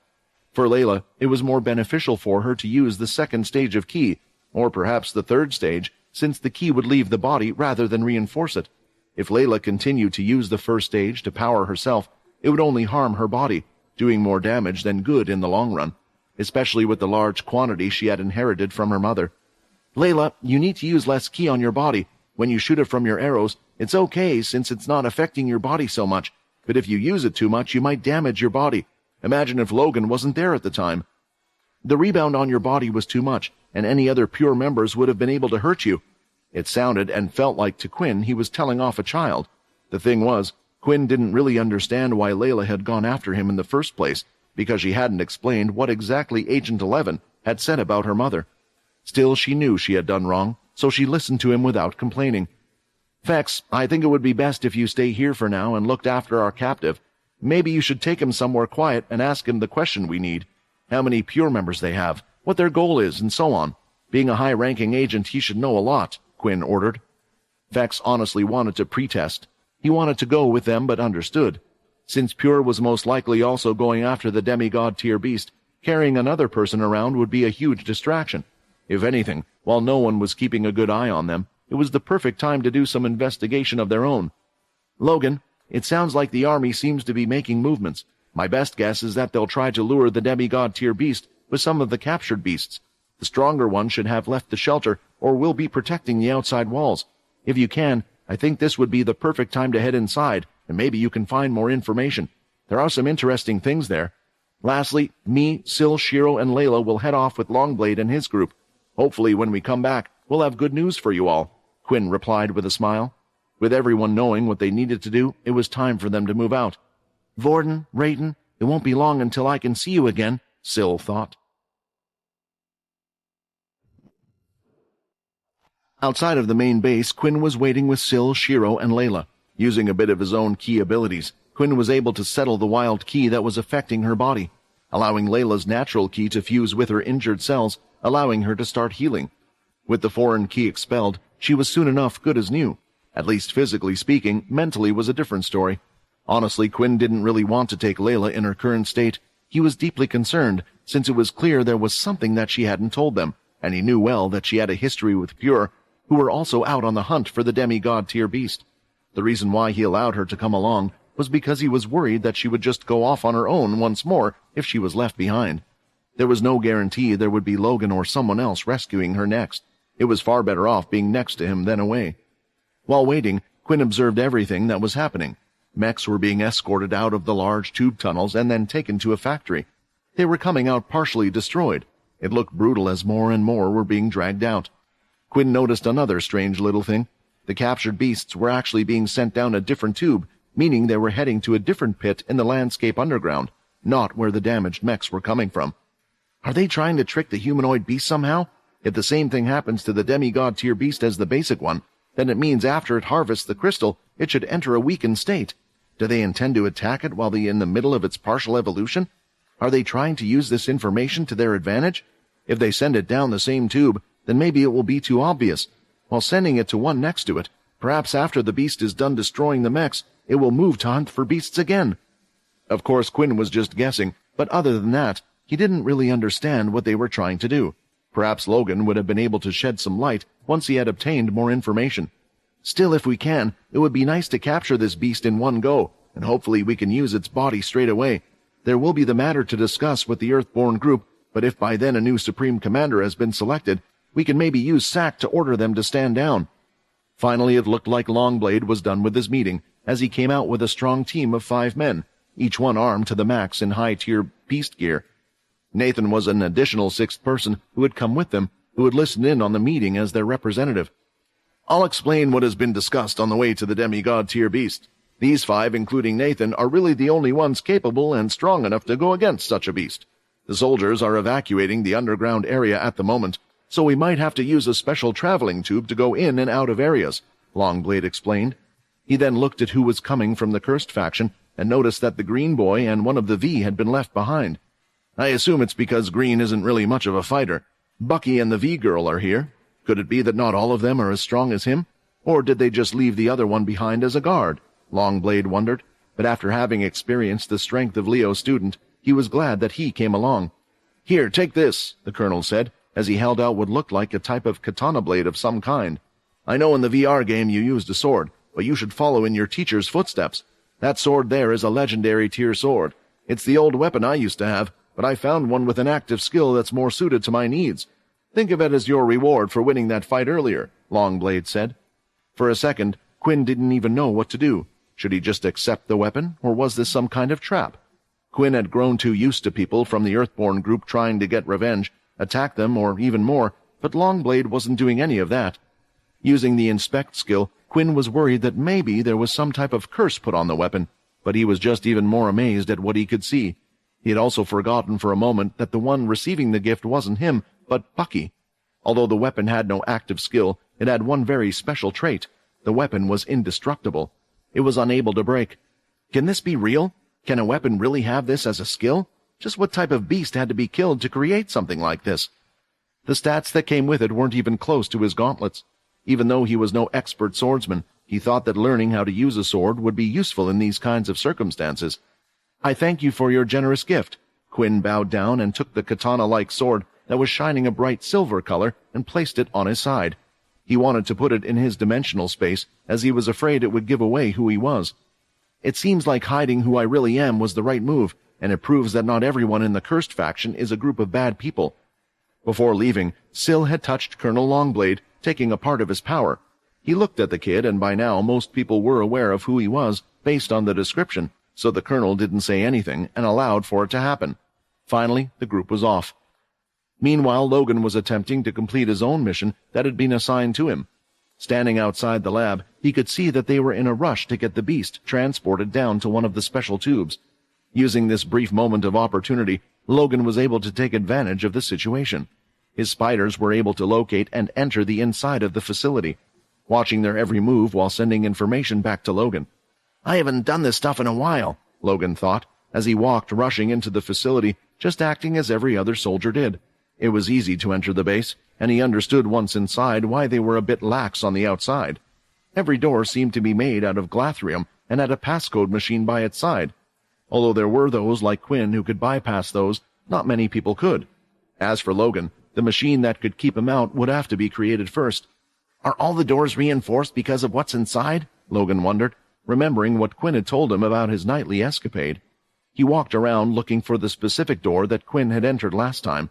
For Layla, it was more beneficial for her to use the second stage of ki, or perhaps the third stage, since the ki would leave the body rather than reinforce it. If Layla continued to use the first stage to power herself, it would only harm her body, doing more damage than good in the long run, especially with the large quantity she had inherited from her mother. "Layla, you need to use less ki on your body. When you shoot it from your arrows, it's okay since it's not affecting your body so much, but if you use it too much, you might damage your body. Imagine if Logan wasn't there at the time. The rebound on your body was too much, and any other pure members would have been able to hurt you." It sounded and felt like to Quinn he was telling off a child. The thing was, Quinn didn't really understand why Layla had gone after him in the first place, because she hadn't explained what exactly Agent 11 had said about her mother. Still, she knew she had done wrong, so she listened to him without complaining. "Vex, I think it would be best if you stay here for now and looked after our captive. Maybe you should take him somewhere quiet and ask him the question we need. How many pure members they have, what their goal is, and so on. Being a high-ranking agent, he should know a lot," Quinn ordered. Vex honestly wanted to pretest. He wanted to go with them but understood. Since Pure was most likely also going after the demigod tier beast, carrying another person around would be a huge distraction. If anything, while no one was keeping a good eye on them, it was the perfect time to do some investigation of their own. "Logan, it sounds like the army seems to be making movements. My best guess is that they'll try to lure the demigod tier beast with some of the captured beasts. The stronger one should have left the shelter or will be protecting the outside walls. If you can, I think this would be the perfect time to head inside, and maybe you can find more information. There are some interesting things there. Lastly, me, Syl, Shiro, and Layla will head off with Longblade and his group. Hopefully when we come back, we'll have good news for you all," Quinn replied with a smile. With everyone knowing what they needed to do, it was time for them to move out. "Vorden, Rayton, it won't be long until I can see you again," Syl thought. Outside of the main base, Quinn was waiting with Syl, Shiro, and Layla. Using a bit of his own ki abilities, Quinn was able to settle the wild ki that was affecting her body, allowing Layla's natural ki to fuse with her injured cells, allowing her to start healing. With the foreign ki expelled, she was soon enough good as new. At least physically speaking, mentally was a different story. Honestly, Quinn didn't really want to take Layla in her current state. He was deeply concerned, since it was clear there was something that she hadn't told them, and he knew well that she had a history with Pure, who were also out on the hunt for the demigod tier beast. The reason why he allowed her to come along was because he was worried that she would just go off on her own once more if she was left behind. There was no guarantee there would be Logan or someone else rescuing her next. It was far better off being next to him than away. While waiting, Quinn observed everything that was happening. Mechs were being escorted out of the large tube tunnels and then taken to a factory. They were coming out partially destroyed. It looked brutal as more and more were being dragged out. Quinn noticed another strange little thing. The captured beasts were actually being sent down a different tube, meaning they were heading to a different pit in the landscape underground, not where the damaged mechs were coming from. Are they trying to trick the humanoid beast somehow? If the same thing happens to the demigod tier beast as the basic one, then it means after it harvests the crystal, it should enter a weakened state. Do they intend to attack it while in the middle of its partial evolution? Are they trying to use this information to their advantage? If they send it down the same tube, then maybe it will be too obvious. While sending it to one next to it, perhaps after the beast is done destroying the mechs, it will move to hunt for beasts again. Of course, Quinn was just guessing, but other than that, he didn't really understand what they were trying to do. Perhaps Logan would have been able to shed some light once he had obtained more information. Still, if we can, it would be nice to capture this beast in one go, and hopefully we can use its body straight away. There will be the matter to discuss with the Earthborn group, but if by then a new Supreme Commander has been selected, we can maybe use Sack to order them to stand down. Finally, it looked like Longblade was done with his meeting, as he came out with a strong team of 5 men, each one armed to the max in high-tier beast gear. Nathan was an additional 6th person who had come with them, who had listened in on the meeting as their representative. I'll explain what has been discussed on the way to the demigod tier beast. These 5, including Nathan, are really the only ones capable and strong enough to go against such a beast. The soldiers are evacuating the underground area at the moment, so we might have to use a special traveling tube to go in and out of areas, Longblade explained. He then looked at who was coming from the Cursed faction and noticed that the Green Boy and one of the V had been left behind. I assume it's because Green isn't really much of a fighter. Bucky and the V-girl are here. Could it be that not all of them are as strong as him? Or did they just leave the other one behind as a guard? Longblade wondered, but after having experienced the strength of Leo's student, he was glad that he came along. Here, take this, the colonel said, as he held out what looked like a type of katana blade of some kind. I know in the VR game you used a sword, but you should follow in your teacher's footsteps. That sword there is a legendary tier sword. It's the old weapon I used to have, but I found one with an active skill that's more suited to my needs. Think of it as your reward for winning that fight earlier, Longblade said. For a second, Quinn didn't even know what to do. Should he just accept the weapon, or was this some kind of trap? Quinn had grown too used to people from the Earthborn group trying to get revenge, attack them, or even more, but Longblade wasn't doing any of that. Using the inspect skill, Quinn was worried that maybe there was some type of curse put on the weapon, but he was just even more amazed at what he could see. He had also forgotten for a moment that the one receiving the gift wasn't him, but Bucky. Although the weapon had no active skill, it had one very special trait. The weapon was indestructible. It was unable to break. Can this be real? Can a weapon really have this as a skill? Just what type of beast had to be killed to create something like this? The stats that came with it weren't even close to his gauntlets. Even though he was no expert swordsman, he thought that learning how to use a sword would be useful in these kinds of circumstances. I thank you for your generous gift. Quinn bowed down and took the katana-like sword that was shining a bright silver color and placed it on his side. He wanted to put it in his dimensional space, as he was afraid it would give away who he was. It seems like hiding who I really am was the right move, and it proves that not everyone in the Cursed faction is a group of bad people. Before leaving, Syl had touched Colonel Longblade, taking a part of his power. He looked at the kid, and by now most people were aware of who he was, based on the description, so the colonel didn't say anything and allowed for it to happen. Finally, the group was off. Meanwhile, Logan was attempting to complete his own mission that had been assigned to him. Standing outside the lab, he could see that they were in a rush to get the beast transported down to one of the special tubes. Using this brief moment of opportunity, Logan was able to take advantage of the situation. His spiders were able to locate and enter the inside of the facility, watching their every move while sending information back to Logan. I haven't done this stuff in a while, Logan thought, as he walked rushing into the facility, just acting as every other soldier did. It was easy to enter the base, and he understood once inside why they were a bit lax on the outside. Every door seemed to be made out of glathrium and had a passcode machine by its side. Although there were those like Quinn who could bypass those, not many people could. As for Logan, the machine that could keep him out would have to be created first. Are all the doors reinforced because of what's inside? Logan wondered, remembering what Quinn had told him about his nightly escapade. He walked around looking for the specific door that Quinn had entered last time.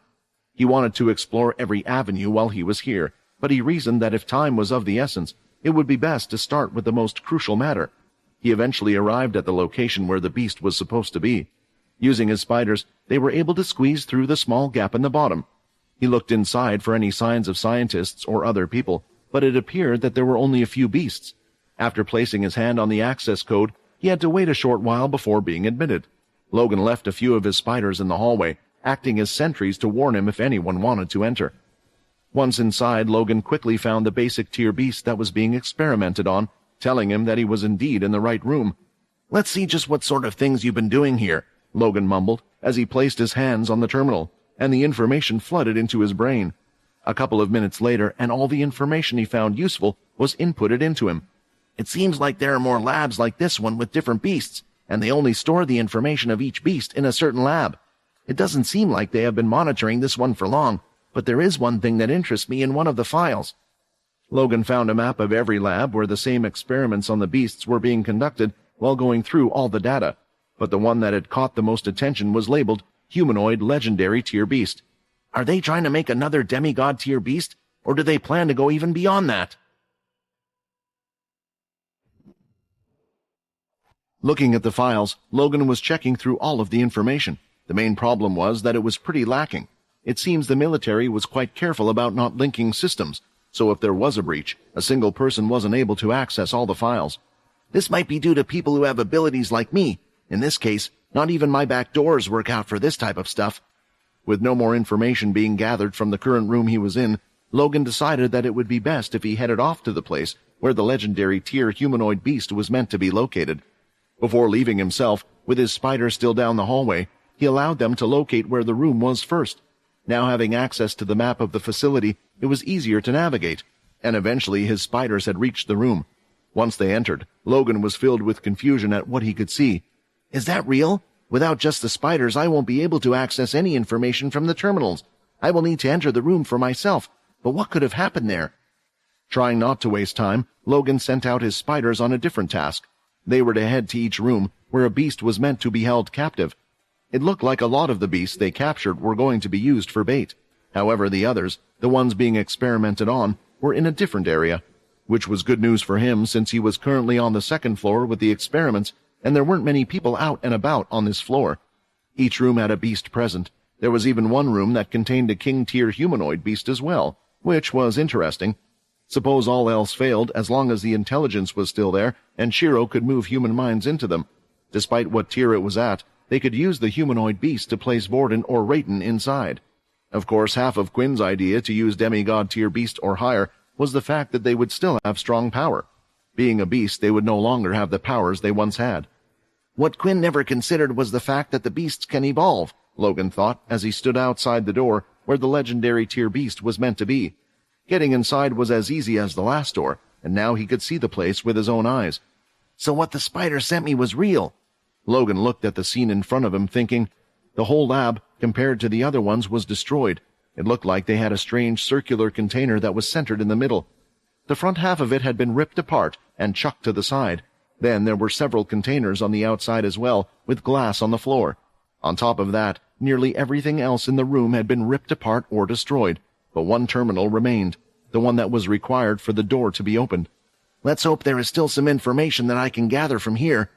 He wanted to explore every avenue while he was here, but he reasoned that if time was of the essence, it would be best to start with the most crucial matter. He eventually arrived at the location where the beast was supposed to be. Using his spiders, they were able to squeeze through the small gap in the bottom. He looked inside for any signs of scientists or other people, but it appeared that there were only a few beasts. After placing his hand on the access code, he had to wait a short while before being admitted. Logan left a few of his spiders in the hallway, acting as sentries to warn him if anyone wanted to enter. Once inside, Logan quickly found the basic tier beast that was being experimented on, telling him that he was indeed in the right room. Let's see just what sort of things you've been doing here, Logan mumbled, as he placed his hands on the terminal, and the information flooded into his brain. A couple of minutes later, and all the information he found useful was inputted into him. It seems like there are more labs like this one with different beasts, and they only store the information of each beast in a certain lab. It doesn't seem like they have been monitoring this one for long, but there is one thing that interests me in one of the files. Logan found a map of every lab where the same experiments on the beasts were being conducted while going through all the data, but the one that had caught the most attention was labeled Humanoid Legendary Tier Beast. Are they trying to make another demigod tier beast, or do they plan to go even beyond that? Looking at the files, Logan was checking through all of the information. The main problem was that it was pretty lacking. It seems the military was quite careful about not linking systems, so if there was a breach, a single person wasn't able to access all the files. This might be due to people who have abilities like me. In this case, not even my back doors work out for this type of stuff. With no more information being gathered from the current room he was in, Logan decided that it would be best if he headed off to the place where the legendary tier humanoid beast was meant to be located. Before leaving himself, with his spider still down the hallway, he allowed them to locate where the room was first. Now having access to the map of the facility, it was easier to navigate, and eventually his spiders had reached the room. Once they entered, Logan was filled with confusion at what he could see. Is that real? Without just the spiders, I won't be able to access any information from the terminals. I will need to enter the room for myself, but what could have happened there? Trying not to waste time, Logan sent out his spiders on a different task. They were to head to each room where a beast was meant to be held captive. It looked like a lot of the beasts they captured were going to be used for bait. However, the others, the ones being experimented on, were in a different area, which was good news for him since he was currently on the second floor with the experiments, and there weren't many people out and about on this floor. Each room had a beast present. There was even one room that contained a king-tier humanoid beast as well, which was interesting. Suppose all else failed, as long as the intelligence was still there, and Shiro could move human minds into them. Despite what tier it was at, they could use the humanoid beast to place Vorden or Rayton inside. Of course, half of Quinn's idea to use demigod tier beast or higher was the fact that they would still have strong power. Being a beast, they would no longer have the powers they once had. What Quinn never considered was the fact that the beasts can evolve, Logan thought as he stood outside the door where the legendary tier beast was meant to be. Getting inside was as easy as the last door, and now he could see the place with his own eyes. So what the spider sent me was real. Logan looked at the scene in front of him, thinking, the whole lab, compared to the other ones, was destroyed. It looked like they had a strange circular container that was centered in the middle. The front half of it had been ripped apart and chucked to the side. Then there were several containers on the outside as well, with glass on the floor. On top of that, nearly everything else in the room had been ripped apart or destroyed, but one terminal remained, the one that was required for the door to be opened. Let's hope there is still some information that I can gather from here.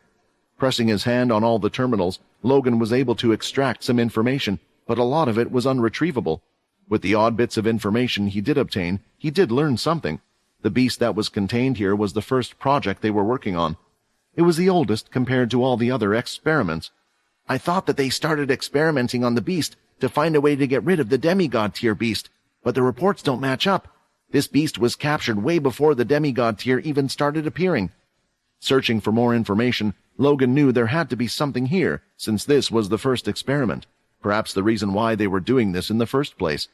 Pressing his hand on all the terminals, Logan was able to extract some information, but a lot of it was unretrievable. With the odd bits of information he did obtain, he did learn something. The beast that was contained here was the first project they were working on. It was the oldest compared to all the other experiments. I thought that they started experimenting on the beast to find a way to get rid of the demigod tier beast, but the reports don't match up. This beast was captured way before the demigod tier even started appearing. Searching for more information, Logan knew there had to be something here, since this was the first experiment. Perhaps the reason why they were doing this in the first place.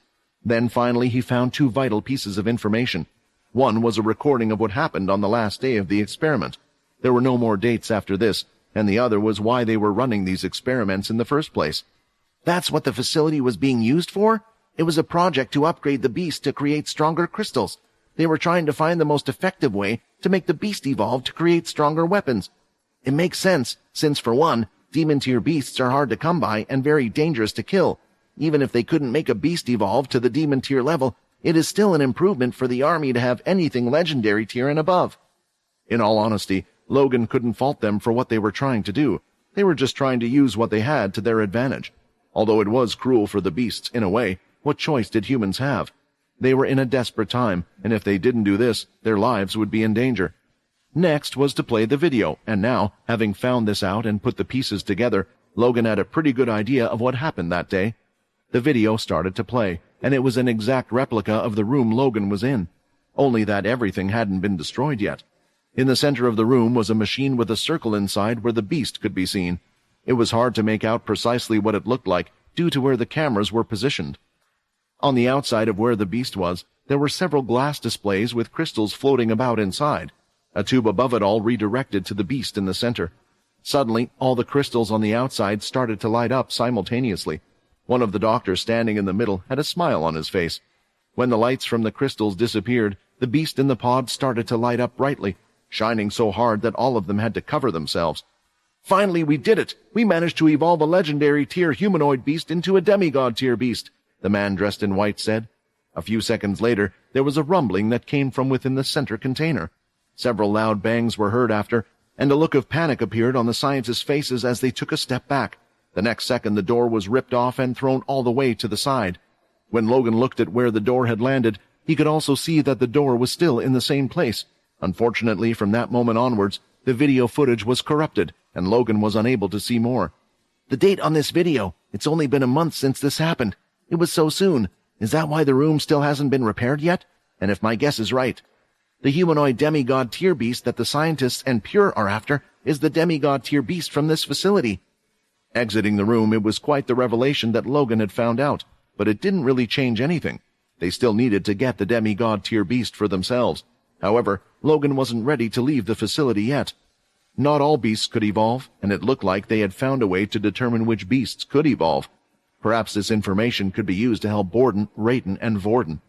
Then finally he found two vital pieces of information. One was a recording of what happened on the last day of the experiment. There were no more dates after this, and the other was why they were running these experiments in the first place. That's what the facility was being used for? It was a project to upgrade the beast to create stronger crystals. They were trying to find the most effective way to make the beast evolve to create stronger weapons. It makes sense, since for one, demon-tier beasts are hard to come by and very dangerous to kill. Even if they couldn't make a beast evolve to the demon-tier level, it is still an improvement for the army to have anything legendary tier and above. In all honesty, Logan couldn't fault them for what they were trying to do. They were just trying to use what they had to their advantage. Although it was cruel for the beasts, in a way, what choice did humans have? They were in a desperate time, and if they didn't do this, their lives would be in danger. Next was to play the video, and now, having found this out and put the pieces together, Logan had a pretty good idea of what happened that day. The video started to play, and it was an exact replica of the room Logan was in, only that everything hadn't been destroyed yet. In the center of the room was a machine with a circle inside where the beast could be seen. It was hard to make out precisely what it looked like due to where the cameras were positioned. On the outside of where the beast was, there were several glass displays with crystals floating about inside. A tube above it all redirected to the beast in the center. Suddenly, all the crystals on the outside started to light up simultaneously. One of the doctors standing in the middle had a smile on his face. When the lights from the crystals disappeared, the beast in the pod started to light up brightly, shining so hard that all of them had to cover themselves. "Finally, we did it! We managed to evolve a legendary tier humanoid beast into a demigod tier beast," the man dressed in white said. A few seconds later, there was a rumbling that came from within the center container. Several loud bangs were heard after, and a look of panic appeared on the scientists' faces as they took a step back. The next second, the door was ripped off and thrown all the way to the side. When Logan looked at where the door had landed, he could also see that the door was still in the same place. Unfortunately, from that moment onwards, the video footage was corrupted, and Logan was unable to see more. "The date on this video, it's only been a month since this happened. It was so soon. Is that why the room still hasn't been repaired yet? And if my guess is right, the humanoid demigod tier beast that the scientists and Pure are after is the demigod tier beast from this facility." Exiting the room, it was quite the revelation that Logan had found out, but it didn't really change anything. They still needed to get the demigod tier beast for themselves. However, Logan wasn't ready to leave the facility yet. Not all beasts could evolve, and it looked like they had found a way to determine which beasts could evolve. Perhaps this information could be used to help Borden, Rayton, and Vorden.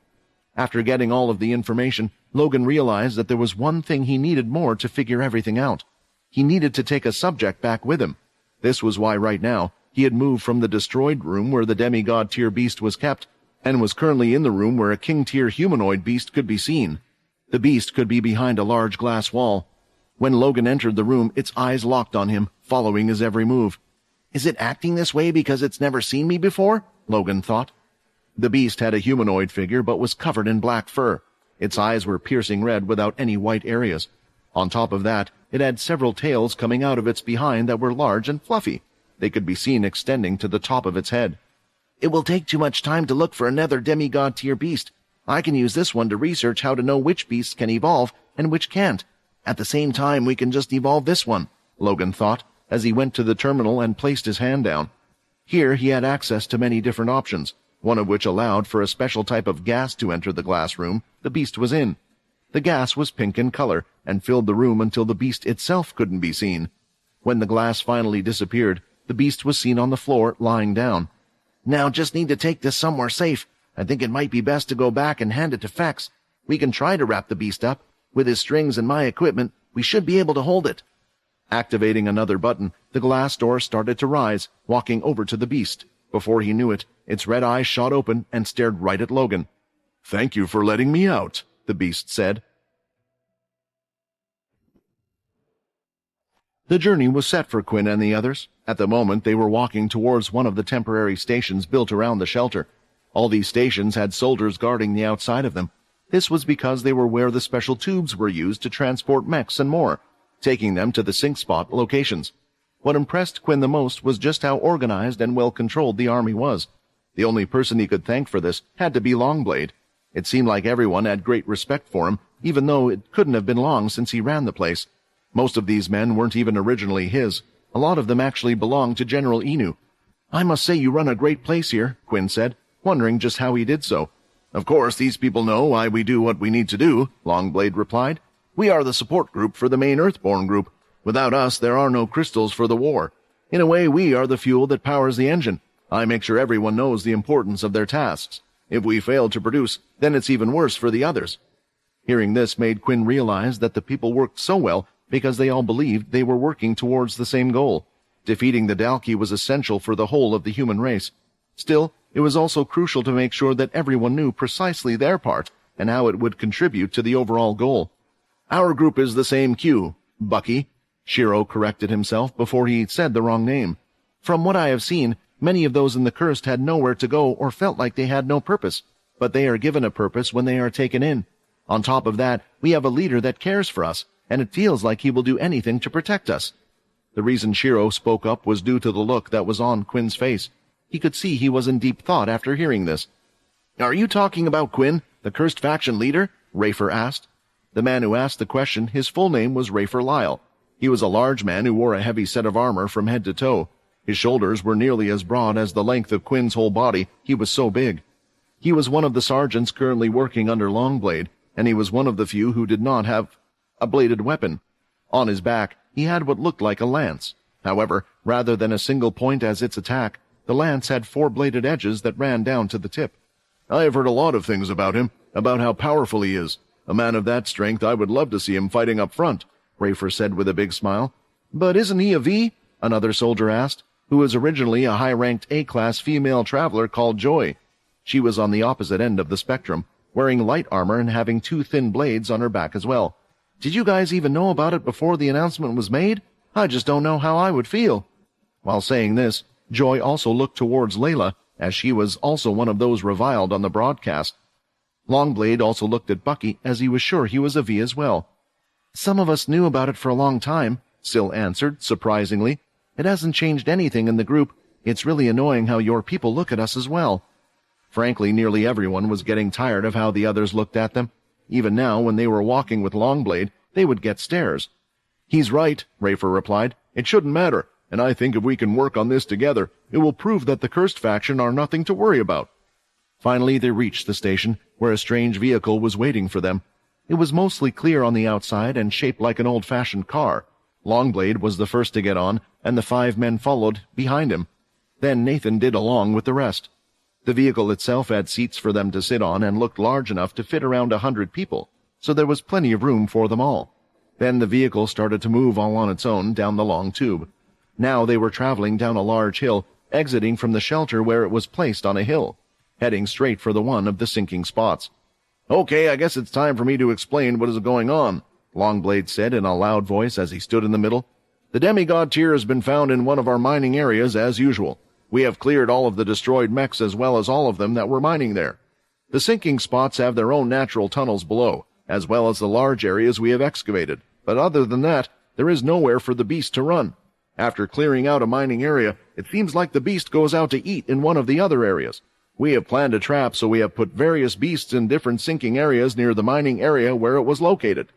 After getting all of the information, Logan realized that there was one thing he needed more to figure everything out. He needed to take a subject back with him. This was why right now he had moved from the destroyed room where the demigod tier beast was kept, and was currently in the room where a king tier humanoid beast could be seen. The beast could be behind a large glass wall. When Logan entered the room, its eyes locked on him, following his every move. "Is it acting this way because it's never seen me before?" Logan thought. The beast had a humanoid figure but was covered in black fur. Its eyes were piercing red without any white areas. On top of that, it had several tails coming out of its behind that were large and fluffy. They could be seen extending to the top of its head. "It will take too much time to look for another demigod tier beast. I can use this one to research how to know which beasts can evolve and which can't. At the same time, we can just evolve this one," Logan thought, as he went to the terminal and placed his hand down. Here he had access to many different options, one of which allowed for a special type of gas to enter the glass room the beast was in. The gas was pink in color and filled the room until the beast itself couldn't be seen. When the glass finally disappeared, the beast was seen on the floor, lying down. "Now just need to take this somewhere safe. I think it might be best to go back and hand it to Fex. We can try to wrap the beast up. With his strings and my equipment, we should be able to hold it." Activating another button, the glass door started to rise, walking over to the beast. Before he knew it, its red eyes shot open and stared right at Logan. "Thank you for letting me out," the beast said. The journey was set for Quinn and the others. At the moment, they were walking towards one of the temporary stations built around the shelter. All these stations had soldiers guarding the outside of them. This was because they were where the special tubes were used to transport mechs and more, taking them to the sink spot locations. What impressed Quinn the most was just how organized and well-controlled the army was. The only person he could thank for this had to be Longblade. It seemed like everyone had great respect for him, even though it couldn't have been long since he ran the place. Most of these men weren't even originally his. A lot of them actually belonged to General Inu. "I must say you run a great place here," Quinn said, wondering just how he did so. "Of course, these people know why we do what we need to do," Longblade replied. "We are the support group for the main Earthborn group. Without us, there are no crystals for the war. In a way, we are the fuel that powers the engine. I make sure everyone knows the importance of their tasks. If we fail to produce, then it's even worse for the others." Hearing this made Quinn realize that the people worked so well because they all believed they were working towards the same goal. Defeating the Dalki was essential for the whole of the human race. Still, it was also crucial to make sure that everyone knew precisely their part and how it would contribute to the overall goal. "Our group is the same Q, Bucky," Shiro corrected himself before he said the wrong name. "From what I have seen, many of those in the Cursed had nowhere to go or felt like they had no purpose, but they are given a purpose when they are taken in. On top of that, we have a leader that cares for us, and it feels like he will do anything to protect us." The reason Shiro spoke up was due to the look that was on Quinn's face. He could see he was in deep thought after hearing this. "Are you talking about Quinn, the Cursed faction leader?" Rafer asked. The man who asked the question, his full name was Rafer Lyle. He was a large man who wore a heavy set of armor from head to toe. His shoulders were nearly as broad as the length of Quinn's whole body. He was so big. He was one of the sergeants currently working under Longblade, and he was one of the few who did not have a bladed weapon. On his back, he had what looked like a lance. However, rather than a single point as its attack, the lance had 4 bladed edges that ran down to the tip. I have heard a lot of things about him, about how powerful he is. A man of that strength, I would love to see him fighting up front, Rafer said with a big smile. But isn't he a V? Another soldier asked, who was originally a high-ranked A-class female traveler called Joy. She was on the opposite end of the spectrum, wearing light armor and having 2 thin blades on her back as well. Did you guys even know about it before the announcement was made? I just don't know how I would feel. While saying this, Joy also looked towards Layla, as she was also one of those reviled on the broadcast. Longblade also looked at Bucky, as he was sure he was a V as well. Some of us knew about it for a long time, Syl answered, surprisingly. It hasn't changed anything in the group. It's really annoying how your people look at us as well. Frankly, nearly everyone was getting tired of how the others looked at them. Even now, when they were walking with Longblade, they would get stares. He's right, Rafer replied. It shouldn't matter, and I think if we can work on this together, it will prove that the cursed faction are nothing to worry about. Finally, they reached the station, where a strange vehicle was waiting for them. It was mostly clear on the outside and shaped like an old-fashioned car. Longblade was the first to get on, and the 5 men followed behind him. Then Nathan did along with the rest. The vehicle itself had seats for them to sit on and looked large enough to fit around 100 people, so there was plenty of room for them all. Then the vehicle started to move all on its own down the long tube. Now they were traveling down a large hill, exiting from the shelter where it was placed on a hill, heading straight for the one of the sinking spots. Okay, I guess it's time for me to explain what is going on, Longblade said in a loud voice as he stood in the middle. The demigod tier has been found in one of our mining areas as usual. We have cleared all of the destroyed mechs as well as all of them that were mining there. The sinking spots have their own natural tunnels below, as well as the large areas we have excavated. But other than that, there is nowhere for the beast to run. After clearing out a mining area, it seems like the beast goes out to eat in one of the other areas. We have planned a trap, so we have put various beasts in different sinking areas near the mining area where it was located.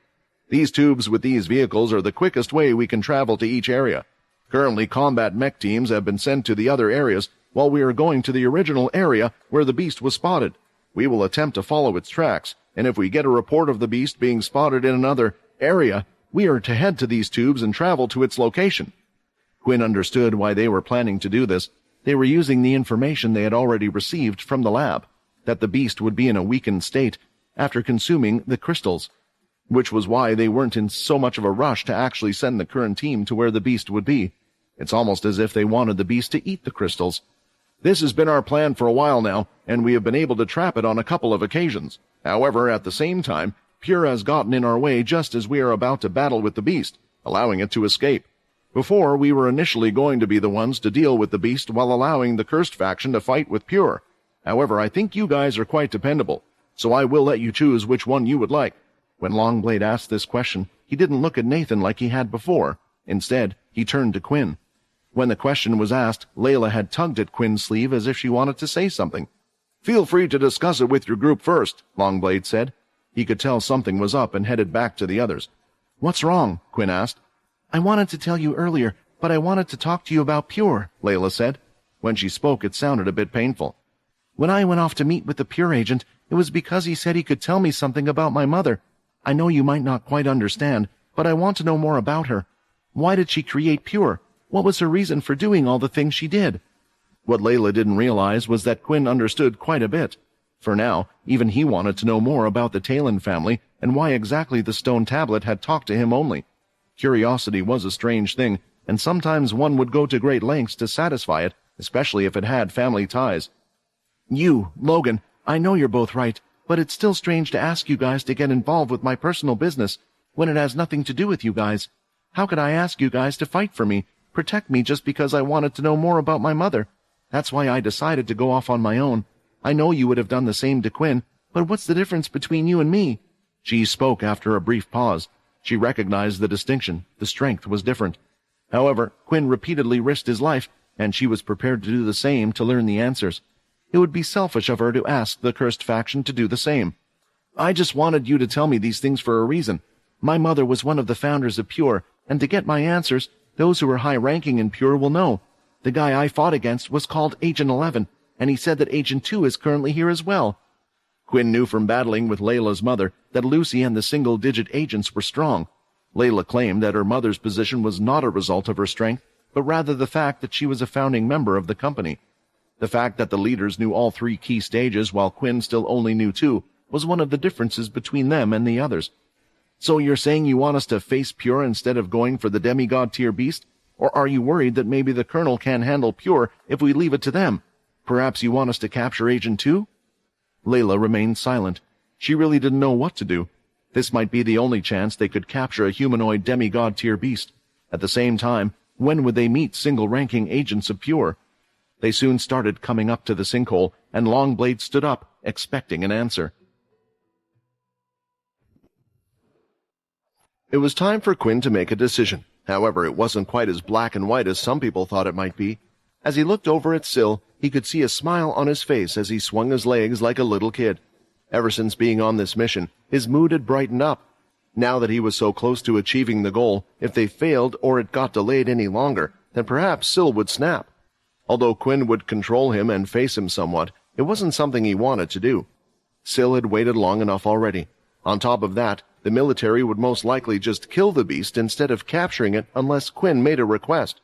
These tubes with these vehicles are the quickest way we can travel to each area. Currently, combat mech teams have been sent to the other areas, while we are going to the original area where the beast was spotted. We will attempt to follow its tracks, and if we get a report of the beast being spotted in another area, we are to head to these tubes and travel to its location. Quinn understood why they were planning to do this. They were using the information they had already received from the lab, that the beast would be in a weakened state after consuming the crystals, which was why they weren't in so much of a rush to actually send the current team to where the beast would be. It's almost as if they wanted the beast to eat the crystals. This has been our plan for a while now, and we have been able to trap it on a couple of occasions. However, at the same time, Pure has gotten in our way just as we are about to battle with the beast, allowing it to escape. Before, we were initially going to be the ones to deal with the beast while allowing the cursed faction to fight with Pure. However, I think you guys are quite dependable, so I will let you choose which one you would like. When Longblade asked this question, he didn't look at Nathan like he had before. Instead, he turned to Quinn. When the question was asked, Layla had tugged at Quinn's sleeve as if she wanted to say something. Feel free to discuss it with your group first, Longblade said. He could tell something was up and headed back to the others. What's wrong? Quinn asked. I wanted to tell you earlier, but I wanted to talk to you about Pure, Layla said. When she spoke, it sounded a bit painful. When I went off to meet with the Pure agent, it was because he said he could tell me something about my mother. I know you might not quite understand, but I want to know more about her. Why did she create Pure? What was her reason for doing all the things she did? What Layla didn't realize was that Quinn understood quite a bit. For now, even he wanted to know more about the Talon family and why exactly the stone tablet had talked to him only. Curiosity was a strange thing, and sometimes one would go to great lengths to satisfy it, especially if it had family ties. You, Logan, I know you're both right, but it's still strange to ask you guys to get involved with my personal business when it has nothing to do with you guys. How could I ask you guys to fight for me, protect me just because I wanted to know more about my mother? That's why I decided to go off on my own. I know you would have done the same to Quinn, but what's the difference between you and me? She spoke after a brief pause. She recognized the distinction. The strength was different. However, Quinn repeatedly risked his life, and she was prepared to do the same to learn the answers. It would be selfish of her to ask the cursed faction to do the same. I just wanted you to tell me these things for a reason. My mother was one of the founders of Pure, and to get my answers, those who are high-ranking in Pure will know. The guy I fought against was called Agent 11, and he said that Agent 2 is currently here as well. Quinn knew from battling with Layla's mother that Lucy and the single-digit agents were strong. Layla claimed that her mother's position was not a result of her strength, but rather the fact that she was a founding member of the company. The fact that the leaders knew all 3 key stages while Quinn still only knew 2 was one of the differences between them and the others. So you're saying you want us to face Pure instead of going for the demigod tier beast? Or are you worried that maybe the Colonel can't handle Pure if we leave it to them? Perhaps you want us to capture Agent 2? Layla remained silent. She really didn't know what to do. This might be the only chance they could capture a humanoid demigod tier beast. At the same time, when would they meet single-ranking agents of Pure? They soon started coming up to the sinkhole, and Longblade stood up, expecting an answer. It was time for Quinn to make a decision. However, it wasn't quite as black and white as some people thought it might be. As he looked over at Syl, he could see a smile on his face as he swung his legs like a little kid. Ever since being on this mission, his mood had brightened up. Now that he was so close to achieving the goal, if they failed or it got delayed any longer, then perhaps Syl would snap. Although Quinn would control him and face him somewhat, it wasn't something he wanted to do. Syl had waited long enough already. On top of that, the military would most likely just kill the beast instead of capturing it unless Quinn made a request.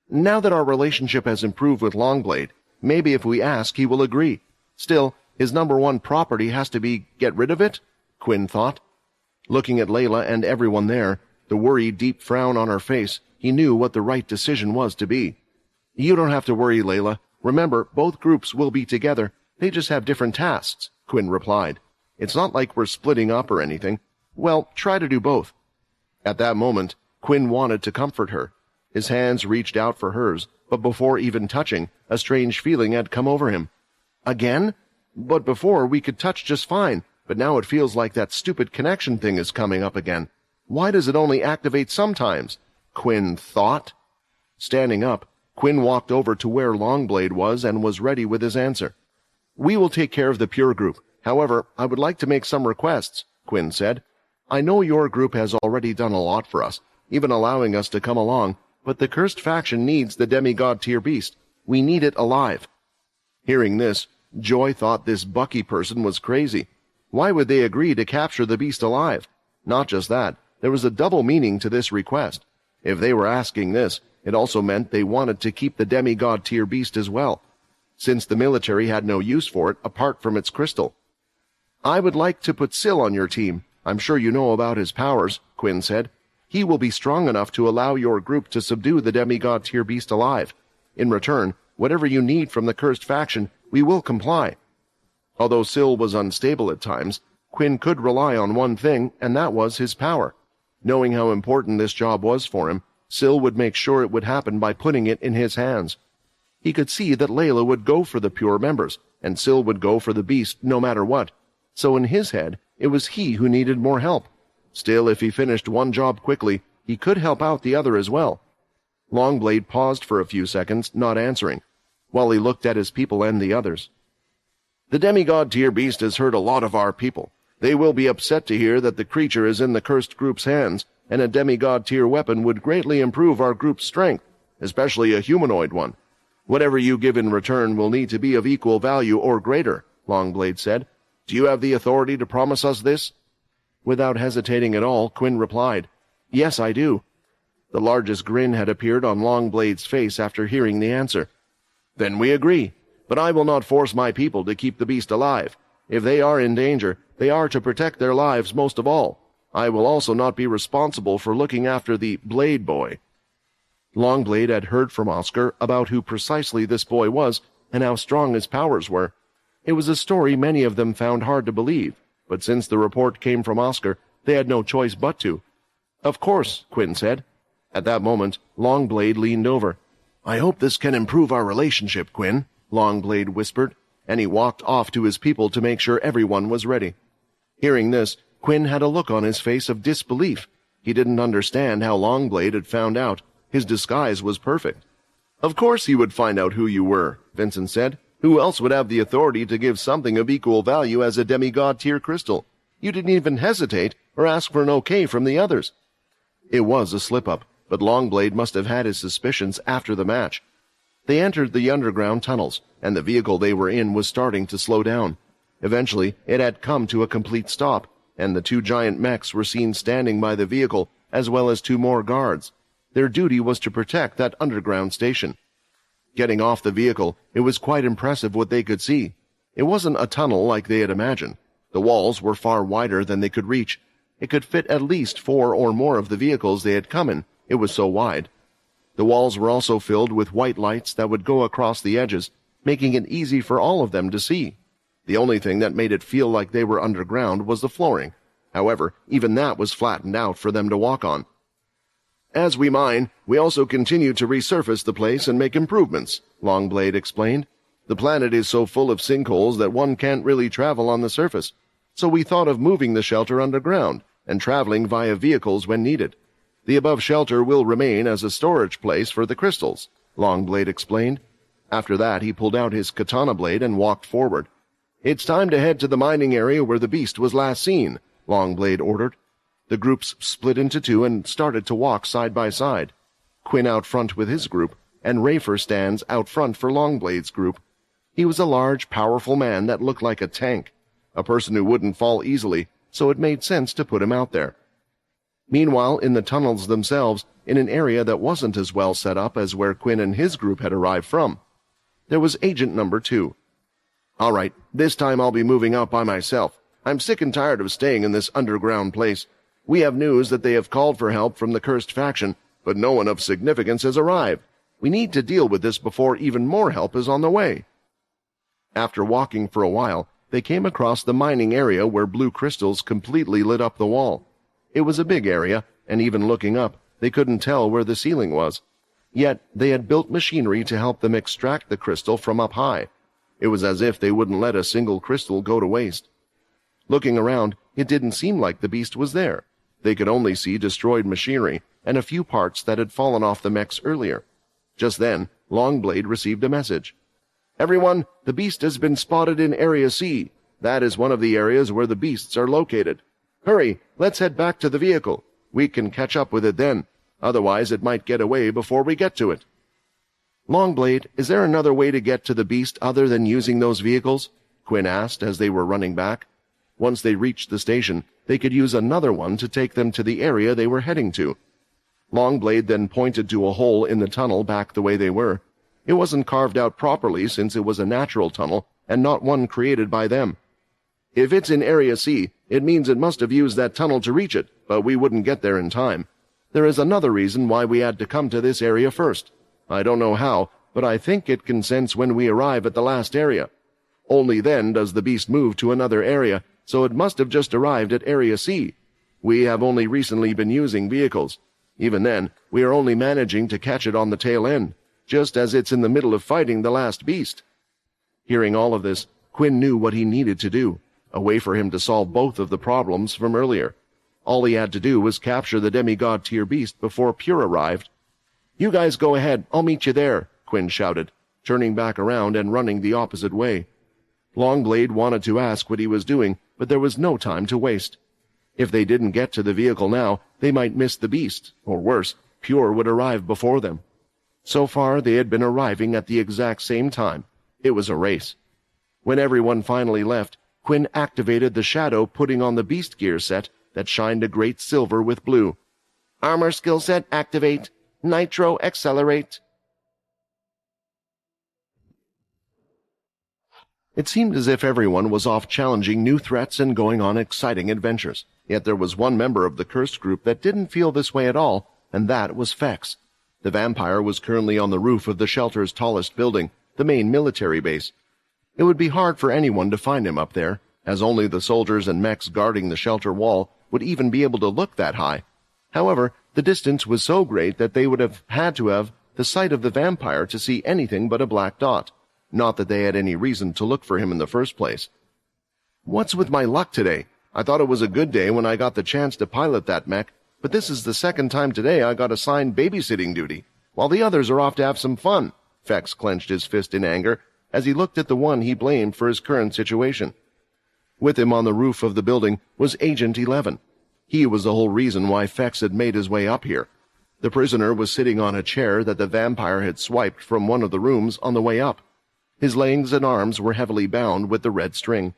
Now that our relationship has improved with Longblade, maybe if we ask he will agree. Still, his #1 property has to be get rid of it, Quinn thought. Looking at Layla and everyone there, the worried deep frown on her face, he knew what the right decision was to be. You don't have to worry, Layla. Remember, both groups will be together. They just have different tasks, Quinn replied. It's not like we're splitting up or anything. Well, try to do both. At that moment, Quinn wanted to comfort her. His hands reached out for hers, but before even touching, a strange feeling had come over him. Again? But before we could touch just fine, but now it feels like that stupid connection thing is coming up again. Why does it only activate sometimes? Quinn thought. Standing up, Quinn walked over to where Longblade was and was ready with his answer. We will take care of the Pure group. However, I would like to make some requests, Quinn said. I know your group has already done a lot for us, even allowing us to come along, but the cursed faction needs the demigod tier beast. We need it alive. Hearing this, Joy thought this Bucky person was crazy. Why would they agree to capture the beast alive? Not just that, there was a double meaning to this request. If they were asking this, it also meant they wanted to keep the demigod tier beast as well, since the military had no use for it apart from its crystal. I would like to put Syl on your team. I'm sure you know about his powers, Quinn said. He will be strong enough to allow your group to subdue the demigod tier beast alive. In return, whatever you need from the cursed faction, we will comply. Although Syl was unstable at times, Quinn could rely on one thing, and that was his power. Knowing how important this job was for him, Syl would make sure it would happen by putting it in his hands. He could see that Layla would go for the Pure members, and Syl would go for the beast no matter what. So in his head, it was he who needed more help. Still, if he finished one job quickly, he could help out the other as well. Longblade paused for a few seconds, not answering, while he looked at his people and the others. The demigod tier beast has hurt a lot of our people. They will be upset to hear that the creature is in the cursed group's hands, and a demigod tier weapon would greatly improve our group's strength, especially a humanoid one. Whatever you give in return will need to be of equal value or greater, Longblade said. Do you have the authority to promise us this? Without hesitating at all, Quinn replied, Yes, I do. The largest grin had appeared on Longblade's face after hearing the answer. Then we agree, but I will not force my people to keep the beast alive. If they are in danger, they are to protect their lives most of all. I will also not be responsible for looking after the Blade Boy. Longblade had heard from Oscar about who precisely this boy was and how strong his powers were. It was a story many of them found hard to believe, but since the report came from Oscar, they had no choice but to. Of course, Quinn said. At that moment, Longblade leaned over. I hope this can improve our relationship, Quinn, Longblade whispered, and he walked off to his people to make sure everyone was ready. Hearing this, Quinn had a look on his face of disbelief. He didn't understand how Longblade had found out. His disguise was perfect. Of course he would find out who you were, Vincent said. Who else would have the authority to give something of equal value as a demigod tier crystal? You didn't even hesitate or ask for an okay from the others. It was a slip-up, but Longblade must have had his suspicions after the match. They entered the underground tunnels, and the vehicle they were in was starting to slow down. Eventually, it had come to a complete stop, and the two giant mechs were seen standing by the vehicle, as well as two more guards. Their duty was to protect that underground station. Getting off the vehicle, it was quite impressive what they could see. It wasn't a tunnel like they had imagined. The walls were far wider than they could reach. It could fit at least 4 or more of the vehicles they had come in. It was so wide. The walls were also filled with white lights that would go across the edges, making it easy for all of them to see. The only thing that made it feel like they were underground was the flooring. However, even that was flattened out for them to walk on. "As we mine, we also continue to resurface the place and make improvements," Longblade explained. "The planet is so full of sinkholes that one can't really travel on the surface, so we thought of moving the shelter underground and traveling via vehicles when needed. The above shelter will remain as a storage place for the crystals," Longblade explained. After that, he pulled out his katana blade and walked forward. "It's time to head to the mining area where the beast was last seen," Longblade ordered. The groups split into 2 and started to walk side by side. Quinn out front with his group, and Rafer stands out front for Longblade's group. He was a large, powerful man that looked like a tank, a person who wouldn't fall easily, so it made sense to put him out there. Meanwhile, in the tunnels themselves, in an area that wasn't as well set up as where Quinn and his group had arrived from, there was Agent Number 2. "All right, this time I'll be moving out by myself. I'm sick and tired of staying in this underground place. We have news that they have called for help from the cursed faction, but no one of significance has arrived. We need to deal with this before even more help is on the way." After walking for a while, they came across the mining area where blue crystals completely lit up the wall. It was a big area, and even looking up, they couldn't tell where the ceiling was. Yet they had built machinery to help them extract the crystal from up high. It was as if they wouldn't let a single crystal go to waste. Looking around, it didn't seem like the beast was there. They could only see destroyed machinery and a few parts that had fallen off the mechs earlier. Just then, Longblade received a message. "Everyone, the beast has been spotted in Area C. That is one of the areas where the beasts are located. Hurry, let's head back to the vehicle. We can catch up with it then. Otherwise, it might get away before we get to it." "Longblade, is there another way to get to the beast other than using those vehicles?" Quinn asked as they were running back. Once they reached the station, they could use another one to take them to the area they were heading to. Longblade then pointed to a hole in the tunnel back the way they were. It wasn't carved out properly since it was a natural tunnel and not one created by them. "If it's in Area C, it means it must have used that tunnel to reach it, but we wouldn't get there in time. There is another reason why we had to come to this area first. I don't know how, but I think it can sense when we arrive at the last area. Only then does the beast move to another area, so it must have just arrived at Area C. We have only recently been using vehicles. Even then, we are only managing to catch it on the tail end, just as it's in the middle of fighting the last beast." Hearing all of this, Quinn knew what he needed to do, a way for him to solve both of the problems from earlier. All he had to do was capture the demigod-tier beast before Pure arrived. "You guys go ahead, I'll meet you there," Quinn shouted, turning back around and running the opposite way. Longblade wanted to ask what he was doing, but there was no time to waste. If they didn't get to the vehicle now, they might miss the beast, or worse, Pure would arrive before them. So far, they had been arriving at the exact same time. It was a race. When everyone finally left, Quinn activated the shadow, putting on the beast gear set that shined a great silver with blue. "Armor skill set activate. Nitro accelerate." It seemed as if everyone was off challenging new threats and going on exciting adventures. Yet there was one member of the cursed group that didn't feel this way at all, and that was Fex. The vampire was currently on the roof of the shelter's tallest building, the main military base. It would be hard for anyone to find him up there, as only the soldiers and mechs guarding the shelter wall would even be able to look that high. However, the distance was so great that they would have had to have the sight of the vampire to see anything but a black dot. Not that they had any reason to look for him in the first place. "What's with my luck today? I thought it was a good day when I got the chance to pilot that mech, but this is the second time today I got assigned babysitting duty, while the others are off to have some fun." Fex clenched his fist in anger as he looked at the one he blamed for his current situation. With him on the roof of the building was Agent 11. He was the whole reason why Fex had made his way up here. The prisoner was sitting on a chair that the vampire had swiped from one of the rooms on the way up. His legs and arms were heavily bound with the red string.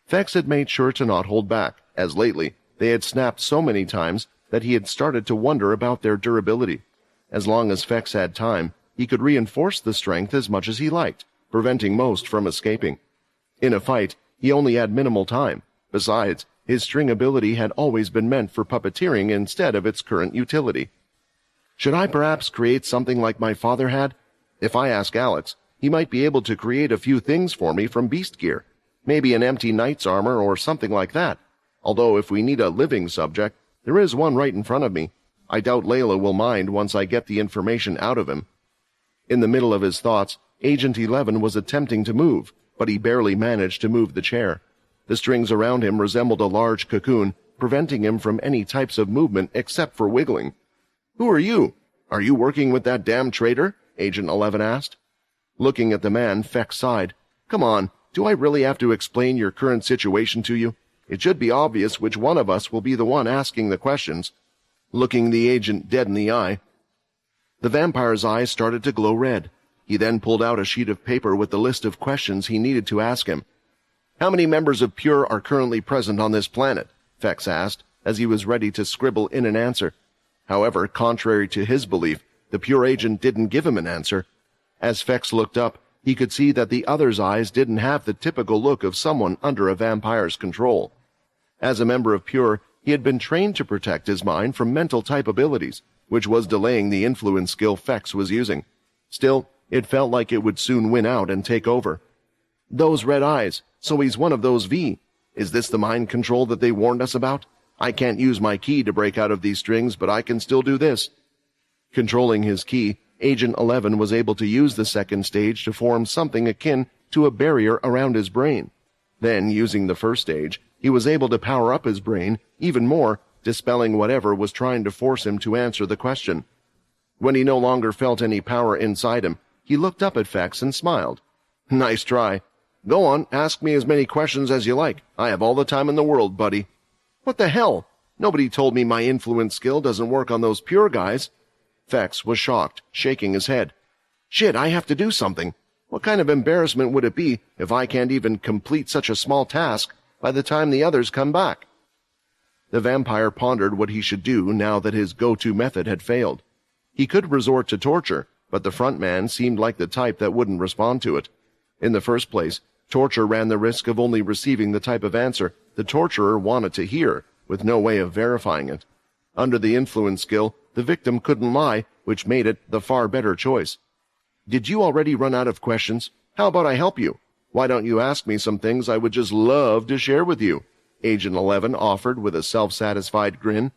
Fex had made sure to not hold back, as lately they had snapped so many times that he had started to wonder about their durability. As long as Fex had time, he could reinforce the strength as much as he liked, preventing most from escaping. In a fight, he only had minimal time. Besides, his string ability had always been meant for puppeteering instead of its current utility. Should I perhaps create something like my father had? If I ask Alex, he might be able to create a few things for me from beast gear. Maybe an empty knight's armor or something like that. Although if we need a living subject, there is one right in front of me. I doubt Layla will mind once I get the information out of him. In the middle of his thoughts, Agent 11 was attempting to move, but he barely managed to move the chair. The strings around him resembled a large cocoon, preventing him from any types of movement except for wiggling. "Who are you? Are you working with that damn traitor?" Agent 11 asked. Looking at the man, Fex sighed. "Come on, do I really have to explain your current situation to you? It should be obvious which one of us will be the one asking the questions." Looking the agent dead in the eye, the vampire's eyes started to glow red. He then pulled out a sheet of paper with the list of questions he needed to ask him. "How many members of Pure are currently present on this planet?" Fex asked, as he was ready to scribble in an answer. However, contrary to his belief, the Pure agent didn't give him an answer. As Fex looked up, he could see that the other's eyes didn't have the typical look of someone under a vampire's control. As a member of Pure, he had been trained to protect his mind from mental-type abilities, which was delaying the influence skill Fex was using. Still, it felt like it would soon win out and take over. "Those red eyes, so he's one of those V. Is this the mind control that they warned us about? I can't use my key to break out of these strings, but I can still do this." Controlling his key, Agent 11 was able to use the second stage to form something akin to a barrier around his brain. Then, using the first stage, he was able to power up his brain even more, dispelling whatever was trying to force him to answer the question. When he no longer felt any power inside him, he looked up at Fex and smiled. "Nice try. Go on, ask me as many questions as you like. I have all the time in the world, buddy." "What the hell? Nobody told me my influence skill doesn't work on those Pure guys." Fex was shocked, shaking his head. "Shit, I have to do something. What kind of embarrassment would it be if I can't even complete such a small task by the time the others come back?" The vampire pondered what he should do now that his go-to method had failed. He could resort to torture, but the front man seemed like the type that wouldn't respond to it. In the first place, torture ran the risk of only receiving the type of answer the torturer wanted to hear, with no way of verifying it. Under the influence skill, the victim couldn't lie, which made it the far better choice. "Did you already run out of questions? How about I help you? Why don't you ask me some things I would just love to share with you?" Agent 11 offered with a self-satisfied grin.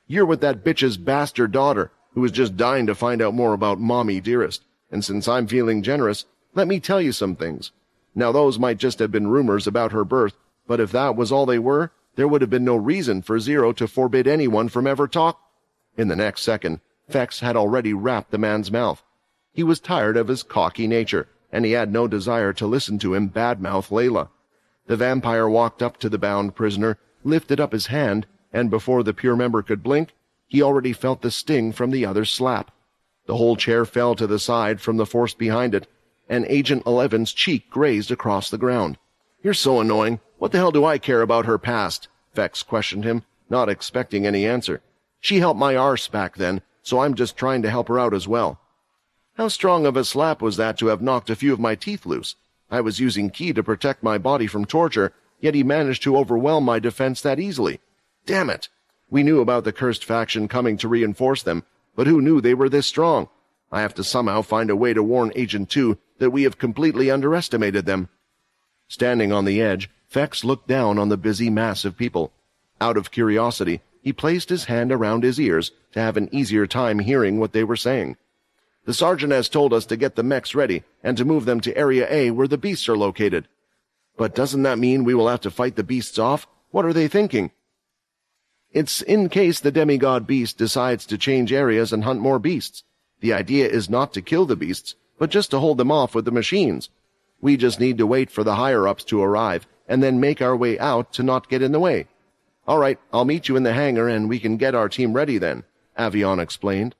"You're with that bitch's bastard daughter, who is just dying to find out more about Mommy Dearest, and since I'm feeling generous, let me tell you some things. Now those might just have been rumors about her birth, but if that was all they were, there would have been no reason for Zero to forbid anyone from ever talk." In the next second, Fex had already wrapped the man's mouth. He was tired of his cocky nature, and he had no desire to listen to him badmouth Layla. The vampire walked up to the bound prisoner, lifted up his hand, and before the Pure member could blink, he already felt the sting from the other's slap. The whole chair fell to the side from the force behind it, and Agent 11's cheek grazed across the ground. "You're so annoying. What the hell do I care about her past?" Fex questioned him, not expecting any answer. "She helped my arse back then, so I'm just trying to help her out as well." "How strong of a slap was that to have knocked a few of my teeth loose? I was using ki to protect my body from torture, yet he managed to overwhelm my defense that easily. Damn it! We knew about the cursed faction coming to reinforce them, but who knew they were this strong? I have to somehow find a way to warn Agent 2 that we have completely underestimated them." Standing on the edge, Fex looked down on the busy mass of people. Out of curiosity, he placed his hand around his ears to have an easier time hearing what they were saying. "The sergeant has told us to get the mechs ready and to move them to Area A where the beasts are located." "But doesn't that mean we will have to fight the beasts off? What are they thinking?" "It's in case the demigod beast decides to change areas and hunt more beasts. The idea is not to kill the beasts, but just to hold them off with the machines. We just need to wait for the higher-ups to arrive and then make our way out to not get in the way." "All right, I'll meet you in the hangar and we can get our team ready then," Avion explained.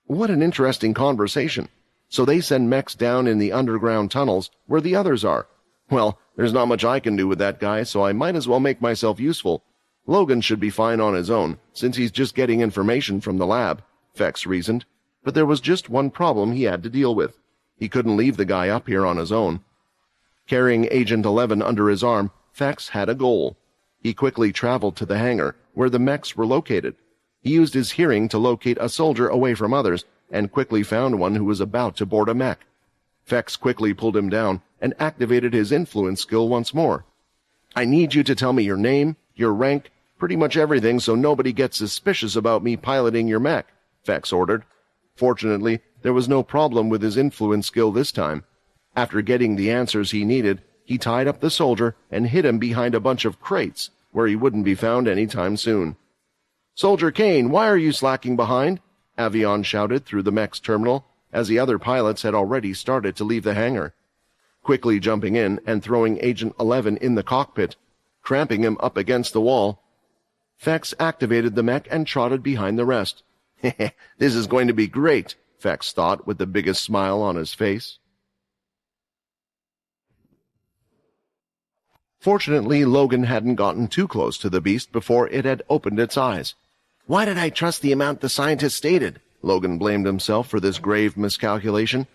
What an interesting conversation. So they send mechs down in the underground tunnels where the others are. Well, there's not much I can do with that guy, so I might as well make myself useful. Logan should be fine on his own, since he's just getting information from the lab, Fex reasoned. But there was just one problem he had to deal with. He couldn't leave the guy up here on his own. Carrying Agent 11 under his arm, Fex had a goal. He quickly traveled to the hangar, where the mechs were located. He used his hearing to locate a soldier away from others, and quickly found one who was about to board a mech. Fex quickly pulled him down and activated his influence skill once more. "I need you to tell me your name, your rank, pretty much everything so nobody gets suspicious about me piloting your mech," Fex ordered. Fortunately, there was no problem with his influence skill this time. After getting the answers he needed, he tied up the soldier and hid him behind a bunch of crates where he wouldn't be found any time soon. "Soldier Kane, why are you slacking behind?" Avion shouted through the mech's terminal, as the other pilots had already started to leave the hangar. Quickly jumping in and throwing Agent 11 in the cockpit, cramping him up against the wall, Fex activated the mech and trotted behind the rest. "This is going to be great," Fex thought with the biggest smile on his face. Fortunately, Logan hadn't gotten too close to the beast before it had opened its eyes. "Why did I trust the amount the scientist stated?" Logan blamed himself for this grave miscalculation.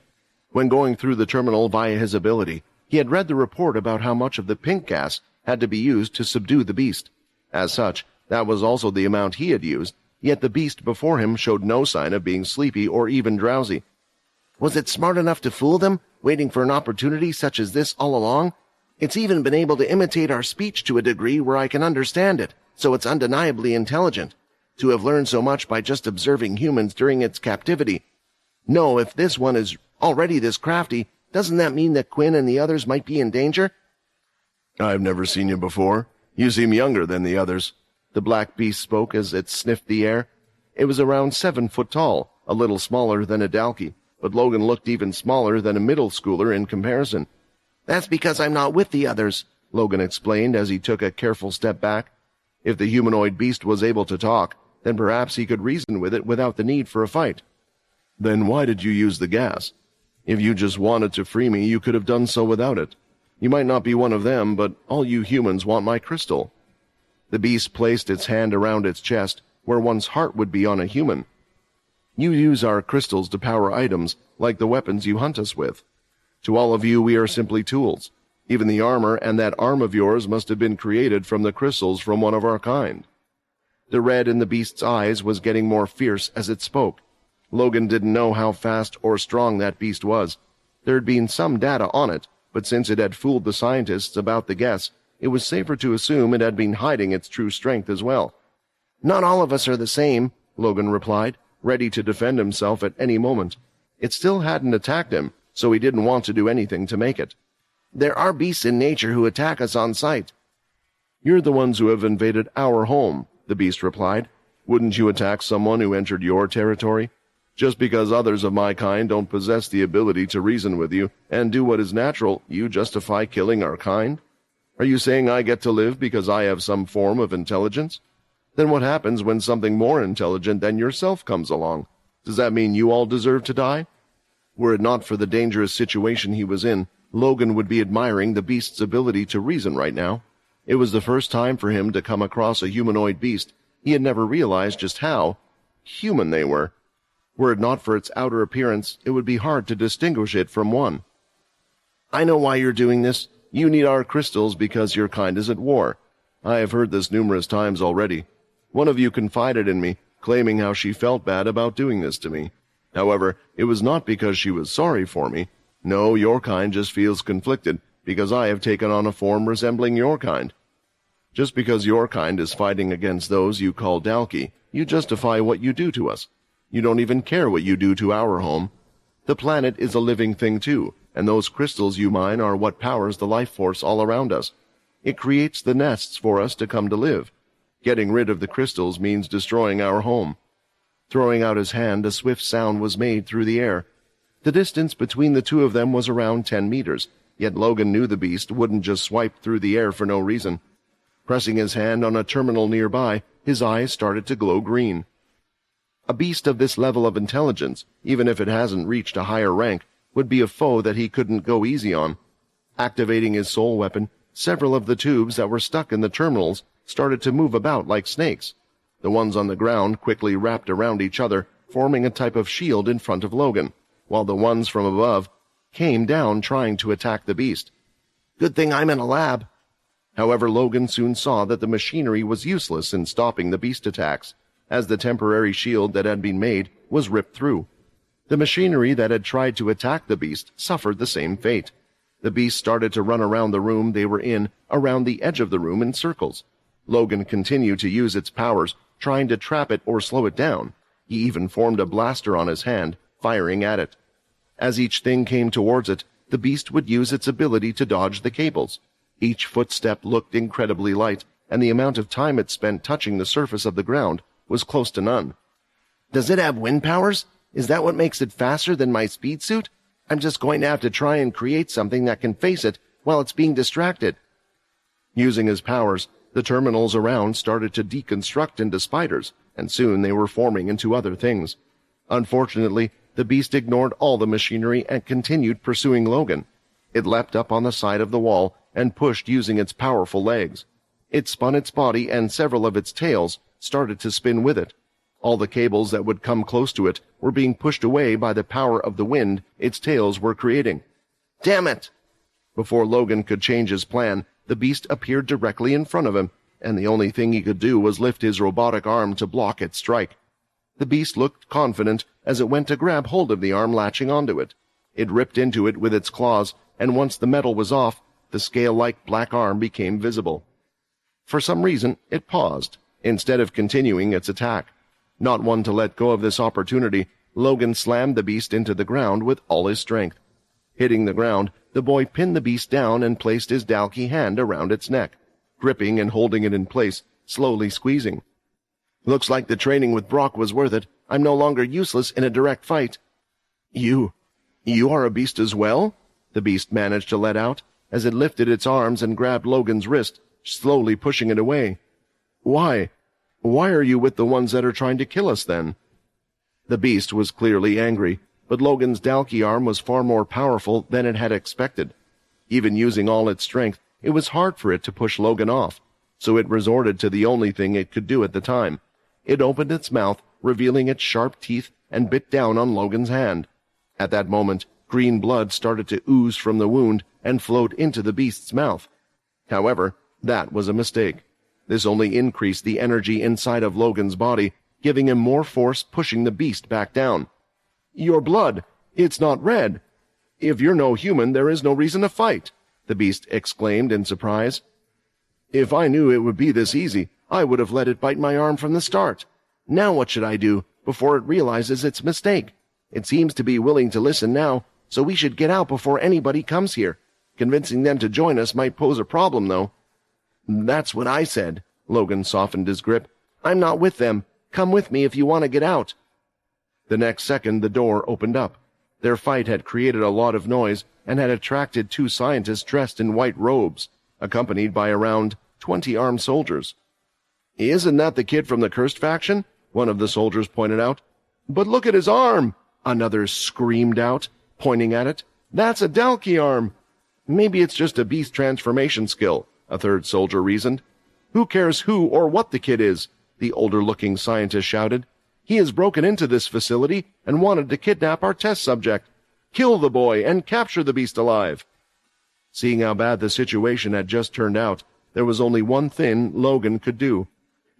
When going through the terminal via his ability, he had read the report about how much of the pink gas had to be used to subdue the beast. As such, that was also the amount he had used, yet the beast before him showed no sign of being sleepy or even drowsy. Was it smart enough to fool them, waiting for an opportunity such as this all along? It's even been able to imitate our speech to a degree where I can understand it, so it's undeniably intelligent. To have learned so much by just observing humans during its captivity. No, if this one is already this crafty, doesn't that mean that Quinn and the others might be in danger? "I've never seen you before. You seem younger than the others." The black beast spoke as it sniffed the air. It was around 7 foot tall, a little smaller than a Dalki, but Logan looked even smaller than a middle schooler in comparison. "That's because I'm not with the others," Logan explained as he took a careful step back. If the humanoid beast was able to talk, then perhaps he could reason with it without the need for a fight. "Then why did you use the gas? If you just wanted to free me, you could have done so without it. You might not be one of them, but all you humans want my crystal." The beast placed its hand around its chest, where one's heart would be on a human. "You use our crystals to power items, like the weapons you hunt us with. To all of you, we are simply tools. Even the armor and that arm of yours must have been created from the crystals from one of our kind." The red in the beast's eyes was getting more fierce as it spoke. Logan didn't know how fast or strong that beast was. There had been some data on it, but since it had fooled the scientists about the guess, it was safer to assume it had been hiding its true strength as well. "Not all of us are the same," Logan replied, ready to defend himself at any moment. It still hadn't attacked him, so he didn't want to do anything to make it. "There are beasts in nature who attack us on sight." "You're the ones who have invaded our home," the beast replied. "Wouldn't you attack someone who entered your territory? Just because others of my kind don't possess the ability to reason with you and do what is natural, you justify killing our kind? Are you saying I get to live because I have some form of intelligence? Then what happens when something more intelligent than yourself comes along? Does that mean you all deserve to die?" Were it not for the dangerous situation he was in, Logan would be admiring the beast's ability to reason right now. It was the first time for him to come across a humanoid beast. He had never realized just how human they were. Were it not for its outer appearance, it would be hard to distinguish it from one. "I know why you're doing this. You need our crystals because your kind is at war. I have heard this numerous times already. One of you confided in me, claiming how she felt bad about doing this to me. However, it was not because she was sorry for me. No, your kind just feels conflicted because I have taken on a form resembling your kind. Just because your kind is fighting against those you call Dalki, you justify what you do to us. You don't even care what you do to our home. The planet is a living thing too, and those crystals you mine are what powers the life force all around us. It creates the nests for us to come to live. Getting rid of the crystals means destroying our home." Throwing out his hand, a swift sound was made through the air. The distance between the two of them was around 10 meters, yet Logan knew the beast wouldn't just swipe through the air for no reason. Pressing his hand on a terminal nearby, his eyes started to glow green. A beast of this level of intelligence, even if it hasn't reached a higher rank, would be a foe that he couldn't go easy on. Activating his soul weapon, several of the tubes that were stuck in the terminals started to move about like snakes. The ones on the ground quickly wrapped around each other, forming a type of shield in front of Logan, while the ones from above came down trying to attack the beast. Good thing I'm in a lab. However, Logan soon saw that the machinery was useless in stopping the beast attacks, as the temporary shield that had been made was ripped through. The machinery that had tried to attack the beast suffered the same fate. The beast started to run around the room they were in, around the edge of the room in circles. Logan continued to use its powers, trying to trap it or slow it down. He even formed a blaster on his hand, firing at it. As each thing came towards it, the beast would use its ability to dodge the cables. Each footstep looked incredibly light, and the amount of time it spent touching the surface of the ground was close to none. Does it have wind powers? Is that what makes it faster than my speed suit? I'm just going to have to try and create something that can face it while it's being distracted. Using his powers, the terminals around started to deconstruct into spiders, and soon they were forming into other things. Unfortunately, the beast ignored all the machinery and continued pursuing Logan. It leapt up on the side of the wall and pushed using its powerful legs. It spun its body, and several of its tails started to spin with it. All the cables that would come close to it were being pushed away by the power of the wind its tails were creating. Damn it! Before Logan could change his plan, the beast appeared directly in front of him, and the only thing he could do was lift his robotic arm to block its strike. The beast looked confident as it went to grab hold of the arm latching onto it. It ripped into it with its claws, and once the metal was off, the scale-like black arm became visible. For some reason, it paused, instead of continuing its attack. Not one to let go of this opportunity, Logan slammed the beast into the ground with all his strength. Hitting the ground, the boy pinned the beast down and placed his Dalky hand around its neck, gripping and holding it in place, slowly squeezing. Looks like the training with Brock was worth it. I'm no longer useless in a direct fight. You are a beast as well? The beast managed to let out, as it lifted its arms and grabbed Logan's wrist, slowly pushing it away. Why? Why are you with the ones that are trying to kill us, then? The beast was clearly angry, but Logan's Dalky arm was far more powerful than it had expected. Even using all its strength, it was hard for it to push Logan off, so it resorted to the only thing it could do at the time. It opened its mouth, revealing its sharp teeth, and bit down on Logan's hand. At that moment, green blood started to ooze from the wound and flowed into the beast's mouth. However, that was a mistake. This only increased the energy inside of Logan's body, giving him more force, pushing the beast back down. Your blood! It's not red! If you're no human, there is no reason to fight, the beast exclaimed in surprise. If I knew it would be this easy, I would have let it bite my arm from the start. Now what should I do before it realizes its mistake? It seems to be willing to listen now, so we should get out before anybody comes here. Convincing them to join us might pose a problem, though. That's what I said. Logan softened his grip. I'm not with them. Come with me if you want to get out. The next second, the door opened up. Their fight had created a lot of noise and had attracted 2 scientists dressed in white robes, accompanied by around 20 armed soldiers. Isn't that the kid from the Cursed faction? One of the soldiers pointed out. But look at his arm! Another screamed out, pointing at it. That's a Dalky arm! Maybe it's just a beast transformation skill, a third soldier reasoned. Who cares who or what the kid is? The older-looking scientist shouted. He has broken into this facility and wanted to kidnap our test subject. Kill the boy and capture the beast alive. Seeing how bad the situation had just turned out, there was only one thing Logan could do.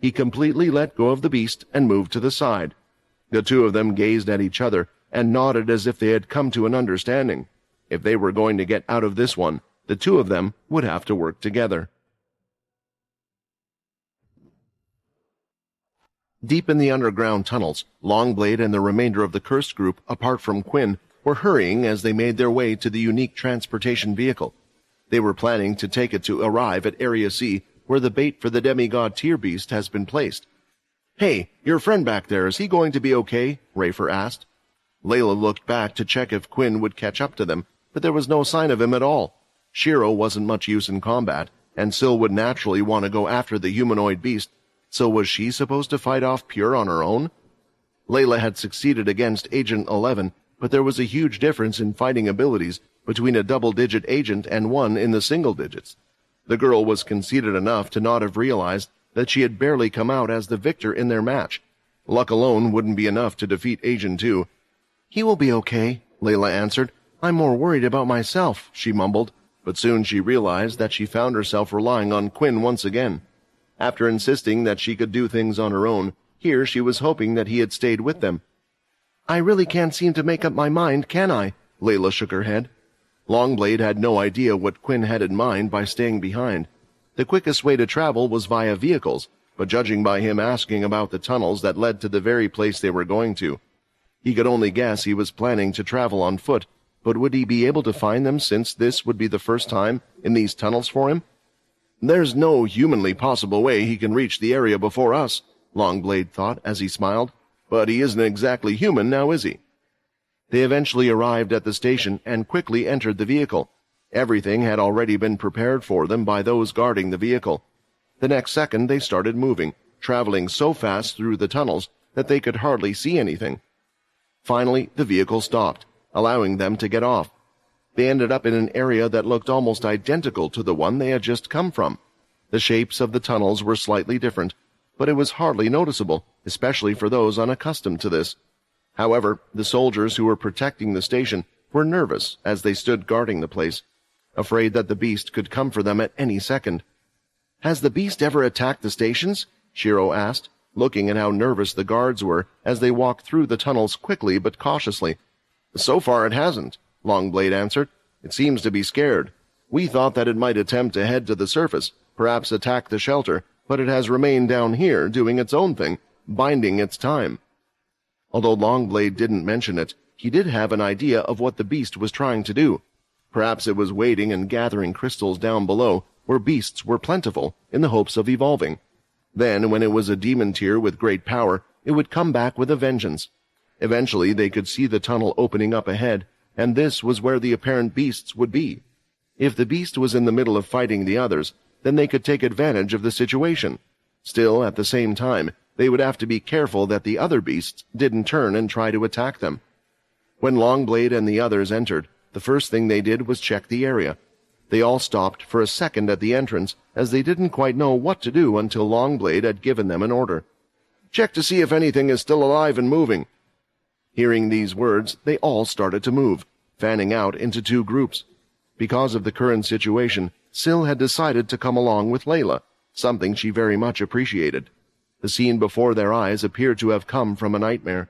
He completely let go of the beast and moved to the side. The 2 of them gazed at each other and nodded as if they had come to an understanding. If they were going to get out of this one, the 2 of them would have to work together. Deep in the underground tunnels, Longblade and the remainder of the Cursed group, apart from Quinn, were hurrying as they made their way to the unique transportation vehicle. They were planning to take it to arrive at Area C, where the bait for the demigod tier beast has been placed. Hey, your friend back there, is he going to be okay? Rafer asked. Layla looked back to check if Quinn would catch up to them, but there was no sign of him at all. Shiro wasn't much use in combat, and Syl would naturally want to go after the humanoid beast, so was she supposed to fight off Pure on her own? Layla had succeeded against Agent 11, but there was a huge difference in fighting abilities between a double-digit agent and one in the single digits. The girl was conceited enough to not have realized that she had barely come out as the victor in their match. Luck alone wouldn't be enough to defeat Agent 2. "He will be okay," Layla answered. "I'm more worried about myself," she mumbled, but soon she realized that she found herself relying on Quinn once again. After insisting that she could do things on her own, here she was hoping that he had stayed with them. "I really can't seem to make up my mind, can I?" Layla shook her head. Longblade had no idea what Quinn had in mind by staying behind. The quickest way to travel was via vehicles, but judging by him asking about the tunnels that led to the very place they were going to, he could only guess he was planning to travel on foot. But would he be able to find them, since this would be the first time in these tunnels for him? "There's no humanly possible way he can reach the area before us," Longblade thought as he smiled. "But he isn't exactly human now, is he?" They eventually arrived at the station and quickly entered the vehicle. Everything had already been prepared for them by those guarding the vehicle. The next second they started moving, traveling so fast through the tunnels that they could hardly see anything. Finally, the vehicle stopped, allowing them to get off. They ended up in an area that looked almost identical to the one they had just come from. The shapes of the tunnels were slightly different, but it was hardly noticeable, especially for those unaccustomed to this. However, the soldiers who were protecting the station were nervous as they stood guarding the place, afraid that the beast could come for them at any second. "Has the beast ever attacked the stations?" Shiro asked, looking at how nervous the guards were as they walked through the tunnels quickly but cautiously. "So far it hasn't," Longblade answered. "It seems to be scared. We thought that it might attempt to head to the surface, perhaps attack the shelter, but it has remained down here doing its own thing, biding its time." Although Longblade didn't mention it, he did have an idea of what the beast was trying to do. Perhaps it was waiting and gathering crystals down below, where beasts were plentiful, in the hopes of evolving. Then, when it was a demon tier with great power, it would come back with a vengeance. Eventually they could see the tunnel opening up ahead, and this was where the apparent beasts would be. If the beast was in the middle of fighting the others, then they could take advantage of the situation. Still, at the same time, they would have to be careful that the other beasts didn't turn and try to attack them. When Longblade and the others entered, the first thing they did was check the area. They all stopped for a second at the entrance, as they didn't quite know what to do until Longblade had given them an order. "Check to see if anything is still alive and moving." Hearing these words, they all started to move, fanning out into two groups. Because of the current situation, Syl had decided to come along with Layla, something she very much appreciated. The scene before their eyes appeared to have come from a nightmare.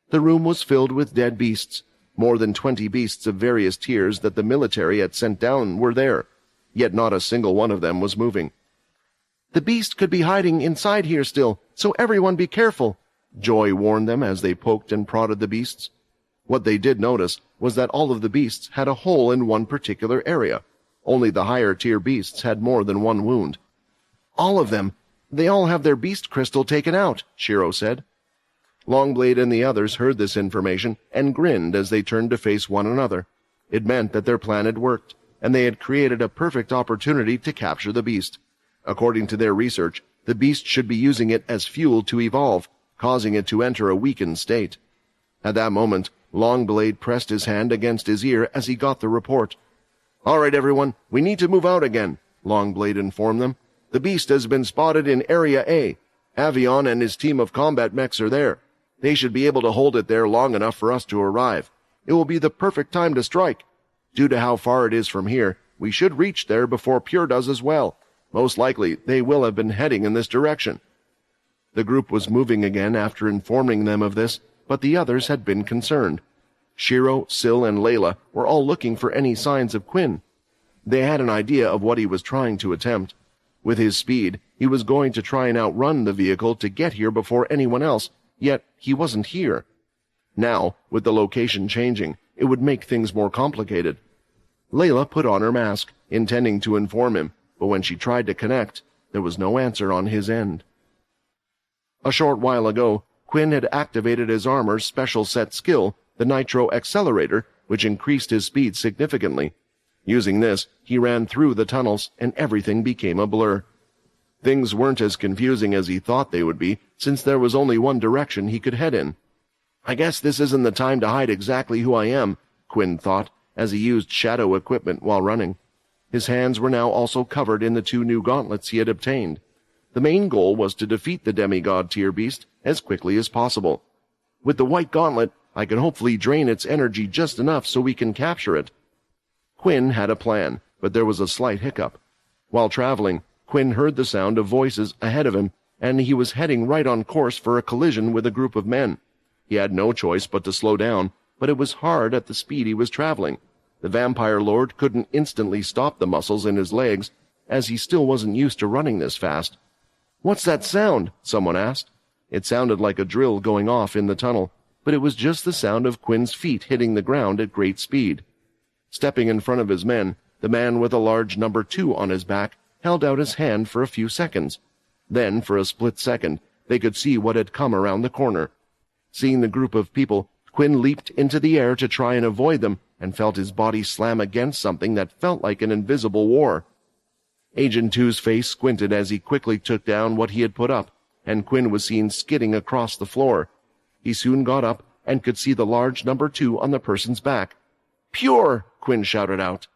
The room was filled with dead beasts. More than 20 beasts of various tiers that the military had sent down were there, yet not a single one of them was moving. "The beast could be hiding inside here still, so everyone be careful," Joy warned them as they poked and prodded the beasts. What they did notice was that all of the beasts had a hole in one particular area. Only the higher-tier beasts had more than one wound. "All of them. They all have their beast crystal taken out," Shiro said. Longblade and the others heard this information and grinned as they turned to face one another. It meant that their plan had worked, and they had created a perfect opportunity to capture the beast. According to their research, the beast should be using it as fuel to evolve, causing it to enter a weakened state. At that moment, Longblade pressed his hand against his ear as he got the report. "All right, everyone, we need to move out again," Longblade informed them. "The beast has been spotted in Area A. Avion and his team of combat mechs are there. They should be able to hold it there long enough for us to arrive. It will be the perfect time to strike. Due to how far it is from here, we should reach there before Pure does as well. Most likely, they will have been heading in this direction." The group was moving again after informing them of this, but the others had been concerned. Shiro, Syl, and Layla were all looking for any signs of Quinn. They had an idea of what he was trying to attempt. With his speed, he was going to try and outrun the vehicle to get here before anyone else, yet he wasn't here. Now, with the location changing, it would make things more complicated. Layla put on her mask, intending to inform him, but when she tried to connect, there was no answer on his end. A short while ago, Quinn had activated his armor's special set skill, the Nitro Accelerator, which increased his speed significantly. Using this, he ran through the tunnels, and everything became a blur. Things weren't as confusing as he thought they would be, since there was only one direction he could head in. "I guess this isn't the time to hide exactly who I am," Quinn thought, as he used shadow equipment while running. His hands were now also covered in the 2 new gauntlets he had obtained. The main goal was to defeat the demigod tier beast as quickly as possible. With the white gauntlet, I can hopefully drain its energy just enough so we can capture it. Quinn had a plan, but there was a slight hiccup. While traveling, Quinn heard the sound of voices ahead of him, and he was heading right on course for a collision with a group of men. He had no choice but to slow down, but it was hard at the speed he was traveling. The vampire lord couldn't instantly stop the muscles in his legs, as he still wasn't used to running this fast. "What's that sound?" someone asked. It sounded like a drill going off in the tunnel, but it was just the sound of Quinn's feet hitting the ground at great speed. Stepping in front of his men, the man with a large number 2 on his back held out his hand for a few seconds. Then, for a split second, they could see what had come around the corner. Seeing the group of people, Quinn leaped into the air to try and avoid them and felt his body slam against something that felt like an invisible war. Agent 2's face squinted as he quickly took down what he had put up, and Quinn was seen skidding across the floor. He soon got up and could see the large number 2 on the person's back. "Pure!" Quinn shouted out.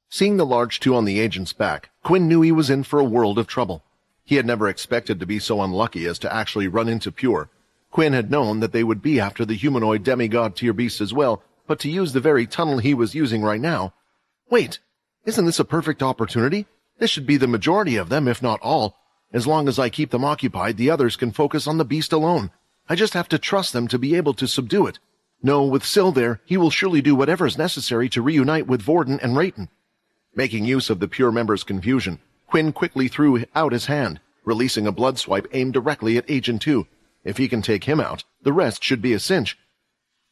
Seeing the large 2 on the agent's back, Quinn knew he was in for a world of trouble. He had never expected to be so unlucky as to actually run into Pure. Quinn had known that they would be after the humanoid demigod tier beast as well, but to use the very tunnel he was using right now... Wait, isn't this a perfect opportunity? This should be the majority of them, if not all. As long as I keep them occupied, the others can focus on the beast alone. I just have to trust them to be able to subdue it. No, with Syl there, he will surely do whatever is necessary to reunite with Vorden and Rayton. Making use of the Pure member's confusion, Quinn quickly threw out his hand, releasing a blood swipe aimed directly at Agent 2. If he can take him out, the rest should be a cinch.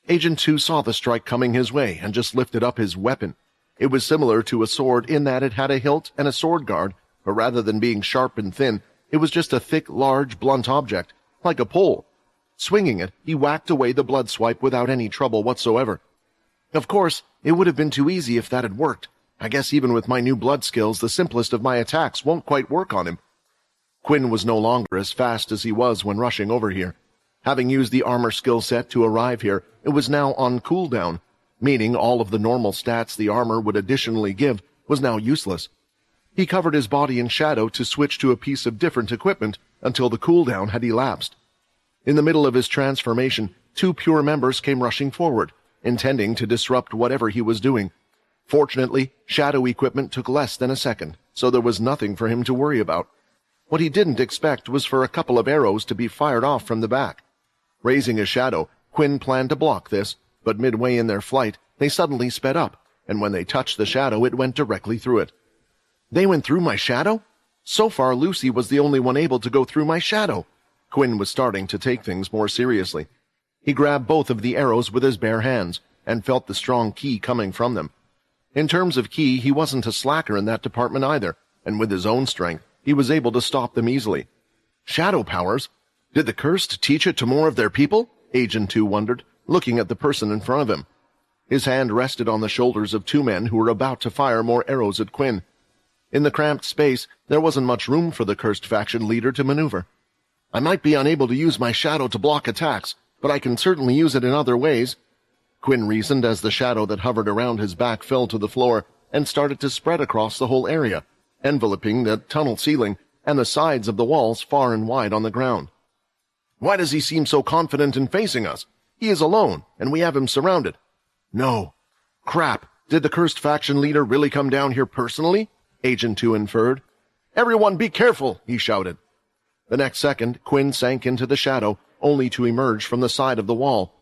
Agent 2 saw the strike coming his way and just lifted up his weapon. It was similar to a sword in that it had a hilt and a sword guard, but rather than being sharp and thin, it was just a thick, large, blunt object, like a pole. Swinging it, he whacked away the blood swipe without any trouble whatsoever. Of course, it would have been too easy if that had worked. I guess even with my new blood skills, the simplest of my attacks won't quite work on him. Quinn was no longer as fast as he was when rushing over here. Having used the armor skill set to arrive here, it was now on cooldown, meaning all of the normal stats the armor would additionally give was now useless. He covered his body in shadow to switch to a piece of different equipment until the cooldown had elapsed. In the middle of his transformation, 2 Pure members came rushing forward, intending to disrupt whatever he was doing. Fortunately, shadow equipment took less than a second, so there was nothing for him to worry about. What he didn't expect was for a couple of arrows to be fired off from the back. Raising his shadow, Quinn planned to block this, but midway in their flight, they suddenly sped up, and when they touched the shadow, it went directly through it. They went through my shadow? So far, Lucy was the only one able to go through my shadow. Quinn was starting to take things more seriously. He grabbed both of the arrows with his bare hands, and felt the strong ki coming from them. In terms of ki, he wasn't a slacker in that department either, and with his own strength, he was able to stop them easily. Shadow powers? Did the cursed teach it to more of their people? Agent 2 wondered, looking at the person in front of him. His hand rested on the shoulders of 2 men who were about to fire more arrows at Quinn. In the cramped space, there wasn't much room for the cursed faction leader to maneuver. I might be unable to use my shadow to block attacks, but I can certainly use it in other ways, Quinn reasoned as the shadow that hovered around his back fell to the floor and started to spread across the whole area, enveloping the tunnel ceiling and the sides of the walls far and wide on the ground. Why does he seem so confident in facing us? He is alone, and we have him surrounded. No. Crap, did the cursed faction leader really come down here personally? Agent 2 inferred. Everyone be careful, he shouted. The next second, Quinn sank into the shadow, only to emerge from the side of the wall.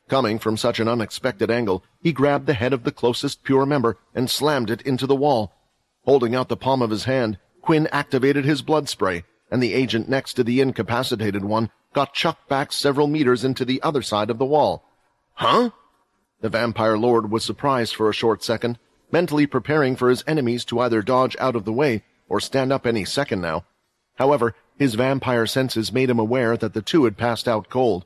Coming from such an unexpected angle, he grabbed the head of the closest Pure member and slammed it into the wall. Holding out the palm of his hand, Quinn activated his blood spray, and the agent next to the incapacitated one got chucked back several meters into the other side of the wall. Huh? The vampire lord was surprised for a short second, mentally preparing for his enemies to either dodge out of the way or stand up any second now. However, his vampire senses made him aware that the two had passed out cold.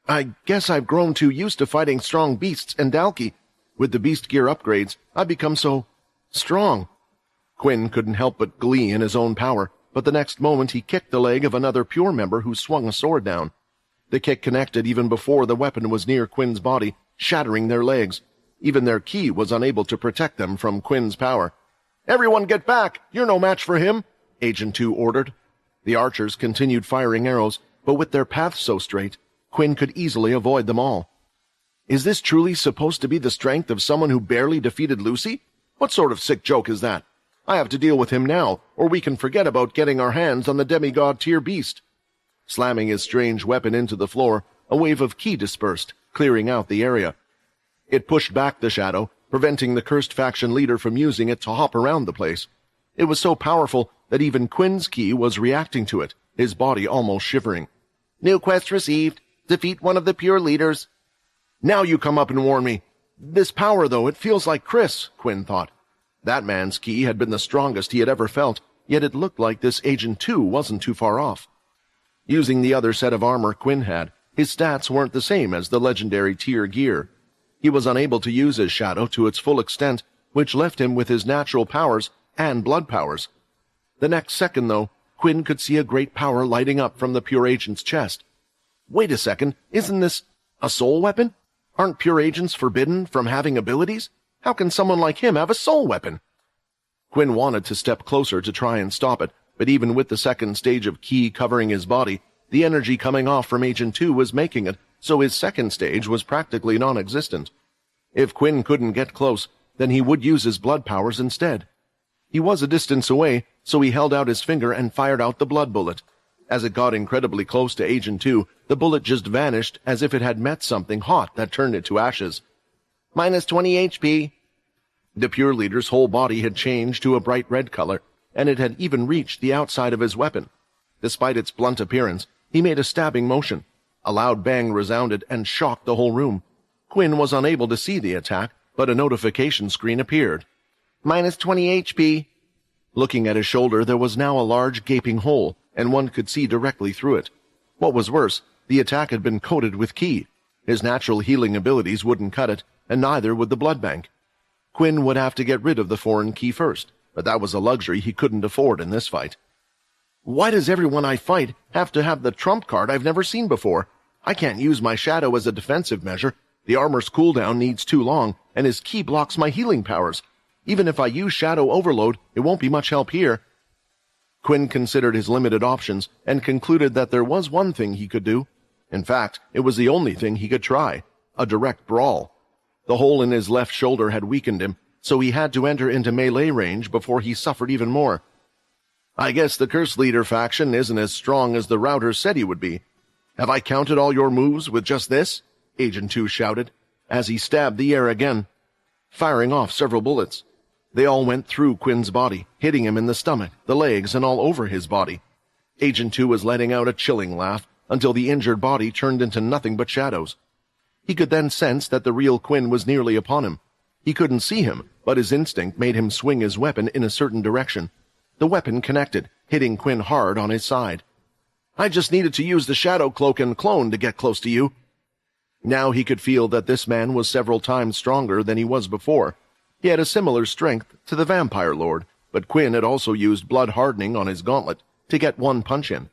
I guess I've grown too used to fighting strong beasts and Dalki. With the beast gear upgrades, I've become so strong. Quinn couldn't help but glee in his own power, but the next moment he kicked the leg of another Pure member who swung a sword down. The kick connected even before the weapon was near Quinn's body, shattering their legs. Even their ki was unable to protect them from Quinn's power. "Everyone get back! You're no match for him!" Agent 2 ordered. The archers continued firing arrows, but with their paths so straight, Quinn could easily avoid them all. Is this truly supposed to be the strength of someone who barely defeated Lucy? What sort of sick joke is that? I have to deal with him now, or we can forget about getting our hands on the demigod-tier beast. Slamming his strange weapon into the floor, a wave of ki dispersed, clearing out the area. It pushed back the shadow, preventing the cursed faction leader from using it to hop around the place. It was so powerful that even Quinn's ki was reacting to it, his body almost shivering. "New quest received. Defeat one of the pure leaders." "Now you come up and warn me. This power, though, it feels like Chris," Quinn thought. That man's ki had been the strongest he had ever felt, yet it looked like this Agent 2 wasn't too far off. Using the other set of armor Quinn had, his stats weren't the same as the legendary tier gear. He was unable to use his shadow to its full extent, which left him with his natural powers and blood powers. The next second, though, Quinn could see a great power lighting up from the pure agent's chest. Wait a second, isn't this a soul weapon? Aren't pure agents forbidden from having abilities? How can someone like him have a soul weapon? Quinn wanted to step closer to try and stop it, but even with the second stage of ki covering his body, the energy coming off from Agent 2 was making it so his second stage was practically non-existent. If Quinn couldn't get close, then he would use his blood powers instead. He was a distance away, so he held out his finger and fired out the blood bullet. As it got incredibly close to Agent 2, the bullet just vanished as if it had met something hot that turned it to ashes. "Minus 20 HP. The pure leader's whole body had changed to a bright red color, and it had even reached the outside of his weapon. Despite its blunt appearance, he made a stabbing motion. A loud bang resounded and shocked the whole room. Quinn was unable to see the attack, but a notification screen appeared. "Minus 20 HP. Looking at his shoulder, there was now a large gaping hole, and one could see directly through it. What was worse, the attack had been coated with ki. His natural healing abilities wouldn't cut it, and neither would the blood bank. Quinn would have to get rid of the foreign ki first, but that was a luxury he couldn't afford in this fight. Why does everyone I fight have to have the trump card I've never seen before? I can't use my shadow as a defensive measure. The armor's cooldown needs too long, and his ki blocks my healing powers. Even if I use Shadow Overload, it won't be much help here." Quinn considered his limited options and concluded that there was one thing he could do. In fact, it was the only thing he could try, a direct brawl. The hole in his left shoulder had weakened him, so he had to enter into melee range before he suffered even more. "I guess the Curse Leader faction isn't as strong as the Router said he would be. Have I counted all your moves with just this?" Agent 2 shouted, as he stabbed the air again, firing off several bullets. They all went through Quinn's body, hitting him in the stomach, the legs, and all over his body. Agent 2 was letting out a chilling laugh until the injured body turned into nothing but shadows. He could then sense that the real Quinn was nearly upon him. He couldn't see him, but his instinct made him swing his weapon in a certain direction. The weapon connected, hitting Quinn hard on his side. "I just needed to use the shadow cloak and clone to get close to you." Now he could feel that this man was several times stronger than he was before. He had a similar strength to the Vampire Lord, but Quinn had also used blood hardening on his gauntlet to get one punch in.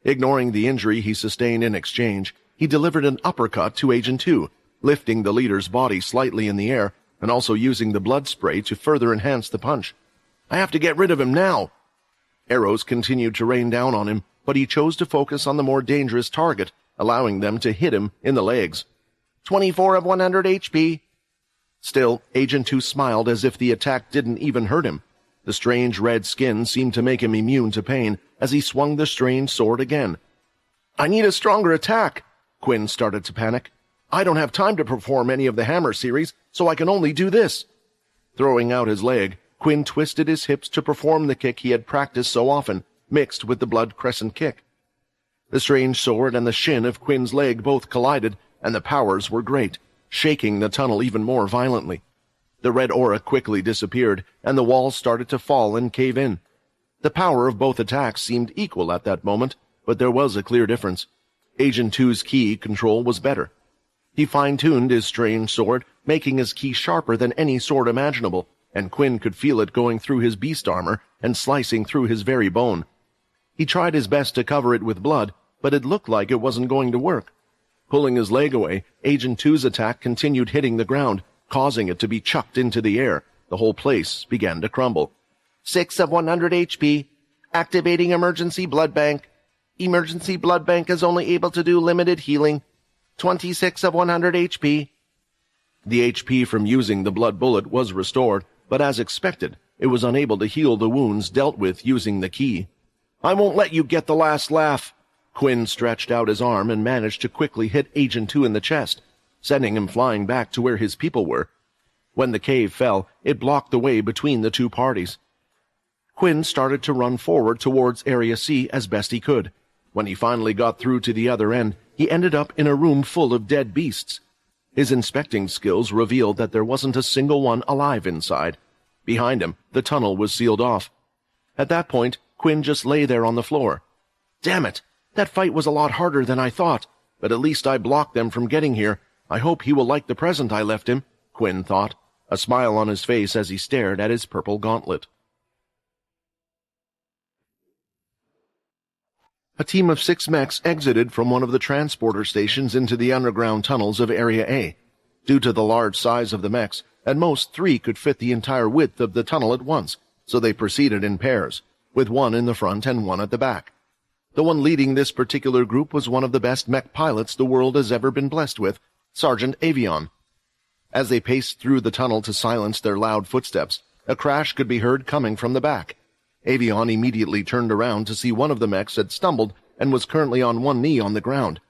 Ignoring the injury he sustained in exchange, he delivered an uppercut to Agent 2, lifting the leader's body slightly in the air and also using the blood spray to further enhance the punch. "I have to get rid of him now." Arrows continued to rain down on him, but he chose to focus on the more dangerous target, allowing them to hit him in the legs. 24 of 100 HP. Still, Agent 2 smiled as if the attack didn't even hurt him. The strange red skin seemed to make him immune to pain as he swung the strange sword again. "I need a stronger attack." Quinn started to panic. "I don't have time to perform any of the hammer series, so I can only do this." Throwing out his leg, Quinn twisted his hips to perform the kick he had practiced so often, mixed with the blood crescent kick. The strange sword and the shin of Quinn's leg both collided, and the powers were great, shaking the tunnel even more violently. The red aura quickly disappeared, and the walls started to fall and cave in. The power of both attacks seemed equal at that moment, but there was a clear difference. Agent 2's ki control was better. He fine-tuned his strange sword, making his ki sharper than any sword imaginable, and Quinn could feel it going through his beast armor and slicing through his very bone. He tried his best to cover it with blood, but it looked like it wasn't going to work. Pulling his leg away, Agent 2's attack continued hitting the ground, causing it to be chucked into the air, The whole place began to crumble. 6 of 100 HP. Activating emergency blood bank. Emergency blood bank is only able to do limited healing. 26 of 100 HP. The HP from using the blood bullet was restored, but as expected, it was unable to heal the wounds dealt with using the key. I won't let you get the last laugh. Quinn stretched out his arm and managed to quickly hit Agent 2 in the chest, sending him flying back to where his people were. When the cave fell, it blocked the way between the two parties. Quinn started to run forward towards Area C as best he could. When he finally got through to the other end, he ended up in a room full of dead beasts. His inspecting skills revealed that there wasn't a single one alive inside. Behind him, the tunnel was sealed off. At that point, Quinn just lay there on the floor. Damn it! That fight was a lot harder than I thought, but at least I blocked them from getting here. I hope he will like the present I left him, Quinn thought, a smile on his face as he stared at his purple gauntlet. A team of 6 mechs exited from one of the transporter stations into the underground tunnels of Area A. Due to the large size of the mechs, at most 3 could fit the entire width of the tunnel at once, so they proceeded in pairs, with one in the front and one at the back. The one leading this particular group was one of the best mech pilots the world has ever been blessed with, Sergeant Avion. As they paced through the tunnel to silence their loud footsteps, a crash could be heard coming from the back. Avion immediately turned around to see one of the mechs had stumbled and was currently on one knee on the ground.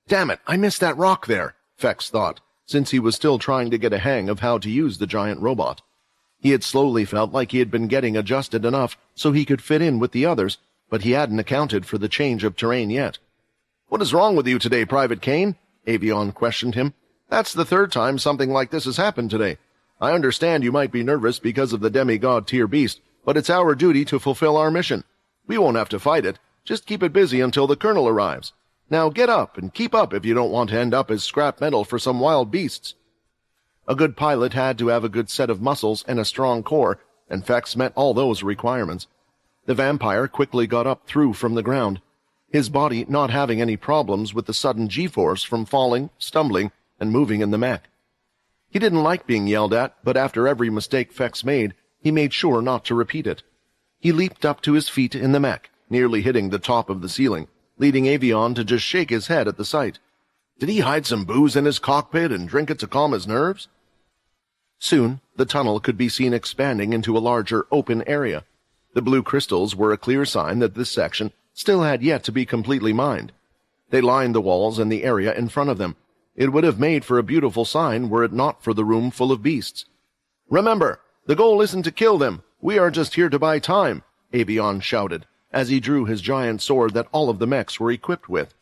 Damn it, I missed that rock there, Fex thought, since he was still trying to get a hang of how to use the giant robot. He had slowly felt like he had been getting adjusted enough so he could fit in with the others, but he hadn't accounted for the change of terrain yet. What is wrong with you today, Private Kane? Avion questioned him. That's the 3rd time something like this has happened today. I understand you might be nervous because of the demigod-tier beast, but it's our duty to fulfill our mission. We won't have to fight it. Just keep it busy until the colonel arrives. Now get up and keep up if you don't want to end up as scrap metal for some wild beasts. A good pilot had to have a good set of muscles and a strong core, and Fex met all those requirements. The vampire quickly got up through from the ground, his body not having any problems with the sudden G-force from falling, stumbling, and moving in the mech. He didn't like being yelled at, but after every mistake Fex made, he made sure not to repeat it. He leaped up to his feet in the mech, nearly hitting the top of the ceiling, leading Avion to just shake his head at the sight. Did he hide some booze in his cockpit and drink it to calm his nerves? Soon, the tunnel could be seen expanding into a larger, open area. The blue crystals were a clear sign that this section still had yet to be completely mined. They lined the walls and the area in front of them. It would have made for a beautiful sign were it not for the room full of beasts. Remember, the goal isn't to kill them. We are just here to buy time, Avion shouted, as he drew his giant sword that all of the mechs were equipped with.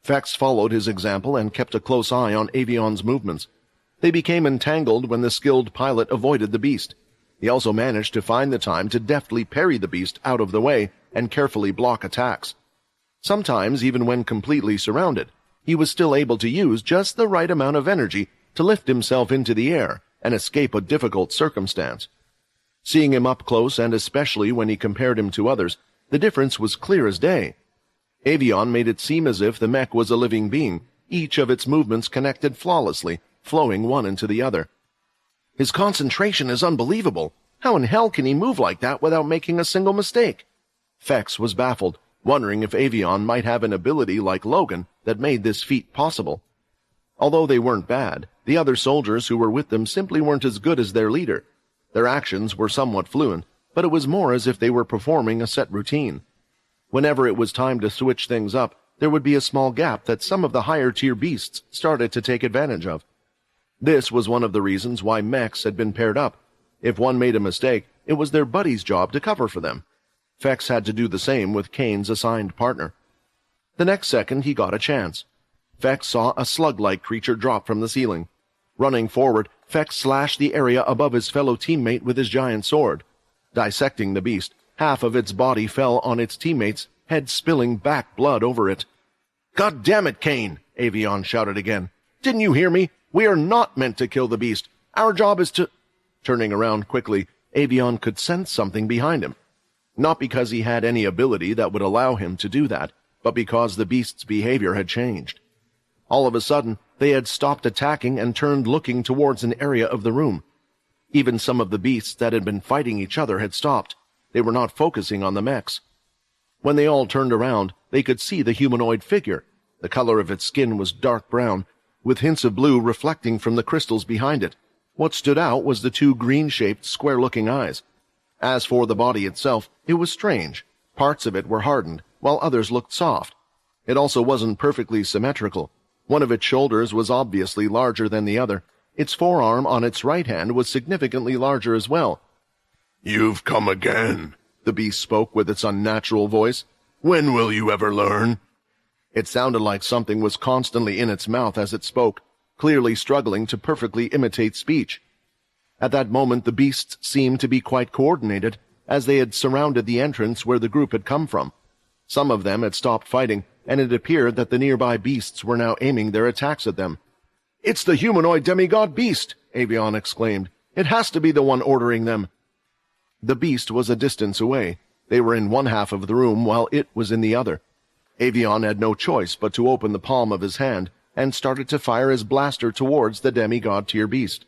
Fex followed his example and kept a close eye on Avion's movements. They became entangled when the skilled pilot avoided the beast. He also managed to find the time to deftly parry the beast out of the way and carefully block attacks. Sometimes, even when completely surrounded, he was still able to use just the right amount of energy to lift himself into the air and escape a difficult circumstance. Seeing him up close, and especially when he compared him to others, the difference was clear as day. Avion made it seem as if the mech was a living being, each of its movements connected flawlessly, flowing one into the other. His concentration is unbelievable. How in hell can he move like that without making a single mistake? Fex was baffled, wondering if Avion might have an ability like Logan that made this feat possible. Although they weren't bad, the other soldiers who were with them simply weren't as good as their leader. Their actions were somewhat fluent, but it was more as if they were performing a set routine. Whenever it was time to switch things up, there would be a small gap that some of the higher-tier beasts started to take advantage of. This was one of the reasons why mechs had been paired up. If one made a mistake, it was their buddy's job to cover for them. Fex had to do the same with Kane's assigned partner. The next second, he got a chance. Fex saw a slug-like creature drop from the ceiling. Running forward, Fex slashed the area above his fellow teammate with his giant sword. Dissecting the beast, half of its body fell on its teammate's head, spilling back blood over it. "God damn it, Kane!" Avion shouted again. "Didn't you hear me? We are not meant to kill the beast. Our job is to—" Turning around quickly, Avion could sense something behind him. Not because he had any ability that would allow him to do that, but because the beast's behavior had changed. All of a sudden, they had stopped attacking and turned looking towards an area of the room. Even some of the beasts that had been fighting each other had stopped. They were not focusing on the mechs. When they all turned around, they could see the humanoid figure. The color of its skin was dark brown, with hints of blue reflecting from the crystals behind it. What stood out was the two green-shaped, square-looking eyes. As for the body itself, it was strange. Parts of it were hardened, while others looked soft. It also wasn't perfectly symmetrical. One of its shoulders was obviously larger than the other. Its forearm on its right hand was significantly larger as well. "You've come again," the beast spoke with its unnatural voice. "When will you ever learn?" It sounded like something was constantly in its mouth as it spoke, clearly struggling to perfectly imitate speech. At that moment the beasts seemed to be quite coordinated, as they had surrounded the entrance where the group had come from. Some of them had stopped fighting, and it appeared that the nearby beasts were now aiming their attacks at them. "It's the humanoid demigod beast!" Avion exclaimed. "It has to be the one ordering them." The beast was a distance away. They were in one half of the room while it was in the other. Avion had no choice but to open the palm of his hand and started to fire his blaster towards the demigod-tier beast.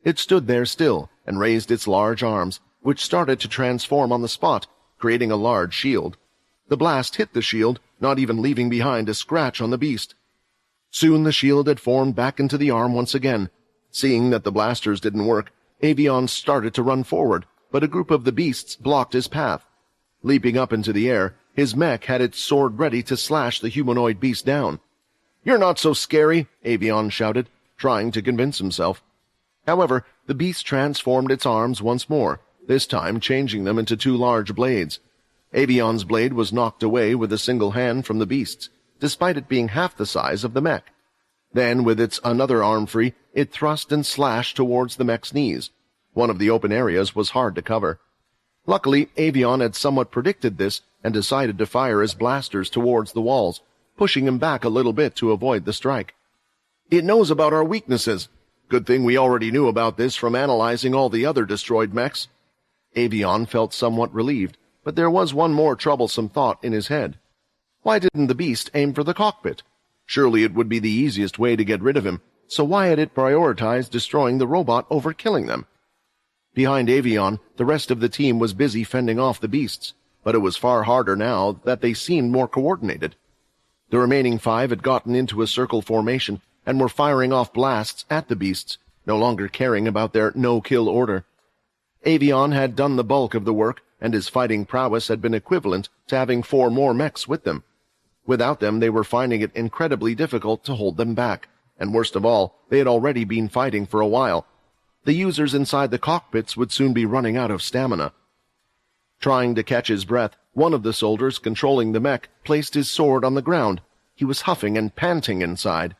It stood there still and raised its large arms, which started to transform on the spot, creating a large shield. The blast hit the shield, not even leaving behind a scratch on the beast. Soon the shield had formed back into the arm once again. Seeing that the blasters didn't work, Avion started to run forward, but a group of the beasts blocked his path. Leaping up into the air, his mech had its sword ready to slash the humanoid beast down. "You're not so scary," Avion shouted, trying to convince himself. However, the beast transformed its arms once more, this time changing them into two large blades. Avion's blade was knocked away with a single hand from the beast's, despite it being half the size of the mech. Then, with its another arm free, it thrust and slashed towards the mech's knees. One of the open areas was hard to cover. Luckily, Avion had somewhat predicted this and decided to fire his blasters towards the walls, pushing him back a little bit to avoid the strike. "It knows about our weaknesses. Good thing we already knew about this from analyzing all the other destroyed mechs." Avion felt somewhat relieved, but there was one more troublesome thought in his head. Why didn't the beast aim for the cockpit? Surely it would be the easiest way to get rid of him, so why had it prioritized destroying the robot over killing them? Behind Avion, the rest of the team was busy fending off the beasts, but it was far harder now that they seemed more coordinated. The remaining 5 had gotten into a circle formation and were firing off blasts at the beasts, no longer caring about their no-kill order. Avion had done the bulk of the work, and his fighting prowess had been equivalent to having 4 more mechs with them. Without them, they were finding it incredibly difficult to hold them back, and worst of all, they had already been fighting for a while. The users inside the cockpits would soon be running out of stamina. Trying to catch his breath, one of the soldiers controlling the mech placed his sword on the ground. He was huffing and panting inside.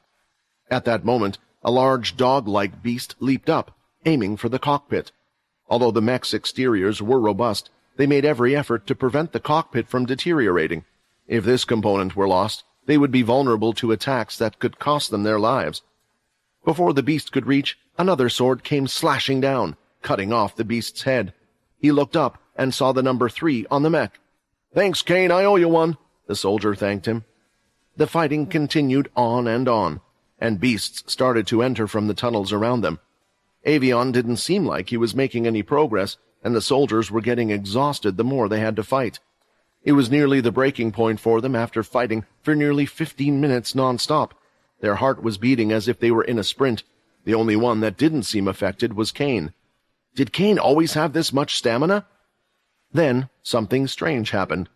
At that moment, a large dog-like beast leaped up, aiming for the cockpit. Although the mech's exteriors were robust, they made every effort to prevent the cockpit from deteriorating. If this component were lost, they would be vulnerable to attacks that could cost them their lives. Before the beast could reach, another sword came slashing down, cutting off the beast's head. He looked up and saw the number 3 on the mech. "Thanks, Kane, I owe you one," the soldier thanked him. The fighting continued on, and beasts started to enter from the tunnels around them. Avion didn't seem like he was making any progress, and the soldiers were getting exhausted the more they had to fight. It was nearly the breaking point for them after fighting for nearly 15 minutes non-stop. Their heart was beating as if they were in a sprint. The only one that didn't seem affected was Kane. Did Kane always have this much stamina? Then something strange happened.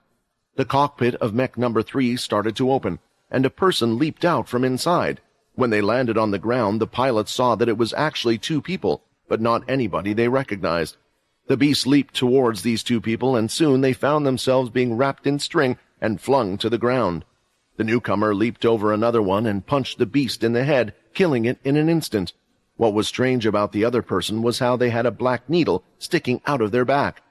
The cockpit of mech number 3 started to open, and a person leaped out from inside. When they landed on the ground, the pilots saw that it was actually 2 people, but not anybody they recognized. The beast leaped towards these 2 people, and soon they found themselves being wrapped in string and flung to the ground. The newcomer leaped over another one and punched the beast in the head, killing it in an instant. What was strange about the other person was how they had a black needle sticking out of their back.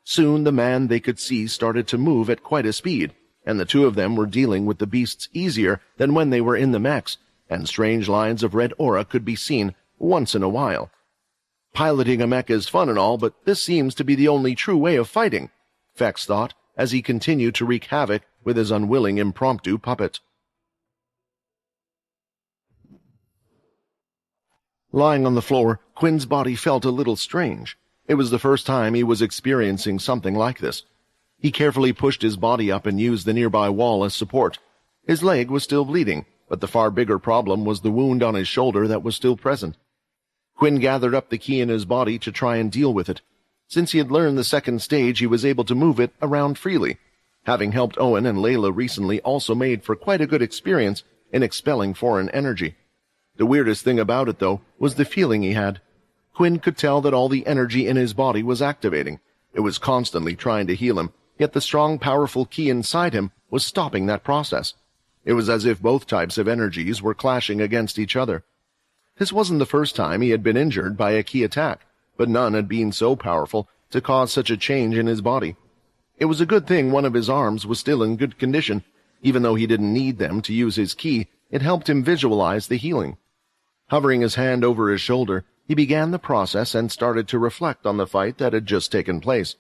Soon the man they could see started to move at quite a speed, and the 2 of them were dealing with the beasts easier than when they were in the mechs, and strange lines of red aura could be seen once in a while. Piloting a mech is fun and all, but this seems to be the only true way of fighting, Fex thought, as he continued to wreak havoc with his unwilling impromptu puppet. Lying on the floor, Quinn's body felt a little strange. It was the first time he was experiencing something like this. He carefully pushed his body up and used the nearby wall as support. His leg was still bleeding, but the far bigger problem was the wound on his shoulder that was still present. Quinn gathered up the ki in his body to try and deal with it. Since he had learned the second stage, he was able to move it around freely. Having helped Owen and Layla recently also made for quite a good experience in expelling foreign energy. The weirdest thing about it, though, was the feeling he had. Quinn could tell that all the energy in his body was activating. It was constantly trying to heal him, yet the strong, powerful ki inside him was stopping that process. It was as if both types of energies were clashing against each other. This wasn't the first time he had been injured by a ki attack, but none had been so powerful to cause such a change in his body. It was a good thing one of his arms was still in good condition. Even though he didn't need them to use his ki, it helped him visualize the healing. Hovering his hand over his shoulder, he began the process and started to reflect on the fight that had just taken place.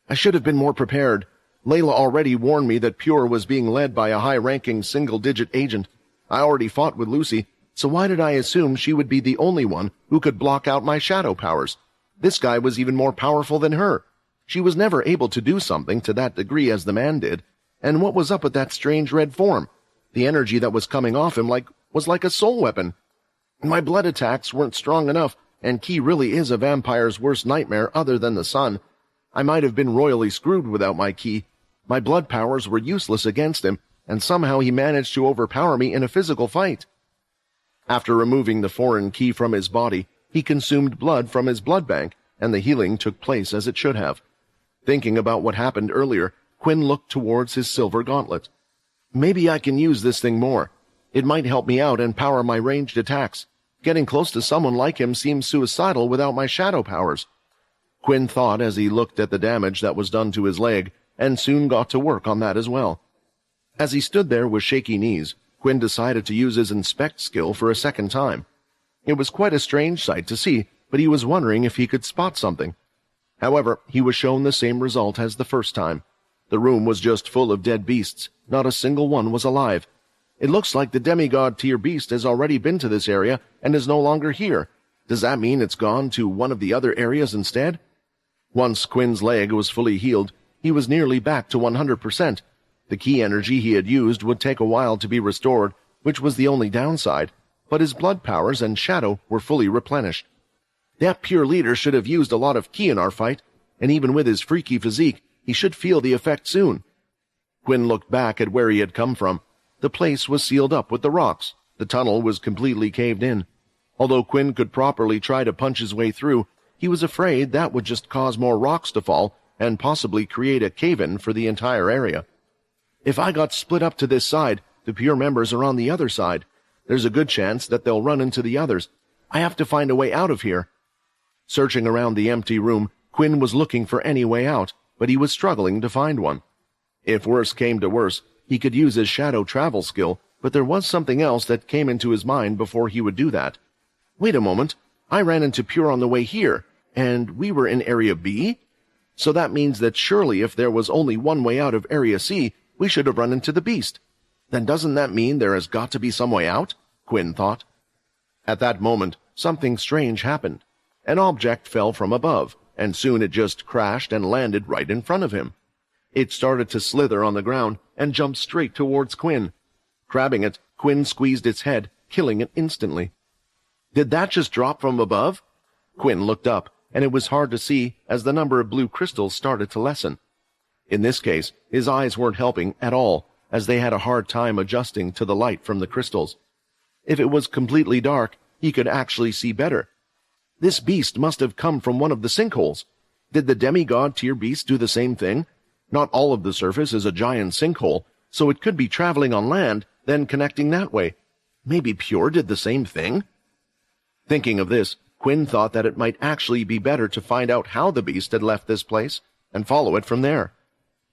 I should have been more prepared. Layla already warned me that Pure was being led by a high-ranking single-digit agent. I already fought with Lucy, so why did I assume she would be the only one who could block out my shadow powers? This guy was even more powerful than her. She was never able to do something to that degree as the man did. And what was up with that strange red form? The energy that was coming off him was like a soul weapon. My blood attacks weren't strong enough, and ki really is a vampire's worst nightmare other than the sun. I might have been royally screwed without my ki. My blood powers were useless against him, and somehow he managed to overpower me in a physical fight. After removing the foreign ki from his body, he consumed blood from his blood bank, and the healing took place as it should have. Thinking about what happened earlier, Quinn looked towards his silver gauntlet. Maybe I can use this thing more. It might help me out and power my ranged attacks. Getting close to someone like him seems suicidal without my shadow powers. Quinn thought as he looked at the damage that was done to his leg, and soon got to work on that as well. As he stood there with shaky knees, Quinn decided to use his inspect skill for a second time. It was quite a strange sight to see, but he was wondering if he could spot something. However, he was shown the same result as the first time. The room was just full of dead beasts. Not a single one was alive. It looks like the demigod-tier beast has already been to this area and is no longer here. Does that mean it's gone to one of the other areas instead? Once Quinn's leg was fully healed, he was nearly back to 100%. The ki energy he had used would take a while to be restored, which was the only downside, but his blood powers and shadow were fully replenished. That pure leader should have used a lot of ki in our fight, and even with his freaky physique, he should feel the effect soon. Quinn looked back at where he had come from. The place was sealed up with the rocks. The tunnel was completely caved in. Although Quinn could properly try to punch his way through, he was afraid that would just cause more rocks to fall and possibly create a cave-in for the entire area. If I got split up to this side, the pure members are on the other side. There's a good chance that they'll run into the others. I have to find a way out of here. Searching around the empty room, Quinn was looking for any way out, but he was struggling to find one. If worse came to worse, he could use his shadow travel skill, but there was something else that came into his mind before he would do that. Wait a moment, I ran into Pure on the way here, and we were in Area B? So that means that surely if there was only one way out of Area C, we should have run into the beast. Then doesn't that mean there has got to be some way out? Quinn thought. At that moment, something strange happened. An object fell from above, and soon it just crashed and landed right in front of him. It started to slither on the ground and jumped straight towards Quinn. Grabbing it, Quinn squeezed its head, killing it instantly. Did that just drop from above? Quinn looked up, and it was hard to see as the number of blue crystals started to lessen. In this case, his eyes weren't helping at all, as they had a hard time adjusting to the light from the crystals. If it was completely dark, he could actually see better. This beast must have come from one of the sinkholes. Did the demigod-tier beast do the same thing? Not all of the surface is a giant sinkhole, so it could be traveling on land, then connecting that way. Maybe Pure did the same thing? Thinking of this, Quinn thought that it might actually be better to find out how the beast had left this place, and follow it from there.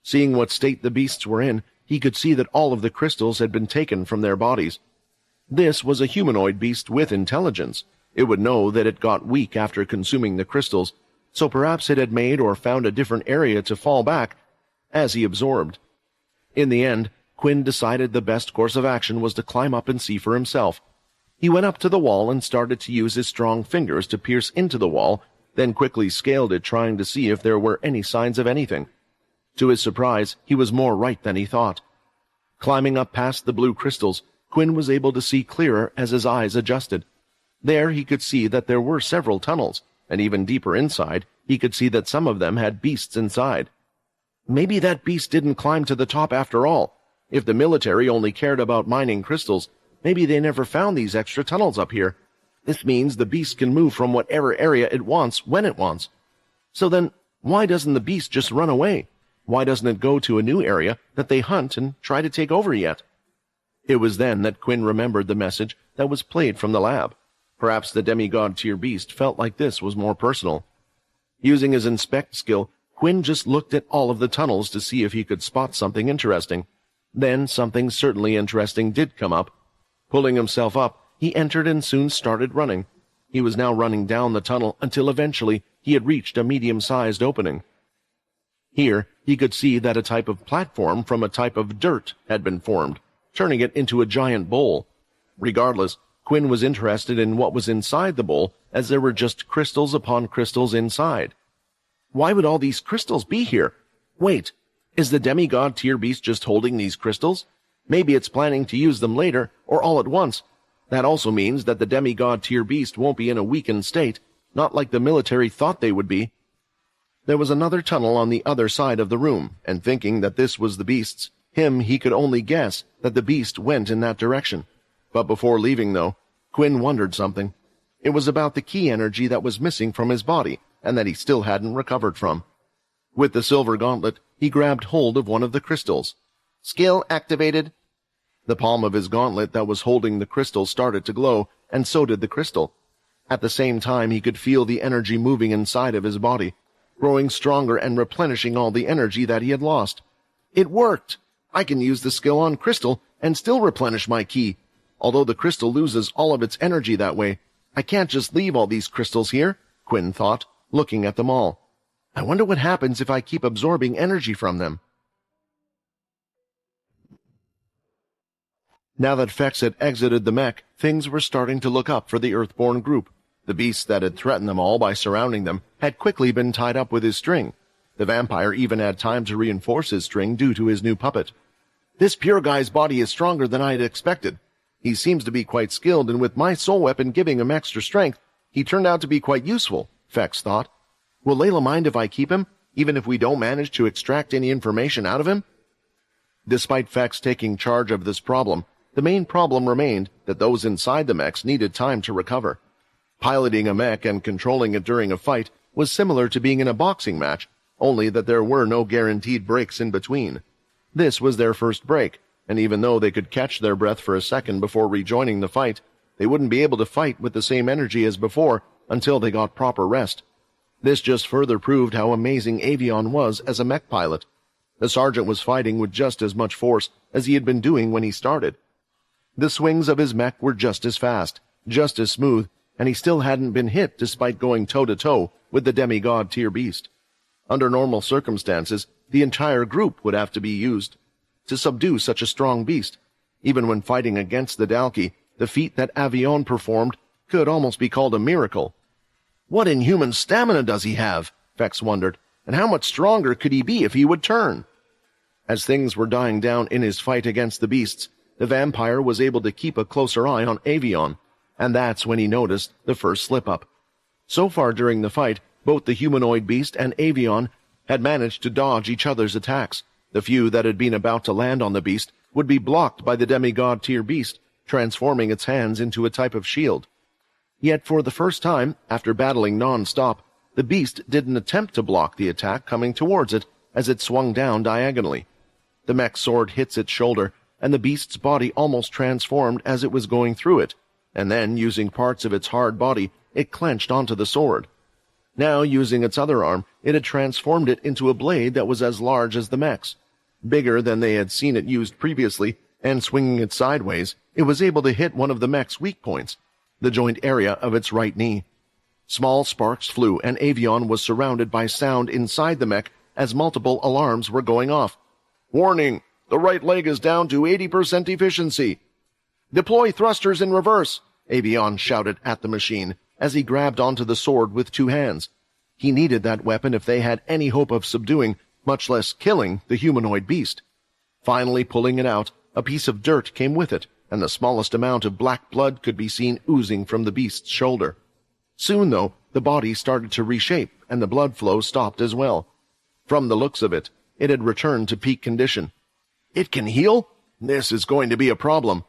Seeing what state the beasts were in, he could see that all of the crystals had been taken from their bodies. This was a humanoid beast with intelligence. It would know that it got weak after consuming the crystals, so perhaps it had made or found a different area to fall back as he absorbed. In the end, Quinn decided the best course of action was to climb up and see for himself. He went up to the wall and started to use his strong fingers to pierce into the wall, then quickly scaled it, trying to see if there were any signs of anything. To his surprise, he was more right than he thought. Climbing up past the blue crystals, Quinn was able to see clearer as his eyes adjusted. There he could see that there were several tunnels, and even deeper inside, he could see that some of them had beasts inside. Maybe that beast didn't climb to the top after all. If the military only cared about mining crystals, maybe they never found these extra tunnels up here. This means the beast can move from whatever area it wants when it wants. So then, why doesn't the beast just run away? Why doesn't it go to a new area that they hunt and try to take over yet? It was then that Quinn remembered the message that was played from the lab. Perhaps the demigod tier beast felt like this was more personal. Using his inspect skill, Quinn just looked at all of the tunnels to see if he could spot something interesting. Then something certainly interesting did come up. Pulling himself up, he entered and soon started running. He was now running down the tunnel until eventually he had reached a medium-sized opening. Here, he could see that a type of platform from a type of dirt had been formed, turning it into a giant bowl. Regardless, Quinn was interested in what was inside the bowl, as there were just crystals upon crystals inside. Why would all these crystals be here? Wait, is the demigod tier beast just holding these crystals? Maybe it's planning to use them later, or all at once. That also means that the demigod tier beast won't be in a weakened state, not like the military thought they would be. There was another tunnel on the other side of the room, and thinking that this was the beast's, he could only guess that the beast went in that direction. But before leaving, though, Quinn wondered something. It was about the key energy that was missing from his body, and that he still hadn't recovered from. With the silver gauntlet, he grabbed hold of one of the crystals. Skill activated. The palm of his gauntlet that was holding the crystal started to glow, and so did the crystal. At the same time, he could feel the energy moving inside of his body, growing stronger and replenishing all the energy that he had lost. It worked! I can use the skill on crystal and still replenish my ki. Although the crystal loses all of its energy that way, I can't just leave all these crystals here, Quinn thought, looking at them all. I wonder what happens if I keep absorbing energy from them. Now that Fex had exited the mech, things were starting to look up for the Earthborn group. The beast that had threatened them all by surrounding them had quickly been tied up with his string. The vampire even had time to reinforce his string due to his new puppet. This pure guy's body is stronger than I had expected. He seems to be quite skilled, and with my soul weapon giving him extra strength, he turned out to be quite useful, Fex thought. Will Layla mind if I keep him, even if we don't manage to extract any information out of him? Despite Fex taking charge of this problem, the main problem remained that those inside the mechs needed time to recover. Piloting a mech and controlling it during a fight was similar to being in a boxing match, only that there were no guaranteed breaks in between. This was their first break, and even though they could catch their breath for a second before rejoining the fight, they wouldn't be able to fight with the same energy as before until they got proper rest. This just further proved how amazing Avion was as a mech pilot. The sergeant was fighting with just as much force as he had been doing when he started. The swings of his mech were just as fast, just as smooth, and he still hadn't been hit despite going toe-to-toe with the demigod tier beast. Under normal circumstances, the entire group would have to be used to subdue such a strong beast. Even when fighting against the Dalki, the feat that Avion performed could almost be called a miracle. What inhuman stamina does he have? Fex wondered, and how much stronger could he be if he would turn? As things were dying down in his fight against the beasts, the vampire was able to keep a closer eye on Avion, and that's when he noticed the first slip-up. So far during the fight, both the humanoid beast and Avion had managed to dodge each other's attacks. The few that had been about to land on the beast would be blocked by the demigod tier beast, transforming its hands into a type of shield. Yet for the first time, after battling non-stop, the beast didn't attempt to block the attack coming towards it as it swung down diagonally. The mech sword hits its shoulder, and the beast's body almost transformed as it was going through it, and then, using parts of its hard body, it clenched onto the sword. Now, using its other arm, it had transformed it into a blade that was as large as the mech's. Bigger than they had seen it used previously, and swinging it sideways, it was able to hit one of the mech's weak points, the joint area of its right knee. Small sparks flew, and Avion was surrounded by sound inside the mech as multiple alarms were going off. Warning! The right leg is down to 80% efficiency. Deploy thrusters in reverse. Avion shouted at the machine as he grabbed onto the sword with 2 hands. He needed that weapon if they had any hope of subduing, much less killing, the humanoid beast. Finally pulling it out, a piece of dirt came with it, and the smallest amount of black blood could be seen oozing from the beast's shoulder. Soon, though, the body started to reshape, and the blood flow stopped as well. From the looks of it, it had returned to peak condition. It can heal? This is going to be a problem.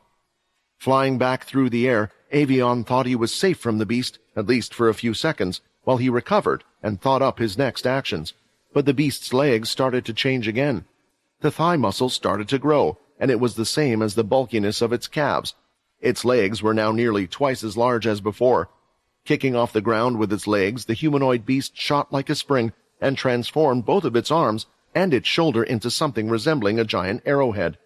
Flying back through the air, Avion thought he was safe from the beast, at least for a few seconds, while he recovered and thought up his next actions. But the beast's legs started to change again. The thigh muscles started to grow, and it was the same as the bulkiness of its calves. Its legs were now nearly twice as large as before. Kicking off the ground with its legs, the humanoid beast shot like a spring and transformed both of its arms and its shoulder into something resembling a giant arrowhead.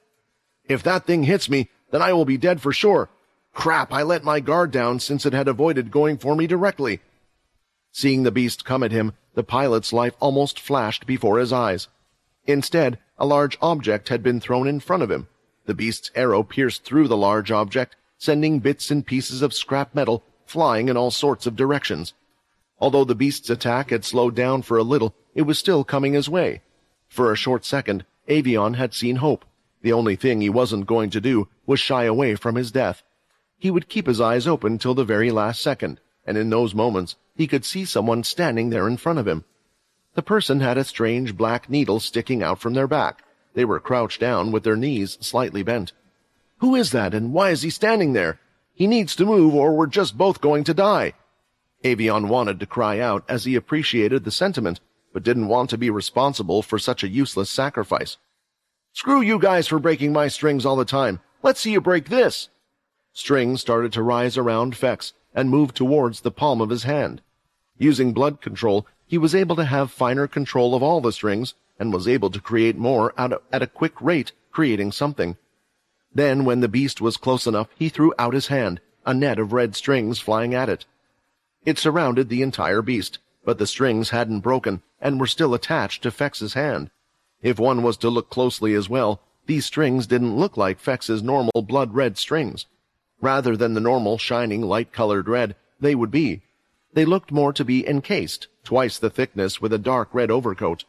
If that thing hits me, then I will be dead for sure. Crap, I let my guard down since it had avoided going for me directly. Seeing the beast come at him, the pilot's life almost flashed before his eyes. Instead, a large object had been thrown in front of him. The beast's arrow pierced through the large object, sending bits and pieces of scrap metal flying in all sorts of directions. Although the beast's attack had slowed down for a little, it was still coming his way. For a short second, Avion had seen hope. The only thing he wasn't going to do was shy away from his death. He would keep his eyes open till the very last second, and in those moments he could see someone standing there in front of him. The person had a strange black needle sticking out from their back. They were crouched down with their knees slightly bent. Who is that, and why is he standing there? He needs to move, or we're just both going to die. Avion wanted to cry out as he appreciated the sentiment, but didn't want to be responsible for such a useless sacrifice. Screw you guys for breaking my strings all the time. Let's see you break this. Strings started to rise around Fex and move towards the palm of his hand. Using blood control, he was able to have finer control of all the strings and was able to create more at a quick rate, creating something. Then, when the beast was close enough, he threw out his hand, a net of red strings flying at it. It surrounded the entire beast, but the strings hadn't broken and were still attached to Fex's hand. If one was to look closely as well, these strings didn't look like Fex's normal blood-red strings. Rather than the normal shining light-colored red, they looked more to be encased, twice the thickness with a dark red overcoat.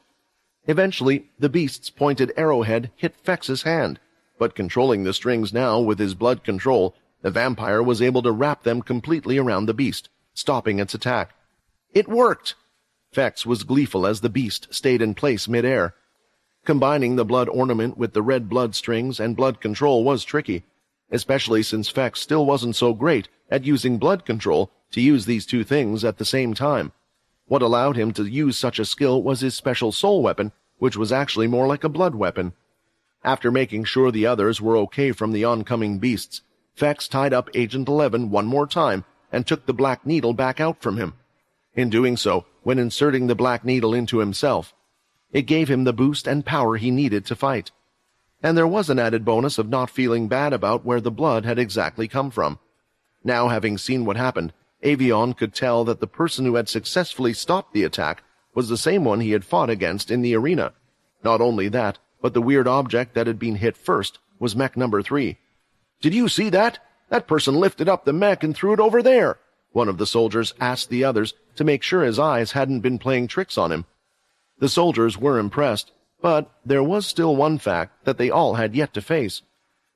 Eventually, the beast's pointed arrowhead hit Fex's hand, but controlling the strings now with his blood control, the vampire was able to wrap them completely around the beast, stopping its attack. It worked! Fex was gleeful as the beast stayed in place mid-air. Combining the blood ornament with the red blood strings and blood control was tricky, especially since Fex still wasn't so great at using blood control to use these two things at the same time. What allowed him to use such a skill was his special soul weapon, which was actually more like a blood weapon. After making sure the others were okay from the oncoming beasts, Fex tied up Agent 11 one more time and took the black needle back out from him. In doing so, when inserting the black needle into himself, it gave him the boost and power he needed to fight. And there was an added bonus of not feeling bad about where the blood had exactly come from. Now, having seen what happened, Avion could tell that the person who had successfully stopped the attack was the same one he had fought against in the arena. Not only that, but the weird object that had been hit first was mech number 3. "Did you see that? That person lifted up the mech and threw it over there," one of the soldiers asked the others to make sure his eyes hadn't been playing tricks on him. The soldiers were impressed, but there was still one fact that they all had yet to face.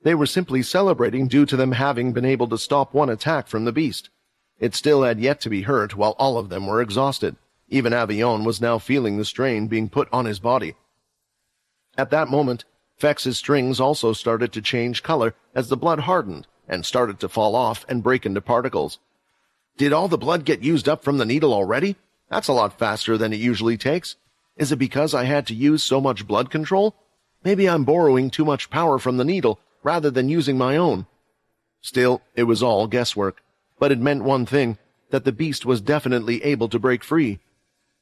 They were simply celebrating due to them having been able to stop one attack from the beast. It still had yet to be hurt while all of them were exhausted. Even Avion was now feeling the strain being put on his body. At that moment, Fex's strings also started to change color as the blood hardened and started to fall off and break into particles. Did all the blood get used up from the needle already? That's a lot faster than it usually takes. Is it because I had to use so much blood control? Maybe I'm borrowing too much power from the needle rather than using my own. Still, it was all guesswork, but it meant one thing, that the beast was definitely able to break free.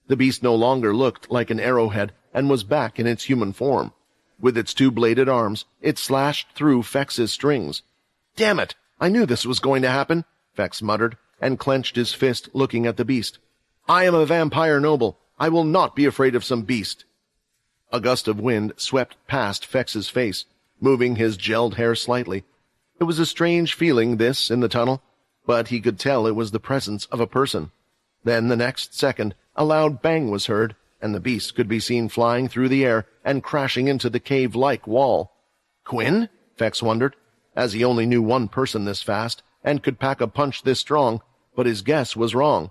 The beast no longer looked like an arrowhead and was back in its human form. With its two-bladed arms, it slashed through Fex's strings. "Damn it! I knew this was going to happen," Fex muttered, and clenched his fist looking at the beast. "I am a vampire noble. I will not be afraid of some beast." A gust of wind swept past Fex's face, moving his gelled hair slightly. It was a strange feeling, this, in the tunnel. but he could tell it was the presence of a person. Then the next second, a loud bang was heard, and the beast could be seen flying through the air and crashing into the cave-like wall. Quinn? Fex wondered, as he only knew one person this fast and could pack a punch this strong, but his guess was wrong.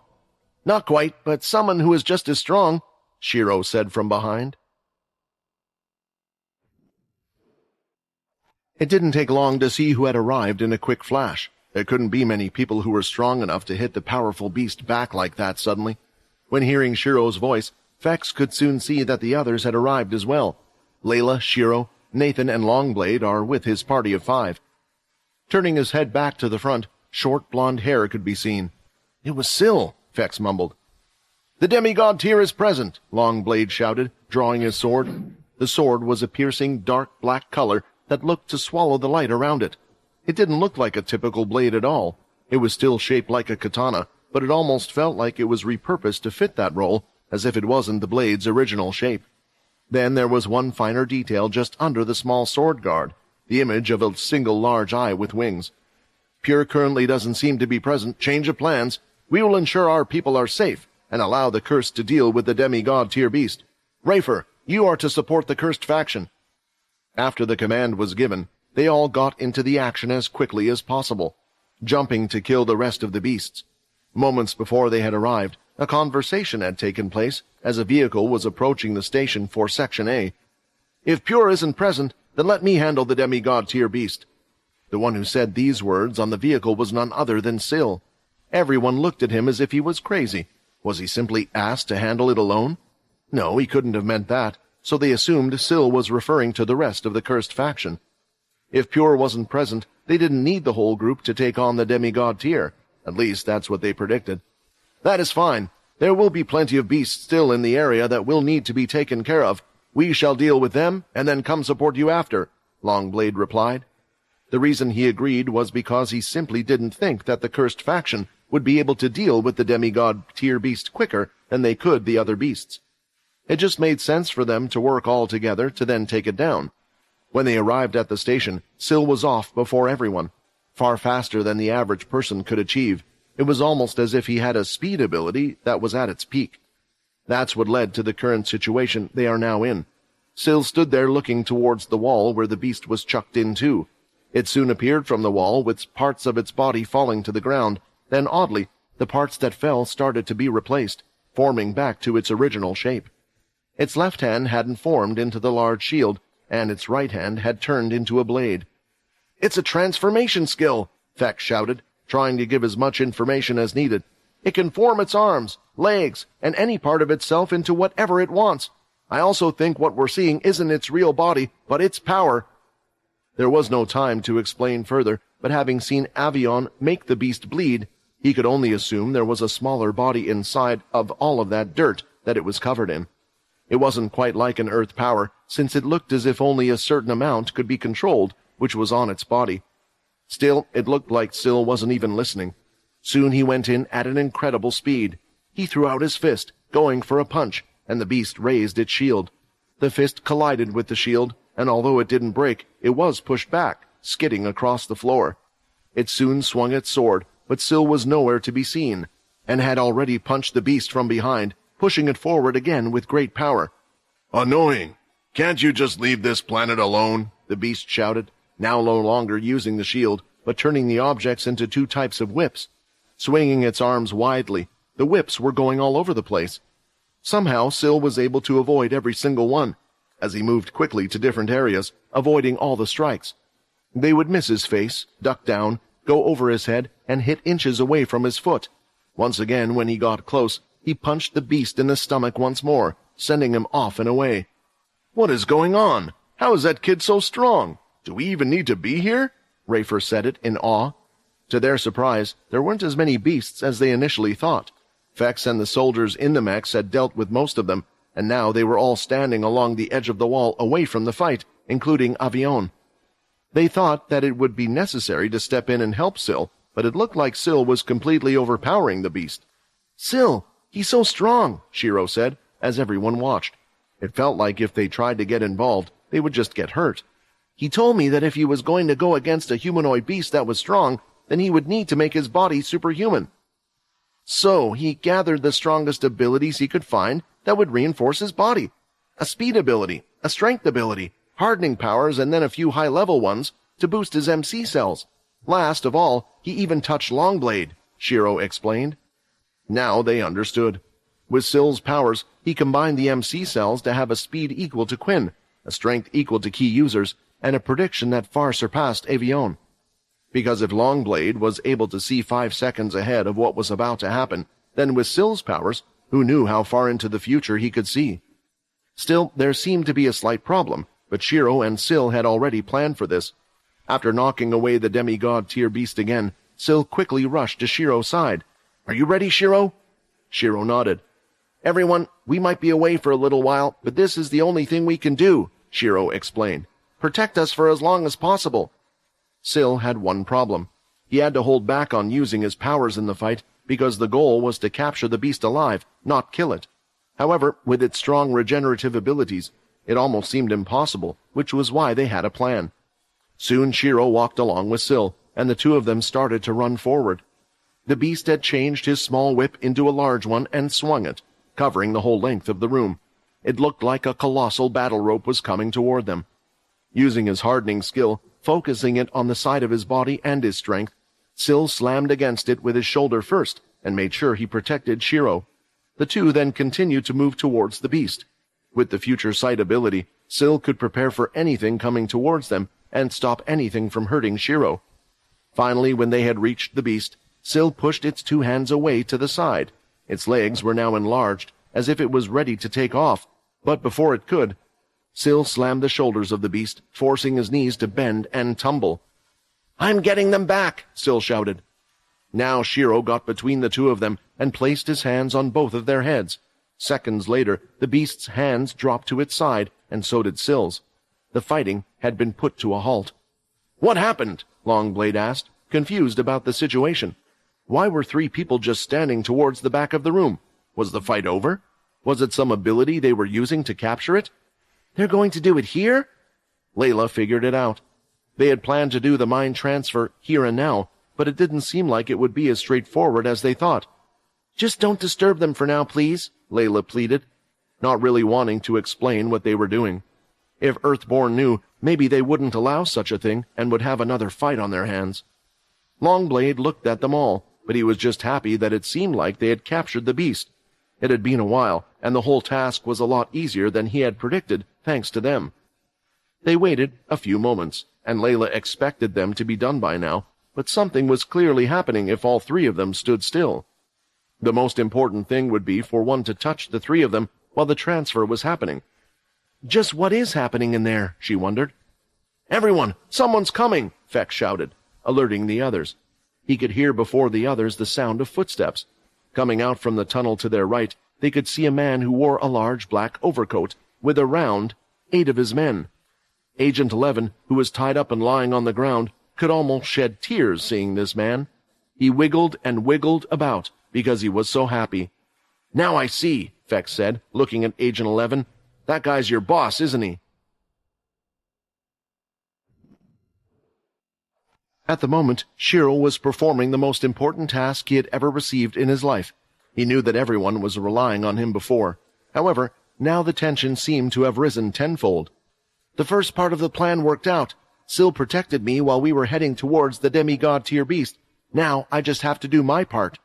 Not quite, but someone who is just as strong, Shiro said from behind. It didn't take long to see who had arrived in a quick flash. There couldn't be many people who were strong enough to hit the powerful beast back like that suddenly. When hearing Shiro's voice, Fex could soon see that the others had arrived as well. Layla, Shiro, Nathan, and Longblade are with his party of 5. Turning his head back to the front, short blonde hair could be seen. It was Syl, Fex mumbled. The demigod tier is present, Longblade shouted, drawing his sword. The sword was a piercing, dark black color that looked to swallow the light around it. It didn't look like a typical blade at all. It was still shaped like a katana, but it almost felt like it was repurposed to fit that role, as if it wasn't the blade's original shape. Then there was one finer detail just under the small sword guard, the image of a single large eye with wings. Pure currently doesn't seem to be present. Change of plans. We will ensure our people are safe and allow the curse to deal with the demigod tier beast. Rafer, you are to support the cursed faction. After the command was given, they all got into the action as quickly as possible, jumping to kill the rest of the beasts. Moments before they had arrived, a conversation had taken place as a vehicle was approaching the station for Section A. If Pure isn't present, then let me handle the demigod tier beast. The one who said these words on the vehicle was none other than Syl. Everyone looked at him as if he was crazy. Was he simply asked to handle it alone? No, he couldn't have meant that, so they assumed Syl was referring to the rest of the cursed faction. If Pure wasn't present, they didn't need the whole group to take on the demigod tier. At least that's what they predicted. That is fine. There will be plenty of beasts still in the area that will need to be taken care of. We shall deal with them, and then come support you after, Longblade replied. The reason he agreed was because he simply didn't think that the cursed faction would be able to deal with the demigod tier beast quicker than they could the other beasts. It just made sense for them to work all together to then take it down. When they arrived at the station, Syl was off before everyone, far faster than the average person could achieve. It was almost as if he had a speed ability that was at its peak. That's what led to the current situation they are now in. Syl stood there looking towards the wall where the beast was chucked into. It soon appeared from the wall with parts of its body falling to the ground. Then, oddly, the parts that fell started to be replaced, forming back to its original shape. Its left hand hadn't formed into the large shield, and its right hand had turned into a blade. It's a transformation skill, Fex shouted, trying to give as much information as needed. It can form its arms, legs, and any part of itself into whatever it wants. I also think what we're seeing isn't its real body, but its power. There was no time to explain further, but having seen Avion make the beast bleed, he could only assume there was a smaller body inside of all of that dirt that it was covered in. It wasn't quite like an earth power, since it looked as if only a certain amount could be controlled, which was on its body. Still, it looked like Syl wasn't even listening. Soon he went in at an incredible speed. He threw out his fist, going for a punch, and the beast raised its shield. The fist collided with the shield, and although it didn't break, it was pushed back, skidding across the floor. It soon swung its sword, but Syl was nowhere to be seen, and had already punched the beast from behind, pushing it forward again with great power. Annoying! Can't you just leave this planet alone? The beast shouted, now no longer using the shield, but turning the objects into 2 types of whips. Swinging its arms widely, the whips were going all over the place. Somehow Syl was able to avoid every single one, as he moved quickly to different areas, avoiding all the strikes. They would miss his face, duck down, go over his head, and hit inches away from his foot. Once again, when he got close, he punched the beast in the stomach once more, sending him off and away. What is going on? How is that kid so strong? Do we even need to be here? Rafer said it in awe. To their surprise, there weren't as many beasts as they initially thought. Fex and the soldiers in the mechs had dealt with most of them, and now they were all standing along the edge of the wall away from the fight, including Avion. They thought that it would be necessary to step in and help Syl, but it looked like Syl was completely overpowering the beast. Syl, he's so strong, Shiro said, as everyone watched. It felt like if they tried to get involved, they would just get hurt. He told me that if he was going to go against a humanoid beast that was strong, than he would need to make his body superhuman. So he gathered the strongest abilities he could find that would reinforce his body. A speed ability, a strength ability, hardening powers, and then a few high-level ones to boost his MC cells. Last of all, he even touched Longblade, Shiro explained. Now they understood. With Sill's powers, he combined the MC cells to have a speed equal to Quinn, a strength equal to key users, and a prediction that far surpassed Avion. Because if Longblade was able to see 5 seconds ahead of what was about to happen, then with Sill's powers, who knew how far into the future he could see? Still, there seemed to be a slight problem, but Shiro and Sill had already planned for this. After knocking away the demigod tier beast again, Sill quickly rushed to Shiro's side. "Are you ready, Shiro?" Shiro nodded. "Everyone, we might be away for a little while, but this is the only thing we can do," Shiro explained. "Protect us for as long as possible." Sill had one problem. He had to hold back on using his powers in the fight because the goal was to capture the beast alive, not kill it. However, with its strong regenerative abilities, it almost seemed impossible, which was why they had a plan. Soon Shiro walked along with Sill, and the two of them started to run forward. The beast had changed his small whip into a large one and swung it, covering the whole length of the room. It looked like a colossal battle rope was coming toward them. Using his hardening skill, focusing it on the side of his body and his strength, Sill slammed against it with his shoulder first and made sure he protected Shiro. The two then continued to move towards the beast. With the future sight ability, Sill could prepare for anything coming towards them and stop anything from hurting Shiro. Finally, when they had reached the beast, Sill pushed its 2 hands away to the side. Its legs were now enlarged, as if it was ready to take off, but before it could, Sill slammed the shoulders of the beast, forcing his knees to bend and tumble. "I'm getting them back!" Sill shouted. Now Shiro got between the two of them and placed his hands on both of their heads. Seconds later, the beast's hands dropped to its side, and so did Sill's. The fighting had been put to a halt. "What happened?" Longblade asked, confused about the situation. Why were 3 people just standing towards the back of the room? Was the fight over? Was it some ability they were using to capture it? "They're going to do it here?" Layla figured it out. They had planned to do the mind transfer here and now, but it didn't seem like it would be as straightforward as they thought. "Just don't disturb them for now, please," Layla pleaded, not really wanting to explain what they were doing. If Earthborn knew, maybe they wouldn't allow such a thing and would have another fight on their hands. Longblade looked at them all, but he was just happy that it seemed like they had captured the beast. It had been a while, and the whole task was a lot easier than he had predicted, thanks to them. They waited a few moments, and Layla expected them to be done by now, but something was clearly happening if all 3 of them stood still. The most important thing would be for one to touch the 3 of them while the transfer was happening. Just what is happening in there, she wondered. "Everyone, someone's coming!" Feck shouted, alerting the others. He could hear before the others the sound of footsteps. Coming out from the tunnel to their right, they could see a man who wore a large black overcoat, with around 8 of his men. Agent 11, who was tied up and lying on the ground, could almost shed tears seeing this man. He wiggled and wiggled about because he was so happy. "Now I see," Feck said, looking at Agent 11. "That guy's your boss, isn't he?" At the moment, Shiro was performing the most important task he had ever received in his life. He knew that everyone was relying on him before. However, now the tension seemed to have risen tenfold. "The first part of the plan worked out. Sill protected me while we were heading towards the demigod tier beast. Now I just have to do my part."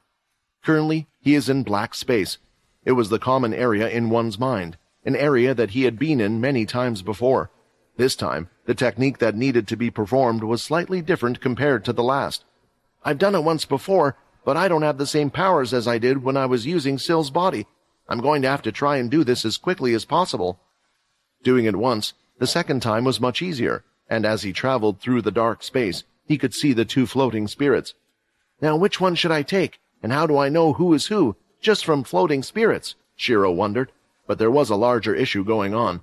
Currently, he is in black space. It was the common area in one's mind, an area that he had been in many times before. This time, the technique that needed to be performed was slightly different compared to the last. "I've done it once before, but I don't have the same powers as I did when I was using Sill's body. I'm going to have to try and do this as quickly as possible." Doing it once, the second time was much easier, and as he traveled through the dark space, he could see the 2 floating spirits. "Now which one should I take, and how do I know who is who, just from floating spirits?" Shiro wondered, but there was a larger issue going on.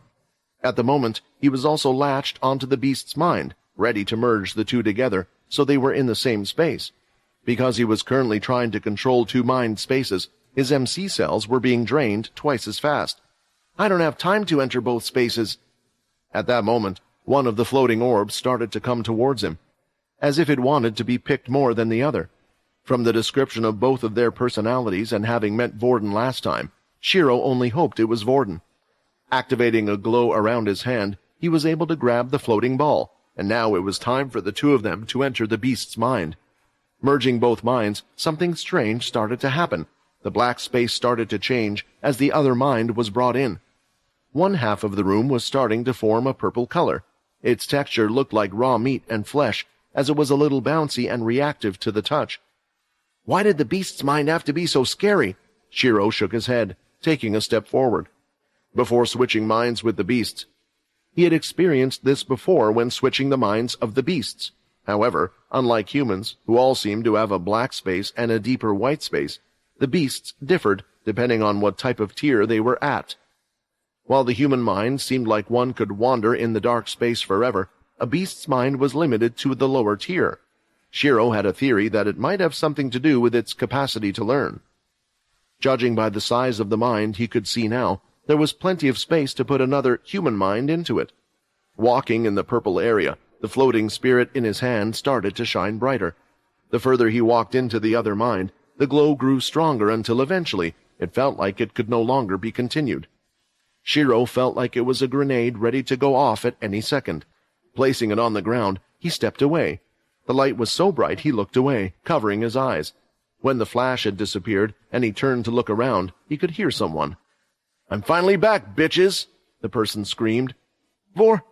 At the moment, he was also latched onto the beast's mind, ready to merge the 2 together, so they were in the same space. Because he was currently trying to control 2 mind spaces, his MC cells were being drained twice as fast. "I don't have time to enter both spaces." At that moment, one of the floating orbs started to come towards him. as if it wanted to be picked more than the other. From the description of both of their personalities and having met Vorden last time, Shiro only hoped it was Vorden. Activating a glow around his hand, he was able to grab the floating ball, and now it was time for the two of them to enter the beast's mind. Merging both minds, something strange started to happen. The black space started to change as the other mind was brought in. One half of the room was starting to form a purple color. Its texture looked like raw meat and flesh, as it was a little bouncy and reactive to the touch. Why did the beast's mind have to be so scary? Shiro shook his head, taking a step forward. Before switching minds with the beasts, he had experienced this before when switching the minds of the beasts. However, unlike humans, who all seemed to have a black space and a deeper white space, the beasts differed depending on what type of tier they were at. While the human mind seemed like one could wander in the dark space forever, a beast's mind was limited to the lower tier. Shiro had a theory that it might have something to do with its capacity to learn. Judging by the size of the mind he could see now, there was plenty of space to put another human mind into it. Walking in the purple area, the floating spirit in his hand started to shine brighter. The further he walked into the other mind, the glow grew stronger until eventually it felt like it could no longer be continued. Shiro felt like it was a grenade ready to go off at any second. Placing it on the ground, he stepped away. The light was so bright he looked away, covering his eyes. When the flash had disappeared and he turned to look around, he could hear someone. "I'm finally back, bitches!" the person screamed. Vor!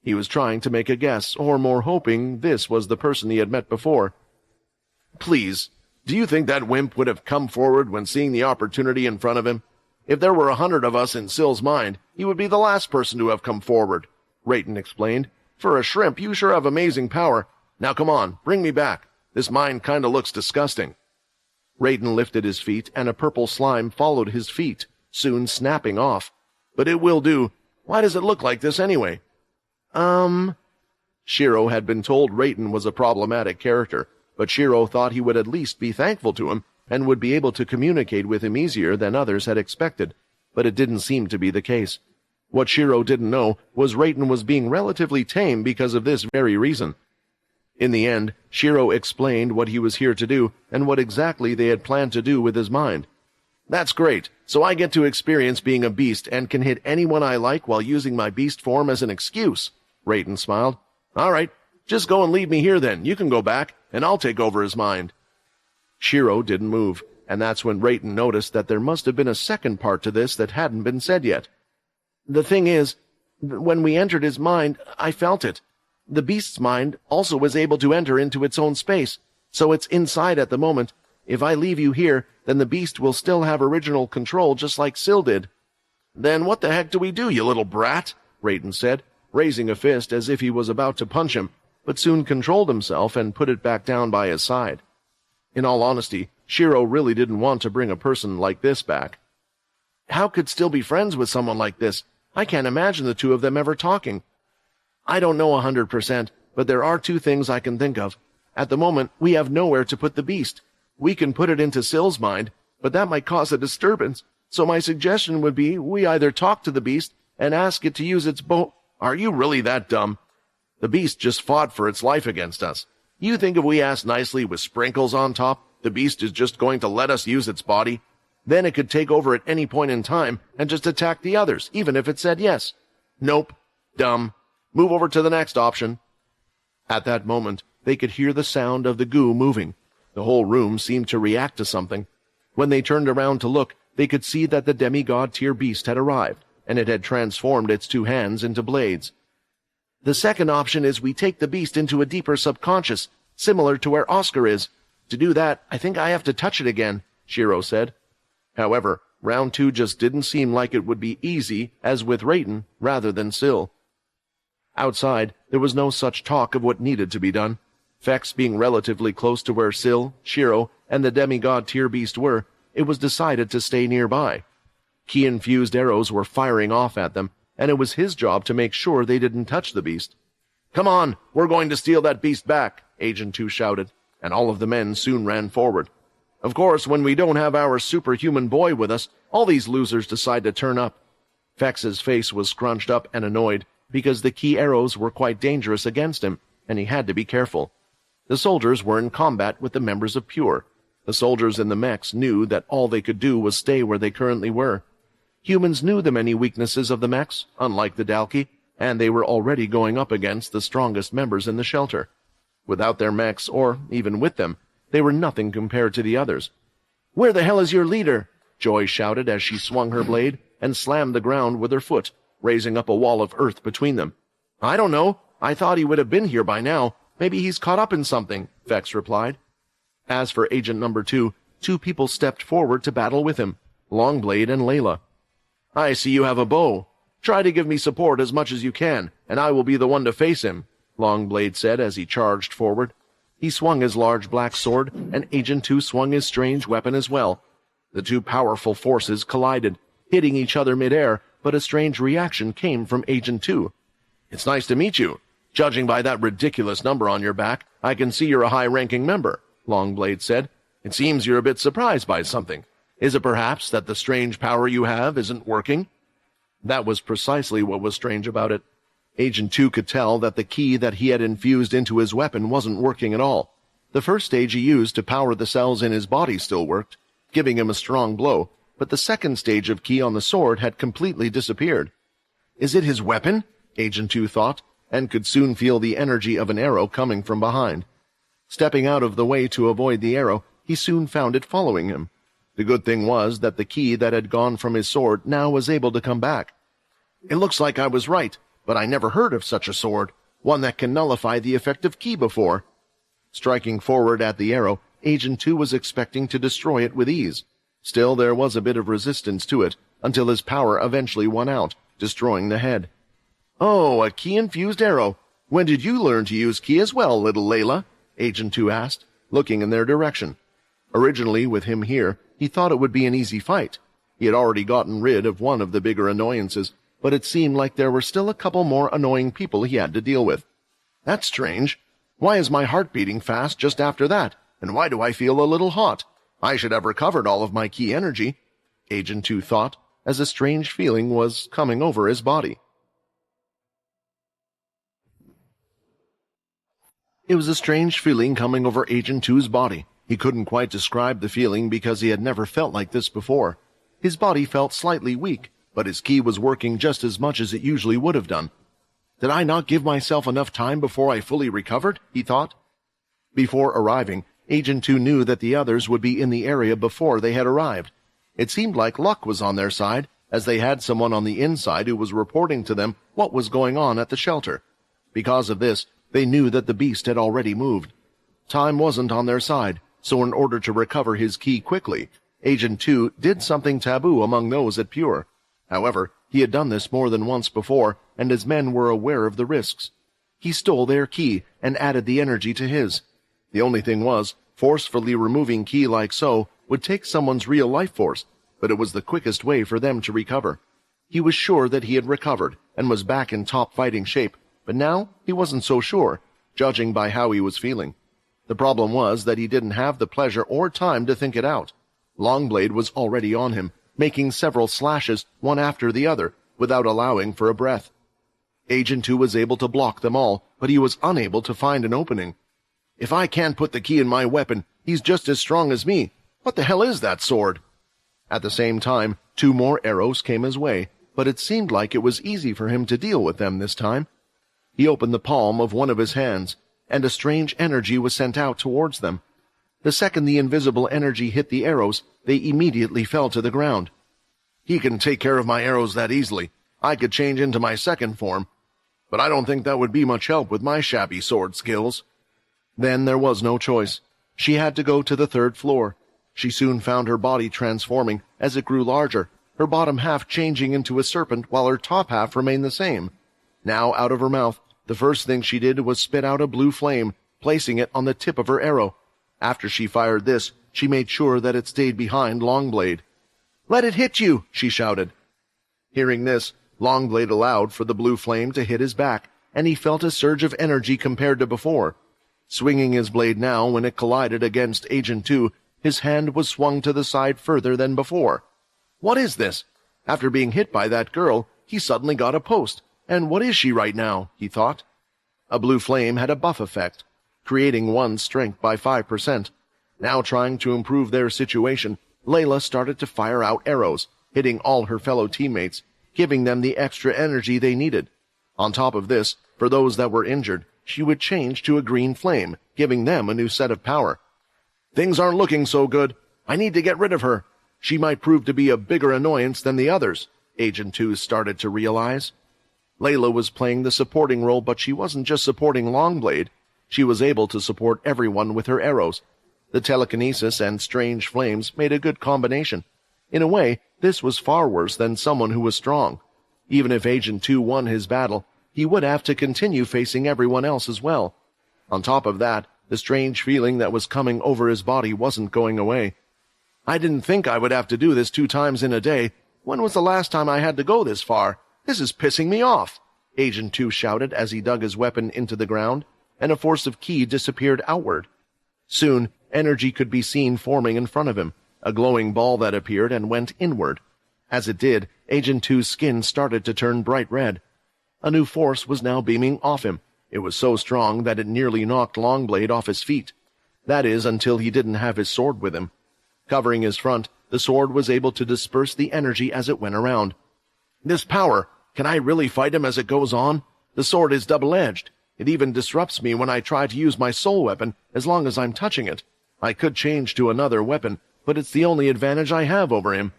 He was trying to make a guess, or more hoping this was the person he had met before. "Please, do you think that wimp would have come forward when seeing the opportunity in front of him? If there were 100 of us in Sill's mind, he would be the last person to have come forward," Rayton explained. "For a shrimp, you sure have amazing power. Now come on, bring me back. This mind kinda looks disgusting." Rayton lifted his feet, and a purple slime followed his feet, soon snapping off. "But it will do. Why does it look like this anyway?" Shiro had been told Rayton was a problematic character, but Shiro thought he would at least be thankful to him and would be able to communicate with him easier than others had expected, but it didn't seem to be the case. What Shiro didn't know was Rayton was being relatively tame because of this very reason. In the end, Shiro explained what he was here to do and what exactly they had planned to do with his mind. "That's great. So I get to experience being a beast and can hit anyone I like while using my beast form as an excuse," Rayton smiled. "All right, just go and leave me here then. You can go back, and I'll take over his mind." Shiro didn't move, and that's when Rayton noticed that there must have been a second part to this that hadn't been said yet. "The thing is, when we entered his mind, I felt it. The beast's mind also was able to enter into its own space, so it's inside at the moment. If I leave you here, then the beast will still have original control just like Sill did." "Then what the heck do we do, you little brat?" Rayton said, raising a fist as if he was about to punch him, but soon controlled himself and put it back down by his side. In all honesty, Shiro really didn't want to bring a person like this back. How could Still be friends with someone like this? I can't imagine the two of them ever talking. "I don't know 100%, but there are two things I can think of. At the moment, we have nowhere to put the beast. We can put it into Sill's mind, but that might cause a disturbance. So my suggestion would be we either talk to the beast and ask it to use its Are you really that dumb? The beast just fought for its life against us. You think if we ask nicely with sprinkles on top, the beast is just going to let us use its body? Then it could take over at any point in time and just attack the others, even if it said yes. Nope. Dumb. Move over to the next option." At that moment, they could hear the sound of the goo moving. The whole room seemed to react to something. When they turned around to look, they could see that the demigod-tier beast had arrived, and it had transformed its two hands into blades. "The second option is we take the beast into a deeper subconscious, similar to where Oscar is. To do that, I think I have to touch it again," Shiro said. However, round 2 just didn't seem like it would be easy, as with Rayton, rather than Sill. Outside, there was no such talk of what needed to be done. Fex being relatively close to where Sill, Shiro, and the demigod-tier beast were, it was decided to stay nearby. Key-infused arrows were firing off at them, and it was his job to make sure they didn't touch the beast. "Come on, we're going to steal that beast back," Agent 2 shouted, and all of the men soon ran forward. Of course, when we don't have our superhuman boy with us, all these losers decide to turn up. Fex's face was scrunched up and annoyed. because the key arrows were quite dangerous against him, and he had to be careful. The soldiers were in combat with the members of Pure. The soldiers in the mechs knew that all they could do was stay where they currently were. Humans knew the many weaknesses of the mechs, unlike the Dalki, and they were already going up against the strongest members in the shelter. Without their mechs, or even with them, they were nothing compared to the others. "Where the hell is your leader?" Joy shouted as she swung her blade and slammed the ground with her foot, raising up a wall of earth between them. "I don't know. I thought he would have been here by now. Maybe he's caught up in something," Vex replied. As for Agent Number 2, two people stepped forward to battle with him, Longblade and Layla. "I see you have a bow. Try to give me support as much as you can, and I will be the one to face him," Longblade said as he charged forward. He swung his large black sword, and Agent 2 swung his strange weapon as well. The two powerful forces collided, hitting each other midair, but a strange reaction came from Agent 2. "It's nice to meet you. Judging by that ridiculous number on your back, I can see you're a high-ranking member," Longblade said. "It seems you're a bit surprised by something. Is it perhaps that the strange power you have isn't working?" That was precisely what was strange about it. Agent 2 could tell that the key that he had infused into his weapon wasn't working at all. The first stage he used to power the cells in his body still worked, giving him a strong blow, but the second stage of key on the sword had completely disappeared. "Is it his weapon?" Agent 2 thought, and could soon feel the energy of an arrow coming from behind. Stepping out of the way to avoid the arrow, he soon found it following him. The good thing was that the key that had gone from his sword now was able to come back. "It looks like I was right, but I never heard of such a sword, one that can nullify the effective key before." Striking forward at the arrow, Agent 2 was expecting to destroy it with ease. Still, there was a bit of resistance to it, until his power eventually won out, destroying the head. "Oh, a key-infused arrow. When did you learn to use key as well, little Layla?" Agent 2 asked, looking in their direction. Originally, with him here, he thought it would be an easy fight. He had already gotten rid of one of the bigger annoyances, but it seemed like there were still a couple more annoying people he had to deal with. "That's strange. Why is my heart beating fast just after that, and why do I feel a little hot? I should have recovered all of my key energy," Agent 2 thought, as a strange feeling was coming over his body. It was a strange feeling coming over Agent 2's body. He couldn't quite describe the feeling because he had never felt like this before. His body felt slightly weak, but his key was working just as much as it usually would have done. "Did I not give myself enough time before I fully recovered?" he thought. Before arriving, Agent 2 knew that the others would be in the area before they had arrived. It seemed like luck was on their side, as they had someone on the inside who was reporting to them what was going on at the shelter. Because of this, they knew that the beast had already moved. Time wasn't on their side, so in order to recover his key quickly, Agent 2 did something taboo among those at Pure. However, he had done this more than once before, and his men were aware of the risks. He stole their key and added the energy to his. The only thing was, forcefully removing key like so would take someone's real life force, but it was the quickest way for them to recover. He was sure that he had recovered and was back in top fighting shape, but now he wasn't so sure, judging by how he was feeling. The problem was that he didn't have the pleasure or time to think it out. Longblade was already on him, making several slashes, one after the other, without allowing for a breath. Agent 2 was able to block them all, but he was unable to find an opening. "If I can't put the key in my weapon, he's just as strong as me. What the hell is that sword?" At the same time, 2 more arrows came his way, but it seemed like it was easy for him to deal with them this time. He opened the palm of one of his hands, and a strange energy was sent out towards them. The second the invisible energy hit the arrows, they immediately fell to the ground. "He can take care of my arrows that easily. I could change into my second form, but I don't think that would be much help with my shabby sword skills." Then there was no choice. She had to go to the 3rd floor. She soon found her body transforming as it grew larger, her bottom half changing into a serpent while her top half remained the same. Now, out of her mouth, the first thing she did was spit out a blue flame, placing it on the tip of her arrow. After she fired this, she made sure that it stayed behind Longblade. "Let it hit you!" she shouted. Hearing this, Longblade allowed for the blue flame to hit his back, and he felt a surge of energy compared to before. Swinging his blade now when it collided against Agent 2, his hand was swung to the side further than before. What is this? After being hit by that girl, he suddenly got a post, And what is she right now? He thought. A blue flame had a buff effect, creating one's strength by 5%. Now trying to improve their situation, Layla started to fire out arrows, hitting all her fellow teammates, giving them the extra energy they needed. On top of this, for those that were injured, she would change to a green flame, giving them a new set of power. Things aren't looking so good. I need to get rid of her. She might prove to be a bigger annoyance than the others, Agent 2 started to realize. Layla was playing the supporting role, but she wasn't just supporting Longblade. She was able to support everyone with her arrows. The telekinesis and strange flames made a good combination. In a way, this was far worse than someone who was strong. Even if Agent 2 won his battle, he would have to continue facing everyone else as well. On top of that, the strange feeling that was coming over his body wasn't going away. I didn't think I would have to do this 2 times in a day. When was the last time I had to go this far? This is pissing me off, Agent 2 shouted as he dug his weapon into the ground, and a force of ki disappeared outward. Soon, energy could be seen forming in front of him, a glowing ball that appeared and went inward. As it did, Agent 2's skin started to turn bright red. A new force was now beaming off him. It was so strong that it nearly knocked Longblade off his feet. That is, until he didn't have his sword with him. Covering his front, the sword was able to disperse the energy as it went around. This power! Can I really fight him as it goes on? The sword is double-edged. It even disrupts me when I try to use my soul weapon as long as I'm touching it. I could change to another weapon, but it's the only advantage I have over him.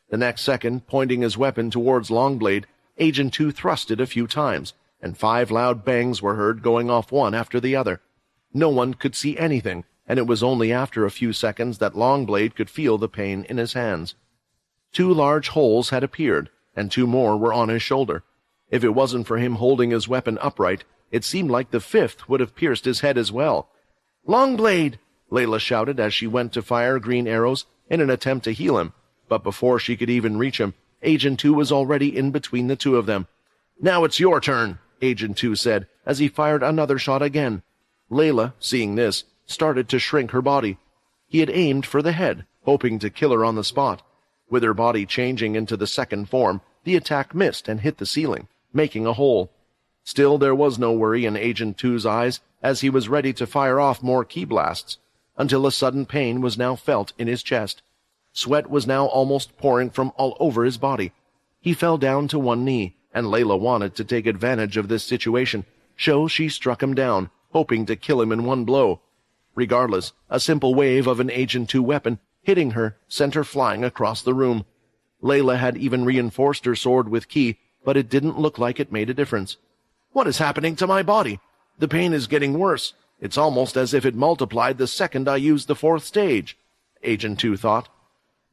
The next second, pointing his weapon towards Longblade, Agent 2 thrust it a few times, and 5 loud bangs were heard going off one after the other. No one could see anything, and it was only after a few seconds that Longblade could feel the pain in his hands. 2 large holes had appeared, and 2 more were on his shoulder. If it wasn't for him holding his weapon upright, it seemed like the 5th would have pierced his head as well. "Longblade!" Layla shouted as she went to fire green arrows in an attempt to heal him, but before she could even reach him, Agent 2 was already in between the 2 of them. "Now it's your turn," Agent 2 said as he fired another shot again. Layla, seeing this, started to shrink her body. He had aimed for the head, hoping to kill her on the spot. With her body changing into the second form, the attack missed and hit the ceiling, making a hole. Still, there was no worry in Agent 2's eyes as he was ready to fire off more ki blasts, until a sudden pain was now felt in his chest. Sweat was now almost pouring from all over his body. He fell down to one knee, and Layla wanted to take advantage of this situation, so she struck him down, hoping to kill him in one blow. Regardless, a simple wave of an Agent 2 weapon hitting her sent her flying across the room. Layla had even reinforced her sword with ki, but it didn't look like it made a difference. "What is happening to my body? The pain is getting worse. It's almost as if it multiplied the second I used the 4th stage," Agent 2 thought.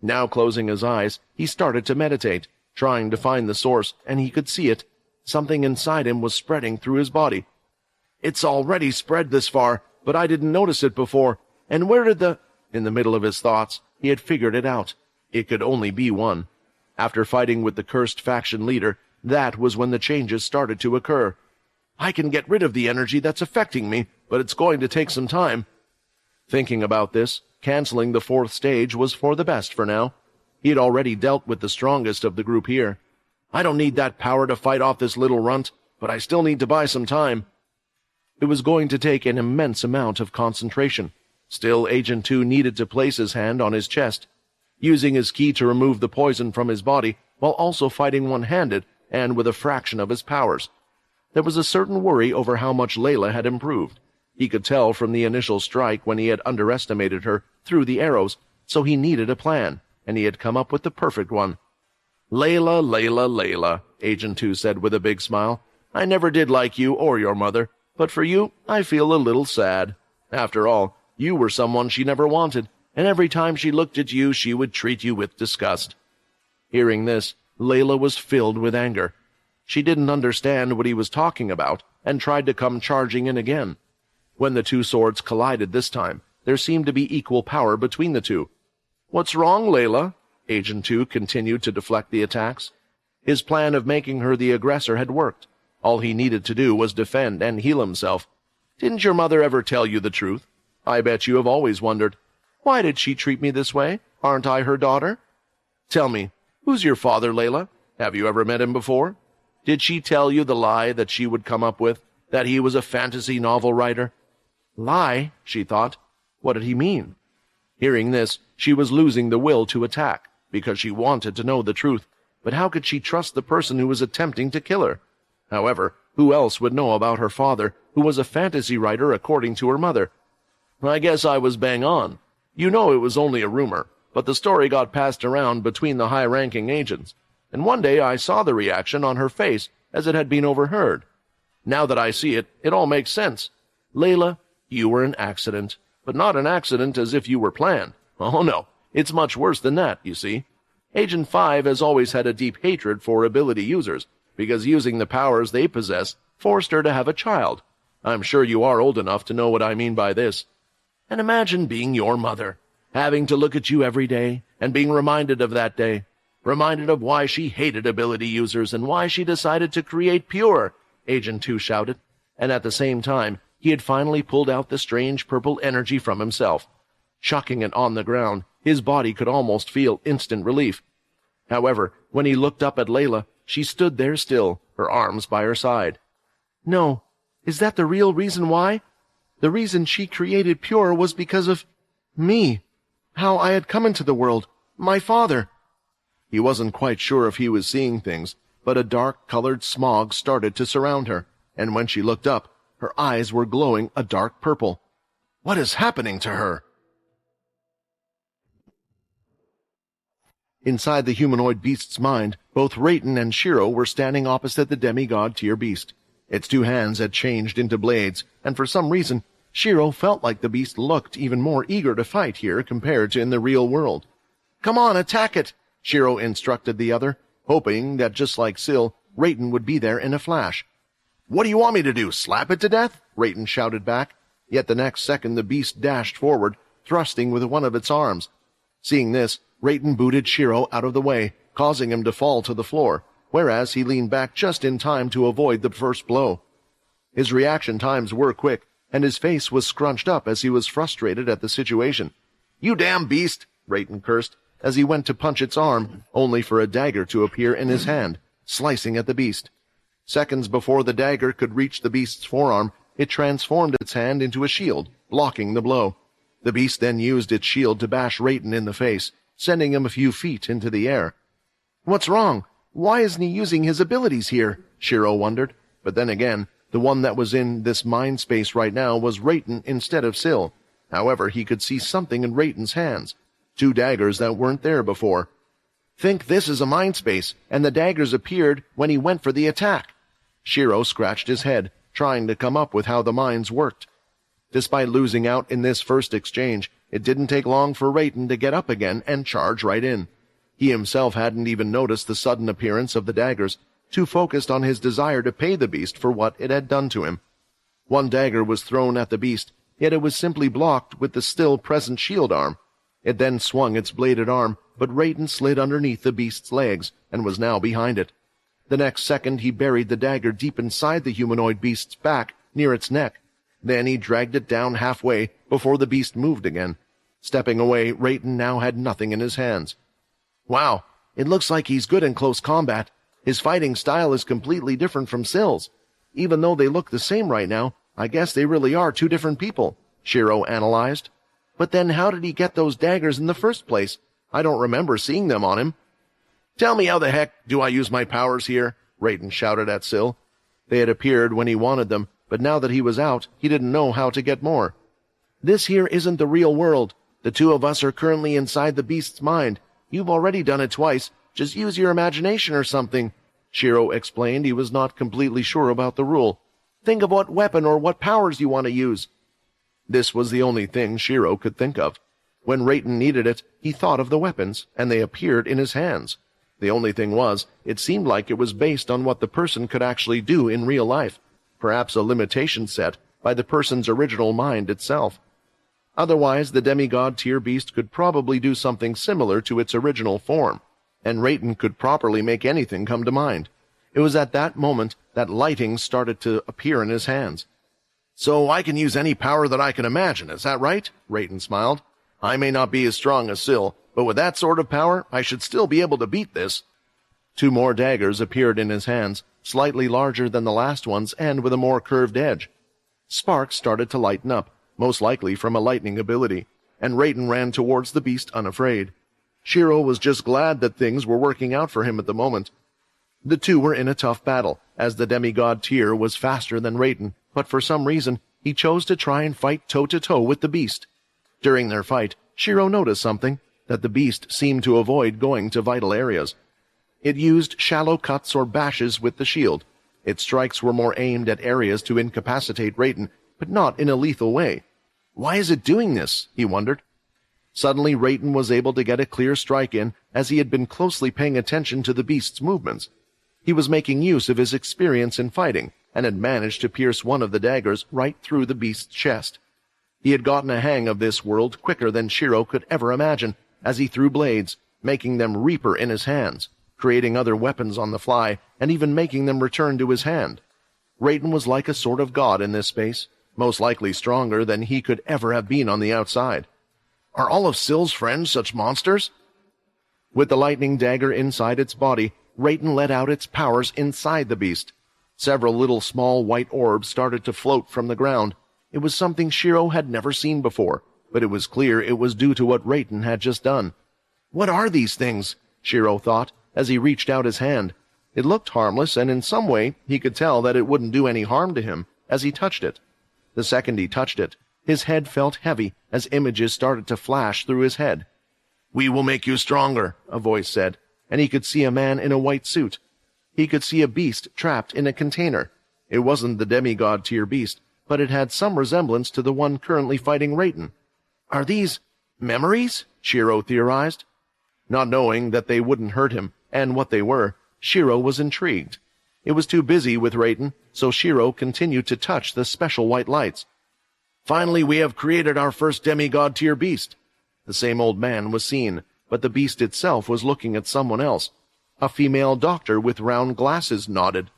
Now closing his eyes, he started to meditate, trying to find the source, and he could see it. Something inside him was spreading through his body. "It's already spread this far, but I didn't notice it before. And where did the—" In the middle of his thoughts, he had figured it out. It could only be one. After fighting with the cursed faction leader, that was when the changes started to occur. "I can get rid of the energy that's affecting me, but it's going to take some time." Thinking about this, canceling the 4th stage was for the best for now. He had already dealt with the strongest of the group here. "I don't need that power to fight off this little runt, but I still need to buy some time." It was going to take an immense amount of concentration. Still, Agent 2 needed to place his hand on his chest, using his ki to remove the poison from his body, while also fighting one-handed and with a fraction of his powers. There was a certain worry over how much Layla had improved. He could tell from the initial strike when he had underestimated her through the arrows, so he needed a plan, and he had come up with the perfect one. "Layla, Layla, Layla," Agent 2 said with a big smile. "I never did like you or your mother, but for you, I feel a little sad. After all, you were someone she never wanted, and every time she looked at you, she would treat you with disgust." Hearing this, Layla was filled with anger. She didn't understand what he was talking about, and tried to come charging in again. When the 2 swords collided this time, there seemed to be equal power between the 2. "What's wrong, Layla?" Agent 2 continued to deflect the attacks. His plan of making her the aggressor had worked. All he needed to do was defend and heal himself. "Didn't your mother ever tell you the truth? I bet you have always wondered. Why did she treat me this way? Aren't I her daughter? Tell me, who's your father, Layla? Have you ever met him before?" Did she tell you the lie that she would come up with, that he was a fantasy novel writer? Lie, she thought. What did he mean? Hearing this, she was losing the will to attack, because she wanted to know the truth, but how could she trust the person who was attempting to kill her? However, who else would know about her father, who was a fantasy writer according to her mother? I guess I was bang on. You know it was only a rumor, but the story got passed around between the high-ranking agents, and one day I saw the reaction on her face as it had been overheard. Now that I see it, it all makes sense. Layla, you were an accident, but not an accident as if you were planned. Oh no, it's much worse than that, you see. Agent 5 has always had a deep hatred for ability users, because using the powers they possess forced her to have a child. I'm sure you are old enough to know what I mean by this. And imagine being your mother, having to look at you every day, and being reminded of that day, reminded of why she hated ability users and why she decided to create Pure, Agent 2 shouted, and at the same time, he had finally pulled out the strange purple energy from himself. Chucking it on the ground, his body could almost feel instant relief. However, when he looked up at Layla, she stood there still, her arms by her side. No, is that the real reason why? The reason she created Pure was because of me. How I had come into the world. My father. He wasn't quite sure if he was seeing things, but a dark-colored smog started to surround her, and when she looked up, her eyes were glowing a dark purple. What is happening to her? Inside the humanoid beast's mind, both Rayton and Shiro were standing opposite the demigod tier beast. Its two hands had changed into blades, and for some reason, Shiro felt like the beast looked even more eager to fight here compared to in the real world. Come on, attack it, Shiro instructed the other, hoping that just like Syl, Rayton would be there in a flash. What do you want me to do, slap it to death? Rayton shouted back. Yet the next second the beast dashed forward, thrusting with one of its arms. Seeing this, Rayton booted Shiro out of the way, causing him to fall to the floor, whereas he leaned back just in time to avoid the first blow. His reaction times were quick, and his face was scrunched up as he was frustrated at the situation. You damn beast, Rayton cursed, as he went to punch its arm, only for a dagger to appear in his hand, slicing at the beast. Seconds before the dagger could reach the beast's forearm, it transformed its hand into a shield, blocking the blow. The beast then used its shield to bash Rayton in the face, sending him a few feet into the air. What's wrong? Why isn't he using his abilities here? Shiro wondered. But then again, the one that was in this mind space right now was Rayton instead of Syl. However, he could see something in Rayton's hands. Two daggers that weren't there before. Think this is a mind space, and the daggers appeared when he went for the attack. Shiro scratched his head, trying to come up with how the minds worked. Despite losing out in this first exchange, it didn't take long for Rayton to get up again and charge right in. He himself hadn't even noticed the sudden appearance of the daggers, too focused on his desire to pay the beast for what it had done to him. One dagger was thrown at the beast, yet it was simply blocked with the still present shield arm. It then swung its bladed arm, but Rayton slid underneath the beast's legs and was now behind it. The next second he buried the dagger deep inside the humanoid beast's back, near its neck. Then he dragged it down halfway before the beast moved again. Stepping away, Rayton now had nothing in his hands. Wow, it looks like he's good in close combat. His fighting style is completely different from Syl's. Even though they look the same right now, I guess they really are two different people, Shiro analyzed. But then how did he get those daggers in the first place? I don't remember seeing them on him. Tell me how the heck do I use my powers here? Rayton shouted at Syl. They had appeared when he wanted them, but now that he was out, he didn't know how to get more. This here isn't the real world. The two of us are currently inside the beast's mind. You've already done it twice. Just use your imagination or something. Shiro explained he was not completely sure about the rule. Think of what weapon or what powers you want to use. This was the only thing Shiro could think of. When Rayton needed it, he thought of the weapons, and they appeared in his hands. The only thing was, it seemed like it was based on what the person could actually do in real life, perhaps a limitation set by the person's original mind itself. Otherwise, the demigod tier beast could probably do something similar to its original form, and Rayton could properly make anything come to mind. It was at that moment that lighting started to appear in his hands. So I can use any power that I can imagine, is that right? Rayton smiled. I may not be as strong as Syl, but with that sort of power, I should still be able to beat this. Two more daggers appeared in his hands, slightly larger than the last ones and with a more curved edge. Sparks started to lighten up, most likely from a lightning ability, and Raiden ran towards the beast unafraid. Shiro was just glad that things were working out for him at the moment. The two were in a tough battle, as the demigod Tyr was faster than Raiden, but for some reason, he chose to try and fight toe-to-toe with the beast. During their fight, Shiro noticed something, that the beast seemed to avoid going to vital areas. It used shallow cuts or bashes with the shield. Its strikes were more aimed at areas to incapacitate Raiden, but not in a lethal way. Why is it doing this? He wondered. Suddenly, Raiden was able to get a clear strike in, as he had been closely paying attention to the beast's movements. He was making use of his experience in fighting, and had managed to pierce one of the daggers right through the beast's chest. He had gotten a hang of this world quicker than Shiro could ever imagine, as he threw blades, making them reaper in his hands, creating other weapons on the fly, and even making them return to his hand. Raiden was like a sort of god in this space, most likely stronger than he could ever have been on the outside. Are all of Sill's friends such monsters? With the lightning dagger inside its body, Raiden let out its powers inside the beast. Several little small white orbs started to float from the ground. It was something Shiro had never seen before, but it was clear it was due to what Raiden had just done. What are these things? Shiro thought, as he reached out his hand. It looked harmless, and in some way he could tell that it wouldn't do any harm to him, as he touched it. The second he touched it, his head felt heavy as images started to flash through his head. "We will make you stronger," a voice said, and he could see a man in a white suit. He could see a beast trapped in a container. It wasn't the demigod tier beast, but it had some resemblance to the one currently fighting Raiden. Are these memories? Shiro theorized. Not knowing that they wouldn't hurt him, and what they were, Shiro was intrigued. It was too busy with Raiden, so Shiro continued to touch the special white lights. "Finally, we have created our first demigod tier beast." The same old man was seen, but the beast itself was looking at someone else. A female doctor with round glasses nodded.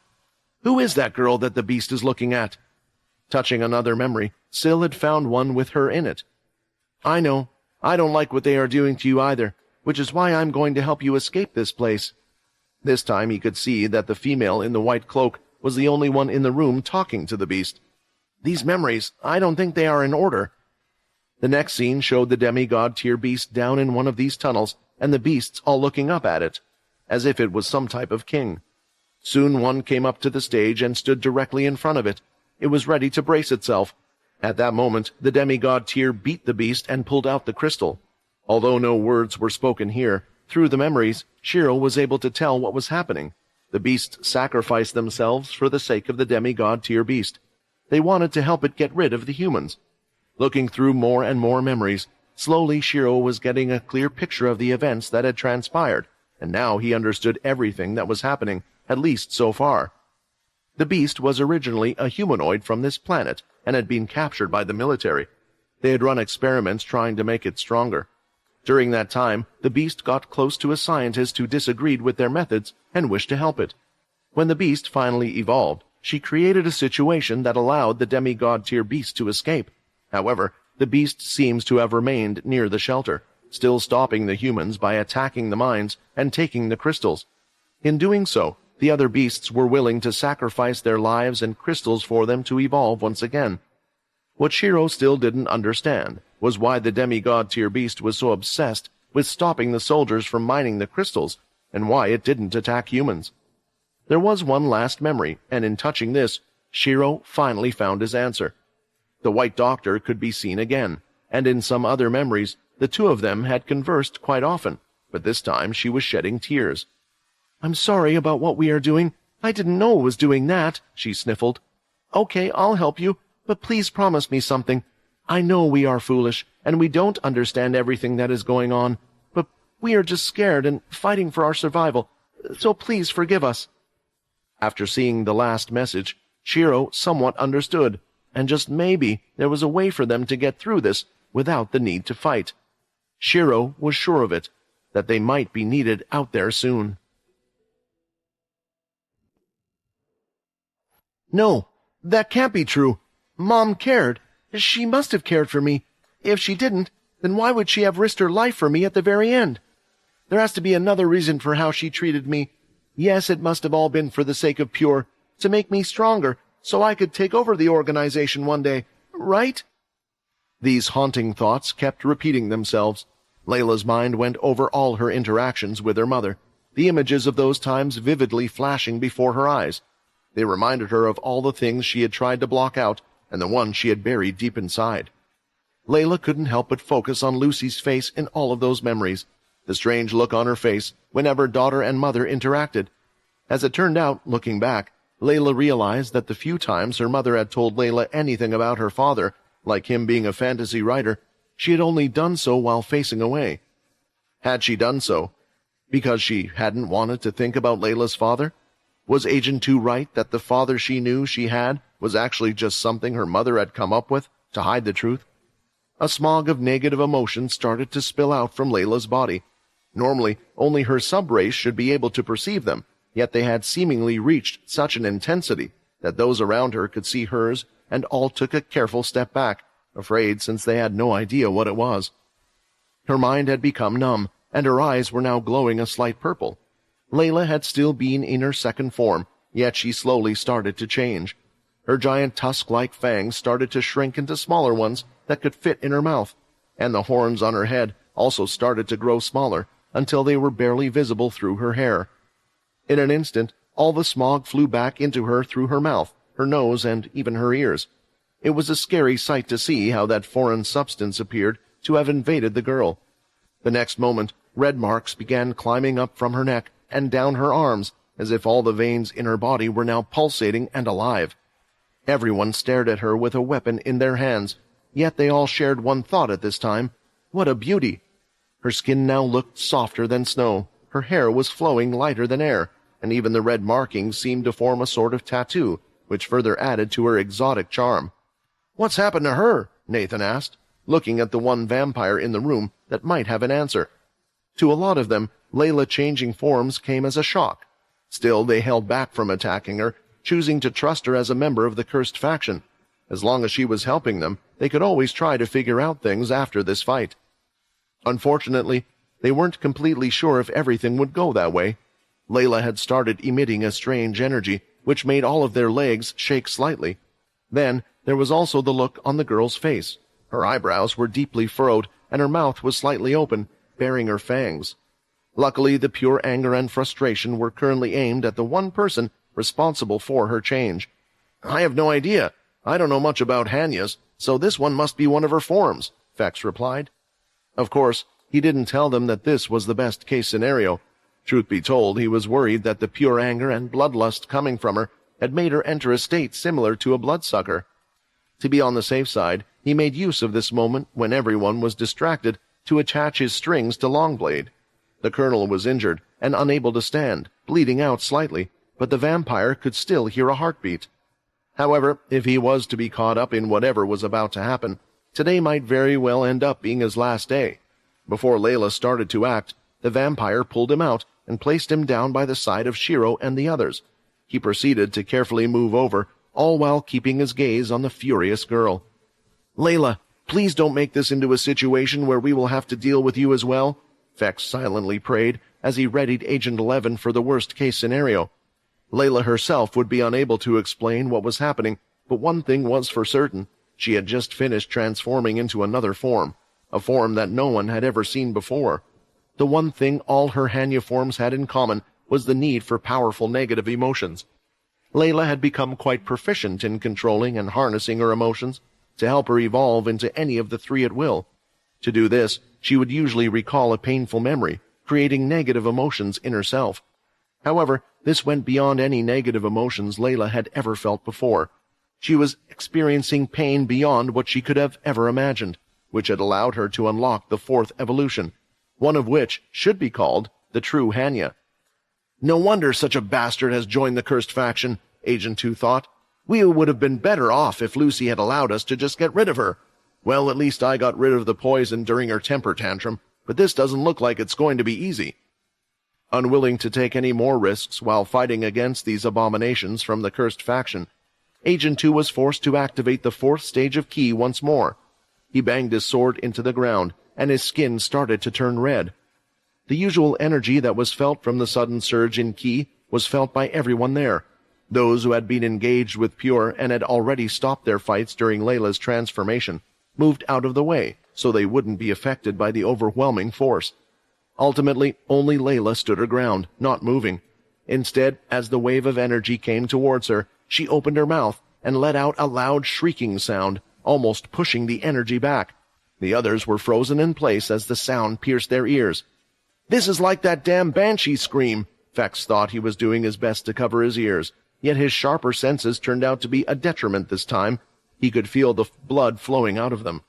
"Who is that girl that the beast is looking at?" Touching another memory, Sill had found one with her in it. "I know. I don't like what they are doing to you either, which is why I'm going to help you escape this place." This time he could see that the female in the white cloak was the only one in the room talking to the beast. "These memories, I don't think they are in order." The next scene showed the demigod tier beast down in one of these tunnels, and the beasts all looking up at it, as if it was some type of king. Soon one came up to the stage and stood directly in front of it. It was ready to brace itself. At that moment, the demigod tier beat the beast and pulled out the crystal. Although no words were spoken here, through the memories, Shiro was able to tell what was happening. The beasts sacrificed themselves for the sake of the demigod tier beast. They wanted to help it get rid of the humans. Looking through more and more memories, slowly Shiro was getting a clear picture of the events that had transpired, and now he understood everything that was happening, at least so far. The beast was originally a humanoid from this planet and had been captured by the military. They had run experiments trying to make it stronger. During that time, the beast got close to a scientist who disagreed with their methods and wished to help it. When the beast finally evolved, she created a situation that allowed the demigod tier beast to escape. However, the beast seems to have remained near the shelter, still stopping the humans by attacking the mines and taking the crystals. In doing so, the other beasts were willing to sacrifice their lives and crystals for them to evolve once again. What Shiro still didn't understand was why the demigod tier beast was so obsessed with stopping the soldiers from mining the crystals, and why it didn't attack humans. There was one last memory, and in touching this, Shiro finally found his answer. The White Doctor could be seen again, and in some other memories, the two of them had conversed quite often, but this time she was shedding tears. "I'm sorry about what we are doing. I didn't know it was doing that," she sniffled. "Okay, I'll help you, but please promise me something. I know we are foolish, and we don't understand everything that is going on, but we are just scared and fighting for our survival, so please forgive us." After seeing the last message, Shiro somewhat understood, and just maybe there was a way for them to get through this without the need to fight. Shiro was sure of it, that they might be needed out there soon. "No, that can't be true. Mom cared. She must have cared for me. If she didn't, then why would she have risked her life for me at the very end? There has to be another reason for how she treated me. Yes, it must have all been for the sake of Pure, to make me stronger, so I could take over the organization one day, right? These haunting thoughts kept repeating themselves. Layla's mind went over all her interactions with her mother, the images of those times vividly flashing before her eyes. They reminded her of all the things she had tried to block out and the ones she had buried deep inside. Layla couldn't help but focus on Lucy's face in all of those memories, the strange look on her face whenever daughter and mother interacted. As it turned out, looking back, Layla realized that the few times her mother had told Layla anything about her father, like him being a fantasy writer, she had only done so while facing away. Had she done so because she hadn't wanted to think about Layla's father? Was Agent 2 right that the father she knew she had was actually just something her mother had come up with to hide the truth? A smog of negative emotions started to spill out from Layla's body. Normally, only her subrace should be able to perceive them, yet they had seemingly reached such an intensity that those around her could see hers, and all took a careful step back, afraid since they had no idea what it was. Her mind had become numb, and her eyes were now glowing a slight purple. Layla had still been in her second form, yet she slowly started to change. Her giant tusk-like fangs started to shrink into smaller ones that could fit in her mouth, and the horns on her head also started to grow smaller until they were barely visible through her hair. In an instant, all the smog flew back into her through her mouth, her nose, and even her ears. It was a scary sight to see how that foreign substance appeared to have invaded the girl. The next moment, red marks began climbing up from her neck and down her arms, as if all the veins in her body were now pulsating and alive. Everyone stared at her with a weapon in their hands, yet they all shared one thought at this time. What a beauty! Her skin now looked softer than snow, her hair was flowing lighter than air, and even the red markings seemed to form a sort of tattoo, which further added to her exotic charm. "What's happened to her?" Nathan asked, looking at the one vampire in the room that might have an answer. To a lot of them, Layla changing forms came as a shock. Still, they held back from attacking her, choosing to trust her as a member of the cursed faction. As long as she was helping them, they could always try to figure out things after this fight. Unfortunately, they weren't completely sure if everything would go that way. Layla had started emitting a strange energy, which made all of their legs shake slightly. Then, there was also the look on the girl's face. Her eyebrows were deeply furrowed, and her mouth was slightly open, baring her fangs. Luckily, the pure anger and frustration were currently aimed at the one person responsible for her change. "I have no idea. I don't know much about Hanya's, so this one must be one of her forms," Fex replied. Of course, he didn't tell them that this was the best-case scenario. Truth be told, he was worried that the pure anger and bloodlust coming from her had made her enter a state similar to a bloodsucker. To be on the safe side, he made use of this moment when everyone was distracted to attach his strings to Longblade. The colonel was injured and unable to stand, bleeding out slightly, but the vampire could still hear a heartbeat. However, if he was to be caught up in whatever was about to happen, today might very well end up being his last day. Before Layla started to act, the vampire pulled him out and placed him down by the side of Shiro and the others. He proceeded to carefully move over, all while keeping his gaze on the furious girl. "Layla, please don't make this into a situation where we will have to deal with you as well," Fex silently prayed as he readied Agent 11 for the worst-case scenario. Layla herself would be unable to explain what was happening, but one thing was for certain. She had just finished transforming into another form, a form that no one had ever seen before. The one thing all her Hanya forms had in common was the need for powerful negative emotions. Layla had become quite proficient in controlling and harnessing her emotions to help her evolve into any of the three at will. To do this, she would usually recall a painful memory, creating negative emotions in herself. However, this went beyond any negative emotions Layla had ever felt before. She was experiencing pain beyond what she could have ever imagined, which had allowed her to unlock the fourth evolution, one of which should be called the true Hanya. "No wonder such a bastard has joined the cursed faction," Agent 2 thought. "We would have been better off if Lucy had allowed us to just get rid of her. Well, at least I got rid of the poison during her temper tantrum, but this doesn't look like it's going to be easy." Unwilling to take any more risks while fighting against these abominations from the cursed faction, Agent 2 was forced to activate the fourth stage of Ki once more. He banged his sword into the ground, and his skin started to turn red. The usual energy that was felt from the sudden surge in Ki was felt by everyone there. Those who had been engaged with Pure and had already stopped their fights during Layla's transformation moved out of the way so they wouldn't be affected by the overwhelming force. Ultimately, only Layla stood her ground, not moving. Instead, as the wave of energy came towards her, she opened her mouth and let out a loud shrieking sound, almost pushing the energy back. The others were frozen in place as the sound pierced their ears. "This is like that damn banshee scream," Fex thought he was doing his best to cover his ears, yet his sharper senses turned out to be a detriment this time. He could feel the blood flowing out of them.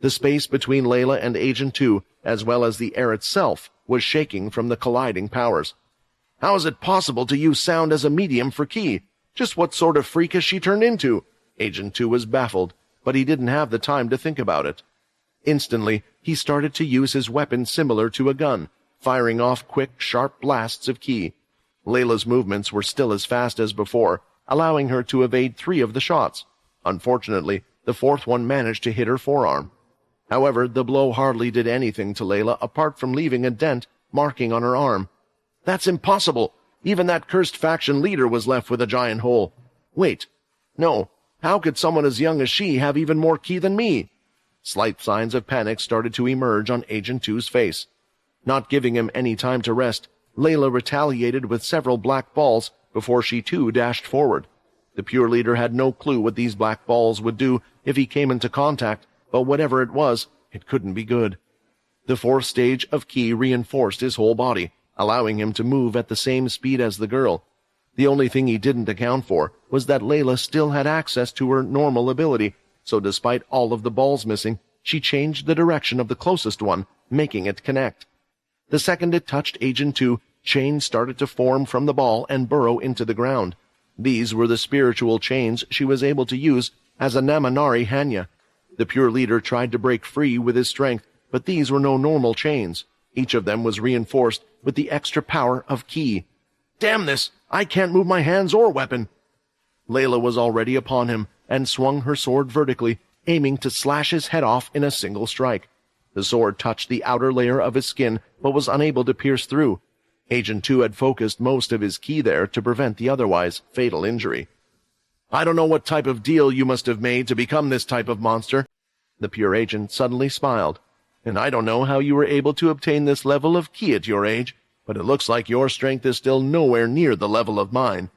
The space between Layla and Agent 2, as well as the air itself, was shaking from the colliding powers. How is it possible to use sound as a medium for ki? Just what sort of freak has she turned into? Agent 2 was baffled, but he didn't have the time to think about it. Instantly, he started to use his weapon similar to a gun, firing off quick, sharp blasts of ki. Layla's movements were still as fast as before, allowing her to evade 3 of the shots. Unfortunately, the 4th one managed to hit her forearm. However, the blow hardly did anything to Layla apart from leaving a dent marking on her arm. That's impossible! Even that cursed faction leader was left with a giant hole. Wait. No. How could someone as young as she have even more ki than me? Slight signs of panic started to emerge on Agent 2's face. Not giving him any time to rest, Layla retaliated with several black balls before she too dashed forward. The Pure Leader had no clue what these black balls would do if he came into contact, but whatever it was, it couldn't be good. The 4th stage of ki reinforced his whole body, allowing him to move at the same speed as the girl. The only thing he didn't account for was that Layla still had access to her normal ability, so despite all of the balls missing, she changed the direction of the closest one, making it connect. The second it touched Agent 2, chains started to form from the ball and burrow into the ground. These were the spiritual chains she was able to use as a Naminari Hanya. The Pure Leader tried to break free with his strength, but these were no normal chains. Each of them was reinforced with the extra power of ki. Damn this! I can't move my hands or weapon! Layla was already upon him and swung her sword vertically, aiming to slash his head off in a single strike. The sword touched the outer layer of his skin, but was unable to pierce through. Agent 2 had focused most of his ki there to prevent the otherwise fatal injury. I don't know what type of deal you must have made to become this type of monster. The Pure Agent suddenly smiled. And I don't know how you were able to obtain this level of ki at your age, but it looks like your strength is still nowhere near the level of mine.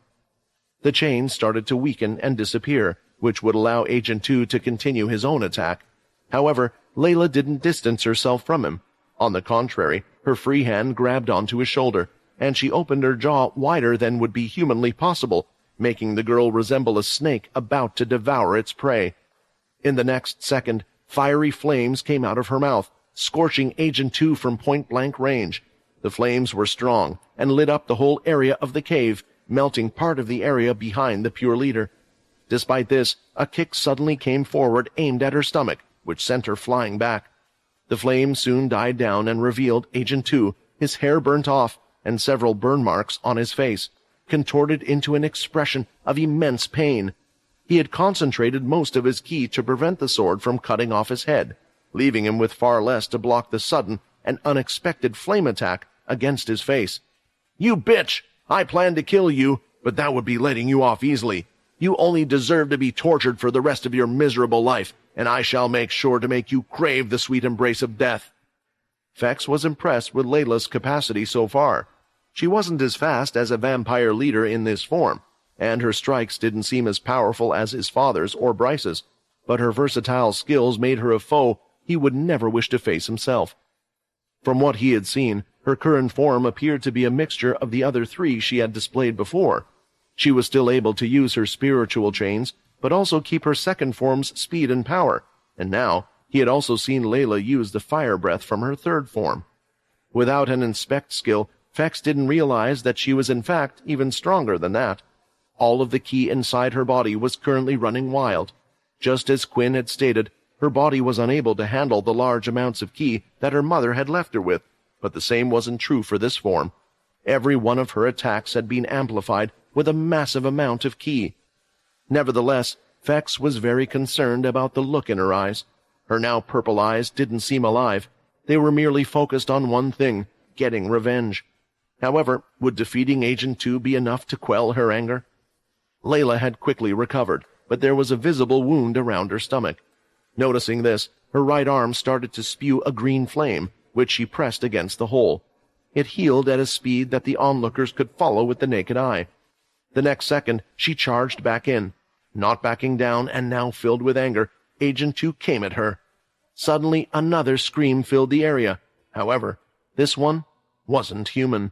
The chain started to weaken and disappear, which would allow Agent 2 to continue his own attack. However, Layla didn't distance herself from him. On the contrary, her free hand grabbed onto his shoulder, and she opened her jaw wider than would be humanly possible, making the girl resemble a snake about to devour its prey. In the next second, fiery flames came out of her mouth, scorching Agent 2 from point-blank range. The flames were strong and lit up the whole area of the cave, melting part of the area behind the Pure Leader. Despite this, a kick suddenly came forward aimed at her stomach, which sent her flying back. The flames soon died down and revealed Agent 2, his hair burnt off, and several burn marks on his face, contorted into an expression of immense pain. He had concentrated most of his ki to prevent the sword from cutting off his head, leaving him with far less to block the sudden and unexpected flame attack against his face. You bitch! I planned to kill you, but that would be letting you off easily. You only deserve to be tortured for the rest of your miserable life, and I shall make sure to make you crave the sweet embrace of death. Fex was impressed with Layla's capacity so far. She wasn't as fast as a vampire leader in this form, and her strikes didn't seem as powerful as his father's or Bryce's, but her versatile skills made her a foe he would never wish to face himself. From what he had seen, her current form appeared to be a mixture of the other 3 she had displayed before. She was still able to use her spiritual chains, but also keep her second form's speed and power, and now he had also seen Layla use the fire breath from her third form. Without an inspect skill, Fex didn't realize that she was in fact even stronger than that. All of the ki inside her body was currently running wild. Just as Quinn had stated, her body was unable to handle the large amounts of ki that her mother had left her with, but the same wasn't true for this form. Every one of her attacks had been amplified with a massive amount of ki. Nevertheless, Fex was very concerned about the look in her eyes. Her now purple eyes didn't seem alive. They were merely focused on one thing, getting revenge. However, would defeating Agent 2 be enough to quell her anger? Layla had quickly recovered, but there was a visible wound around her stomach. Noticing this, her right arm started to spew a green flame, which she pressed against the hole. It healed at a speed that the onlookers could follow with the naked eye. The next second, she charged back in. Not backing down and now filled with anger, Agent 2 came at her. Suddenly, another scream filled the area. However, this one wasn't human.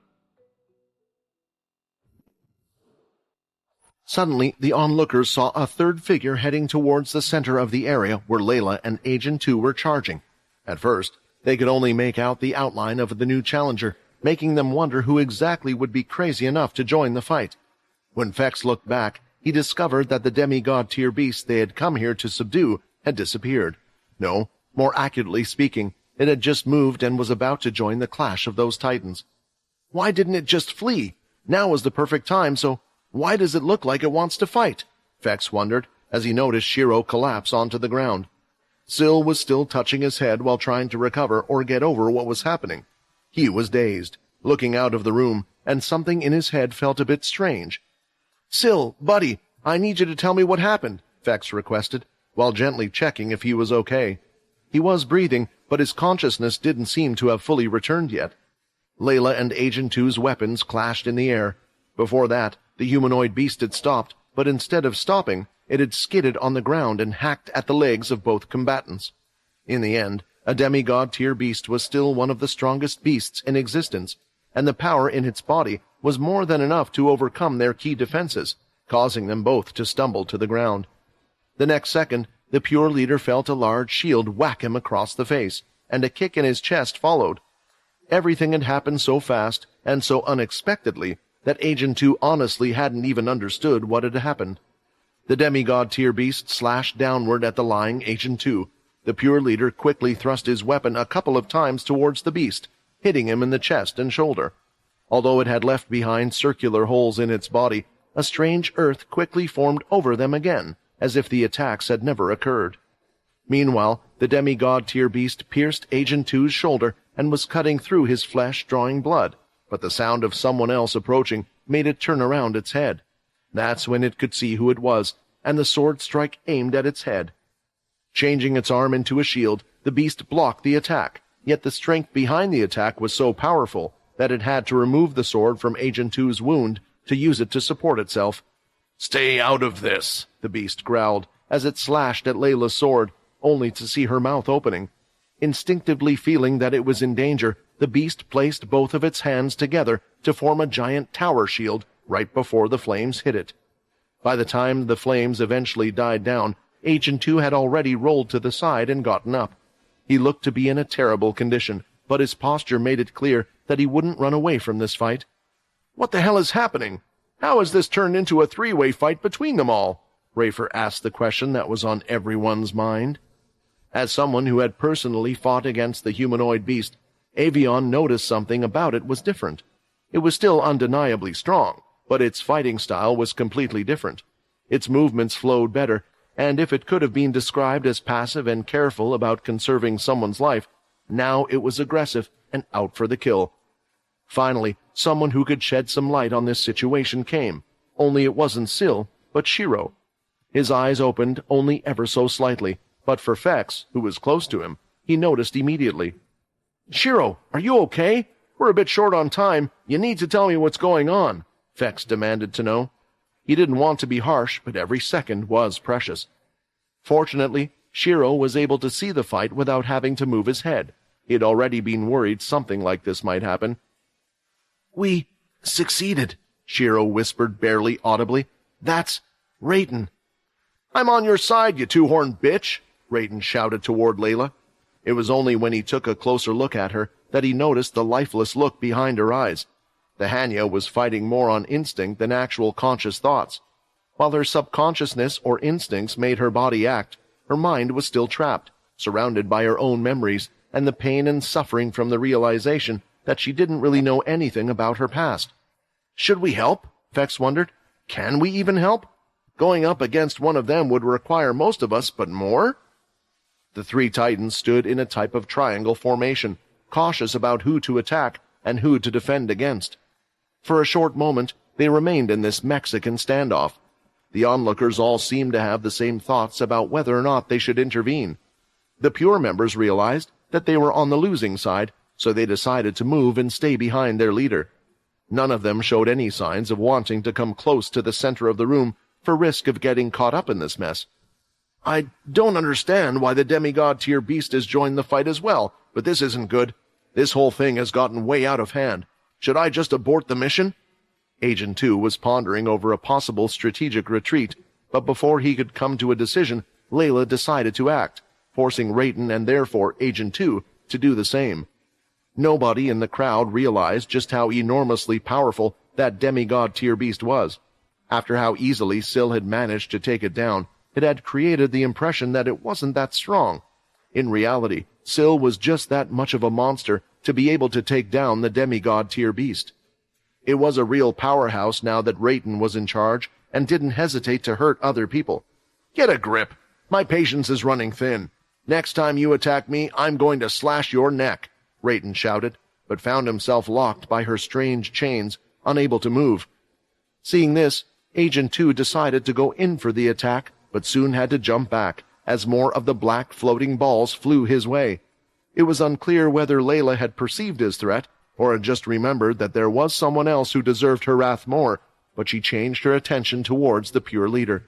Suddenly, the onlookers saw a third figure heading towards the center of the area where Layla and Agent 2 were charging. At first, they could only make out the outline of the new challenger, making them wonder who exactly would be crazy enough to join the fight. When Fex looked back, he discovered that the demigod-tier beast they had come here to subdue had disappeared. No, more accurately speaking, it had just moved and was about to join the clash of those titans. Why didn't it just flee? Now was the perfect time, so why does it look like it wants to fight? Fex wondered, as he noticed Shiro collapse onto the ground. Syl was still touching his head while trying to recover or get over what was happening. He was dazed, looking out of the room, and something in his head felt a bit strange. "Syl, buddy, I need you to tell me what happened," Fex requested, while gently checking if he was okay. He was breathing, but his consciousness didn't seem to have fully returned yet. Layla and Agent 2's weapons clashed in the air. Before that, the humanoid beast had stopped, but instead of stopping, it had skidded on the ground and hacked at the legs of both combatants. In the end, a demigod-tier beast was still one of the strongest beasts in existence, and the power in its body was more than enough to overcome their key defenses, causing them both to stumble to the ground. The next second, the pure leader felt a large shield whack him across the face, and a kick in his chest followed. Everything had happened so fast and so unexpectedly that Agent 2 honestly hadn't even understood what had happened. The demigod-tier beast slashed downward at the lying Agent 2. The pure leader quickly thrust his weapon a couple of times towards the beast, hitting him in the chest and shoulder. Although it had left behind circular holes in its body, a strange earth quickly formed over them again, as if the attacks had never occurred. Meanwhile, the demigod-tier beast pierced Agent 2's shoulder and was cutting through his flesh, drawing blood, but the sound of someone else approaching made it turn around its head. That's when it could see who it was, and the sword strike aimed at its head. Changing its arm into a shield, the beast blocked the attack, yet the strength behind the attack was so powerful that it had to remove the sword from Agent 2's wound to use it to support itself. "Stay out of this," the beast growled, as it slashed at Layla's sword, only to see her mouth opening. Instinctively feeling that it was in danger, the beast placed both of its hands together to form a giant tower shield right before the flames hit it. By the time the flames eventually died down, Agent 2 had already rolled to the side and gotten up. He looked to be in a terrible condition, but his posture made it clear that he wouldn't run away from this fight. "What the hell is happening? How has this turned into a three-way fight between them all?" Rafer asked the question that was on everyone's mind. As someone who had personally fought against the humanoid beast, Avion noticed something about it was different. It was still undeniably strong, but its fighting style was completely different. Its movements flowed better, and if it could have been described as passive and careful about conserving someone's life, now it was aggressive and out for the kill. Finally, someone who could shed some light on this situation came, only it wasn't Syl, but Shiro. His eyes opened only ever so slightly, but for Fex, who was close to him, he noticed immediately. "Shiro, are you okay? We're a bit short on time. You need to tell me what's going on," Fex demanded to know. He didn't want to be harsh, but every second was precious. Fortunately, Shiro was able to see the fight without having to move his head. He had already been worried something like this might happen. "We succeeded," Shiro whispered barely audibly. "That's Rayton." "I'm on your side, you two-horned bitch," Rayton shouted toward Layla. It was only when he took a closer look at her that he noticed the lifeless look behind her eyes. The Hanya was fighting more on instinct than actual conscious thoughts. While her subconsciousness or instincts made her body act, her mind was still trapped, surrounded by her own memories and the pain and suffering from the realization that she didn't really know anything about her past. "Should we help?" Fex wondered. "Can we even help? Going up against one of them would require most of us, but more?" The three titans stood in a type of triangle formation, cautious about who to attack and who to defend against. For a short moment, they remained in this Mexican standoff. The onlookers all seemed to have the same thoughts about whether or not they should intervene. The Pure members realized that they were on the losing side, so they decided to move and stay behind their leader. None of them showed any signs of wanting to come close to the center of the room for risk of getting caught up in this mess. "I don't understand why the demigod tier beast has joined the fight as well, but this isn't good. This whole thing has gotten way out of hand. Should I just abort the mission?" Agent 2 was pondering over a possible strategic retreat, but before he could come to a decision, Layla decided to act, forcing Rayton and therefore Agent 2 to do the same. Nobody in the crowd realized just how enormously powerful that demigod tier beast was. After how easily Syl had managed to take it down, it had created the impression that it wasn't that strong. In reality, Syl was just that much of a monster to be able to take down the demigod tier beast. It was a real powerhouse now that Rayton was in charge and didn't hesitate to hurt other people. "Get a grip. My patience is running thin. Next time you attack me, I'm going to slash your neck," Rayton shouted, but found himself locked by her strange chains, unable to move. Seeing this, Agent 2 decided to go in for the attack, but soon had to jump back, as more of the black floating balls flew his way. It was unclear whether Layla had perceived his threat, or had just remembered that there was someone else who deserved her wrath more, but she changed her attention towards the Pure leader.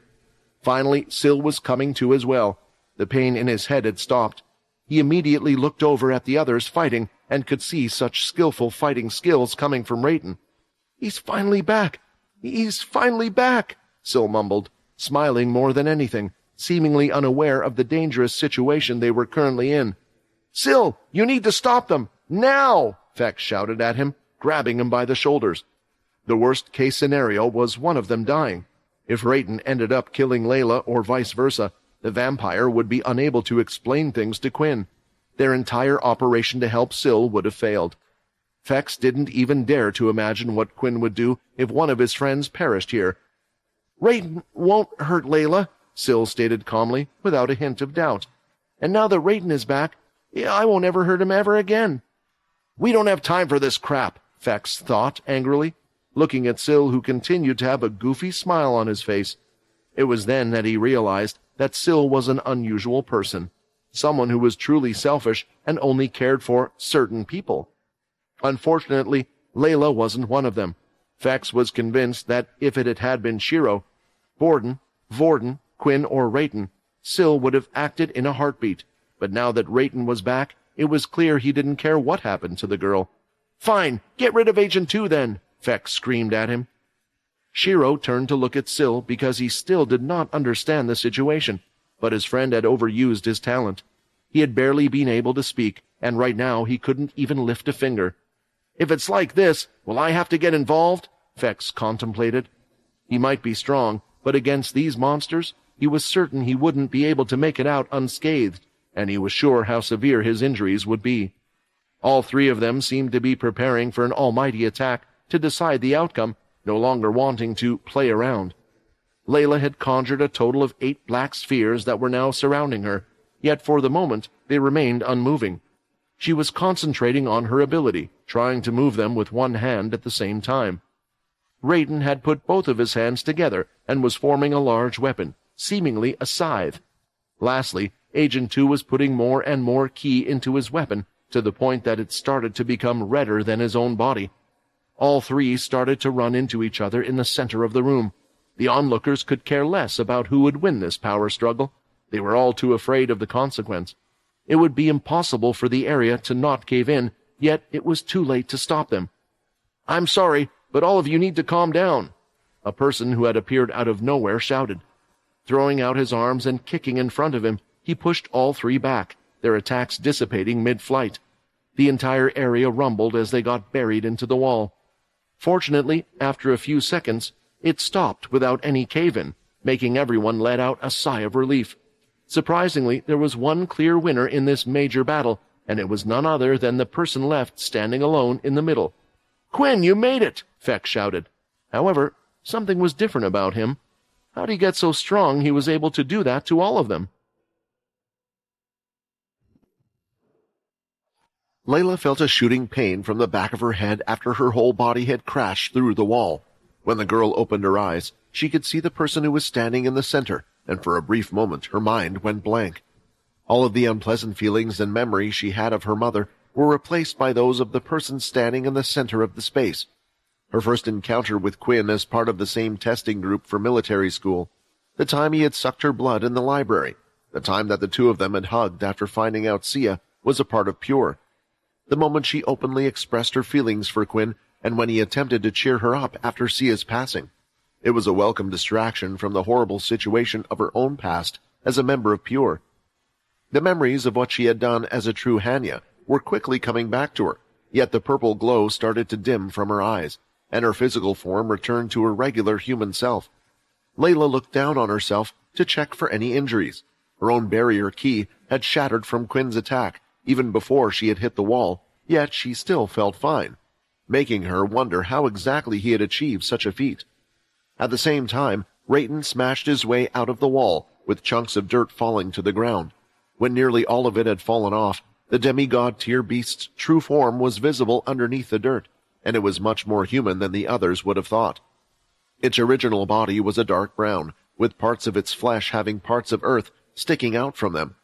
Finally, Syl was coming to as well. The pain in his head had stopped. He immediately looked over at the others fighting and could see such skillful fighting skills coming from Rayton. "He's finally back! He's finally back!" Syl mumbled, smiling more than anything, seemingly unaware of the dangerous situation they were currently in. "Syl, you need to stop them! Now!" Fex shouted at him, grabbing him by the shoulders. The worst-case scenario was one of them dying. If Rayton ended up killing Layla or vice versa, the vampire would be unable to explain things to Quinn. Their entire operation to help Syl would have failed. Fex didn't even dare to imagine what Quinn would do if one of his friends perished here. "Rayton won't hurt Layla," Syl stated calmly, without a hint of doubt. "And now that Rayton is back, I won't ever hurt him ever again." "We don't have time for this crap," Fex thought angrily, looking at Syl, who continued to have a goofy smile on his face. It was then that he realized that Syl was an unusual person, someone who was truly selfish and only cared for certain people. Unfortunately, Layla wasn't one of them. Fex was convinced that if it had been Shiro, Borden, Vorden, Quinn, or Rayton, Syl would have acted in a heartbeat. But now that Rayton was back, it was clear he didn't care what happened to the girl. "Fine, get rid of Agent 2 then," Fex screamed at him. Shiro turned to look at Syl because he still did not understand the situation, but his friend had overused his talent. He had barely been able to speak, and right now he couldn't even lift a finger. "If it's like this, will I have to get involved?" Fex contemplated. He might be strong, but against these monsters, he was certain he wouldn't be able to make it out unscathed, and he was sure how severe his injuries would be. All three of them seemed to be preparing for an almighty attack to decide the outcome, no longer wanting to play around. Layla had conjured a total of 8 black spheres that were now surrounding her, yet for the moment they remained unmoving. She was concentrating on her ability, trying to move them with one hand at the same time. Rayton had put both of his hands together and was forming a large weapon, seemingly a scythe. Lastly, Agent 2 was putting more and more ki into his weapon, to the point that it started to become redder than his own body. All three started to run into each other in the center of the room. The onlookers could care less about who would win this power struggle. They were all too afraid of the consequence. It would be impossible for the area to not cave in, yet it was too late to stop them. "I'm sorry, but all of you need to calm down," a person who had appeared out of nowhere shouted. Throwing out his arms and kicking in front of him, he pushed all three back, their attacks dissipating mid-flight. The entire area rumbled as they got buried into the wall. Fortunately, after a few seconds, it stopped without any cave-in, making everyone let out a sigh of relief. Surprisingly, there was one clear winner in this major battle, and it was none other than the person left standing alone in the middle. "Quinn, you made it!" Feck shouted. However, something was different about him. How'd he get so strong he was able to do that to all of them? Layla felt a shooting pain from the back of her head after her whole body had crashed through the wall. When the girl opened her eyes, she could see the person who was standing in the center, and for a brief moment her mind went blank. All of the unpleasant feelings and memories she had of her mother were replaced by those of the person standing in the center of the space. Her first encounter with Quinn as part of the same testing group for military school, the time he had sucked her blood in the library, the time that the two of them had hugged after finding out Sia was a part of Pure, the moment she openly expressed her feelings for Quinn, and when he attempted to cheer her up after Sia's passing. It was a welcome distraction from the horrible situation of her own past as a member of Pure. The memories of what she had done as a true Hanya were quickly coming back to her, yet the purple glow started to dim from her eyes, and her physical form returned to her regular human self. Layla looked down on herself to check for any injuries. Her own barrier key had shattered from Quinn's attack, even before she had hit the wall, yet she still felt fine, making her wonder how exactly he had achieved such a feat. At the same time, Rayton smashed his way out of the wall, with chunks of dirt falling to the ground. When nearly all of it had fallen off, the demigod tier beast's true form was visible underneath the dirt, and it was much more human than the others would have thought. Its original body was a dark brown, with parts of its flesh having parts of earth sticking out from them.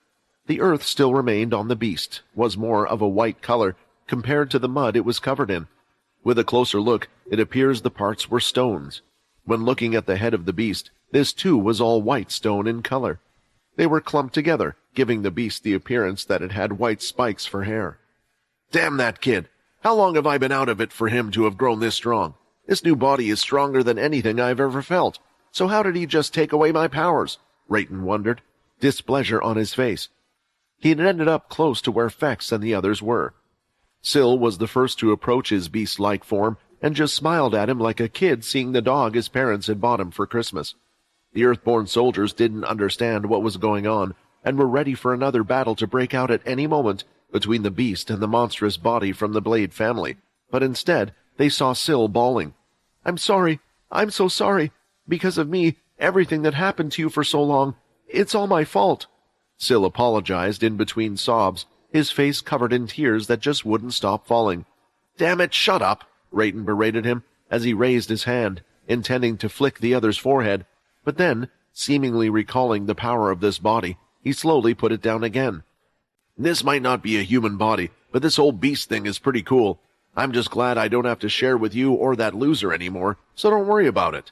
The earth still remained on the beast, was more of a white color compared to the mud it was covered in. With a closer look, it appears the parts were stones. When looking at the head of the beast, this too was all white stone in color. They were clumped together, giving the beast the appearance that it had white spikes for hair. Damn that kid! How long have I been out of it for him to have grown this strong? This new body is stronger than anything I've ever felt. So how did he just take away my powers? Rayton wondered, displeasure on his face. He had ended up close to where Fex and the others were. Syl was the first to approach his beast-like form and just smiled at him like a kid seeing the dog his parents had bought him for Christmas. The Earthborn soldiers didn't understand what was going on and were ready for another battle to break out at any moment between the beast and the monstrous body from the Blade family, but instead they saw Syl bawling. "I'm sorry. I'm so sorry. Because of me, everything that happened to you for so long, it's all my fault." Syl apologized in between sobs, his face covered in tears that just wouldn't stop falling. "Damn it, shut up!" Rayton berated him as he raised his hand, intending to flick the other's forehead, but then, seemingly recalling the power of this body, he slowly put it down again. "This might not be a human body, but this whole beast thing is pretty cool. I'm just glad I don't have to share with you or that loser anymore, so don't worry about it."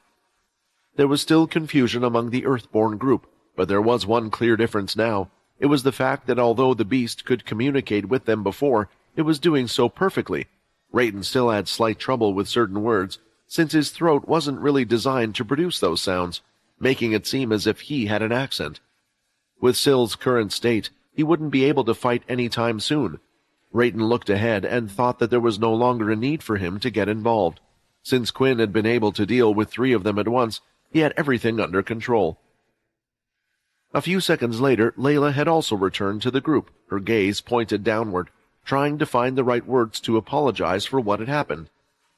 There was still confusion among the Earthborn group, but there was one clear difference now. It was the fact that although the beast could communicate with them before, it was doing so perfectly. Rayton still had slight trouble with certain words, since his throat wasn't really designed to produce those sounds, making it seem as if he had an accent. With Syl's current state, he wouldn't be able to fight any time soon. Rayton looked ahead and thought that there was no longer a need for him to get involved. Since Quinn had been able to deal with 3 of them at once, he had everything under control. A few seconds later, Layla had also returned to the group, her gaze pointed downward, trying to find the right words to apologize for what had happened.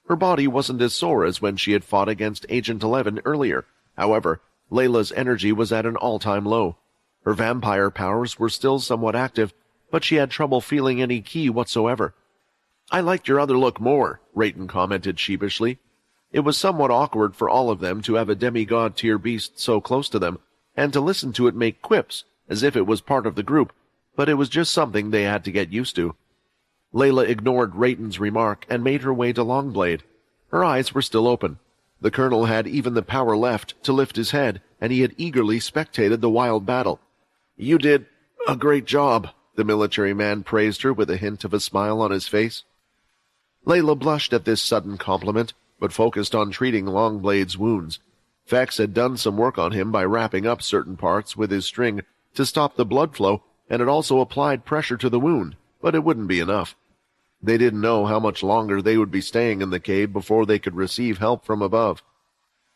Her body wasn't as sore as when she had fought against Agent 11 earlier. However, Layla's energy was at an all-time low. Her vampire powers were still somewhat active, but she had trouble feeling any ki whatsoever. "I liked your other look more," Rayton commented sheepishly. It was somewhat awkward for all of them to have a demigod-tier beast so close to them, and to listen to it make quips, as if it was part of the group, but it was just something they had to get used to. Layla ignored Rayton's remark and made her way to Longblade. Her eyes were still open. The colonel had even the power left to lift his head, and he had eagerly spectated the wild battle. "You did a great job," the military man praised her with a hint of a smile on his face. Layla blushed at this sudden compliment, but focused on treating Longblade's wounds. Fex had done some work on him by wrapping up certain parts with his string to stop the blood flow, and had also applied pressure to the wound, but it wouldn't be enough. They didn't know how much longer they would be staying in the cave before they could receive help from above.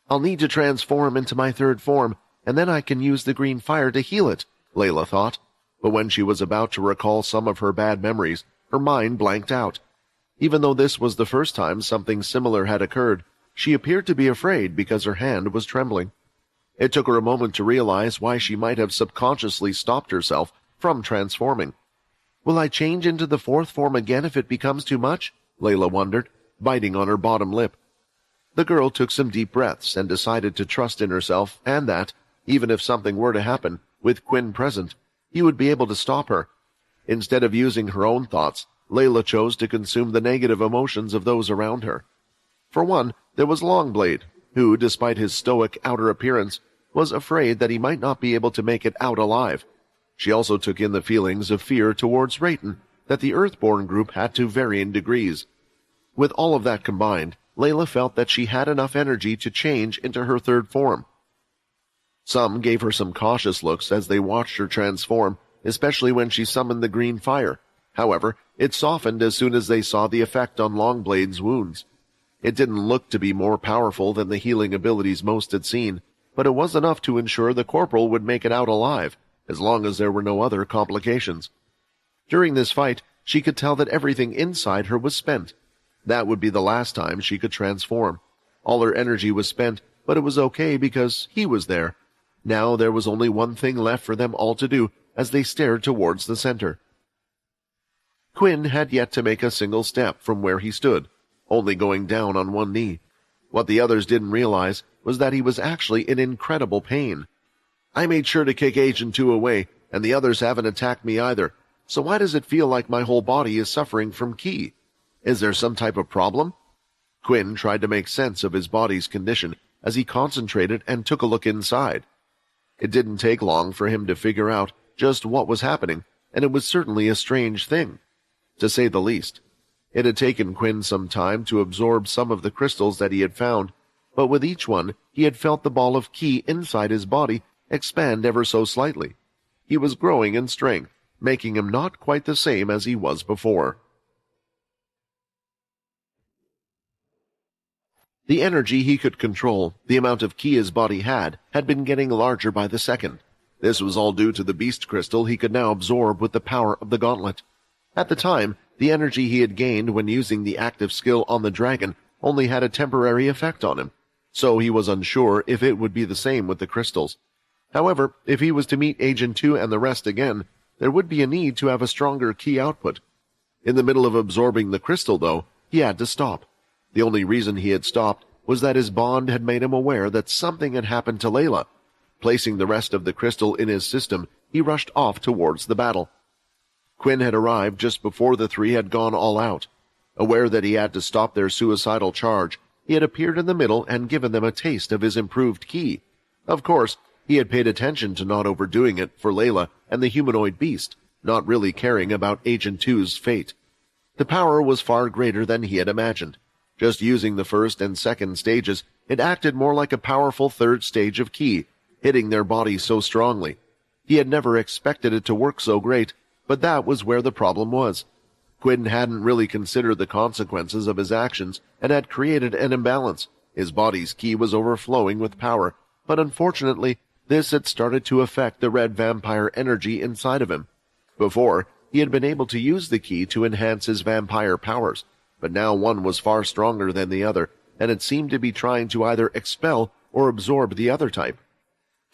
"I'll need to transform into my 3rd form, and then I can use the green fire to heal it," Layla thought, but when she was about to recall some of her bad memories, her mind blanked out. Even though this was the first time something similar had occurred, she appeared to be afraid because her hand was trembling. It took her a moment to realize why she might have subconsciously stopped herself from transforming. Will I change into the fourth form again if it becomes too much? Layla wondered, biting on her bottom lip. The girl took some deep breaths and decided to trust in herself and that, even if something were to happen, with Quinn present, he would be able to stop her. Instead of using her own thoughts, Layla chose to consume the negative emotions of those around her. For one, there was Longblade, who, despite his stoic outer appearance, was afraid that he might not be able to make it out alive. She also took in the feelings of fear towards Rayton that the Earthborn group had to varying degrees. With all of that combined, Layla felt that she had enough energy to change into her third form. Some gave her some cautious looks as they watched her transform, especially when she summoned the green fire. However, it softened as soon as they saw the effect on Longblade's wounds. It didn't look to be more powerful than the healing abilities most had seen, but it was enough to ensure the corporal would make it out alive, as long as there were no other complications. During this fight, she could tell that everything inside her was spent. That would be the last time she could transform. All her energy was spent, but it was okay because he was there. Now there was only one thing left for them all to do as they stared towards the center. Quinn had yet to make a single step from where he stood, only going down on one knee. What the others didn't realize was that he was actually in incredible pain. I made sure to kick Agent 2 away, and the others haven't attacked me either, so why does it feel like my whole body is suffering from ki? Is there some type of problem? Quinn tried to make sense of his body's condition as he concentrated and took a look inside. It didn't take long for him to figure out just what was happening, and it was certainly a strange thing, to say the least. It had taken Quinn some time to absorb some of the crystals that he had found, but with each one he had felt the ball of ki inside his body expand ever so slightly. He was growing in strength, making him not quite the same as he was before. The energy he could control, the amount of ki his body had been getting larger by the second. This was all due to the beast crystal he could now absorb with the power of the gauntlet. At the time, the energy he had gained when using the active skill on the dragon only had a temporary effect on him, so he was unsure if it would be the same with the crystals. However, if he was to meet Agent 2 and the rest again, there would be a need to have a stronger ki output. In the middle of absorbing the crystal, though, he had to stop. The only reason he had stopped was that his bond had made him aware that something had happened to Layla. Placing the rest of the crystal in his system, he rushed off towards the battle. Quinn had arrived just before the three had gone all out. Aware that he had to stop their suicidal charge, he had appeared in the middle and given them a taste of his improved ki. Of course, he had paid attention to not overdoing it for Layla and the humanoid beast, not really caring about Agent 2's fate. The power was far greater than he had imagined. Just using the first and second stages, it acted more like a powerful third stage of ki, hitting their bodies so strongly. He had never expected it to work so great, but that was where the problem was. Quinn hadn't really considered the consequences of his actions and had created an imbalance. His body's ki was overflowing with power, but unfortunately, this had started to affect the red vampire energy inside of him. Before, he had been able to use the ki to enhance his vampire powers, but now one was far stronger than the other, and it seemed to be trying to either expel or absorb the other type.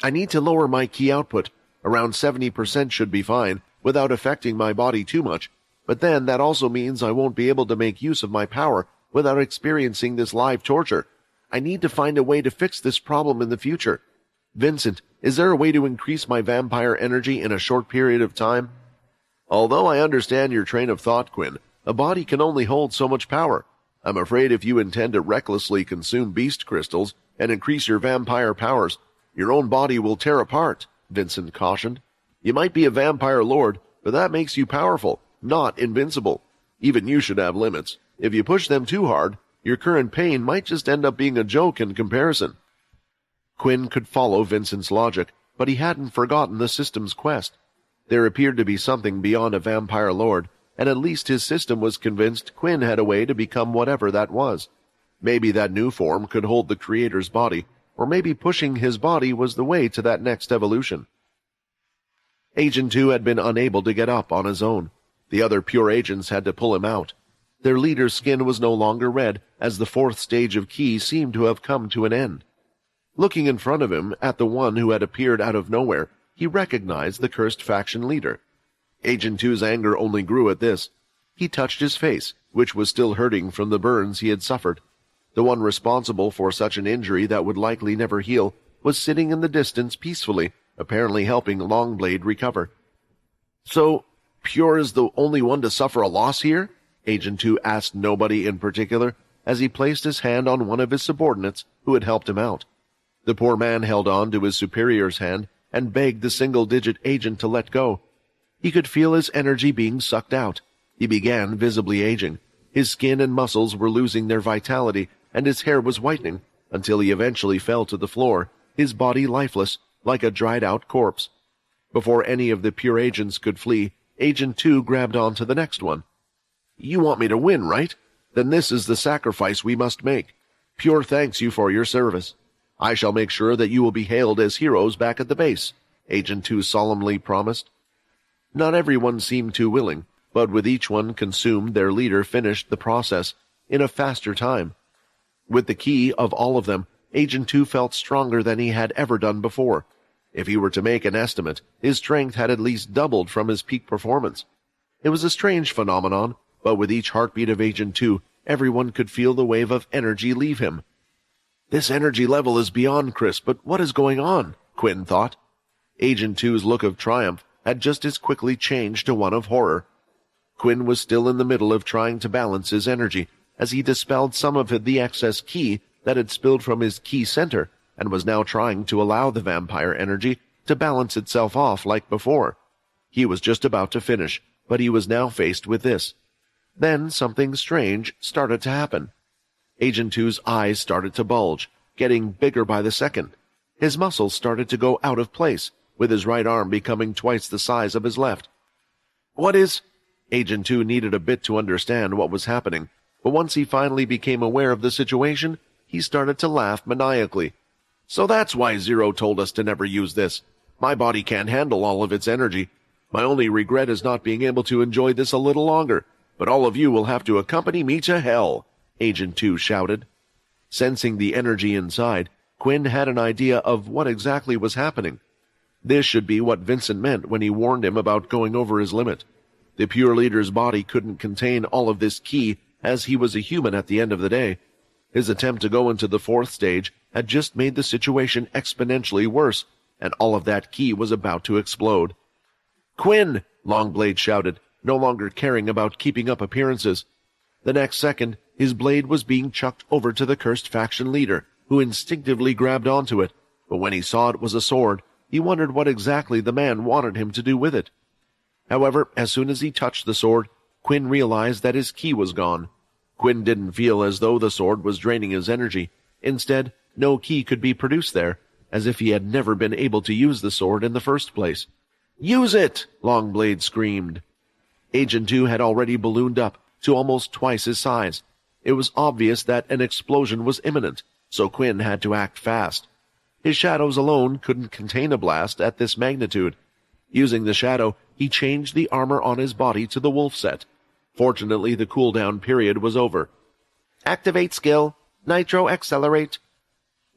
I need to lower my ki output. Around 70% should be fine, without affecting my body too much, but then that also means I won't be able to make use of my power without experiencing this live torture. I need to find a way to fix this problem in the future. Vincent, is there a way to increase my vampire energy in a short period of time? Although I understand your train of thought, Quinn, a body can only hold so much power. I'm afraid if you intend to recklessly consume beast crystals and increase your vampire powers, your own body will tear apart, Vincent cautioned. You might be a vampire lord, but that makes you powerful, not invincible. Even you should have limits. If you push them too hard, your current pain might just end up being a joke in comparison. Quinn could follow Vincent's logic, but he hadn't forgotten the system's quest. There appeared to be something beyond a vampire lord, and at least his system was convinced Quinn had a way to become whatever that was. Maybe that new form could hold the creator's body, or maybe pushing his body was the way to that next evolution. Agent 2 had been unable to get up on his own. The other pure agents had to pull him out. Their leader's skin was no longer red, as the fourth stage of ki seemed to have come to an end. Looking in front of him at the one who had appeared out of nowhere, he recognized the cursed faction leader. Agent 2's anger only grew at this. He touched his face, which was still hurting from the burns he had suffered. The one responsible for such an injury that would likely never heal was sitting in the distance peacefully, apparently helping Longblade recover. "So, Pure is the only one to suffer a loss here?" Agent 2 asked nobody in particular, as he placed his hand on one of his subordinates who had helped him out. The poor man held on to his superior's hand and begged the single-digit agent to let go. He could feel his energy being sucked out. He began visibly aging. His skin and muscles were losing their vitality, and his hair was whitening, until he eventually fell to the floor, his body lifeless, like a dried-out corpse. Before any of the Pure agents could flee, Agent 2 grabbed onto the next one. "You want me to win, right? Then this is the sacrifice we must make. Pure thanks you for your service. I shall make sure that you will be hailed as heroes back at the base," Agent 2 solemnly promised. Not everyone seemed too willing, but with each one consumed, their leader finished the process in a faster time. With the key of all of them, Agent 2 felt stronger than he had ever done before. If he were to make an estimate, his strength had at least doubled from his peak performance. It was a strange phenomenon, but with each heartbeat of Agent 2, everyone could feel the wave of energy leave him. "This energy level is beyond Chris, but what is going on?" Quinn thought. Agent 2's look of triumph had just as quickly changed to one of horror. Quinn was still in the middle of trying to balance his energy, as he dispelled some of the excess ki that had spilled from his ki center, and was now trying to allow the vampire energy to balance itself off like before. He was just about to finish, but he was now faced with this. Then something strange started to happen. Agent 2's eyes started to bulge, getting bigger by the second. His muscles started to go out of place, with his right arm becoming twice the size of his left. "What is—" Agent 2 needed a bit to understand what was happening, but once he finally became aware of the situation, he started to laugh maniacally. "So that's why Zero told us to never use this. My body can't handle all of its energy. My only regret is not being able to enjoy this a little longer, but all of you will have to accompany me to hell," Agent 2 shouted. Sensing the energy inside, Quinn had an idea of what exactly was happening. This should be what Vincent meant when he warned him about going over his limit. The Pure Leader's body couldn't contain all of this ki, as he was a human at the end of the day. His attempt to go into the fourth stage had just made the situation exponentially worse, and all of that ki was about to explode. "Quinn!" Longblade shouted, no longer caring about keeping up appearances. The next second, his blade was being chucked over to the cursed faction leader, who instinctively grabbed onto it, but when he saw it was a sword, he wondered what exactly the man wanted him to do with it. However, as soon as he touched the sword, Quinn realized that his ki was gone. Quinn didn't feel as though the sword was draining his energy. Instead, no ki could be produced there, as if he had never been able to use the sword in the first place. "Use it!" Longblade screamed. Agent 2 had already ballooned up to almost twice his size. It was obvious that an explosion was imminent, so Quinn had to act fast. His shadows alone couldn't contain a blast at this magnitude. Using the shadow, he changed the armor on his body to the wolf set. Fortunately, the cooldown period was over. "Activate skill. Nitro accelerate."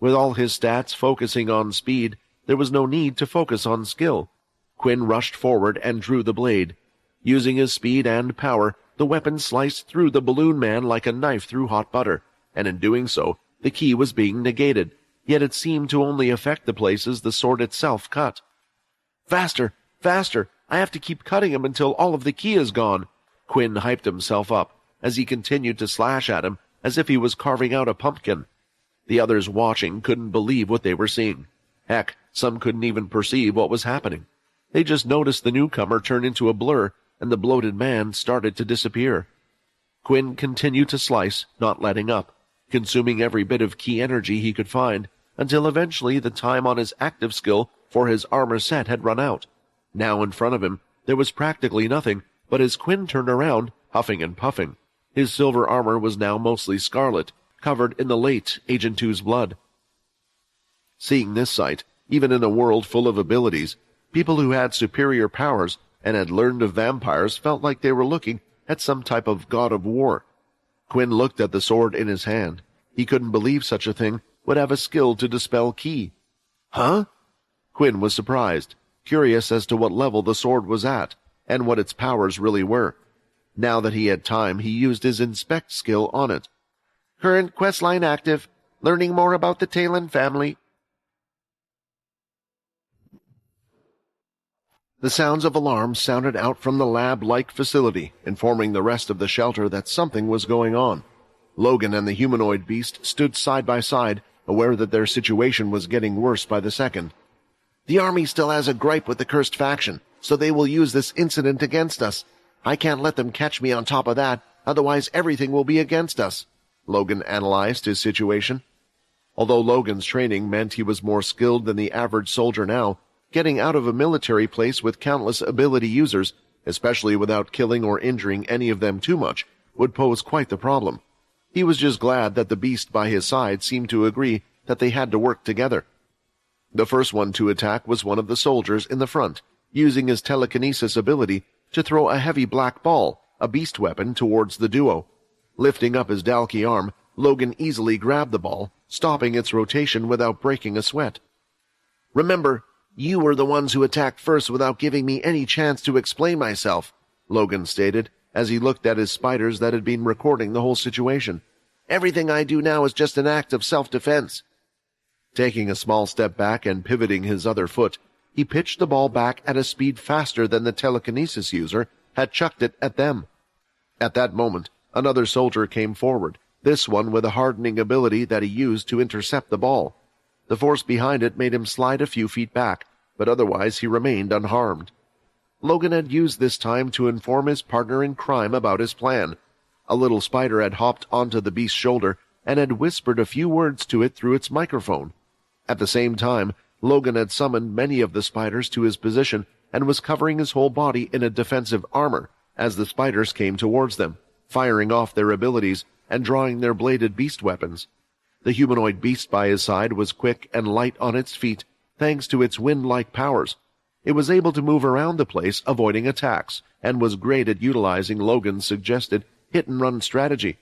With all his stats focusing on speed, there was no need to focus on skill. Quinn rushed forward and drew the blade. Using his speed and power, the weapon sliced through the balloon man like a knife through hot butter, and in doing so, the ki was being negated, yet it seemed to only affect the places the sword itself cut. "Faster! Faster! I have to keep cutting him until all of the ki is gone." Quinn hyped himself up, as he continued to slash at him as if he was carving out a pumpkin. The others watching couldn't believe what they were seeing. Heck, some couldn't even perceive what was happening. They just noticed the newcomer turn into a blur, and the bloated man started to disappear. Quinn continued to slice, not letting up, consuming every bit of ki energy he could find, until eventually the time on his active skill for his armor set had run out. Now in front of him, there was practically nothing, but as Quinn turned around, huffing and puffing, his silver armor was now mostly scarlet, covered in the late Agent 2's blood. Seeing this sight, even in a world full of abilities, people who had superior powers and had learned of vampires felt like they were looking at some type of god of war. Quinn looked at the sword in his hand. He couldn't believe such a thing would have a skill to dispel ki. "Huh?" Quinn was surprised, curious as to what level the sword was at. and what its powers really were. Now that he had time, he used his inspect skill on it. Current questline active. Learning more about the Talon family. The sounds of alarms sounded out from the lab-like facility, informing the rest of the shelter that something was going on. Logan and the humanoid beast stood side by side, aware that their situation was getting worse by the second. The army still has a gripe with the cursed faction, so they will use this incident against us. I can't let them catch me on top of that, otherwise everything will be against us. Logan analyzed his situation. Although Logan's training meant he was more skilled than the average soldier now, getting out of a military place with countless ability users, especially without killing or injuring any of them too much, would pose quite the problem. He was just glad that the beast by his side seemed to agree that they had to work together. The first one to attack was one of the soldiers in the front, using his telekinesis ability to throw a heavy black ball, a beast weapon, towards the duo. Lifting up his Dalki arm, Logan easily grabbed the ball, stopping its rotation without breaking a sweat. Remember, you were the ones who attacked first without giving me any chance to explain myself, Logan stated, as he looked at his spiders that had been recording the whole situation. Everything I do now is just an act of self-defense. Taking a small step back and pivoting his other foot, he pitched the ball back at a speed faster than the telekinesis user had chucked it at them. At that moment, another soldier came forward, this one with a hardening ability that he used to intercept the ball. The force behind it made him slide a few feet back, but otherwise he remained unharmed. Logan had used this time to inform his partner in crime about his plan. A little spider had hopped onto the beast's shoulder and had whispered a few words to it through its microphone. At the same time, Logan had summoned many of the spiders to his position and was covering his whole body in a defensive armor as the spiders came towards them, firing off their abilities and drawing their bladed beast weapons. The humanoid beast by his side was quick and light on its feet, thanks to its wind-like powers. It was able to move around the place, avoiding attacks, and was great at utilizing Logan's suggested hit-and-run strategy.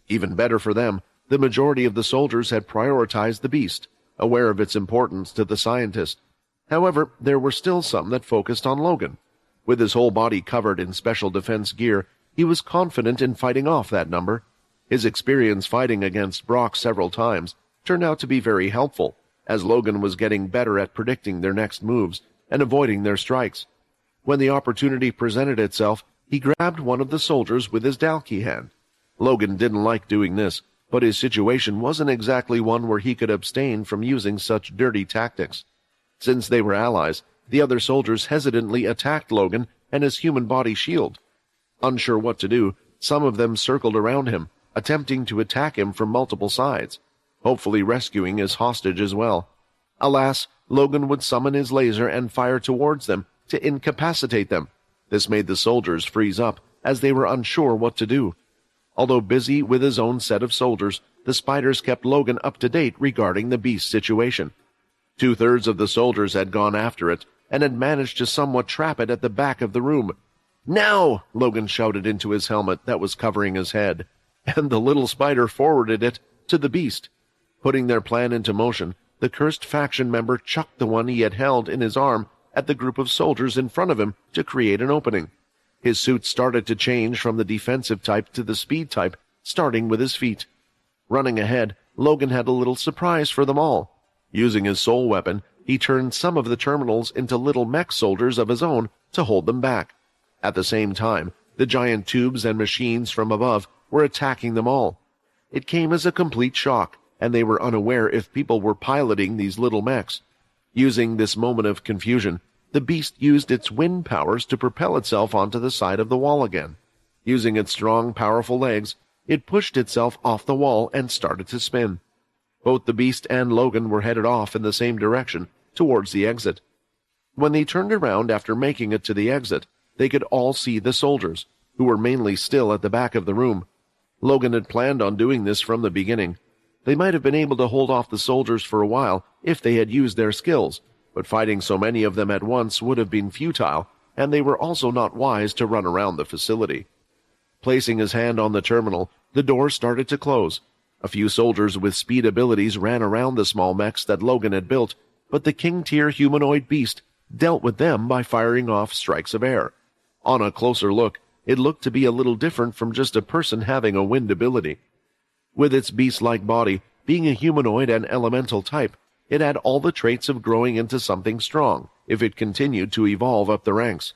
Even better for them, the majority of the soldiers had prioritized the beast, aware of its importance to the scientist. However, there were still some that focused on Logan. With his whole body covered in special defense gear, he was confident in fighting off that number. His experience fighting against Brock several times turned out to be very helpful, as Logan was getting better at predicting their next moves and avoiding their strikes. When the opportunity presented itself, he grabbed one of the soldiers with his Dalki hand. Logan didn't like doing this, but his situation wasn't exactly one where he could abstain from using such dirty tactics. Since they were allies, the other soldiers hesitantly attacked Logan and his human body shield. Unsure what to do, some of them circled around him, attempting to attack him from multiple sides, hopefully rescuing his hostage as well. Alas, Logan would summon his laser and fire towards them to incapacitate them. This made the soldiers freeze up, as they were unsure what to do. Although busy with his own set of soldiers, the spiders kept Logan up to date regarding the beast's situation. 2/3 of the soldiers had gone after it, and had managed to somewhat trap it at the back of the room. "Now!" Logan shouted into his helmet that was covering his head, and the little spider forwarded it to the beast. Putting their plan into motion, the cursed faction member chucked the one he had held in his arm at the group of soldiers in front of him to create an opening. His suit started to change from the defensive type to the speed type, starting with his feet. Running ahead, Logan had a little surprise for them all. Using his soul weapon, he turned some of the terminals into little mech soldiers of his own to hold them back. At the same time, the giant tubes and machines from above were attacking them all. It came as a complete shock, and they were unaware if people were piloting these little mechs. Using this moment of confusion, the beast used its wind powers to propel itself onto the side of the wall again. Using its strong, powerful legs, it pushed itself off the wall and started to spin. Both the beast and Logan were headed off in the same direction, towards the exit. When they turned around after making it to the exit, they could all see the soldiers, who were mainly still at the back of the room. Logan had planned on doing this from the beginning. They might have been able to hold off the soldiers for a while if they had used their skills, but fighting so many of them at once would have been futile, and they were also not wise to run around the facility. Placing his hand on the terminal, the door started to close. A few soldiers with speed abilities ran around the small mechs that Logan had built, but the king-tier humanoid beast dealt with them by firing off strikes of air. On a closer look, it looked to be a little different from just a person having a wind ability. With its beast-like body, being a humanoid and elemental type, it had all the traits of growing into something strong if it continued to evolve up the ranks.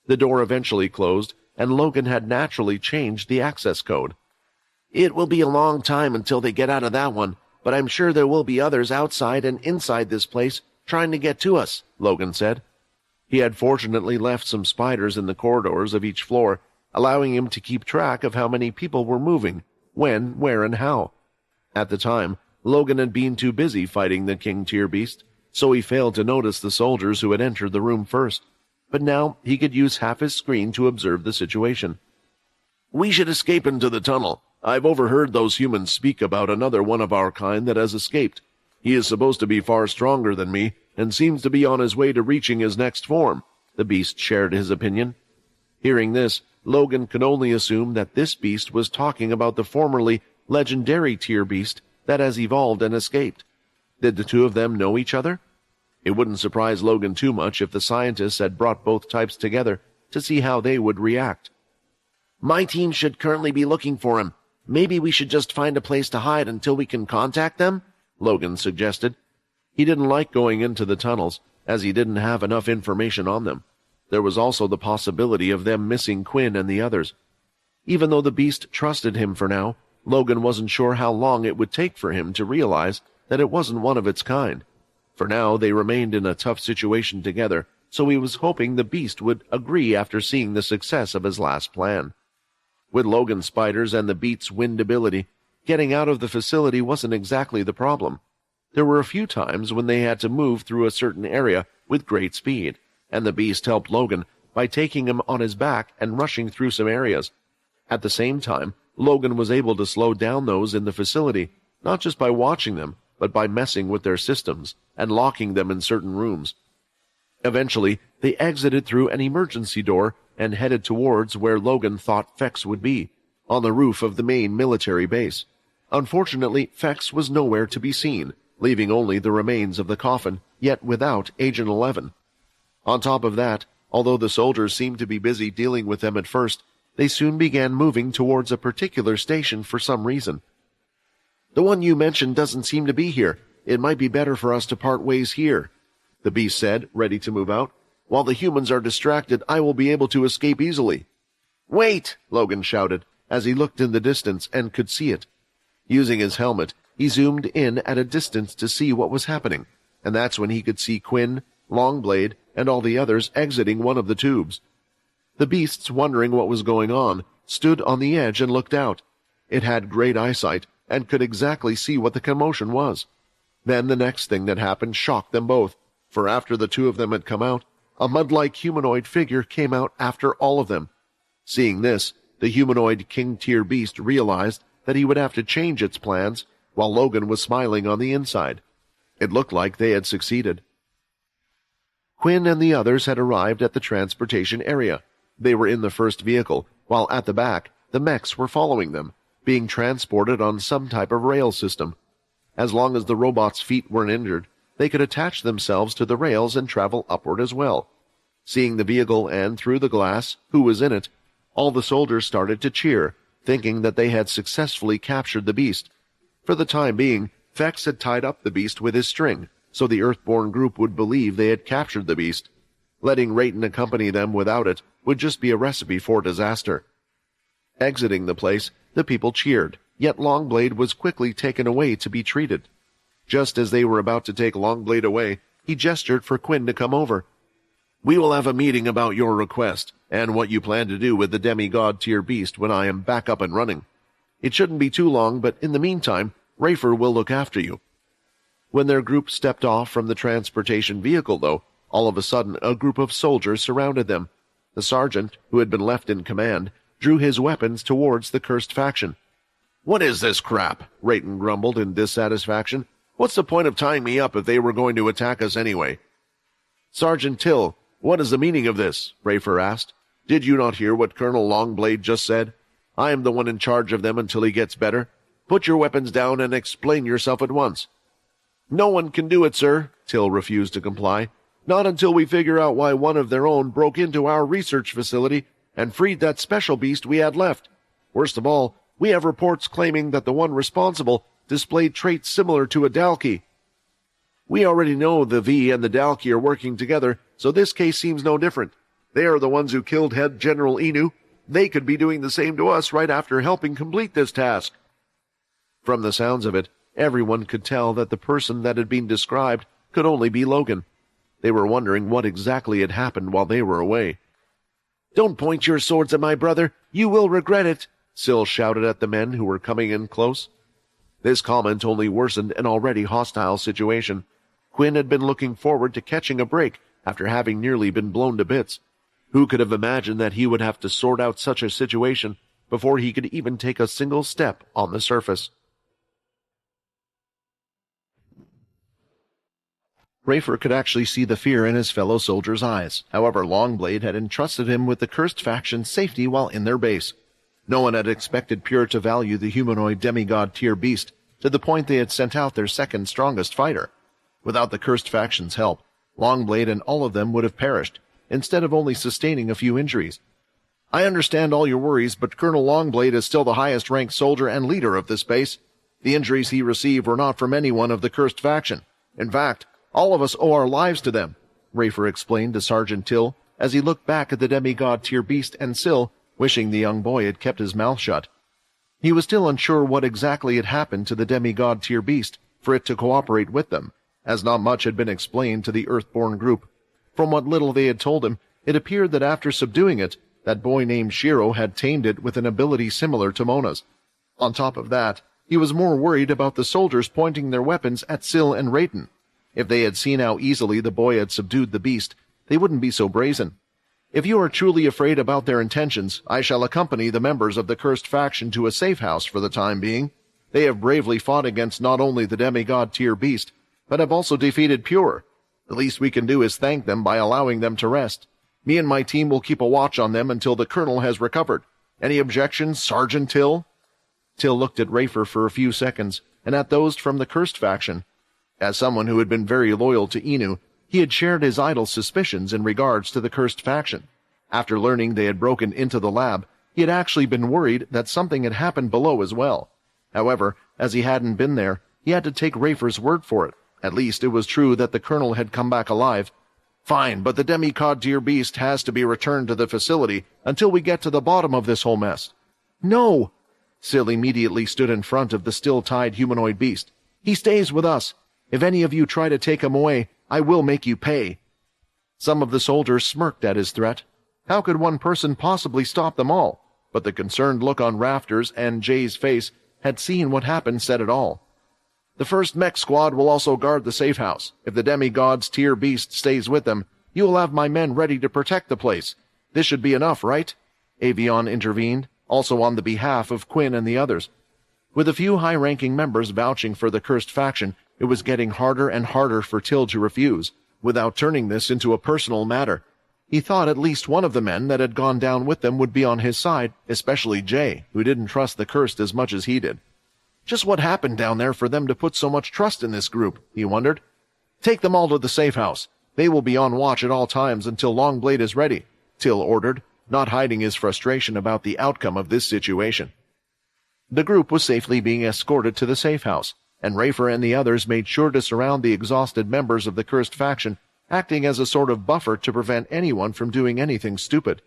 The door eventually closed, and Logan had naturally changed the access code. "It will be a long time until they get out of that one, but I'm sure there will be others outside and inside this place trying to get to us," Logan said. He had fortunately left some spiders in the corridors of each floor, allowing him to keep track of how many people were moving, when, where, and how. At the time, Logan had been too busy fighting the king tier beast, so he failed to notice the soldiers who had entered the room first. But now he could use half his screen to observe the situation. "We should escape into the tunnel. I've overheard those humans speak about another one of our kind that has escaped. He is supposed to be far stronger than me, and seems to be on his way to reaching his next form," the beast shared his opinion. Hearing this, Logan could only assume that this beast was talking about the formerly legendary tier beast that has evolved and escaped. Did the two of them know each other? It wouldn't surprise Logan too much if the scientists had brought both types together to see how they would react. "My team should currently be looking for him. Maybe we should just find a place to hide until we can contact them," Logan suggested. He didn't like going into the tunnels, as he didn't have enough information on them. There was also the possibility of them missing Quinn and the others. Even though the beast trusted him for now, Logan wasn't sure how long it would take for him to realize that it wasn't one of its kind. For now, they remained in a tough situation together, so he was hoping the beast would agree after seeing the success of his last plan. With Logan's spiders and the beast's wind ability, getting out of the facility wasn't exactly the problem. There were a few times when they had to move through a certain area with great speed, and the beast helped Logan by taking him on his back and rushing through some areas. At the same time, Logan was able to slow down those in the facility, not just by watching them, but by messing with their systems and locking them in certain rooms. Eventually, they exited through an emergency door and headed towards where Logan thought Fex would be, on the roof of the main military base. Unfortunately, Fex was nowhere to be seen, leaving only the remains of the coffin, yet without Agent 11. On top of that, although the soldiers seemed to be busy dealing with them at first, they soon began moving towards a particular station for some reason. "The one you mentioned doesn't seem to be here. It might be better for us to part ways here," the beast said, ready to move out. "While the humans are distracted, I will be able to escape easily." "Wait!" Logan shouted, as he looked in the distance and could see it. Using his helmet, he zoomed in at a distance to see what was happening, and that's when he could see Quinn, Longblade, and all the others exiting one of the tubes. The beasts, wondering what was going on, stood on the edge and looked out. It had great eyesight and could exactly see what the commotion was. Then the next thing that happened shocked them both, for after the two of them had come out, a mud-like humanoid figure came out after all of them. Seeing this, the humanoid king-tier beast realized that he would have to change its plans, while Logan was smiling on the inside. It looked like they had succeeded. Quinn and the others had arrived at the transportation area. They were in the first vehicle, while at the back, the mechs were following them, being transported on some type of rail system. As long as the robots' feet weren't injured, they could attach themselves to the rails and travel upward as well. Seeing the vehicle and, through the glass, who was in it, all the soldiers started to cheer, thinking that they had successfully captured the beast. For the time being, Fex had tied up the beast with his string, so the Earthborn group would believe they had captured the beast. Letting Rayton accompany them without it would just be a recipe for disaster. Exiting the place, the people cheered, yet Longblade was quickly taken away to be treated. Just as they were about to take Longblade away, he gestured for Quinn to come over. "We will have a meeting about your request, and what you plan to do with the demigod-tier beast when I am back up and running. It shouldn't be too long, but in the meantime, Rafer will look after you." When their group stepped off from the transportation vehicle, though, all of a sudden a group of soldiers surrounded them. The sergeant, who had been left in command, drew his weapons towards the cursed faction. "What is this crap?" Rayton grumbled in dissatisfaction. "What's the point of tying me up if they were going to attack us anyway?" "Sergeant Till, what is the meaning of this?" Rafer asked. "Did you not hear what Colonel Longblade just said? I am the one in charge of them until he gets better. Put your weapons down and explain yourself at once." "No one can do it, sir," Till refused to comply. Not until we figure out why one of their own broke into our research facility and freed that special beast we had left. Worst of all, we have reports claiming that the one responsible displayed traits similar to a Dalki. We already know the V and the Dalki are working together, so this case seems no different. They are the ones who killed Head General Inu. They could be doing the same to us right after helping complete this task. From the sounds of it, everyone could tell that the person that had been described could only be Logan. They were wondering what exactly had happened while they were away. "Don't point your swords at my brother. You will regret it," Syl shouted at the men who were coming in close. This comment only worsened an already hostile situation. Quinn had been looking forward to catching a break after having nearly been blown to bits. Who could have imagined that he would have to sort out such a situation before he could even take a single step on the surface? Rafer could actually see the fear in his fellow soldiers' eyes. However, Longblade had entrusted him with the cursed faction's safety while in their base. No one had expected Pure to value the humanoid demigod-tier beast, to the point they had sent out their second strongest fighter. Without the cursed faction's help, Longblade and all of them would have perished, instead of only sustaining a few injuries. "I understand all your worries, but Colonel Longblade is still the highest-ranked soldier and leader of this base. The injuries he received were not from anyone of the cursed faction. In fact, all of us owe our lives to them," Rafer explained to Sergeant Till, as he looked back at the demigod-tier beast and Syl, wishing the young boy had kept his mouth shut. He was still unsure what exactly had happened to the demigod-tier beast for it to cooperate with them, as not much had been explained to the Earthborn group. From what little they had told him, it appeared that after subduing it, that boy named Shiro had tamed it with an ability similar to Mona's. On top of that, he was more worried about the soldiers pointing their weapons at Syl and Rayton. If they had seen how easily the boy had subdued the beast, they wouldn't be so brazen. "If you are truly afraid about their intentions, I shall accompany the members of the cursed faction to a safe house for the time being. They have bravely fought against not only the demigod-tier beast, but have also defeated Pure. The least we can do is thank them by allowing them to rest. Me and my team will keep a watch on them until the colonel has recovered. Any objections, Sergeant Till?" Till looked at Rafer for a few seconds, and at those from the cursed faction. As someone who had been very loyal to Inu, he had shared his idol's suspicions in regards to the cursed faction. After learning they had broken into the lab, he had actually been worried that something had happened below as well. However, as he hadn't been there, he had to take Rafer's word for it. At least it was true that the colonel had come back alive. "Fine, but the demigod-tier beast has to be returned to the facility until we get to the bottom of this whole mess." "No!" Syl immediately stood in front of the still-tied humanoid beast. "He stays with us. If any of you try to take him away, I will make you pay." Some of the soldiers smirked at his threat. How could one person possibly stop them all? But the concerned look on Rafter's and Jay's face had seen what happened said it all. "The first mech squad will also guard the safe house. If the demigod's tier beast stays with them, you will have my men ready to protect the place. This should be enough, right?" Avion intervened, also on the behalf of Quinn and the others. With a few high-ranking members vouching for the cursed faction, it was getting harder and harder for Till to refuse, without turning this into a personal matter. He thought at least one of the men that had gone down with them would be on his side, especially Jay, who didn't trust the cursed as much as he did. Just what happened down there for them to put so much trust in this group, he wondered. "Take them all to the safe house. They will be on watch at all times until Longblade is ready," Till ordered, not hiding his frustration about the outcome of this situation. The group was safely being escorted to the safe house, and Rafer and the others made sure to surround the exhausted members of the cursed faction, acting as a sort of buffer to prevent anyone from doing anything stupid.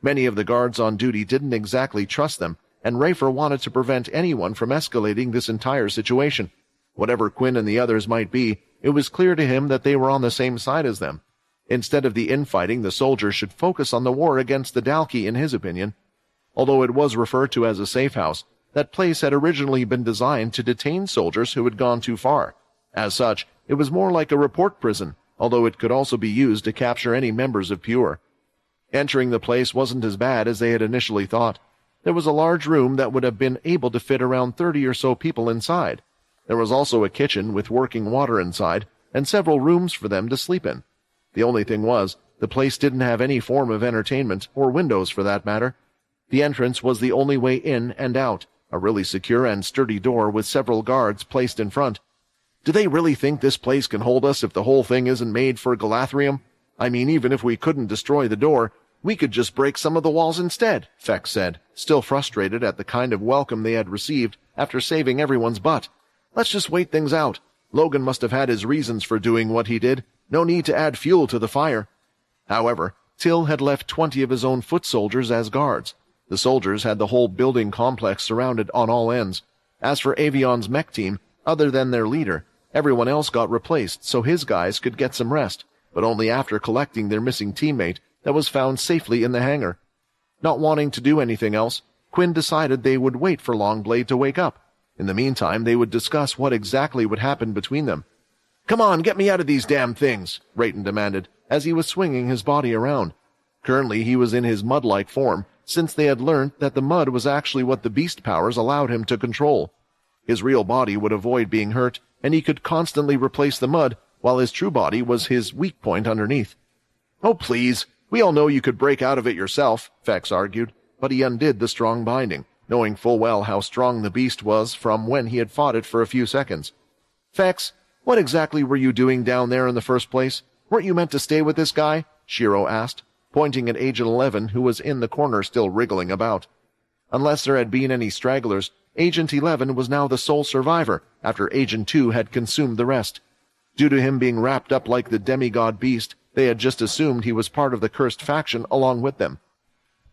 Many of the guards on duty didn't exactly trust them, and Rafer wanted to prevent anyone from escalating this entire situation. Whatever Quinn and the others might be, it was clear to him that they were on the same side as them. Instead of the infighting, the soldiers should focus on the war against the Dalki, in his opinion. Although it was referred to as a safe house, that place had originally been designed to detain soldiers who had gone too far. As such, it was more like a report prison, although it could also be used to capture any members of Pure. Entering the place wasn't as bad as they had initially thought. There was a large room that would have been able to fit around 30 or so people inside. There was also a kitchen with working water inside, and several rooms for them to sleep in. The only thing was, the place didn't have any form of entertainment, or windows for that matter. The entrance was the only way in and out, a really secure and sturdy door with several guards placed in front. Do they really think this place can hold us if the whole thing isn't made for Galathrium? I mean, even if we couldn't destroy the door, we could just break some of the walls instead, Fex said, still frustrated at the kind of welcome they had received after saving everyone's butt. Let's just wait things out. Logan must have had his reasons for doing what he did. No need to add fuel to the fire. However, Till had left 20 of his own foot soldiers as guards. The soldiers had the whole building complex surrounded on all ends. As for Avion's mech team, other than their leader, everyone else got replaced so his guys could get some rest, but only after collecting their missing teammate that was found safely in the hangar. Not wanting to do anything else, Quinn decided they would wait for Longblade to wake up. In the meantime, they would discuss what exactly would happen between them. "Come on, get me out of these damn things," Rayton demanded, as he was swinging his body around. Currently, he was in his mud-like form, since they had learned that the mud was actually what the beast powers allowed him to control. His real body would avoid being hurt, and he could constantly replace the mud, while his true body was his weak point underneath. "Oh, please, we all know you could break out of it yourself," Fex argued, but he undid the strong binding, knowing full well how strong the beast was from when he had fought it for a few seconds. "Fex, what exactly were you doing down there in the first place? Weren't you meant to stay with this guy?" Shiro asked, pointing at Agent 11, who was in the corner still wriggling about. Unless there had been any stragglers, Agent 11 was now the sole survivor, after Agent 2 had consumed the rest. Due to him being wrapped up like the demigod beast, they had just assumed he was part of the cursed faction along with them.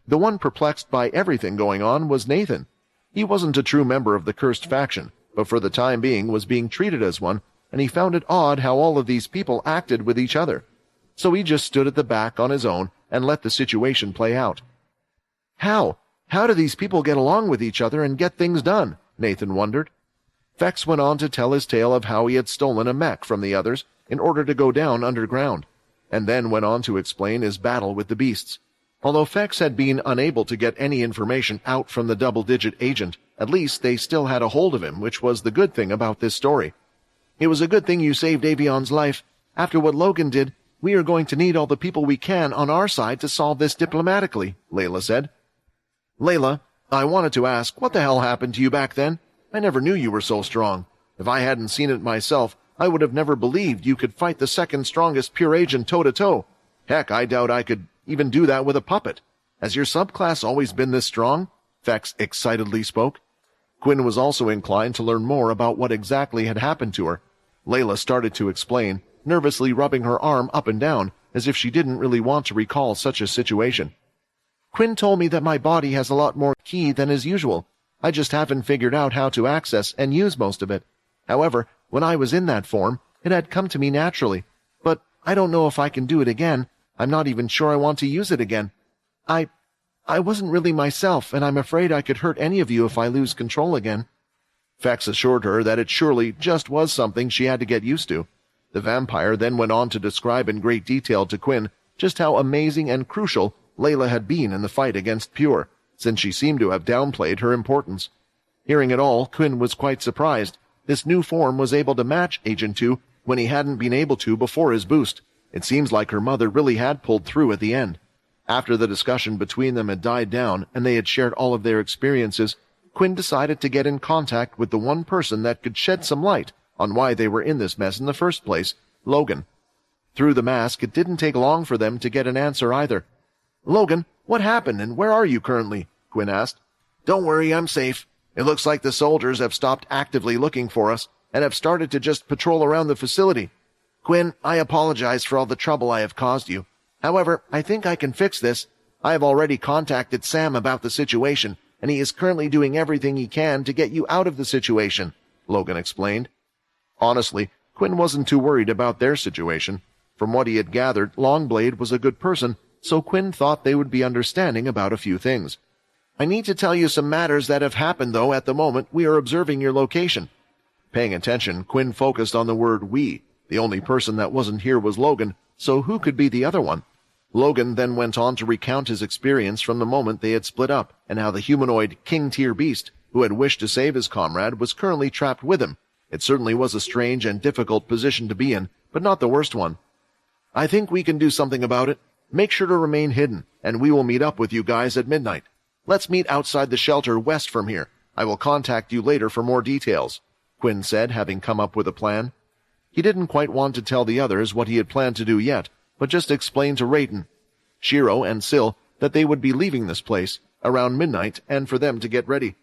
The one perplexed by everything going on was Nathan. He wasn't a true member of the cursed faction, but for the time being was being treated as one, and he found it odd how all of these people acted with each other. So he just stood at the back on his own and let the situation play out. How do these people get along with each other and get things done? Nathan wondered. Fex went on to tell his tale of how he had stolen a mech from the others in order to go down underground, and then went on to explain his battle with the beasts. Although Fex had been unable to get any information out from the double-digit agent, at least they still had a hold of him, which was the good thing about this story. "It was a good thing you saved Avion's life. After what Logan did, we are going to need all the people we can on our side to solve this diplomatically," Layla said. "Layla, I wanted to ask, what the hell happened to you back then? I never knew you were so strong. If I hadn't seen it myself, I would have never believed you could fight the second strongest pure agent toe-to-toe. Heck, I doubt I could even do that with a puppet. Has your subclass always been this strong?" Fex excitedly spoke. Quinn was also inclined to learn more about what exactly had happened to her. Layla started to explain, nervously rubbing her arm up and down, as if she didn't really want to recall such a situation. "Quinn told me that my body has a lot more ki than is usual. I just haven't figured out how to access and use most of it. However, when I was in that form, it had come to me naturally. But I don't know if I can do it again. I'm not even sure I want to use it again. I wasn't really myself, and I'm afraid I could hurt any of you if I lose control again." Fex assured her that it surely just was something she had to get used to. The vampire then went on to describe in great detail to Quinn just how amazing and crucial Layla had been in the fight against Pure, since she seemed to have downplayed her importance. Hearing it all, Quinn was quite surprised. This new form was able to match Agent 2 when he hadn't been able to before his boost. It seems like her mother really had pulled through at the end. After the discussion between them had died down and they had shared all of their experiences, Quinn decided to get in contact with the one person that could shed some light on why they were in this mess in the first place, Logan. Through the mask, it didn't take long for them to get an answer either. "Logan, what happened and where are you currently?" Quinn asked. "Don't worry, I'm safe. It looks like the soldiers have stopped actively looking for us and have started to just patrol around the facility. Quinn, I apologize for all the trouble I have caused you. However, I think I can fix this. I have already contacted Sam about the situation, and he is currently doing everything he can to get you out of the situation," Logan explained. Honestly, Quinn wasn't too worried about their situation. From what he had gathered, Longblade was a good person, so Quinn thought they would be understanding about a few things. "I need to tell you some matters that have happened, though at the moment we are observing your location." Paying attention, Quinn focused on the word we. The only person that wasn't here was Logan, so who could be the other one? Logan then went on to recount his experience from the moment they had split up, and how the humanoid king-tier beast, who had wished to save his comrade, was currently trapped with him. It certainly was a strange and difficult position to be in, but not the worst one. "I think we can do something about it. Make sure to remain hidden, and we will meet up with you guys at midnight. Let's meet outside the shelter west from here. I will contact you later for more details," Quinn said, having come up with a plan. He didn't quite want to tell the others what he had planned to do yet, but just explained to Reitan, Shiro, and Sil that they would be leaving this place around midnight and for them to get ready.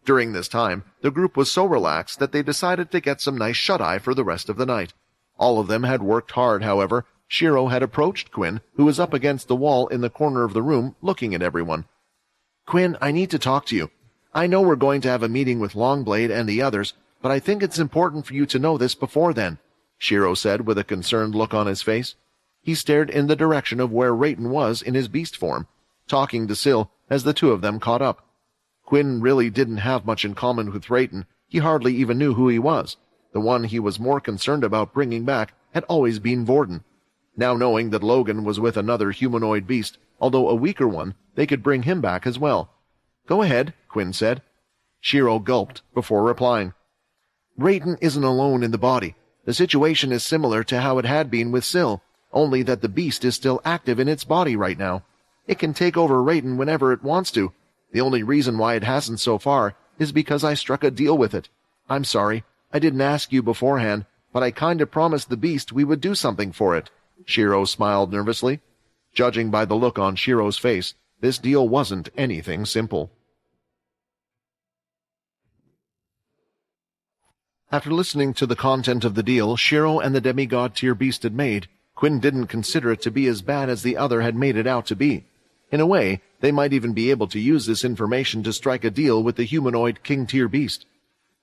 During this time, the group was so relaxed that they decided to get some nice shut-eye for the rest of the night. All of them had worked hard, however. Shiro had approached Quinn, who was up against the wall in the corner of the room, looking at everyone. "Quinn, I need to talk to you. I know we're going to have a meeting with Longblade and the others, but I think it's important for you to know this before then," Shiro said with a concerned look on his face. He stared in the direction of where Reitan was in his beast form, talking to Sil as the two of them caught up. Quinn really didn't have much in common with Reitan. He hardly even knew who he was. The one he was more concerned about bringing back had always been Vorden. Now knowing that Logan was with another humanoid beast, although a weaker one, they could bring him back as well. "Go ahead," Quinn said. Shiro gulped before replying. "Reitan isn't alone in the body. The situation is similar to how it had been with Sil, only that the beast is still active in its body right now. It can take over Reitan whenever it wants to. The only reason why it hasn't so far is because I struck a deal with it. I'm sorry, I didn't ask you beforehand, but I kinda promised the beast we would do something for it." Shiro smiled nervously. Judging by the look on Shiro's face, this deal wasn't anything simple. After listening to the content of the deal Shiro and the demigod tier beast had made, Quinn didn't consider it to be as bad as the other had made it out to be. In a way, they might even be able to use this information to strike a deal with the humanoid king tier beast.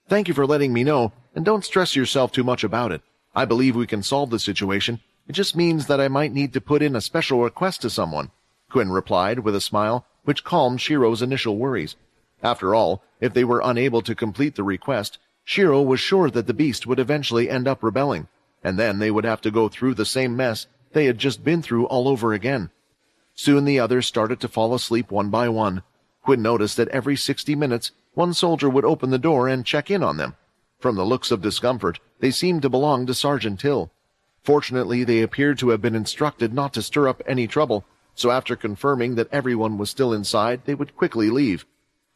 "Thank you for letting me know, and don't stress yourself too much about it. I believe we can solve the situation. It just means that I might need to put in a special request to someone," Quinn replied with a smile, which calmed Shiro's initial worries. After all, if they were unable to complete the request, Shiro was sure that the beast would eventually end up rebelling, and then they would have to go through the same mess they had just been through all over again. Soon the others started to fall asleep one by one. Quinn noticed that every 60 minutes, one soldier would open the door and check in on them. From the looks of discomfort, they seemed to belong to Sergeant Hill. Fortunately, they appeared to have been instructed not to stir up any trouble, so after confirming that everyone was still inside, they would quickly leave.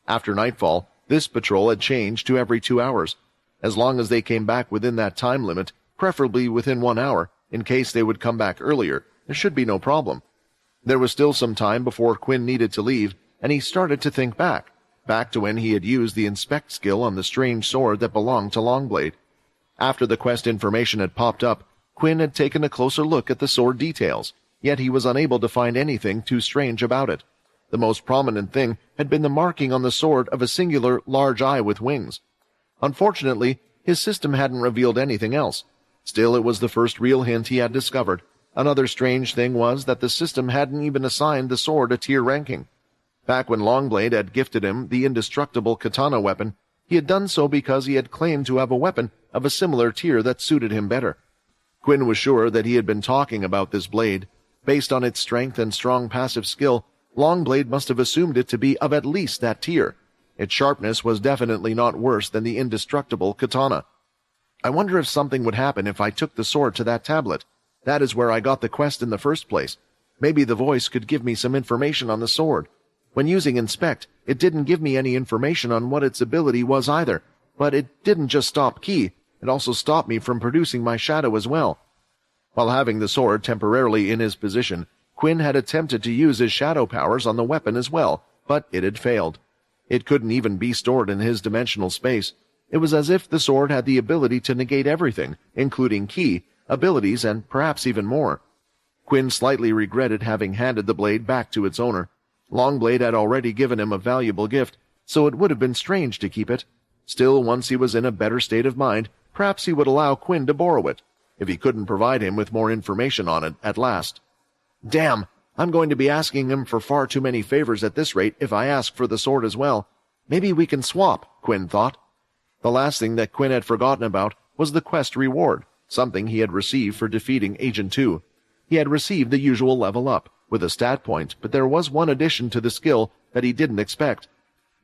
After nightfall, this patrol had changed to every 2 hours. As long as they came back within that time limit, preferably within 1 hour, in case they would come back earlier, there should be no problem. There was still some time before Quinn needed to leave, and he started to think back to when he had used the inspect skill on the strange sword that belonged to Longblade. After the quest information had popped up, Quinn had taken a closer look at the sword details, yet he was unable to find anything too strange about it. The most prominent thing had been the marking on the sword of a singular large eye with wings. Unfortunately, his system hadn't revealed anything else. Still, it was the first real hint he had discovered. Another strange thing was that the system hadn't even assigned the sword a tier ranking. Back when Longblade had gifted him the indestructible katana weapon, he had done so because he had claimed to have a weapon of a similar tier that suited him better. Quinn was sure that he had been talking about this blade. Based on its strength and strong passive skill, Longblade must have assumed it to be of at least that tier. Its sharpness was definitely not worse than the indestructible katana. "I wonder if something would happen if I took the sword to that tablet. That is where I got the quest in the first place. Maybe the voice could give me some information on the sword. When using Inspect, it didn't give me any information on what its ability was either, but it didn't just stop Ki, it also stopped me from producing my shadow as well." While having the sword temporarily in his position, Quinn had attempted to use his shadow powers on the weapon as well, but it had failed. It couldn't even be stored in his dimensional space. It was as if the sword had the ability to negate everything, including Ki, abilities, and perhaps even more. Quinn slightly regretted having handed the blade back to its owner. Longblade had already given him a valuable gift, so it would have been strange to keep it. Still, once he was in a better state of mind, perhaps he would allow Quinn to borrow it, if he couldn't provide him with more information on it at last. Damn, I'm going to be asking him for far too many favors at this rate if I ask for the sword as well. Maybe we can swap, Quinn thought. The last thing that Quinn had forgotten about was the quest reward, something he had received for defeating Agent 2. He had received the usual level up, with a stat point, but there was one addition to the skill that he didn't expect.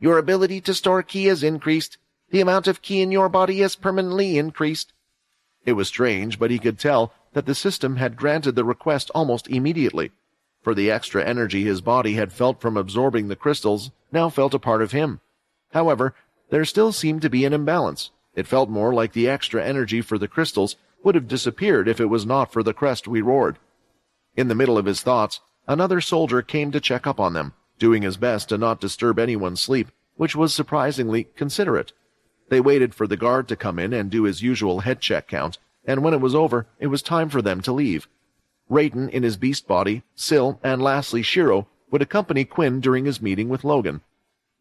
Your ability to store Ki has increased. The amount of Ki in your body has permanently increased. It was strange, but he could tell that the system had granted the request almost immediately. For the extra energy his body had felt from absorbing the crystals now felt a part of him. However, there still seemed to be an imbalance. It felt more like the extra energy for the crystals would have disappeared if it was not for the crest we roared. In the middle of his thoughts, another soldier came to check up on them, doing his best to not disturb anyone's sleep, which was surprisingly considerate. They waited for the guard to come in and do his usual head check count, and when it was over, it was time for them to leave. Rayton in his beast body, Syl, and lastly Shiro would accompany Quinn during his meeting with Logan.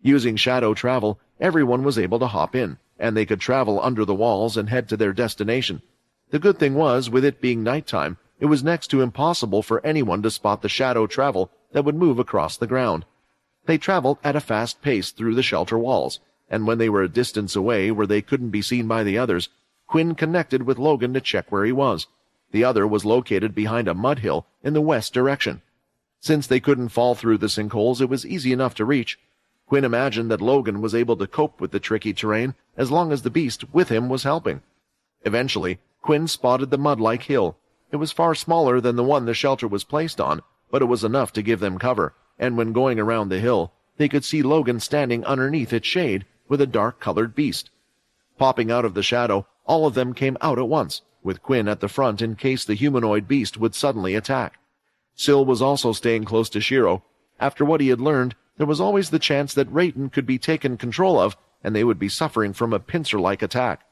Using shadow travel, everyone was able to hop in, and they could travel under the walls and head to their destination. The good thing was, with it being nighttime, it was next to impossible for anyone to spot the shadow travel that would move across the ground. They traveled at a fast pace through the shelter walls, and when they were a distance away where they couldn't be seen by the others, Quinn connected with Logan to check where he was. The other was located behind a mud hill in the west direction. Since they couldn't fall through the sinkholes, it was easy enough to reach. Quinn imagined that Logan was able to cope with the tricky terrain as long as the beast with him was helping. Eventually, Quinn spotted the mud-like hill. It was far smaller than the one the shelter was placed on, but it was enough to give them cover, and when going around the hill, they could see Logan standing underneath its shade with a dark-colored beast. Popping out of the shadow, all of them came out at once, with Quinn at the front in case the humanoid beast would suddenly attack. Syl was also staying close to Shiro. After what he had learned, there was always the chance that Rayton could be taken control of, and they would be suffering from a pincer-like attack.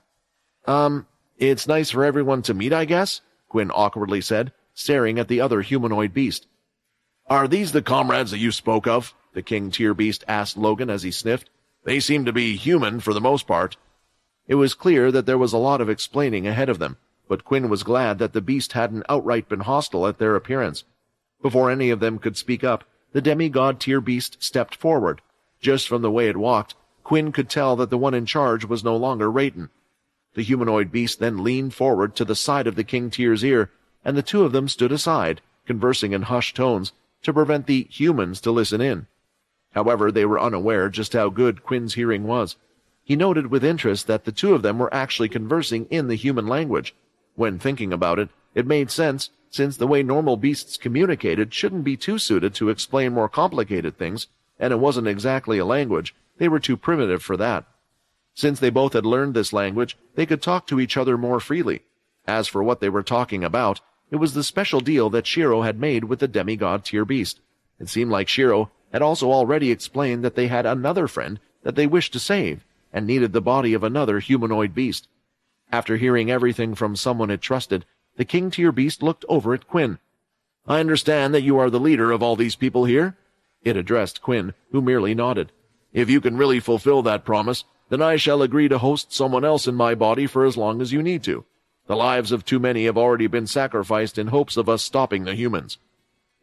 It's nice for everyone to meet, I guess?" Quinn awkwardly said, staring at the other humanoid beast. "Are these the comrades that you spoke of?" the king tier beast asked Logan as he sniffed. "They seem to be human for the most part." It was clear that there was a lot of explaining ahead of them, but Quinn was glad that the beast hadn't outright been hostile at their appearance. Before any of them could speak up, the demigod tier beast stepped forward. Just from the way it walked, Quinn could tell that the one in charge was no longer Rayton. The humanoid beast then leaned forward to the side of the king tier's ear, and the two of them stood aside, conversing in hushed tones, to prevent the humans to listen in. However, they were unaware just how good Quinn's hearing was. He noted with interest that the two of them were actually conversing in the human language. When thinking about it, it made sense, since the way normal beasts communicated shouldn't be too suited to explain more complicated things, and it wasn't exactly a language. They were too primitive for that. Since they both had learned this language, they could talk to each other more freely. As for what they were talking about, it was the special deal that Shiro had made with the demigod tier beast. It seemed like Shiro had also already explained that they had another friend that they wished to save, and needed the body of another humanoid beast. After hearing everything from someone it trusted, the king tier beast looked over at Quinn. "I understand that you are the leader of all these people here?" It addressed Quinn, who merely nodded. "If you can really fulfill that promise, then I shall agree to host someone else in my body for as long as you need to. The lives of too many have already been sacrificed in hopes of us stopping the humans.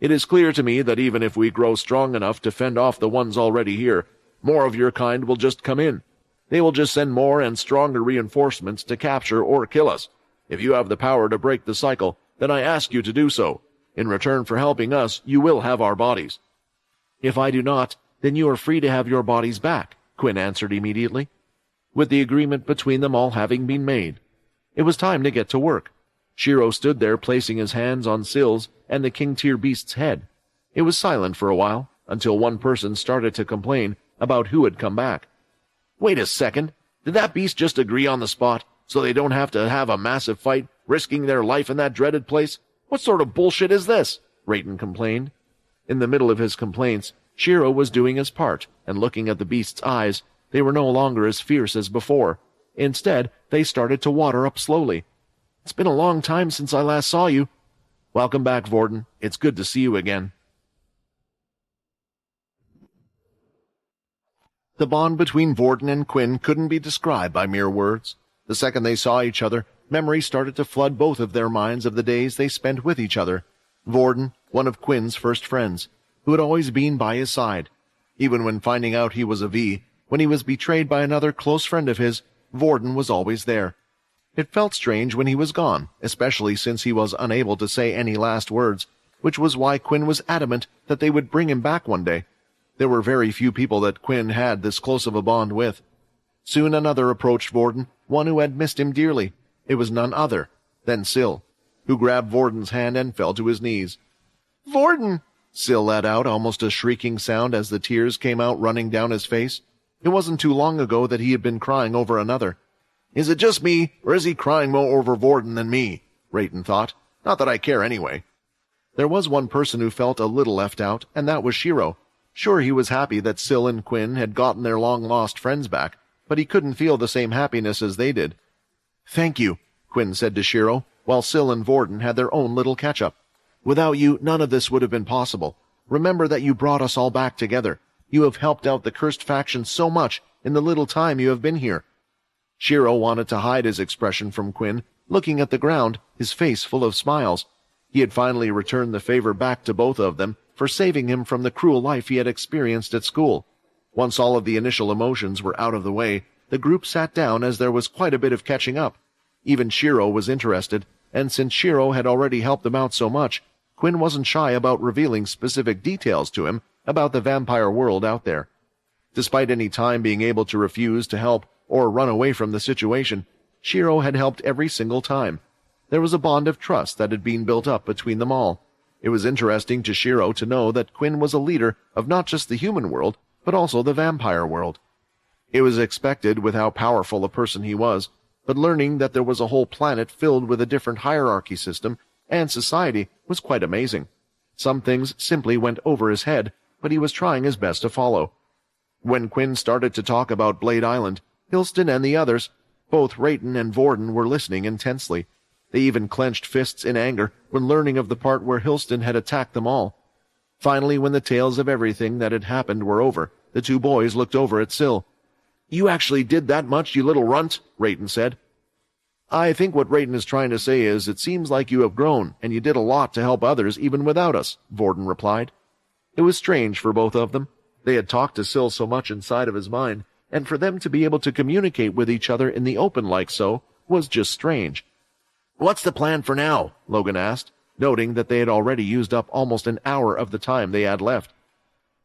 It is clear to me that even if we grow strong enough to fend off the ones already here, more of your kind will just come in. They will just send more and stronger reinforcements to capture or kill us. If you have the power to break the cycle, then I ask you to do so. In return for helping us, you will have our bodies." "If I do not, then you are free to have your bodies back," Quinn answered immediately. With the agreement between them all having been made, it was time to get to work. Shiro stood there placing his hands on Syl's and the king tier beast's head. It was silent for a while, until one person started to complain about who had come back. "Wait a second, did that beast just agree on the spot, so they don't have to have a massive fight, risking their life in that dreaded place? What sort of bullshit is this?" Rayton complained. In the middle of his complaints, Shiro was doing his part, and looking at the beast's eyes, they were no longer as fierce as before. Instead, they started to water up slowly. "It's been a long time since I last saw you." "Welcome back, Vorden. It's good to see you again." The bond between Vorden and Quinn couldn't be described by mere words. The second they saw each other, memory started to flood both of their minds of the days they spent with each other. Vorden, one of Quinn's first friends, who had always been by his side. Even when finding out he was a V, when he was betrayed by another close friend of his, Vorden was always there. It felt strange when he was gone, especially since he was unable to say any last words, which was why Quinn was adamant that they would bring him back one day. There were very few people that Quinn had this close of a bond with. Soon another approached Vorden, one who had missed him dearly. It was none other than Syl, who grabbed Vorden's hand and fell to his knees. "Vorden!" Syl let out almost a shrieking sound as the tears came out running down his face. It wasn't too long ago that he had been crying over another. Is it just me, or is he crying more over Vorden than me? Rayton thought. Not that I care anyway. There was one person who felt a little left out, and that was Shiro. Sure, he was happy that Syl and Quinn had gotten their long-lost friends back, but he couldn't feel the same happiness as they did. Thank you, Quinn said to Shiro, while Syl and Vorden had their own little catch-up. Without you, none of this would have been possible. Remember that you brought us all back together. You have helped out the cursed faction so much in the little time you have been here. Shiro wanted to hide his expression from Quinn, looking at the ground, his face full of smiles. He had finally returned the favor back to both of them for saving him from the cruel life he had experienced at school. Once all of the initial emotions were out of the way, the group sat down as there was quite a bit of catching up. Even Shiro was interested, and since Shiro had already helped them out so much, Quinn wasn't shy about revealing specific details to him about the vampire world out there. Despite any time being able to refuse to help or run away from the situation, Shiro had helped every single time. There was a bond of trust that had been built up between them all. It was interesting to Shiro to know that Quinn was a leader of not just the human world, but also the vampire world. It was expected with how powerful a person he was, but learning that there was a whole planet filled with a different hierarchy system and society was quite amazing. Some things simply went over his head, but he was trying his best to follow. When Quinn started to talk about Blade Island, Hilston and the others, both Rayton and Vorden, were listening intensely. They even clenched fists in anger when learning of the part where Hilston had attacked them all. Finally, when the tales of everything that had happened were over, the two boys looked over at Syl. "You actually did that much, you little runt," Rayton said. "I think what Rayton is trying to say is, it seems like you have grown, and you did a lot to help others even without us," Vorden replied. It was strange for both of them. They had talked to Syl so much inside of his mind, and for them to be able to communicate with each other in the open like so was just strange. "What's the plan for now?" Logan asked, noting that they had already used up almost an hour of the time they had left.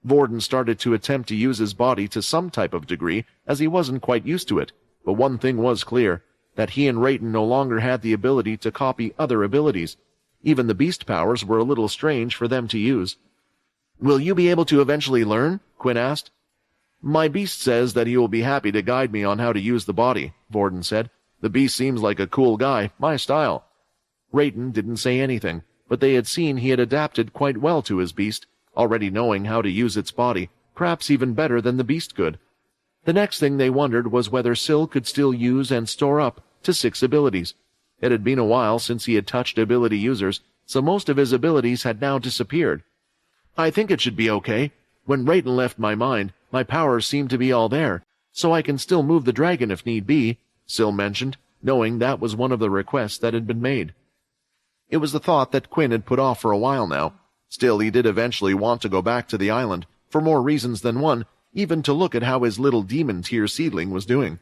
Vorden started to attempt to use his body to some type of degree, as he wasn't quite used to it, but one thing was clear, that he and Rayton no longer had the ability to copy other abilities. Even the beast powers were a little strange for them to use. "Will you be able to eventually learn?" Quinn asked. "My beast says that he will be happy to guide me on how to use the body," Vorden said. "The beast seems like a cool guy, my style." Rayton didn't say anything, but they had seen he had adapted quite well to his beast, already knowing how to use its body, perhaps even better than the beast could. The next thing they wondered was whether Syl could still use and store up to 6 abilities. It had been a while since he had touched ability users, so most of his abilities had now disappeared. "I think it should be okay. When Rayton left my mind, my powers seemed to be all there, so I can still move the dragon if need be," Syl mentioned, knowing that was one of the requests that had been made. It was the thought that Quinn had put off for a while now. Still, he did eventually want to go back to the island, for more reasons than one, even to look at how his little demon-tier seedling was doing.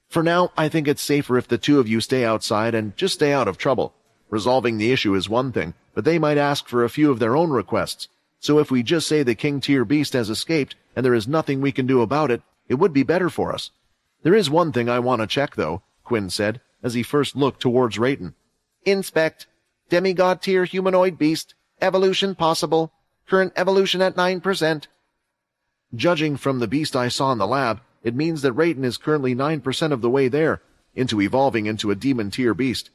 "For now, I think it's safer if the two of you stay outside and just stay out of trouble. Resolving the issue is one thing, but they might ask for a few of their own requests. So if we just say the king-tier beast has escaped and there is nothing we can do about it, it would be better for us. There is one thing I want to check, though," Quinn said, as he first looked towards Rayton. "Inspect. Demigod-tier humanoid beast. Evolution possible. Current evolution at 9%. Judging from the beast I saw in the lab, it means that Rayton is currently 9% of the way there, into evolving into a demon-tier beast.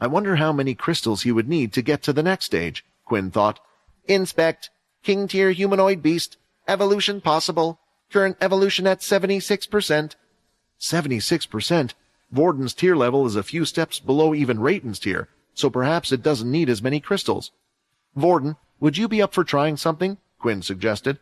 I wonder how many crystals he would need to get to the next stage," Quinn thought. "Inspect. King-tier humanoid beast. Evolution possible. Current evolution at 76%. 76%? Vorden's tier level is a few steps below even Rayton's tier, so perhaps it doesn't need as many crystals. "Vorden, would you be up for trying something?" Quinn suggested.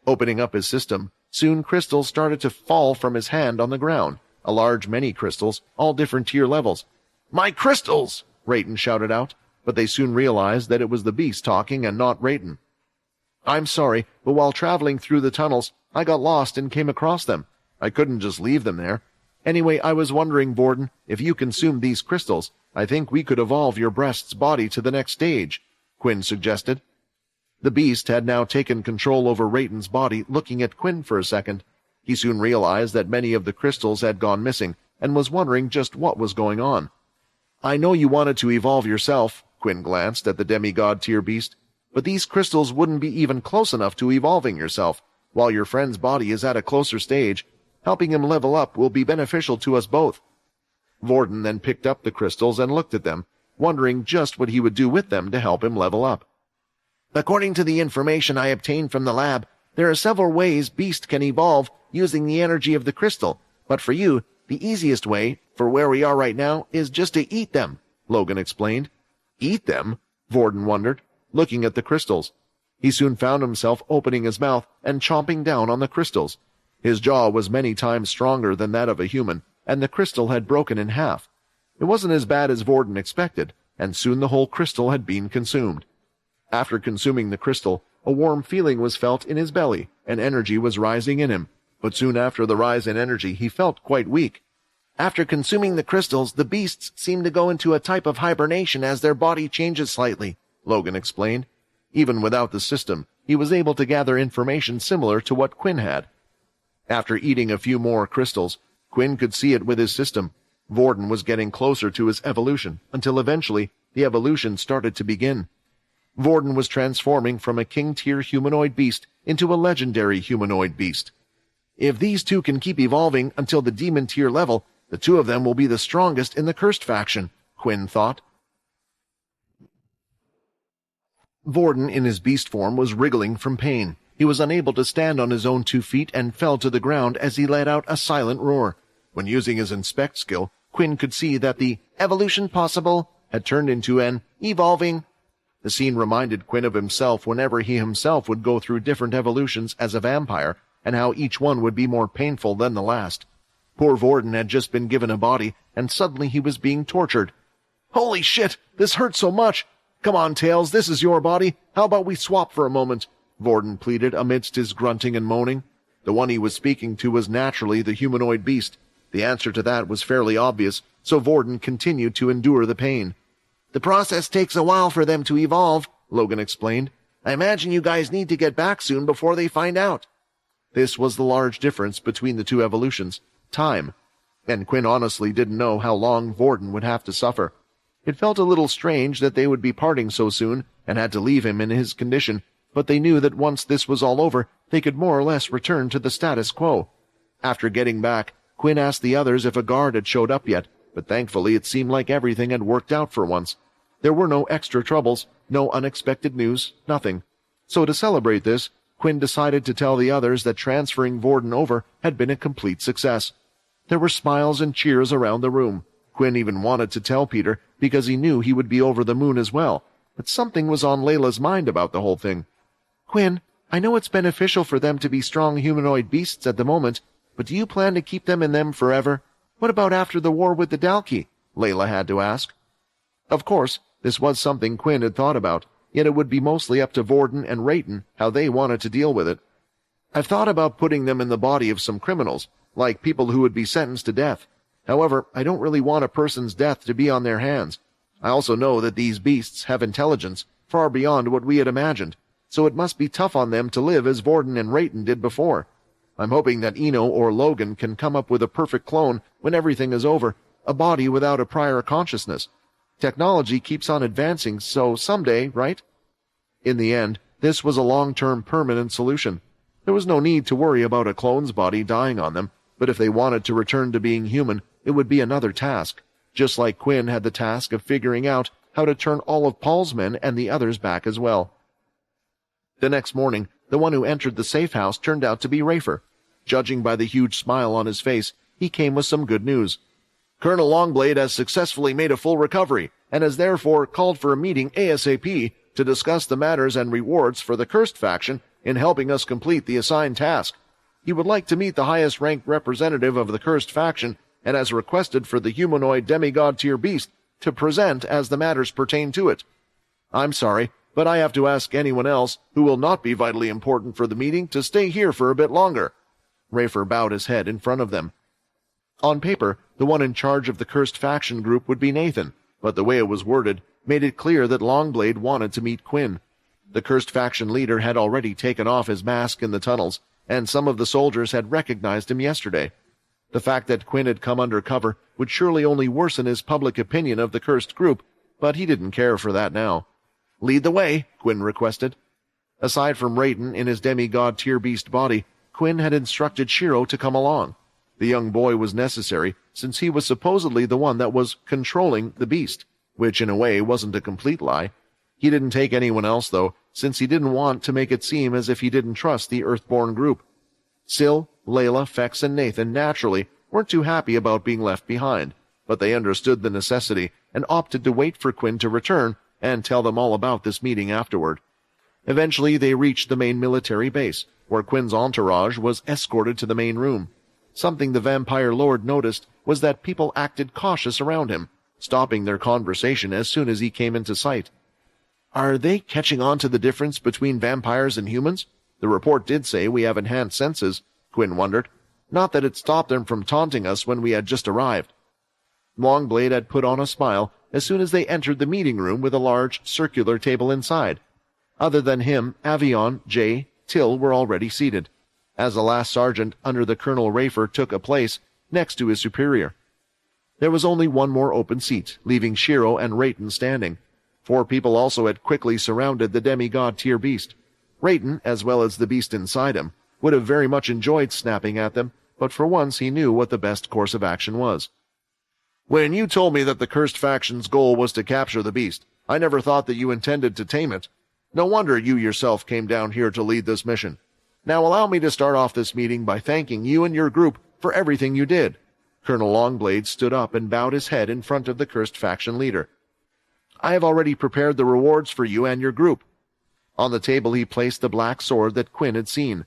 Opening up his system, soon crystals started to fall from his hand on the ground, a large many crystals, all different tier levels. "My crystals!" Rayton shouted out, but they soon realized that it was the beast talking and not Rayton. "I'm sorry, but while traveling through the tunnels, I got lost and came across them. I couldn't just leave them there. Anyway, I was wondering, Vorden, if you consume these crystals, I think we could evolve your breast's body to the next stage," Quinn suggested. The beast had now taken control over Rayton's body, looking at Quinn for a second. He soon realized that many of the crystals had gone missing, and was wondering just what was going on. "I know you wanted to evolve yourself," Quinn glanced at the demigod-tier beast, "but these crystals wouldn't be even close enough to evolving yourself, while your friend's body is at a closer stage. Helping him level up will be beneficial to us both." Vorden then picked up the crystals and looked at them, wondering just what he would do with them to help him level up. According to the information I obtained from the lab, there are several ways beasts can evolve using the energy of the crystal, but for you, the easiest way, for where we are right now, is just to eat them, Logan explained. Eat them? Vorden wondered, looking at the crystals. He soon found himself opening his mouth and chomping down on the crystals. His jaw was many times stronger than that of a human, and the crystal had broken in half. It wasn't as bad as Vorden expected, and soon the whole crystal had been consumed. After consuming the crystal, a warm feeling was felt in his belly, and energy was rising in him. But soon after the rise in energy, he felt quite weak. After consuming the crystals, the beasts seem to go into a type of hibernation as their body changes slightly, Logan explained. Even without the system, he was able to gather information similar to what Quinn had. After eating a few more crystals, Quinn could see it with his system. Vorden was getting closer to his evolution, until eventually the evolution started to begin. Vorden was transforming from a king-tier humanoid beast into a legendary humanoid beast. If these two can keep evolving until the demon-tier level, the two of them will be the strongest in the cursed faction, Quinn thought. Vorden in his beast form was wriggling from pain. He was unable to stand on his own 2 feet and fell to the ground as he let out a silent roar. When using his inspect skill, Quinn could see that the evolution possible had turned into an evolving. The scene reminded Quinn of himself whenever he himself would go through different evolutions as a vampire, and how each one would be more painful than the last. Poor Vorden had just been given a body, and suddenly he was being tortured. Holy shit, this hurts so much! Come on, Tails, this is your body. How about we swap for a moment? Vorden pleaded amidst his grunting and moaning. The one he was speaking to was naturally the humanoid beast. The answer to that was fairly obvious, so Vorden continued to endure the pain. The process takes a while for them to evolve, Logan explained. I imagine you guys need to get back soon before they find out. This was the large difference between the two evolutions, time. And Quinn honestly didn't know how long Vorden would have to suffer. It felt a little strange that they would be parting so soon and had to leave him in his condition, but they knew that once this was all over, they could more or less return to the status quo. After getting back, Quinn asked the others if a guard had showed up yet, but thankfully it seemed like everything had worked out for once. There were no extra troubles, no unexpected news, nothing. So to celebrate this, Quinn decided to tell the others that transferring Vorden over had been a complete success. There were smiles and cheers around the room. Quinn even wanted to tell Peter because he knew he would be over the moon as well, but something was on Layla's mind about the whole thing. Quinn, I know it's beneficial for them to be strong humanoid beasts at the moment, but do you plan to keep them in them forever? What about after the war with the Dalki? Layla had to ask. Of course, this was something Quinn had thought about, yet it would be mostly up to Vorden and Rayton how they wanted to deal with it. I've thought about putting them in the body of some criminals, like people who would be sentenced to death. However, I don't really want a person's death to be on their hands. I also know that these beasts have intelligence far beyond what we had imagined, so it must be tough on them to live as Vorden and Rayton did before. I'm hoping that Eno or Logan can come up with a perfect clone when everything is over, a body without a prior consciousness. Technology keeps on advancing, so someday, right? In the end, this was a long-term permanent solution. There was no need to worry about a clone's body dying on them, but if they wanted to return to being human, it would be another task, just like Quinn had the task of figuring out how to turn all of Paul's men and the others back as well. The next morning, the one who entered the safe house turned out to be Rafer. Judging by the huge smile on his face, he came with some good news. Colonel Longblade has successfully made a full recovery, and has therefore called for a meeting ASAP to discuss the matters and rewards for the Cursed faction in helping us complete the assigned task. He would like to meet the highest-ranked representative of the Cursed faction, and has requested for the humanoid demigod-tier beast to present as the matters pertain to it. I'm sorry, but I have to ask anyone else who will not be vitally important for the meeting to stay here for a bit longer. Rafer bowed his head in front of them. On paper, the one in charge of the Cursed faction group would be Nathan, but the way it was worded made it clear that Longblade wanted to meet Quinn. The Cursed faction leader had already taken off his mask in the tunnels, and some of the soldiers had recognized him yesterday. The fact that Quinn had come under cover would surely only worsen his public opinion of the Cursed group, but he didn't care for that now. Lead the way, Quinn requested. Aside from Rayton in his demigod tier beast body, Quinn had instructed Shiro to come along. The young boy was necessary, since he was supposedly the one that was controlling the beast, which in a way wasn't a complete lie. He didn't take anyone else, though, since he didn't want to make it seem as if he didn't trust the Earthborn group. Syl, Layla, Fex, and Nathan naturally weren't too happy about being left behind, but they understood the necessity and opted to wait for Quinn to return and tell them all about this meeting afterward. Eventually, they reached the main military base, where Quinn's entourage was escorted to the main room. Something the vampire lord noticed was that people acted cautious around him, stopping their conversation as soon as he came into sight. Are they catching on to the difference between vampires and humans? The report did say we have enhanced senses, Quinn wondered. Not that it stopped them from taunting us when we had just arrived. Longblade had put on a smile as soon as they entered the meeting room with a large circular table inside. Other than him, Avion, Jay, Till were already seated, as the last sergeant under the Colonel Rafer took a place next to his superior. There was only one more open seat, leaving Shiro and Rayton standing. 4 people also had quickly surrounded the demigod-tier beast. Rayton, as well as the beast inside him, would have very much enjoyed snapping at them, but for once he knew what the best course of action was. When you told me that the cursed faction's goal was to capture the beast, I never thought that you intended to tame it. No wonder you yourself came down here to lead this mission. Now allow me to start off this meeting by thanking you and your group for everything you did. Colonel Longblade stood up and bowed his head in front of the cursed faction leader. I have already prepared the rewards for you and your group. On the table he placed the black sword that Quinn had seen.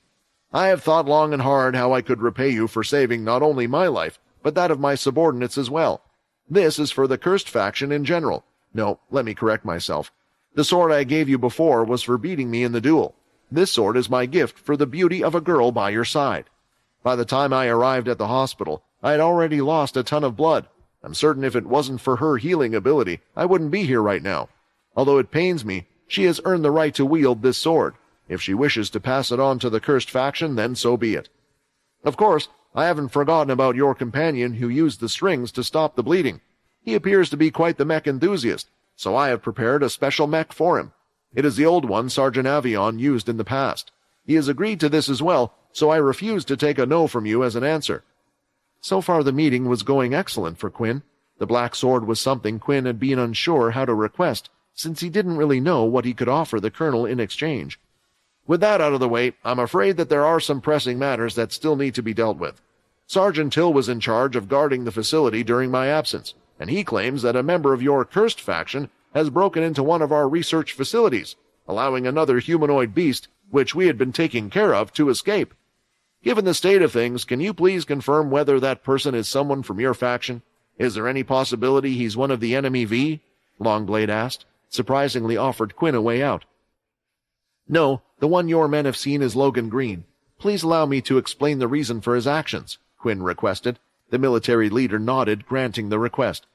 I have thought long and hard how I could repay you for saving not only my life, but that of my subordinates as well. This is for the cursed faction in general. No, let me correct myself. The sword I gave you before was for beating me in the duel. This sword is my gift for the beauty of a girl by your side. By the time I arrived at the hospital, I had already lost a ton of blood. I'm certain if it wasn't for her healing ability, I wouldn't be here right now. Although it pains me, she has earned the right to wield this sword. If she wishes to pass it on to the cursed faction, then so be it. Of course, I haven't forgotten about your companion who used the strings to stop the bleeding. He appears to be quite the mech enthusiast, so I have prepared a special mech for him. It is the old one Sergeant Avion used in the past. He has agreed to this as well, so I refuse to take a no from you as an answer. So far the meeting was going excellent for Quinn. The black sword was something Quinn had been unsure how to request, since he didn't really know what he could offer the colonel in exchange. With that out of the way, I'm afraid that there are some pressing matters that still need to be dealt with. Sergeant Till was in charge of guarding the facility during my absence, and he claims that a member of your cursed faction has broken into one of our research facilities, allowing another humanoid beast, which we had been taking care of, to escape. Given the state of things, can you please confirm whether that person is someone from your faction? Is there any possibility he's one of the enemy V? Longblade asked, surprisingly offered Quinn a way out. No, the one your men have seen is Logan Green. Please allow me to explain the reason for his actions, Quinn requested. The military leader nodded, granting the request.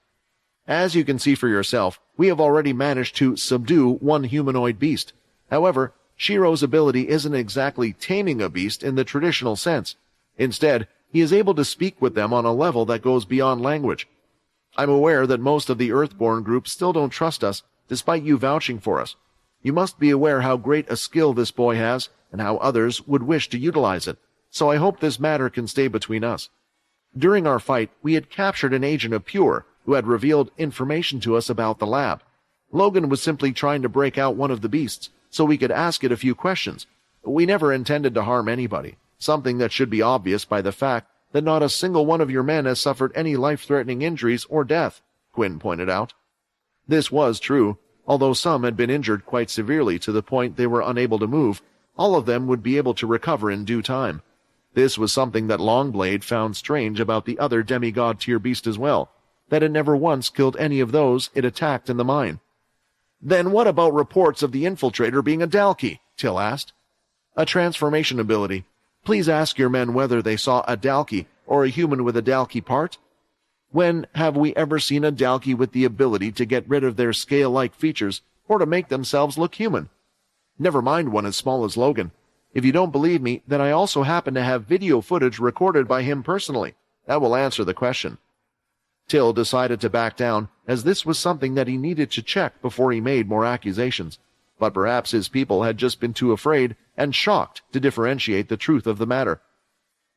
As you can see for yourself, we have already managed to subdue one humanoid beast. However, Shiro's ability isn't exactly taming a beast in the traditional sense. Instead, he is able to speak with them on a level that goes beyond language. I'm aware that most of the Earthborn group still don't trust us, despite you vouching for us. You must be aware how great a skill this boy has, and how others would wish to utilize it, so I hope this matter can stay between us. During our fight, we had captured an agent of Pure, who had revealed information to us about the lab. Logan was simply trying to break out one of the beasts, so we could ask it a few questions. We never intended to harm anybody, something that should be obvious by the fact that not a single one of your men has suffered any life-threatening injuries or death, Quinn pointed out. This was true. Although some had been injured quite severely to the point they were unable to move, all of them would be able to recover in due time. This was something that Longblade found strange about the other demigod-tier beast as well, that it never once killed any of those it attacked in the mine. Then what about reports of the infiltrator being a Dalki? Till asked. A transformation ability. Please ask your men whether they saw a Dalki or a human with a Dalki part. When have we ever seen a Dalki with the ability to get rid of their scale-like features or to make themselves look human? Never mind one as small as Logan. If you don't believe me, then I also happen to have video footage recorded by him personally. That will answer the question. Till decided to back down, as this was something that he needed to check before he made more accusations. But perhaps his people had just been too afraid and shocked to differentiate the truth of the matter.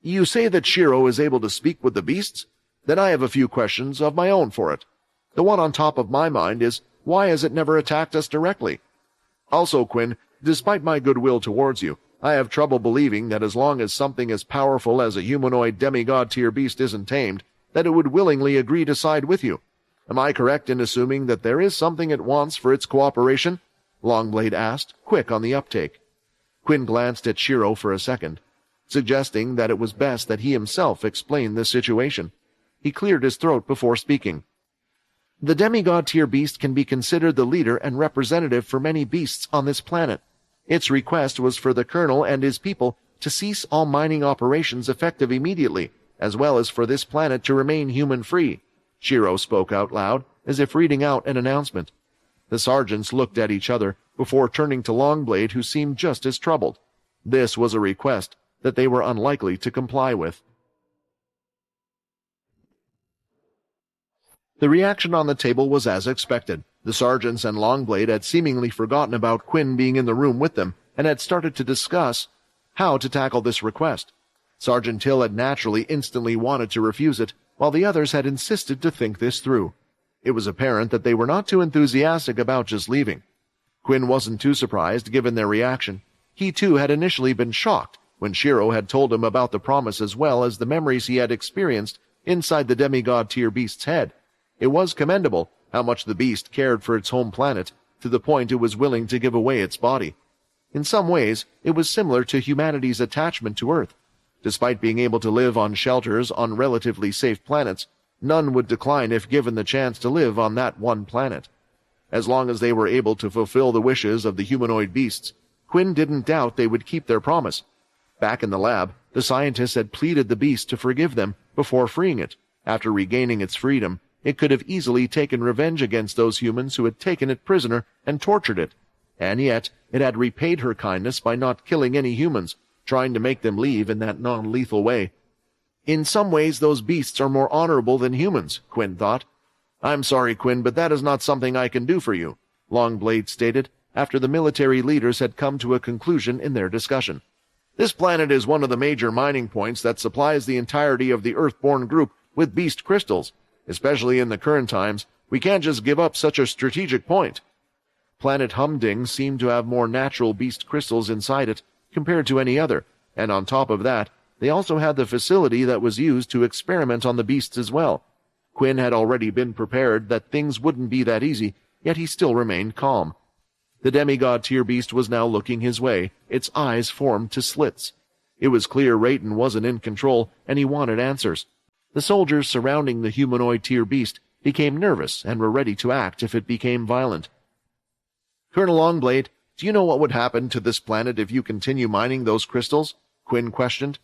You say that Shiro is able to speak with the beasts? Then I have a few questions of my own for it. The one on top of my mind is, why has it never attacked us directly? Also, Quinn, despite my goodwill towards you, I have trouble believing that as long as something as powerful as a humanoid demigod-tier beast isn't tamed, that it would willingly agree to side with you. Am I correct in assuming that there is something it wants for its cooperation? Longblade asked, quick on the uptake. Quinn glanced at Shiro for a second, suggesting that it was best that he himself explain this situation. He cleared his throat before speaking. The demigod-tier beast can be considered the leader and representative for many beasts on this planet. Its request was for the Colonel and his people to cease all mining operations effective immediately, as well as for this planet to remain human-free. Shiro spoke out loud, as if reading out an announcement. The sergeants looked at each other before turning to Longblade, who seemed just as troubled. This was a request that they were unlikely to comply with. The reaction on the table was as expected. The sergeants and Longblade had seemingly forgotten about Quinn being in the room with them and had started to discuss how to tackle this request. Sergeant Till had naturally instantly wanted to refuse it, while the others had insisted to think this through. It was apparent that they were not too enthusiastic about just leaving. Quinn wasn't too surprised given their reaction. He too had initially been shocked when Shiro had told him about the promise as well as the memories he had experienced inside the demigod-tier beast's head. It was commendable how much the beast cared for its home planet, to the point it was willing to give away its body. In some ways, it was similar to humanity's attachment to Earth. Despite being able to live on shelters on relatively safe planets, none would decline if given the chance to live on that one planet. As long as they were able to fulfill the wishes of the humanoid beasts, Quinn didn't doubt they would keep their promise. Back in the lab, the scientists had pleaded the beast to forgive them before freeing it. After regaining its freedom, it could have easily taken revenge against those humans who had taken it prisoner and tortured it. And yet, it had repaid her kindness by not killing any humans, trying to make them leave in that non-lethal way. In some ways, those beasts are more honorable than humans, Quinn thought. I'm sorry, Quinn, but that is not something I can do for you, Longblade stated, after the military leaders had come to a conclusion in their discussion. This planet is one of the major mining points that supplies the entirety of the Earthborn group with beast crystals. Especially in the current times, we can't just give up such a strategic point. Planet Humding seemed to have more natural beast crystals inside it compared to any other, and on top of that, they also had the facility that was used to experiment on the beasts as well. Quinn had already been prepared that things wouldn't be that easy, yet he still remained calm. The demigod-tier beast was now looking his way, its eyes formed to slits. It was clear Rayton wasn't in control, and he wanted answers. The soldiers surrounding the humanoid-tier beast became nervous and were ready to act if it became violent. Colonel Longblade, do you know what would happen to this planet if you continue mining those crystals? Quinn questioned.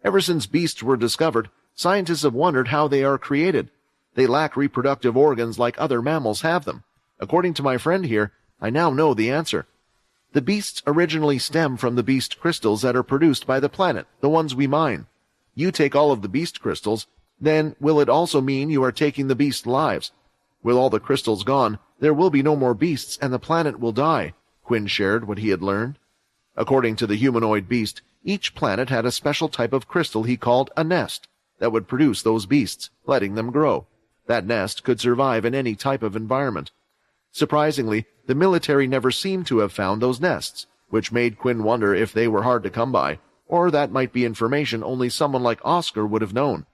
Ever since beasts were discovered, scientists have wondered how they are created. They lack reproductive organs like other mammals have them. According to my friend here, I now know the answer. The beasts originally stem from the beast crystals that are produced by the planet, the ones we mine. You take all of the beast crystals, then will it also mean you are taking the beast lives? With all the crystals gone, there will be no more beasts and the planet will die. Quinn shared what he had learned. According to the humanoid beast, each planet had a special type of crystal he called a nest that would produce those beasts, letting them grow. That nest could survive in any type of environment. Surprisingly, the military never seemed to have found those nests, which made Quinn wonder if they were hard to come by, or that might be information only someone like Oscar would have known.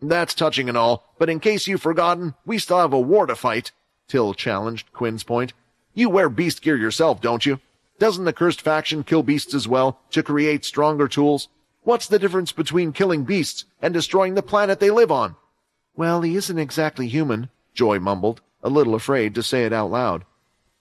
That's touching and all, but in case you've forgotten, we still have a war to fight, Till challenged Quinn's point. You wear beast gear yourself, don't you? Doesn't the cursed faction kill beasts as well, to create stronger tools? What's the difference between killing beasts and destroying the planet they live on? Well, he isn't exactly human, Joy mumbled, a little afraid to say it out loud.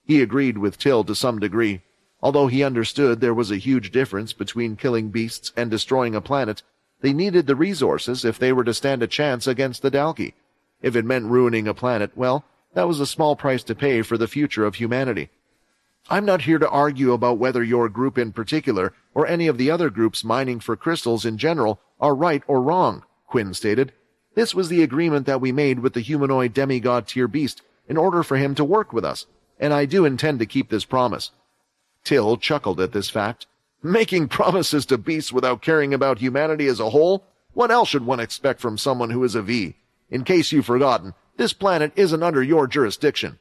He agreed with Till to some degree. Although he understood there was a huge difference between killing beasts and destroying a planet, they needed the resources if they were to stand a chance against the Dalki. If it meant ruining a planet, well, that was a small price to pay for the future of humanity. I'm not here to argue about whether your group in particular, or any of the other groups mining for crystals in general, are right or wrong, Quinn stated. This was the agreement that we made with the humanoid demigod-tier beast in order for him to work with us, and I do intend to keep this promise. Till chuckled at this fact. Making promises to beasts without caring about humanity as a whole? What else should one expect from someone who is a V? In case you've forgotten, this planet isn't under your jurisdiction."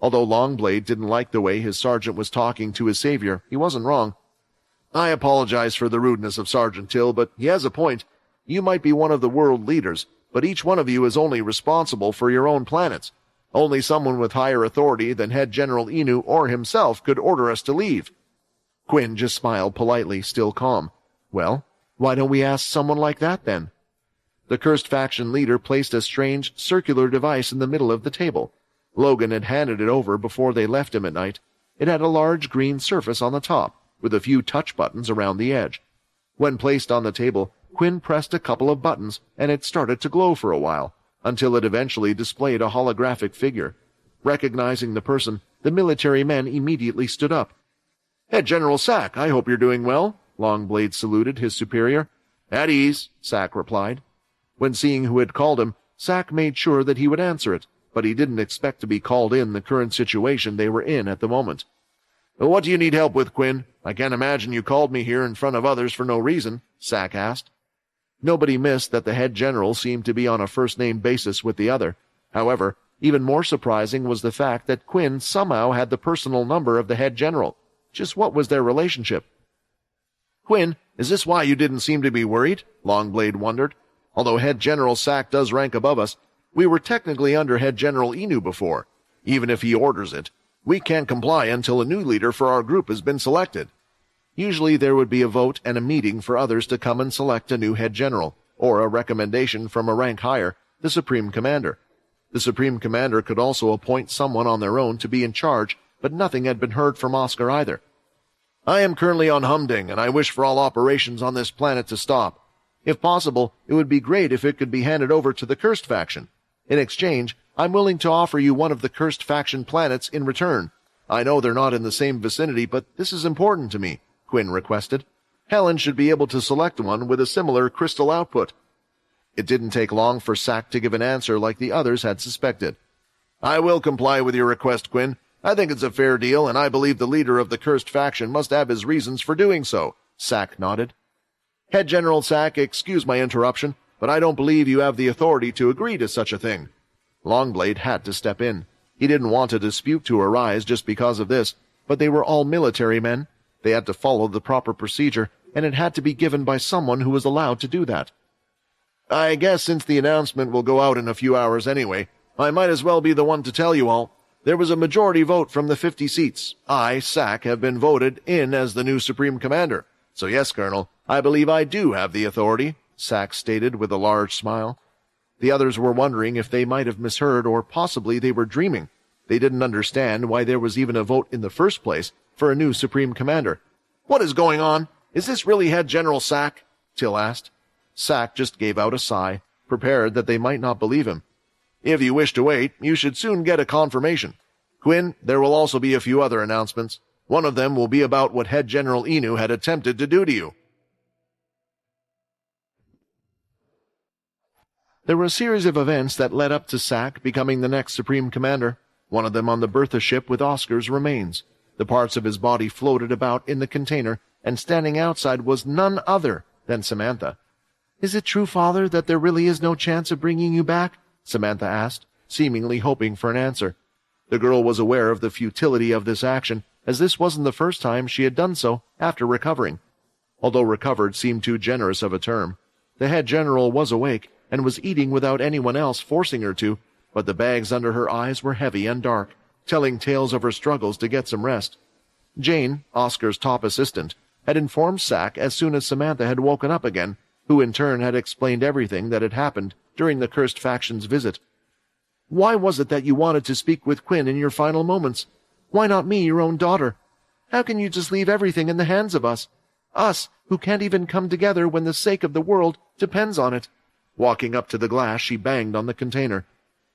Although Longblade didn't like the way his sergeant was talking to his savior, he wasn't wrong. "I apologize for the rudeness of Sergeant Till, but he has a point. You might be one of the world leaders, but each one of you is only responsible for your own planets. Only someone with higher authority than Head General Inu or himself could order us to leave." Quinn just smiled politely, still calm. "Well, why don't we ask someone like that then?" The cursed faction leader placed a strange circular device in the middle of the table. Logan had handed it over before they left him at night. It had a large green surface on the top, with a few touch buttons around the edge. When placed on the table, Quinn pressed a couple of buttons, and it started to glow for a while, until it eventually displayed a holographic figure. Recognizing the person, the military men immediately stood up. "Head General Sack, I hope you're doing well," Longblade saluted his superior. "At ease," Sack replied. When seeing who had called him, Sack made sure that he would answer it, but he didn't expect to be called in the current situation they were in at the moment. "What do you need help with, Quinn? I can't imagine you called me here in front of others for no reason," Sack asked. Nobody missed that the head general seemed to be on a first-name basis with the other. However, even more surprising was the fact that Quinn somehow had the personal number of the head general. Just what was their relationship? "Quinn, is this why you didn't seem to be worried?" Longblade wondered. "Although Head General Sack does rank above us, we were technically under Head General Inu before. Even if he orders it, we can't comply until a new leader for our group has been selected." Usually there would be a vote and a meeting for others to come and select a new head general, or a recommendation from a rank higher, the Supreme Commander. The Supreme Commander could also appoint someone on their own to be in charge, but nothing had been heard from Oscar either. "I am currently on Humding, and I wish for all operations on this planet to stop. If possible, it would be great if it could be handed over to the Cursed faction. In exchange, I'm willing to offer you one of the Cursed faction planets in return. I know they're not in the same vicinity, but this is important to me," Quinn requested. "Helen should be able to select one with a similar crystal output." It didn't take long for Sack to give an answer like the others had suspected. "I will comply with your request, Quinn. I think it's a fair deal, and I believe the leader of the Cursed faction must have his reasons for doing so," Sack nodded. "Head General Sack, excuse my interruption, but I don't believe you have the authority to agree to such a thing." Longblade had to step in. He didn't want a dispute to arise just because of this, but they were all military men. They had to follow the proper procedure, and it had to be given by someone who was allowed to do that. "I guess since the announcement will go out in a few hours anyway, I might as well be the one to tell you all. There was a majority vote from the 50 seats. I, Sack, have been voted in as the new Supreme Commander. So yes, Colonel, I believe I do have the authority," Sack stated with a large smile. The others were wondering if they might have misheard or possibly they were dreaming. They didn't understand why there was even a vote in the first place for a new Supreme Commander. "What is going on? Is this really Head General Sack?" Till asked. Sack just gave out a sigh, prepared that they might not believe him. "If you wish to wait, you should soon get a confirmation. Quinn, there will also be a few other announcements. One of them will be about what Head General Inu had attempted to do to you." There were a series of events that led up to Sack becoming the next Supreme Commander, one of them on the Bertha ship with Oscar's remains. The parts of his body floated about in the container, and standing outside was none other than Samantha. "Is it true, Father, that there really is no chance of bringing you back?" Samantha asked, seemingly hoping for an answer. The girl was aware of the futility of this action, as this wasn't the first time she had done so after recovering. Although recovered seemed too generous of a term. The head general was awake, and was eating without anyone else forcing her to, but the bags under her eyes were heavy and dark, telling tales of her struggles to get some rest. Jane, Oscar's top assistant, had informed Sack as soon as Samantha had woken up again, who in turn had explained everything that had happened during the Cursed Faction's visit. "Why was it that you wanted to speak with Quinn in your final moments? Why not me, your own daughter? How can you just leave everything in the hands of us? Us, who can't even come together when the sake of the world depends on it." Walking up to the glass, she banged on the container.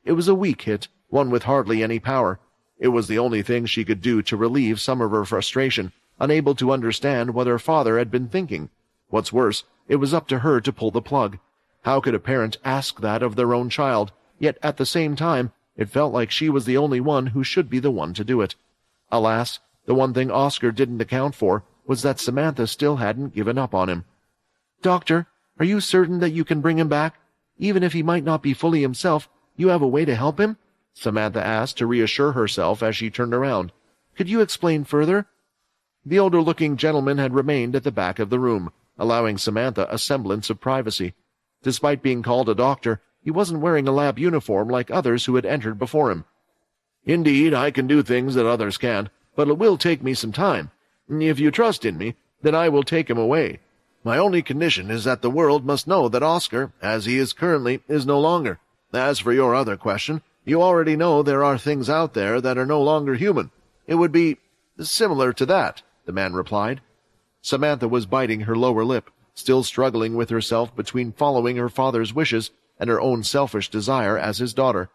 It was a weak hit, one with hardly any power. It was the only thing she could do to relieve some of her frustration, unable to understand what her father had been thinking. What's worse, it was up to her to pull the plug. How could a parent ask that of their own child? Yet at the same time, it felt like she was the only one who should be the one to do it. Alas, the one thing Oscar didn't account for was that Samantha still hadn't given up on him. "Doctor, are you certain that you can bring him back?" Even if he might not be fully himself, you have a way to help him?" Samantha asked to reassure herself as she turned around. "Could you explain further?" The older-looking gentleman had remained at the back of the room, allowing Samantha a semblance of privacy. Despite being called a doctor, he wasn't wearing a lab uniform like others who had entered before him. "Indeed, I can do things that others can't, but it will take me some time. If you trust in me, then I will take him away. My only condition is that the world must know that Oscar, as he is currently, is no longer. As for your other question, you already know there are things out there that are no longer human. It would be similar to that," the man replied. Samantha was biting her lower lip, still struggling with herself between following her father's wishes and her own selfish desire as his daughter.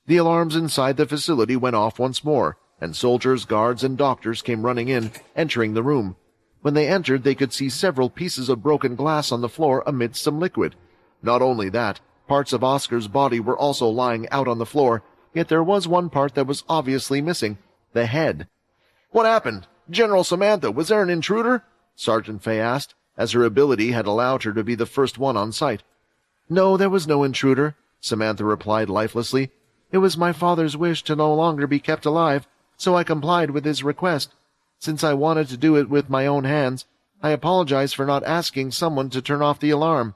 The alarms inside the facility went off once more, and soldiers, guards, and doctors came running in, entering the room. When they entered, they could see several pieces of broken glass on the floor amidst some liquid. Not only that, parts of Oscar's body were also lying out on the floor, yet there was one part that was obviously missing: the head. "What happened? General Samantha, was there an intruder?" Sergeant Fay asked, as her ability had allowed her to be the first one on site. "No, there was no intruder," Samantha replied lifelessly. "It was my father's wish to no longer be kept alive, so I complied with his request. Since I wanted to do it with my own hands, I apologize for not asking someone to turn off the alarm."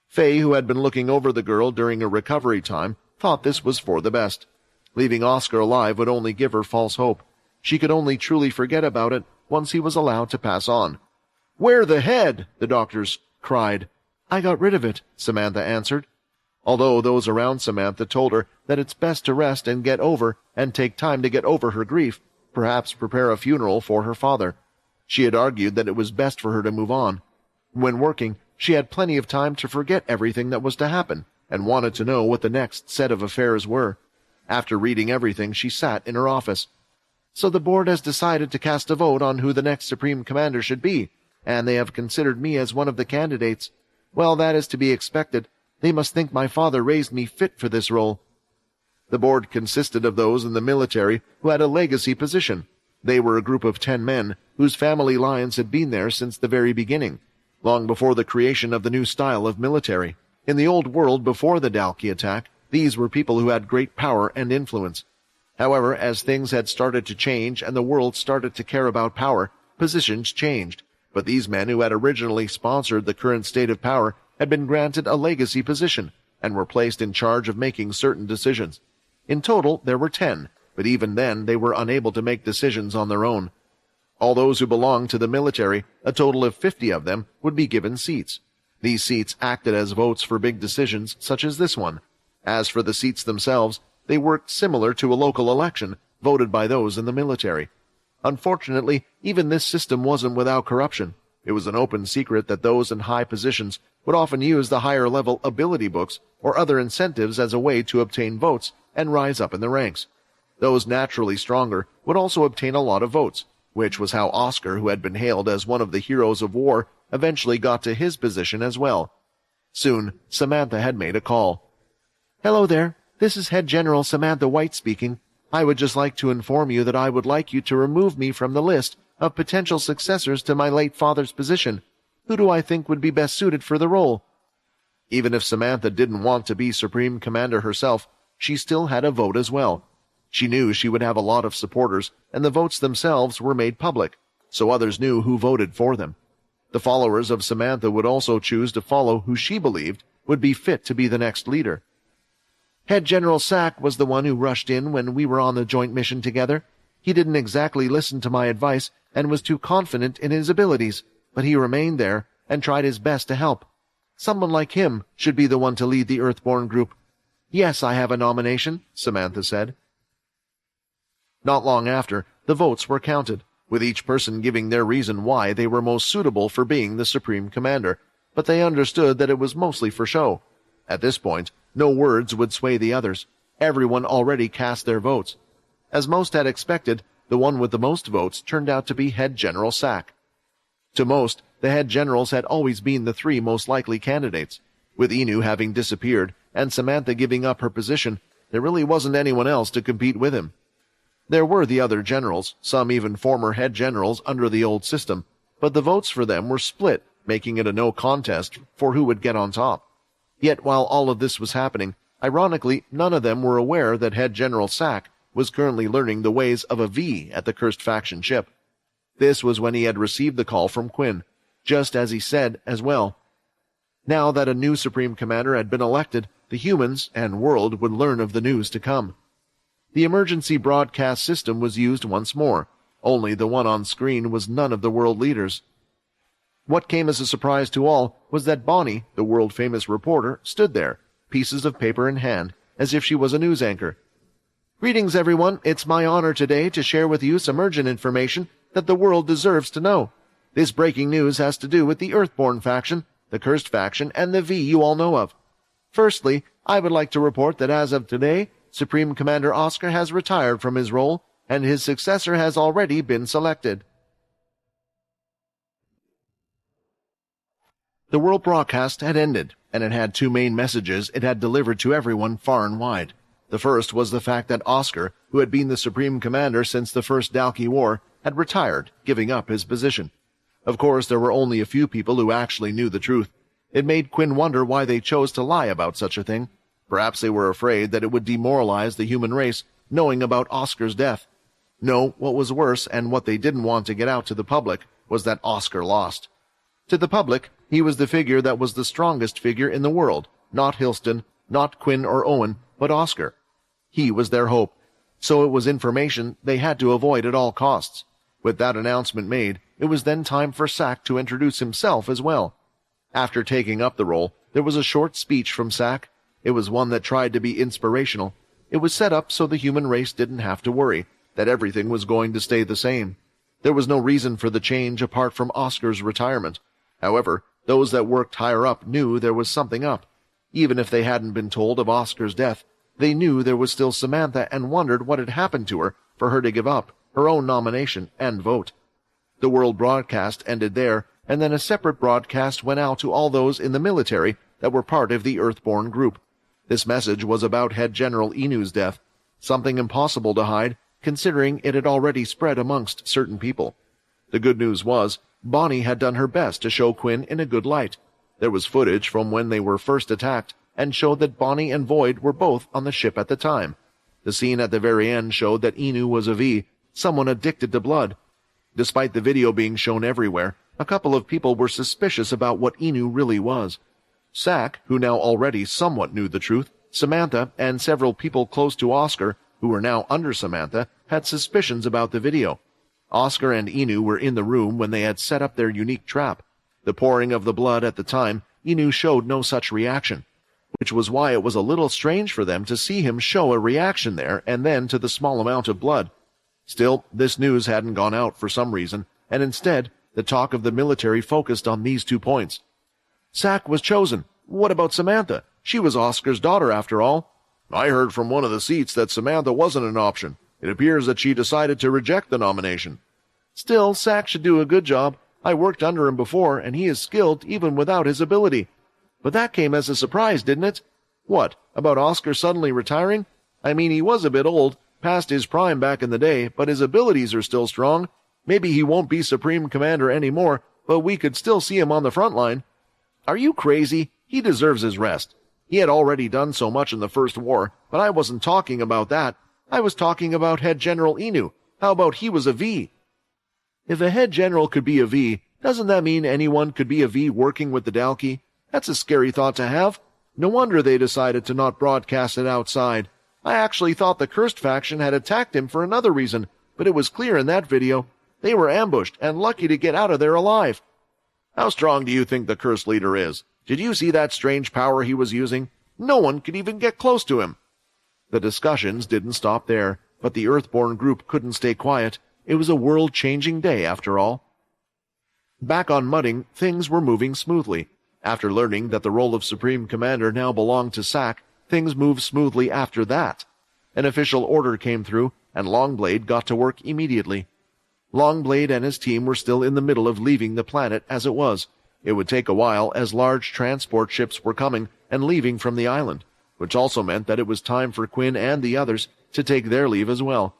Fay, who had been looking over the girl during her recovery time, thought this was for the best. Leaving Oscar alive would only give her false hope. She could only truly forget about it once he was allowed to pass on. "Where the head?" the doctors cried. "I got rid of it," Samantha answered. Although those around Samantha told her that it's best to rest and take time to get over her grief, perhaps prepare a funeral for her father. She had argued that it was best for her to move on. When working, she had plenty of time to forget everything that was to happen, and wanted to know what the next set of affairs were. After reading everything, she sat in her office. "So the board has decided to cast a vote on who the next Supreme Commander should be, and they have considered me as one of the candidates. Well, that is to be expected. They must think my father raised me fit for this role." The board consisted of those in the military who had a legacy position. They were a group of 10 men whose family lines had been there since the very beginning, long before the creation of the new style of military. In the old world before the Dalki attack, these were people who had great power and influence. However, as things had started to change and the world started to care about power, positions changed. But these men who had originally sponsored the current state of power had been granted a legacy position and were placed in charge of making certain decisions. In total, there were 10, but even then they were unable to make decisions on their own. All those who belonged to the military, a total of 50 of them, would be given seats. These seats acted as votes for big decisions such as this one. As for the seats themselves, they worked similar to a local election, voted by those in the military. Unfortunately, even this system wasn't without corruption. It was an open secret that those in high positions would often use the higher-level ability books or other incentives as a way to obtain votes and rise up in the ranks. Those naturally stronger would also obtain a lot of votes, which was how Oscar, who had been hailed as one of the heroes of war, eventually got to his position as well. Soon, Samantha had made a call. "Hello there. This is Head General Samantha White speaking. I would just like to inform you that I would like you to remove me from the list of potential successors to my late father's position. Who do I think would be best suited for the role?" Even if Samantha didn't want to be Supreme Commander herself, she still had a vote as well. She knew she would have a lot of supporters, and the votes themselves were made public, so others knew who voted for them. The followers of Samantha would also choose to follow who she believed would be fit to be the next leader. Head General Sack was the one who rushed in when we were on the joint mission together. He didn't exactly listen to my advice and was too confident in his abilities, but he remained there and tried his best to help. Someone like him should be the one to lead the Earthborn group. "Yes, I have a nomination," Samantha said. Not long after, the votes were counted, with each person giving their reason why they were most suitable for being the Supreme Commander, but they understood that it was mostly for show. At this point, no words would sway the others. Everyone already cast their votes. As most had expected, the one with the most votes turned out to be Head General Sack. To most, the head generals had always been the 3 most likely candidates. With Inu having disappeared and Samantha giving up her position, there really wasn't anyone else to compete with him. There were the other generals, some even former head generals under the old system, but the votes for them were split, making it a no contest for who would get on top. Yet while all of this was happening, ironically, none of them were aware that Head General Sack was currently learning the ways of a V at the Cursed Faction ship. This was when he had received the call from Quinn, just as he said as well. Now that a new Supreme Commander had been elected, the humans and world would learn of the news to come. The emergency broadcast system was used once more, only the one on screen was none of the world leaders. What came as a surprise to all was that Bonnie, the world-famous reporter, stood there, pieces of paper in hand, as if she was a news anchor. "Greetings, everyone. It's my honor today to share with you some urgent information that the world deserves to know. This breaking news has to do with the Earthborn faction, the Cursed faction, and the V you all know of. Firstly, I would like to report that as of today, Supreme Commander Oscar has retired from his role, and his successor has already been selected." The world broadcast had ended, and it had two main messages it had delivered to everyone far and wide. The first was the fact that Oscar, who had been the Supreme Commander since the First Dalki War, had retired, giving up his position. Of course, there were only a few people who actually knew the truth. It made Quinn wonder why they chose to lie about such a thing. Perhaps they were afraid that it would demoralize the human race, knowing about Oscar's death. No, what was worse, and what they didn't want to get out to the public, was that Oscar lost. To the public, he was the figure that was the strongest figure in the world, not Hilston, not Quinn or Owen, but Oscar. He was their hope, so it was information they had to avoid at all costs. With that announcement made, it was then time for Sack to introduce himself as well. After taking up the role, there was a short speech from Sack. It was one that tried to be inspirational. It was set up so the human race didn't have to worry that everything was going to stay the same. There was no reason for the change apart from Oscar's retirement. However, those that worked higher up knew there was something up. Even if they hadn't been told of Oscar's death, they knew there was still Samantha and wondered what had happened to her for her to give up her own nomination and vote. The world broadcast ended there, and then a separate broadcast went out to all those in the military that were part of the Earthborn group. This message was about Head General Inu's death, something impossible to hide, considering it had already spread amongst certain people. The good news was, Bonnie had done her best to show Quinn in a good light. There was footage from when they were first attacked, and showed that Bonnie and Void were both on the ship at the time. The scene at the very end showed that Inu was a V, someone addicted to blood. Despite the video being shown everywhere, a couple of people were suspicious about what Inu really was. Sack, who now already somewhat knew the truth, Samantha, and several people close to Oscar, who were now under Samantha, had suspicions about the video. Oscar and Inu were in the room when they had set up their unique trap. The pouring of the blood at the time, Inu showed no such reaction, which was why it was a little strange for them to see him show a reaction there and then to the small amount of blood. Still, this news hadn't gone out for some reason, and instead, the talk of the military focused on these 2 points. Sack was chosen. What about Samantha? She was Oscar's daughter, after all. I heard from one of the seats that Samantha wasn't an option. It appears that she decided to reject the nomination. Still, Sack should do a good job. I worked under him before, and he is skilled even without his ability. But that came as a surprise, didn't it? What, about Oscar suddenly retiring? I mean, he was a bit old, past his prime back in the day, but his abilities are still strong. Maybe he won't be Supreme Commander anymore, but we could still see him on the front line. Are you crazy? He deserves his rest. He had already done so much in the First War, but I wasn't talking about that. I was talking about Head General Inu. How about he was a V? If a head general could be a V, doesn't that mean anyone could be a V working with the Dalki? That's a scary thought to have. No wonder they decided to not broadcast it outside. I actually thought the Cursed faction had attacked him for another reason, but it was clear in that video. They were ambushed and lucky to get out of there alive. How strong do you think the Cursed leader is? Did you see that strange power he was using? No one could even get close to him. The discussions didn't stop there, but the Earthborn group couldn't stay quiet. It was a world-changing day, after all. Back on Mudding, things were moving smoothly. After learning that the role of Supreme Commander now belonged to Sack, things moved smoothly after that. An official order came through, and Longblade got to work immediately. Longblade and his team were still in the middle of leaving the planet as it was. It would take a while, as large transport ships were coming and leaving from the island, which also meant that it was time for Quinn and the others to take their leave as well.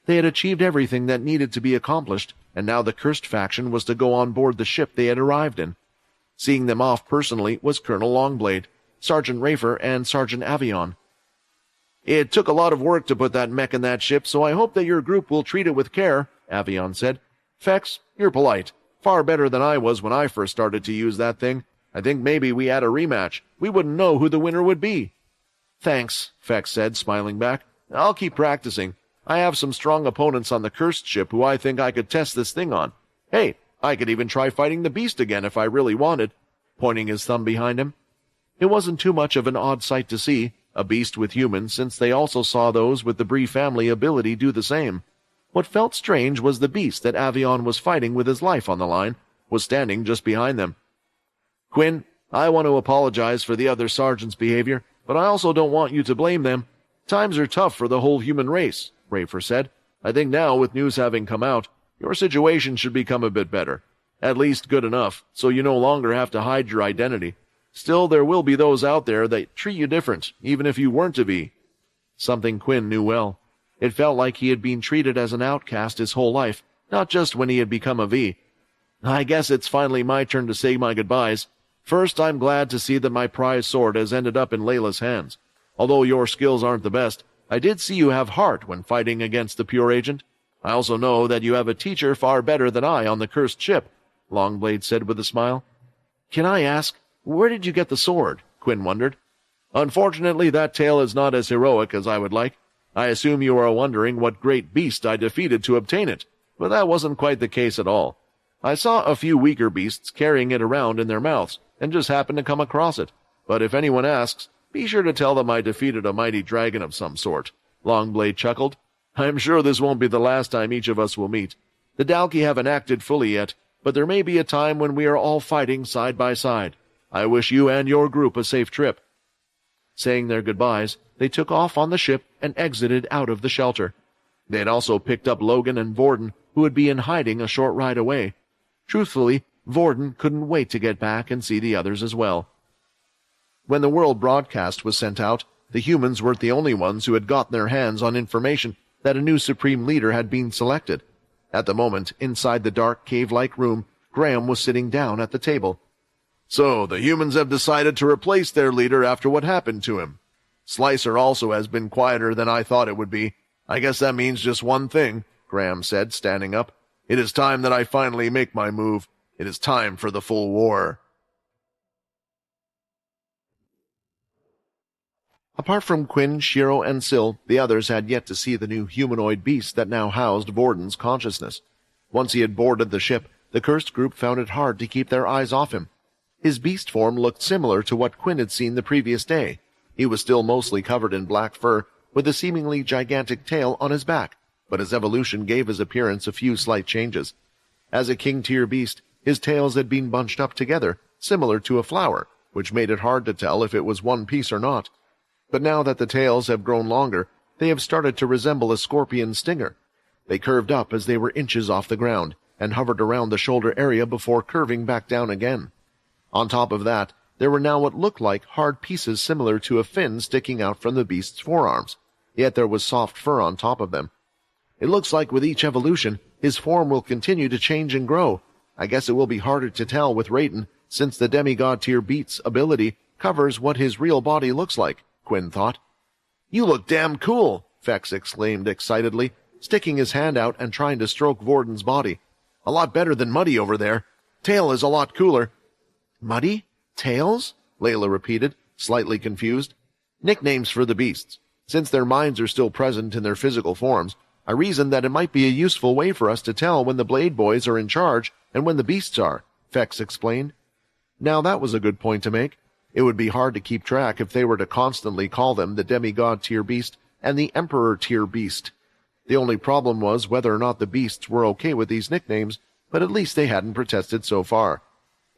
They had achieved everything that needed to be accomplished, and now the Cursed faction was to go on board the ship they had arrived in. Seeing them off personally was Colonel Longblade. Sergeant Rafer, and Sergeant Avion. "It took a lot of work to put that mech in that ship, so I hope that your group will treat it with care," Avion said. "Fex, you're polite. Far better than I was when I first started to use that thing. I think maybe we had a rematch. We wouldn't know who the winner would be." "Thanks," Fex said, smiling back. "I'll keep practicing. I have some strong opponents on the cursed ship who I think I could test this thing on. Hey, I could even try fighting the beast again if I really wanted," pointing his thumb behind him. It wasn't too much of an odd sight to see, a beast with humans, since they also saw those with the Bree family ability do the same. What felt strange was the beast that Avion was fighting with his life on the line was standing just behind them. "Quinn, I want to apologize for the other sergeant's behavior, but I also don't want you to blame them. Times are tough for the whole human race," Rafer said. "I think now, with news having come out, your situation should become a bit better. At least good enough, so you no longer have to hide your identity. Still, there will be those out there that treat you different, even if you weren't to be." Something Quinn knew well. It felt like he had been treated as an outcast his whole life, not just when he had become a V. "I guess it's finally my turn to say my goodbyes. First, I'm glad to see that my prize sword has ended up in Layla's hands. Although your skills aren't the best, I did see you have heart when fighting against the pure agent. I also know that you have a teacher far better than I on the cursed ship," Longblade said with a smile. "Can I ask, where did you get the sword?" Quinn wondered. "Unfortunately, that tale is not as heroic as I would like. I assume you are wondering what great beast I defeated to obtain it, but that wasn't quite the case at all. I saw a few weaker beasts carrying it around in their mouths, and just happened to come across it. But if anyone asks, be sure to tell them I defeated a mighty dragon of some sort." Longblade chuckled. "I'm sure this won't be the last time each of us will meet. The Dalki haven't acted fully yet, but there may be a time when we are all fighting side by side. I wish you and your group a safe trip." Saying their goodbyes, they took off on the ship and exited out of the shelter. They had also picked up Logan and Vorden, who would be in hiding a short ride away. Truthfully, Vorden couldn't wait to get back and see the others as well. When the world broadcast was sent out, the humans weren't the only ones who had gotten their hands on information that a new supreme leader had been selected. At the moment, inside the dark cave-like room, Graham was sitting down at the table. "So, the humans have decided to replace their leader after what happened to him. Slicer also has been quieter than I thought it would be. I guess that means just one thing," Graham said, standing up. "It is time that I finally make my move. It is time for the full war." Apart from Quinn, Shiro, and Syl, the others had yet to see the new humanoid beast that now housed Vorden's consciousness. Once he had boarded the ship, the cursed group found it hard to keep their eyes off him. His beast form looked similar to what Quinn had seen the previous day. He was still mostly covered in black fur, with a seemingly gigantic tail on his back, but his evolution gave his appearance a few slight changes. As a king-tier beast, his tails had been bunched up together, similar to a flower, which made it hard to tell if it was one piece or not. But now that the tails have grown longer, they have started to resemble a scorpion stinger. They curved up as they were inches off the ground, and hovered around the shoulder area before curving back down again. On top of that, there were now what looked like hard pieces similar to a fin sticking out from the beast's forearms, yet there was soft fur on top of them. It looks like with each evolution, his form will continue to change and grow. I guess it will be harder to tell with Raiden, since the demigod-tier beast's ability covers what his real body looks like, Quinn thought. "You look damn cool," Fex exclaimed excitedly, sticking his hand out and trying to stroke Vorden's body. "A lot better than Muddy over there. Tail is a lot cooler." "Muddy? Tails?" Layla repeated, slightly confused. "Nicknames for the beasts. Since their minds are still present in their physical forms, I reasoned that it might be a useful way for us to tell when the Blade Boys are in charge and when the beasts are," Fex explained. Now that was a good point to make. It would be hard to keep track if they were to constantly call them the demigod-tier beast and the emperor-tier beast. The only problem was whether or not the beasts were okay with these nicknames, but at least they hadn't protested so far.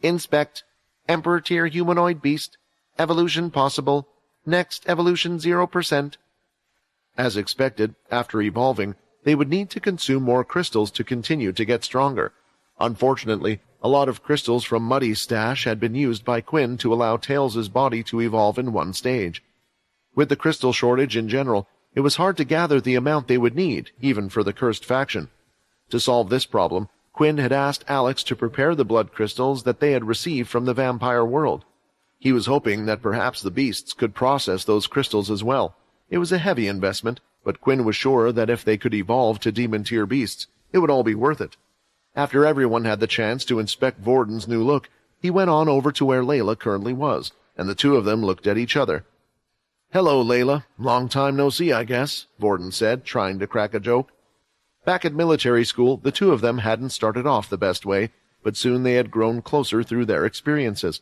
"Inspect. Emperor-tier humanoid beast. Evolution possible. Next evolution 0%. As expected, after evolving, they would need to consume more crystals to continue to get stronger. Unfortunately, a lot of crystals from Muddy's stash had been used by Quinn to allow Tails' body to evolve in one stage. With the crystal shortage in general, it was hard to gather the amount they would need, even for the cursed faction. To solve this problem, Quinn had asked Alex to prepare the blood crystals that they had received from the vampire world. He was hoping that perhaps the beasts could process those crystals as well. It was a heavy investment, but Quinn was sure that if they could evolve to demon-tier beasts, it would all be worth it. After everyone had the chance to inspect Vorden's new look, he went on over to where Layla currently was, and the two of them looked at each other. "Hello, Layla. Long time no see, I guess," Vorden said, trying to crack a joke. Back at military school, the two of them hadn't started off the best way, but soon they had grown closer through their experiences.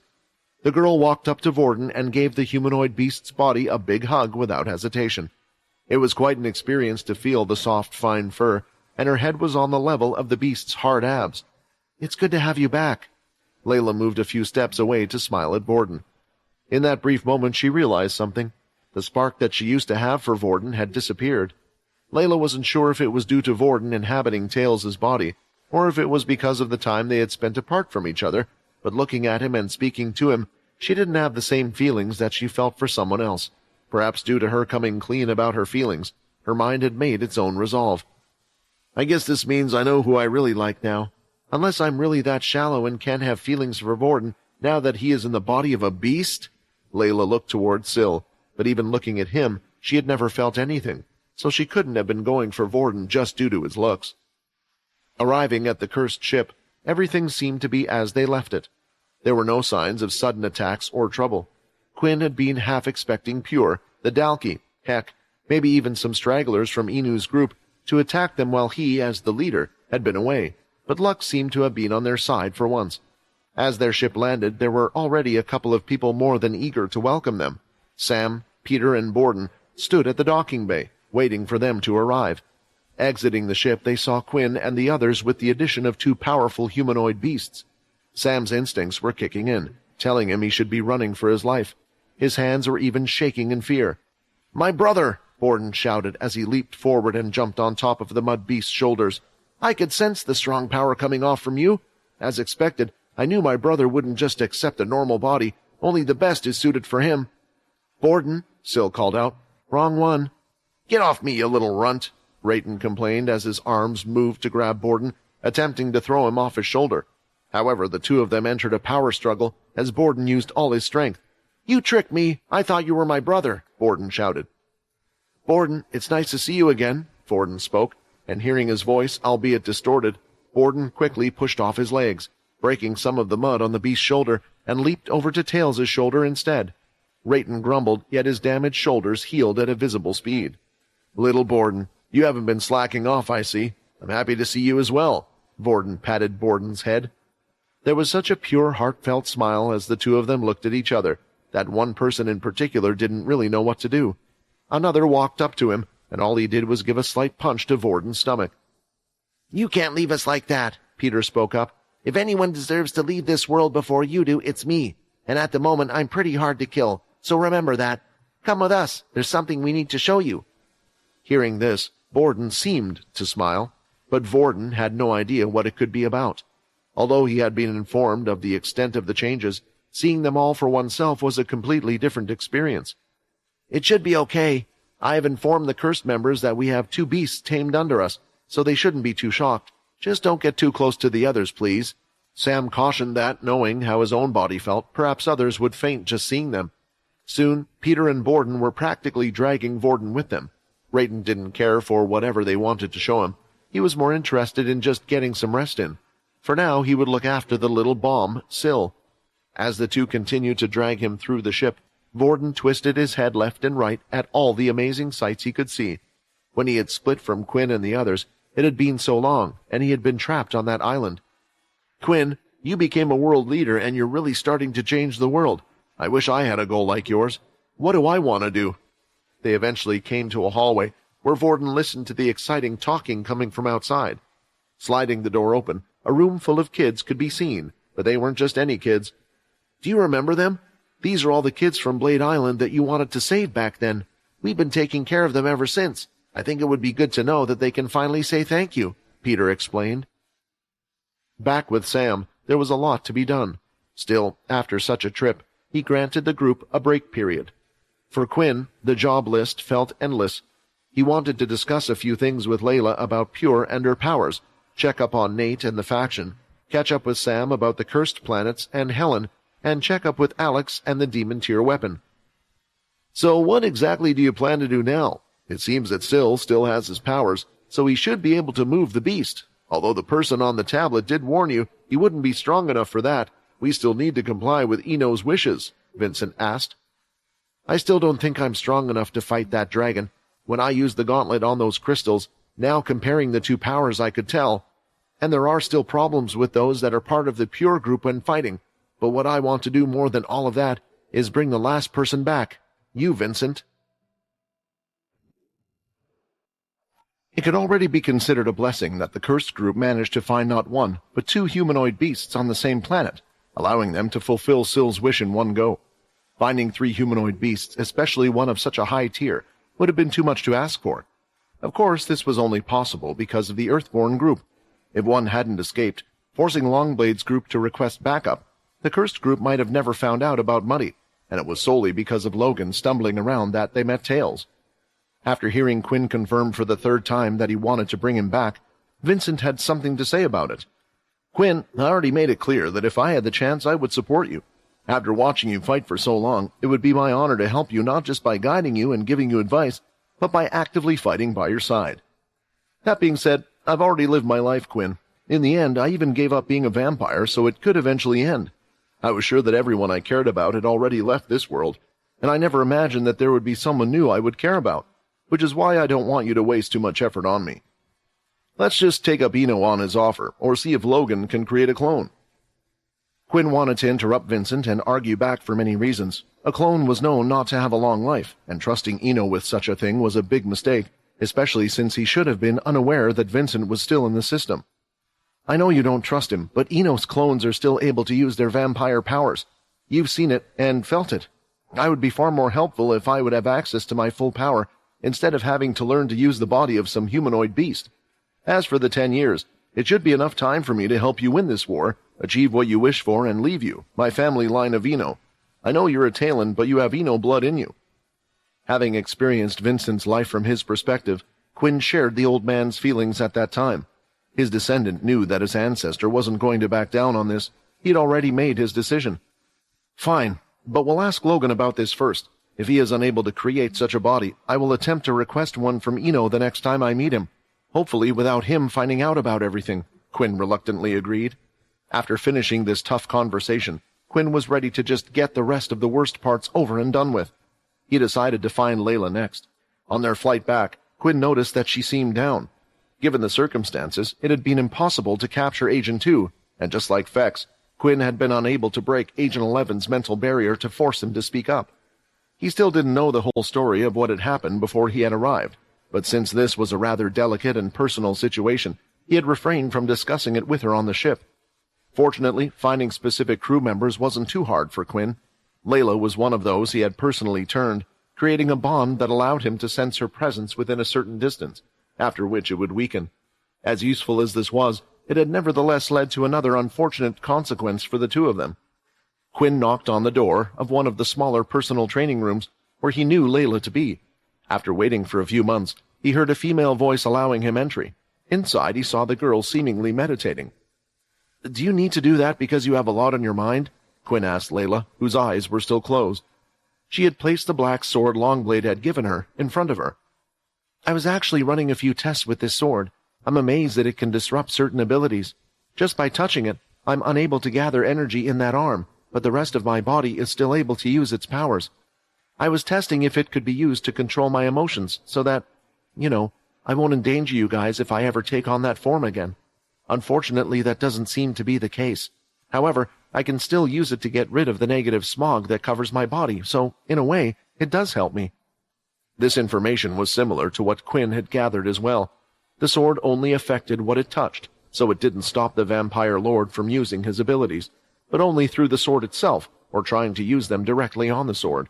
The girl walked up to Vorden and gave the humanoid beast's body a big hug without hesitation. It was quite an experience to feel the soft, fine fur, and her head was on the level of the beast's hard abs. "It's good to have you back." Layla moved a few steps away to smile at Vorden. In that brief moment she realized something. The spark that she used to have for Vorden had disappeared. Layla wasn't sure if it was due to Vorden inhabiting Tails' body, or if it was because of the time they had spent apart from each other, but looking at him and speaking to him, she didn't have the same feelings that she felt for someone else. Perhaps due to her coming clean about her feelings, her mind had made its own resolve. "I guess this means I know who I really like now. Unless I'm really that shallow and can't have feelings for Vorden now that he is in the body of a beast?" Layla looked toward Syl, but even looking at him, she had never felt anything, so she couldn't have been going for Vorden just due to his looks. Arriving at the cursed ship, everything seemed to be as they left it. There were no signs of sudden attacks or trouble. Quinn had been half expecting Pure, the Dalki, heck, maybe even some stragglers from Inu's group, to attack them while he, as the leader, had been away, but luck seemed to have been on their side for once. As their ship landed, there were already a couple of people more than eager to welcome them. Sam, Peter, and Borden stood at the docking bay, waiting for them to arrive. Exiting the ship, they saw Quinn and the others with the addition of two powerful humanoid beasts. Sam's instincts were kicking in, telling him he should be running for his life. His hands were even shaking in fear. "My brother!" Borden shouted as he leaped forward and jumped on top of the mud beast's shoulders. "I could sense the strong power coming off from you. As expected, I knew my brother wouldn't just accept a normal body. Only the best is suited for him." "Borden," Syl called out. "Wrong one." "Get off me, you little runt," Rayton complained as his arms moved to grab Borden, attempting to throw him off his shoulder. However, the two of them entered a power struggle as Borden used all his strength. "You tricked me. I thought you were my brother," Borden shouted. "Borden, it's nice to see you again," Borden spoke, and hearing his voice, albeit distorted, Borden quickly pushed off his legs, breaking some of the mud on the beast's shoulder, and leaped over to Tails' shoulder instead. Rayton grumbled, yet his damaged shoulders healed at a visible speed. "Little Borden, you haven't been slacking off, I see. I'm happy to see you as well." Borden patted Borden's head. There was such a pure, heartfelt smile as the two of them looked at each other, that one person in particular didn't really know what to do. Another walked up to him, and all he did was give a slight punch to Vorden's stomach. "You can't leave us like that," Peter spoke up. "If anyone deserves to leave this world before you do, it's me. And at the moment, I'm pretty hard to kill, so remember that. Come with us. There's something we need to show you." Hearing this, Borden seemed to smile, but Vorden had no idea what it could be about. Although he had been informed of the extent of the changes, seeing them all for oneself was a completely different experience. "It should be okay. I have informed the cursed members that we have two beasts tamed under us, so they shouldn't be too shocked. Just don't get too close to the others, please." Sam cautioned that, knowing how his own body felt, perhaps others would faint just seeing them. Soon, Peter and Borden were practically dragging Vorden with them. Rayton didn't care for whatever they wanted to show him. He was more interested in just getting some rest in. For now, he would look after the little bomb, Syl. As the two continued to drag him through the ship, Vorden twisted his head left and right at all the amazing sights he could see. When he had split from Quinn and the others, it had been so long, and he had been trapped on that island. "Quinn, you became a world leader, and you're really starting to change the world. I wish I had a goal like yours. What do I want to do?" They eventually came to a hallway, where Vorden listened to the exciting talking coming from outside. Sliding the door open, a room full of kids could be seen, but they weren't just any kids. "Do you remember them? These are all the kids from Blade Island that you wanted to save back then. We've been taking care of them ever since. I think it would be good to know that they can finally say thank you," Peter explained. Back with Sam, there was a lot to be done. Still, after such a trip, he granted the group a break period. For Quinn, the job list felt endless. He wanted to discuss a few things with Layla about Pure and her powers, check up on Nate and the faction, catch up with Sam about the cursed planets and Helen, and check up with Alex and the demon tier weapon. So what exactly do you plan to do now? It seems that Syl still has his powers, so he should be able to move the beast. Although the person on the tablet did warn you he wouldn't be strong enough for that, we still need to comply with Ino's wishes, Vincent asked. I still don't think I'm strong enough to fight that dragon. When I used the gauntlet on those crystals, now comparing the two powers I could tell. And there are still problems with those that are part of the pure group when fighting. But what I want to do more than all of that is bring the last person back. You, Vincent. It could already be considered a blessing that the cursed group managed to find not one, but two humanoid beasts on the same planet, allowing them to fulfill Syl's wish in one go. Finding 3 humanoid beasts, especially one of such a high tier, would have been too much to ask for. Of course, this was only possible because of the Earthborn group. If one hadn't escaped, forcing Longblade's group to request backup, the cursed group might have never found out about Muddy, and it was solely because of Logan stumbling around that they met Tails. After hearing Quinn confirm for the 3rd time that he wanted to bring him back, Vincent had something to say about it. Quinn, I already made it clear that if I had the chance, I would support you. After watching you fight for so long, it would be my honor to help you not just by guiding you and giving you advice, but by actively fighting by your side. That being said, I've already lived my life, Quinn. In the end, I even gave up being a vampire so it could eventually end. I was sure that everyone I cared about had already left this world, and I never imagined that there would be someone new I would care about, which is why I don't want you to waste too much effort on me. Let's just take up Ino on his offer, or see if Logan can create a clone. Quinn wanted to interrupt Vincent and argue back for many reasons. A clone was known not to have a long life, and trusting Ino with such a thing was a big mistake, especially since he should have been unaware that Vincent was still in the system. I know you don't trust him, but Ino's clones are still able to use their vampire powers. You've seen it and felt it. I would be far more helpful if I would have access to my full power, instead of having to learn to use the body of some humanoid beast. As for the 10 years, it should be enough time for me to help you win this war, achieve what you wish for, and leave you, my family line of Ino. I know you're a Talon, but you have Ino blood in you. Having experienced Vincent's life from his perspective, Quinn shared the old man's feelings at that time. His descendant knew that his ancestor wasn't going to back down on this. He'd already made his decision. Fine, but we'll ask Logan about this first. If he is unable to create such a body, I will attempt to request one from Ino the next time I meet him. Hopefully without him finding out about everything, Quinn reluctantly agreed. After finishing this tough conversation, Quinn was ready to just get the rest of the worst parts over and done with. He decided to find Layla next. On their flight back, Quinn noticed that she seemed down. Given the circumstances, it had been impossible to capture Agent 2, and just like Vex, Quinn had been unable to break Agent 11's mental barrier to force him to speak up. He still didn't know the whole story of what had happened before he had arrived, but since this was a rather delicate and personal situation, he had refrained from discussing it with her on the ship. Fortunately, finding specific crew members wasn't too hard for Quinn. Layla was one of those he had personally turned, creating a bond that allowed him to sense her presence within a certain distance, after which it would weaken. As useful as this was, it had nevertheless led to another unfortunate consequence for the two of them. Quinn knocked on the door of one of the smaller personal training rooms where he knew Layla to be. After waiting for a few months, he heard a female voice allowing him entry. Inside, he saw the girl seemingly meditating. "Do you need to do that because you have a lot on your mind?" Quinn asked Layla, whose eyes were still closed. She had placed the black sword Longblade had given her in front of her. "I was actually running a few tests with this sword. I'm amazed that it can disrupt certain abilities. Just by touching it, I'm unable to gather energy in that arm, but the rest of my body is still able to use its powers. I was testing if it could be used to control my emotions so that, I won't endanger you guys if I ever take on that form again. Unfortunately, that doesn't seem to be the case. However, I can still use it to get rid of the negative smog that covers my body, so, in a way, it does help me." This information was similar to what Quinn had gathered as well. The sword only affected what it touched, so it didn't stop the vampire lord from using his abilities, but only through the sword itself, or trying to use them directly on the sword.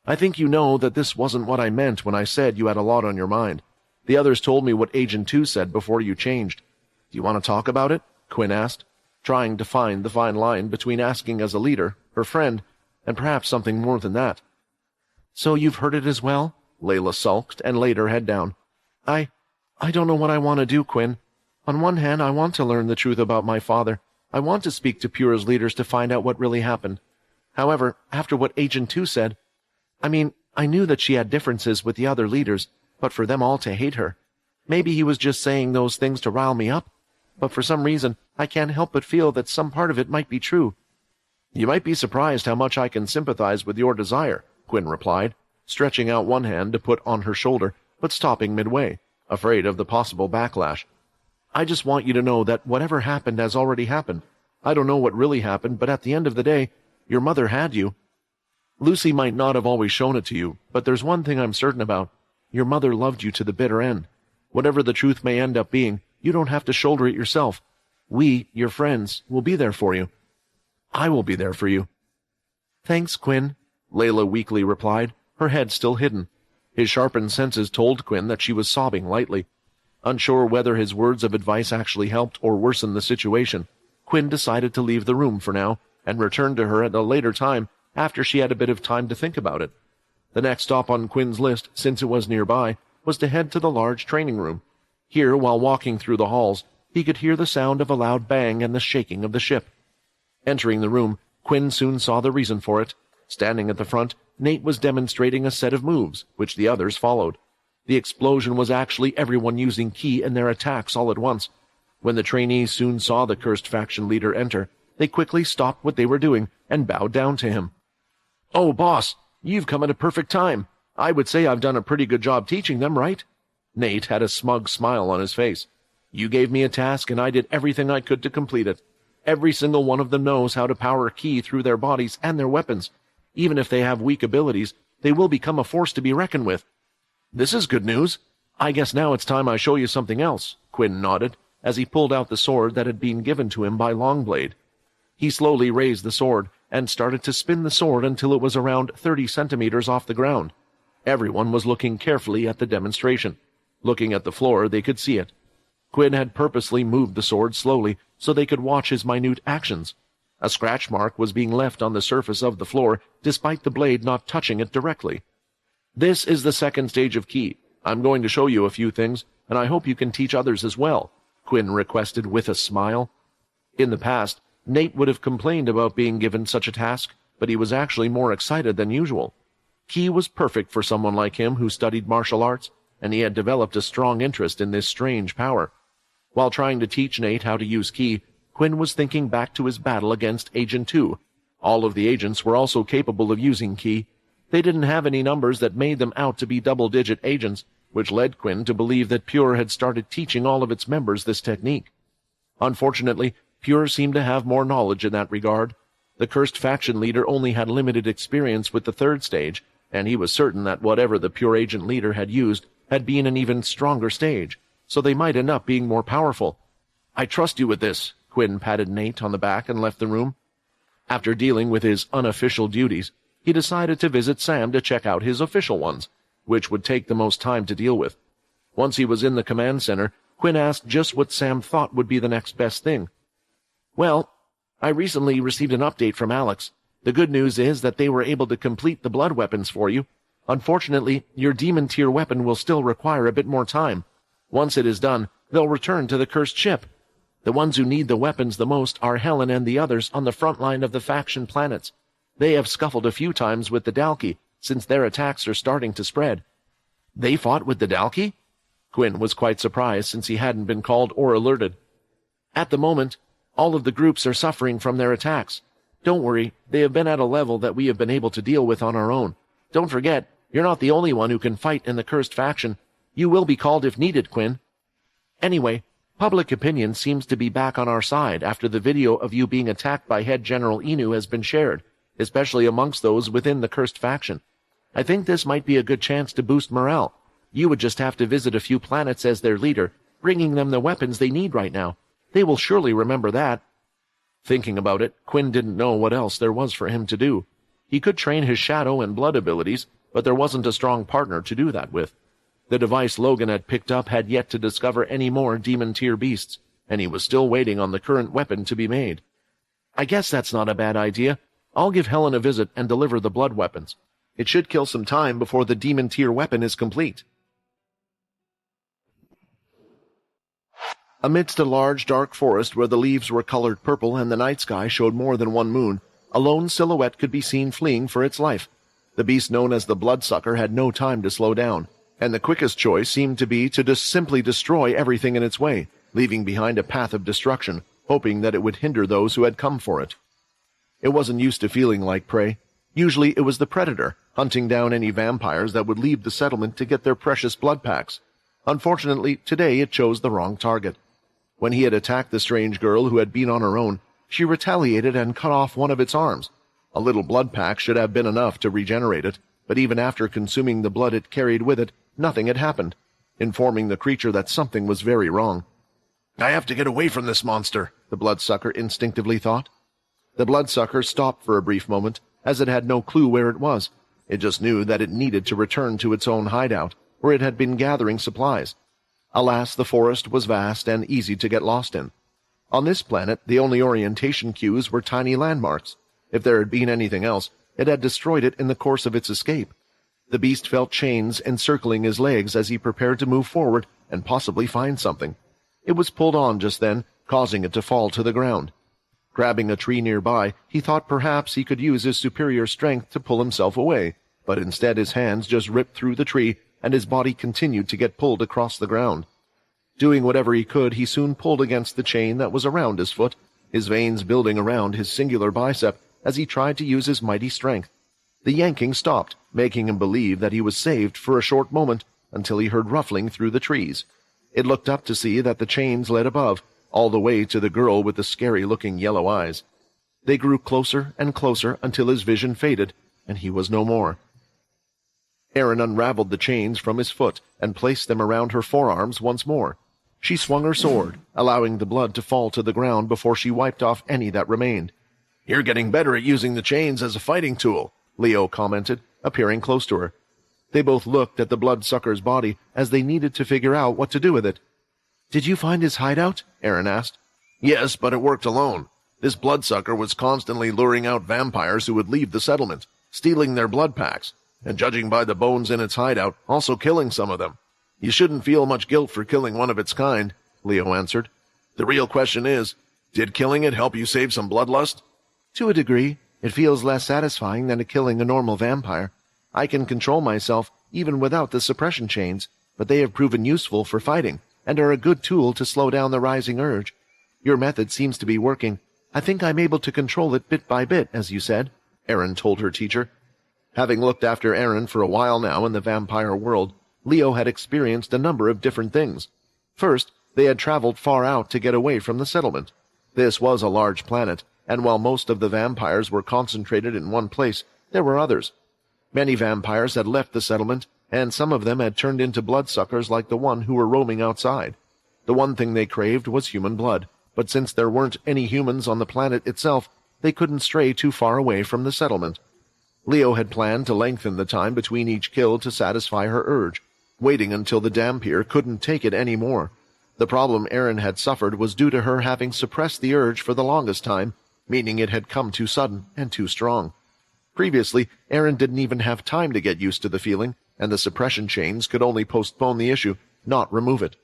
"I think you know that this wasn't what I meant when I said you had a lot on your mind. The others told me what Agent 2 said before you changed. Do you want to talk about it?" Quinn asked, trying to find the fine line between asking as a leader, her friend, and perhaps something more than that. "So you've heard it as well?" Layla sulked and laid her head down. I don't know what I want to do, Quinn. On one hand, I want to learn the truth about my father. I want to speak to Pura's leaders to find out what really happened. However, after what Agent 2 said, I knew that she had differences with the other leaders, but for them all to hate her. Maybe he was just saying those things to rile me up, but for some reason, I can't help but feel that some part of it might be true. You might be surprised how much I can sympathize with your desire, Quinn replied, stretching out one hand to put on her shoulder, but stopping midway, afraid of the possible backlash. I just want you to know that whatever happened has already happened. I don't know what really happened, but at the end of the day, your mother had you. Lucy might not have always shown it to you, but there's one thing I'm certain about. Your mother loved you to the bitter end. Whatever the truth may end up being, you don't have to shoulder it yourself. We, your friends, will be there for you. I will be there for you. Thanks, Quinn, Layla weakly replied, her head still hidden. His sharpened senses told Quinn that she was sobbing lightly. Unsure whether his words of advice actually helped or worsened the situation, Quinn decided to leave the room for now and return to her at a later time after she had a bit of time to think about it. The next stop on Quinn's list, since it was nearby, was to head to the large training room. Here, while walking through the halls, he could hear the sound of a loud bang and the shaking of the ship. Entering the room, Quinn soon saw the reason for it. Standing at the front, Nate was demonstrating a set of moves, which the others followed. The explosion was actually everyone using ki in their attacks all at once. When the trainees soon saw the cursed faction leader enter, they quickly stopped what they were doing and bowed down to him. "Oh, boss, you've come at a perfect time. I would say I've done a pretty good job teaching them, right?" Nate had a smug smile on his face. "You gave me a task and I did everything I could to complete it. Every single one of them knows how to power ki through their bodies and their weapons. Even if they have weak abilities, they will become a force to be reckoned with." "This is good news. I guess now it's time I show you something else," Quinn nodded, as he pulled out the sword that had been given to him by Longblade. He slowly raised the sword and started to spin the sword until it was around 30 centimeters off the ground. Everyone was looking carefully at the demonstration. Looking at the floor, they could see it. Quinn had purposely moved the sword slowly so they could watch his minute actions. A scratch mark was being left on the surface of the floor, despite the blade not touching it directly. "This is the second stage of ki. I'm going to show you a few things, and I hope you can teach others as well," Quinn requested with a smile. In the past, Nate would have complained about being given such a task, but he was actually more excited than usual. Ki was perfect for someone like him who studied martial arts, and he had developed a strong interest in this strange power. While trying to teach Nate how to use ki, Quinn was thinking back to his battle against Agent 2. All of the agents were also capable of using ki. They didn't have any numbers that made them out to be double-digit agents, which led Quinn to believe that Pure had started teaching all of its members this technique. Unfortunately, Pure seemed to have more knowledge in that regard. The cursed faction leader only had limited experience with the third stage, and he was certain that whatever the Pure agent leader had used had been an even stronger stage, so they might end up being more powerful. "I trust you with this," Quinn patted Nate on the back and left the room. After dealing with his unofficial duties, he decided to visit Sam to check out his official ones, which would take the most time to deal with. Once he was in the command center, Quinn asked just what Sam thought would be the next best thing. "Well, I recently received an update from Alex. The good news is that they were able to complete the blood weapons for you. Unfortunately, your demon tier weapon will still require a bit more time. Once it is done, they'll return to the cursed ship. The ones who need the weapons the most are Helen and the others on the front line of the faction planets. They have scuffled a few times with the Dalki, since their attacks are starting to spread." "They fought with the Dalki?" Quinn was quite surprised since he hadn't been called or alerted. "At the moment, all of the groups are suffering from their attacks. Don't worry, they have been at a level that we have been able to deal with on our own. Don't forget, you're not the only one who can fight in the cursed faction. You will be called if needed, Quinn. Anyway, public opinion seems to be back on our side after the video of you being attacked by Head General Inu has been shared, especially amongst those within the cursed faction. I think this might be a good chance to boost morale. You would just have to visit a few planets as their leader, bringing them the weapons they need right now. They will surely remember that." Thinking about it, Quinn didn't know what else there was for him to do. He could train his shadow and blood abilities, but there wasn't a strong partner to do that with. The device Logan had picked up had yet to discover any more demon-tier beasts, and he was still waiting on the current weapon to be made. "I guess that's not a bad idea. I'll give Helen a visit and deliver the blood weapons. It should kill some time before the demon-tier weapon is complete." Amidst a large, dark forest where the leaves were colored purple and the night sky showed more than one moon, A lone silhouette could be seen fleeing for its life. The beast known as the Bloodsucker had no time to slow down, and the quickest choice seemed to be to just simply destroy everything in its way, leaving behind a path of destruction, hoping that it would hinder those who had come for it. It wasn't used to feeling like prey. Usually it was the predator, hunting down any vampires that would leave the settlement to get their precious blood packs. Unfortunately, today it chose the wrong target. When he had attacked the strange girl who had been on her own, she retaliated and cut off one of its arms. A little blood pack should have been enough to regenerate it, but even after consuming the blood it carried with it, nothing had happened, informing the creature that something was very wrong. I have to get away from this monster, the Bloodsucker instinctively thought. The Bloodsucker stopped for a brief moment, as it had no clue where it was. It just knew that it needed to return to its own hideout, where it had been gathering supplies. Alas, the forest was vast and easy to get lost in. On this planet, the only orientation cues were tiny landmarks. If there had been anything else, it had destroyed it in the course of its escape. The beast felt chains encircling his legs as he prepared to move forward and possibly find something. It was pulled on just then, causing it to fall to the ground. Grabbing a tree nearby, he thought perhaps he could use his superior strength to pull himself away, but instead his hands just ripped through the tree, and his body continued to get pulled across the ground. Doing whatever he could, he soon pulled against the chain that was around his foot, his veins building around his singular bicep as he tried to use his mighty strength. The yanking stopped, making him believe that he was saved for a short moment until he heard ruffling through the trees. It looked up to see that the chains led above, all the way to the girl with the scary-looking yellow eyes. They grew closer and closer until his vision faded, and he was no more. Aaron unraveled the chains from his foot and placed them around her forearms once more. She swung her sword, allowing the blood to fall to the ground before she wiped off any that remained. You're getting better at using the chains as a fighting tool, Leo commented, appearing close to her. They both looked at the Bloodsucker's body as they needed to figure out what to do with it. "Did you find his hideout?" Aaron asked. Yes, but it worked alone. This Bloodsucker was constantly luring out vampires who would leave the settlement, stealing their blood packs, and judging by the bones in its hideout, also killing some of them. You shouldn't feel much guilt for killing one of its kind, Leo answered. The real question is, did killing it help you save some bloodlust? To a degree. It feels less satisfying than killing a normal vampire. I can control myself even without the suppression chains, but they have proven useful for fighting, and are a good tool to slow down the rising urge. Your method seems to be working. I think I'm able to control it bit by bit, as you said, Aaron told her teacher. Having looked after Aaron for a while now in the vampire world, Leo had experienced a number of different things. First, they had traveled far out to get away from the settlement. This was a large planet, and while most of the vampires were concentrated in one place, there were others. Many vampires had left the settlement, and some of them had turned into bloodsuckers like the one who were roaming outside. The one thing they craved was human blood, but since there weren't any humans on the planet itself, they couldn't stray too far away from the settlement. Leo had planned to lengthen the time between each kill to satisfy her urge, waiting until the Dhampir couldn't take it any more. The problem Aaron had suffered was due to her having suppressed the urge for the longest time, meaning it had come too sudden and too strong. Previously, Aaron didn't even have time to get used to the feeling, and the suppression chains could only postpone the issue, not remove it.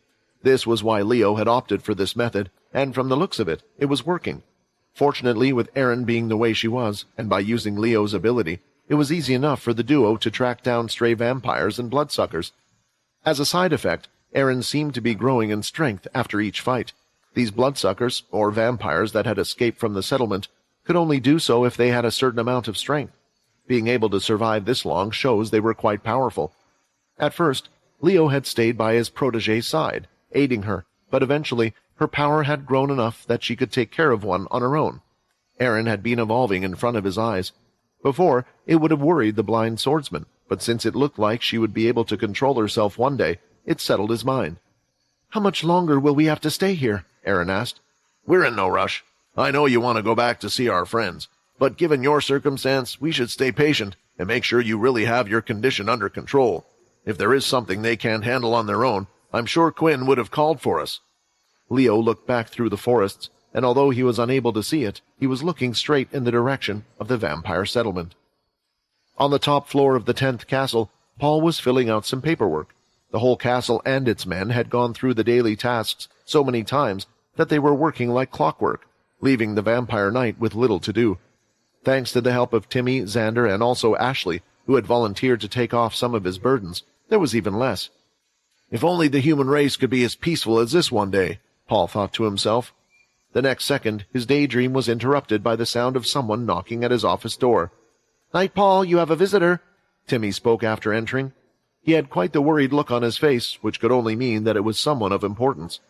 This was why Leo had opted for this method, and from the looks of it, it was working. Fortunately, with Aaron being the way she was, and by using Leo's ability, it was easy enough for the duo to track down stray vampires and bloodsuckers. As a side effect, Aaron seemed to be growing in strength after each fight. These bloodsuckers, or vampires that had escaped from the settlement, could only do so if they had a certain amount of strength. Being able to survive this long shows they were quite powerful. At first, Leo had stayed by his protégé's side, aiding her, but eventually her power had grown enough that she could take care of one on her own. Aaron had been evolving in front of his eyes. Before, it would have worried the blind swordsman, but since it looked like she would be able to control herself one day, it settled his mind. "How much longer will we have to stay here?" Aaron asked. "We're in no rush. I know you want to go back to see our friends, but given your circumstance, we should stay patient and make sure you really have your condition under control. If there is something they can't handle on their own, I'm sure Quinn would have called for us." Leo looked back through the forests, and although he was unable to see it, he was looking straight in the direction of the vampire settlement. On the top floor of the 10th castle, Paul was filling out some paperwork. The whole castle and its men had gone through the daily tasks so many times that they were working like clockwork, leaving the vampire knight with little to do. Thanks to the help of Timmy, Xander, and also Ashley, who had volunteered to take off some of his burdens, there was even less. If only the human race could be as peaceful as this one day, Paul thought to himself. The next second, his daydream was interrupted by the sound of someone knocking at his office door. "Night, Paul, you have a visitor," Timmy spoke after entering. He had quite the worried look on his face, which could only mean that it was someone of importance.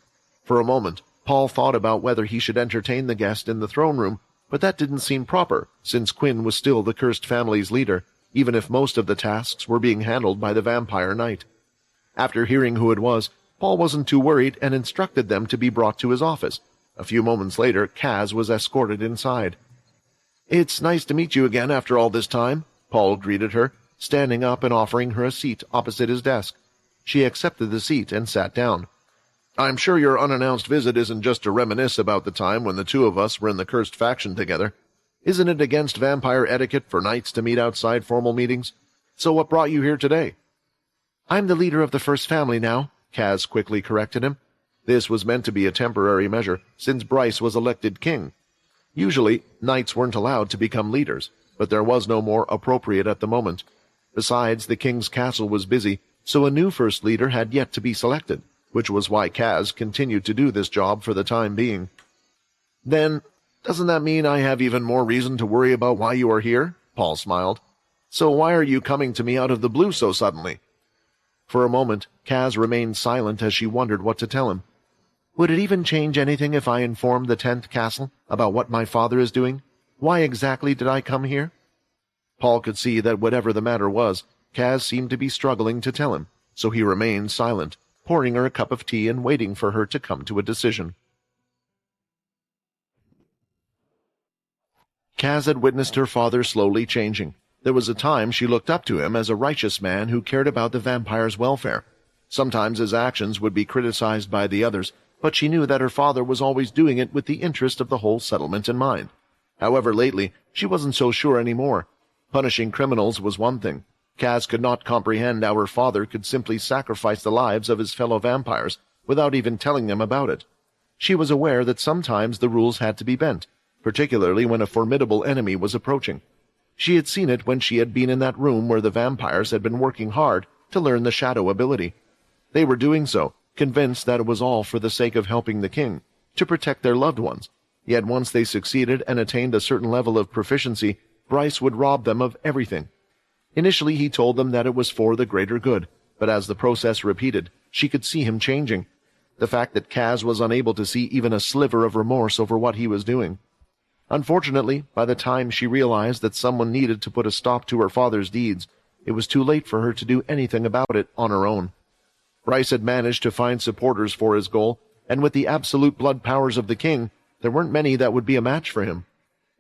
For a moment, Paul thought about whether he should entertain the guest in the throne room, but that didn't seem proper, since Quinn was still the cursed family's leader, even if most of the tasks were being handled by the vampire knight. After hearing who it was, Paul wasn't too worried and instructed them to be brought to his office. A few moments later, Kaz was escorted inside. "It's nice to meet you again after all this time," Paul greeted her, standing up and offering her a seat opposite his desk. She accepted the seat and sat down. "I'm sure your unannounced visit isn't just to reminisce about the time when the two of us were in the cursed faction together. Isn't it against vampire etiquette for knights to meet outside formal meetings? So what brought you here today?" "I'm the leader of the first family now," Kaz quickly corrected him. This was meant to be a temporary measure, since Bryce was elected king. Usually, knights weren't allowed to become leaders, but there was no more appropriate at the moment. Besides, the king's castle was busy, so a new first leader had yet to be selected, which was why Kaz continued to do this job for the time being. "Then, doesn't that mean I have even more reason to worry about why you are here?" Paul smiled. "So why are you coming to me out of the blue so suddenly?" For a moment, Kaz remained silent as she wondered what to tell him. "Would it even change anything if I informed the 10th Castle about what my father is doing? Why exactly did I come here?" Paul could see that whatever the matter was, Kaz seemed to be struggling to tell him, so he remained silent, pouring her a cup of tea and waiting for her to come to a decision. Kaz had witnessed her father slowly changing. There was a time she looked up to him as a righteous man who cared about the vampire's welfare. Sometimes his actions would be criticized by the others, but she knew that her father was always doing it with the interest of the whole settlement in mind. However, lately, she wasn't so sure anymore. Punishing criminals was one thing. Kaz could not comprehend how her father could simply sacrifice the lives of his fellow vampires without even telling them about it. She was aware that sometimes the rules had to be bent, particularly when a formidable enemy was approaching. She had seen it when she had been in that room where the vampires had been working hard to learn the shadow ability. They were doing so, convinced that it was all for the sake of helping the king, to protect their loved ones. Yet once they succeeded and attained a certain level of proficiency, Bryce would rob them of everything. Initially he told them that it was for the greater good, but as the process repeated, she could see him changing. The fact that Kaz was unable to see even a sliver of remorse over what he was doing. Unfortunately, by the time she realized that someone needed to put a stop to her father's deeds, it was too late for her to do anything about it on her own. Bryce had managed to find supporters for his goal, and with the absolute blood powers of the king, there weren't many that would be a match for him.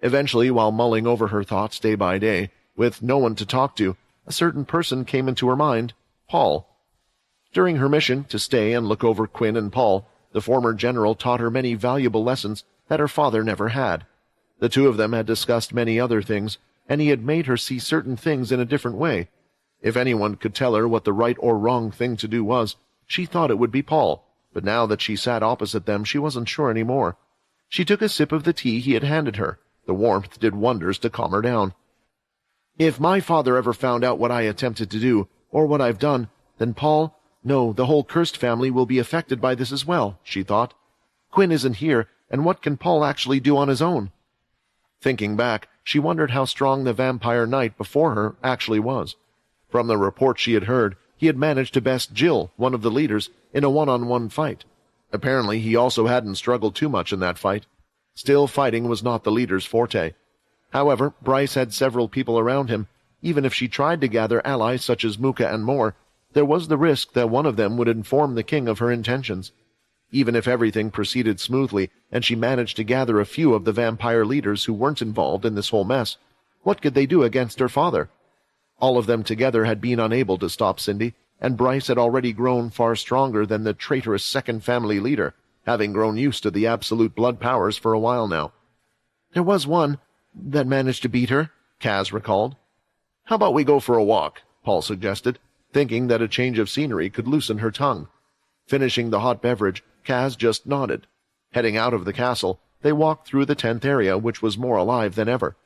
Eventually, while mulling over her thoughts day by day, with no one to talk to, a certain person came into her mind, Paul. During her mission to stay and look over Quinn and Paul, the former general taught her many valuable lessons that her father never had. The two of them had discussed many other things, and he had made her see certain things in a different way. If anyone could tell her what the right or wrong thing to do was, she thought it would be Paul, but now that she sat opposite them she wasn't sure any more. She took a sip of the tea he had handed her. The warmth did wonders to calm her down. "If my father ever found out what I attempted to do, or what I've done, then Paul, no, the whole cursed family will be affected by this as well," she thought. "Quinn isn't here, and what can Paul actually do on his own?" Thinking back, she wondered how strong the vampire knight before her actually was. From the reports she had heard, he had managed to best Jill, one of the leaders, in a one-on-one fight. Apparently, he also hadn't struggled too much in that fight. Still, fighting was not the leader's forte. However, Bryce had several people around him. Even if she tried to gather allies such as Muka and more, there was the risk that one of them would inform the king of her intentions. Even if everything proceeded smoothly and she managed to gather a few of the vampire leaders who weren't involved in this whole mess, what could they do against her father? All of them together had been unable to stop Cindy, and Bryce had already grown far stronger than the traitorous second family leader, having grown used to the absolute blood powers for a while now. "There was one that managed to beat her," Kaz recalled. "How about we go for a walk?" Paul suggested, thinking that a change of scenery could loosen her tongue. Finishing the hot beverage, Kaz just nodded. Heading out of the castle, they walked through the 10th area, which was more alive than ever.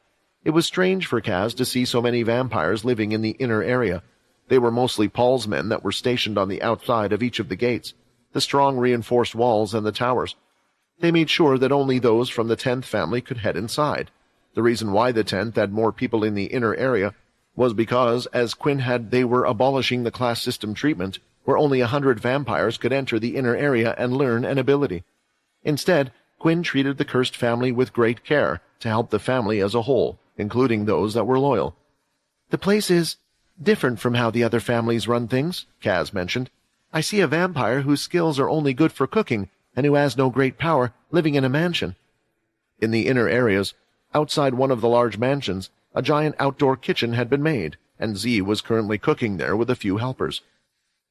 It was strange for Kaz to see so many vampires living in the inner area. They were mostly Paul's men that were stationed on the outside of each of the gates, the strong reinforced walls and the towers. They made sure that only those from the 10th family could head inside. The reason why the 10th had more people in the inner area was because, as Quinn had, they were abolishing the class system treatment, where only 100 vampires could enter the inner area and learn an ability. Instead, Quinn treated the cursed family with great care to help the family as a whole, including those that were loyal. "The place is different from how the other families run things," Kaz mentioned. "I see a vampire whose skills are only good for cooking and who has no great power, living in a mansion." In the inner areas, outside one of the large mansions, a giant outdoor kitchen had been made, and Z was currently cooking there with a few helpers.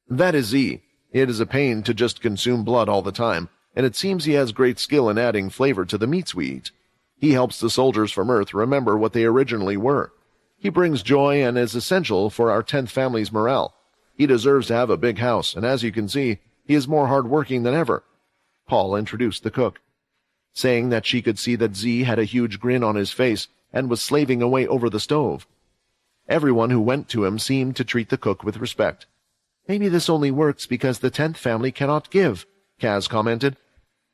"That is Z. It is a pain to just consume blood all the time, and it seems he has great skill in adding flavor to the meats we eat. He helps the soldiers from Earth remember what they originally were. He brings joy and is essential for our 10th family's morale. He deserves to have a big house, and as you can see, he is more hard-working than ever." Paul introduced the cook, saying that she could see that Z had a huge grin on his face and was slaving away over the stove. Everyone who went to him seemed to treat the cook with respect. "Maybe this only works because the 10th family cannot give," Kaz commented.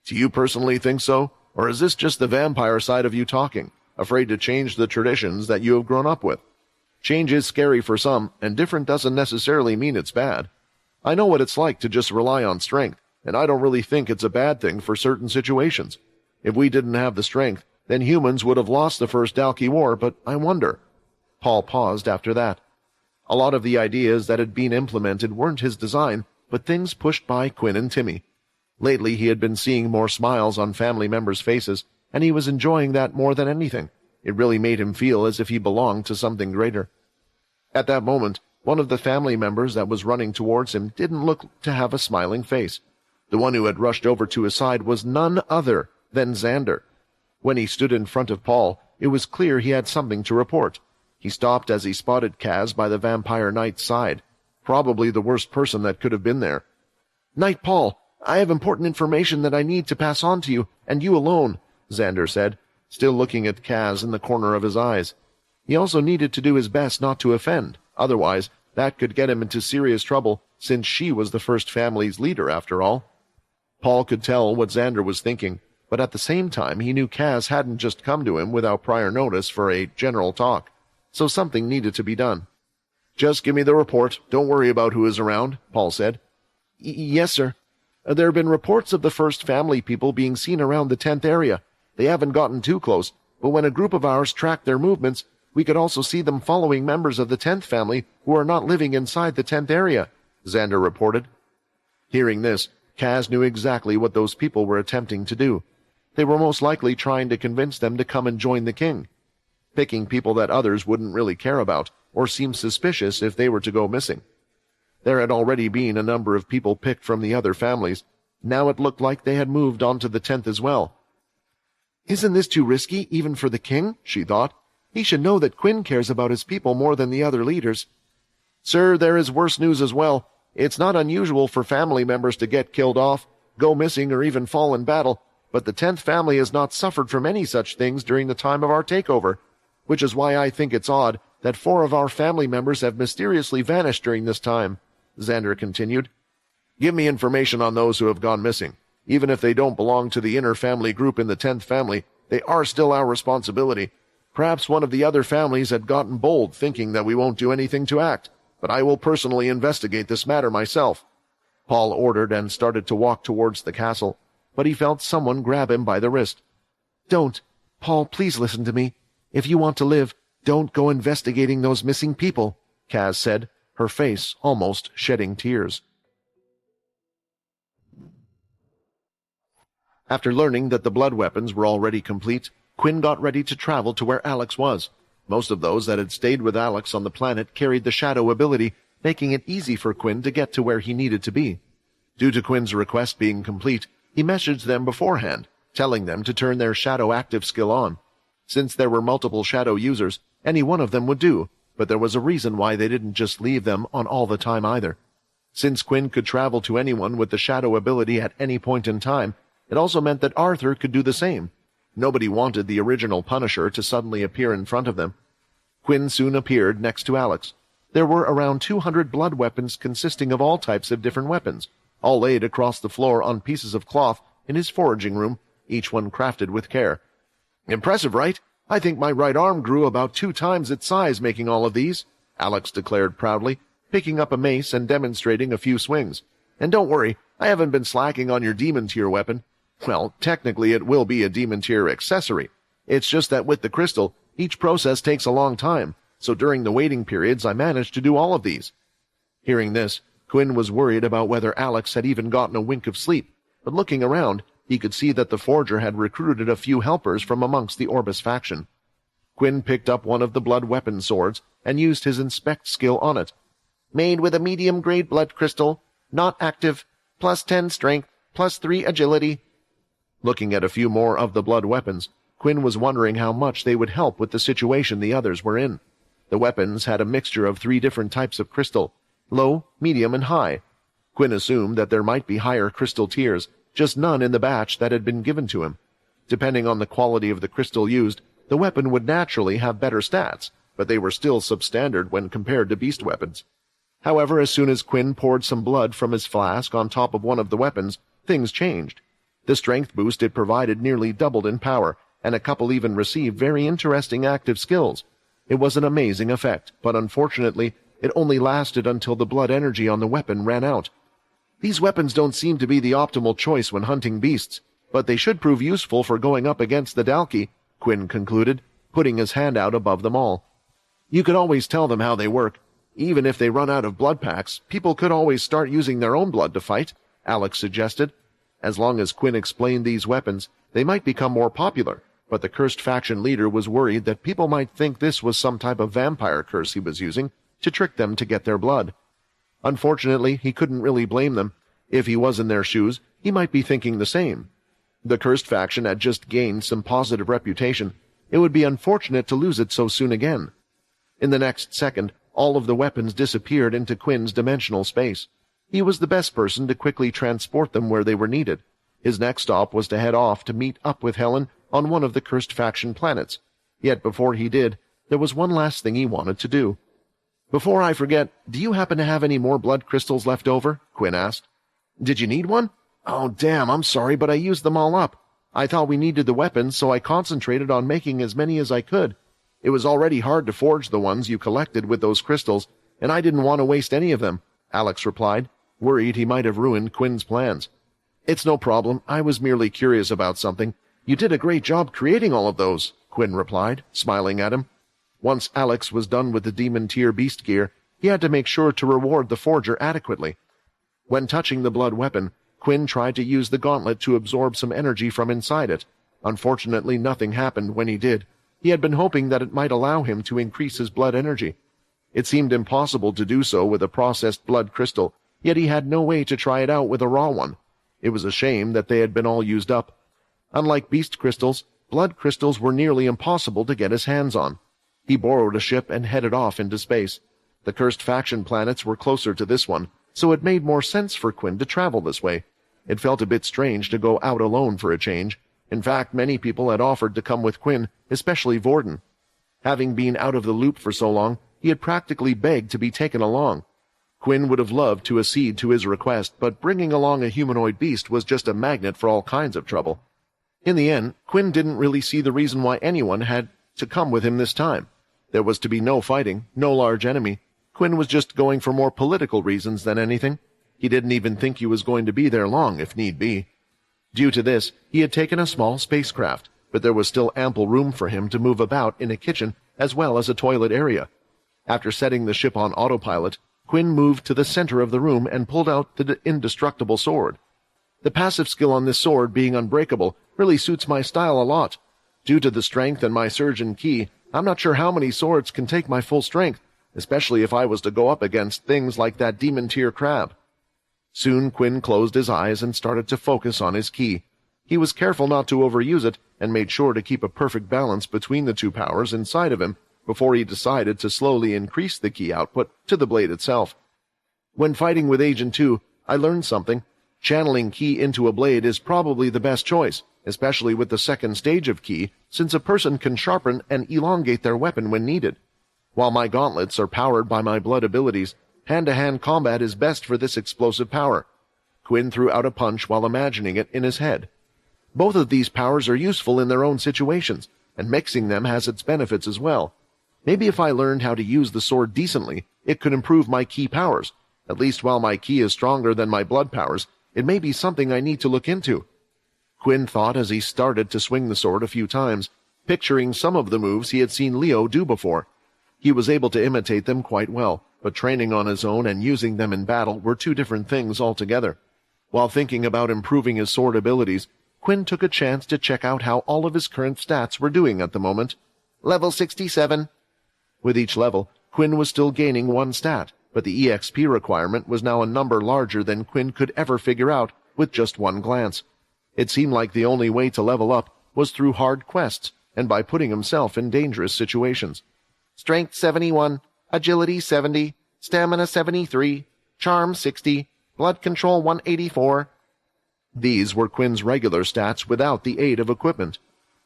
Do you personally think so? Or is this just the vampire side of you talking, afraid to change the traditions that you have grown up with? Change is scary for some, and different doesn't necessarily mean it's bad. I know what it's like to just rely on strength, and I don't really think it's a bad thing for certain situations. If we didn't have the strength, then humans would have lost the first Dalki War, but I wonder." Paul paused after that. A lot of the ideas that had been implemented weren't his design, but things pushed by Quinn and Timmy. Lately he had been seeing more smiles on family members' faces, and he was enjoying that more than anything. It really made him feel as if he belonged to something greater. At that moment, one of the family members that was running towards him didn't look to have a smiling face. The one who had rushed over to his side was none other than Xander. When he stood in front of Paul, it was clear he had something to report. He stopped as he spotted Kaz by the vampire knight's side, probably the worst person that could have been there. "Knight Paul, I have important information that I need to pass on to you, and you alone," Xander said, still looking at Kaz in the corner of his eyes. He also needed to do his best not to offend, otherwise that could get him into serious trouble, since she was the first family's leader after all. Paul could tell what Xander was thinking, but at the same time he knew Kaz hadn't just come to him without prior notice for a general talk, so something needed to be done. "Just give me the report. Don't worry about who is around," Paul said. "Yes, sir. There have been reports of the first family people being seen around the 10th area. They haven't gotten too close, but when a group of ours tracked their movements, we could also see them following members of the 10th family who are not living inside the 10th area," Xander reported. Hearing this, Kaz knew exactly what those people were attempting to do. They were most likely trying to convince them to come and join the king, picking people that others wouldn't really care about or seem suspicious if they were to go missing. There had already been a number of people picked from the other families. Now it looked like they had moved on to the 10th as well. "Isn't this too risky, even for the king?" she thought. "He should know that Quinn cares about his people more than the other leaders." "Sir, there is worse news as well. It's not unusual for family members to get killed off, go missing, or even fall in battle, but the 10th family has not suffered from any such things during the time of our takeover, which is why I think it's odd that 4 of our family members have mysteriously vanished during this time," Xander continued. "Give me information on those who have gone missing. Even if they don't belong to the inner family group in the 10th family, they are still our responsibility. Perhaps one of the other families had gotten bold, thinking that we won't do anything to act, but I will personally investigate this matter myself," Paul ordered and started to walk towards the castle, but he felt someone grab him by the wrist. "Don't. Paul, please listen to me. If you want to live, don't go investigating those missing people," Kaz said, her face almost shedding tears. After learning that the blood weapons were already complete, Quinn got ready to travel to where Alex was. Most of those that had stayed with Alex on the planet carried the shadow ability, making it easy for Quinn to get to where he needed to be. Due to Quinn's request being complete, he messaged them beforehand, telling them to turn their shadow active skill on. Since there were multiple shadow users, any one of them would do, but there was a reason why they didn't just leave them on all the time either. Since Quinn could travel to anyone with the shadow ability at any point in time, it also meant that Arthur could do the same. Nobody wanted the original Punisher to suddenly appear in front of them. Quinn soon appeared next to Alex. There were around 200 blood weapons consisting of all types of different weapons, all laid across the floor on pieces of cloth in his foraging room, each one crafted with care. "Impressive, right? I think my right arm grew about 2 times its size making all of these," Alex declared proudly, picking up a mace and demonstrating a few swings. "And don't worry, I haven't been slacking on your demon tier weapon. Well, technically it will be a demon tier accessory. It's just that with the crystal, each process takes a long time, so during the waiting periods I managed to do all of these." Hearing this, Quinn was worried about whether Alex had even gotten a wink of sleep, but looking around, he could see that the forger had recruited a few helpers from amongst the Orbis faction. Quinn picked up one of the blood weapon swords and used his inspect skill on it. "Made with a medium-grade blood crystal, not active, plus 10 strength, plus 3 agility." Looking at a few more of the blood weapons, Quinn was wondering how much they would help with the situation the others were in. The weapons had a mixture of 3 different types of crystal, low, medium, and high. Quinn assumed that there might be higher crystal tiers, just none in the batch that had been given to him. Depending on the quality of the crystal used, the weapon would naturally have better stats, but they were still substandard when compared to beast weapons. However, as soon as Quinn poured some blood from his flask on top of one of the weapons, things changed. The strength boost it provided nearly doubled in power, and a couple even received very interesting active skills. It was an amazing effect, but unfortunately, it only lasted until the blood energy on the weapon ran out. "These weapons don't seem to be the optimal choice when hunting beasts, but they should prove useful for going up against the Dalki," Quinn concluded, putting his hand out above them all. "You could always tell them how they work. Even if they run out of blood packs, people could always start using their own blood to fight," Alex suggested. As long as Quinn explained these weapons, they might become more popular, but the cursed faction leader was worried that people might think this was some type of vampire curse he was using to trick them to get their blood. Unfortunately, he couldn't really blame them. If he was in their shoes, he might be thinking the same. The cursed faction had just gained some positive reputation. It would be unfortunate to lose it so soon again. In the next second, all of the weapons disappeared into Quinn's dimensional space. He was the best person to quickly transport them where they were needed. His next stop was to head off to meet up with Helen on one of the cursed faction planets. Yet before he did, there was one last thing he wanted to do. "Before I forget, do you happen to have any more blood crystals left over?" Quinn asked. "Did you need one?" "Oh, damn, I'm sorry, but I used them all up. I thought we needed the weapons, so I concentrated on making as many as I could. It was already hard to forge the ones you collected with those crystals, and I didn't want to waste any of them," Alex replied, worried he might have ruined Quinn's plans. "It's no problem. I was merely curious about something. You did a great job creating all of those," Quinn replied, smiling at him. Once Alex was done with the demon tier beast gear, he had to make sure to reward the forger adequately. When touching the blood weapon, Quinn tried to use the gauntlet to absorb some energy from inside it. Unfortunately, nothing happened when he did. He had been hoping that it might allow him to increase his blood energy. It seemed impossible to do so with a processed blood crystal, yet he had no way to try it out with a raw one. It was a shame that they had been all used up. Unlike beast crystals, blood crystals were nearly impossible to get his hands on. He borrowed a ship and headed off into space. The cursed faction planets were closer to this one, so it made more sense for Quinn to travel this way. It felt a bit strange to go out alone for a change. In fact, many people had offered to come with Quinn, especially Vorden. Having been out of the loop for so long, he had practically begged to be taken along. Quinn would have loved to accede to his request, but bringing along a humanoid beast was just a magnet for all kinds of trouble. In the end, Quinn didn't really see the reason why anyone had to come with him this time. There was to be no fighting, no large enemy. Quinn was just going for more political reasons than anything. He didn't even think he was going to be there long, if need be. Due to this, he had taken a small spacecraft, but there was still ample room for him to move about in a kitchen as well as a toilet area. After setting the ship on autopilot, Quinn moved to the center of the room and pulled out the indestructible sword. The passive skill on this sword, being unbreakable, really suits my style a lot. Due to the strength and my surgeon ki, I'm not sure how many swords can take my full strength, especially if I was to go up against things like that demon tier crab. Soon Quinn closed his eyes and started to focus on his ki. He was careful not to overuse it and made sure to keep a perfect balance between the two powers inside of him before he decided to slowly increase the ki output to the blade itself. When fighting with Agent 2, I learned something. Channeling ki into a blade is probably the best choice, especially with the second stage of ki, since a person can sharpen and elongate their weapon when needed. While my gauntlets are powered by my blood abilities, hand-to-hand combat is best for this explosive power. Quinn threw out a punch while imagining it in his head. Both of these powers are useful in their own situations, and mixing them has its benefits as well. Maybe if I learned how to use the sword decently, it could improve my ki powers. At least while my ki is stronger than my blood powers, it may be something I need to look into. Quinn thought as he started to swing the sword a few times, picturing some of the moves he had seen Leo do before. He was able to imitate them quite well, but training on his own and using them in battle were two different things altogether. While thinking about improving his sword abilities, Quinn took a chance to check out how all of his current stats were doing at the moment. Level 67. With each level, Quinn was still gaining one stat, but the EXP requirement was now a number larger than Quinn could ever figure out with just one glance. It seemed like the only way to level up was through hard quests and by putting himself in dangerous situations. Strength 71, Agility 70, Stamina 73, Charm 60, Blood Control 184. These were Quinn's regular stats without the aid of equipment.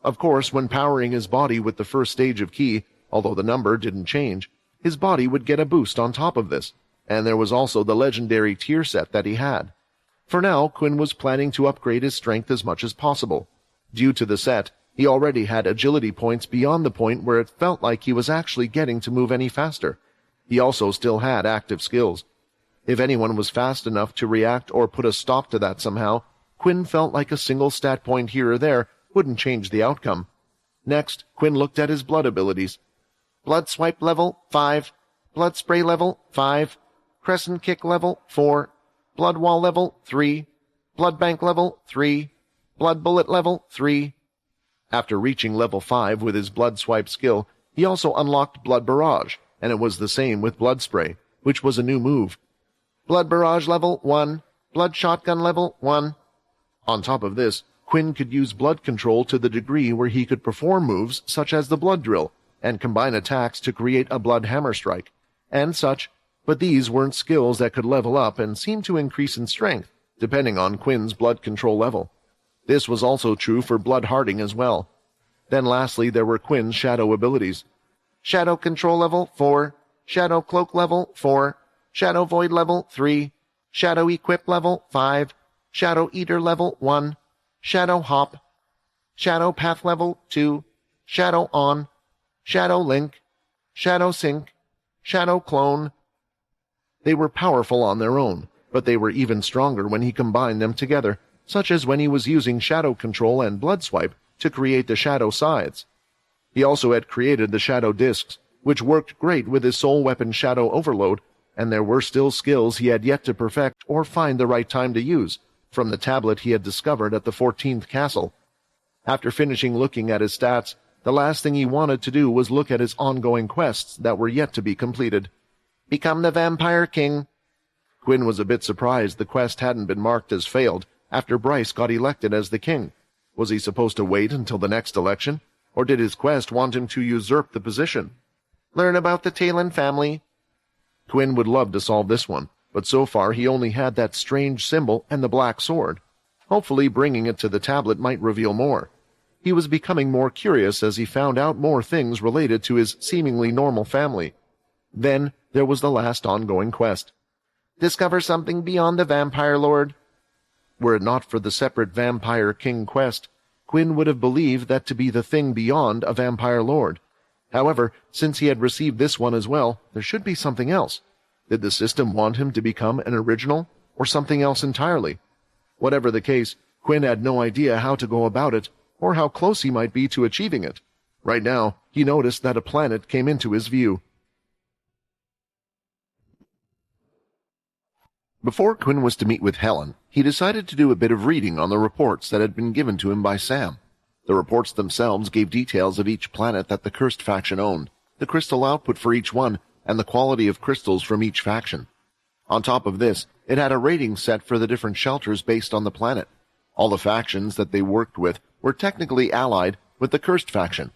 Of course, when powering his body with the first stage of ki, although the number didn't change, his body would get a boost on top of this, and there was also the legendary tier set that he had. For now, Quinn was planning to upgrade his strength as much as possible. Due to the set, he already had agility points beyond the point where it felt like he was actually getting to move any faster. He also still had active skills. If anyone was fast enough to react or put a stop to that somehow, Quinn felt like a single stat point here or there wouldn't change the outcome. Next, Quinn looked at his blood abilities. Blood Swipe level 5, Blood Spray level 5, Crescent Kick level 4, Blood Wall level 3, Blood Bank level 3, Blood Bullet level 3. After reaching level 5 with his Blood Swipe skill, he also unlocked Blood Barrage, and it was the same with Blood Spray, which was a new move. Blood Barrage level 1, Blood Shotgun level 1. On top of this, Quinn could use blood control to the degree where he could perform moves such as the Blood Drill, and combine attacks to create a Blood Hammer Strike, and such, but these weren't skills that could level up and seemed to increase in strength, depending on Quinn's blood control level. This was also true for Blood Harding as well. Then lastly, there were Quinn's shadow abilities. Shadow Control level 4, Shadow Cloak level 4, Shadow Void level 3, Shadow Equip level 5, Shadow Eater level 1, Shadow Hop, Shadow Path level 2, Shadow On, Shadow Link, Shadow Sync, Shadow Clone. They were powerful on their own, but they were even stronger when he combined them together, such as when he was using Shadow Control and Blood Swipe to create the Shadow Scythes. He also had created the Shadow Discs, which worked great with his soul weapon Shadow Overload, and there were still skills he had yet to perfect or find the right time to use, from the tablet he had discovered at the 14th castle. After finishing looking at his stats, the last thing he wanted to do was look at his ongoing quests that were yet to be completed. Become the Vampire King. Quinn was a bit surprised the quest hadn't been marked as failed after Bryce got elected as the king. Was he supposed to wait until the next election, or did his quest want him to usurp the position? Learn about the Talon family. Quinn would love to solve this one, but so far he only had that strange symbol and the black sword. Hopefully bringing it to the tablet might reveal more. He was becoming more curious as he found out more things related to his seemingly normal family. Then there was the last ongoing quest. Discover something beyond the Vampire Lord. Were it not for the separate Vampire King quest, Quinn would have believed that to be the thing beyond a Vampire Lord. However, since he had received this one as well, there should be something else. Did the system want him to become an original, or something else entirely? Whatever the case, Quinn had no idea how to go about it, or how close he might be to achieving it. Right now, he noticed that a planet came into his view. Before Quinn was to meet with Helen, he decided to do a bit of reading on the reports that had been given to him by Sam. The reports themselves gave details of each planet that the Cursed faction owned, the crystal output for each one, and the quality of crystals from each faction. On top of this, it had a rating set for the different shelters based on the planet. All the factions that they worked with were technically allied with the Cursed faction.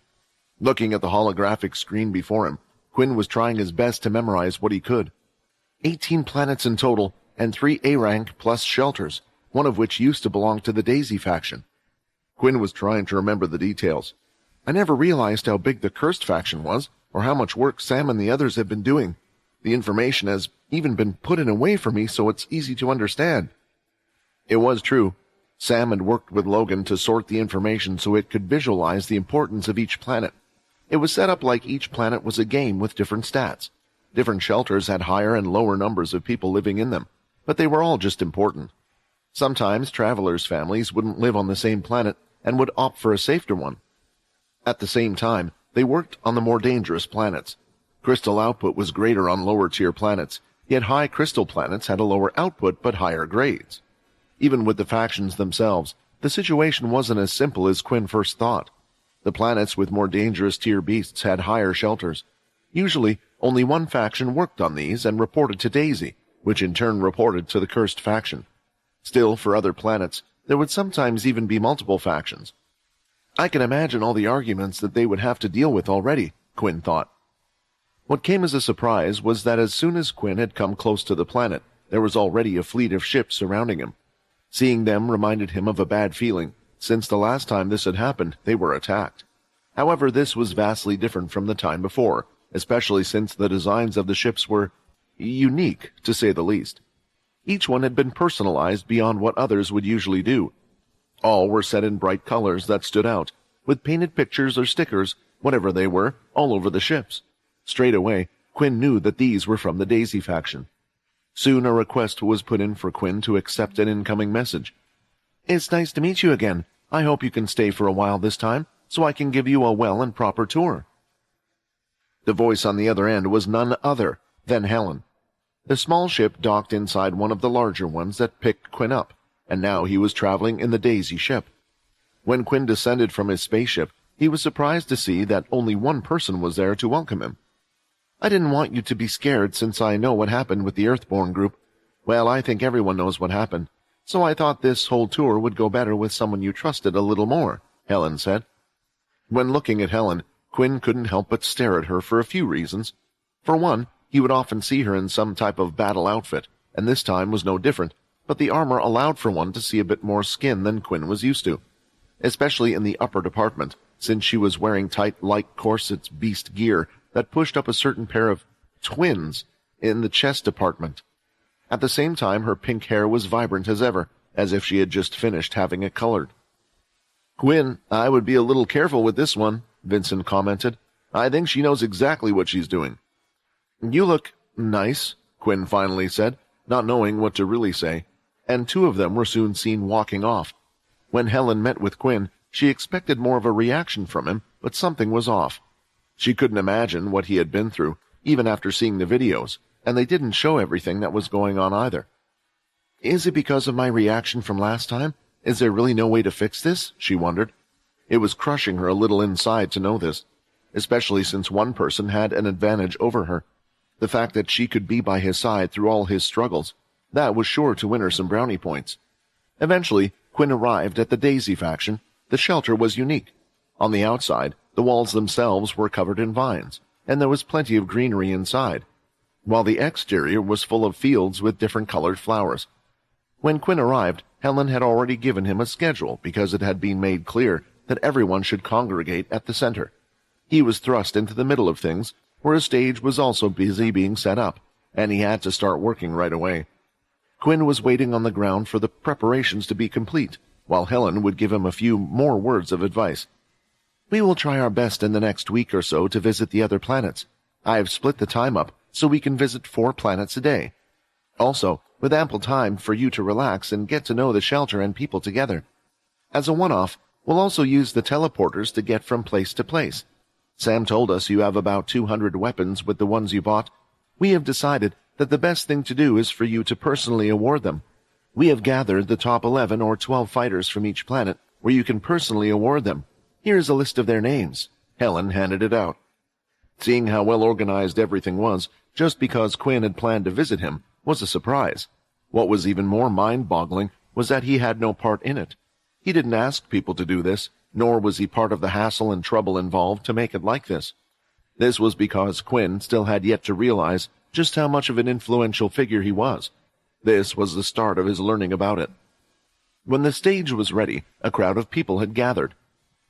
Looking at the holographic screen before him, Quinn was trying his best to memorize what he could. 18 planets in total, and 3 A-rank plus shelters, one of which used to belong to the Daisy faction. Quinn was trying to remember the details. I never realized how big the cursed faction was, or how much work Sam and the others have been doing. The information has even been put in a way for me so it's easy to understand. It was true. Sam had worked with Logan to sort the information so it could visualize the importance of each planet. It was set up like each planet was a game with different stats. Different shelters had higher and lower numbers of people living in them, but they were all just important. Sometimes travelers' families wouldn't live on the same planet and would opt for a safer one. At the same time, they worked on the more dangerous planets. Crystal output was greater on lower-tier planets, yet high crystal planets had a lower output but higher grades. Even with the factions themselves, the situation wasn't as simple as Quinn first thought. The planets with more dangerous tier beasts had higher shelters. Usually, only one faction worked on these and reported to Daisy, which in turn reported to the cursed faction. Still, for other planets, there would sometimes even be multiple factions. I can imagine all the arguments that they would have to deal with already, Quinn thought. What came as a surprise was that as soon as Quinn had come close to the planet, there was already a fleet of ships surrounding him. Seeing them reminded him of a bad feeling. Since the last time this had happened, they were attacked. However, this was vastly different from the time before, especially since the designs of the ships were unique, to say the least. Each one had been personalized beyond what others would usually do. All were set in bright colors that stood out, with painted pictures or stickers, whatever they were, all over the ships. Straight away, Quinn knew that these were from the Daisy faction. Soon a request was put in for Quinn to accept an incoming message. "It's nice to meet you again. I hope you can stay for a while this time, so I can give you a well and proper tour." The voice on the other end was none other than Helen. The small ship docked inside one of the larger ones that picked Quinn up, and now he was traveling in the Daisy ship. When Quinn descended from his spaceship, he was surprised to see that only one person was there to welcome him. "I didn't want you to be scared since I know what happened with the Earthborn group. Well, I think everyone knows what happened, so I thought this whole tour would go better with someone you trusted a little more," Helen said. When looking at Helen, Quinn couldn't help but stare at her for a few reasons. For one, he would often see her in some type of battle outfit, and this time was no different, but the armor allowed for one to see a bit more skin than Quinn was used to, especially in the upper department, since she was wearing tight, light corsets beast gear that pushed up a certain pair of twins in the chest department. At the same time, her pink hair was vibrant as ever, as if she had just finished having it colored. "Quinn, I would be a little careful with this one," Vincent commented. "I think she knows exactly what she's doing." "You look nice," Quinn finally said, not knowing what to really say, and two of them were soon seen walking off. When Helen met with Quinn, she expected more of a reaction from him, but something was off. She couldn't imagine what he had been through, even after seeing the videos, and they didn't show everything that was going on either. "Is it because of my reaction from last time? Is there really no way to fix this?" she wondered. It was crushing her a little inside to know this, especially since one person had an advantage over her. The fact that she could be by his side through all his struggles, that was sure to win her some brownie points. Eventually, Quinn arrived at the Daisy faction. The shelter was unique. On the outside, the walls themselves were covered in vines, and there was plenty of greenery inside, while the exterior was full of fields with different colored flowers. When Quinn arrived, Helen had already given him a schedule because it had been made clear that everyone should congregate at the center. He was thrust into the middle of things, where a stage was also busy being set up, and he had to start working right away. Quinn was waiting on the ground for the preparations to be complete, while Helen would give him a few more words of advice. "We will try our best in the next week or so to visit the other planets. I have split the time up so we can visit 4 planets a day. Also, with ample time for you to relax and get to know the shelter and people together. As a one-off, we'll also use the teleporters to get from place to place. Sam told us you have about 200 weapons with the ones you bought. We have decided that the best thing to do is for you to personally award them. We have gathered the top 11 or 12 fighters from each planet, where you can personally award them. Here's a list of their names." Helen handed it out. Seeing how well organized everything was, just because Quinn had planned to visit him, was a surprise. What was even more mind-boggling was that he had no part in it. He didn't ask people to do this, nor was he part of the hassle and trouble involved to make it like this. This was because Quinn still had yet to realize just how much of an influential figure he was. This was the start of his learning about it. When the stage was ready, a crowd of people had gathered.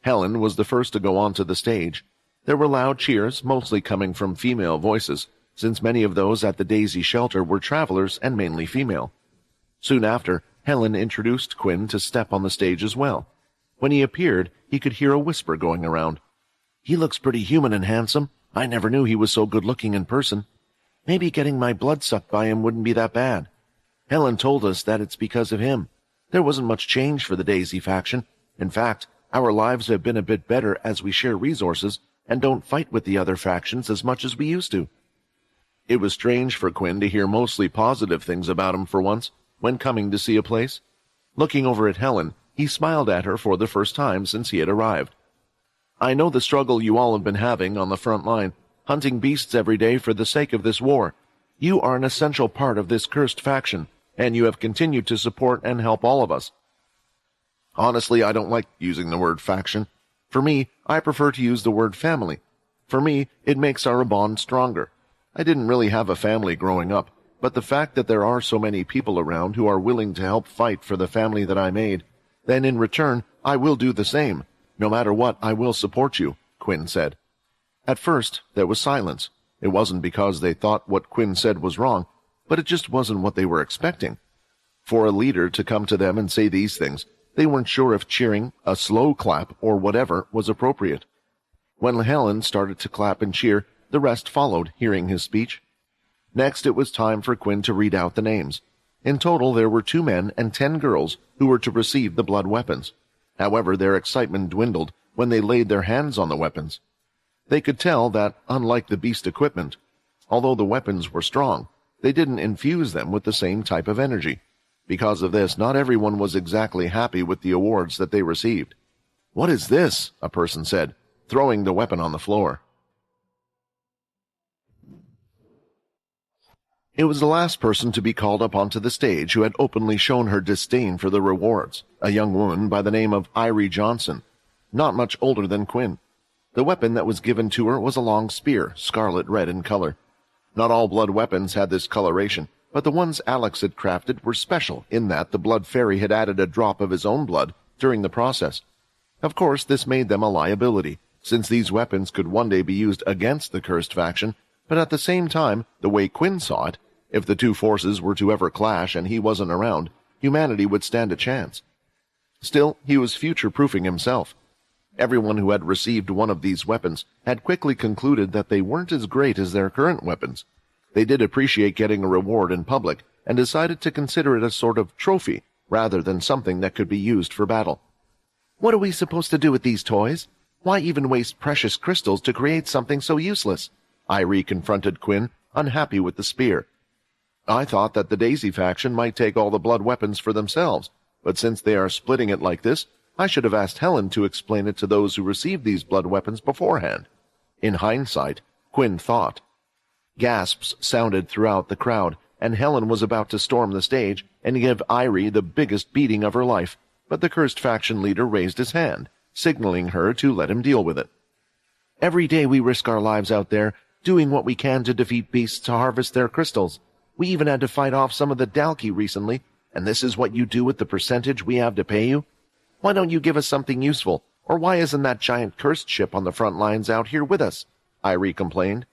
Helen was the first to go onto the stage. There were loud cheers, mostly coming from female voices, since many of those at the Daisy shelter were travelers and mainly female. Soon after, Helen introduced Quinn to step on the stage as well. When he appeared, he could hear a whisper going around. "He looks pretty human and handsome. I never knew he was so good-looking in person. Maybe getting my blood sucked by him wouldn't be that bad. Helen told us that it's because of him. There wasn't much change for the Daisy faction. In fact, our lives have been a bit better as we share resources and don't fight with the other factions as much as we used to." It was strange for Quinn to hear mostly positive things about him for once, when coming to see a place. Looking over at Helen, he smiled at her for the first time since he had arrived. "I know the struggle you all have been having on the front line, hunting beasts every day for the sake of this war. You are an essential part of this cursed faction, and you have continued to support and help all of us." Honestly, I don't like using the word faction. For me, I prefer to use the word family. For me, it makes our bond stronger. I didn't really have a family growing up, but the fact that there are so many people around who are willing to help fight for the family that I made, then in return, I will do the same. No matter what, I will support you, Quinn said. At first, there was silence. It wasn't because they thought what Quinn said was wrong, but it just wasn't what they were expecting. For a leader to come to them and say these things, they weren't sure if cheering, a slow clap, or whatever was appropriate. When Helen started to clap and cheer, the rest followed, hearing his speech. Next, it was time for Quinn to read out the names. In total, there were 2 men and 10 girls who were to receive the blood weapons. However, their excitement dwindled when they laid their hands on the weapons. They could tell that, unlike the beast equipment, although the weapons were strong, they didn't infuse them with the same type of energy. Because of this, not everyone was exactly happy with the awards that they received. "What is this?" a person said, throwing the weapon on the floor. It was the last person to be called up onto the stage who had openly shown her disdain for the rewards, a young woman by the name of Irie Johnson, not much older than Quinn. The weapon that was given to her was a long spear, scarlet red in color. Not all blood weapons had this coloration, but the ones Alex had crafted were special in that the blood fairy had added a drop of his own blood during the process. Of course, this made them a liability, since these weapons could one day be used against the cursed faction, but at the same time, the way Quinn saw it, if the 2 forces were to ever clash and he wasn't around, humanity would stand a chance. Still, he was future-proofing himself. Everyone who had received one of these weapons had quickly concluded that they weren't as great as their current weapons. They did appreciate getting a reward in public and decided to consider it a sort of trophy rather than something that could be used for battle. "What are we supposed to do with these toys? Why even waste precious crystals to create something so useless?" Irie confronted Quinn, unhappy with the spear. "I thought that the Daisy faction might take all the blood weapons for themselves, but since they are splitting it like this, I should have asked Helen to explain it to those who received these blood weapons beforehand." In hindsight, Quinn thought. Gasps sounded throughout the crowd, and Helen was about to storm the stage and give Irie the biggest beating of her life, but the cursed faction leader raised his hand, signaling her to let him deal with it. "Every day we risk our lives out there, doing what we can to defeat beasts to harvest their crystals. We even had to fight off some of the Dalki recently, and this is what you do with the percentage we have to pay you? Why don't you give us something useful, or why isn't that giant cursed ship on the front lines out here with us?" Irie complained.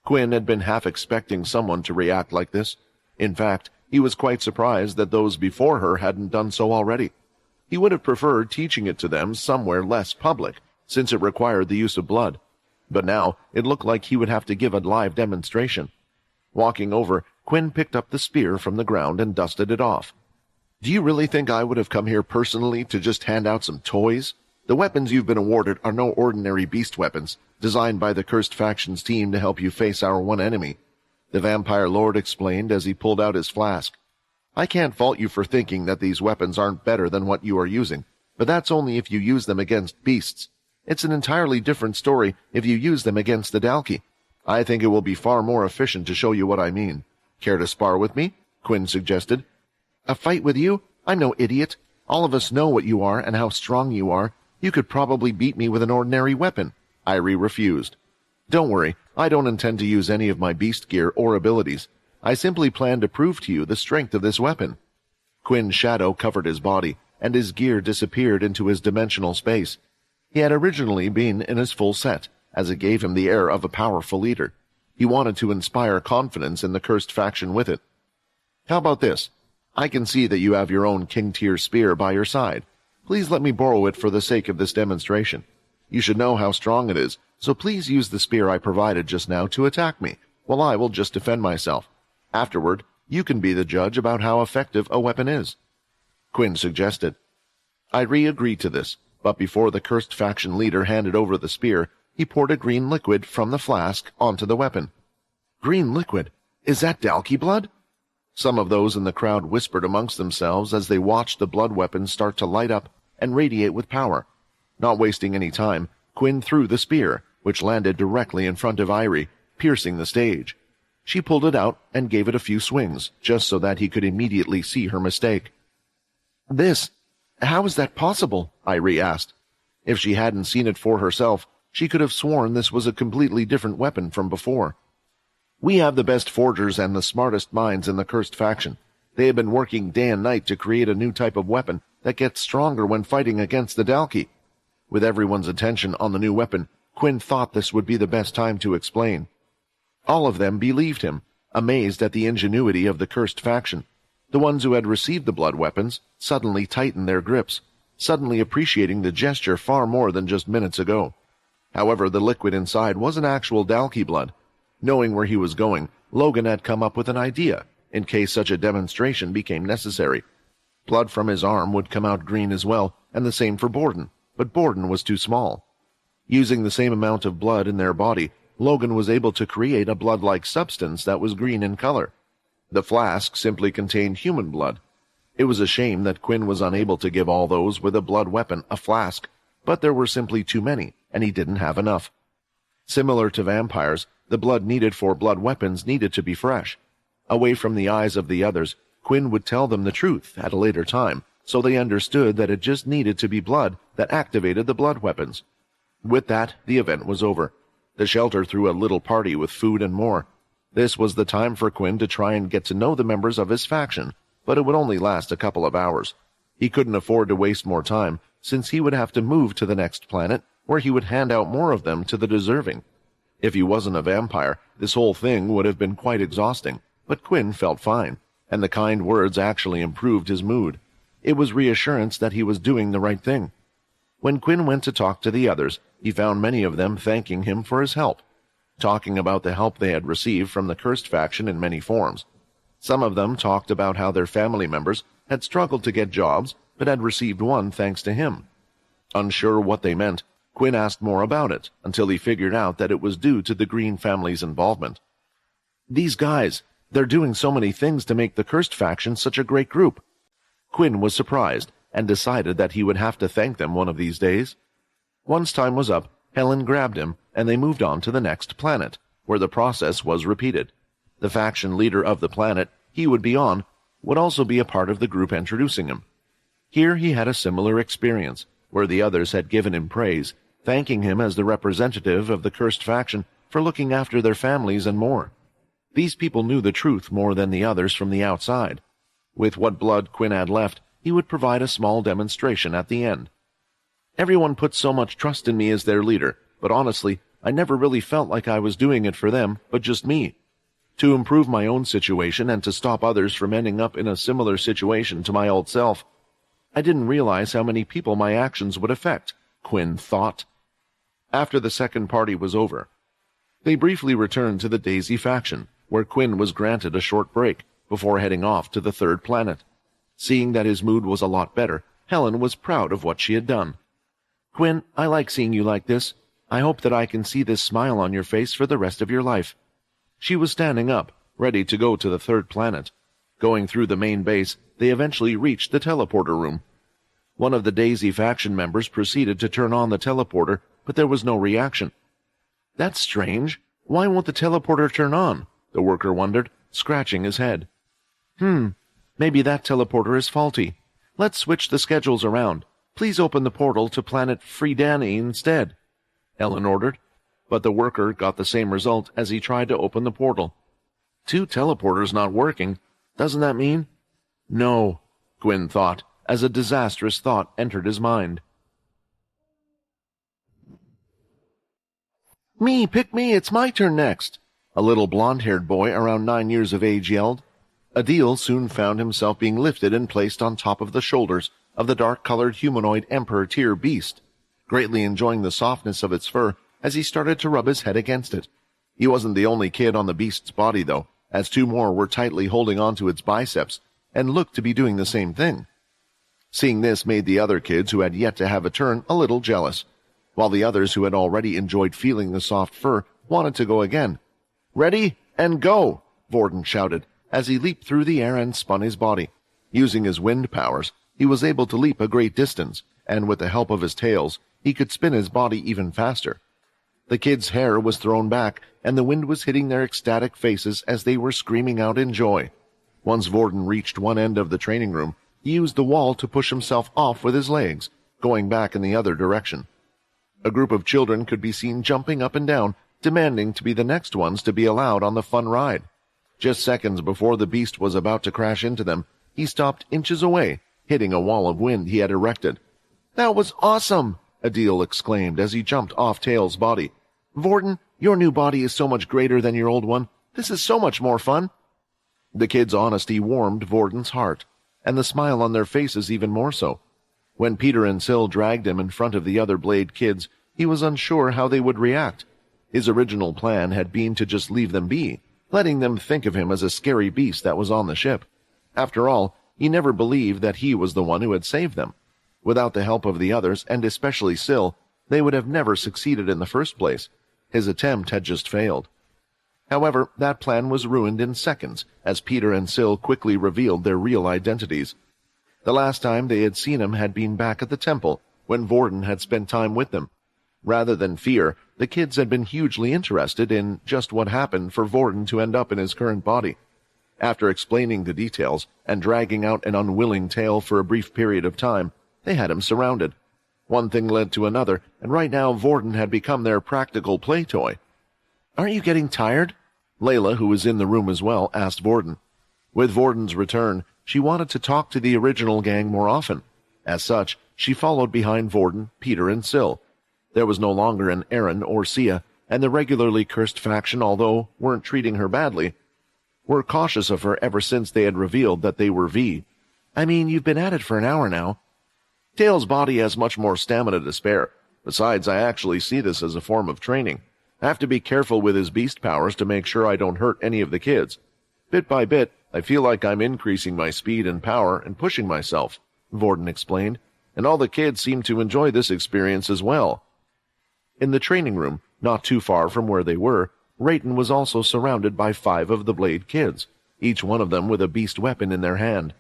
Quinn had been half expecting someone to react like this. In fact, he was quite surprised that those before her hadn't done so already. He would have preferred teaching it to them somewhere less public, since it required the use of blood. But now it looked like he would have to give a live demonstration. Walking over, Quinn picked up the spear from the ground and dusted it off. "Do you really think I would have come here personally to just hand out some toys? The weapons you've been awarded are no ordinary beast weapons, designed by the Cursed Faction's team to help you face our one enemy," the Vampire Lord explained as he pulled out his flask. "I can't fault you for thinking that these weapons aren't better than what you are using, but that's only if you use them against beasts. It's an entirely different story if you use them against the Dalki. I think it will be far more efficient to show you what I mean. Care to spar with me?" Quinn suggested. "A fight with you? I'm no idiot. All of us know what you are and how strong you are. You could probably beat me with an ordinary weapon." Irie refused. "Don't worry, I don't intend to use any of my beast gear or abilities. I simply plan to prove to you the strength of this weapon." Quinn's shadow covered his body, and his gear disappeared into his dimensional space. He had originally been in his full set, as it gave him the air of a powerful leader. He wanted to inspire confidence in the cursed faction with it. How about this? I can see that you have your own king-tier spear by your side. Please let me borrow it for the sake of this demonstration. You should know how strong it is, so please use the spear I provided just now to attack me, while I will just defend myself. Afterward, you can be the judge about how effective a weapon is. Quinn suggested. Irie agreed to this, but before the cursed faction leader handed over the spear, he poured a green liquid from the flask onto the weapon. Green liquid? Is that Dalki blood? Some of those in the crowd whispered amongst themselves as they watched the blood weapon start to light up and radiate with power. Not wasting any time, Quinn threw the spear, which landed directly in front of Irie, piercing the stage. She pulled it out and gave it a few swings, just so that he could immediately see her mistake. How is that possible? Irie asked. If she hadn't seen it for herself, she could have sworn this was a completely different weapon from before. We have the best forgers and the smartest minds in the cursed faction. They have been working day and night to create a new type of weapon that gets stronger when fighting against the Dalki. With everyone's attention on the new weapon, Quinn thought this would be the best time to explain. All of them believed him, amazed at the ingenuity of the cursed faction. The ones who had received the blood weapons suddenly tightened their grips, suddenly appreciating the gesture far more than just minutes ago. However, the liquid inside wasn't actual Dalki blood. Knowing where he was going, Logan had come up with an idea, in case such a demonstration became necessary. Blood from his arm would come out green as well, and the same for Borden, but Borden was too small. Using the same amount of blood in their body, Logan was able to create a blood-like substance that was green in color. The flask simply contained human blood. It was a shame that Quinn was unable to give all those with a blood weapon a flask, but there were simply too many, and he didn't have enough. Similar to vampires, the blood needed for blood weapons needed to be fresh. Away from the eyes of the others, Quinn would tell them the truth at a later time, so they understood that it just needed to be blood that activated the blood weapons. With that, the event was over. The shelter threw a little party with food and more. This was the time for Quinn to try and get to know the members of his faction, but it would only last a couple of hours. He couldn't afford to waste more time, since he would have to move to the next planet, where he would hand out more of them to the deserving. If he wasn't a vampire, this whole thing would have been quite exhausting, but Quinn felt fine, and the kind words actually improved his mood. It was reassurance that he was doing the right thing. When Quinn went to talk to the others, he found many of them thanking him for his help, talking about the help they had received from the cursed faction in many forms. Some of them talked about how their family members had struggled to get jobs, but had received one thanks to him. Unsure what they meant, Quinn asked more about it, until he figured out that it was due to the Green family's involvement. These guys, they're doing so many things to make the cursed faction such a great group. Quinn was surprised, and decided that he would have to thank them one of these days. Once time was up, Helen grabbed him, and they moved on to the next planet, where the process was repeated. The faction leader of the planet he would be on would also be a part of the group introducing him. Here he had a similar experience, where the others had given him praise, thanking him as the representative of the cursed faction for looking after their families and more. These people knew the truth more than the others from the outside. With what blood Quinn had left, he would provide a small demonstration at the end. Everyone put so much trust in me as their leader, but honestly, I never really felt like I was doing it for them, but just me. To improve my own situation and to stop others from ending up in a similar situation to my old self. I didn't realize how many people my actions would affect, Quinn thought. After the second party was over, they briefly returned to the Daisy faction, where Quinn was granted a short break before heading off to the third planet. Seeing that his mood was a lot better, Helen was proud of what she had done. Quinn, I like seeing you like this. I hope that I can see this smile on your face for the rest of your life. She was standing up, ready to go to the third planet. Going through the main base, they eventually reached the teleporter room. One of the Daisy faction members proceeded to turn on the teleporter, but there was no reaction. That's strange. Why won't the teleporter turn on? The worker wondered, scratching his head. Maybe that teleporter is faulty. Let's switch the schedules around. Please open the portal to planet Freedani instead, Ellen ordered, but the worker got the same result as he tried to open the portal. 2 teleporters not working. Doesn't that mean? No, Quinn thought, as a disastrous thought entered his mind. "Me, pick me, it's my turn next," a little blonde-haired boy around 9 years of age yelled. Adil soon found himself being lifted and placed on top of the shoulders of the dark-colored humanoid emperor-tier beast, greatly enjoying the softness of its fur as he started to rub his head against it. He wasn't the only kid on the beast's body, though, as 2 more were tightly holding onto its biceps and looked to be doing the same thing. Seeing this made the other kids who had yet to have a turn a little jealous, while the others who had already enjoyed feeling the soft fur wanted to go again. "Ready, and go!" Vorden shouted as he leaped through the air and spun his body. Using his wind powers, he was able to leap a great distance, and with the help of his tails, he could spin his body even faster. The kids' hair was thrown back, and the wind was hitting their ecstatic faces as they were screaming out in joy. Once Vorden reached one end of the training room, he used the wall to push himself off with his legs, going back in the other direction. A group of children could be seen jumping up and down, demanding to be the next ones to be allowed on the fun ride. Just seconds before the beast was about to crash into them, he stopped inches away, hitting a wall of wind he had erected. "That was awesome!" Adil exclaimed as he jumped off Tails' body. "Vorden, your new body is so much greater than your old one. This is so much more fun." The kids' honesty warmed Vorden's heart, and the smile on their faces even more so. When Peter and Sil dragged him in front of the other Blade kids, he was unsure how they would react. His original plan had been to just leave them be, letting them think of him as a scary beast that was on the ship. After all, he never believed that he was the one who had saved them. Without the help of the others, and especially Sil, they would have never succeeded in the first place. His attempt had just failed. However, that plan was ruined in seconds, as Peter and Sil quickly revealed their real identities. The last time they had seen him had been back at the temple, when Vorden had spent time with them. Rather than fear, the kids had been hugely interested in just what happened for Vorden to end up in his current body. After explaining the details, and dragging out an unwilling tale for a brief period of time, they had him surrounded. One thing led to another, and right now Vorden had become their practical play toy. "Aren't you getting tired?" Layla, who was in the room as well, asked Vorden. With Vorden's return, she wanted to talk to the original gang more often. As such, she followed behind Vorden, Peter, and Sil. There was no longer an Aaron or Sia, and the regularly cursed faction, although weren't treating her badly, were cautious of her ever since they had revealed that they were V. "I mean, you've been at it for an hour now." "Tails' body has much more stamina to spare. Besides, I actually see this as a form of training. I have to be careful with his beast powers to make sure I don't hurt any of the kids. Bit by bit, I feel like I'm increasing my speed and power and pushing myself," Vorden explained, "and all the kids seem to enjoy this experience as well." In the training room, not too far from where they were, Rayton was also surrounded by 5 of the Blade kids, each one of them with a beast weapon in their hand.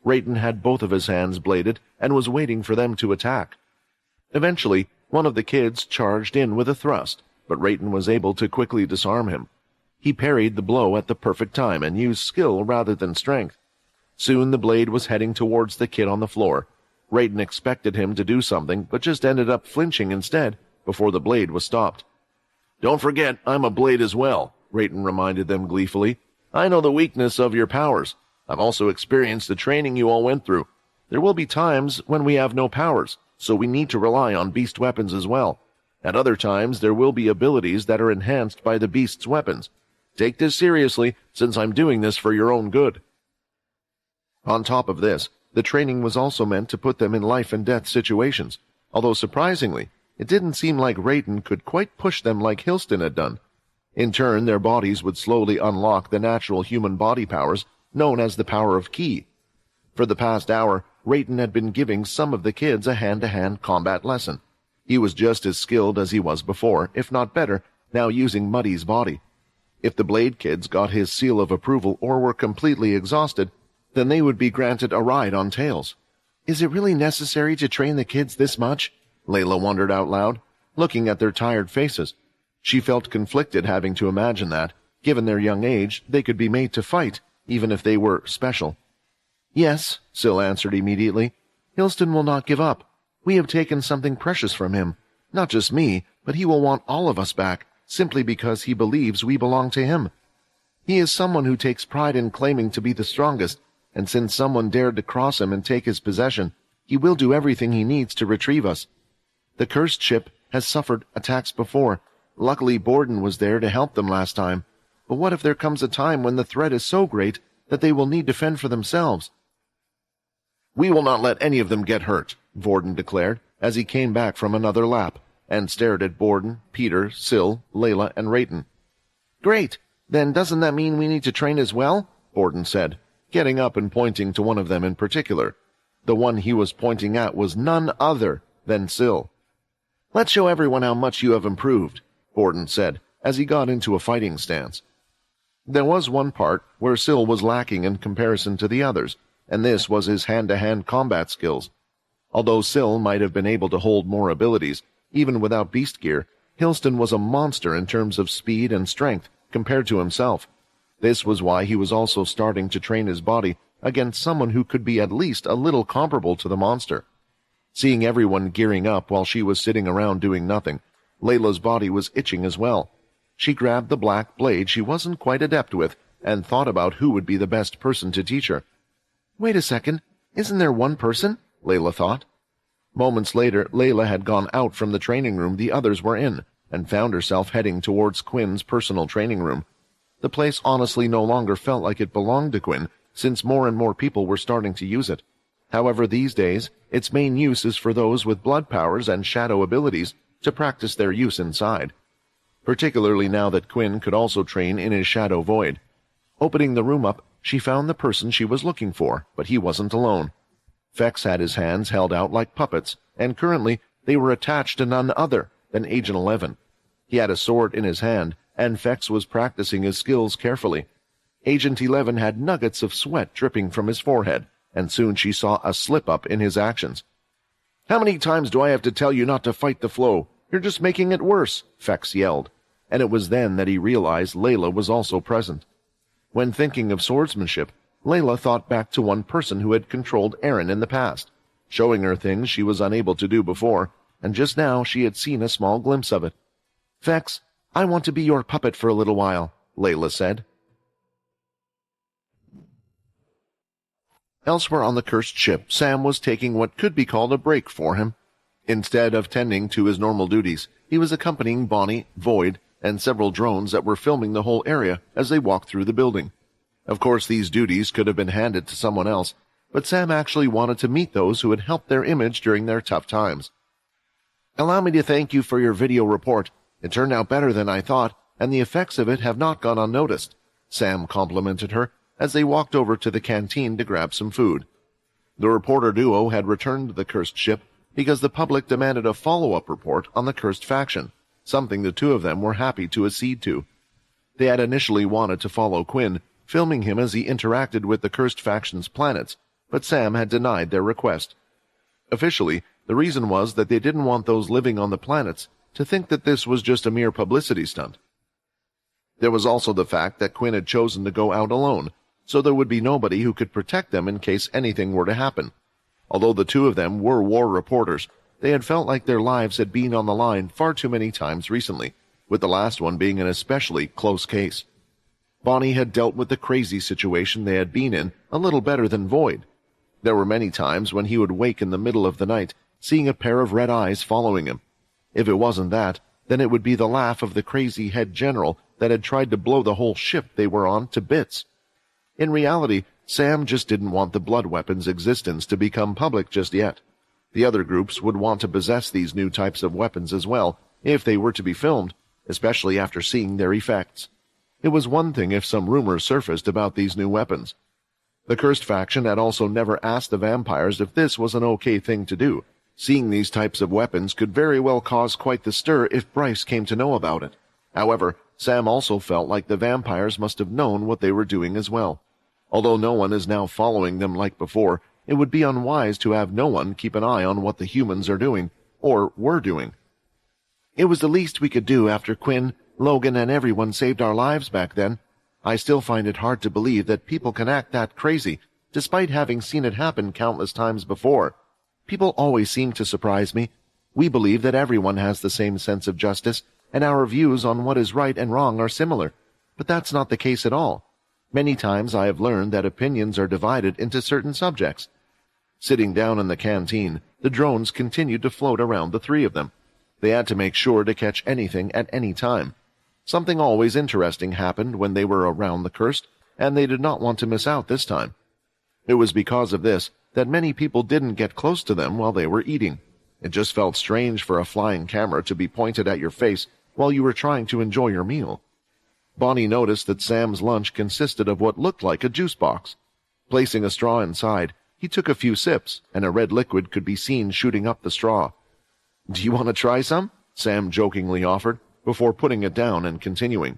Rayton had both of his hands bladed and was waiting for them to attack. Eventually, one of the kids charged in with a thrust, but Rayton was able to quickly disarm him. He parried the blow at the perfect time and used skill rather than strength. Soon the blade was heading towards the kid on the floor. Rayton expected him to do something, but just ended up flinching instead before the blade was stopped. "Don't forget, I'm a blade as well," Rayton reminded them gleefully. "I know the weakness of your powers. I've also experienced the training you all went through. There will be times when we have no powers, so we need to rely on beast weapons as well. At other times, there will be abilities that are enhanced by the beast's weapons. Take this seriously, since I'm doing this for your own good." On top of this, the training was also meant to put them in life-and-death situations, although surprisingly, it didn't seem like Rayton could quite push them like Hilston had done. In turn, their bodies would slowly unlock the natural human body powers known as the power of Ki. For the past hour, Rayton had been giving some of the kids a hand-to-hand combat lesson. He was just as skilled as he was before, if not better, now using Muddy's body. If the Blade kids got his seal of approval or were completely exhausted, then they would be granted a ride on Tails. "Is it really necessary to train the kids this much?" Layla wondered out loud, looking at their tired faces. She felt conflicted having to imagine that, given their young age, they could be made to fight, even if they were special. "Yes," Sil answered immediately. "Hilston will not give up. We have taken something precious from him. Not just me, but he will want all of us back, simply because he believes we belong to him. He is someone who takes pride in claiming to be the strongest, and since someone dared to cross him and take his possession, he will do everything he needs to retrieve us. The cursed ship has suffered attacks before. Luckily, Borden was there to help them last time. But what if there comes a time when the threat is so great that they will need to fend for themselves? We will not let any of them get hurt, Borden declared, as he came back from another lap, and stared at Borden, Peter, Syl, Layla, and Rayton. Great! Then doesn't that mean we need to train as well? Borden said, getting up and pointing to one of them in particular. The one he was pointing at was none other than Syl. Let's show everyone how much you have improved, Borden said, as he got into a fighting stance. There was one part where Syl was lacking in comparison to the others, and this was his hand-to-hand combat skills. Although Syl might have been able to hold more abilities, even without beast gear, Hilston was a monster in terms of speed and strength compared to himself. This was why he was also starting to train his body against someone who could be at least a little comparable to the monster. Seeing everyone gearing up while she was sitting around doing nothing, Layla's body was itching as well. She grabbed the black blade she wasn't quite adept with and thought about who would be the best person to teach her. Wait a second, isn't there one person? Layla thought. Moments later, Layla had gone out from the training room the others were in, and found herself heading towards Quinn's personal training room. The place honestly no longer felt like it belonged to Quinn, since more and more people were starting to use it. However, these days, its main use is for those with blood powers and shadow abilities to practice their use inside. Particularly now that Quinn could also train in his shadow void. Opening the room up, she found the person she was looking for, but he wasn't alone. Fex had his hands held out like puppets, and currently they were attached to none other than Agent 11. He had a sword in his hand, and Fex was practicing his skills carefully. Agent 11 had nuggets of sweat dripping from his forehead, and soon she saw a slip-up in his actions. How many times do I have to tell you not to fight the flow? You're just making it worse, Fex yelled, and it was then that he realized Layla was also present. When thinking of swordsmanship, Layla thought back to one person who had controlled Eren in the past, showing her things she was unable to do before, and just now she had seen a small glimpse of it. Fex, I want to be your puppet for a little while, Layla said. Elsewhere on the cursed ship, Sam was taking what could be called a break for him. Instead of tending to his normal duties, he was accompanying Bonnie, Void, and several drones that were filming the whole area as they walked through the building. Of course, these duties could have been handed to someone else, but Sam actually wanted to meet those who had helped their image during their tough times. Allow me to thank you for your video report. It turned out better than I thought, and the effects of it have not gone unnoticed, Sam complimented her as they walked over to the canteen to grab some food. The reporter duo had returned to the cursed ship because the public demanded a follow-up report on the cursed faction, something the two of them were happy to accede to. They had initially wanted to follow Quinn, filming him as he interacted with the cursed faction's planets, but Sam had denied their request. Officially, the reason was that they didn't want those living on the planets to think that this was just a mere publicity stunt. There was also the fact that Quinn had chosen to go out alone, so there would be nobody who could protect them in case anything were to happen. Although the two of them were war reporters, they had felt like their lives had been on the line far too many times recently, with the last one being an especially close case. Bonnie had dealt with the crazy situation they had been in a little better than Void. There were many times when he would wake in the middle of the night, seeing a pair of red eyes following him. If it wasn't that, then it would be the laugh of the crazy head general that had tried to blow the whole ship they were on to bits. In reality, Sam just didn't want the blood weapon's existence to become public just yet. The other groups would want to possess these new types of weapons as well, if they were to be filmed, especially after seeing their effects. It was one thing if some rumors surfaced about these new weapons. The cursed faction had also never asked the vampires if this was an okay thing to do. Seeing these types of weapons could very well cause quite the stir if Bryce came to know about it. However, Sam also felt like the vampires must have known what they were doing as well. Although no one is now following them like before, it would be unwise to have no one keep an eye on what the humans are doing, or were doing. It was the least we could do after Quinn, Logan, and everyone saved our lives back then. I still find it hard to believe that people can act that crazy, despite having seen it happen countless times before. People always seem to surprise me. We believe that everyone has the same sense of justice, and our views on what is right and wrong are similar, but that's not the case at all. Many times I have learned that opinions are divided into certain subjects. Sitting down in the canteen, the drones continued to float around the three of them. They had to make sure to catch anything at any time. Something always interesting happened when they were around the cursed, and they did not want to miss out this time. It was because of this that many people didn't get close to them while they were eating. It just felt strange for a flying camera to be pointed at your face while you were trying to enjoy your meal. Bonnie noticed that Sam's lunch consisted of what looked like a juice box. Placing a straw inside, he took a few sips, and a red liquid could be seen shooting up the straw. "Do you want to try some?" Sam jokingly offered, before putting it down and continuing.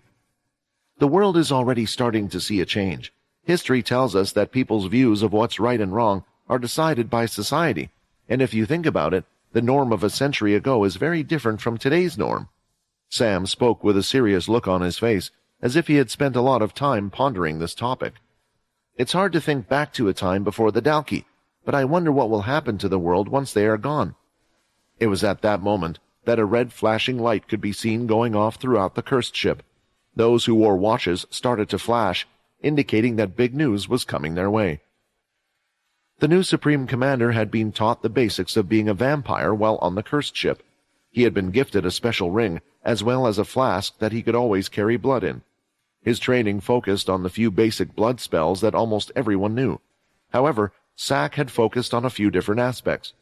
The world is already starting to see a change. History tells us that people's views of what's right and wrong are decided by society, and if you think about it, the norm of a century ago is very different from today's norm. Sam spoke with a serious look on his face, as if he had spent a lot of time pondering this topic. It's hard to think back to a time before the Dalki, but I wonder what will happen to the world once they are gone. It was at that moment that a red flashing light could be seen going off throughout the cursed ship. Those who wore watches started to flash, indicating that big news was coming their way. The new Supreme Commander had been taught the basics of being a vampire while on the cursed ship. He had been gifted a special ring, as well as a flask that he could always carry blood in. His training focused on the few basic blood spells that almost everyone knew. However, Sack had focused on a few different aspects.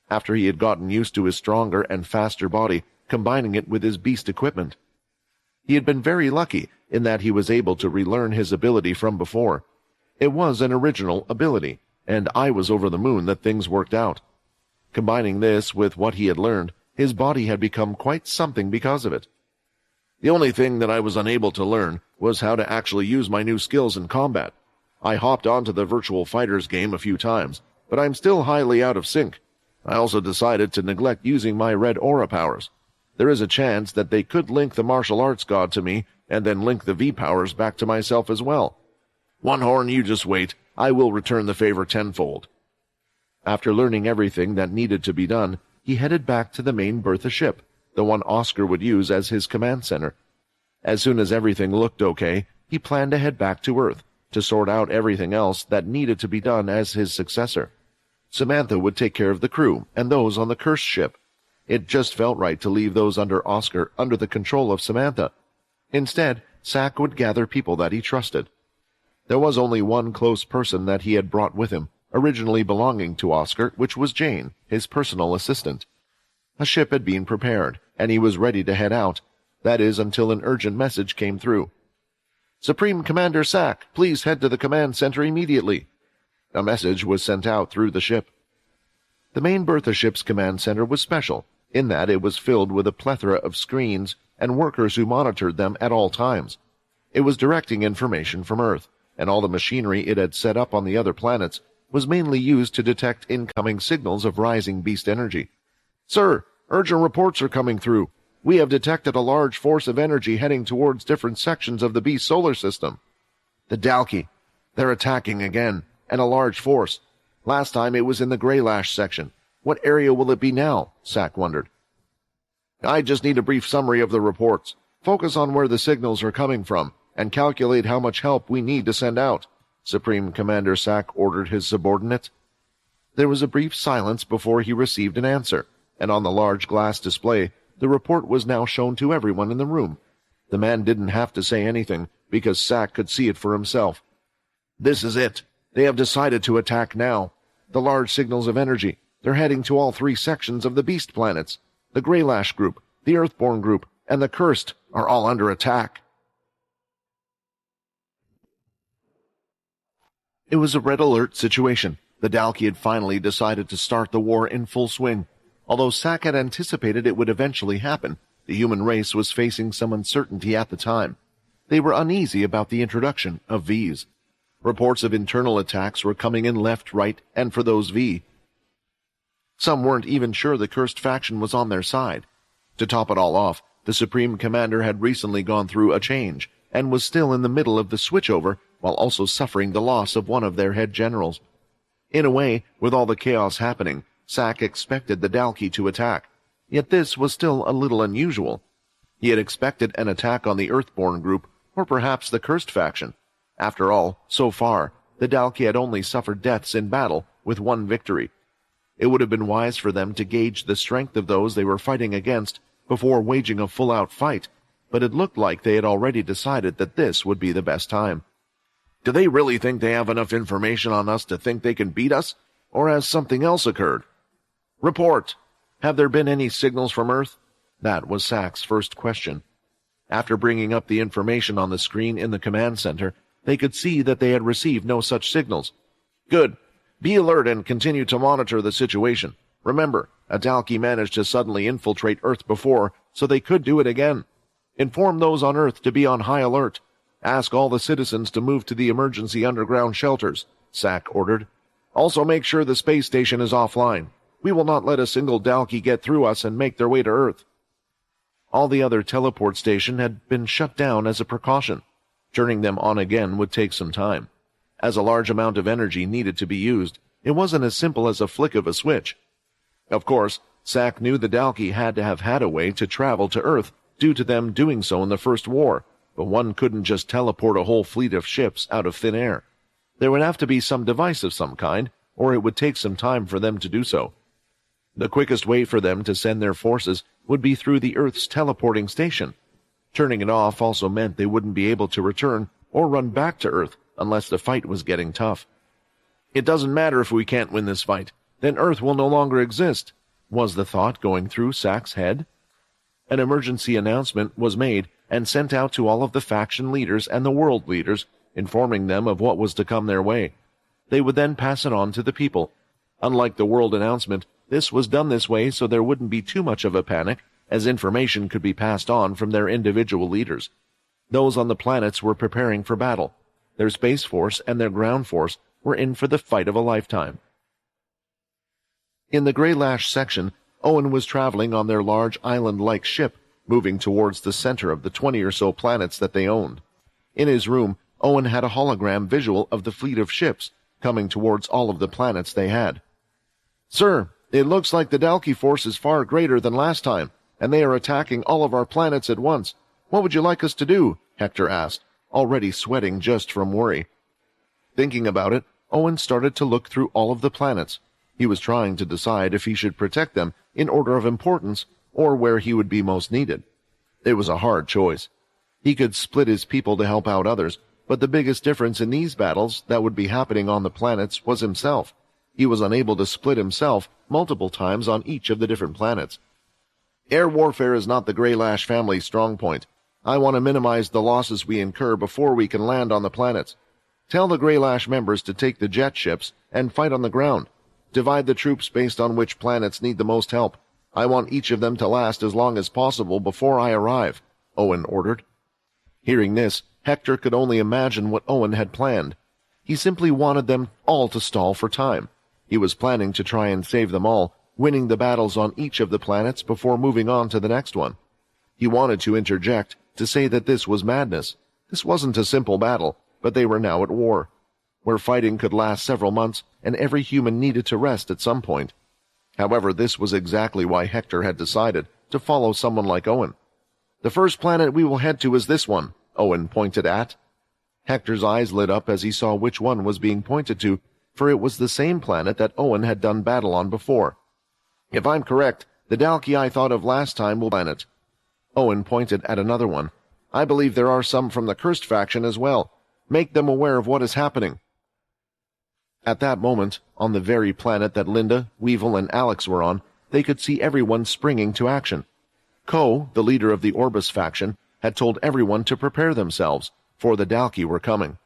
After he had gotten used to his stronger and faster body, combining it with his beast equipment. He had been very lucky in that he was able to relearn his ability from before. It was an original ability, and I was over the moon that things worked out. Combining this with what he had learned, his body had become quite something because of it. The only thing that I was unable to learn was how to actually use my new skills in combat. I hopped onto the Virtual Fighters game a few times, but I'm still highly out of sync. I also decided to neglect using my red aura powers. There is a chance that they could link the martial arts god to me, and then link the V powers back to myself as well. One Horn, you just wait. I will return the favor tenfold. After learning everything that needed to be done, he headed back to the main Bertha ship, the one Oscar would use as his command center. As soon as everything looked okay, he planned to head back to Earth, to sort out everything else that needed to be done as his successor. Samantha would take care of the crew and those on the cursed ship. It just felt right to leave those under Oscar under the control of Samantha. Instead, Sack would gather people that he trusted. There was only one close person that he had brought with him, originally belonging to Oscar, which was Jane, his personal assistant. A ship had been prepared, and he was ready to head out. That is, until an urgent message came through. "Supreme Commander Sack, please head to the command center immediately." A message was sent out through the ship. The main Bertha ship's command center was special, in that it was filled with a plethora of screens and workers who monitored them at all times. It was directing information from Earth, and all the machinery it had set up on the other planets was mainly used to detect incoming signals of rising beast energy. "Sir, urgent reports are coming through. We have detected a large force of energy heading towards different sections of the beast solar system." "The Dalki. They're attacking again, and a large force. Last time it was in the Greylash section. What area will it be now?" Sack wondered. "I just need a brief summary of the reports. Focus on where the signals are coming from, and calculate how much help we need to send out," Supreme Commander Sack ordered his subordinate. There was a brief silence before he received an answer, and on the large glass display, the report was now shown to everyone in the room. The man didn't have to say anything, because Sack could see it for himself. "This is it. They have decided to attack now. The large signals of energy. They're heading to all three sections of the beast planets. The Greylash group, the Earthborn group, and the Cursed are all under attack." It was a red alert situation. The Dalki had finally decided to start the war in full swing. Although Sack had anticipated it would eventually happen, the human race was facing some uncertainty at the time. They were uneasy about the introduction of Vs. Reports of internal attacks were coming in left, right, and for those V. Some weren't even sure the cursed faction was on their side. To top it all off, the Supreme Commander had recently gone through a change, and was still in the middle of the switchover, while also suffering the loss of one of their head generals. In a way, with all the chaos happening, Sack expected the Dalki to attack. Yet this was still a little unusual. He had expected an attack on the Earthborn group, or perhaps the Cursed faction. After all, so far, the Dalki had only suffered deaths in battle, with one victory. It would have been wise for them to gauge the strength of those they were fighting against before waging a full-out fight, but it looked like they had already decided that this would be the best time. Do they really think they have enough information on us to think they can beat us, or has something else occurred? Report! Have there been any signals from Earth? That was Sack's first question. After bringing up the information on the screen in the command center, they could see that they had received no such signals. Good. Be alert and continue to monitor the situation. Remember, a Dalki managed to suddenly infiltrate Earth before, so they could do it again. Inform those on Earth to be on high alert. Ask all the citizens to move to the emergency underground shelters, Sack ordered. Also make sure the space station is offline. We will not let a single Dalki get through us and make their way to Earth. All the other teleport stations had been shut down as a precaution. Turning them on again would take some time. As a large amount of energy needed to be used, it wasn't as simple as a flick of a switch. Of course, Sack knew the Dalki had to have had a way to travel to Earth due to them doing so in the First War, but one couldn't just teleport a whole fleet of ships out of thin air. There would have to be some device of some kind, or it would take some time for them to do so. The quickest way for them to send their forces would be through the Earth's teleporting station. Turning it off also meant they wouldn't be able to return or run back to Earth unless the fight was getting tough. It doesn't matter if we can't win this fight, then Earth will no longer exist, was the thought going through Sack's head. An emergency announcement was made and sent out to all of the faction leaders and the world leaders, informing them of what was to come their way. They would then pass it on to the people. Unlike the world announcement, this was done this way so there wouldn't be too much of a panic, as information could be passed on from their individual leaders. Those on the planets were preparing for battle. Their space force and their ground force were in for the fight of a lifetime. In the Grey Lash section, Owen was traveling on their large island-like ship, moving towards the center of the 20 or so planets that they owned. In his room, Owen had a hologram visual of the fleet of ships coming towards all of the planets they had. Sir, it looks like the Dalki force is far greater than last time, and they are attacking all of our planets at once. What would you like us to do? Hector asked, already sweating just from worry. Thinking about it, Owen started to look through all of the planets. He was trying to decide if he should protect them in order of importance or where he would be most needed. It was a hard choice. He could split his people to help out others, but the biggest difference in these battles that would be happening on the planets was himself. He was unable to split himself multiple times on each of the different planets. Air warfare is not the Grey Lash family's strong point. I want to minimize the losses we incur before we can land on the planets. Tell the Grey Lash members to take the jet ships and fight on the ground. Divide the troops based on which planets need the most help. I want each of them to last as long as possible before I arrive, Owen ordered. Hearing this, Hector could only imagine what Owen had planned. He simply wanted them all to stall for time. He was planning to try and save them all, winning the battles on each of the planets before moving on to the next one. He wanted to interject to say that this was madness. This wasn't a simple battle, but they were now at war, where fighting could last several months and every human needed to rest at some point. However, this was exactly why Hector had decided to follow someone like Owen. The first planet we will head to is this one, Owen pointed at. Hector's eyes lit up as he saw which one was being pointed to, for it was the same planet that Owen had done battle on before. If I'm correct, the Dalki I thought of last time will planet. Owen pointed at another one. I believe there are some from the Cursed faction as well. Make them aware of what is happening. At that moment, on the very planet that Linda, Weevil, and Alex were on, they could see everyone springing to action. Ko, the leader of the Orbis faction, had told everyone to prepare themselves, for the Dalki were coming.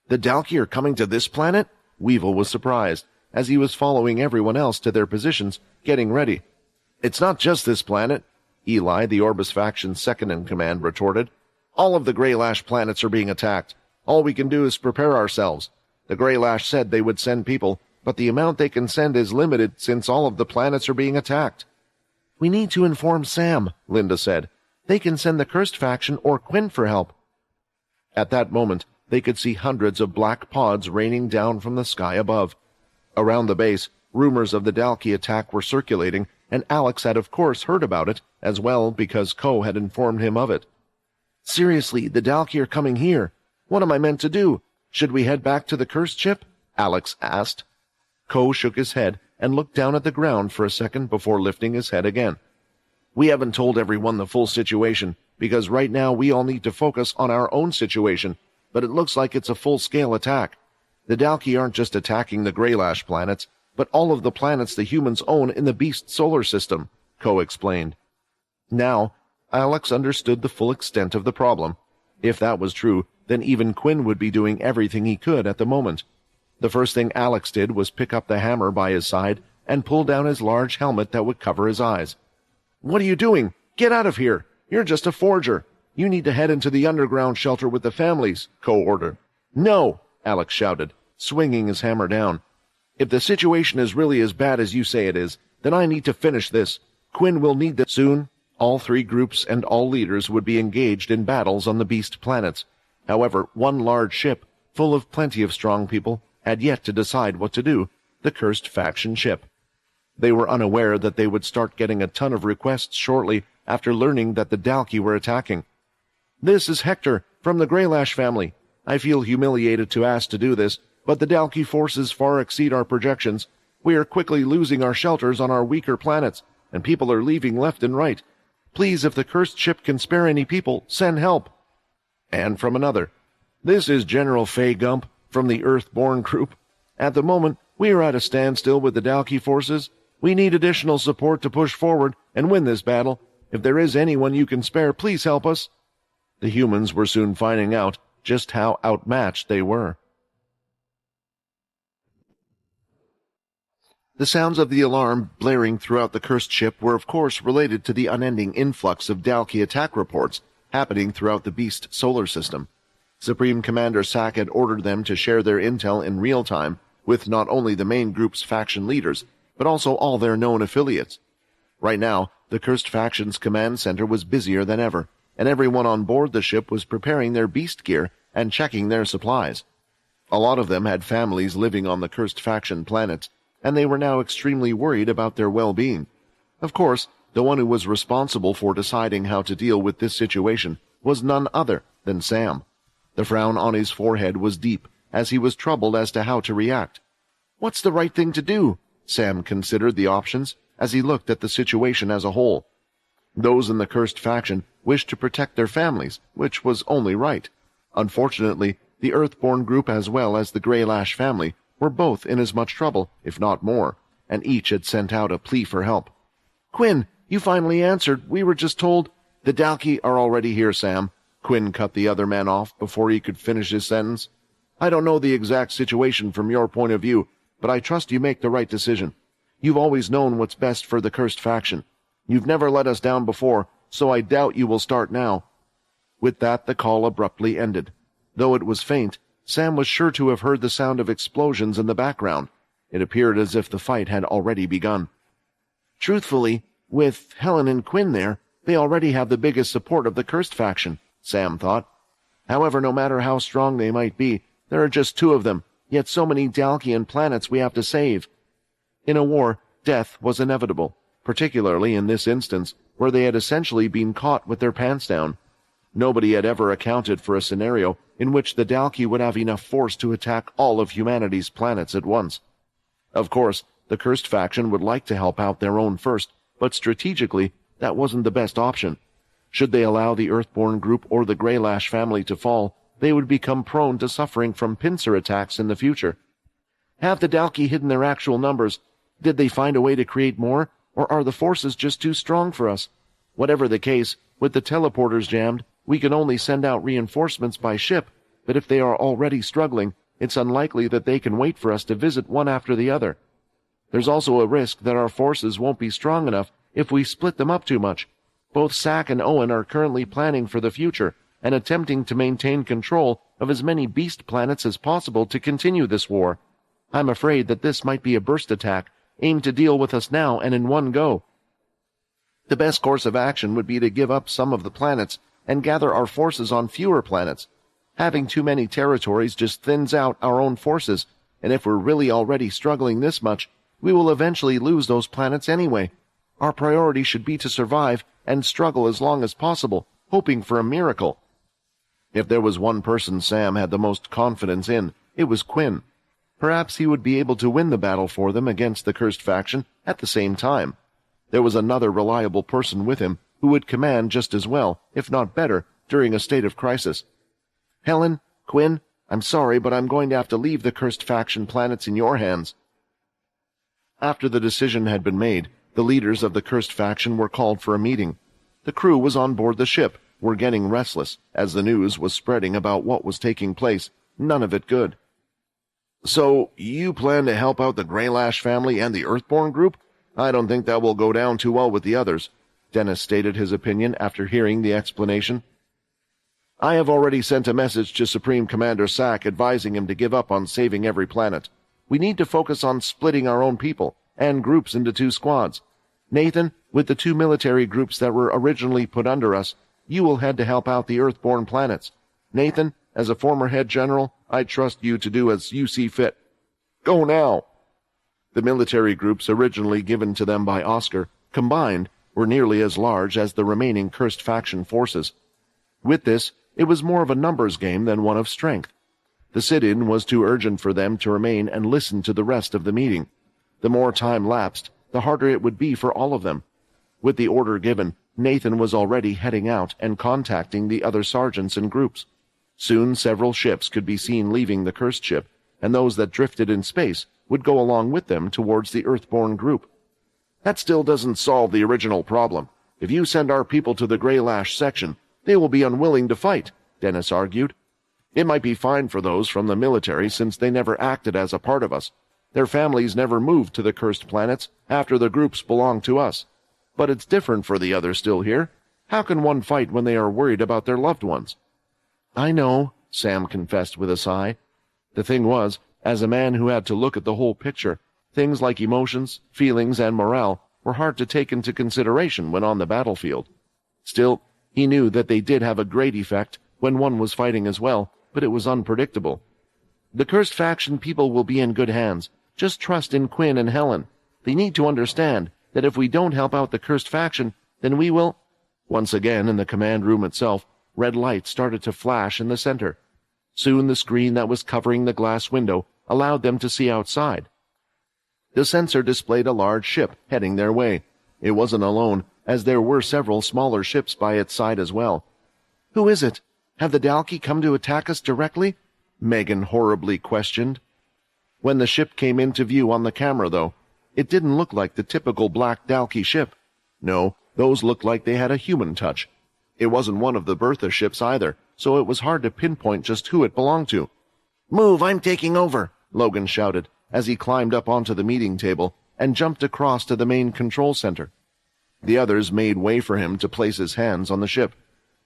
The Dalki are coming to this planet? Weevil was surprised, as he was following everyone else to their positions, getting ready. It's not just this planet, Eli, the Orbis faction's second-in-command, retorted. All of the Grey Lash planets are being attacked. All we can do is prepare ourselves. The Grey Lash said they would send people, but the amount they can send is limited since all of the planets are being attacked. We need to inform Sam, Linda said. They can send the Cursed faction or Quinn for help. At that moment, they could see hundreds of black pods raining down from the sky above. Around the base, rumors of the Dalki attack were circulating, and Alex had of course heard about it, as well because Ko had informed him of it. Seriously, the Dalki are coming here. What am I meant to do? Should we head back to the cursed ship? Alex asked. Ko shook his head and looked down at the ground for a second before lifting his head again. We haven't told everyone the full situation, because right now we all need to focus on our own situation, but it looks like it's a full-scale attack. The Dalki aren't just attacking the Greylash planets, but all of the planets the humans own in the Beast solar system, Ko explained. Now, Alex understood the full extent of the problem. If that was true, then even Quinn would be doing everything he could at the moment. The first thing Alex did was pick up the hammer by his side and pull down his large helmet that would cover his eyes. What are you doing? Get out of here! You're just a forger. You need to head into the underground shelter with the families, Ko ordered. No, Alex shouted, swinging his hammer down. If the situation is really as bad as you say it is, then I need to finish this. Quinn will need this soon. All three groups and all leaders would be engaged in battles on the Beast planets. However, one large ship, full of plenty of strong people, had yet to decide what to do, the Cursed Faction ship. They were unaware that they would start getting a ton of requests shortly after learning that the Dalki were attacking. This is Hector, from the Greylash family. I feel humiliated to ask to do this, but the Dalki forces far exceed our projections. We are quickly losing our shelters on our weaker planets, and people are leaving left and right. Please, if the cursed ship can spare any people, send help. And from another, this is General Fay Gump, from the Earthborn group. At the moment, we are at a standstill with the Dalki forces. We need additional support to push forward and win this battle. If there is anyone you can spare, please help us. The humans were soon finding out just how outmatched they were. The sounds of the alarm blaring throughout the cursed ship were of course related to the unending influx of Dalki attack reports happening throughout the Beast solar system. Supreme Commander Sak had ordered them to share their intel in real time with not only the main group's faction leaders, but also all their known affiliates. Right now, the Cursed Faction's command center was busier than ever, and everyone on board the ship was preparing their beast gear and checking their supplies. A lot of them had families living on the Cursed Faction planets, and they were now extremely worried about their well-being. Of course, the one who was responsible for deciding how to deal with this situation was none other than Sam. The frown on his forehead was deep, as he was troubled as to how to react. What's the right thing to do? Sam considered the options as he looked at the situation as a whole. Those in the Cursed Faction wished to protect their families, which was only right. Unfortunately, the Earthborn group as well as the Greylash family were both in as much trouble, if not more, and each had sent out a plea for help. Quinn, you finally answered. We were just told. The Dalki are already here, Sam. Quinn cut the other man off before he could finish his sentence. I don't know the exact situation from your point of view, but I trust you make the right decision. You've always known what's best for the Cursed Faction. You've never let us down before, so I doubt you will start now. With that, the call abruptly ended. Though it was faint, Sam was sure to have heard the sound of explosions in the background. It appeared as if the fight had already begun. Truthfully, with Helen and Quinn there, they already have the biggest support of the Cursed Faction, Sam thought. However, no matter how strong they might be, there are just two of them, yet so many Dalkian planets we have to save. In a war, death was inevitable, particularly in this instance, where they had essentially been caught with their pants down. Nobody had ever accounted for a scenario in which the Dalki would have enough force to attack all of humanity's planets at once. Of course, the Cursed Faction would like to help out their own first, but strategically, that wasn't the best option. Should they allow the Earthborn group or the Greylash family to fall, they would become prone to suffering from pincer attacks in the future. Have the Dalki hidden their actual numbers? Did they find a way to create more, or are the forces just too strong for us? Whatever the case, with the teleporters jammed, we can only send out reinforcements by ship, but if they are already struggling, it's unlikely that they can wait for us to visit one after the other. There's also a risk that our forces won't be strong enough if we split them up too much. Both Sak and Owen are currently planning for the future and attempting to maintain control of as many beast planets as possible to continue this war. I'm afraid that this might be a burst attack, aimed to deal with us now and in one go. The best course of action would be to give up some of the planets and gather our forces on fewer planets. Having too many territories just thins out our own forces, and if we're really already struggling this much, we will eventually lose those planets anyway. Our priority should be to survive and struggle as long as possible, hoping for a miracle. If there was one person Sam had the most confidence in, it was Quinn. Perhaps he would be able to win the battle for them against the cursed faction at the same time. There was another reliable person with him who would command just as well, if not better, during a state of crisis. "Helen, Quinn, I'm sorry, but I'm going to have to leave the cursed faction planets in your hands." After the decision had been made, the leaders of the cursed faction were called for a meeting. The crew was on board the ship, were getting restless, as the news was spreading about what was taking place, none of it good. "So, you plan to help out the Greylash family and the Earthborn group? I don't think that will go down too well with the others," Dennis stated his opinion after hearing the explanation. "I have already sent a message to Supreme Commander Sack advising him to give up on saving every planet. We need to focus on splitting our own people and groups into 2 squads. Nathan, with the 2 military groups that were originally put under us, you will head to help out the Earthborn planets. Nathan, as a former head general, I trust you to do as you see fit. Go now." The military groups originally given to them by Oscar, combined, were nearly as large as the remaining cursed faction forces. With this, it was more of a numbers game than one of strength. The sit-in was too urgent for them to remain and listen to the rest of the meeting. The more time lapsed, the harder it would be for all of them. With the order given, Nathan was already heading out and contacting the other sergeants and groups. Soon several ships could be seen leaving the cursed ship, and those that drifted in space would go along with them towards the Earthborn group. "That still doesn't solve the original problem. If you send our people to the Greylash section, they will be unwilling to fight," Dennis argued. "It might be fine for those from the military since they never acted as a part of us. Their families never moved to the cursed planets after the groups belonged to us. But it's different for the others still here. How can one fight when they are worried about their loved ones?" "I know," Sam confessed with a sigh. The thing was, as a man who had to look at the whole picture, things like emotions, feelings, and morale were hard to take into consideration when on the battlefield. Still, he knew that they did have a great effect when one was fighting as well, but it was unpredictable. "The cursed faction people will be in good hands. Just trust in Quinn and Helen. They need to understand that if we don't help out the cursed faction, then we will—" Once again, in the command room itself, red light started to flash in the center. Soon the screen that was covering the glass window allowed them to see outside. The sensor displayed a large ship heading their way. It wasn't alone, as there were several smaller ships by its side as well. "Who is it? Have the Dalki come to attack us directly?" Megan horribly questioned. When the ship came into view on the camera, though, it didn't look like the typical black Dalki ship. No, those looked like they had a human touch. It wasn't one of the Bertha ships either, so it was hard to pinpoint just who it belonged to. "Move, I'm taking over," Logan shouted as he climbed up onto the meeting table and jumped across to the main control center. The others made way for him to place his hands on the ship.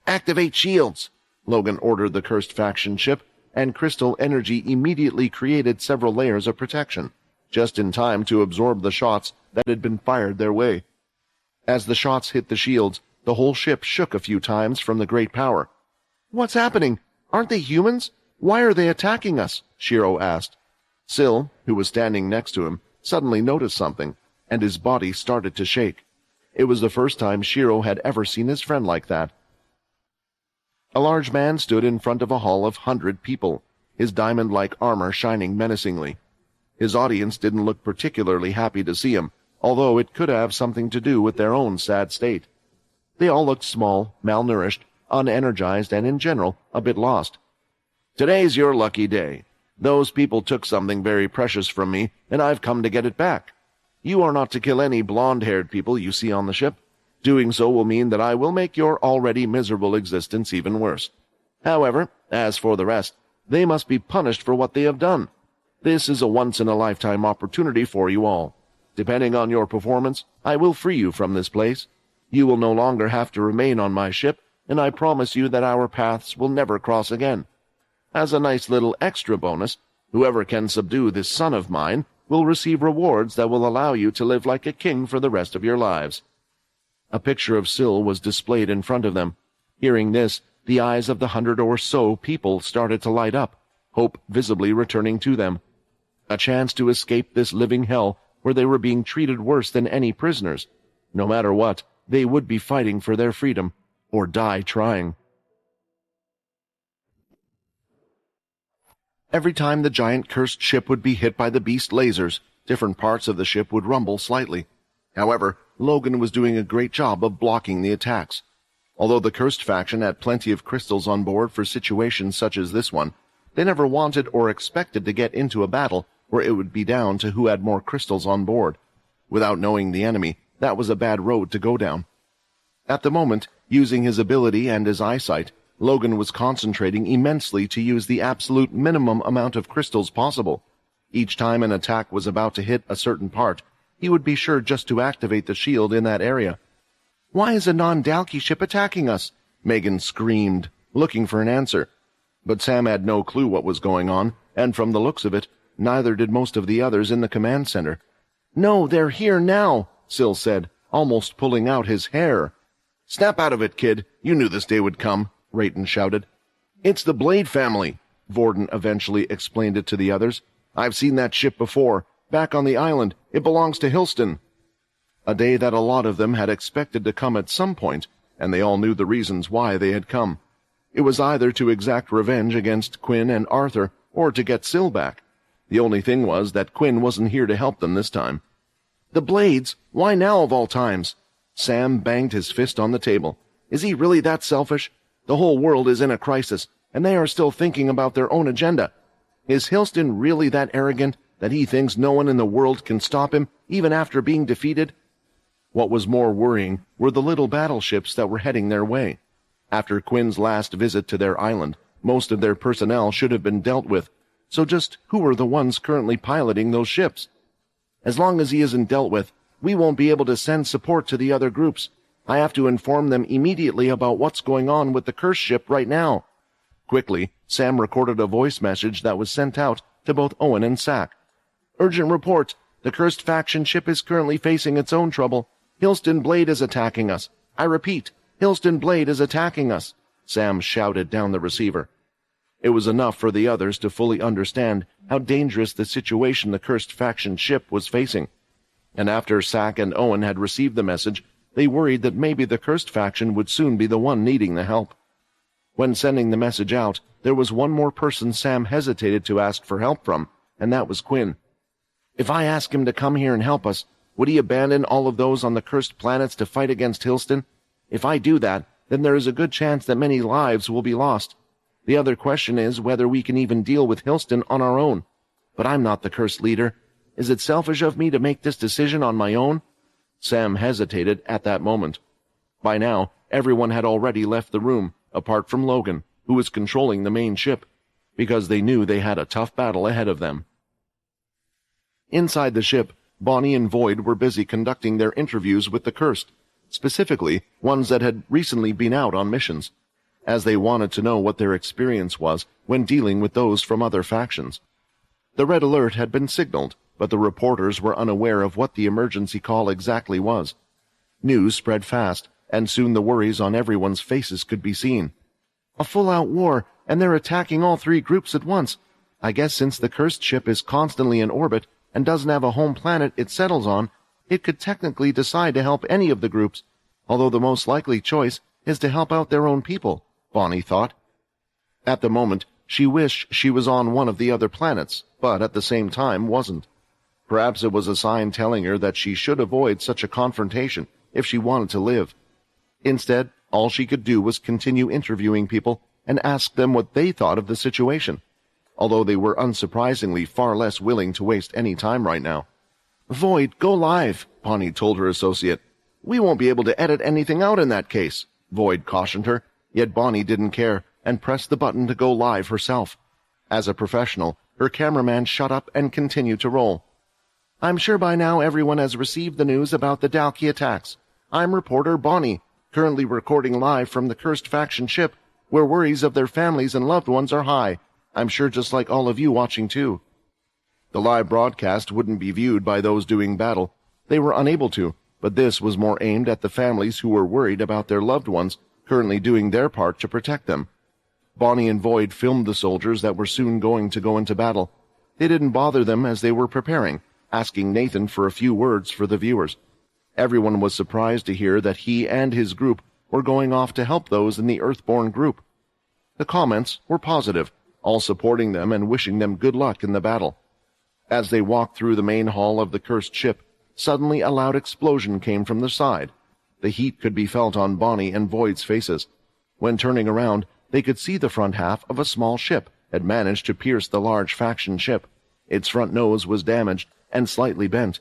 "Activate shields," Logan ordered the cursed faction ship, and crystal energy immediately created several layers of protection, just in time to absorb the shots that had been fired their way. As the shots hit the shields, the whole ship shook a few times from the great power. "What's happening? Aren't they humans? Why are they attacking us?" Shiro asked. Syl, who was standing next to him, suddenly noticed something, and his body started to shake. It was the first time Shiro had ever seen his friend like that. A large man stood in front of a hall of 100 people, his diamond-like armor shining menacingly. His audience didn't look particularly happy to see him, although it could have something to do with their own sad state. They all looked small, malnourished, unenergized, and in general, a bit lost. "Today's your lucky day. Those people took something very precious from me, and I've come to get it back. You are not to kill any blonde-haired people you see on the ship. Doing so will mean that I will make your already miserable existence even worse. However, as for the rest, they must be punished for what they have done. This is a once-in-a-lifetime opportunity for you all. Depending on your performance, I will free you from this place. You will no longer have to remain on my ship, and I promise you that our paths will never cross again. As a nice little extra bonus, whoever can subdue this son of mine will receive rewards that will allow you to live like a king for the rest of your lives." A picture of Syl was displayed in front of them. Hearing this, the eyes of the 100 or so people started to light up, hope visibly returning to them. A chance to escape this living hell where they were being treated worse than any prisoners. No matter what, they would be fighting for their freedom, or die trying. Every time the giant cursed ship would be hit by the beast lasers, different parts of the ship would rumble slightly. However, Logan was doing a great job of blocking the attacks. Although the cursed faction had plenty of crystals on board for situations such as this one, they never wanted or expected to get into a battle where it would be down to who had more crystals on board. Without knowing the enemy, that was a bad road to go down. At the moment, using his ability and his eyesight, Logan was concentrating immensely to use the absolute minimum amount of crystals possible. Each time an attack was about to hit a certain part, he would be sure just to activate the shield in that area. "Why is a non-Dalki ship attacking us?" Megan screamed, looking for an answer. But Sam had no clue what was going on, and from the looks of it, neither did most of the others in the command center. "No, they're here now," Syl said, almost pulling out his hair. "Snap out of it, kid. You knew this day would come," Rayton shouted. "It's the Blade family," Vorden eventually explained it to the others. "I've seen that ship before, back on the island. It belongs to Hilston." A day that a lot of them had expected to come at some point, and they all knew the reasons why they had come. It was either to exact revenge against Quinn and Arthur, or to get Syl back. The only thing was that Quinn wasn't here to help them this time. "The Blades? Why now of all times?" Sam banged his fist on the table. "Is he really that selfish? The whole world is in a crisis, and they are still thinking about their own agenda. Is Hilston really that arrogant that he thinks no one in the world can stop him, even after being defeated?" What was more worrying were the little battleships that were heading their way. After Quinn's last visit to their island, most of their personnel should have been dealt with, so just who are the ones currently piloting those ships? "As long as he isn't dealt with, we won't be able to send support to the other groups. I have to inform them immediately about what's going on with the cursed ship right now." Quickly, Sam recorded a voice message that was sent out to both Owen and Sack. "Urgent report. The cursed faction ship is currently facing its own trouble. Hilston Blade is attacking us. I repeat, Hilston Blade is attacking us," Sam shouted down the receiver. It was enough for the others to fully understand how dangerous the situation the cursed faction ship was facing. And after Sack and Owen had received the message, they worried that maybe the cursed faction would soon be the one needing the help. When sending the message out, there was one more person Sam hesitated to ask for help from, and that was Quinn. "If I ask him to come here and help us, would he abandon all of those on the cursed planets to fight against Hilston? If I do that, then there is a good chance that many lives will be lost. The other question is whether we can even deal with Hilston on our own. But I'm not the cursed leader. Is it selfish of me to make this decision on my own?" Sam hesitated at that moment. By now, everyone had already left the room, apart from Logan, who was controlling the main ship, because they knew they had a tough battle ahead of them. Inside the ship, Bonnie and Void were busy conducting their interviews with the cursed, specifically ones that had recently been out on missions, as they wanted to know what their experience was when dealing with those from other factions. The red alert had been signaled, but the reporters were unaware of what the emergency call exactly was. News spread fast, and soon the worries on everyone's faces could be seen. "A full-out war, and they're attacking all three groups at once. I guess since the cursed ship is constantly in orbit and doesn't have a home planet it settles on, it could technically decide to help any of the groups, although the most likely choice is to help out their own people," Bonnie thought. At the moment, she wished she was on one of the other planets, but at the same time wasn't. Perhaps it was a sign telling her that she should avoid such a confrontation if she wanted to live. Instead, all she could do was continue interviewing people and ask them what they thought of the situation, although they were unsurprisingly far less willing to waste any time right now. "Void, go live," Bonnie told her associate. "We won't be able to edit anything out in that case," Void cautioned her, yet Bonnie didn't care and pressed the button to go live herself. As a professional, her cameraman shut up and continued to roll. "I'm sure by now everyone has received the news about the Dalki attacks. I'm reporter Bonnie, currently recording live from the cursed faction ship, where worries of their families and loved ones are high. I'm sure just like all of you watching too." The live broadcast wouldn't be viewed by those doing battle. They were unable to, but this was more aimed at the families who were worried about their loved ones currently doing their part to protect them. Bonnie and Void filmed the soldiers that were soon going to go into battle. They didn't bother them as they were preparing, asking Nathan for a few words for the viewers. Everyone was surprised to hear that he and his group were going off to help those in the Earthborn group. The comments were positive, all supporting them and wishing them good luck in the battle. As they walked through the main hall of the cursed ship, suddenly a loud explosion came from the side. The heat could be felt on Bonnie and Void's faces. When turning around, they could see the front half of a small ship had managed to pierce the large faction ship. Its front nose was damaged and slightly bent.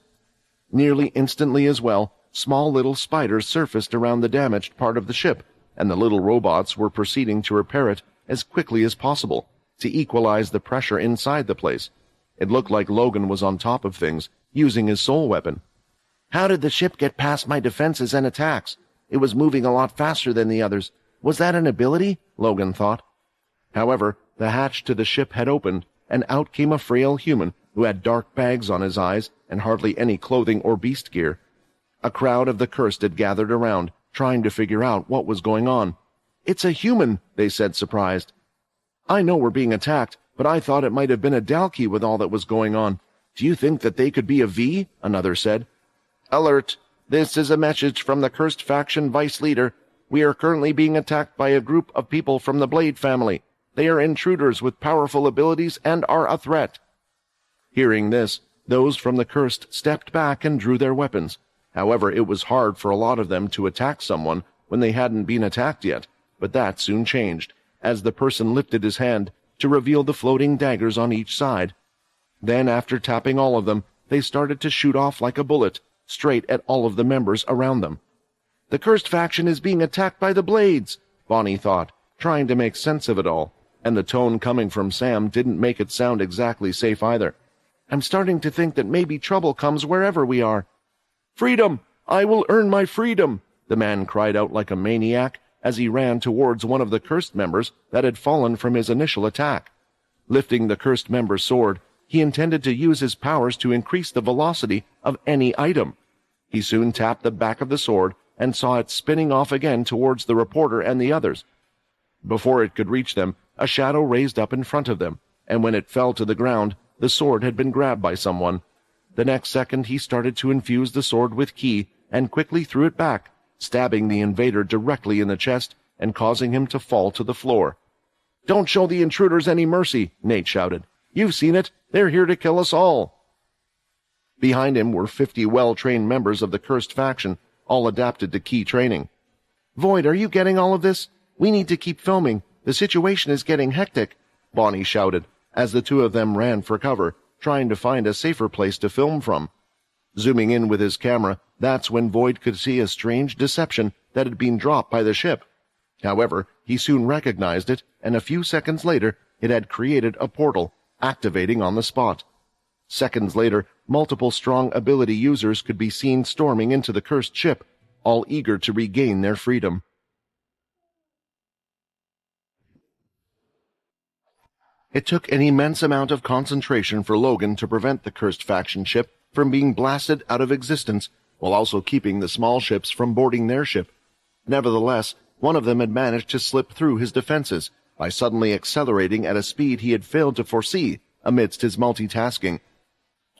Nearly instantly as well, small little spiders surfaced around the damaged part of the ship, and the little robots were proceeding to repair it as quickly as possible to equalize the pressure inside the place. It looked like Logan was on top of things, using his soul weapon. How did the ship get past my defenses and attacks? It was moving a lot faster than the others. Was that an ability? Logan thought. However, the hatch to the ship had opened, and out came a frail human who had dark bags on his eyes and hardly any clothing or beast gear. A crowd of the cursed had gathered around, trying to figure out what was going on. "It's a human," they said, surprised. "I know we're being attacked, but I thought it might have been a Dalki with all that was going on. Do you think that they could be a V?" another said. "Alert! This is a message from the cursed faction vice leader. We are currently being attacked by a group of people from the Blade family. They are intruders with powerful abilities and are a threat." Hearing this, those from the cursed stepped back and drew their weapons. However, it was hard for a lot of them to attack someone when they hadn't been attacked yet, but that soon changed, as the person lifted his hand to reveal the floating daggers on each side. Then, after tapping all of them, they started to shoot off like a bullet, straight at all of the members around them. "The cursed faction is being attacked by the Blades," Bonnie thought, trying to make sense of it all, and the tone coming from Sam didn't make it sound exactly safe either. "I'm starting to think that maybe trouble comes wherever we are." "Freedom! I will earn my freedom!" the man cried out like a maniac as he ran towards one of the cursed members that had fallen from his initial attack. Lifting the cursed member's sword, he intended to use his powers to increase the velocity of any item. He soon tapped the back of the sword and saw it spinning off again towards the reporter and the others. Before it could reach them, a shadow raised up in front of them, and when it fell to the ground, the sword had been grabbed by someone. The next second he started to infuse the sword with ki and quickly threw it back, stabbing the invader directly in the chest and causing him to fall to the floor. "Don't show the intruders any mercy," Nate shouted. "You've seen it. They're here to kill us all." Behind him were 50 well-trained members of the cursed faction, all adapted to ki training. "Void, are you getting all of this? We need to keep filming. The situation is getting hectic," Bonnie shouted, as the two of them ran for cover, trying to find a safer place to film from. Zooming in with his camera, that's when Void could see a strange deception that had been dropped by the ship. However, he soon recognized it, and a few seconds later, it had created a portal, activating on the spot. Seconds later, multiple strong ability users could be seen storming into the cursed ship, all eager to regain their freedom. It took an immense amount of concentration for Logan to prevent the cursed faction ship from being blasted out of existence, while also keeping the small ships from boarding their ship. Nevertheless, one of them had managed to slip through his defenses by suddenly accelerating at a speed he had failed to foresee amidst his multitasking.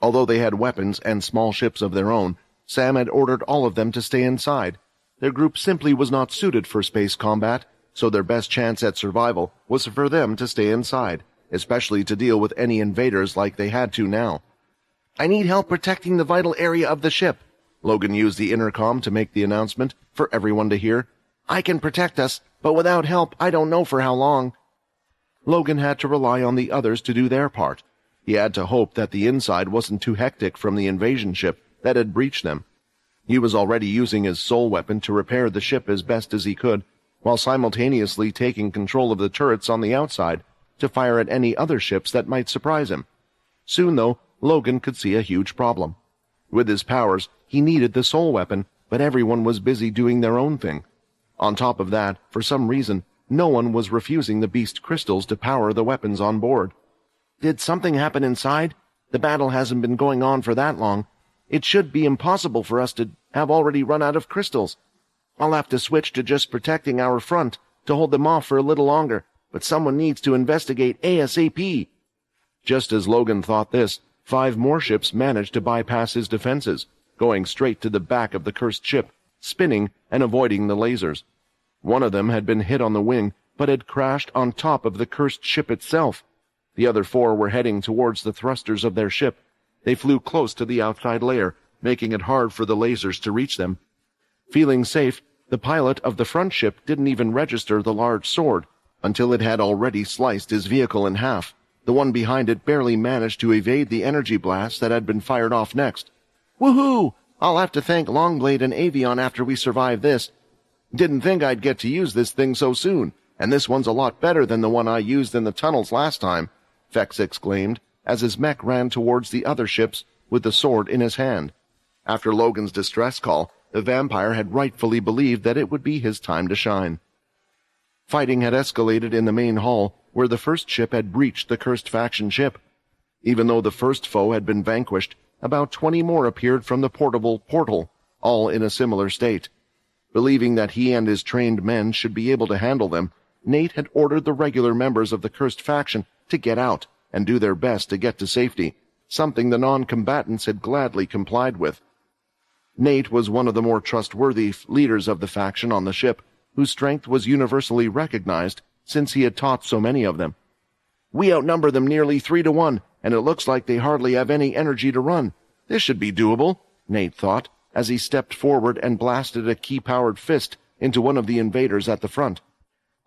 Although they had weapons and small ships of their own, Sam had ordered all of them to stay inside. Their group simply was not suited for space combat, so their best chance at survival was for them to stay inside, especially to deal with any invaders like they had to now. "I need help protecting the vital area of the ship." Logan used the intercom to make the announcement for everyone to hear. "I can protect us, but without help, I don't know for how long." Logan had to rely on the others to do their part. He had to hope that the inside wasn't too hectic from the invasion ship that had breached them. He was already using his soul weapon to repair the ship as best as he could, while simultaneously taking control of the turrets on the outside to fire at any other ships that might surprise him. Soon, though, Logan could see a huge problem. With his powers, he needed the soul weapon, but everyone was busy doing their own thing. On top of that, for some reason, no one was refusing the beast crystals to power the weapons on board. "Did something happen inside? The battle hasn't been going on for that long. It should be impossible for us to have already run out of crystals. I'll have to switch to just protecting our front to hold them off for a little longer, but someone needs to investigate ASAP." Just as Logan thought this, 5 more ships managed to bypass his defenses, going straight to the back of the cursed ship, spinning and avoiding the lasers. One of them had been hit on the wing, but had crashed on top of the cursed ship itself, The other 4 were heading towards the thrusters of their ship. They flew close to the outside layer, making it hard for the lasers to reach them. Feeling safe, the pilot of the front ship didn't even register the large sword until it had already sliced his vehicle in half. The one behind it barely managed to evade the energy blast that had been fired off next. "Woohoo! I'll have to thank Longblade and Avion after we survive this. Didn't think I'd get to use this thing so soon, and this one's a lot better than the one I used in the tunnels last time," Fex exclaimed as his mech ran towards the other ships with the sword in his hand. After Logan's distress call, the vampire had rightfully believed that it would be his time to shine. Fighting had escalated in the main hall, where the first ship had breached the cursed faction ship. Even though the first foe had been vanquished, about 20 more appeared from the portable portal, all in a similar state. Believing that he and his trained men should be able to handle them, Nate had ordered the regular members of the cursed faction to get out and do their best to get to safety, something the non-combatants had gladly complied with. Nate was one of the more trustworthy leaders of the faction on the ship, whose strength was universally recognized since he had taught so many of them. "We outnumber them nearly 3-1, and it looks like they hardly have any energy to run. This should be doable," Nate thought, as he stepped forward and blasted a key-powered fist into one of the invaders at the front.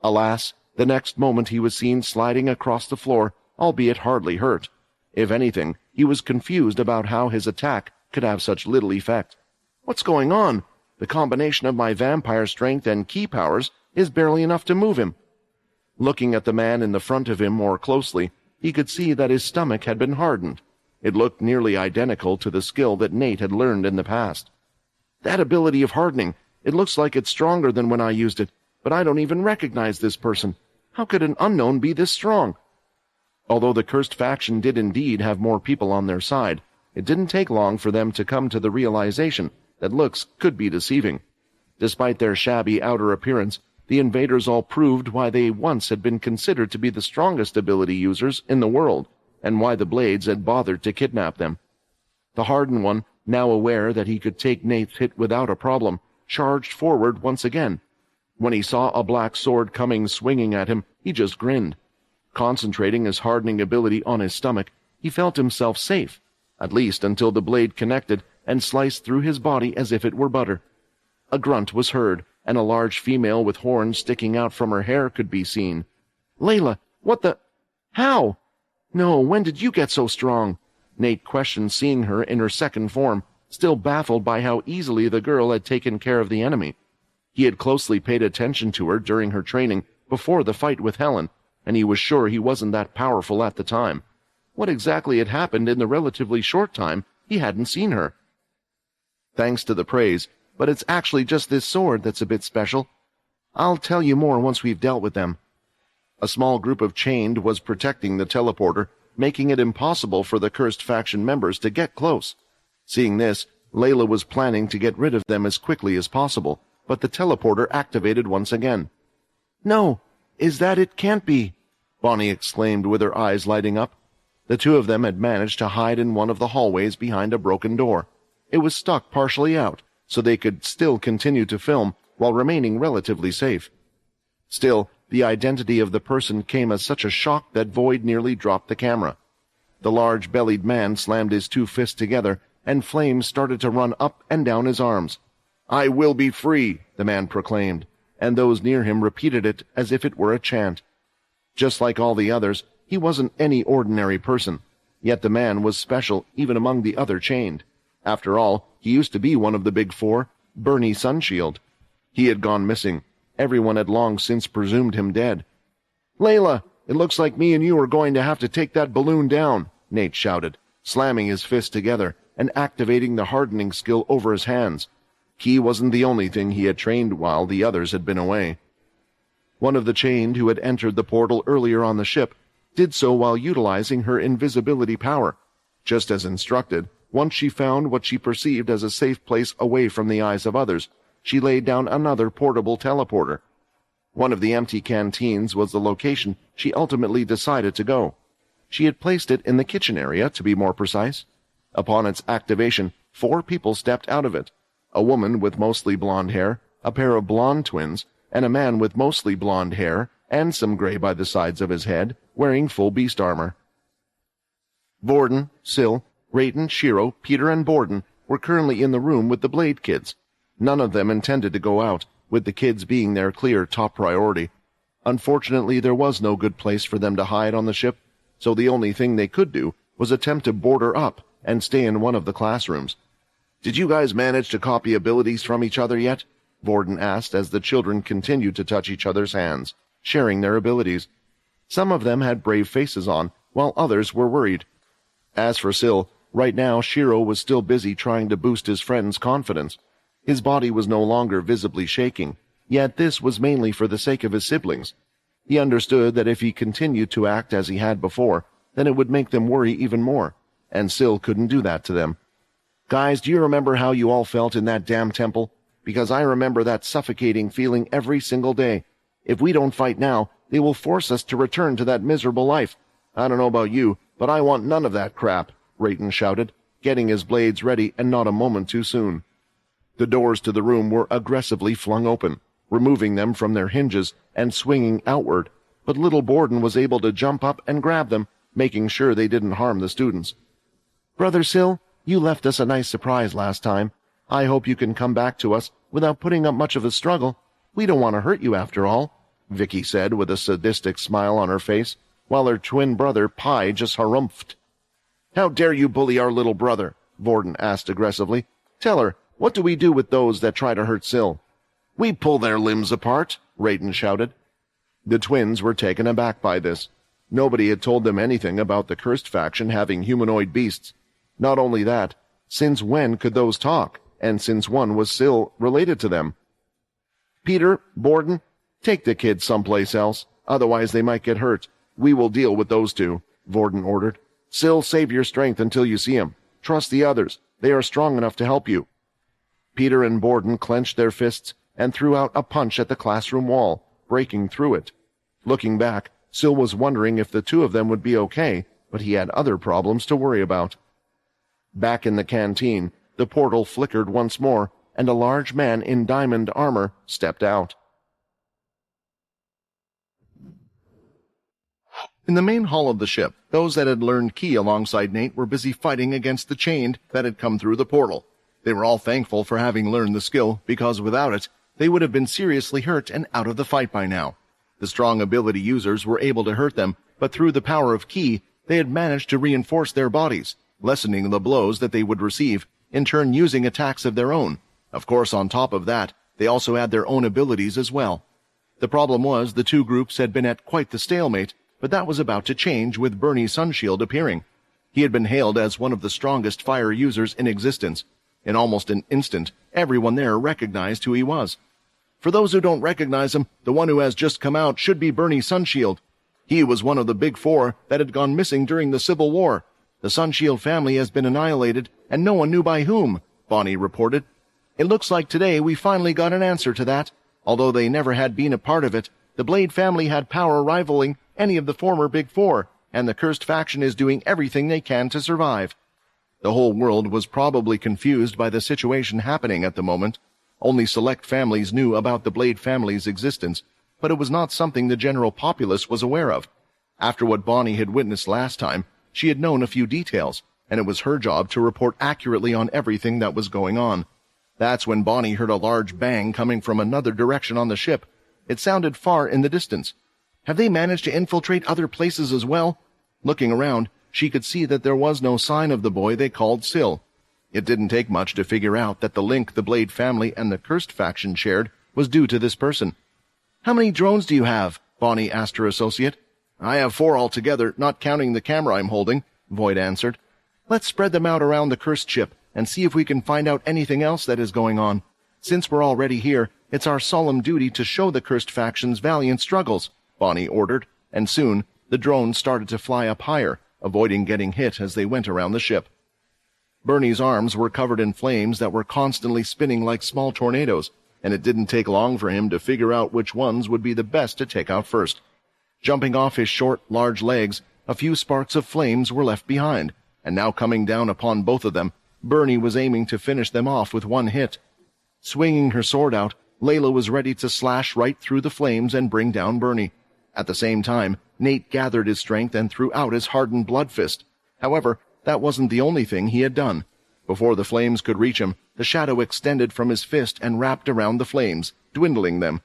Alas, the next moment he was seen sliding across the floor, albeit hardly hurt. If anything, he was confused about how his attack could have such little effect. "What's going on? The combination of my vampire strength and key powers is barely enough to move him." Looking at the man in the front of him more closely, he could see that his stomach had been hardened. It looked nearly identical to the skill that Nate had learned in the past. "That ability of hardening, it looks like it's stronger than when I used it, but I don't even recognize this person. How could an unknown be this strong?" Although the cursed faction did indeed have more people on their side, it didn't take long for them to come to the realization that looks could be deceiving. Despite their shabby outer appearance, the invaders all proved why they once had been considered to be the strongest ability users in the world, and why the Blades had bothered to kidnap them. The hardened one, now aware that he could take Nate's hit without a problem, charged forward once again. When he saw a black sword coming swinging at him, he just grinned. Concentrating his hardening ability on his stomach, he felt himself safe, at least until the blade connected and sliced through his body as if it were butter. A grunt was heard, and a large female with horns sticking out from her hair could be seen. "Layla, what the... How? No, when did you get so strong?" Nate questioned, seeing her in her second form, still baffled by how easily the girl had taken care of the enemy. He had closely paid attention to her during her training before the fight with Helen, and he was sure he wasn't that powerful at the time. What exactly had happened in the relatively short time he hadn't seen her? "Thanks to the praise, but it's actually just this sword that's a bit special. I'll tell you more once we've dealt with them." A small group of chained was protecting the teleporter, making it impossible for the cursed faction members to get close. Seeing this, Layla was planning to get rid of them as quickly as possible, but the teleporter activated once again. "No, is that it? Can't be," Bonnie exclaimed with her eyes lighting up. The two of them had managed to hide in one of the hallways behind a broken door. It was stuck partially out, so they could still continue to film while remaining relatively safe. Still, the identity of the person came as such a shock that Void nearly dropped the camera. The large-bellied man slammed his two fists together, and flames started to run up and down his arms. "I will be free," the man proclaimed, and those near him repeated it as if it were a chant. Just like all the others, he wasn't any ordinary person, yet the man was special even among the other chained. After all, he used to be one of the big four, Bernie Sunshield. He had gone missing. Everyone had long since presumed him dead. "Layla, it looks like me and you are going to have to take that balloon down," Nate shouted, slamming his fists together and activating the hardening skill over his hands. He wasn't the only thing he had trained while the others had been away. One of the chained who had entered the portal earlier on the ship did so while utilizing her invisibility power. Just as instructed, once she found what she perceived as a safe place away from the eyes of others, she laid down another portable teleporter. One of the empty canteens was the location she ultimately decided to go. She had placed it in the kitchen area, to be more precise. Upon its activation, 4 people stepped out of it. A woman with mostly blonde hair, a pair of blonde twins, and a man with mostly blonde hair and some gray by the sides of his head, wearing full beast armor. Borden, Syl, Rayton, Shiro, Peter, and Borden were currently in the room with the Blade kids. None of them intended to go out, with the kids being their clear top priority. Unfortunately, there was no good place for them to hide on the ship, so the only thing they could do was attempt to boarder up and stay in one of the classrooms. "Did you guys manage to copy abilities from each other yet?" Borden asked as the children continued to touch each other's hands, sharing their abilities. Some of them had brave faces on, while others were worried. As for Syl, right now Shiro was still busy trying to boost his friend's confidence. His body was no longer visibly shaking, yet this was mainly for the sake of his siblings. He understood that if he continued to act as he had before, then it would make them worry even more, and Syl couldn't do that to them. "Guys, do you remember how you all felt in that damn temple? Because I remember that suffocating feeling every single day. If we don't fight now, they will force us to return to that miserable life. I don't know about you, but I want none of that crap," Rayton shouted, getting his blades ready and not a moment too soon. The doors to the room were aggressively flung open, removing them from their hinges and swinging outward, but little Borden was able to jump up and grab them, making sure they didn't harm the students. "Brother Syl, you left us a nice surprise last time. I hope you can come back to us without putting up much of a struggle. We don't want to hurt you after all," Vicky said with a sadistic smile on her face, while her twin brother Pi just harumphed. "How dare you bully our little brother?" Borden asked aggressively. "Tell her, what do we do with those that try to hurt Syl?" "We pull their limbs apart," Rayton shouted. The twins were taken aback by this. Nobody had told them anything about the cursed faction having humanoid beasts. Not only that, since when could those talk, and since when was Syl related to them? "Peter, Borden, take the kids someplace else, otherwise they might get hurt. We will deal with those two," Borden ordered. "Syl, save your strength until you see him. Trust the others. They are strong enough to help you." Peter and Borden clenched their fists and threw out a punch at the classroom wall, breaking through it. Looking back, Syl was wondering if the two of them would be okay, but he had other problems to worry about. Back in the canteen, the portal flickered once more, and a large man in diamond armor stepped out. In the main hall of the ship, those that had learned Ki alongside Nate were busy fighting against the chained that had come through the portal. They were all thankful for having learned the skill, because without it, they would have been seriously hurt and out of the fight by now. The strong ability users were able to hurt them, but through the power of Ki, they had managed to reinforce their bodies, lessening the blows that they would receive, in turn using attacks of their own. Of course, on top of that, they also had their own abilities as well. The problem was the two groups had been at quite the stalemate, but that was about to change with Bernie Sunshield appearing. He had been hailed as one of the strongest fire users in existence. In almost an instant, everyone there recognized who he was. For those who don't recognize him, the one who has just come out should be Bernie Sunshield. He was one of the big four that had gone missing during the Civil War. The Sunshield family has been annihilated, and no one knew by whom, Bonnie reported. It looks like today we finally got an answer to that. Although they never had been a part of it, the Blade family had power rivaling any of the former Big Four, and the cursed faction is doing everything they can to survive. The whole world was probably confused by the situation happening at the moment. Only select families knew about the Blade family's existence, but it was not something the general populace was aware of. After what Bonnie had witnessed last time, she had known a few details, and it was her job to report accurately on everything that was going on. That's when Bonnie heard a large bang coming from another direction on the ship. It sounded far in the distance. Have they managed to infiltrate other places as well? Looking around, she could see that there was no sign of the boy they called Syl. It didn't take much to figure out that the link the Blade family and the cursed faction shared was due to this person. "How many drones do you have?" Bonnie asked her associate. "I have 4 altogether, not counting the camera I'm holding," Void answered. "Let's spread them out around the cursed ship and see if we can find out anything else that is going on. Since we're already here, it's our solemn duty to show the cursed faction's valiant struggles," Bonnie ordered, and soon the drones started to fly up higher, avoiding getting hit as they went around the ship. Bernie's arms were covered in flames that were constantly spinning like small tornadoes, and it didn't take long for him to figure out which ones would be the best to take out first. Jumping off his short, large legs, a few sparks of flames were left behind, and now coming down upon both of them, Bernie was aiming to finish them off with one hit. Swinging her sword out, Layla was ready to slash right through the flames and bring down Bernie. At the same time, Nate gathered his strength and threw out his hardened blood fist. However, that wasn't the only thing he had done. Before the flames could reach him, the shadow extended from his fist and wrapped around the flames, dwindling them.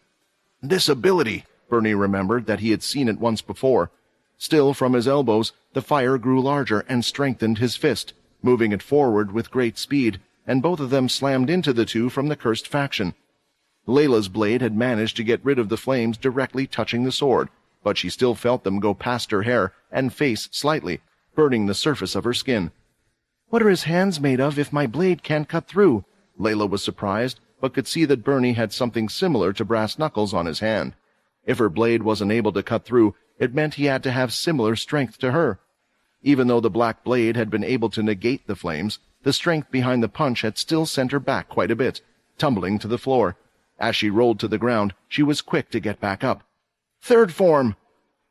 This ability, Bernie remembered that he had seen it once before. Still, from his elbows, the fire grew larger and strengthened his fist, moving it forward with great speed, and both of them slammed into the two from the cursed faction. Layla's blade had managed to get rid of the flames directly touching the sword, but she still felt them go past her hair and face slightly, burning the surface of her skin. "What are his hands made of if my blade can't cut through?" Layla was surprised, but could see that Bernie had something similar to brass knuckles on his hand. If her blade wasn't able to cut through, it meant he had to have similar strength to her. Even though the black blade had been able to negate the flames, the strength behind the punch had still sent her back quite a bit, tumbling to the floor. As she rolled to the ground, she was quick to get back up. "Third form!"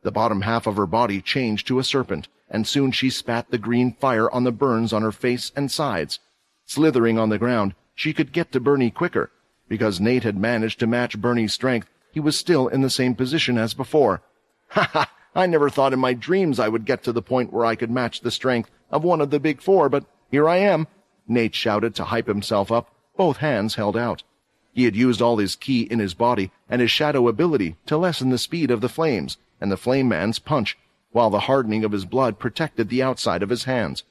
The bottom half of her body changed to a serpent, and soon she spat the green fire on the burns on her face and sides. Slithering on the ground, she could get to Bernie quicker. Because Nate had managed to match Bernie's strength, he was still in the same position as before. "Ha ha! I never thought in my dreams I would get to the point where I could match the strength of one of the big four, but here I am," Nate shouted to hype himself up, both hands held out. He had used all his ki in his body and his shadow ability to lessen the speed of the flames and the flame man's punch, while the hardening of his blood protected the outside of his hands.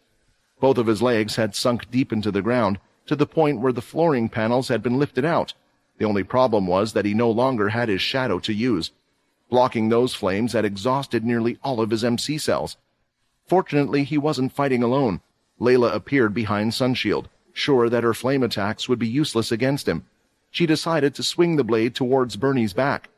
Both of his legs had sunk deep into the ground, to the point where the flooring panels had been lifted out. The only problem was that he no longer had his shadow to use. Blocking those flames had exhausted nearly all of his MC cells. Fortunately, he wasn't fighting alone. Layla appeared behind Sunshield, sure that her flame attacks would be useless against him. She decided to swing the blade towards Bernie's back.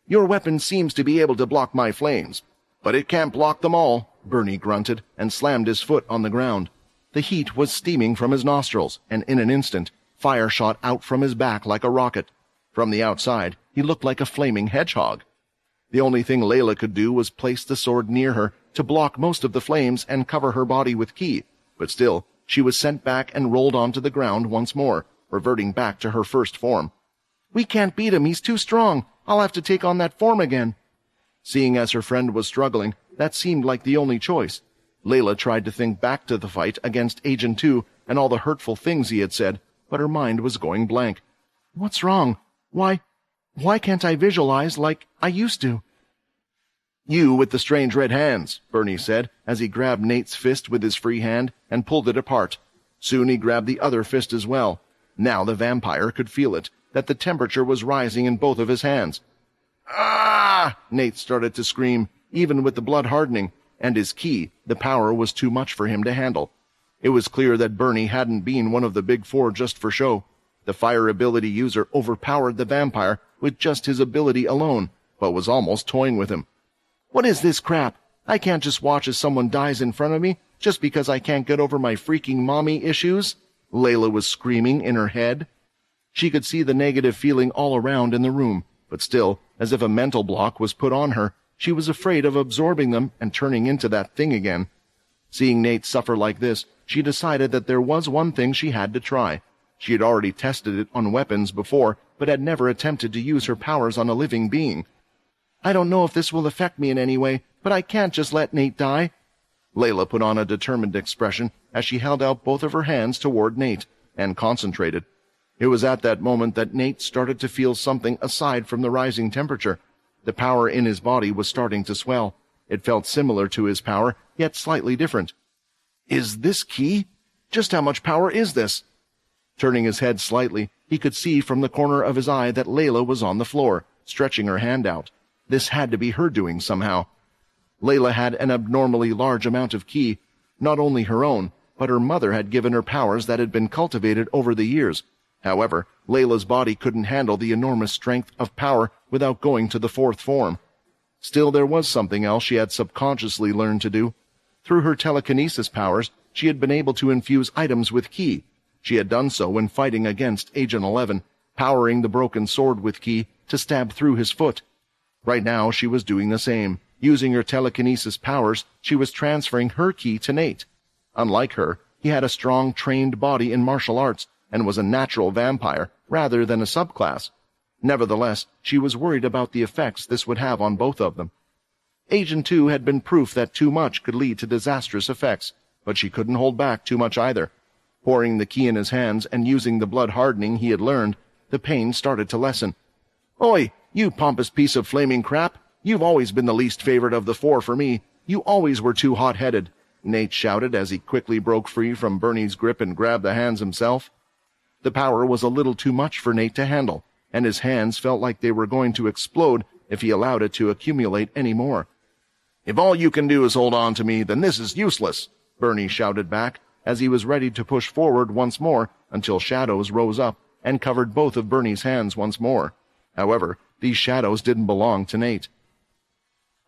"Your weapon seems to be able to block my flames, but it can't block them all," Bernie grunted and slammed his foot on the ground. The heat was steaming from his nostrils, and in an instant, fire shot out from his back like a rocket. From the outside, he looked like a flaming hedgehog. The only thing Layla could do was place the sword near her to block most of the flames and cover her body with ki, but still, she was sent back and rolled onto the ground once more, reverting back to her first form. "We can't beat him, he's too strong. I'll have to take on that form again." Seeing as her friend was struggling, that seemed like the only choice. Layla tried to think back to the fight against Agent 2 and all the hurtful things he had said, but her mind was going blank. "What's wrong? Why can't I visualize like I used to?" "You with the strange red hands," Bernie said, as he grabbed Nate's fist with his free hand and pulled it apart. Soon he grabbed the other fist as well. Now the vampire could feel it, that the temperature was rising in both of his hands. "Ah!" Nate started to scream, even with the blood hardening, and his ki, the power was too much for him to handle. It was clear that Bernie hadn't been one of the big four just for show. The fire ability user overpowered the vampire with just his ability alone, but was almost toying with him. "What is this crap? I can't just watch as someone dies in front of me just because I can't get over my freaking mommy issues," Layla was screaming in her head. She could see the negative feeling all around in the room, but still, as if a mental block was put on her, she was afraid of absorbing them and turning into that thing again. Seeing Nate suffer like this, she decided that there was one thing she had to try. She had already tested it on weapons before, but had never attempted to use her powers on a living being. "I don't know if this will affect me in any way, but I can't just let Nate die." Layla put on a determined expression as she held out both of her hands toward Nate and concentrated. It was at that moment that Nate started to feel something aside from the rising temperature. The power in his body was starting to swell. It felt similar to his power, yet slightly different. "Is this ki? Just how much power is this?" Turning his head slightly, he could see from the corner of his eye that Layla was on the floor, stretching her hand out. This had to be her doing somehow. Layla had an abnormally large amount of ki, not only her own, but her mother had given her powers that had been cultivated over the years. However, Layla's body couldn't handle the enormous strength of power without going to the fourth form. Still, there was something else she had subconsciously learned to do. Through her telekinesis powers, she had been able to infuse items with ki. She had done so when fighting against Agent 11, powering the broken sword with ki to stab through his foot. Right now, she was doing the same. Using her telekinesis powers, she was transferring her ki to Nate. Unlike her, he had a strong, trained body in martial arts and was a natural vampire rather than a subclass. Nevertheless, she was worried about the effects this would have on both of them. Agent 2 had been proof that too much could lead to disastrous effects, but she couldn't hold back too much either. Pouring the key in his hands and using the blood hardening he had learned, the pain started to lessen. "Oi, you pompous piece of flaming crap! You've always been the least favorite of the four for me. You always were too hot-headed," Nate shouted as he quickly broke free from Bernie's grip and grabbed the hands himself. The power was a little too much for Nate to handle, and his hands felt like they were going to explode if he allowed it to accumulate any more. "If all you can do is hold on to me, then this is useless," Bernie shouted back as he was ready to push forward once more until shadows rose up and covered both of Bernie's hands once more. However, these shadows didn't belong to Nate.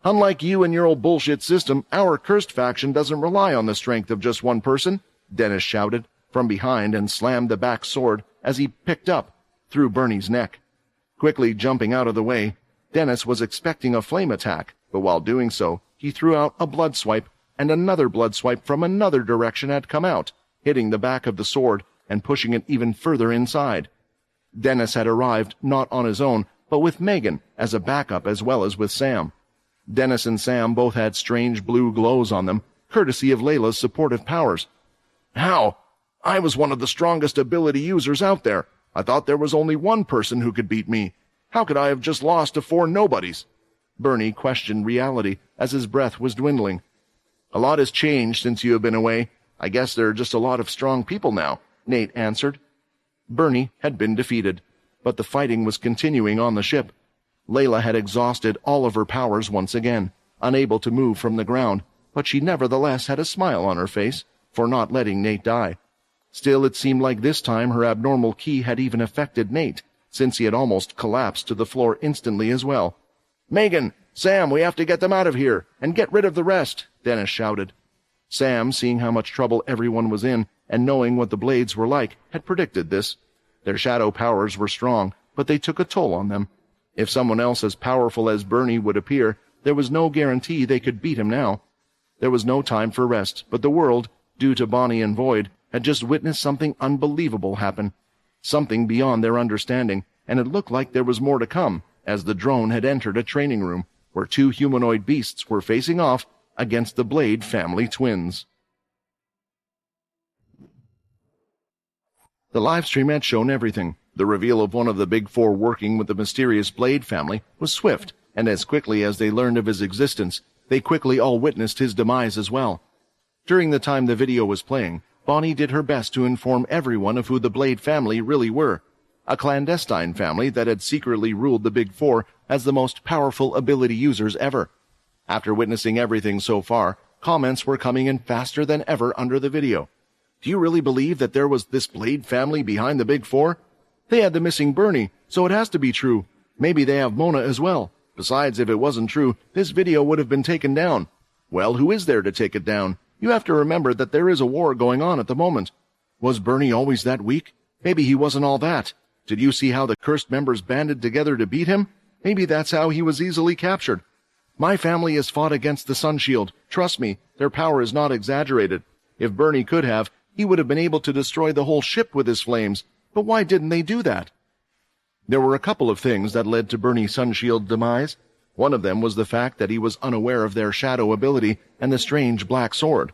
"Unlike you and your old bullshit system, our cursed faction doesn't rely on the strength of just one person," Dennis shouted from behind and slammed the back sword as he picked up through Bernie's neck. Quickly jumping out of the way, Dennis was expecting a flame attack, but while doing so, he threw out a blood swipe, and another blood swipe from another direction had come out, hitting the back of the sword and pushing it even further inside. Dennis had arrived not on his own, but with Megan as a backup as well as with Sam. Dennis and Sam both had strange blue glows on them, courtesy of Layla's supportive powers. "How? I was one of the strongest ability users out there. I thought there was only one person who could beat me. How could I have just lost to four nobodies?" Bernie questioned reality as his breath was dwindling. "A lot has changed since you have been away. I guess there are just a lot of strong people now," Nate answered. Bernie had been defeated, but the fighting was continuing on the ship. Layla had exhausted all of her powers once again, unable to move from the ground, but she nevertheless had a smile on her face for not letting Nate die. Still, it seemed like this time her abnormal ki had even affected Nate, since he had almost collapsed to the floor instantly as well. "Megan! Sam, we have to get them out of here, and get rid of the rest," Dennis shouted. Sam, seeing how much trouble everyone was in, and knowing what the blades were like, had predicted this. Their shadow powers were strong, but they took a toll on them. If someone else as powerful as Bernie would appear, there was no guarantee they could beat him now. There was no time for rest, but the world, due to Bonnie and Void, had just witnessed something unbelievable happen. Something beyond their understanding, and it looked like there was more to come, as the drone had entered a training room, where two humanoid beasts were facing off against the Blade family twins. The livestream had shown everything. The reveal of one of the Big Four working with the mysterious Blade family was swift, and as quickly as they learned of his existence, they quickly all witnessed his demise as well. During the time the video was playing, Bonnie did her best to inform everyone of who the Blade family really were, a clandestine family that had secretly ruled the Big Four as the most powerful ability users ever. After witnessing everything so far, comments were coming in faster than ever under the video. "Do you really believe that there was this Blade family behind the Big Four? They had the missing Bernie, so it has to be true. Maybe they have Mona as well. Besides, if it wasn't true, this video would have been taken down." Well, who is there to take it down? You have to remember that there is a war going on at the moment. Was Bernie always that weak? Maybe he wasn't all that. Did you see how the cursed members banded together to beat him? Maybe that's how he was easily captured. My family has fought against the Sun Shield. Trust me, their power is not exaggerated. If Bernie could have, he would have been able to destroy the whole ship with his flames. But why didn't they do that? There were a couple of things that led to Bernie Sunshield's demise. One of them was the fact that he was unaware of their shadow ability and the strange black sword.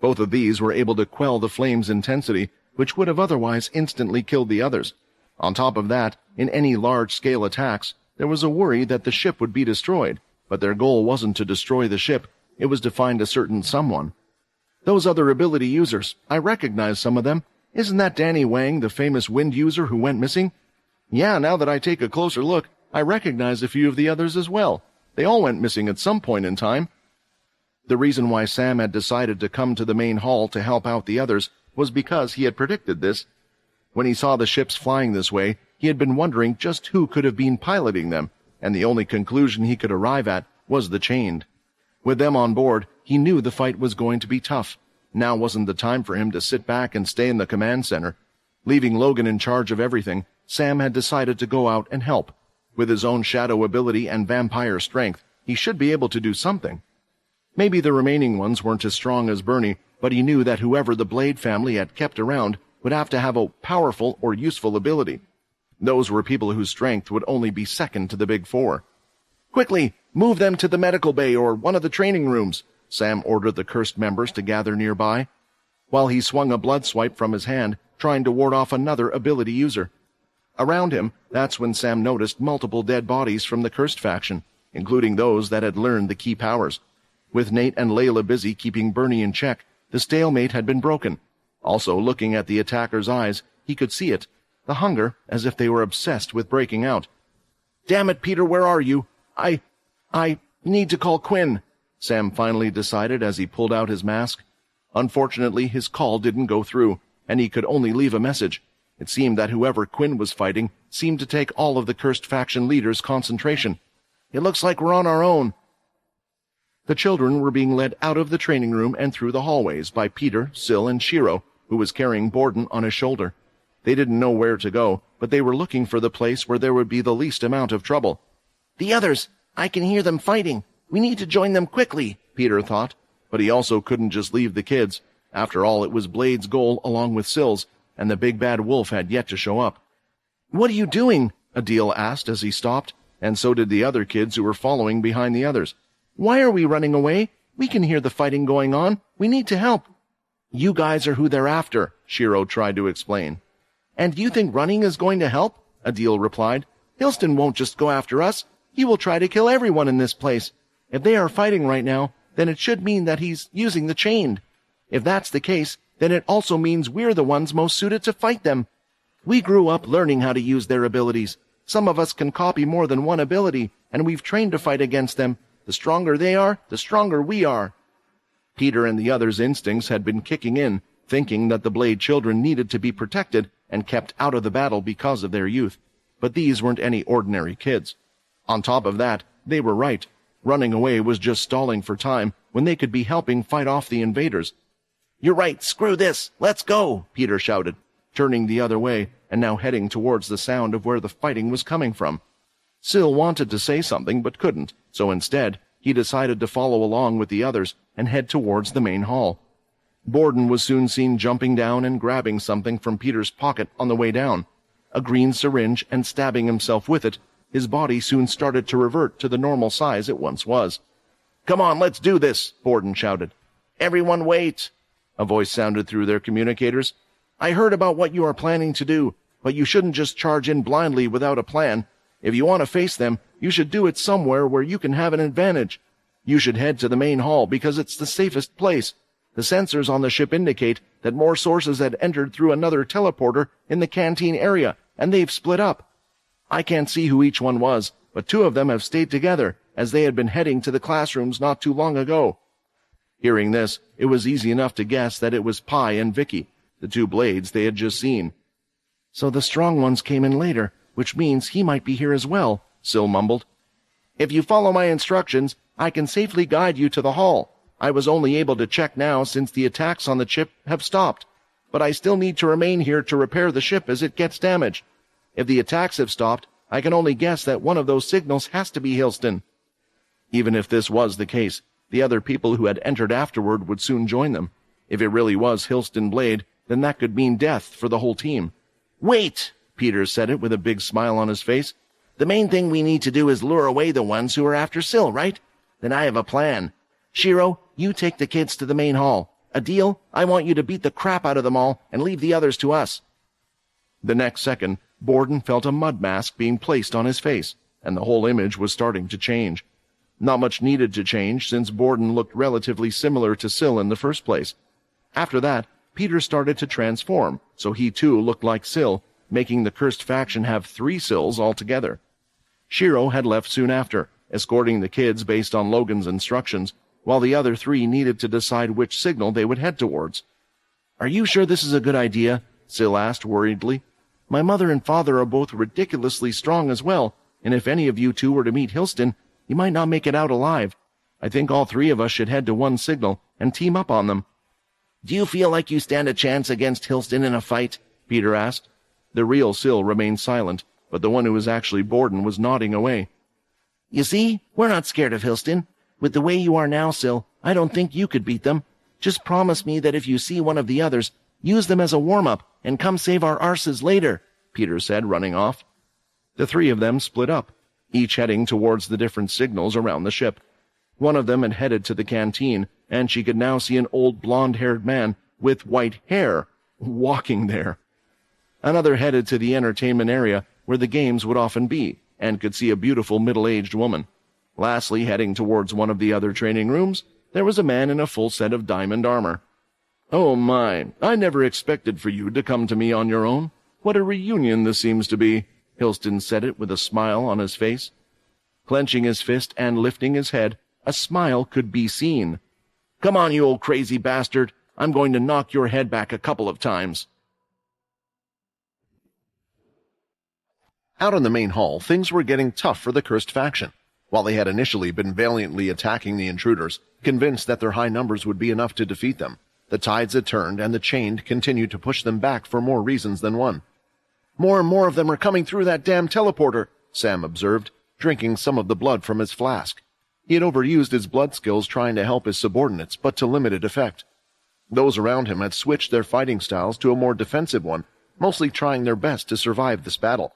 Both of these were able to quell the flame's intensity, which would have otherwise instantly killed the others. On top of that, in any large-scale attacks, there was a worry that the ship would be destroyed, but their goal wasn't to destroy the ship, it was to find a certain someone. Those other ability users, I recognize some of them. Isn't that Danny Wang, the famous wind user who went missing? Yeah, now that I take a closer look, I recognize a few of the others as well. They all went missing at some point in time. The reason why Sam had decided to come to the main hall to help out the others was because he had predicted this. When he saw the ships flying this way, he had been wondering just who could have been piloting them, and the only conclusion he could arrive at was the Chained. With them on board, he knew the fight was going to be tough. Now wasn't the time for him to sit back and stay in the command center. Leaving Logan in charge of everything, Sam had decided to go out and help. With his own shadow ability and vampire strength, he should be able to do something. Maybe the remaining ones weren't as strong as Bernie, but he knew that whoever the Blade family had kept around would have to have a powerful or useful ability. Those were people whose strength would only be second to the Big Four. "Quickly, Move them to the medical bay or one of the training rooms, Sam ordered the cursed members to gather nearby, while he swung a blood swipe from his hand, trying to ward off another ability user. Around him, that's when Sam noticed multiple dead bodies from the cursed faction, including those that had learned the key powers. With Nate and Layla busy keeping Bernie in check, the stalemate had been broken. Also, looking at the attacker's eyes, he could see it, the hunger, as if they were obsessed with breaking out. "Damn it, Peter, where are you? I need to call Quinn," Sam finally decided as he pulled out his mask. Unfortunately, his call didn't go through, and he could only leave a message. It seemed that whoever Quinn was fighting seemed to take all of the cursed faction leaders' concentration. "It looks like we're on our own." The children were being led out of the training room and through the hallways by Peter, Sil, and Shiro, who was carrying Borden on his shoulder. They didn't know where to go, but they were looking for the place where there would be the least amount of trouble. "The others! I can hear them fighting. We need to join them quickly," Peter thought. But he also couldn't just leave the kids. After all, it was Blade's goal along with Sil's, and the big bad wolf had yet to show up. "What are you doing?" Adil asked as he stopped, and so did the other kids who were following behind the others. "Why are we running away? We can hear the fighting going on. We need to help." "You guys are who they're after," Shiro tried to explain. "And you think running is going to help?" Adil replied. "Hilston won't just go after us. He will try to kill everyone in this place. If they are fighting right now, then it should mean that he's using the chained. If that's the case, then it also means we're the ones most suited to fight them. We grew up learning how to use their abilities. Some of us can copy more than one ability, and we've trained to fight against them. The stronger they are, the stronger we are." Peter and the others' instincts had been kicking in, thinking that the Blade children needed to be protected and kept out of the battle because of their youth. But these weren't any ordinary kids. On top of that, they were right. Running away was just stalling for time when they could be helping fight off the invaders. "You're right, screw this, let's go," Peter shouted, turning the other way and now heading towards the sound of where the fighting was coming from. Sil wanted to say something but couldn't, so instead, he decided to follow along with the others and head towards the main hall. Borden was soon seen jumping down and grabbing something from Peter's pocket on the way down, a green syringe, and stabbing himself with it. His body soon started to revert to the normal size it once was. "Come on, let's do this," Borden shouted. "Everyone wait," a voice sounded through their communicators. "I heard about what you are planning to do, but you shouldn't just charge in blindly without a plan. If you want to face them, you should do it somewhere where you can have an advantage. You should head to the main hall because it's the safest place. The sensors on the ship indicate that more sources had entered through another teleporter in the canteen area, and they've split up. I can't see who each one was, but two of them have stayed together, as they had been heading to the classrooms not too long ago." Hearing this, it was easy enough to guess that it was Pi and Vicky, the two Blades they had just seen. "So the strong ones came in later, which means he might be here as well," Sil mumbled. "If you follow my instructions, I can safely guide you to the hall. I was only able to check now since the attacks on the ship have stopped, but I still need to remain here to repair the ship as it gets damaged. If the attacks have stopped, I can only guess that one of those signals has to be Hilston." Even if this was the case, the other people who had entered afterward would soon join them. If it really was Hilston Blade, then that could mean death for the whole team. "Wait!" Peter said it with a big smile on his face. "The main thing we need to do is lure away the ones who are after Sil, right? Then I have a plan. Shiro, you take the kids to the main hall. Adil, I want you to beat the crap out of them all and leave the others to us." The next second, Borden felt a mud mask being placed on his face, and the whole image was starting to change. Not much needed to change, since Borden looked relatively similar to Sil in the first place. After that, Peter started to transform, so he too looked like Sil, making the cursed faction have 3 Sils altogether. Shiro had left soon after, escorting the kids based on Logan's instructions, while the other 3 needed to decide which signal they would head towards. "Are you sure this is a good idea?" Sil asked worriedly. "My mother and father are both ridiculously strong as well, and if any of you two were to meet Hilston, you might not make it out alive. I think all 3 of us should head to one signal and team up on them." "Do you feel like you stand a chance against Hilston in a fight?" Peter asked. The real Sil remained silent, but the one who was actually Borden was nodding away. "You see, we're not scared of Hilston. With the way you are now, Sil, I don't think you could beat them. Just promise me that if you see one of the others, use them as a warm-up and come save our arses later," Peter said, running off. The 3 of them split up. each heading towards the different signals around the ship. One of them had headed to the canteen, and she could now see an old blonde-haired man with white hair walking there. Another headed to the entertainment area where the games would often be, and could see a beautiful middle-aged woman. Lastly, heading towards one of the other training rooms, there was a man in a full set of diamond armor. "Oh my, I never expected for you to come to me on your own. What a reunion this seems to be," Hilston said it with a smile on his face. Clenching his fist and lifting his head, a smile could be seen. "Come on, you old crazy bastard. I'm going to knock your head back a couple of times." Out in the main hall, things were getting tough for the cursed faction. While they had initially been valiantly attacking the intruders, convinced that their high numbers would be enough to defeat them, the tides had turned and the Chained continued to push them back for more reasons than one. "More and more of them are coming through that damn teleporter," Sam observed, drinking some of the blood from his flask. He had overused his blood skills trying to help his subordinates, but to limited effect. Those around him had switched their fighting styles to a more defensive one, mostly trying their best to survive this battle.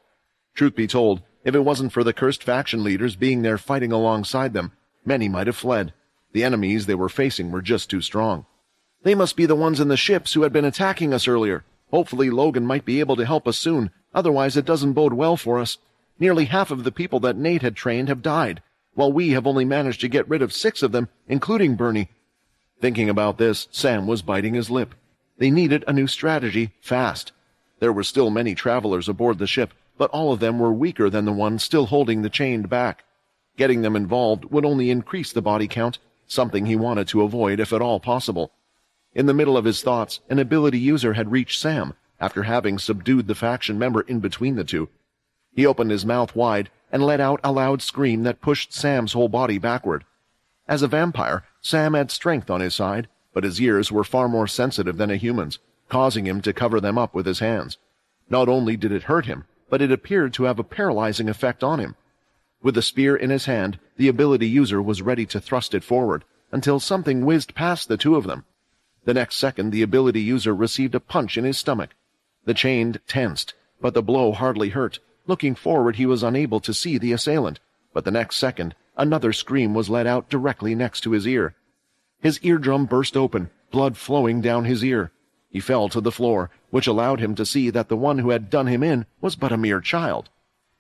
Truth be told, if it wasn't for the cursed faction leaders being there fighting alongside them, many might have fled. The enemies they were facing were just too strong. "They must be the ones in the ships who had been attacking us earlier. Hopefully Logan might be able to help us soon, otherwise it doesn't bode well for us. Nearly half of the people that Nate had trained have died, while we have only managed to get rid of 6 of them, including Bernie." Thinking about this, Sam was biting his lip. They needed a new strategy, fast. There were still many travelers aboard the ship, but all of them were weaker than the one still holding the Chained back. Getting them involved would only increase the body count, something he wanted to avoid if at all possible. In the middle of his thoughts, an ability user had reached Sam, after having subdued the faction member in between the two. He opened his mouth wide and let out a loud scream that pushed Sam's whole body backward. As a vampire, Sam had strength on his side, but his ears were far more sensitive than a human's, causing him to cover them up with his hands. Not only did it hurt him, but it appeared to have a paralyzing effect on him. With the spear in his hand, the ability user was ready to thrust it forward, until something whizzed past the two of them. The next second, the ability user received a punch in his stomach. The Chained tensed, but the blow hardly hurt. Looking forward, he was unable to see the assailant, but the next second, another scream was let out directly next to his ear. His eardrum burst open, blood flowing down his ear. He fell to the floor, which allowed him to see that the one who had done him in was but a mere child.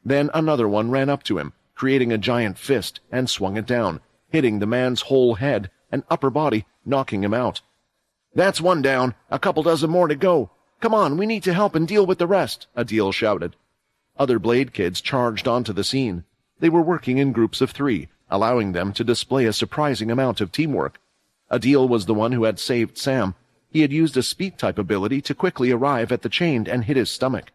Then another one ran up to him, creating a giant fist, and swung it down, hitting the man's whole head and upper body, knocking him out. "That's one down. A couple dozen more to go. Come on, we need to help and deal with the rest," Adil shouted. Other Blade kids charged onto the scene. They were working in groups of 3, allowing them to display a surprising amount of teamwork. Adil was the one who had saved Sam. He had used a speak-type ability to quickly arrive at the Chained and hit his stomach.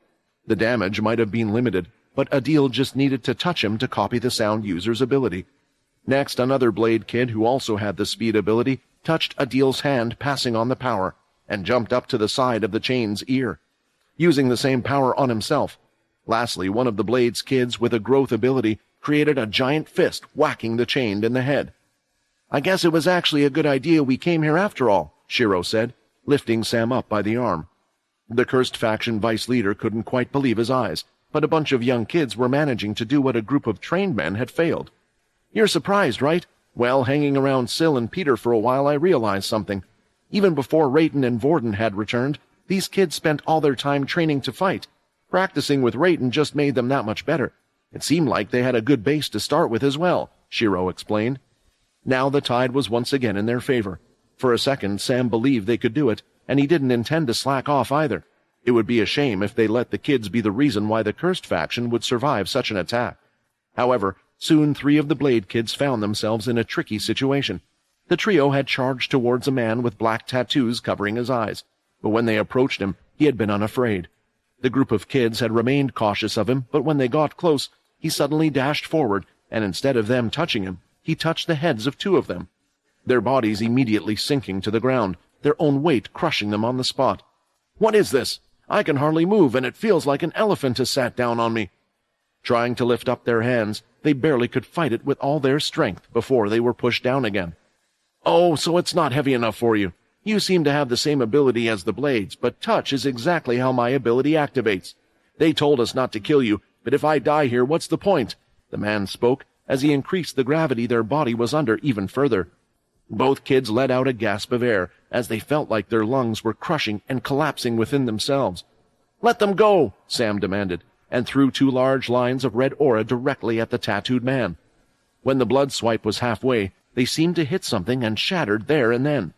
The damage might have been limited, but Adil just needed to touch him to copy the sound user's ability. Next, another Blade kid who also had the speed ability touched Adil's hand, passing on the power, and jumped up to the side of the Chained's ear, using the same power on himself. Lastly, one of the Blade's kids with a growth ability created a giant fist, whacking the Chained in the head. "I guess it was actually a good idea we came here after all," Shiro said, lifting Sam up by the arm. The cursed faction vice leader couldn't quite believe his eyes, but a bunch of young kids were managing to do what a group of trained men had failed. "You're surprised, right? Well, hanging around Syl and Peter for a while, I realized something. Even before Rayton and Vorden had returned, these kids spent all their time training to fight. Practicing with Rayton just made them that much better. It seemed like they had a good base to start with as well," Shiro explained. Now the tide was once again in their favor. For a second, Sam believed they could do it, and he didn't intend to slack off either. It would be a shame if they let the kids be the reason why the cursed faction would survive such an attack. However, soon 3 of the Blade kids found themselves in a tricky situation. The trio had charged towards a man with black tattoos covering his eyes, but when they approached him, he had been unafraid. The group of kids had remained cautious of him, but when they got close, he suddenly dashed forward, and instead of them touching him, he touched the heads of 2 of them. Their bodies immediately sinking to the ground, their own weight crushing them on the spot. "What is this? I can hardly move, and it feels like an elephant has sat down on me." Trying to lift up their hands, they barely could fight it with all their strength before they were pushed down again. "Oh, so it's not heavy enough for you. You seem to have the same ability as the Blades, but touch is exactly how my ability activates. They told us not to kill you, but if I die here, what's the point? The man spoke as he increased the gravity their body was under even further. Both kids let out a gasp of air as they felt like their lungs were crushing and collapsing within themselves. "Let them go," Sam demanded, and threw 2 large lines of red aura directly at the tattooed man. When the blood swipe was halfway, they seemed to hit something and shattered there and then.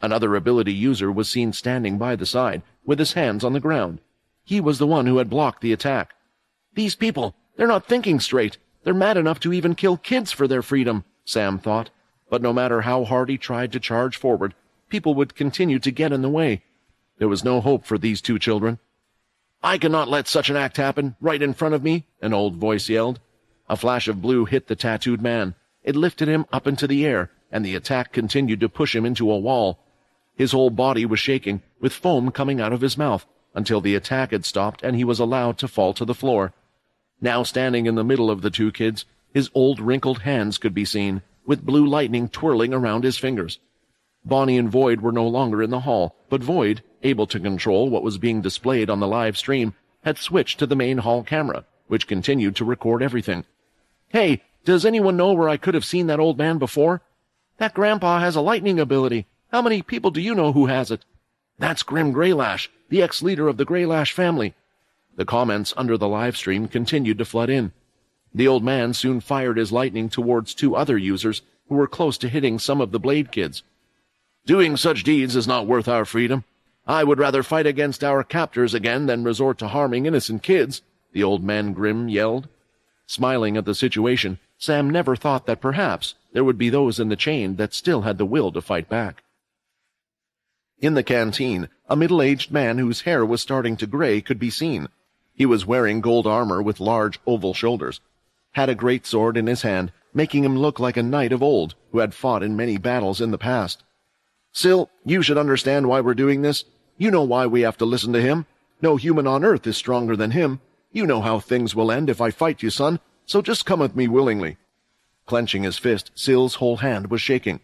Another ability user was seen standing by the side, with his hands on the ground. He was the one who had blocked the attack. "These people, they're not thinking straight. They're mad enough to even kill kids for their freedom," Sam thought. But no matter how hard he tried to charge forward, people would continue to get in the way. There was no hope for these 2 children. "I cannot let such an act happen, right in front of me," an old voice yelled. A flash of blue hit the tattooed man. It lifted him up into the air, and the attack continued to push him into a wall. His whole body was shaking, with foam coming out of his mouth, until the attack had stopped and he was allowed to fall to the floor. Now standing in the middle of the 2 kids, his old wrinkled hands could be seen, with blue lightning twirling around his fingers. Bonnie and Void were no longer in the hall, but Void, able to control what was being displayed on the live stream, had switched to the main hall camera, which continued to record everything. "Hey, does anyone know where I could have seen that old man before? That grandpa has a lightning ability. How many people do you know who has it?" "That's Grim Greylash, the ex-leader of the Greylash family." The comments under the live stream continued to flood in. The old man soon fired his lightning towards 2 other users who were close to hitting some of the Blade kids. "Doing such deeds is not worth our freedom. I would rather fight against our captors again than resort to harming innocent kids," the old man Grim yelled. Smiling at the situation, Sam never thought that perhaps there would be those in the chain that still had the will to fight back. In the canteen, a middle-aged man whose hair was starting to gray could be seen. He was wearing gold armor with large oval shoulders, had a great sword in his hand, making him look like a knight of old who had fought in many battles in the past. "Sil, you should understand why we're doing this. You know why we have to listen to him. No human on earth is stronger than him. You know how things will end if I fight you, son, so just come with me willingly." Clenching his fist, Sil's whole hand was shaking.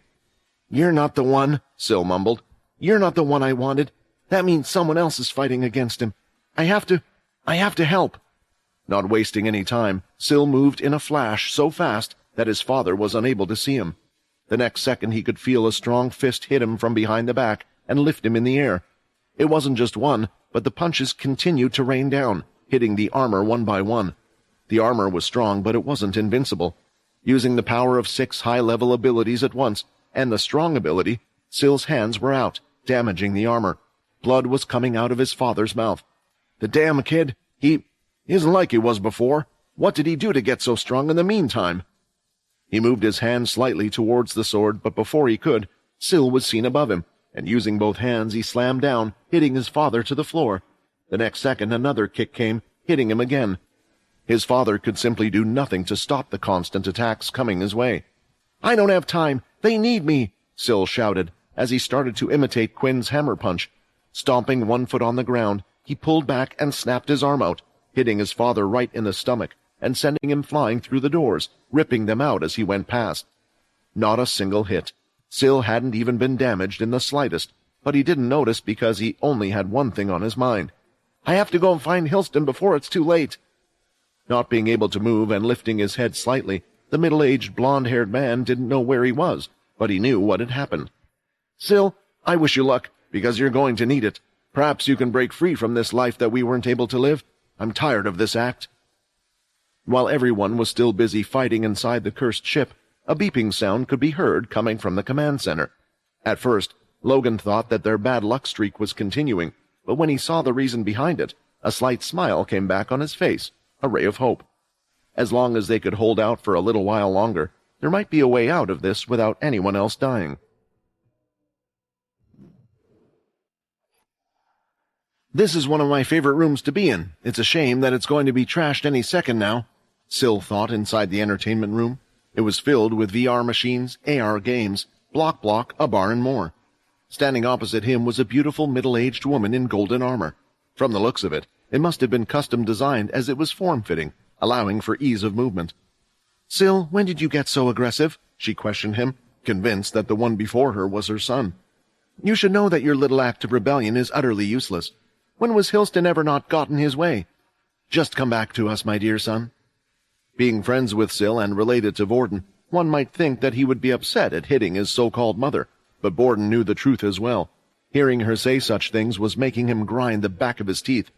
"You're not the one," Sil mumbled. "You're not the one I wanted. That means someone else is fighting against him. I have to help." Not wasting any time, Sil moved in a flash so fast that his father was unable to see him. The next second he could feel a strong fist hit him from behind the back and lift him in the air. It wasn't just one, but the punches continued to rain down, hitting the armor one by one. The armor was strong, but it wasn't invincible. Using the power of 6 high-level abilities at once, and the strong ability, Sil's hands were out, damaging the armor. Blood was coming out of his father's mouth. "The damn kid, he isn't like he was before. What did he do to get so strong in the meantime?" He moved his hand slightly towards the sword, but before he could, Sil was seen above him, and using both hands he slammed down, hitting his father to the floor. The next second another kick came, hitting him again. His father could simply do nothing to stop the constant attacks coming his way. "I don't have time. They need me," Sil shouted, as he started to imitate Quinn's hammer punch. Stomping 1 foot on the ground, he pulled back and snapped his arm out, hitting his father right in the stomach and sending him flying through the doors, ripping them out as he went past. Not a single hit. Sil hadn't even been damaged in the slightest, but he didn't notice because he only had one thing on his mind. "I have to go and find Hilston before it's too late." Not being able to move and lifting his head slightly, the middle-aged blonde-haired man didn't know where he was, but he knew what had happened. "Sil, I wish you luck, because you're going to need it. Perhaps you can break free from this life that we weren't able to live. I'm tired of this act." While everyone was still busy fighting inside the cursed ship, a beeping sound could be heard coming from the command center. At first, Logan thought that their bad luck streak was continuing, but when he saw the reason behind it, a slight smile came back on his face, a ray of hope. As long as they could hold out for a little while longer, there might be a way out of this without anyone else dying. "This is one of my favorite rooms to be in. It's a shame that it's going to be trashed any second now," Sil thought inside the entertainment room. It was filled with VR machines, AR games, block, a bar, and more. Standing opposite him was a beautiful middle-aged woman in golden armor. From the looks of it, it must have been custom designed as it was form-fitting, allowing for ease of movement. "Sil, when did you get so aggressive?" she questioned him, convinced that the one before her was her son. "You should know that your little act of rebellion is utterly useless. When was Hilston ever not gotten his way? Just come back to us, my dear son." Being friends with Syl and related to Borden, one might think that he would be upset at hitting his so-called mother, but Borden knew the truth as well. Hearing her say such things was making him grind the back of his teeth.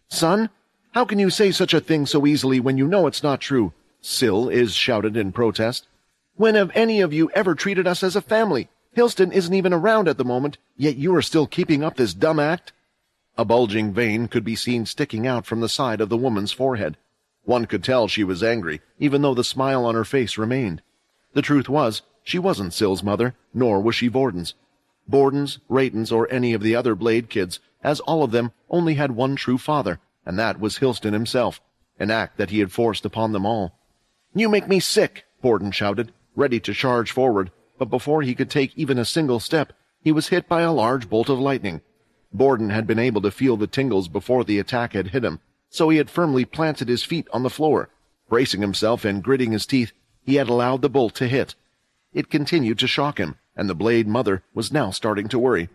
"Son, how can you say such a thing so easily when you know it's not true?" Syl shouted in protest. "When have any of you ever treated us as a family? Hilston isn't even around at the moment, yet you are still keeping up this dumb act." A bulging vein could be seen sticking out from the side of the woman's forehead. One could tell she was angry, even though the smile on her face remained. The truth was, she wasn't Syl's mother, nor was she Borden's. Borden's, Rayton's, or any of the other Blade kids, as all of them, only had one true father, and that was Hilston himself, an act that he had forced upon them all. "You make me sick," Borden shouted, ready to charge forward, but before he could take even a single step, he was hit by a large bolt of lightning. Borden had been able to feel the tingles before the attack had hit him, so he had firmly planted his feet on the floor. Bracing himself and gritting his teeth, he had allowed the bolt to hit. It continued to shock him, and the Blade Mother was now starting to worry.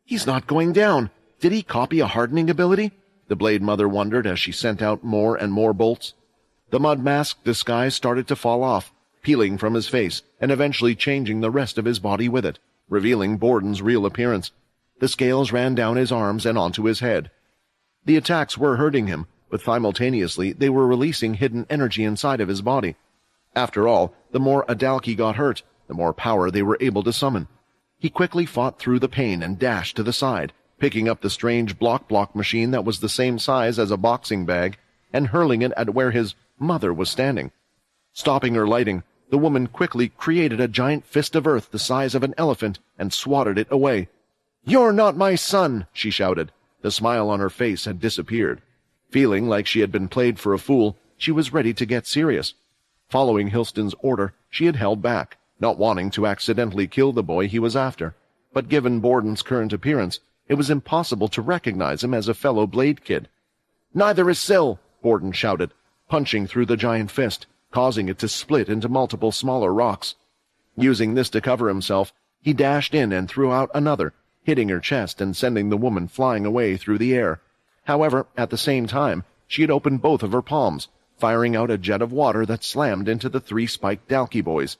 "He's not going down. Did he copy a hardening ability?" the Blade Mother wondered as she sent out more and more bolts. The mud mask disguise started to fall off, peeling from his face, and eventually changing the rest of his body with it, revealing Borden's real appearance. The scales ran down his arms and onto his head. The attacks were hurting him, but simultaneously they were releasing hidden energy inside of his body. After all, the more Adalki got hurt, the more power they were able to summon. He quickly fought through the pain and dashed to the side, picking up the strange block machine that was the same size as a boxing bag and hurling it at where his mother was standing. Stopping her lighting, the woman quickly created a giant fist of earth the size of an elephant and swatted it away. "You're not my son!" she shouted. The smile on her face had disappeared. Feeling like she had been played for a fool, she was ready to get serious. Following Hilston's order, she had held back, not wanting to accidentally kill the boy he was after. But given Borden's current appearance, it was impossible to recognize him as a fellow Blade kid. "Neither is Syl!" Borden shouted, punching through the giant fist, causing it to split into multiple smaller rocks. Using this to cover himself, he dashed in and threw out another, hitting her chest and sending the woman flying away through the air. However, at the same time, she had opened both of her palms, firing out a jet of water that slammed into the three spiked Dalki boys.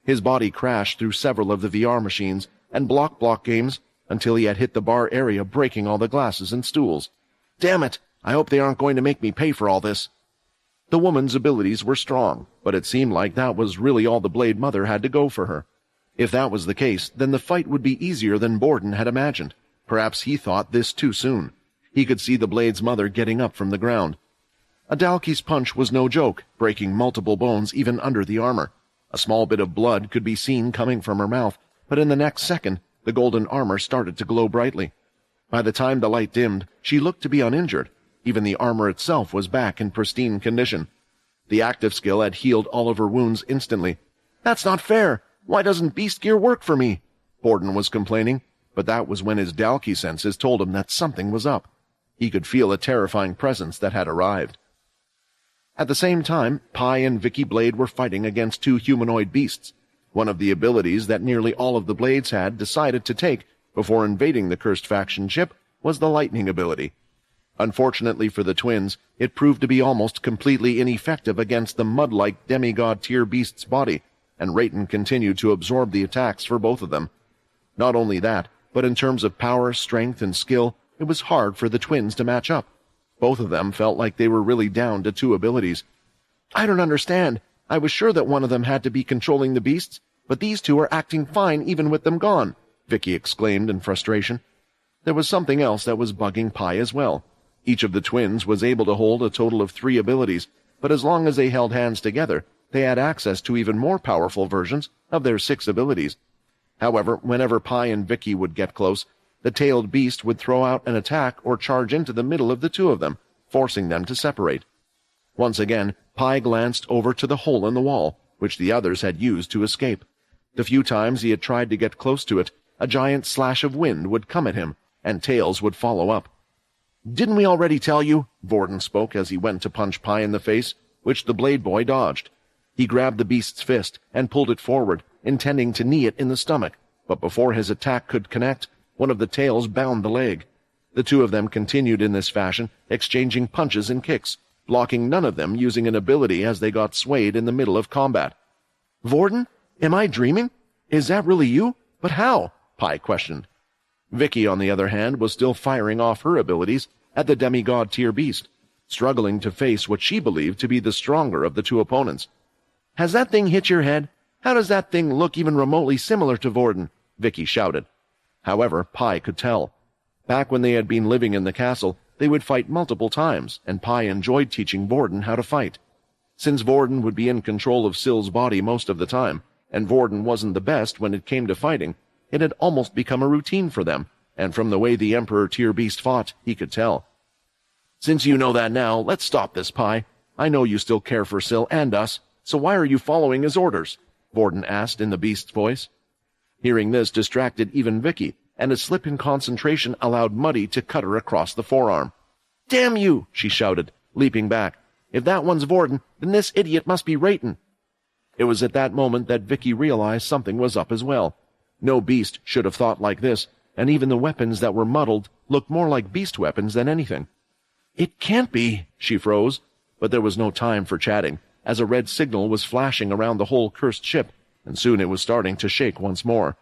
His body crashed through several of the VR machines and block games until he had hit the bar area, breaking all the glasses and stools. "Damn it! I hope they aren't going to make me pay for all this." The woman's abilities were strong, but it seemed like that was really all the Blade Mother had to go for her. If that was the case, then the fight would be easier than Borden had imagined. Perhaps he thought this too soon. He could see the Blade's mother getting up from the ground. Adalki's punch was no joke, breaking multiple bones even under the armor. A small bit of blood could be seen coming from her mouth, but in the next second, the golden armor started to glow brightly. By the time the light dimmed, she looked to be uninjured. Even the armor itself was back in pristine condition. The active skill had healed all of her wounds instantly. "That's not fair! Why doesn't beast gear work for me?" Borden was complaining, but that was when his Dalki senses told him that something was up. He could feel a terrifying presence that had arrived. At the same time, Pi and Vicky Blade were fighting against two humanoid beasts. One of the abilities that nearly all of the Blades had decided to take before invading the cursed faction ship was the lightning ability. Unfortunately for the twins, it proved to be almost completely ineffective against the mud-like demigod-tier beast's body, and Rayton continued to absorb the attacks for both of them. Not only that, but in terms of power, strength, and skill, it was hard for the twins to match up. Both of them felt like they were really down to two abilities. "I don't understand. I was sure that one of them had to be controlling the beasts, but these two are acting fine even with them gone," Vicky exclaimed in frustration. There was something else that was bugging Pi as well. Each of the twins was able to hold a total of 3 abilities, but as long as they held hands together, they had access to even more powerful versions of their 6 abilities. However, whenever Pi and Vicky would get close, the tailed beast would throw out an attack or charge into the middle of the two of them, forcing them to separate. Once again, Pi glanced over to the hole in the wall, which the others had used to escape. The few times he had tried to get close to it, a giant slash of wind would come at him, and Tails would follow up. "Didn't we already tell you?" Borden spoke as he went to punch Pi in the face, which the Blade Boy dodged. He grabbed the beast's fist and pulled it forward, intending to knee it in the stomach, but before his attack could connect, one of the tails bound the leg. The two of them continued in this fashion, exchanging punches and kicks, blocking none of them using an ability as they got swayed in the middle of combat. "Vorden? Am I dreaming? Is that really you? But how?" Pi questioned. Vicky, on the other hand, was still firing off her abilities at the demigod tier beast, struggling to face what she believed to be the stronger of the two opponents. "Has that thing hit your head? How does that thing look even remotely similar to Vorden?" Vicky shouted. However, Pi could tell. Back when they had been living in the castle, they would fight multiple times, and Pi enjoyed teaching Vorden how to fight. Since Vorden would be in control of Syl's body most of the time, and Vorden wasn't the best when it came to fighting, it had almost become a routine for them, and from the way the Emperor tier beast fought, he could tell. "Since you know that now, let's stop this, Pi. I know you still care for Syl and us, so why are you following his orders?" Vorden asked in the beast's voice. Hearing this distracted even Vicky, and a slip in concentration allowed Muddy to cut her across the forearm. "Damn you!" she shouted, leaping back. "If that one's Vorden, then this idiot must be Rayton." It was at that moment that Vicky realized something was up as well. No beast should have thought like this, and even the weapons that were muddled looked more like beast weapons than anything. "It can't be," she froze, but there was no time for chatting, as a red signal was flashing around the whole cursed ship, and soon it was starting to shake once more.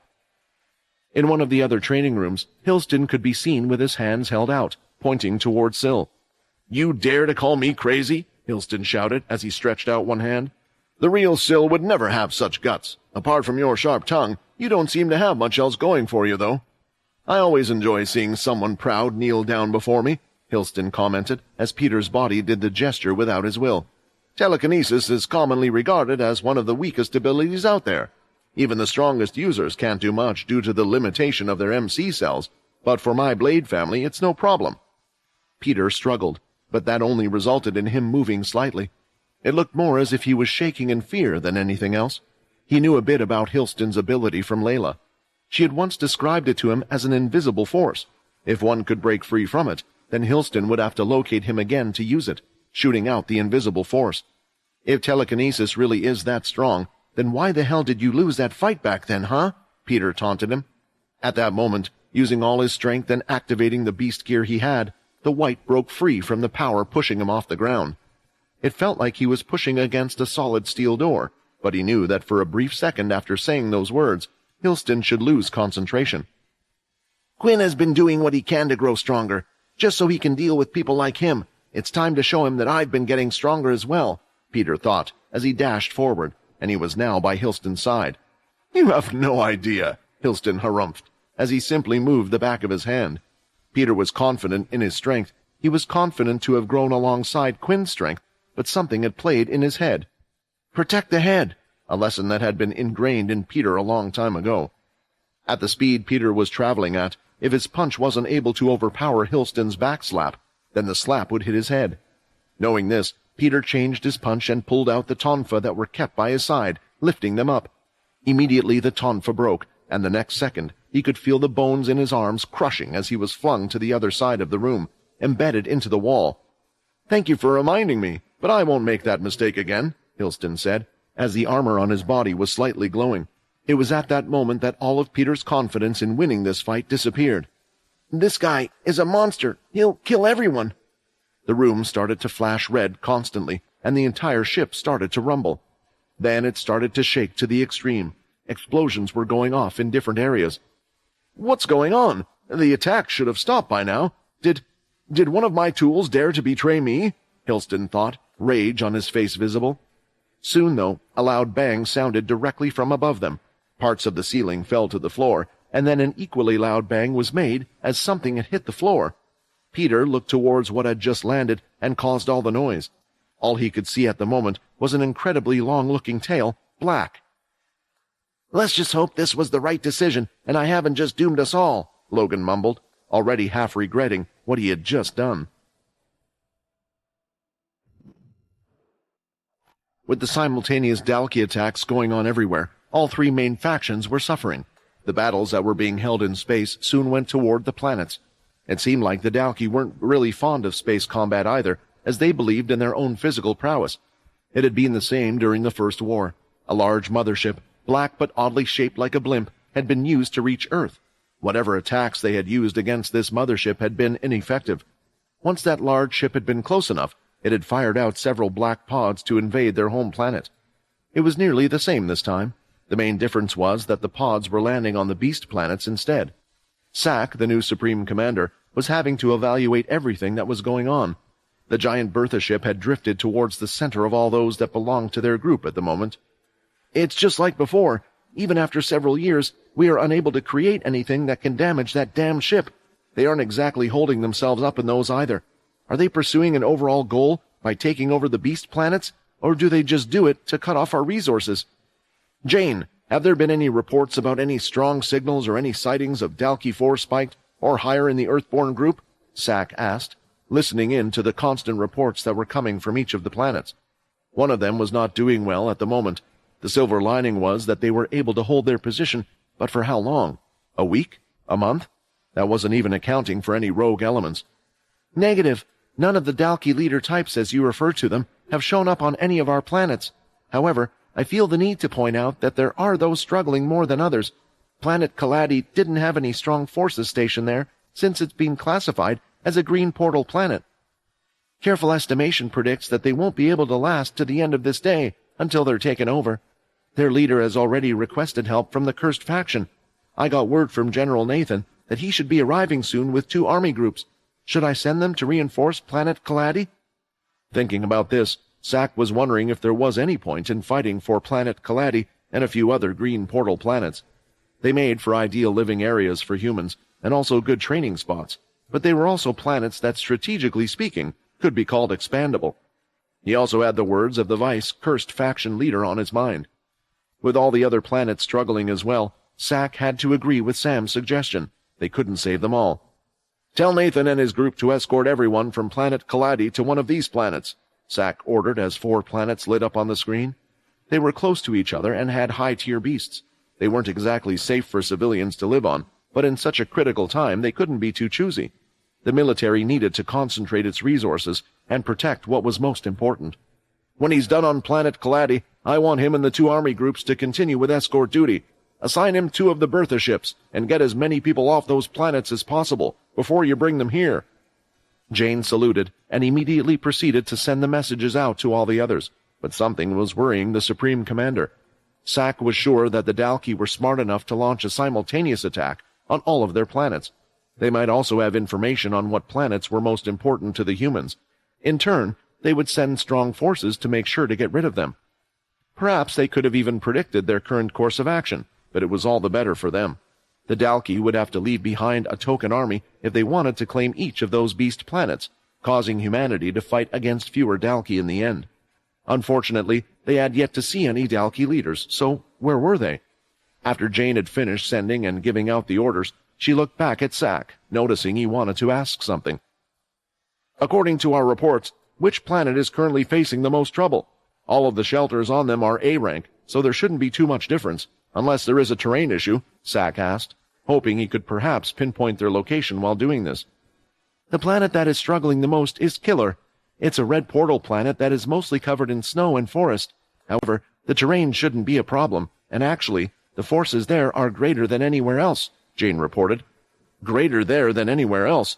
In one of the other training rooms, Hilston could be seen with his hands held out, pointing toward Syl. "You dare to call me crazy?" Hilston shouted as he stretched out one hand. "The real Syl would never have such guts. Apart from your sharp tongue, you don't seem to have much else going for you, though." "I always enjoy seeing someone proud kneel down before me," Hilston commented, as Peter's body did the gesture without his will. "Telekinesis is commonly regarded as one of the weakest abilities out there. Even the strongest users can't do much due to the limitation of their MC cells, but for my blade family it's no problem." Peter struggled, but that only resulted in him moving slightly. It looked more as if he was shaking in fear than anything else. He knew a bit about Hilston's ability from Layla. She had once described it to him as an invisible force. If one could break free from it, then Hilston would have to locate him again to use it, shooting out the invisible force. If telekinesis really is that strong, then why the hell did you lose that fight back then, huh? Peter taunted him. At that moment, using all his strength and activating the beast gear he had, the wight broke free from the power pushing him off the ground. It felt like he was pushing against a solid steel door, but he knew that for a brief second after saying those words, Hilston should lose concentration. "Quinn has been doing what he can to grow stronger, just so he can deal with people like him. It's time to show him that I've been getting stronger as well," Peter thought, as he dashed forward, and he was now by Hilston's side. "You have no idea," Hilston harumphed, as he simply moved the back of his hand. Peter was confident in his strength. He was confident to have grown alongside Quinn's strength, but something had played in his head. Protect the head, a lesson that had been ingrained in Peter a long time ago. At the speed Peter was traveling at, if his punch wasn't able to overpower Hilston's back slap, then the slap would hit his head. Knowing this, Peter changed his punch and pulled out the tonfa that were kept by his side, lifting them up. Immediately the tonfa broke, and the next second he could feel the bones in his arms crushing as he was flung to the other side of the room, embedded into the wall. "Thank you for reminding me, but I won't make that mistake again," Hilston said, as the armor on his body was slightly glowing. It was at that moment that all of Peter's confidence in winning this fight disappeared. "This guy is a monster. He'll kill everyone." The room started to flash red constantly, and the entire ship started to rumble. Then it started to shake to the extreme. Explosions were going off in different areas. "What's going on? The attack should have stopped by now. Did one of my tools dare to betray me?" Hilston thought, rage on his face visible. Soon, though, a loud bang sounded directly from above them. Parts of the ceiling fell to the floor, and then an equally loud bang was made as something had hit the floor. Peter looked towards what had just landed and caused all the noise. All he could see at the moment was an incredibly long-looking tail, black. "Let's just hope this was the right decision, and I haven't just doomed us all," Logan mumbled, already half regretting what he had just done. With the simultaneous Dalki attacks going on everywhere, all three main factions were suffering. The battles that were being held in space soon went toward the planets. It seemed like the Dalki weren't really fond of space combat either, as they believed in their own physical prowess. It had been the same during the First War. A large mothership, black but oddly shaped like a blimp, had been used to reach Earth. Whatever attacks they had used against this mothership had been ineffective. Once that large ship had been close enough, it had fired out several black pods to invade their home planet. It was nearly the same this time. The main difference was that the pods were landing on the beast planets instead. Sack, the new Supreme Commander, was having to evaluate everything that was going on. The giant Bertha ship had drifted towards the center of all those that belonged to their group at the moment. "It's just like before. Even after several years, we are unable to create anything that can damage that damn ship. They aren't exactly holding themselves up in those either. Are they pursuing an overall goal by taking over the beast planets, or do they just do it to cut off our resources? Jane, have there been any reports about any strong signals or any sightings of Dalki 4 spiked or higher in the Earthborn group?" Sack asked, listening in to the constant reports that were coming from each of the planets. One of them was not doing well at the moment. The silver lining was that they were able to hold their position, but for how long? A week? A month? That wasn't even accounting for any rogue elements. "Negative. None of the Dalki leader types, as you refer to them, have shown up on any of our planets. However, I feel the need to point out that there are those struggling more than others. Planet Kaladi didn't have any strong forces stationed there, since it's been classified as a green portal planet. Careful estimation predicts that they won't be able to last to the end of this day until they're taken over. Their leader has already requested help from the cursed faction. I got word from General Nathan that he should be arriving soon with 2 army groups. Should I send them to reinforce Planet Kaladi?" Thinking about this, Sack was wondering if there was any point in fighting for Planet Kaladi and a few other green portal planets. They made for ideal living areas for humans, and also good training spots, but they were also planets that, strategically speaking, could be called expandable. He also had the words of the Vice-cursed faction leader on his mind. With all the other planets struggling as well, Sack had to agree with Sam's suggestion. They couldn't save them all. "Tell Nathan and his group to escort everyone from Planet Kaladi to one of these planets," Sack ordered as 4 planets lit up on the screen. They were close to each other and had high-tier beasts. They weren't exactly safe for civilians to live on, but in such a critical time they couldn't be too choosy. The military needed to concentrate its resources and protect what was most important. "When he's done on Planet Kaladi, I want him and the 2 army groups to continue with escort duty. Assign him 2 of the Bertha ships, and get as many people off those planets as possible before you bring them here." Jane saluted, and immediately proceeded to send the messages out to all the others, but something was worrying the Supreme Commander. Sack was sure that the Dalki were smart enough to launch a simultaneous attack on all of their planets. They might also have information on what planets were most important to the humans. In turn, they would send strong forces to make sure to get rid of them. Perhaps they could have even predicted their current course of action, but it was all the better for them. The Dalki would have to leave behind a token army if they wanted to claim each of those beast planets, causing humanity to fight against fewer Dalki in the end. Unfortunately, they had yet to see any Dalki leaders, so where were they? After Jane had finished sending and giving out the orders, she looked back at Sack, noticing he wanted to ask something. "According to our reports, which planet is currently facing the most trouble? All of the shelters on them are A rank, so there shouldn't be too much difference, unless there is a terrain issue," Sack asked, hoping he could perhaps pinpoint their location while doing this. "The planet that is struggling the most is Killer. It's a red portal planet that is mostly covered in snow and forest. However, the terrain shouldn't be a problem, and actually, the forces there are greater than anywhere else," Jane reported. "Greater there than anywhere else?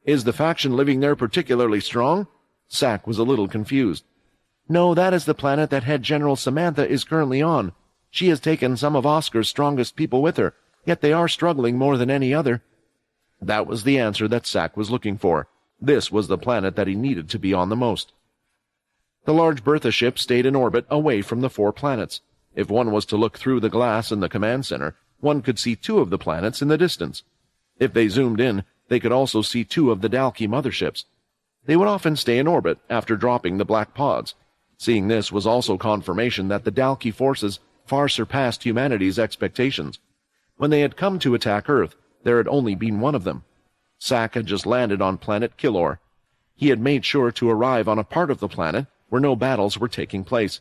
Is the faction living there particularly strong?" Sack was a little confused. "No, that is the planet that Head General Samantha is currently on. She has taken some of Oscar's strongest people with her, yet they are struggling more than any other." That was the answer that Sack was looking for. This was the planet that he needed to be on the most. The large Bertha ship stayed in orbit away from the 4 planets. If one was to look through the glass in the command center, one could see 2 of the planets in the distance. If they zoomed in, they could also see 2 of the Dalki motherships. They would often stay in orbit after dropping the black pods. Seeing this was also confirmation that the Dalki forces far surpassed humanity's expectations. When they had come to attack Earth, there had only been 1 of them. Sack had just landed on planet Killor. He had made sure to arrive on a part of the planet where no battles were taking place.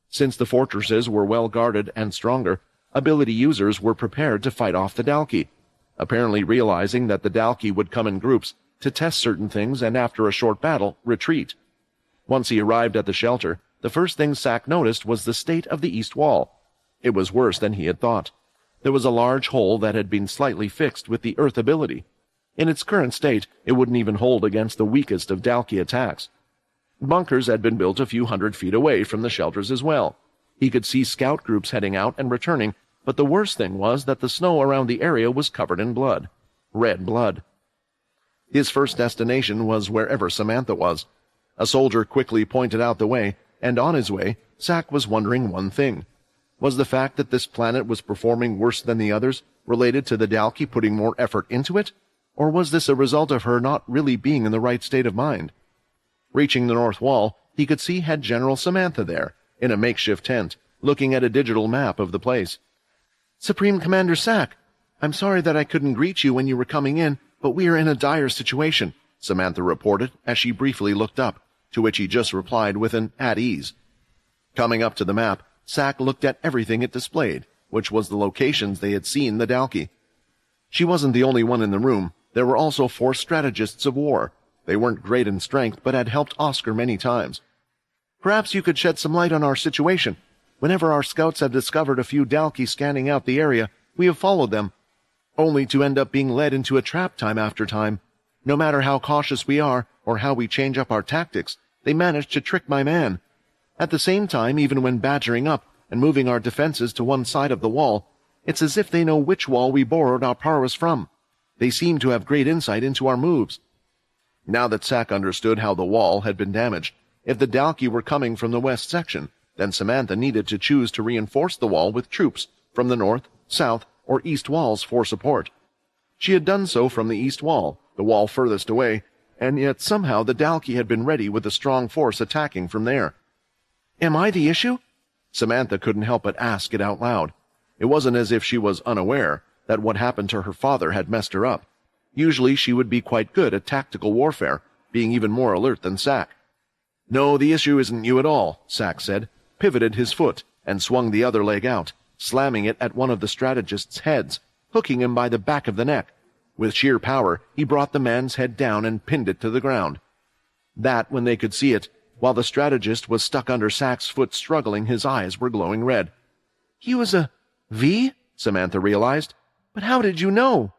Since the fortresses were well guarded and stronger, ability users were prepared to fight off the Dalki, apparently realizing that the Dalki would come in groups to test certain things and after a short battle, retreat. Once he arrived at the shelter, the first thing Sack noticed was the state of the east wall. It was worse than he had thought. There was a large hole that had been slightly fixed with the Earth ability. In its current state, it wouldn't even hold against the weakest of Dalki attacks. Bunkers had been built a few 100 feet away from the shelters as well. He could see scout groups heading out and returning, but the worst thing was that the snow around the area was covered in blood. Red blood. His first destination was wherever Samantha was. A soldier quickly pointed out the way, and on his way, Zack was wondering one thing. Was the fact that this planet was performing worse than the others related to the Dalki putting more effort into it? Or was this a result of her not really being in the right state of mind? Reaching the north wall, he could see Head General Samantha there, in a makeshift tent, looking at a digital map of the place. "Supreme Commander Zack, I'm sorry that I couldn't greet you when you were coming in, but we are in a dire situation," Samantha reported as she briefly looked up, to which he just replied with an "at ease." Coming up to the map, Zack looked at everything it displayed, which was the locations they had seen the Dalki. She wasn't the only one in the room. There were also 4 strategists of war. They weren't great in strength, but had helped Oscar many times. "Perhaps you could shed some light on our situation. Whenever our scouts have discovered a few Dalki scanning out the area, we have followed them, only to end up being led into a trap time after time. No matter how cautious we are, or how we change up our tactics, they manage to trick my man. At the same time, even when badgering up and moving our defenses to one side of the wall, it's as if they know which wall we borrowed our prowess from. They seem to have great insight into our moves." Now that Zack understood how the wall had been damaged, if the Dalki were coming from the west section, then Samantha needed to choose to reinforce the wall with troops from the north, south, or east walls for support. She had done so from the east wall, the wall furthest away, and yet somehow the Dalki had been ready with a strong force attacking from there. "Am I the issue?" Samantha couldn't help but ask it out loud. It wasn't as if she was unaware that what happened to her father had messed her up. Usually she would be quite good at tactical warfare, being even more alert than Zack. "No, the issue isn't you at all," Zack said, pivoted his foot, and swung the other leg out, slamming it at one of the strategist's heads, hooking him by the back of the neck. With sheer power, he brought the man's head down and pinned it to the ground. That, when they could see it, while the strategist was stuck under Zack's foot struggling, his eyes were glowing red. "He was a V?" Samantha realized. "But how did you know?"